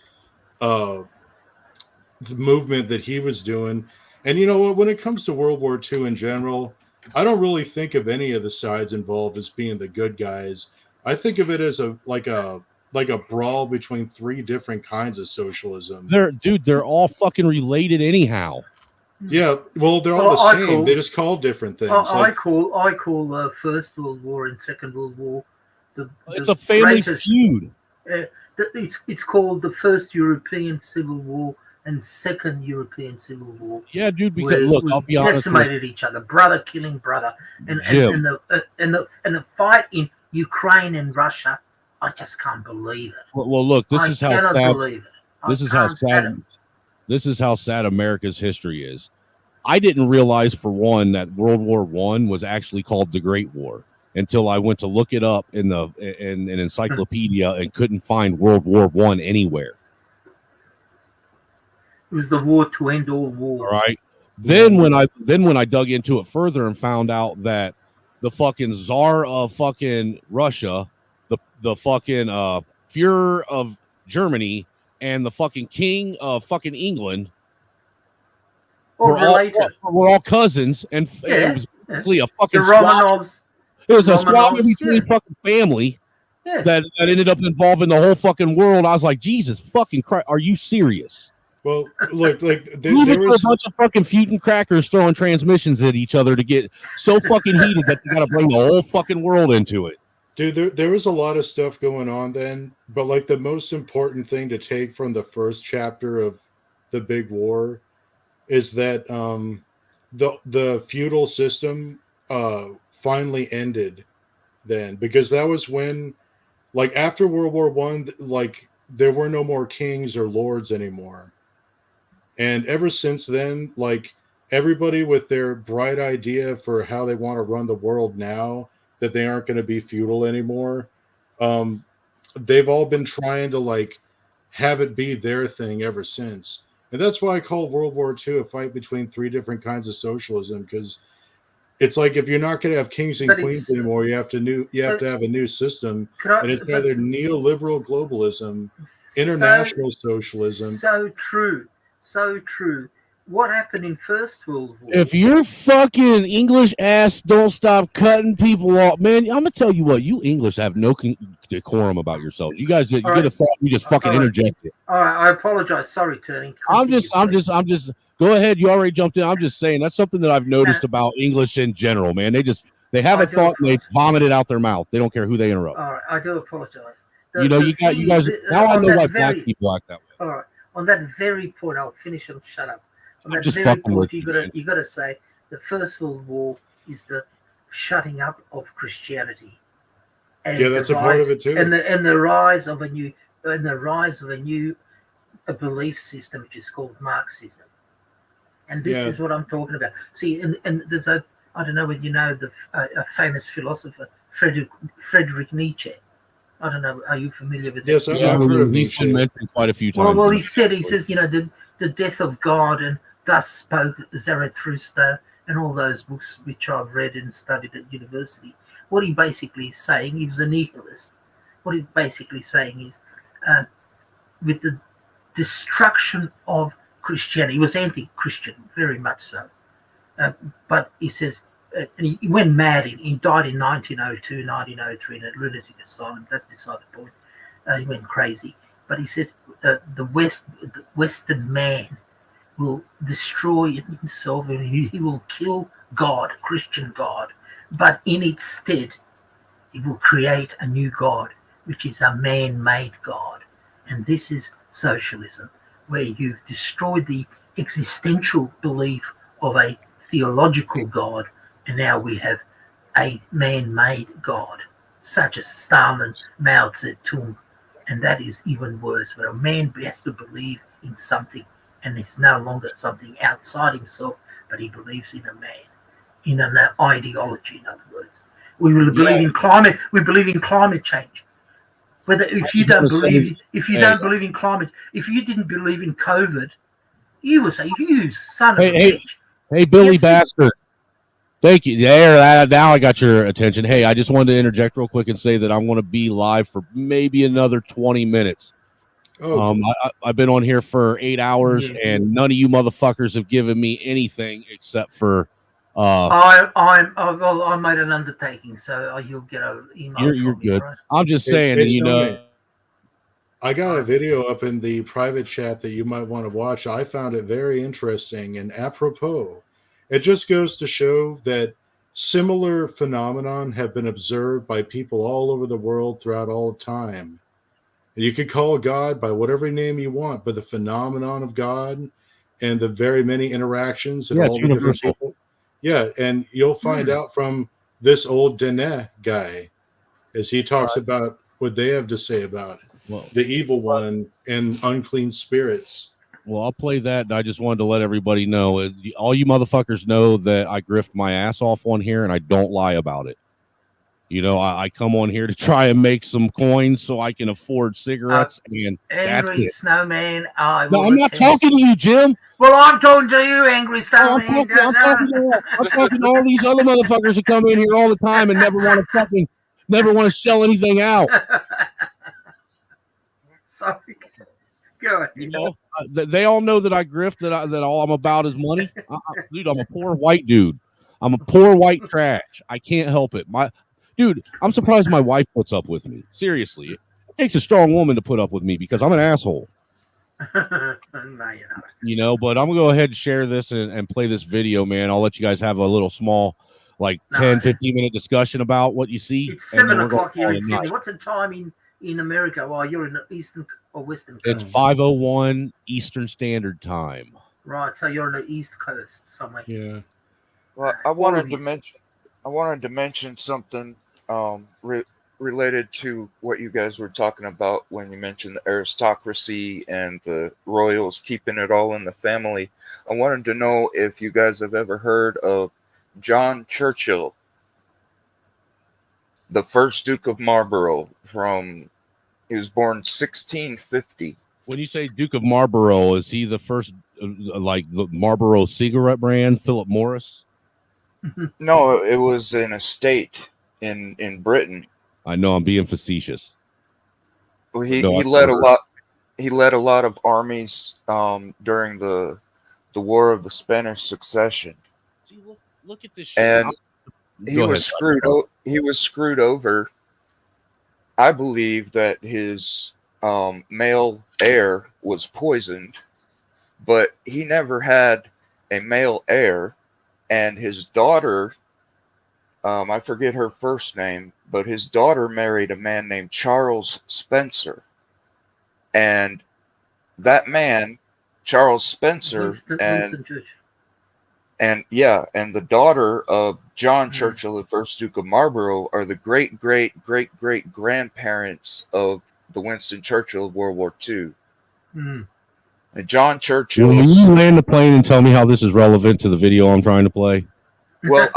movement that he was doing. And you know what? When it comes to World War II in general, I don't really think of any of the sides involved as being the good guys. I think of it as like a brawl between three different kinds of socialism. They're all fucking related anyhow. Yeah, well, they're all the same. They just call different things. I call First World War and Second World War it's a family feud. It's called the First European Civil War and Second European Civil War. Yeah, dude. Because look, I'll be honest. Decimated each other, brother killing brother, and the fight in Ukraine and Russia, I just can't believe it. Well, look, this I is how cannot sad. believe it. This I is how can't fathom sad. This is how sad America's history is. I didn't realize, for one, that World War I was actually called the Great War until I went to look it up in an encyclopedia and couldn't find World War I anywhere. It was the war to end all wars. All right. Then when I dug into it further and found out that the fucking Tsar of fucking Russia, the fucking Fuhrer of Germany, and the fucking King of fucking England All related. we're all cousins, and Yeah, it was yeah. basically a The fucking swap. Romanovs. It was a swap Romanovs, between yeah. fucking family Yes. that ended up involving the whole fucking world. I was like, Jesus fucking Christ, are you serious? Well, look, like Leave there it to was a bunch of fucking Futin crackers throwing transmissions at each other to get so fucking heated that you got to bring the whole fucking world into it. Dude, there was a lot of stuff going on then, but like the most important thing to take from the first chapter of the Big War is that the feudal system finally ended then, because that was when, like, after World War I, like, there were no more kings or lords anymore. And ever since then, like, everybody with their bright idea for how they want to run the world now, that they aren't going to be feudal anymore, they've all been trying to, like, have it be their thing ever since. And that's why I call World War II a fight between three different kinds of socialism, because it's like, if you're not going to have kings and But queens it's- anymore, you have to have a new system, and it's but- either neoliberal globalism, international socialism. So true. So true. What happened in First World War? If your fucking English ass don't stop cutting people off, man, I'm gonna tell you what, you English have no decorum about yourselves. You guys, you All get a right. thought, you just fucking All right. interject it. All right, I apologize. Sorry, Turning. I'm just. Go ahead. You already jumped in. I'm just saying that's something that I've noticed about English in general, man. They have I a do thought and they vomit it out their mouth. They don't care who they interrupt. All right, I do apologize. You guys. Now I know why black people act that way. All right, on that very point, I'll finish and shut up. On I'm that just very fucking point, with you you, gotta say the First World War is the shutting up of Christianity. And Yeah, that's the a part of rise- it too. And the rise of a new belief system, which is called Marxism. And this Yeah. is what I'm talking about. See, and there's I don't know whether you know a famous philosopher, Friedrich Nietzsche. I don't know. Are you familiar with Yes, that? I've heard of He's been Nietzsche. mentioned quite a few times. Well, he says, the death of God, and thus spoke Zarathustra, and all those books which I've read and studied at university. What he basically is saying, he was a nihilist. What he's basically saying is, with the destruction of Christianity, he was anti-Christian, very much so. But he says, and he went mad. He died in 1902, 1903 in a lunatic asylum. That's beside the point. He went crazy. But he said the Western man will destroy himself and he will kill God, Christian God. But in its stead, he will create a new God, which is a man-made God. And this is socialism, where you've destroyed the existential belief of a theological God, and now we have a man-made God, such as Stalin, Mao Zedong, and that is even worse, where a man has to believe in something, and it's no longer something outside himself, but he believes in a man, in an ideology, in other words. We will believe in climate. We believe in climate change. Whether if you don't believe in climate, if you didn't believe in COVID, you would say, "You son of a bitch." Hey, Billy Bastard. Thank you. Now I got your attention. Hey, I just wanted to interject real quick and say that I'm going to be live for maybe another 20 minutes. I've been on here for 8 hours, and none of you motherfuckers have given me anything except for. I made an undertaking, so you'll get an email. You're from me, good. right? I'm just Hey, saying, hey, you know. Tony, I got a video up in the private chat that you might want to watch. I found it very interesting and apropos. It just goes to show that similar phenomenon have been observed by people all over the world throughout all time. And you could call God by whatever name you want, but the phenomenon of God and the very many interactions and Yeah, all it's the different universal. people. Yeah, and you'll find out from this old Dene guy. is he talks about what they have to say about the evil one and unclean spirits. Well, I'll play that. And I just wanted to let everybody know, all you motherfuckers know that I grift my ass off on here, and I don't lie about it. You know, I come on here to try and make some coins so I can afford cigarettes, and that's Angry it. Snowman. No, I'm not talking to you, Jim. Well, I'm talking to you, Angry Snowman. I'm talking to all these other motherfuckers that come in here all the time and never want to sell anything out. Sorry. Go ahead. You know, they all know that I grift, that all I'm about is money. Dude, I'm a poor white dude. I'm a poor white trash. I can't help it. Dude, I'm surprised my wife puts up with me. Seriously, it takes a strong woman to put up with me because I'm an asshole. No, you're not. You know, but I'm gonna go ahead and share this and play this video, man. I'll let you guys have a little small, like 10-15-minute discussion about what you see. It's 7 o'clock here in it Sydney. night. What's the time in America while you're in the Eastern or Western Coast? It's 5:01 Eastern Standard Time. Right, so you're on the East Coast somewhere. Yeah. Well, I wanted to mention something related to what you guys were talking about when you mentioned the aristocracy and the royals keeping it all in the family. I wanted to know if you guys have ever heard of John Churchill, the first Duke of Marlborough. He was born 1650. When you say Duke of Marlborough, is he the first, like the Marlboro cigarette brand, Philip Morris? No, it was an estate in Britain. I know I'm being facetious. Well, he led a lot. He led a lot of armies during the War of the Spanish Succession. See, look at this shit. And he was screwed over. I believe that his male heir was poisoned, but he never had a male heir, and his daughter, I forget her first name, but his daughter married a man named Charles Spencer. And that man, Charles Spencer, and the daughter of John Churchill, the first Duke of Marlborough, are the great grandparents of the Winston Churchill of World War II. And John Churchill. Will you land the plane and tell me how this is relevant to the video I'm trying to play? Well,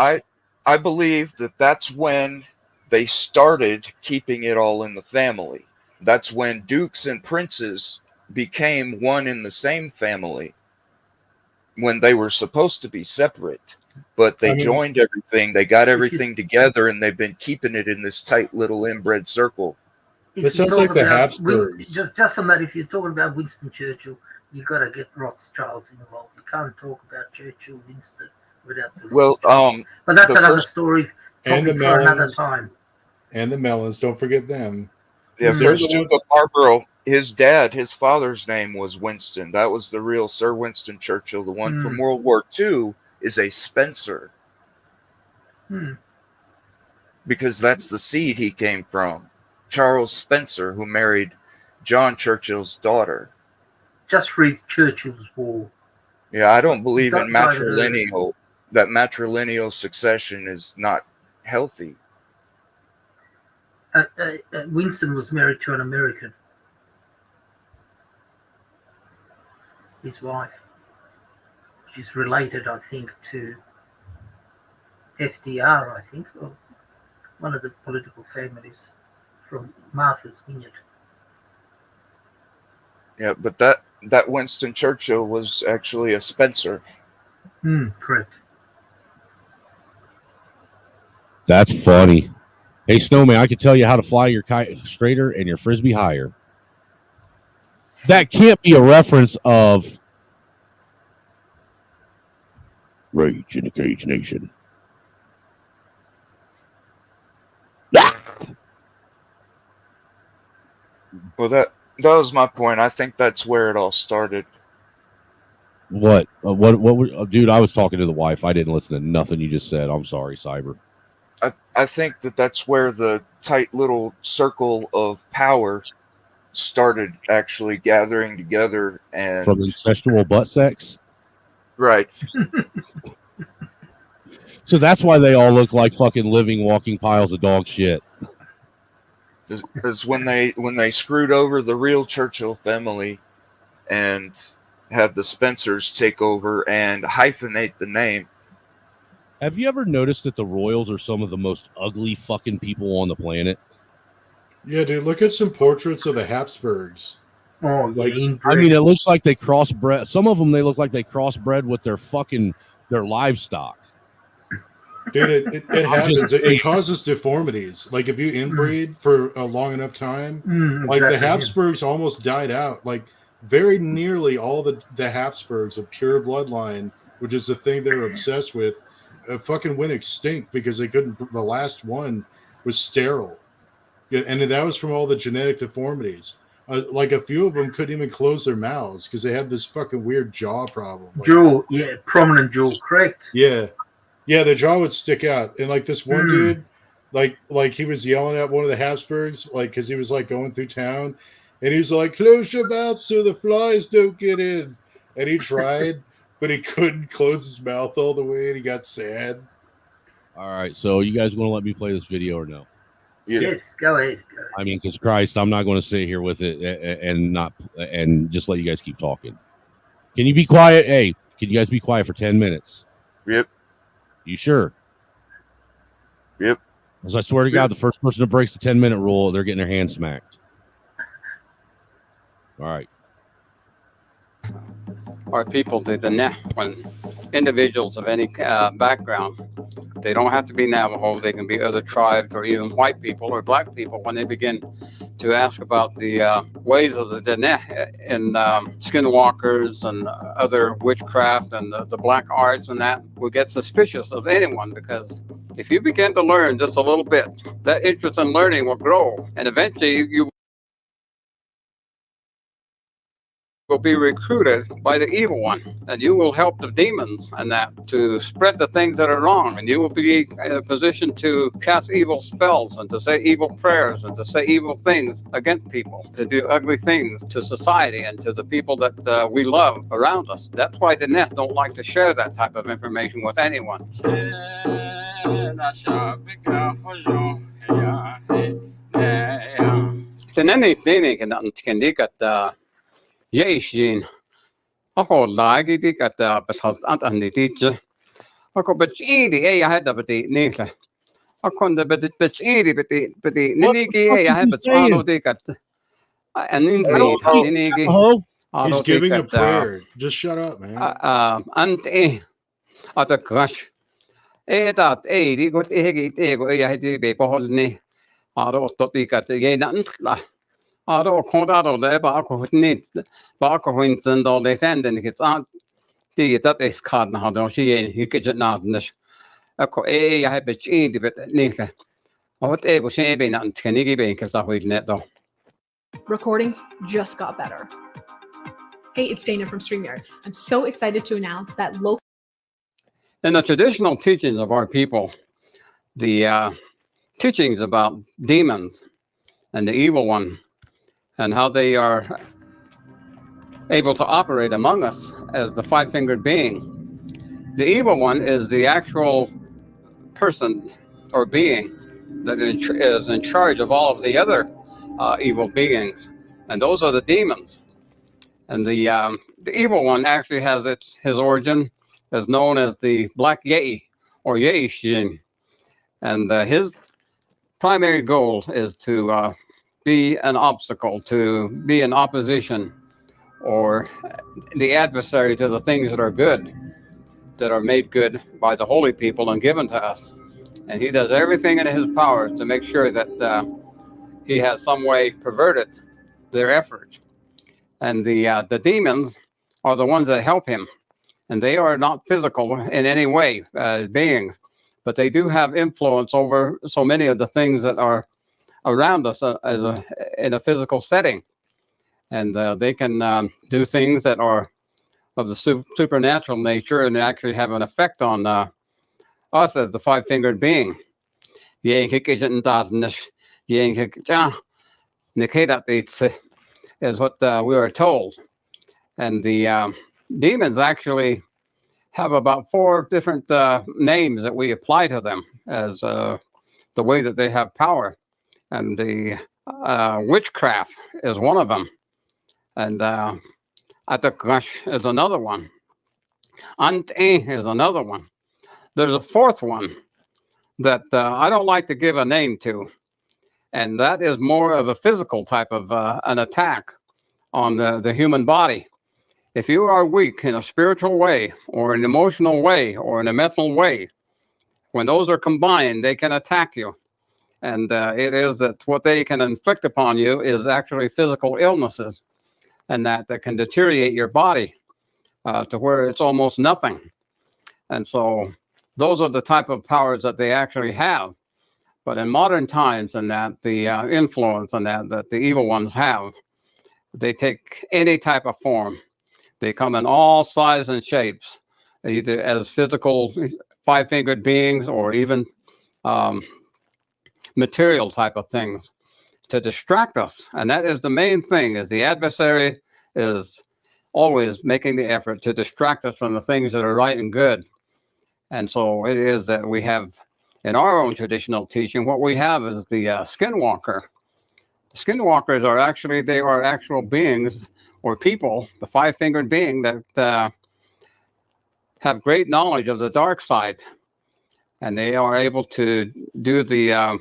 I believe that that's when they started keeping it all in the family. That's when dukes and princes became one in the same family, when they were supposed to be separate. But they joined everything. They got everything together, and they've been keeping it in this tight little inbred circle. It sounds like the Habsburgs. Just a matter, if you're talking about Winston Churchill, you got to get Rothschilds involved. You can't talk about Churchill, Winston without the Rothschilds. But that's another story. And the for another Mellons. time. And the Mellons, don't forget them. Yeah, They're first the Duke ones- of Marlborough, his father's name was Winston. That was the real Sir Winston Churchill. The one from World War II is a Spencer, because that's the seed he came from. Charles Spencer, who married John Churchill's daughter. Just read Churchill's War. Yeah, I don't believe in Don't- matrilineal. That matrilineal succession is not healthy. Winston was married to an American. His wife. She's related, I think, to FDR, I think, or one of the political families from Martha's Vineyard. Yeah, but that Winston Churchill was actually a Spencer. Correct. That's funny. Hey, Snowman, I can tell you how to fly your kite straighter and your frisbee higher. That can't be a reference of Rage in the Cage Nation. Well, that was my point. I think that's where it all started. What? Dude, I was talking to the wife. I didn't listen to nothing you just said. I'm sorry, Cyber. I think that's where the tight little circle of power started actually gathering together. And From incestual butt sex? right. So that's why they all look like fucking living, walking piles of dog shit. is when they screwed over the real Churchill family and had the Spencers take over and hyphenate the name. Have you ever noticed that the royals are some of the most ugly fucking people on the planet? Yeah, dude, look at some portraits of the Habsburgs. Oh, Like, I mean, it looks like they crossbred. Some of them, they look like they crossbred with their livestock. dude, it I'm happens. just It saying. causes deformities. Like if you inbreed for a long enough time, like exactly, the yeah. Habsburgs almost died out. Like very nearly all the Habsburgs of pure bloodline, which is the thing they're obsessed with, fucking went extinct because they couldn't. The last one was sterile. Yeah, and that was from all the genetic deformities. Like a few of them couldn't even close their mouths because they had this fucking weird jaw problem. Like, Jaw, yeah, prominent jaw, correct. yeah, their jaw would stick out. And like this one dude, like he was yelling at one of the Habsburgs, like because he was like going through town, and he's like, "Close your mouth so the flies don't get in." And he tried, but he couldn't close his mouth all the way, and he got sad. All right, so you guys want to let me play this video or no? Yes, go ahead. I mean, because Christ, I'm not going to sit here with it and just let you guys keep talking. Can you be quiet? Hey, can you guys be quiet for 10 minutes? Yep. You sure? Yep. Because I swear to God, the first person that breaks the 10-minute rule, they're getting their hand smacked. All right. Or people, when individuals of any background, they don't have to be Navajo, they can be other tribes or even white people or black people, when they begin to ask about the ways of the Diné in skinwalkers and other witchcraft and the black arts and that, we get suspicious of anyone, because if you begin to learn just a little bit, that interest in learning will grow, and eventually you will be recruited by the evil one, and you will help the demons and that to spread the things that are wrong, and you will be in a position to cast evil spells and to say evil prayers and to say evil things against people, to do ugly things to society and to the people that we love around us. That's why the net don't like to share that type of information with anyone. Yeishin. Ako lagi di kata pasal antan di teacher. Ako bechidi I had the beti nila. Ako the bechidi beti ninigi I had betano di kata. And ninigi. He's giving a prayer. Just shut up, man. Ante at the crush. That di got hegi ego I had to be beholni. Aro toti kata yenantla. Aro kodaro le ba ko nit ba ko hinten do le tenden gets on the that is card na do she he get not nish ako I have a chin bit nika what ego she be not can you be cuz that with net though. Recordings just got better. Hey, it's Dana from StreamYard. I'm so excited to announce that local. In the traditional teachings of our people, the teachings about demons and the evil one and how they are able to operate among us as the five-fingered being. The evil one is the actual person or being that is in charge of all of the other evil beings, and those are the demons. And the evil one actually has his origin as known as the Black Yei or Yeishin, and his primary goal is to be an obstacle, to be an opposition or the adversary to the things that are good, that are made good by the holy people and given to us. And he does everything in his power to make sure that he has some way perverted their effort. And the demons are the ones that help him. And they are not physical in any way beings, but they do have influence over so many of the things that are around us in a physical setting. And they can do things that are of the supernatural nature and actually have an effect on us as the five-fingered being. Is what we are told. And the demons actually have about 4 different names that we apply to them as the way that they have power. And the Witchcraft is one of them. And Atakash is another one. Ante is another one. There's a fourth one that I don't like to give a name to, and that is more of a physical type of an attack on the human body. If you are weak in a spiritual way, or an emotional way, or in a mental way, when those are combined, they can attack you. And it is that what they can inflict upon you is actually physical illnesses, and that can deteriorate your body to where it's almost nothing. And so those are the type of powers that they actually have. But in modern times, and that the influence and that the evil ones have, they take any type of form. They come in all sizes and shapes, either as physical five-fingered beings or even material type of things to distract us. And that is the main thing, is the adversary is always making the effort to distract us from the things that are right and good. And so it is that we have, in our own traditional teaching, what we have is the skinwalker. The skinwalkers are actually, they are actual beings or people, the five-fingered being that have great knowledge of the dark side. And they are able to do the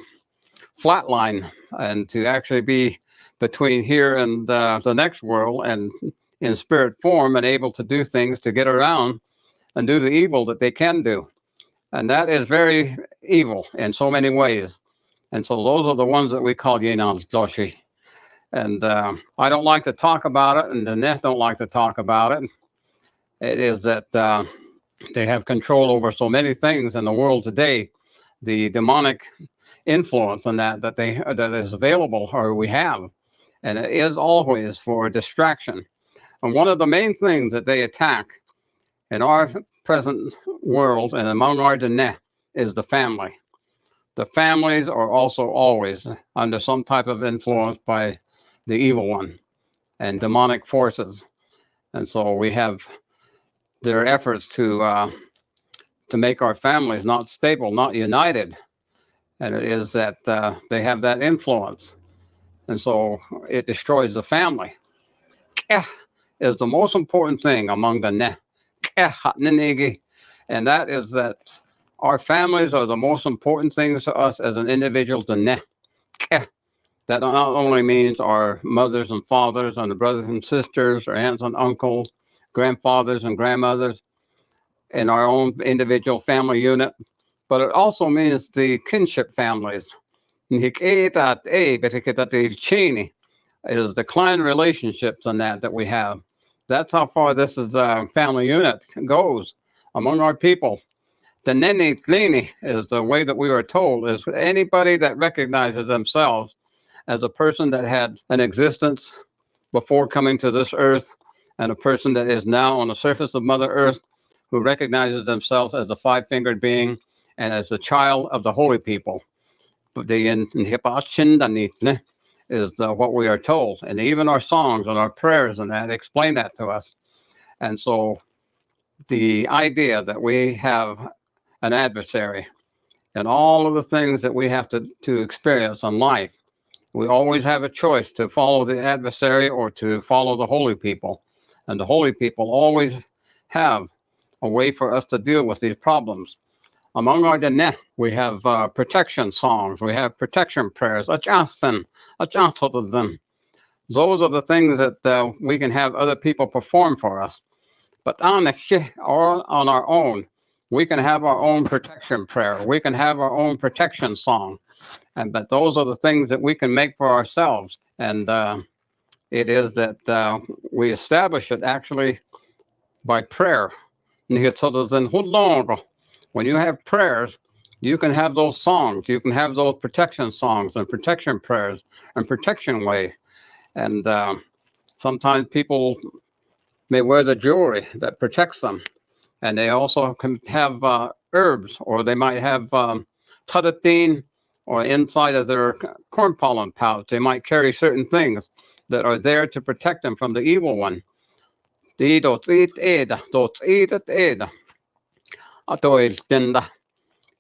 flat line and to actually be between here and the next world and in spirit form, and able to do things to get around and do the evil that they can do. And that is very evil in so many ways. And so those are the ones that we call Yenans Doshi. And I don't like to talk about it, and the net don't like to talk about it. It is that they have control over so many things in the world today. The demonic influence on that is available, or we have, and it is always for distraction. And one of the main things that they attack in our present world and among our Dene is the family. The families are also always under some type of influence by the evil one and demonic forces. And so we have their efforts to make our families not stable, not united. And it is that they have that influence. And so it destroys the family. Is the most important thing among the Ne. And that is that our families are the most important things to us as an individual. The Ne. That not only means our mothers and fathers and the brothers and sisters, our aunts and uncles, grandfathers and grandmothers in our own individual family unit, but it also means the kinship families. Is the clan relationships and that we have. That's how far this is family unit goes among our people. The nene tlini is the way that we were told, is anybody that recognizes themselves as a person that had an existence before coming to this earth, and a person that is now on the surface of Mother Earth, who recognizes themselves as a five-fingered being and as the child of the holy people. Is what we are told, and even our songs and our prayers and that explain that to us. And so the idea that we have an adversary and all of the things that we have to experience in life, we always have a choice to follow the adversary or to follow the holy people. And the holy people always have a way for us to deal with these problems. Among our Dene, we have protection songs, we have protection prayers. Those are the things that we can have other people perform for us. But on our own, we can have our own protection prayer. We can have our own protection song. But those are the things that we can make for ourselves. And it is that we establish it actually by prayer. When you have prayers, you can have those songs. You can have those protection songs and protection prayers and protection way. And sometimes people may wear the jewelry that protects them. And they also can have herbs, or they might have tadatin, or inside of their corn pollen pouch, they might carry certain things that are there to protect them from the evil one.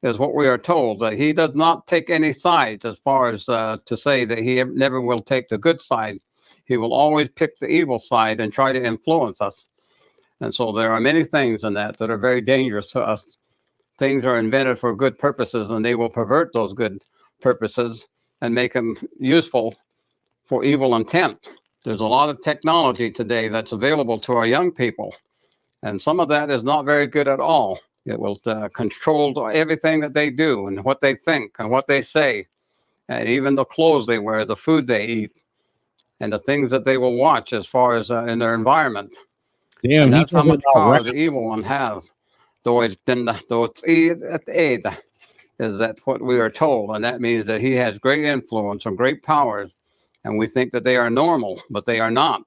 is what we are told, that he does not take any sides, as far as to say that he never will take the good side. He will always pick the evil side and try to influence us. And so there are many things in that are very dangerous to us. Things are invented for good purposes, and they will pervert those good purposes and make them useful for evil intent. There's a lot of technology today that's available to our young people, and some of that is not very good at all. It will control everything that they do and what they think and what they say, and even the clothes they wear, the food they eat, and the things that they will watch as far as in their environment. Damn, And he's that's how talking much about power rap. the evil one has. Though it's aid, is that what we are told, and that means that he has great influence and great powers, and we think that they are normal, but they are not.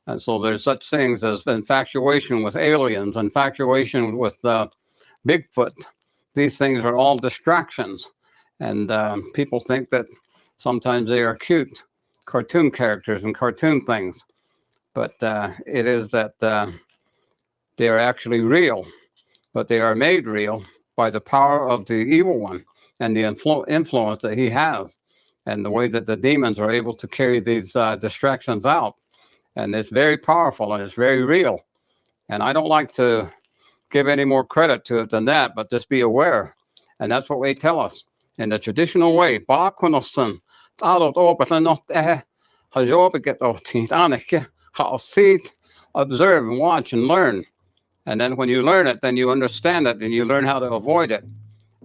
And so there's such things as infatuation with aliens, infatuation with Bigfoot. These things are all distractions, and people think that sometimes they are cute cartoon characters and cartoon things, but it is that they are actually real, but they are made real by the power of the evil one and the influence that he has, and the way that the demons are able to carry these distractions out. And it's very powerful and it's very real. And I don't like to give any more credit to it than that, but just be aware. And that's what they tell us in the traditional way. Observe and watch and learn. And then when you learn it, then you understand it and you learn how to avoid it.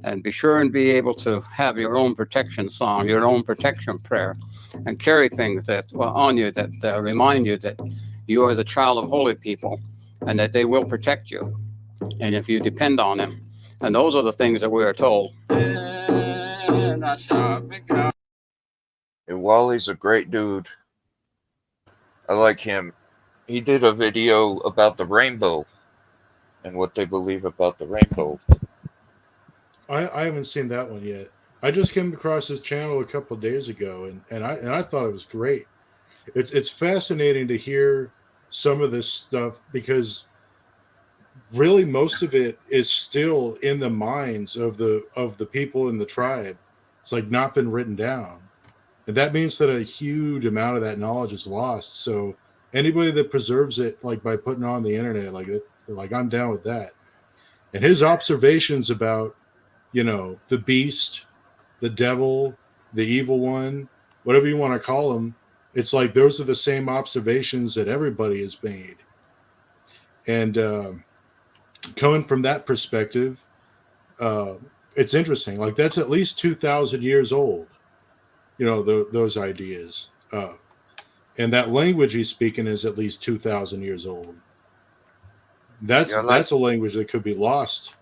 And be sure and be able to have your own protection song, your own protection prayer, and carry things that on you that remind you that you are the child of holy people and that they will protect you. And if you depend on them. And those are the things that we are told. And Wally's a great dude. I like him. He did a video about the rainbow and what they believe about the rainbow. I haven't seen that one yet. I just came across his channel a couple of days ago, and I thought it was great. It's fascinating to hear some of this stuff, because really most of it is still in the minds of the people in the tribe. It's like not been written down, and that means that a huge amount of that knowledge is lost. So anybody that preserves it, like by putting it on the internet, like I'm down with that. And his observations about, the beast, the devil, the evil one, whatever you want to call him, it's like those are the same observations that everybody has made. And coming from that perspective, it's interesting. Like, that's at least 2,000 years old, those ideas. And that language he's speaking is at least 2,000 years old. That's a language that could be lost.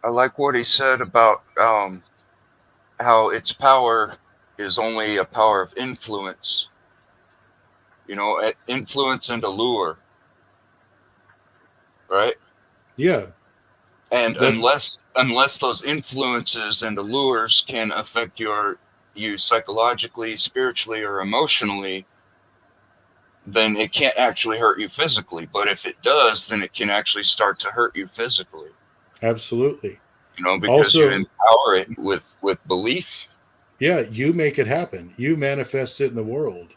I like what he said about how its power is only a power of influence. Influence and allure. Right? Yeah. And unless those influences and allures can affect you psychologically, spiritually, or emotionally, then it can't actually hurt you physically. But if it does, then it can actually start to hurt you physically. Absolutely. Because Also, you empower it with belief. Yeah, you make it happen. You manifest it in the world.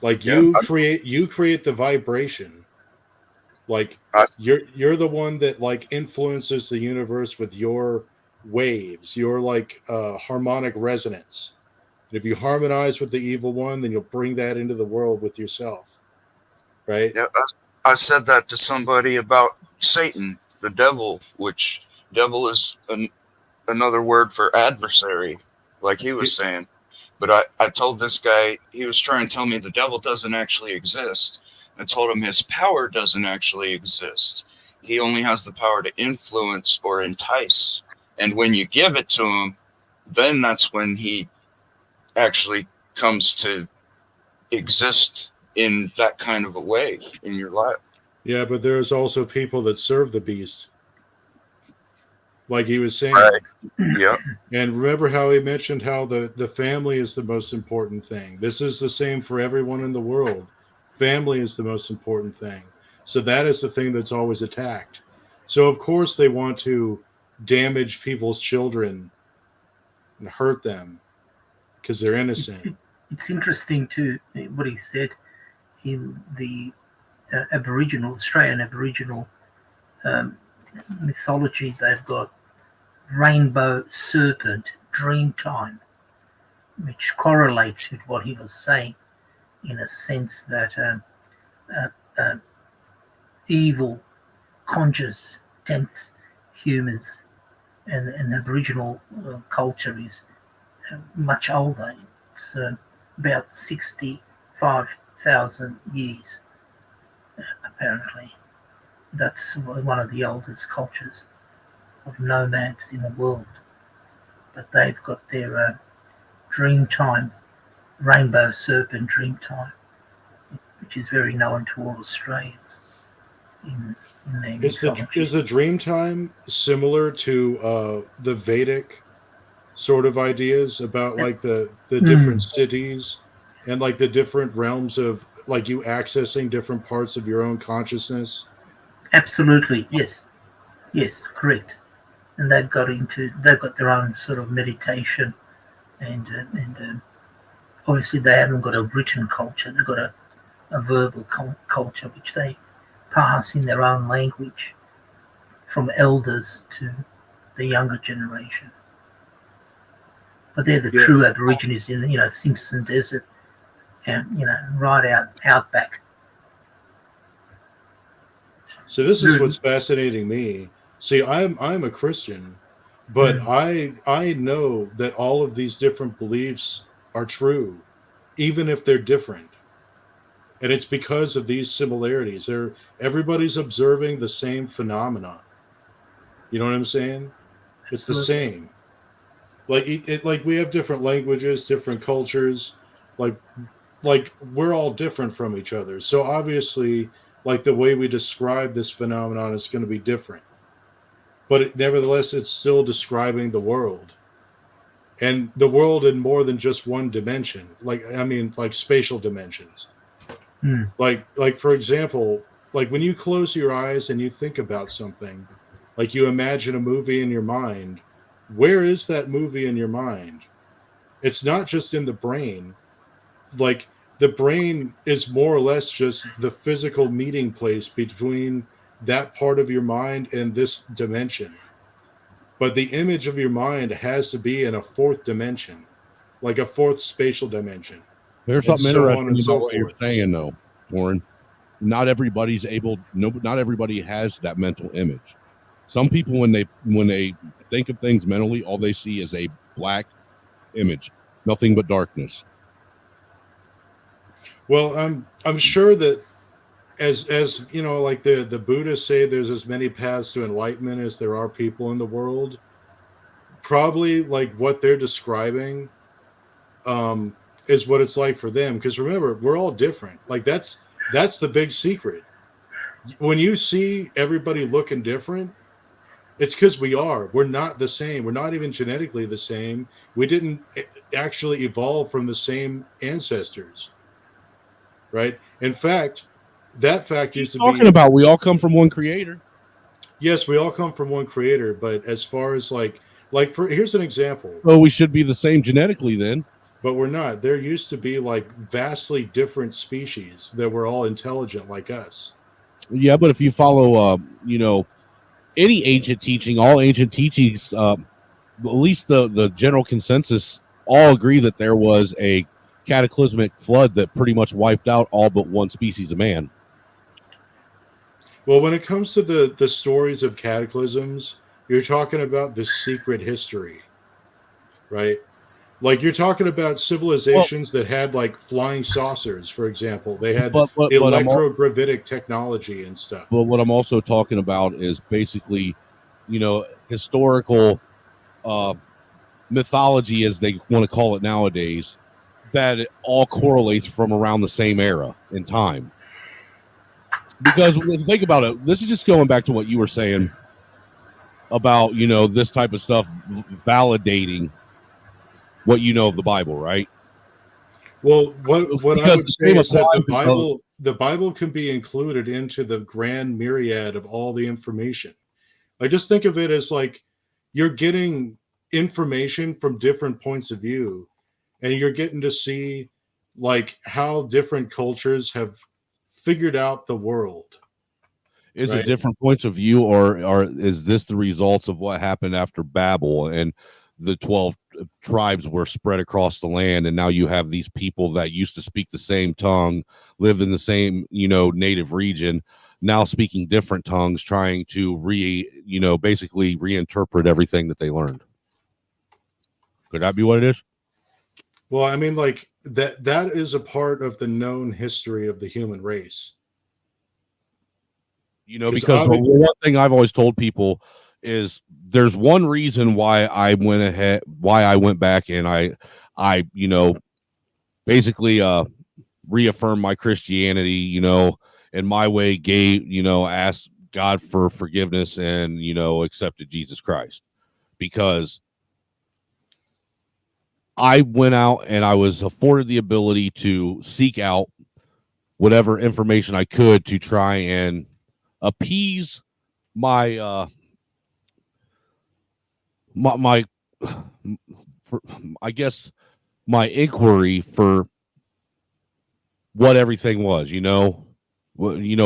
Like, you create the vibration. Like, you're the one that like influences the universe with your waves, your harmonic resonance. And if you harmonize with the evil one, then you'll bring that into the world with yourself. Right? Yeah, I said that to somebody about Satan, the devil, which devil is another word for adversary, like he was saying. But I told this guy, he was trying to tell me the devil doesn't actually exist. I told him his power doesn't actually exist. He only has the power to influence or entice. And when you give it to him, then that's when he actually comes to exist in that kind of a way in your life. Yeah, but there's also people that serve the beast. Like he was saying. Right. Yeah. And remember how he mentioned how the family is the most important thing. This is the same for everyone in the world. Family is the most important thing. So that is the thing that's always attacked. So of course they want to damage people's children and hurt them because they're innocent. It's interesting too what he said in the Australian Aboriginal mythology. They've got rainbow serpent dream time, which correlates with what he was saying, in a sense that evil conjures, tempts humans, and Aboriginal culture is much older. It's about 65,000 years, apparently. That's one of the oldest cultures of nomads in the world. But they've got their dream time, rainbow serpent dream time, which is very known to all Australians in their mythology. Is the dream time similar to the Vedic sort of ideas about like the different cities and like the different realms of like you accessing different parts of your own consciousness? Absolutely, yes, correct. And they've got their own sort of meditation, and obviously they haven't got a written culture. They've got a verbal culture which they pass in their own language from elders to the younger generation. But they're the true Aborigines in Simpson Desert, and right out back. So this is what's fascinating me. See, I'm a Christian, but I know that all of these different beliefs are true, even if they're different. And it's because of these similarities. Everybody's observing the same phenomenon. You know what I'm saying? It's the same. Like like we have different languages, different cultures. Like we're all different from each other. So obviously, like the way we describe this phenomenon is going to be different. But nevertheless, it's still describing the world. And the world in more than just one dimension. Like spatial dimensions. Like for example, like when you close your eyes and you think about something, like you imagine a movie in your mind, where is that movie in your mind? It's not just in the brain. Like the brain is more or less just the physical meeting place between that part of your mind and this dimension. But the image of your mind has to be in a fourth dimension, like a fourth spatial dimension. There's something interesting about what you're saying, though, Warren. Not everybody has that mental image. Some people, when they think of things mentally, all they see is a black image, nothing but darkness. Well, I'm sure that as you know, like the Buddhists say, there's as many paths to enlightenment as there are people in the world. Probably like what they're describing is what it's like for them. Because remember, we're all different. Like that's the big secret. When you see everybody looking different, it's because we're not the same. We're not even genetically the same. We didn't actually evolve from the same ancestors, right? In fact, that fact used to be talking about we all come from one creator. Yes, we all come from one creator, but as far as here's an example. Well, we should be the same genetically then. But we're not. There used to be like vastly different species that were all intelligent like us. Yeah, but if you follow any ancient teaching, all ancient teachings, at least the general consensus, all agree that there was a cataclysmic flood that pretty much wiped out all but one species of man. Well, when it comes to the stories of cataclysms, you're talking about the secret history, right? Like you're talking about civilizations that had like flying saucers, for example. They had electrogravitic technology and stuff. But what I'm also talking about is basically, historical mythology, as they want to call it nowadays, that it all correlates from around the same era in time. Because when you think about it, this is just going back to what you were saying about, this type of stuff validating what you know of the Bible, right? Well, what I would say is that the Bible can be included into the grand myriad of all the information. I just think of it as like you're getting information from different points of view, and you're getting to see like how different cultures have figured out the world. Is it Right. different points of view, or is this the results of what happened after Babel and the 12 tribes were spread across the land, and now you have these people that used to speak the same tongue, live in the same, native region, now speaking different tongues, trying to basically reinterpret everything that they learned? Could that be what it is? Well, I mean, like that is a part of the known history of the human race. Because the one thing I've always told people is there's one reason why I went back and I basically reaffirmed my Christianity, and my way asked God for forgiveness and, accepted Jesus Christ, because I went out and I was afforded the ability to seek out whatever information I could to try and appease my I guess my inquiry for what everything was,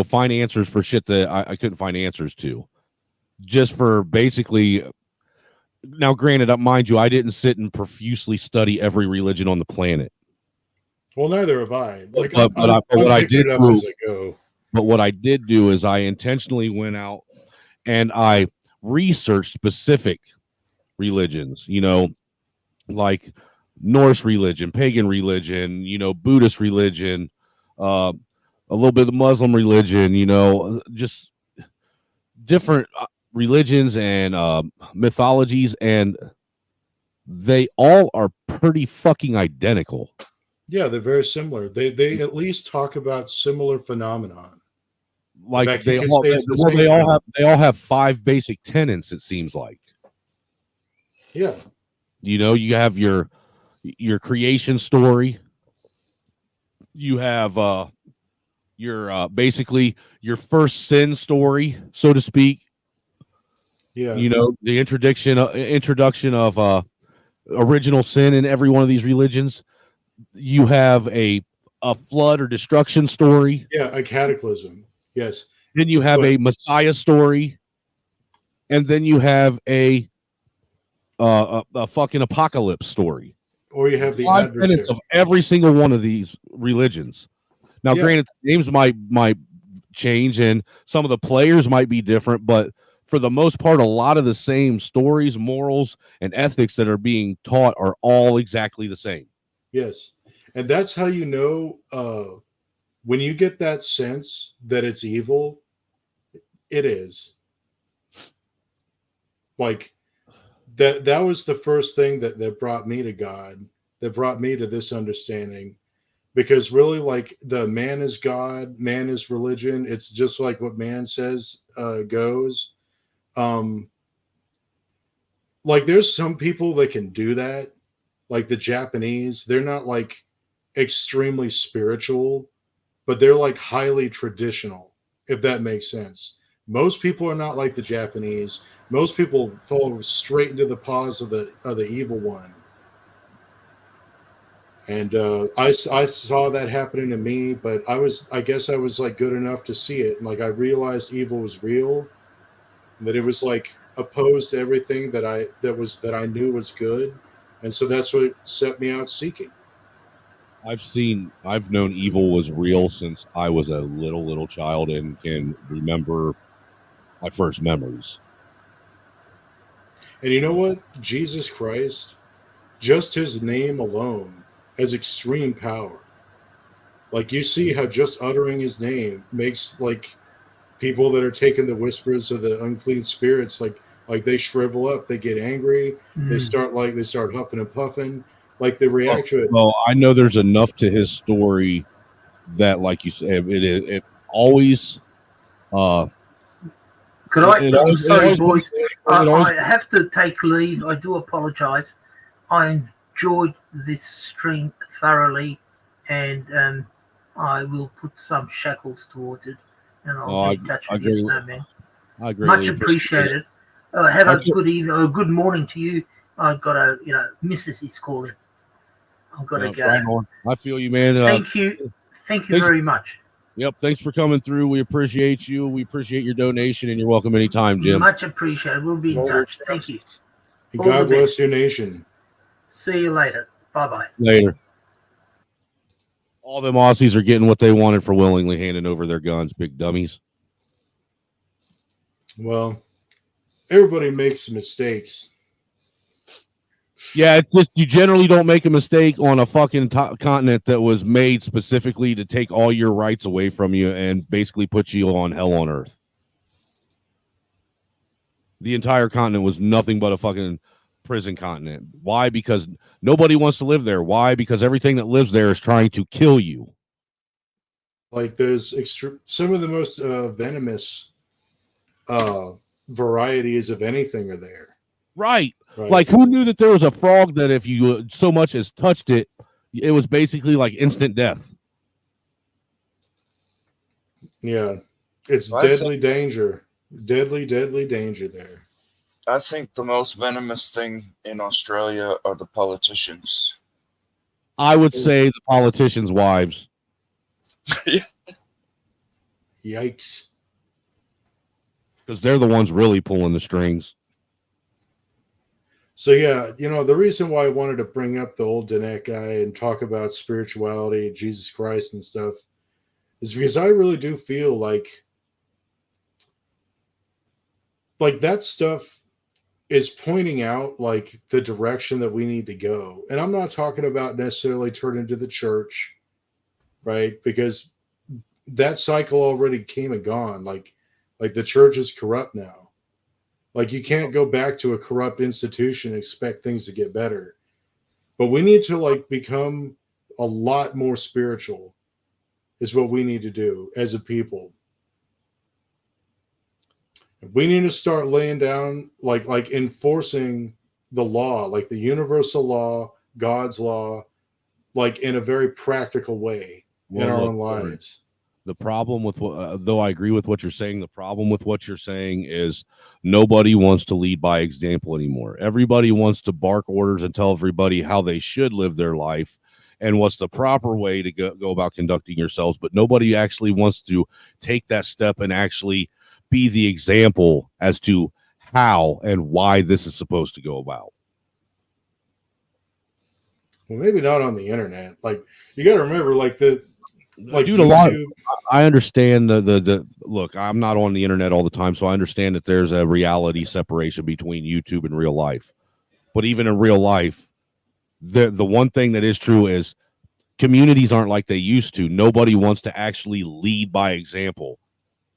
find answers for shit that I couldn't find answers to, just for basically. Now, granted, mind you, I didn't sit and profusely study every religion on the planet. Well, neither have I. Like, But what I did up as I go. But what I did do is I intentionally went out and I researched specific religions, like Norse religion, pagan religion, Buddhist religion, a little bit of Muslim religion, just different religions and mythologies, and they all are pretty fucking identical. Yeah, they're very similar. They at least talk about similar phenomenon. Like they all have 5 basic tenets, it seems like. Yeah. You have your creation story. You have your basically your first sin story, so to speak. Yeah. The introduction of original sin in every one of these religions. You have a flood or destruction story. Yeah, a cataclysm. Yes. Then you have a Messiah story, and then you have a fucking apocalypse story. Or you have the 5 tenets of every single one of these religions. Now, granted, names might change, and some of the players might be different, but for the most part, a lot of the same stories, morals, and ethics that are being taught are all exactly the same. Yes. And that's how you know when you get that sense that it's evil, it is. Like that was the first thing that brought me to God, that brought me to this understanding. Because really, like, the man is God, man is religion. It's just like what man says goes. Like, there's some people that can do that. Like the Japanese, they're not like extremely spiritual, but they're like highly traditional, if that makes sense. Most people are not like the Japanese. Most people fall straight into the paws of the evil one. And I saw that happening to me, but I guess I was like good enough to see it. And like I realized evil was real, and that it was like opposed to everything that I knew was good. And so that's what set me out seeking. I've known evil was real since I was a little child and can remember my first memories. And you know what? Jesus Christ, just his name alone has extreme power. Like, you see how just uttering his name makes like people that are taking the whispers of the unclean spirits, like they shrivel up, they get angry, they start huffing and puffing. Like the reaction. Well, I know there's enough to his story that, like you said, it always. Could I? Sorry, boys. I have to take leave. I do apologise. I enjoyed this stream thoroughly, and I will put some shackles towards it, and I'll be in touch with you soon, man. I agree. Much appreciated. Have a good evening or good morning to you. I've got a, Mrs. is calling. I've got to go. Right on. I feel you, man. Thank you. Thank you very much. Yep. Thanks for coming through. We appreciate you. We appreciate your donation, and you're welcome anytime, Jim. Much appreciated. We'll be in touch. Thank you. And All God the bless best. your nation. See you later. Bye-bye. Later. All them Aussies are getting what they wanted for willingly handing over their guns, big dummies. Well, everybody makes mistakes. Yeah, it's just you generally don't make a mistake on a fucking continent that was made specifically to take all your rights away from you and basically put you on hell on earth. The entire continent was nothing but a fucking prison continent. Why? Because nobody wants to live there. Why? Because everything that lives there is trying to kill you. Like there's some of the most venomous varieties of anything are there. Right. Like, who knew that there was a frog that if you so much as touched it, it was basically like instant death? Yeah. It's deadly danger. Deadly danger there. I think the most venomous thing in Australia are the politicians. I would say the politicians' wives. Yikes. Because they're the ones really pulling the strings. So yeah, the reason why I wanted to bring up the old Dinek guy and talk about spirituality, Jesus Christ and stuff, is because I really do feel like that stuff is pointing out like the direction that we need to go. And I'm not talking about necessarily turning to the church, right? Because that cycle already came and gone. Like the church is corrupt now. Like you can't go back to a corrupt institution and expect things to get better. But we need to become a lot more spiritual is what we need to do as a people. We need to start laying down like enforcing the law, like the universal law, God's law, like in a very practical way in our own lives. The problem with though I agree with what you're saying, the problem with what you're saying is nobody wants to lead by example anymore. Everybody wants to bark orders and tell everybody how they should live their life and what's the proper way to go about conducting yourselves. But nobody actually wants to take that step and actually be the example as to how and why this is supposed to go about. Well, maybe not on the internet. Like you got to remember, Dude, a lot. I understand the look. I'm not on the internet all the time, so I understand that there's a reality separation between YouTube and real life. But even in real life, the one thing that is true is communities aren't like they used to. Nobody wants to actually lead by example.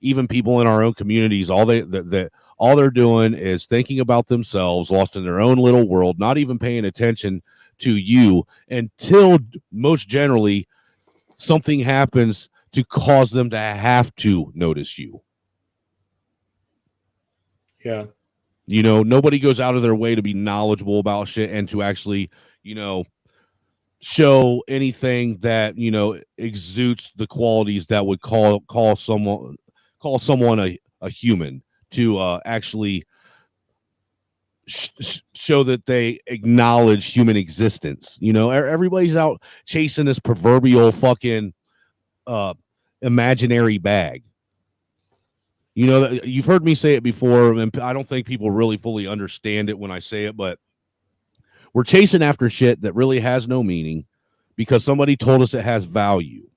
Even people in our own communities, all they're doing is thinking about themselves, lost in their own little world, not even paying attention to you until most generally something happens to cause them to have to notice you. Yeah. Nobody goes out of their way to be knowledgeable about shit and to actually, show anything that, exudes the qualities that would call someone a human, to actually show that they acknowledge human existence. Everybody's out chasing this proverbial fucking imaginary bag. You've heard me say it before, and I don't think people really fully understand it when I say it, but we're chasing after shit that really has no meaning because somebody told us it has value.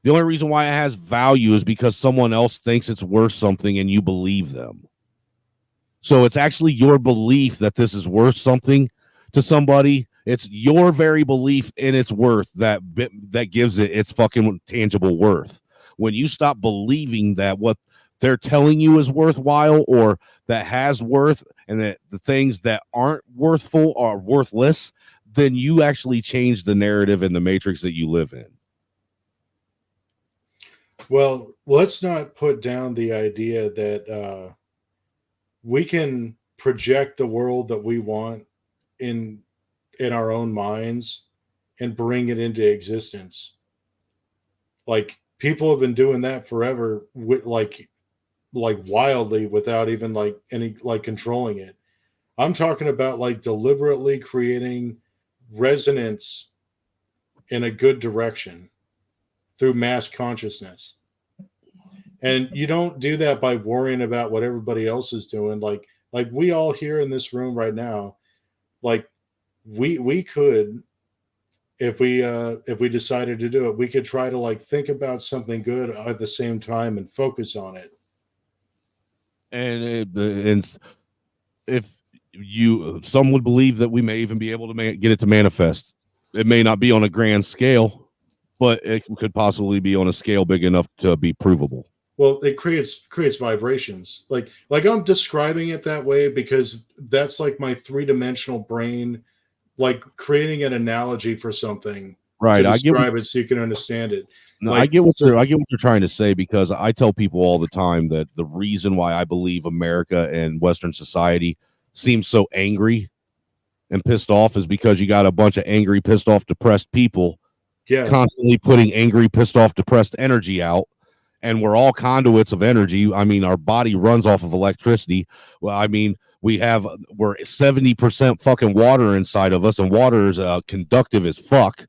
The only reason why it has value is because someone else thinks it's worth something and you believe them. So it's actually your belief that this is worth something to somebody. It's your very belief in its worth that gives it its fucking tangible worth. When you stop believing that what they're telling you is worthwhile or that has worth and that the things that aren't worthful are worthless, then you actually change the narrative in the matrix that you live in. Well, let's not put down the idea that we can project the world that we want in our own minds and bring it into existence. Like people have been doing that forever with like wildly without even like any like controlling it. I'm talking about like deliberately creating resonance in a good direction through mass consciousness. And you don't do that by worrying about what everybody else is doing. Like we all here in this room right now, like we could, if we decided to do it, we could try to like think about something good at the same time and focus on it. And if some would believe that we may even be able to get it to manifest. It may not be on a grand scale, but it could possibly be on a scale big enough to be provable. Well, it creates vibrations. Like I'm describing it that way because that's like my three-dimensional brain, like creating an analogy for something. Right. To describe it so you can understand it. No, like, I get what you're trying to say, because I tell people all the time that the reason why I believe America and Western society seems so angry and pissed off is because you got a bunch of angry, pissed off, depressed people constantly putting angry, pissed off, depressed energy out. And we're all conduits of energy. I mean, our body runs off of electricity. Well, I mean, we're 70% fucking water inside of us, and water is conductive as fuck.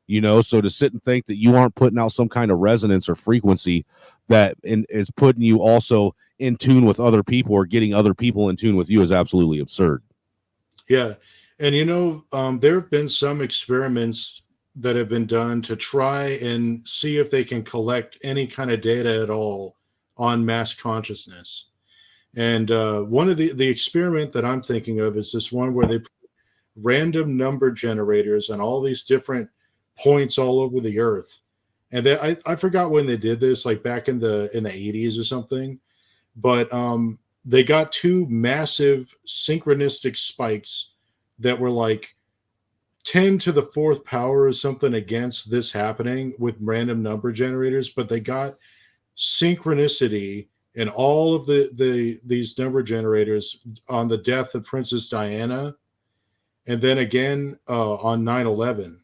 You know, so to sit and think that you aren't putting out some kind of resonance or frequency that is putting you also in tune with other people or getting other people in tune with you is absolutely absurd. Yeah. And, you know, there have been some experiments that have been done to try and see if they can collect any kind of data at all on mass consciousness. And one of the experiment that I'm thinking of is this one where they put random number generators on all these different points all over the earth. And I forgot when they did this, like back in the 80s or something, but they got two massive synchronistic spikes that were like 10 to the fourth power or something against this happening with random number generators, but they got synchronicity in all of these number generators on the death of Princess Diana, and then again on 9/11,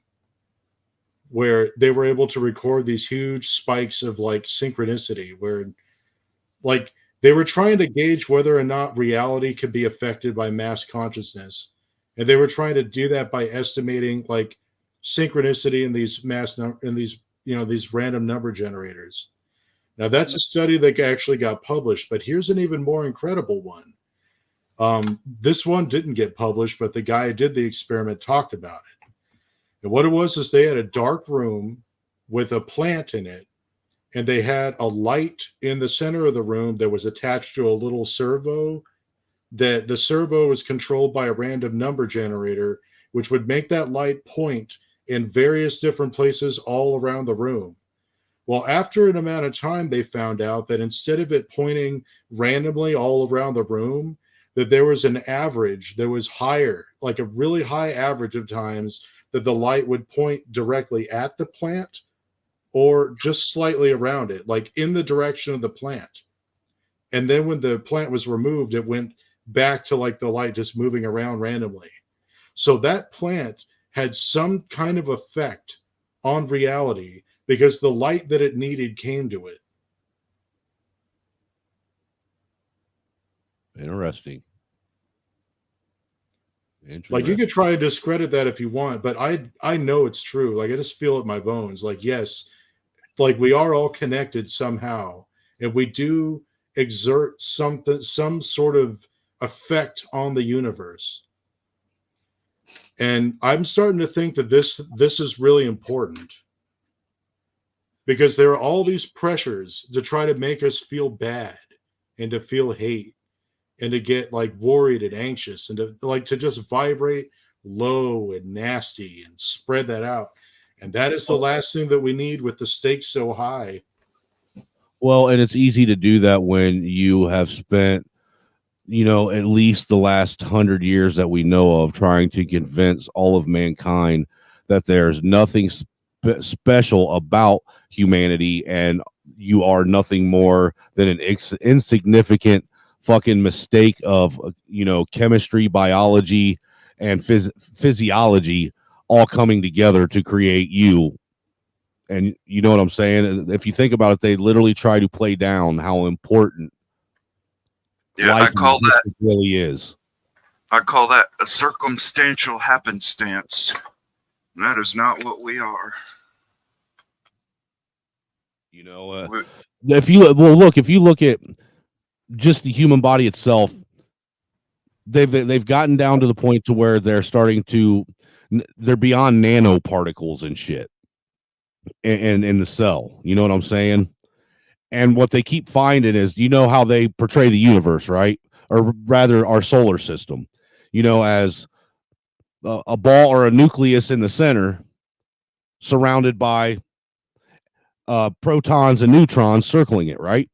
where they were able to record these huge spikes of like synchronicity, where like they were trying to gauge whether or not reality could be affected by mass consciousness. And they were trying to do that by estimating like synchronicity in these these random number generators. Now that's a study that actually got published, but here's an even more incredible one. This one didn't get published, but the guy who did the experiment talked about it. And what it was is they had a dark room with a plant in it, and they had a light in the center of the room that was attached to a little servo, that the servo was controlled by a random number generator, which would make that light point in various different places all around the room. Well, after an amount of time, they found out that instead of it pointing randomly all around the room, that there was an average that was higher, like a really high average of times that the light would point directly at the plant or just slightly around it, like in the direction of the plant. And then when the plant was removed, it went back to like the light just moving around randomly. So that plant had some kind of effect on reality because the light that it needed came to it. Interesting. Like you could try to discredit that if you want, but I know it's true. Like I just feel it in my bones. Like, yes, like we are all connected somehow, and we do exert some sort of effect on the universe. And I'm starting to think that this is really important, because there are all these pressures to try to make us feel bad and to feel hate and to get like worried and anxious and to just vibrate low and nasty and spread that out. And that is the last thing that we need with the stakes so high. Well, and it's easy to do that when you have spent, at least the last 100 years that we know of trying to convince all of mankind that there's nothing special about humanity and you are nothing more than an insignificant fucking mistake of, chemistry, biology, and physiology all coming together to create you. And you know what I'm saying? If you think about it, they literally try to play down how important Yeah, life really is. I call that a circumstantial happenstance. That is not what we are. You know, if you look at just the human body itself, they've gotten down to the point to where they're beyond nanoparticles and shit, and in the cell. You know what I'm saying? And what they keep finding is, you know how they portray the universe, right? Or rather, our solar system, as a ball or a nucleus in the center, surrounded by protons and neutrons circling it, right?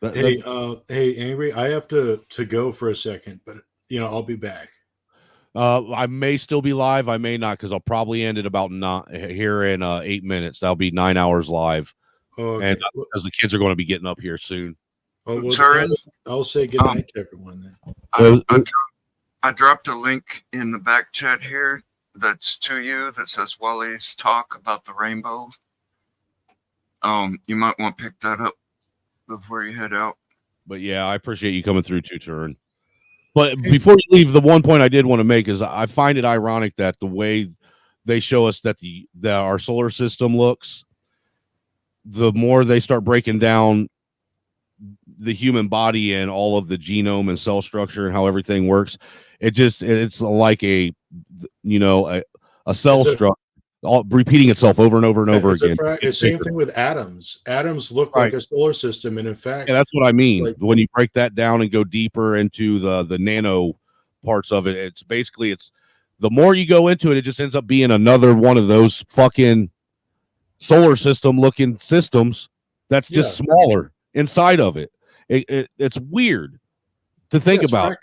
Hey, Angry, I have to go for a second, but I'll be back. I may still be live. I may not, because I'll probably end at about here in 8 minutes. That'll be 9 hours live. Oh, okay. And because the kids are going to be getting up here soon. Oh, well, I'll say good night to everyone then. I dropped a link in the back chat here that's to you that says Wally's talk about the rainbow. You might want to pick that up before you head out. But yeah, I appreciate you coming through, Turn. But before you leave, the one point I did want to make is I find it ironic that the way they show us that our solar system looks, the more they start breaking down the human body and all of the genome and cell structure and how everything works, it's like a cell structure repeating itself over and over and over again. It's the same thing with atoms. Atoms look like a solar system, and in fact, yeah, that's what I mean. When you break that down and go deeper into the nano parts of it, it's the more you go into it, it just ends up being another one of those fucking solar system looking systems that's just smaller inside of it. It's weird to think about,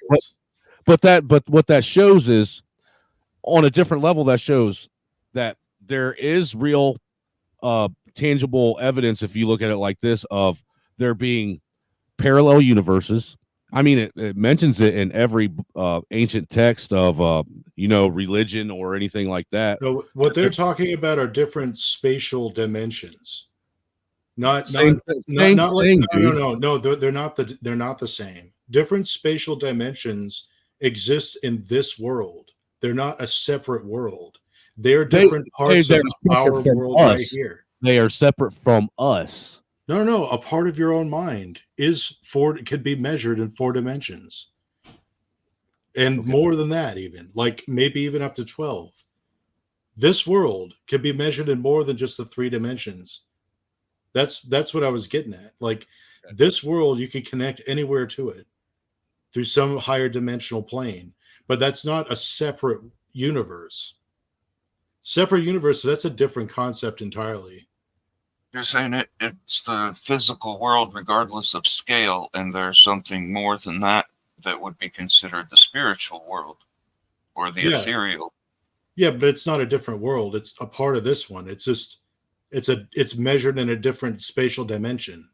but what that shows is, on a different level, that shows that there is real tangible evidence, if you look at it like this, of there being parallel universes. I mean, it mentions it in every ancient text of religion or anything like that. No, what they're talking about are different spatial dimensions. They're not the same. Different spatial dimensions exist in this world. They're not a separate world. They're different parts of our world right here. They are separate from us. No. A part of your own mind could be measured in 4 dimensions. And more than that, even, like maybe even up to 12. This world could be measured in more than just the 3 dimensions. That's what I was getting at. Like, this world, you can connect anywhere to it through some higher dimensional plane. But that's not a separate universe. Separate universe, that's a different concept entirely. You're saying it's the physical world regardless of scale, and there's something more than that would be considered the spiritual world or the ethereal. Yeah, but it's not a different world. It's a part of this one. It's just it's measured in a different spatial dimension,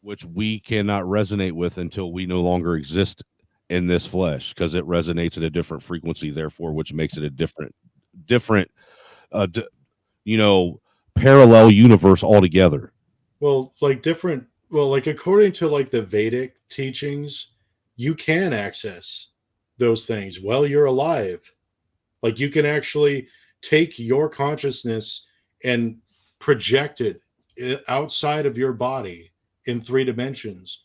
which we cannot resonate with until we no longer exist in this flesh, because it resonates at a different frequency, therefore, which makes it a different parallel universe altogether. Well, according to like the Vedic teachings, you can access those things while you're alive. Like, you can actually take your consciousness and project it outside of your body in 3 dimensions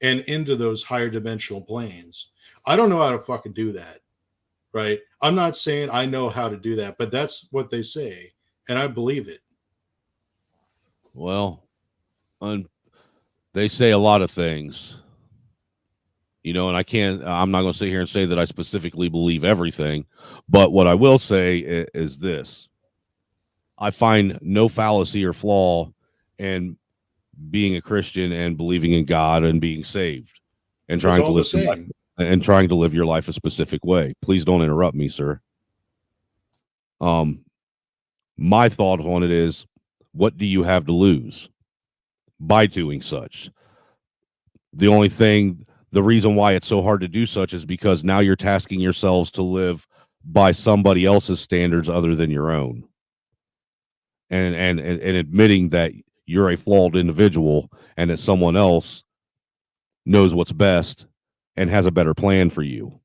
and into those higher dimensional planes. I don't know how to fucking do that, right? I'm not saying I know how to do that, but that's what they say, and I believe it. Well, they say a lot of things, and I'm not going to sit here and say that I specifically believe everything, but what I will say is this: I find no fallacy or flaw in being a Christian and believing in God and being saved and trying to live your life a specific way. Please don't interrupt me, sir. My thought on it is, what do you have to lose by doing such? The reason why it's so hard to do such is because now you're tasking yourselves to live by somebody else's standards other than your own. And admitting that you're a flawed individual and that someone else knows what's best and has a better plan for you.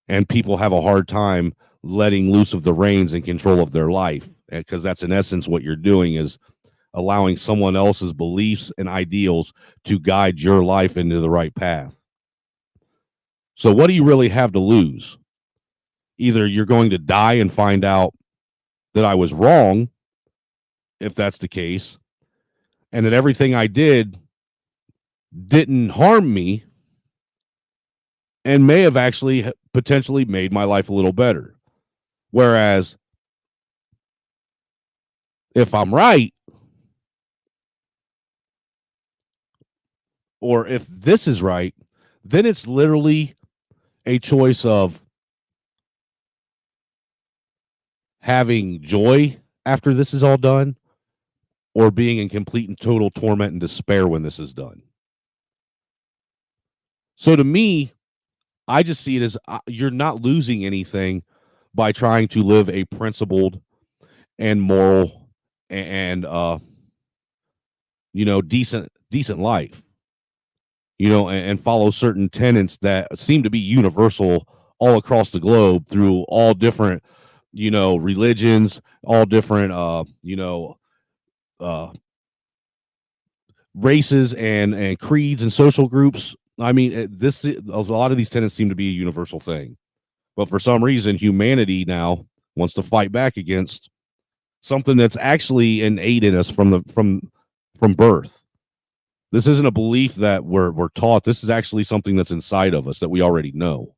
And people have a hard time letting loose of the reins and control of their life, because that's in essence what you're doing, is allowing someone else's beliefs and ideals to guide your life into the right path. So what do you really have to lose? Either you're going to die and find out that I was wrong, if that's the case, and that everything I did didn't harm me and may have actually potentially made my life a little better. Whereas if I'm right, or if this is right, then it's literally a choice of having joy after this is all done, or being in complete and total torment and despair when this is done. So to me, I just see it as you're not losing anything by trying to live a principled and moral and decent life, and follow certain tenets that seem to be universal all across the globe through all different religions, all different races and creeds and social groups. I mean, a lot of these tenets seem to be a universal thing, but for some reason, humanity now wants to fight back against something that's actually innate in us from birth. This isn't a belief that we're taught. This is actually something that's inside of us that we already know,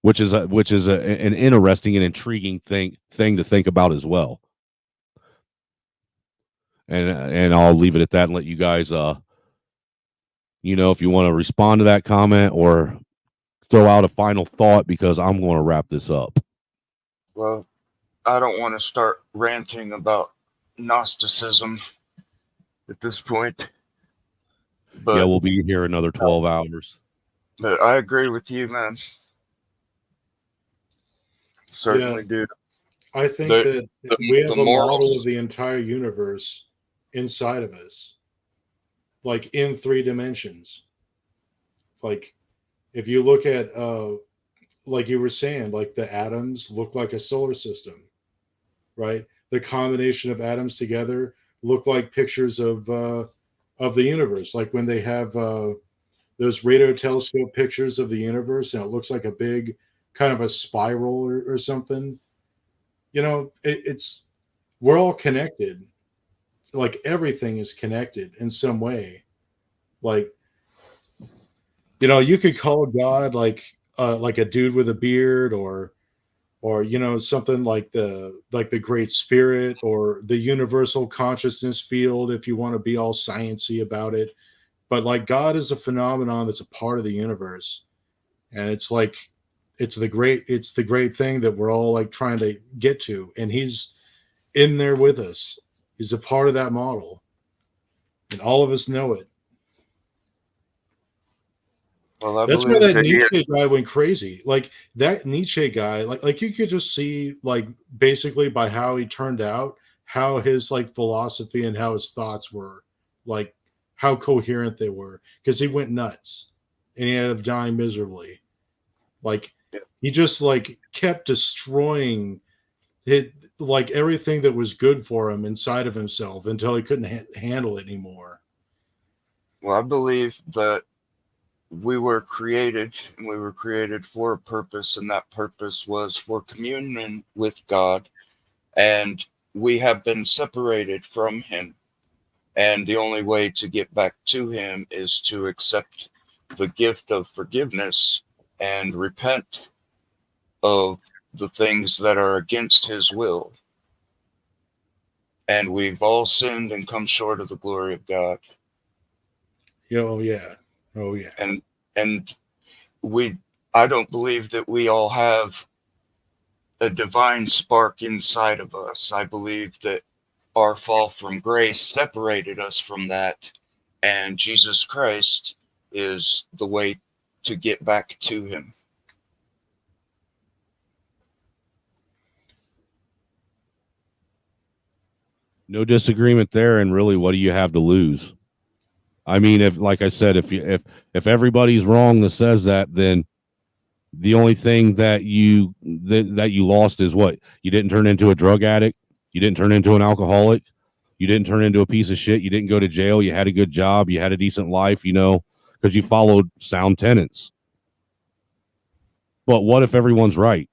which is an interesting and intriguing thing to think about as well. And I'll leave it at that and let you guys, if you want to respond to that comment or throw out a final thought, because I'm going to wrap this up. Well, I don't want to start ranting about Gnosticism at this point. But yeah, we'll be here another 12 hours. But I agree with you, man. Certainly do. I think that we have a model of the entire universe inside of us, like in 3 dimensions. Like if you look at like you were saying, like the atoms look like a solar system, right? The combination of atoms together look like pictures of the universe. Like when they have those radio telescope pictures of the universe, and it looks like a big kind of a spiral or something. It's we're all connected. Like everything is connected in some way. Like, you could call God like a dude with a beard, or something like the Great Spirit, or the universal consciousness field, if you want to be all sciencey about it. But like God is a phenomenon that's a part of the universe, and it's like it's the great thing that we're all like trying to get to, and he's in there with us. He's a part of that model, and all of us know it. Well, That's why that Nietzsche guy went crazy. Like that Nietzsche guy, like you could just see, like, basically by how he turned out, how his like philosophy and how his thoughts were, like how coherent they were, because he went nuts and he ended up dying miserably. Like he just like kept destroying it, like everything that was good for him inside of himself, until he couldn't handle it anymore. Well, I believe that we were created, and we were created for a purpose, and that purpose was for communion with God, and we have been separated from him, and the only way to get back to him is to accept the gift of forgiveness and repent of the things that are against his will. And we've all sinned and come short of the glory of God. Oh yeah. And I don't believe that we all have a divine spark inside of us. I believe that our fall from grace separated us from that, and Jesus Christ is the way to get back to him. No disagreement there. And really, what do you have to lose? I mean, if, like I said, if everybody's wrong that says that, then the only thing that you lost is what? You didn't turn into a drug addict. You didn't turn into an alcoholic. You didn't turn into a piece of shit. You didn't go to jail. You had a good job. You had a decent life, you know, because you followed sound tenets. But what if everyone's right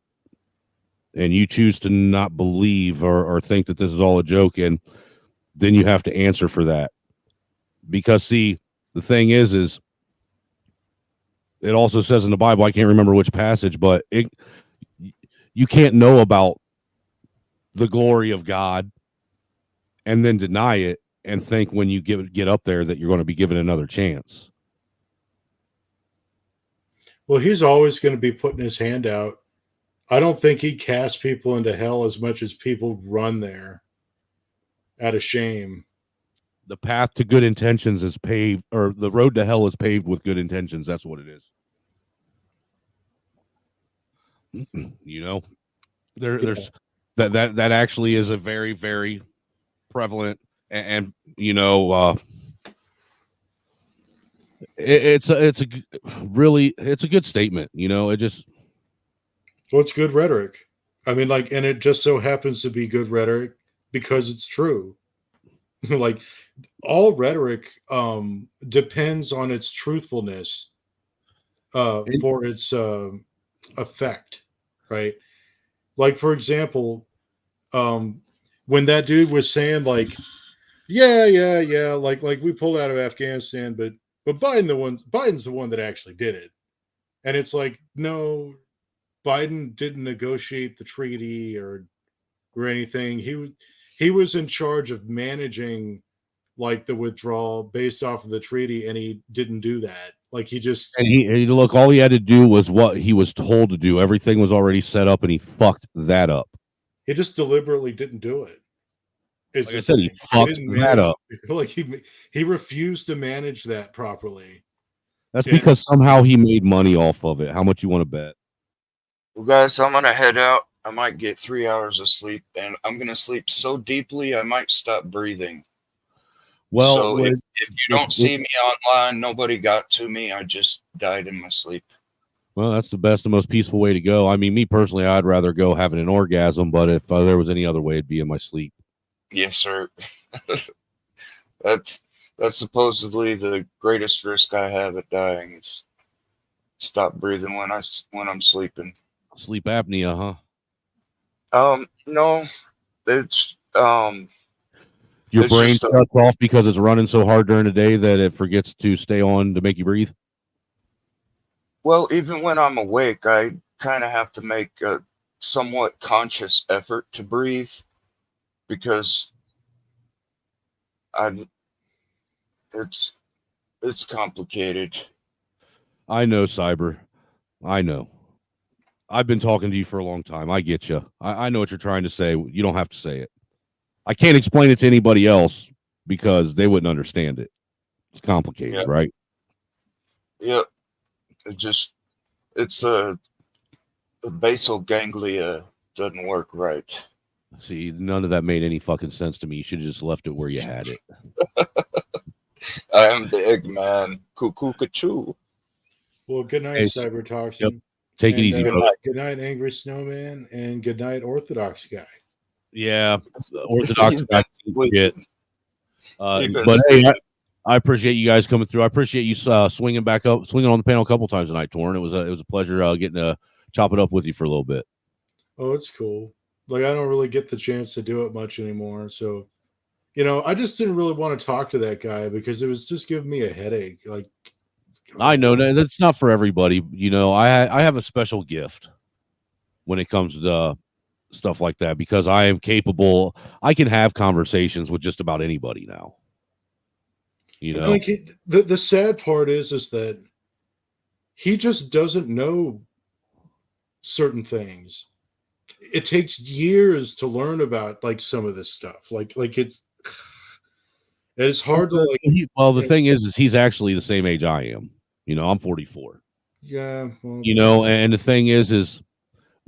and you choose to not believe or think that this is all a joke? And then you have to answer for that. Because, see, the thing is it also says in the Bible, I can't remember which passage, but you can't know about the glory of God and then deny it and think when you get up there that you're going to be given another chance. Well, he's always going to be putting his hand out. I don't think he casts people into hell as much as people run there out of shame. The path to good intentions is paved, or the road to hell is paved with good intentions. That's what it is. You know, there's that actually is a very, very prevalent and you know, it's a good statement. You know, it just. Well, it's good rhetoric. I mean, like, and it just so happens to be good rhetoric because it's true. Like, all rhetoric depends on its truthfulness for its effect, right? Like, for example, when that dude was saying, like, yeah, like we pulled out of Afghanistan, but Biden's the one that actually did it. And it's like, no, Biden didn't negotiate the treaty or anything. He was in charge of managing like the withdrawal based off of the treaty, and he didn't do that. Like he look, all he had to do was what he was told to do. Everything was already set up, and he fucked that up. He just deliberately didn't do it. Like I said, he fucked that up. Like he refused to manage that properly. That's because somehow he made money off of it. How much you want to bet? Well, guys, I'm gonna head out. I might get 3 hours of sleep, and I'm gonna sleep so deeply I might stop breathing. Well, so if you don't see me online, nobody got to me. I just died in my sleep. Well, that's the best and most peaceful way to go. I mean, me personally, I'd rather go having an orgasm, but if there was any other way, it'd be in my sleep. Yes, sir. That's supposedly the greatest risk I have at dying is stop breathing when I'm sleeping. Sleep apnea, huh? No, it's Your it's brain just shuts off because it's running so hard during the day that it forgets to stay on to make you breathe. well, even when I'm awake, I kind of have to make a somewhat conscious effort to breathe because it's complicated. I know, Cyber. I know. I've been talking to you for a long time. I get you. I know what you're trying to say. You don't have to say it. I can't explain it to anybody else because they wouldn't understand it. It's complicated, right? Yep. It's the basal ganglia doesn't work right. See, none of that made any fucking sense to me. You should have just left it where you had it. I am the Eggman. Cuckoo, cuckoo. Well, good night, Hey, Cybertoxin. yep. Take it easy, brother. Good night, Angry Snowman, and good night, Orthodox guy. Yeah, Orthodox back shit. But hey, I appreciate you guys coming through. I appreciate you swinging on the panel a couple times tonight, Torrin. It was a pleasure getting to chop it up with you for a little bit. Oh, it's cool. Like I don't really get the chance to do it much anymore, so you know, I just didn't really want to talk to that guy because it was just giving me a headache. Like I know that's not for everybody. You know, I have a special gift when it comes to stuff like that because I am capable. I can have conversations with just about anybody now. You know, like the sad part is that he just doesn't know certain things. It takes years to learn about like some of this stuff. Like it's hard to like. Well, the thing is he's actually the same age I am. You know, I'm 44. Yeah. Well, you know, and the thing is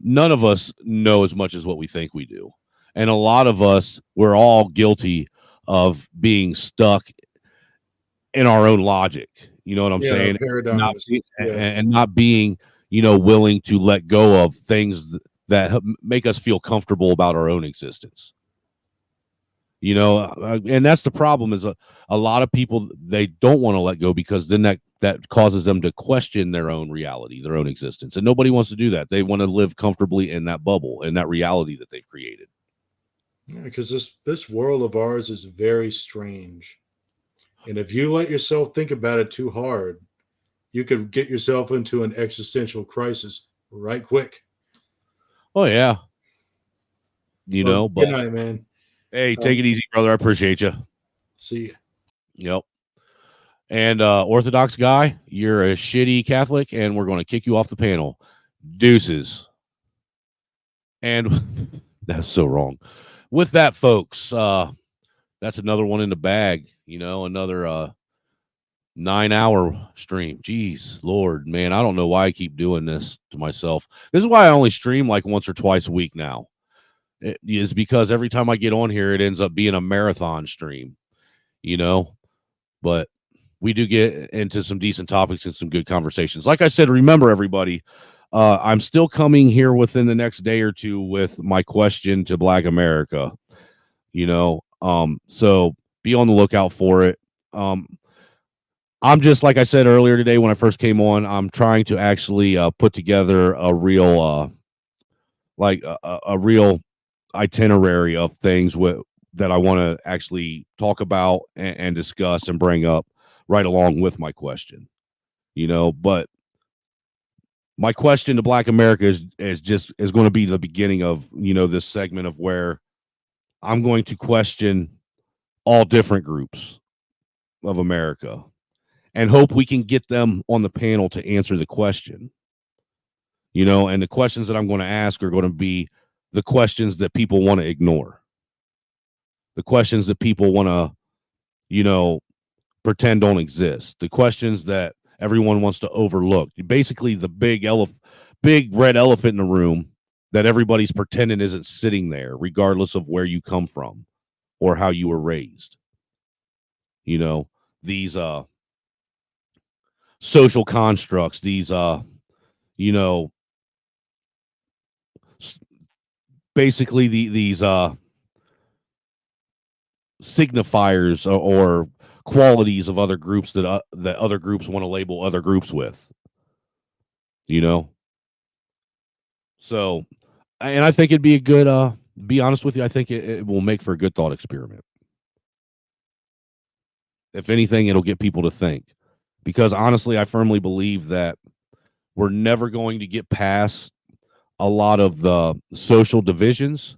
none of us know as much as what we think we do. And a lot of us, we're all guilty of being stuck in our own logic. You know what I'm Yeah, saying? paradigms. And not being, willing to let go of things that make us feel comfortable about our own existence. And that's the problem is a lot of people, they don't want to let go because then that causes them to question their own reality, their own existence. And nobody wants to do that. They want to live comfortably in that bubble, in that reality that they've created. Yeah, because this world of ours is very strange. And if you let yourself think about it too hard, you could get yourself into an existential crisis right quick. Oh, yeah. Well, But good night, man. Hey, take it easy, brother. I appreciate you. See ya. Yep. And Orthodox guy, you're a shitty Catholic, and we're going to kick you off the panel. Deuces. And that's so wrong. With that, folks, that's another one in the bag. Another 9-hour stream. Jeez, Lord, man, I don't know why I keep doing this to myself. This is why I only stream like once or twice a week now. It is because every time I get on here, it ends up being a marathon stream, but we do get into some decent topics and some good conversations. Like I said, remember everybody, I'm still coming here within the next day or two with my question to Black America, so be on the lookout for it. I'm just, like I said earlier today, when I first came on, I'm trying to actually put together a real, a real itinerary of things that I want to actually talk about and discuss and bring up right along with my question, but my question to Black America is going to be the beginning of, this segment of where I'm going to question all different groups of America and hope we can get them on the panel to answer the question, and the questions that I'm going to ask are going to be the questions that people want to ignore, the questions that people want to, pretend don't exist, the questions that everyone wants to overlook. Basically, the big red elephant in the room that everybody's pretending isn't sitting there, regardless of where you come from or how you were raised. These social constructs, these basically these signifiers or qualities of other groups that other groups want to label other groups with, so, and I think it'd be a good be honest with you, I think it will make for a good thought experiment. If anything, it'll get people to think, because honestly, I firmly believe that we're never going to get past a lot of the social divisions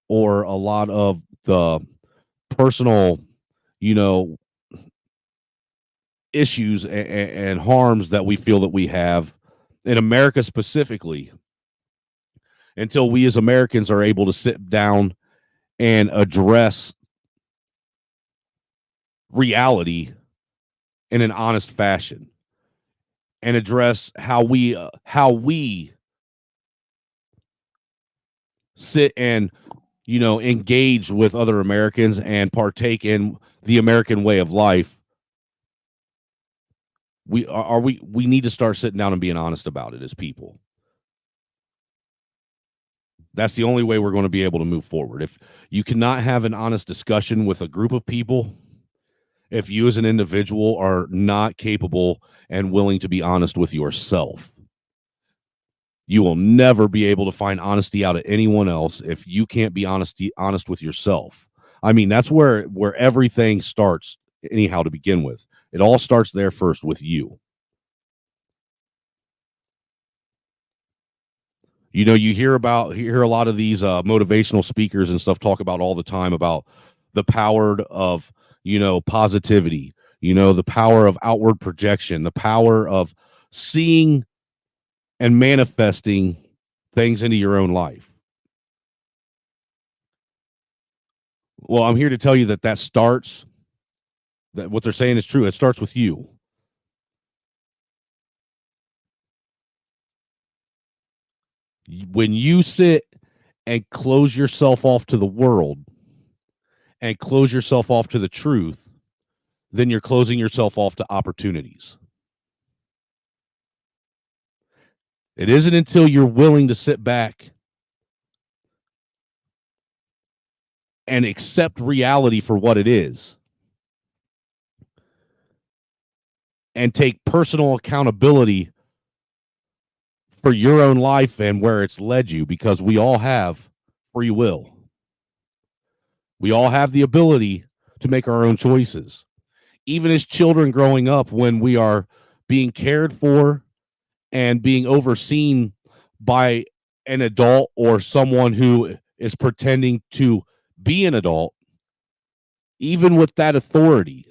or a lot of the personal, issues and harms that we feel that we have in America specifically, until we as Americans are able to sit down and address reality in an honest fashion and address how we sit and engage with other Americans and partake in the American way of life. We need to start sitting down and being honest about it as people. That's the only way we're going to be able to move forward. If you cannot have an honest discussion with a group of people, if you as an individual are not capable and willing to be honest with yourself, you will never be able to find honesty out of anyone else if you can't be honest with yourself. I mean, that's where everything starts anyhow to begin with. It all starts there first with you. You hear a lot of these motivational speakers and stuff talk about all the time about the power of, positivity, the power of outward projection, the power of seeing and manifesting things into your own life. Well, I'm here to tell you that what they're saying is true. It starts with you. When you sit and close yourself off to the world and close yourself off to the truth, then you're closing yourself off to opportunities. It isn't until you're willing to sit back and accept reality for what it is and take personal accountability for your own life and where it's led you, because we all have free will. We all have the ability to make our own choices. Even as children growing up, when we are being cared for and being overseen by an adult or someone who is pretending to be an adult, even with that authority,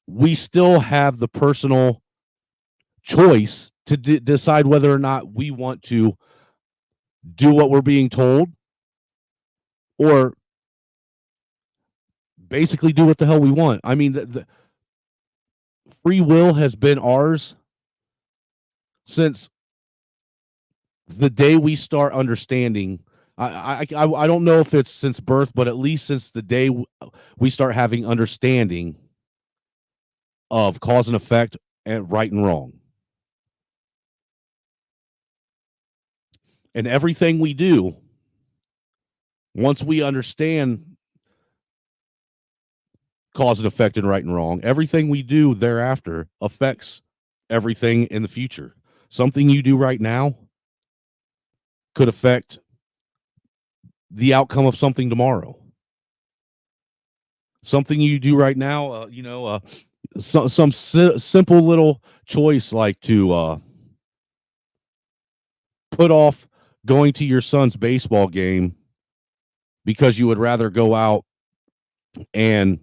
we still have the personal choice to decide whether or not we want to do what we're being told or basically do what the hell we want. I mean, the free will has been ours since the day we start understanding. I don't know if it's since birth, but at least since the day we start having understanding of cause and effect and right and wrong. And everything we do, once we understand cause and effect and right and wrong, everything we do thereafter affects everything in the future. Something you do right now could affect the outcome of something tomorrow. Something you do right now, some simple little choice like to put off going to your son's baseball game because you would rather go out and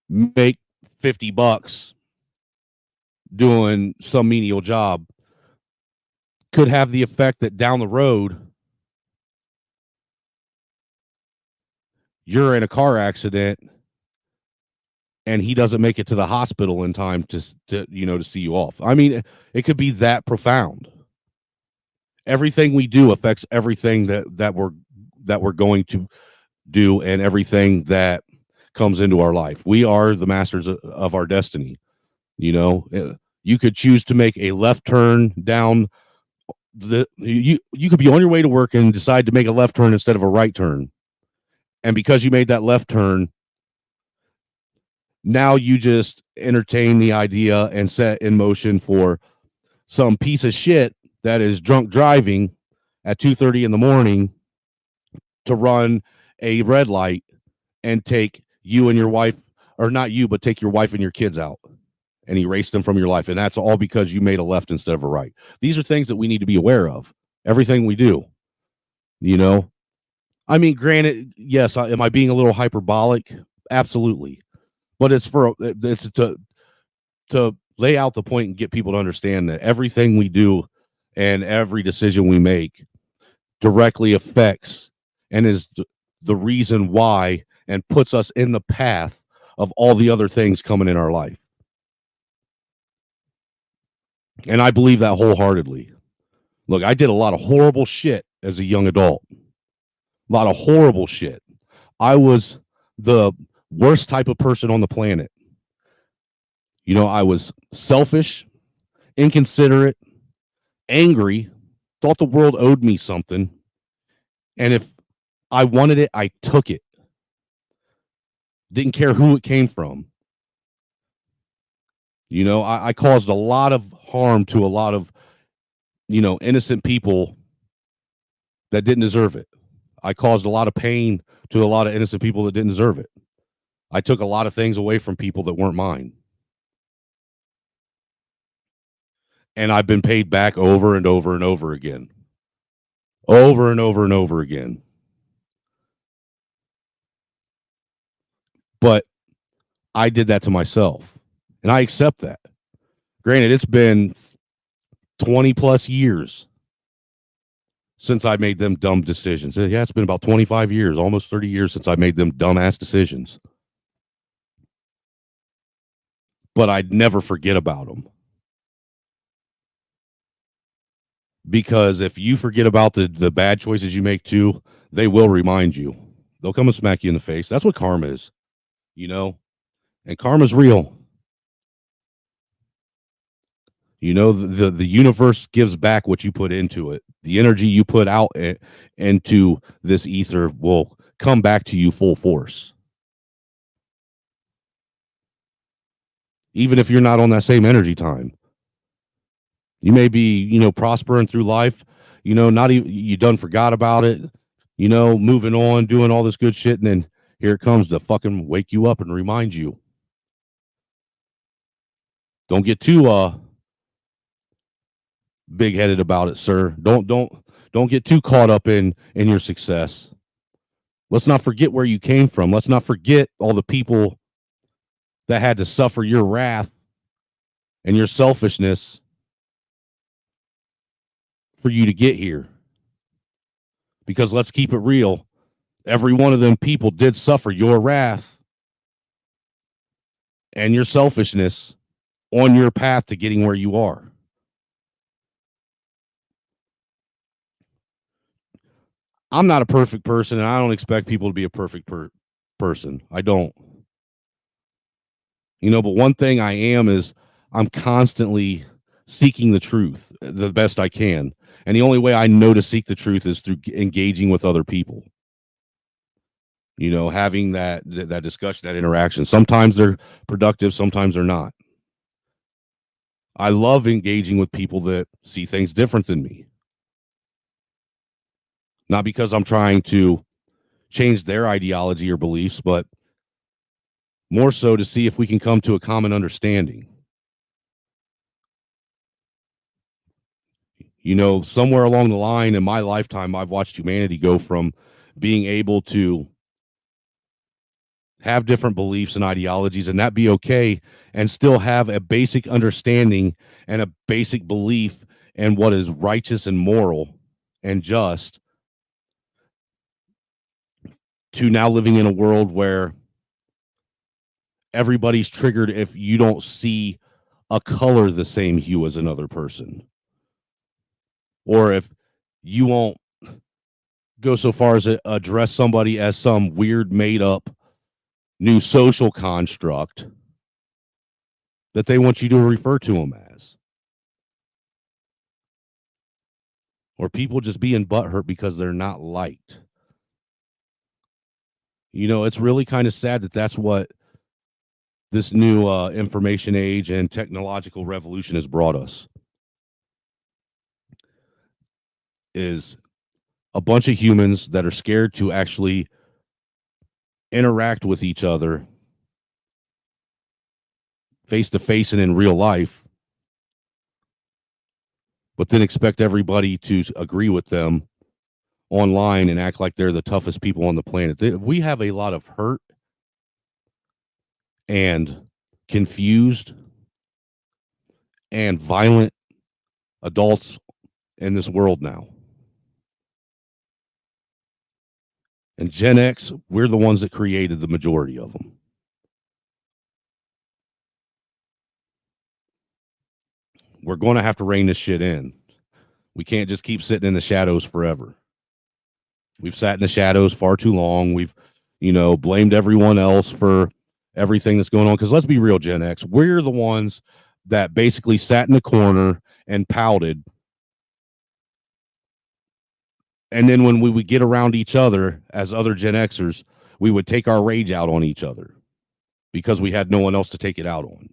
make $50 doing some menial job could have the effect that down the road you're in a car accident and he doesn't make it to the hospital in time to see you off. I mean, it could be that profound. Everything we do affects everything that we're going to do and everything that comes into our life. We are the masters of our destiny. You could choose to make a left turn down you could be on your way to work and decide to make a left turn instead of a right turn. And because you made that left turn, now you just entertain the idea and set in motion for some piece of shit that is drunk driving at 2:30 in the morning to run a red light and take you and your wife, or not you, but take your wife and your kids out and erase them from your life. And that's all because you made a left instead of a right. These are things that we need to be aware of. Everything we do, I mean, granted, yes, am I being a little hyperbolic? Absolutely. But it's to lay out the point and get people to understand that everything we do and every decision we make directly affects and is the reason why and puts us in the path of all the other things coming in our life. And I believe that wholeheartedly. Look, I did a lot of horrible shit as a young adult. A lot of horrible shit. I was the worst type of person on the planet. I was selfish, inconsiderate, angry, thought the world owed me something. And if I wanted it, I took it. Didn't care who it came from. I caused a lot of harm to a lot of, innocent people that didn't deserve it. I caused a lot of pain to a lot of innocent people that didn't deserve it. I took a lot of things away from people that weren't mine. And I've been paid back over and over and over again. Over and over and over again. But I did that to myself. And I accept that. Granted, it's been 20 plus years since I made them dumb decisions. Yeah, it's been about 25 years, almost 30 years since I made them dumbass decisions. But I'd never forget about them. Because if you forget about the bad choices you make too, they will remind you. They'll come and smack you in the face. That's what karma is, you know? And karma's real. You know, the universe gives back what you put into it. The energy you put out into this ether will come back to you full force. Even if you're not on that same energy time. You may be, you know, prospering through life, you know, not even, you done forgot about it, you know, moving on, doing all this good shit, and then here it comes to fucking wake you up and remind you. Don't get too big-headed about it, sir. Don't get too caught up in your success. Let's not forget where you came from. Let's not forget all the people that had to suffer your wrath and your selfishness for you to get here. Because let's keep it real. Every one of them people did suffer your wrath and your selfishness on your path to getting where you are. I'm not a perfect person, and I don't expect people to be a perfect person. I don't. You know, but one thing I am is I'm constantly seeking the truth the best I can. And the only way I know to seek the truth is through engaging with other people. You know, having that discussion, that interaction. Sometimes they're productive, sometimes they're not. I love engaging with people that see things different than me. Not because I'm trying to change their ideology or beliefs, but more so to see if we can come to a common understanding. You know, somewhere along the line in my lifetime, I've watched humanity go from being able to have different beliefs and ideologies and that be okay, and still have a basic understanding and a basic belief in what is righteous and moral and just, to now living in a world where everybody's triggered if you don't see a color the same hue as another person, or if you won't go so far as to address somebody as some weird made up new social construct that they want you to refer to them as, or people just being butthurt because they're not liked. You know, it's really kind of sad that that's what this new information age and technological revolution has brought us, is a bunch of humans that are scared to actually interact with each other face to face and in real life, but then expect everybody to agree with them online and act like they're the toughest people on the planet. We have a lot of hurt and confused and violent adults in this world now. And Gen X, we're the ones that created the majority of them. We're going to have to rein this shit in. We can't just keep sitting in the shadows forever. We've sat in the shadows far too long. We've, you know, blamed everyone else for everything that's going on. Because let's be real, Gen X, we're the ones that basically sat in the corner and pouted. And then when we would get around each other as other Gen Xers, we would take our rage out on each other because we had no one else to take it out on.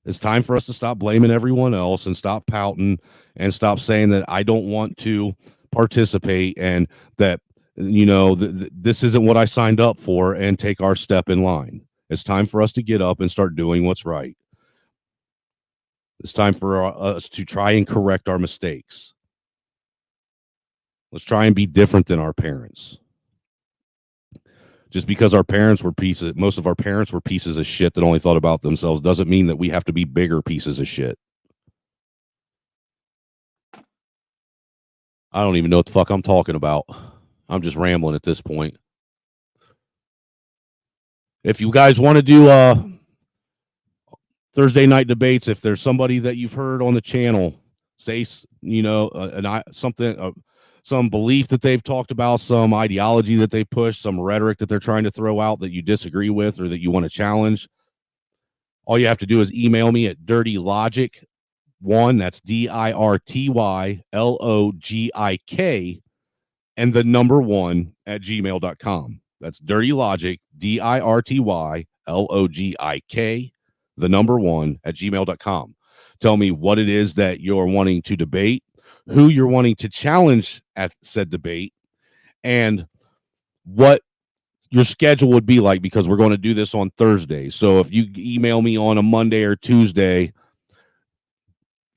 It's time for us to stop blaming everyone else and stop pouting and stop saying that I don't want to participate and that, you know, this isn't what I signed up for, and take our step in line. It's time for us to get up and start doing what's right. It's time for us to try and correct our mistakes. Let's try and be different than our parents. Just because our parents were most of our parents were pieces of shit that only thought about themselves doesn't mean that we have to be bigger pieces of shit. I don't even know what the fuck I'm talking about. I'm just rambling at this point. If you guys want to do Thursday night debates, if there's somebody that you've heard on the channel say, something, some belief that they've talked about, some ideology that they push, some rhetoric that they're trying to throw out that you disagree with or that you want to challenge, all you have to do is email me at dirtylogic1, that's DIRTYLOGIK, and the number 1 at gmail.com. That's dirtylogic, DIRTYLOGIK, the number 1 at gmail.com. Tell me what it is that you're wanting to debate, who you're wanting to challenge at said debate, and what your schedule would be like, because we're going to do this on Thursday. So if you email me on a Monday or Tuesday,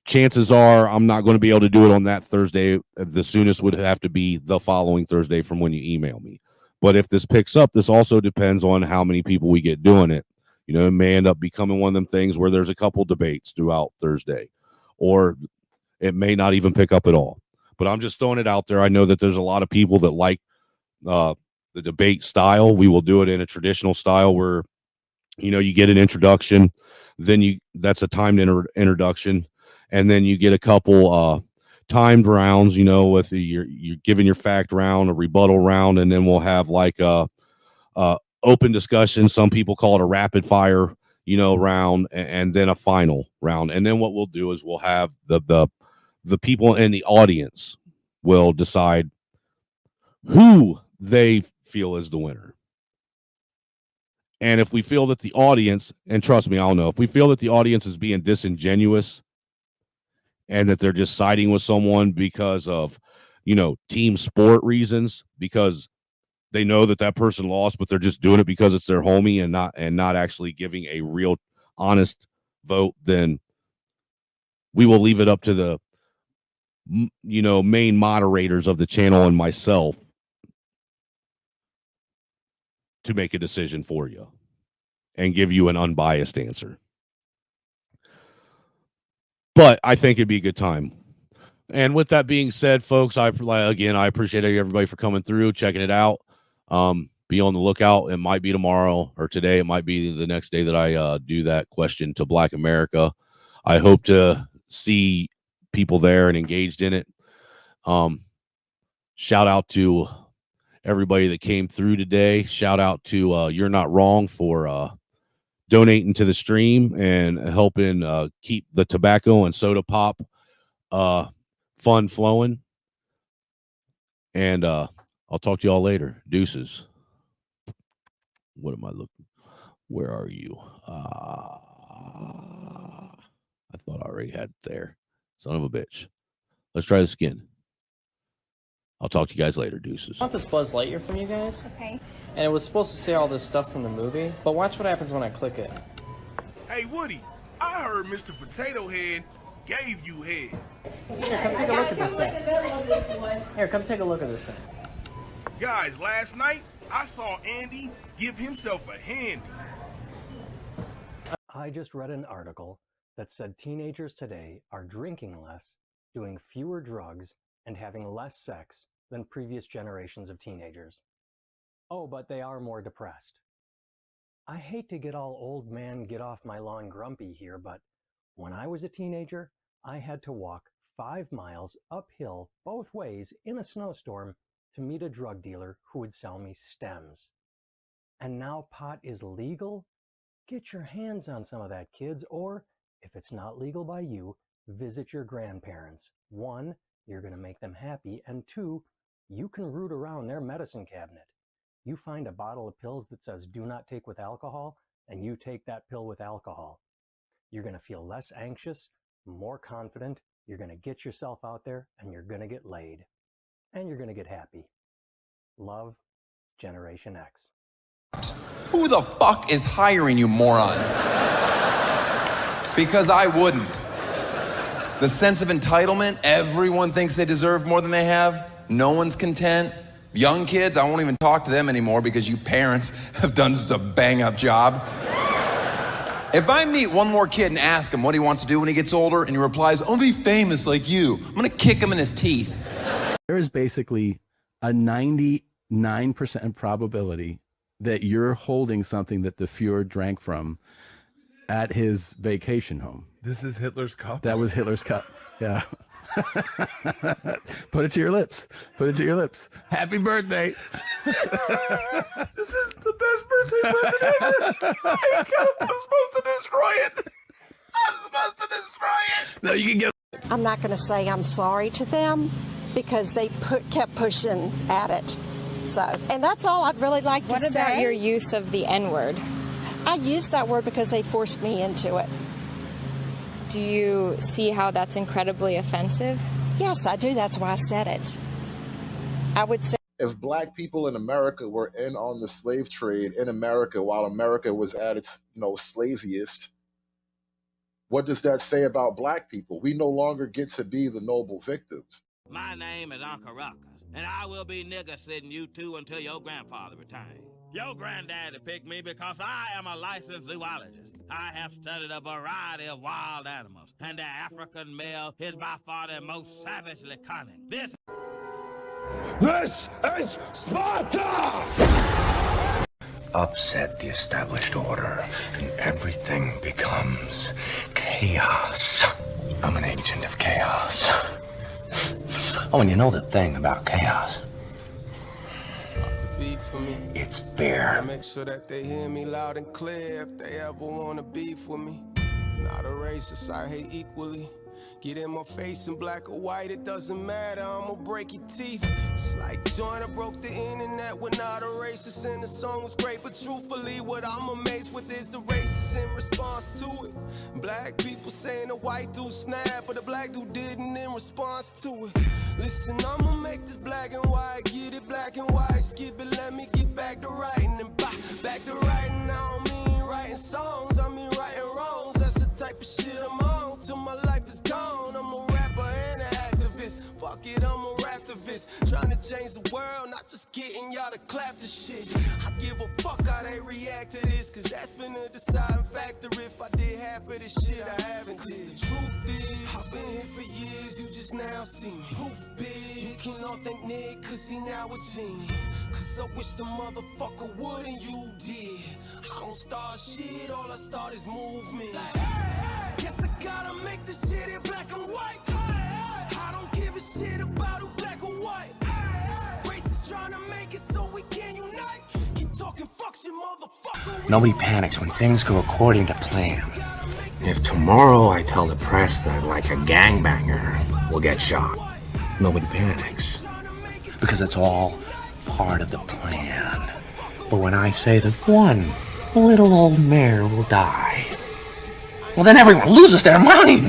chances are I'm not going to be able to do it on that Thursday. The soonest would have to be the following Thursday from when you email me. But if this picks up, this also depends on how many people we get doing it. You know, it may end up becoming one of them things where there's a couple debates throughout Thursday, or it may not even pick up at all. But I'm just throwing it out there. I know that there's a lot of people that like the debate style. We will do it in a traditional style where, you know, you get an introduction, then that's a timed introduction, and then you get a couple timed rounds, you know, with you're giving your fact round, a rebuttal round, and then we'll have like a open discussion. Some people call it a rapid fire, you know, round, and then a final round. And then what we'll do is we'll have the people in the audience will decide who they feel is the winner. And if we feel that the audience, and trust me, I'll know, if we feel that the audience is being disingenuous and that they're just siding with someone because of, you know, team sport reasons, because they know that that person lost, but they're just doing it because it's their homie and not actually giving a real honest vote, then we will leave it up to the, you know, main moderators of the channel and myself to make a decision for you and give you an unbiased answer. But I think it'd be a good time. And with that being said, folks, I appreciate everybody for coming through, checking it out. Be on the lookout. It might be tomorrow or today. It might be the next day that I do that question to Black America. I hope to see people there and engaged in it. Shout out to everybody that came through today. Shout out to You're Not Wrong for donating to the stream and helping keep the tobacco and soda pop fun flowing. And I'll talk to y'all later. Deuces. What am I looking? Where are you? I thought I already had it there. Son of a bitch. Let's try this again. I'll talk to you guys later. Deuces. I want this Buzz Lightyear from you guys. Okay. And it was supposed to say all this stuff from the movie, but watch what happens when I click it. Hey, Woody, I heard Mr. Potato Head gave you head. Here, come take a look at this thing. Here, come take a look at this thing. Guys, last night, I saw Andy give himself a handy. I just read an article that said teenagers today are drinking less, doing fewer drugs, and having less sex than previous generations of teenagers. Oh, but they are more depressed. I hate to get all old man get off my lawn grumpy here, but when I was a teenager, I had to walk 5 miles uphill both ways in a snowstorm to meet a drug dealer who would sell me stems. And now pot is legal? Get your hands on some of that, kids, or if it's not legal by you, visit your grandparents. 1, you're going to make them happy, and 2, you can root around their medicine cabinet. You find a bottle of pills that says do not take with alcohol, and you take that pill with alcohol. You're going to feel less anxious, more confident, you're going to get yourself out there, and you're going to get laid. And you're going to get happy. Love, Generation X. Who the fuck is hiring you morons? Because I wouldn't. The sense of entitlement, everyone thinks they deserve more than they have. No one's content. Young kids, I won't even talk to them anymore because you parents have done just a bang-up job. If I meet one more kid and ask him what he wants to do when he gets older and he replies, I'll be famous like you, I'm gonna kick him in his teeth. There is basically a 99% probability that you're holding something that the Fuhrer drank from at his vacation home. This is Hitler's cup? That was Hitler's cup. Yeah. Put it to your lips. Put it to your lips. Happy birthday. This is the best birthday present ever. I'm supposed to destroy it. No, you can get. I'm not going to say I'm sorry to them because they kept pushing at it. So, and that's all I'd really like to say. What about your use of the N-word? I used that word because they forced me into it. Do you see how that's incredibly offensive? Yes, I do. That's why I said it. I would say if black people in America were in on the slave trade in America while America was at its, slaviest, what does that say about black people? We no longer get to be the noble victims. My name is Uncle Ruckus, and I will be nigger sitting you two until your grandfather returns. Your granddaddy picked me because I am a licensed zoologist. I have studied a variety of wild animals, and the African male is by far the most savagely cunning. This is Sparta! Upset the established order, and everything becomes chaos. I'm an agent of chaos. Oh, and you know the thing about chaos? It's fair. Make sure that they hear me loud and clear if they ever want to beef with me. Not a racist, I hate equally. Get in my face in black or white, it doesn't matter, I'ma break your teeth. It's like Joyner broke the internet, we're not a racist, and the song was great, but truthfully, what I'm amazed with is the racist in response to it. Black people saying a white dude snapped, but a black dude didn't in response to it. Listen, I'ma make this black and white, get it black and white, skip it, let me get back to writing, and back to writing, I don't mean writing songs, I mean writing wrongs, that's the type of shit I'm on, till my life is gone. I'm a rapper and an activist. Fuck it, I'm a raptivist. Trying to change the world, not just getting y'all to clap the shit. I give a fuck how they react to this, cause that's been a deciding factor. If I did half of this shit, I haven't. Cause the truth is, I've been here for years, you just now see me. Proof big, you can all thank Nick, cause he now a genie. Cause I wish the motherfucker would and you did. I don't start shit, all I start is movement. Like, guess I gotta make this shit in black and white. I don't give a shit about who black or white. Racists trying to make it so we can unite. Keep talking fucks, you motherfucker. Nobody panics when things go according to plan. If tomorrow I tell the press that like a gangbanger will get shot, nobody panics. Because it's all part of the plan. But when I say that one little old mare will die, well then everyone loses their minds.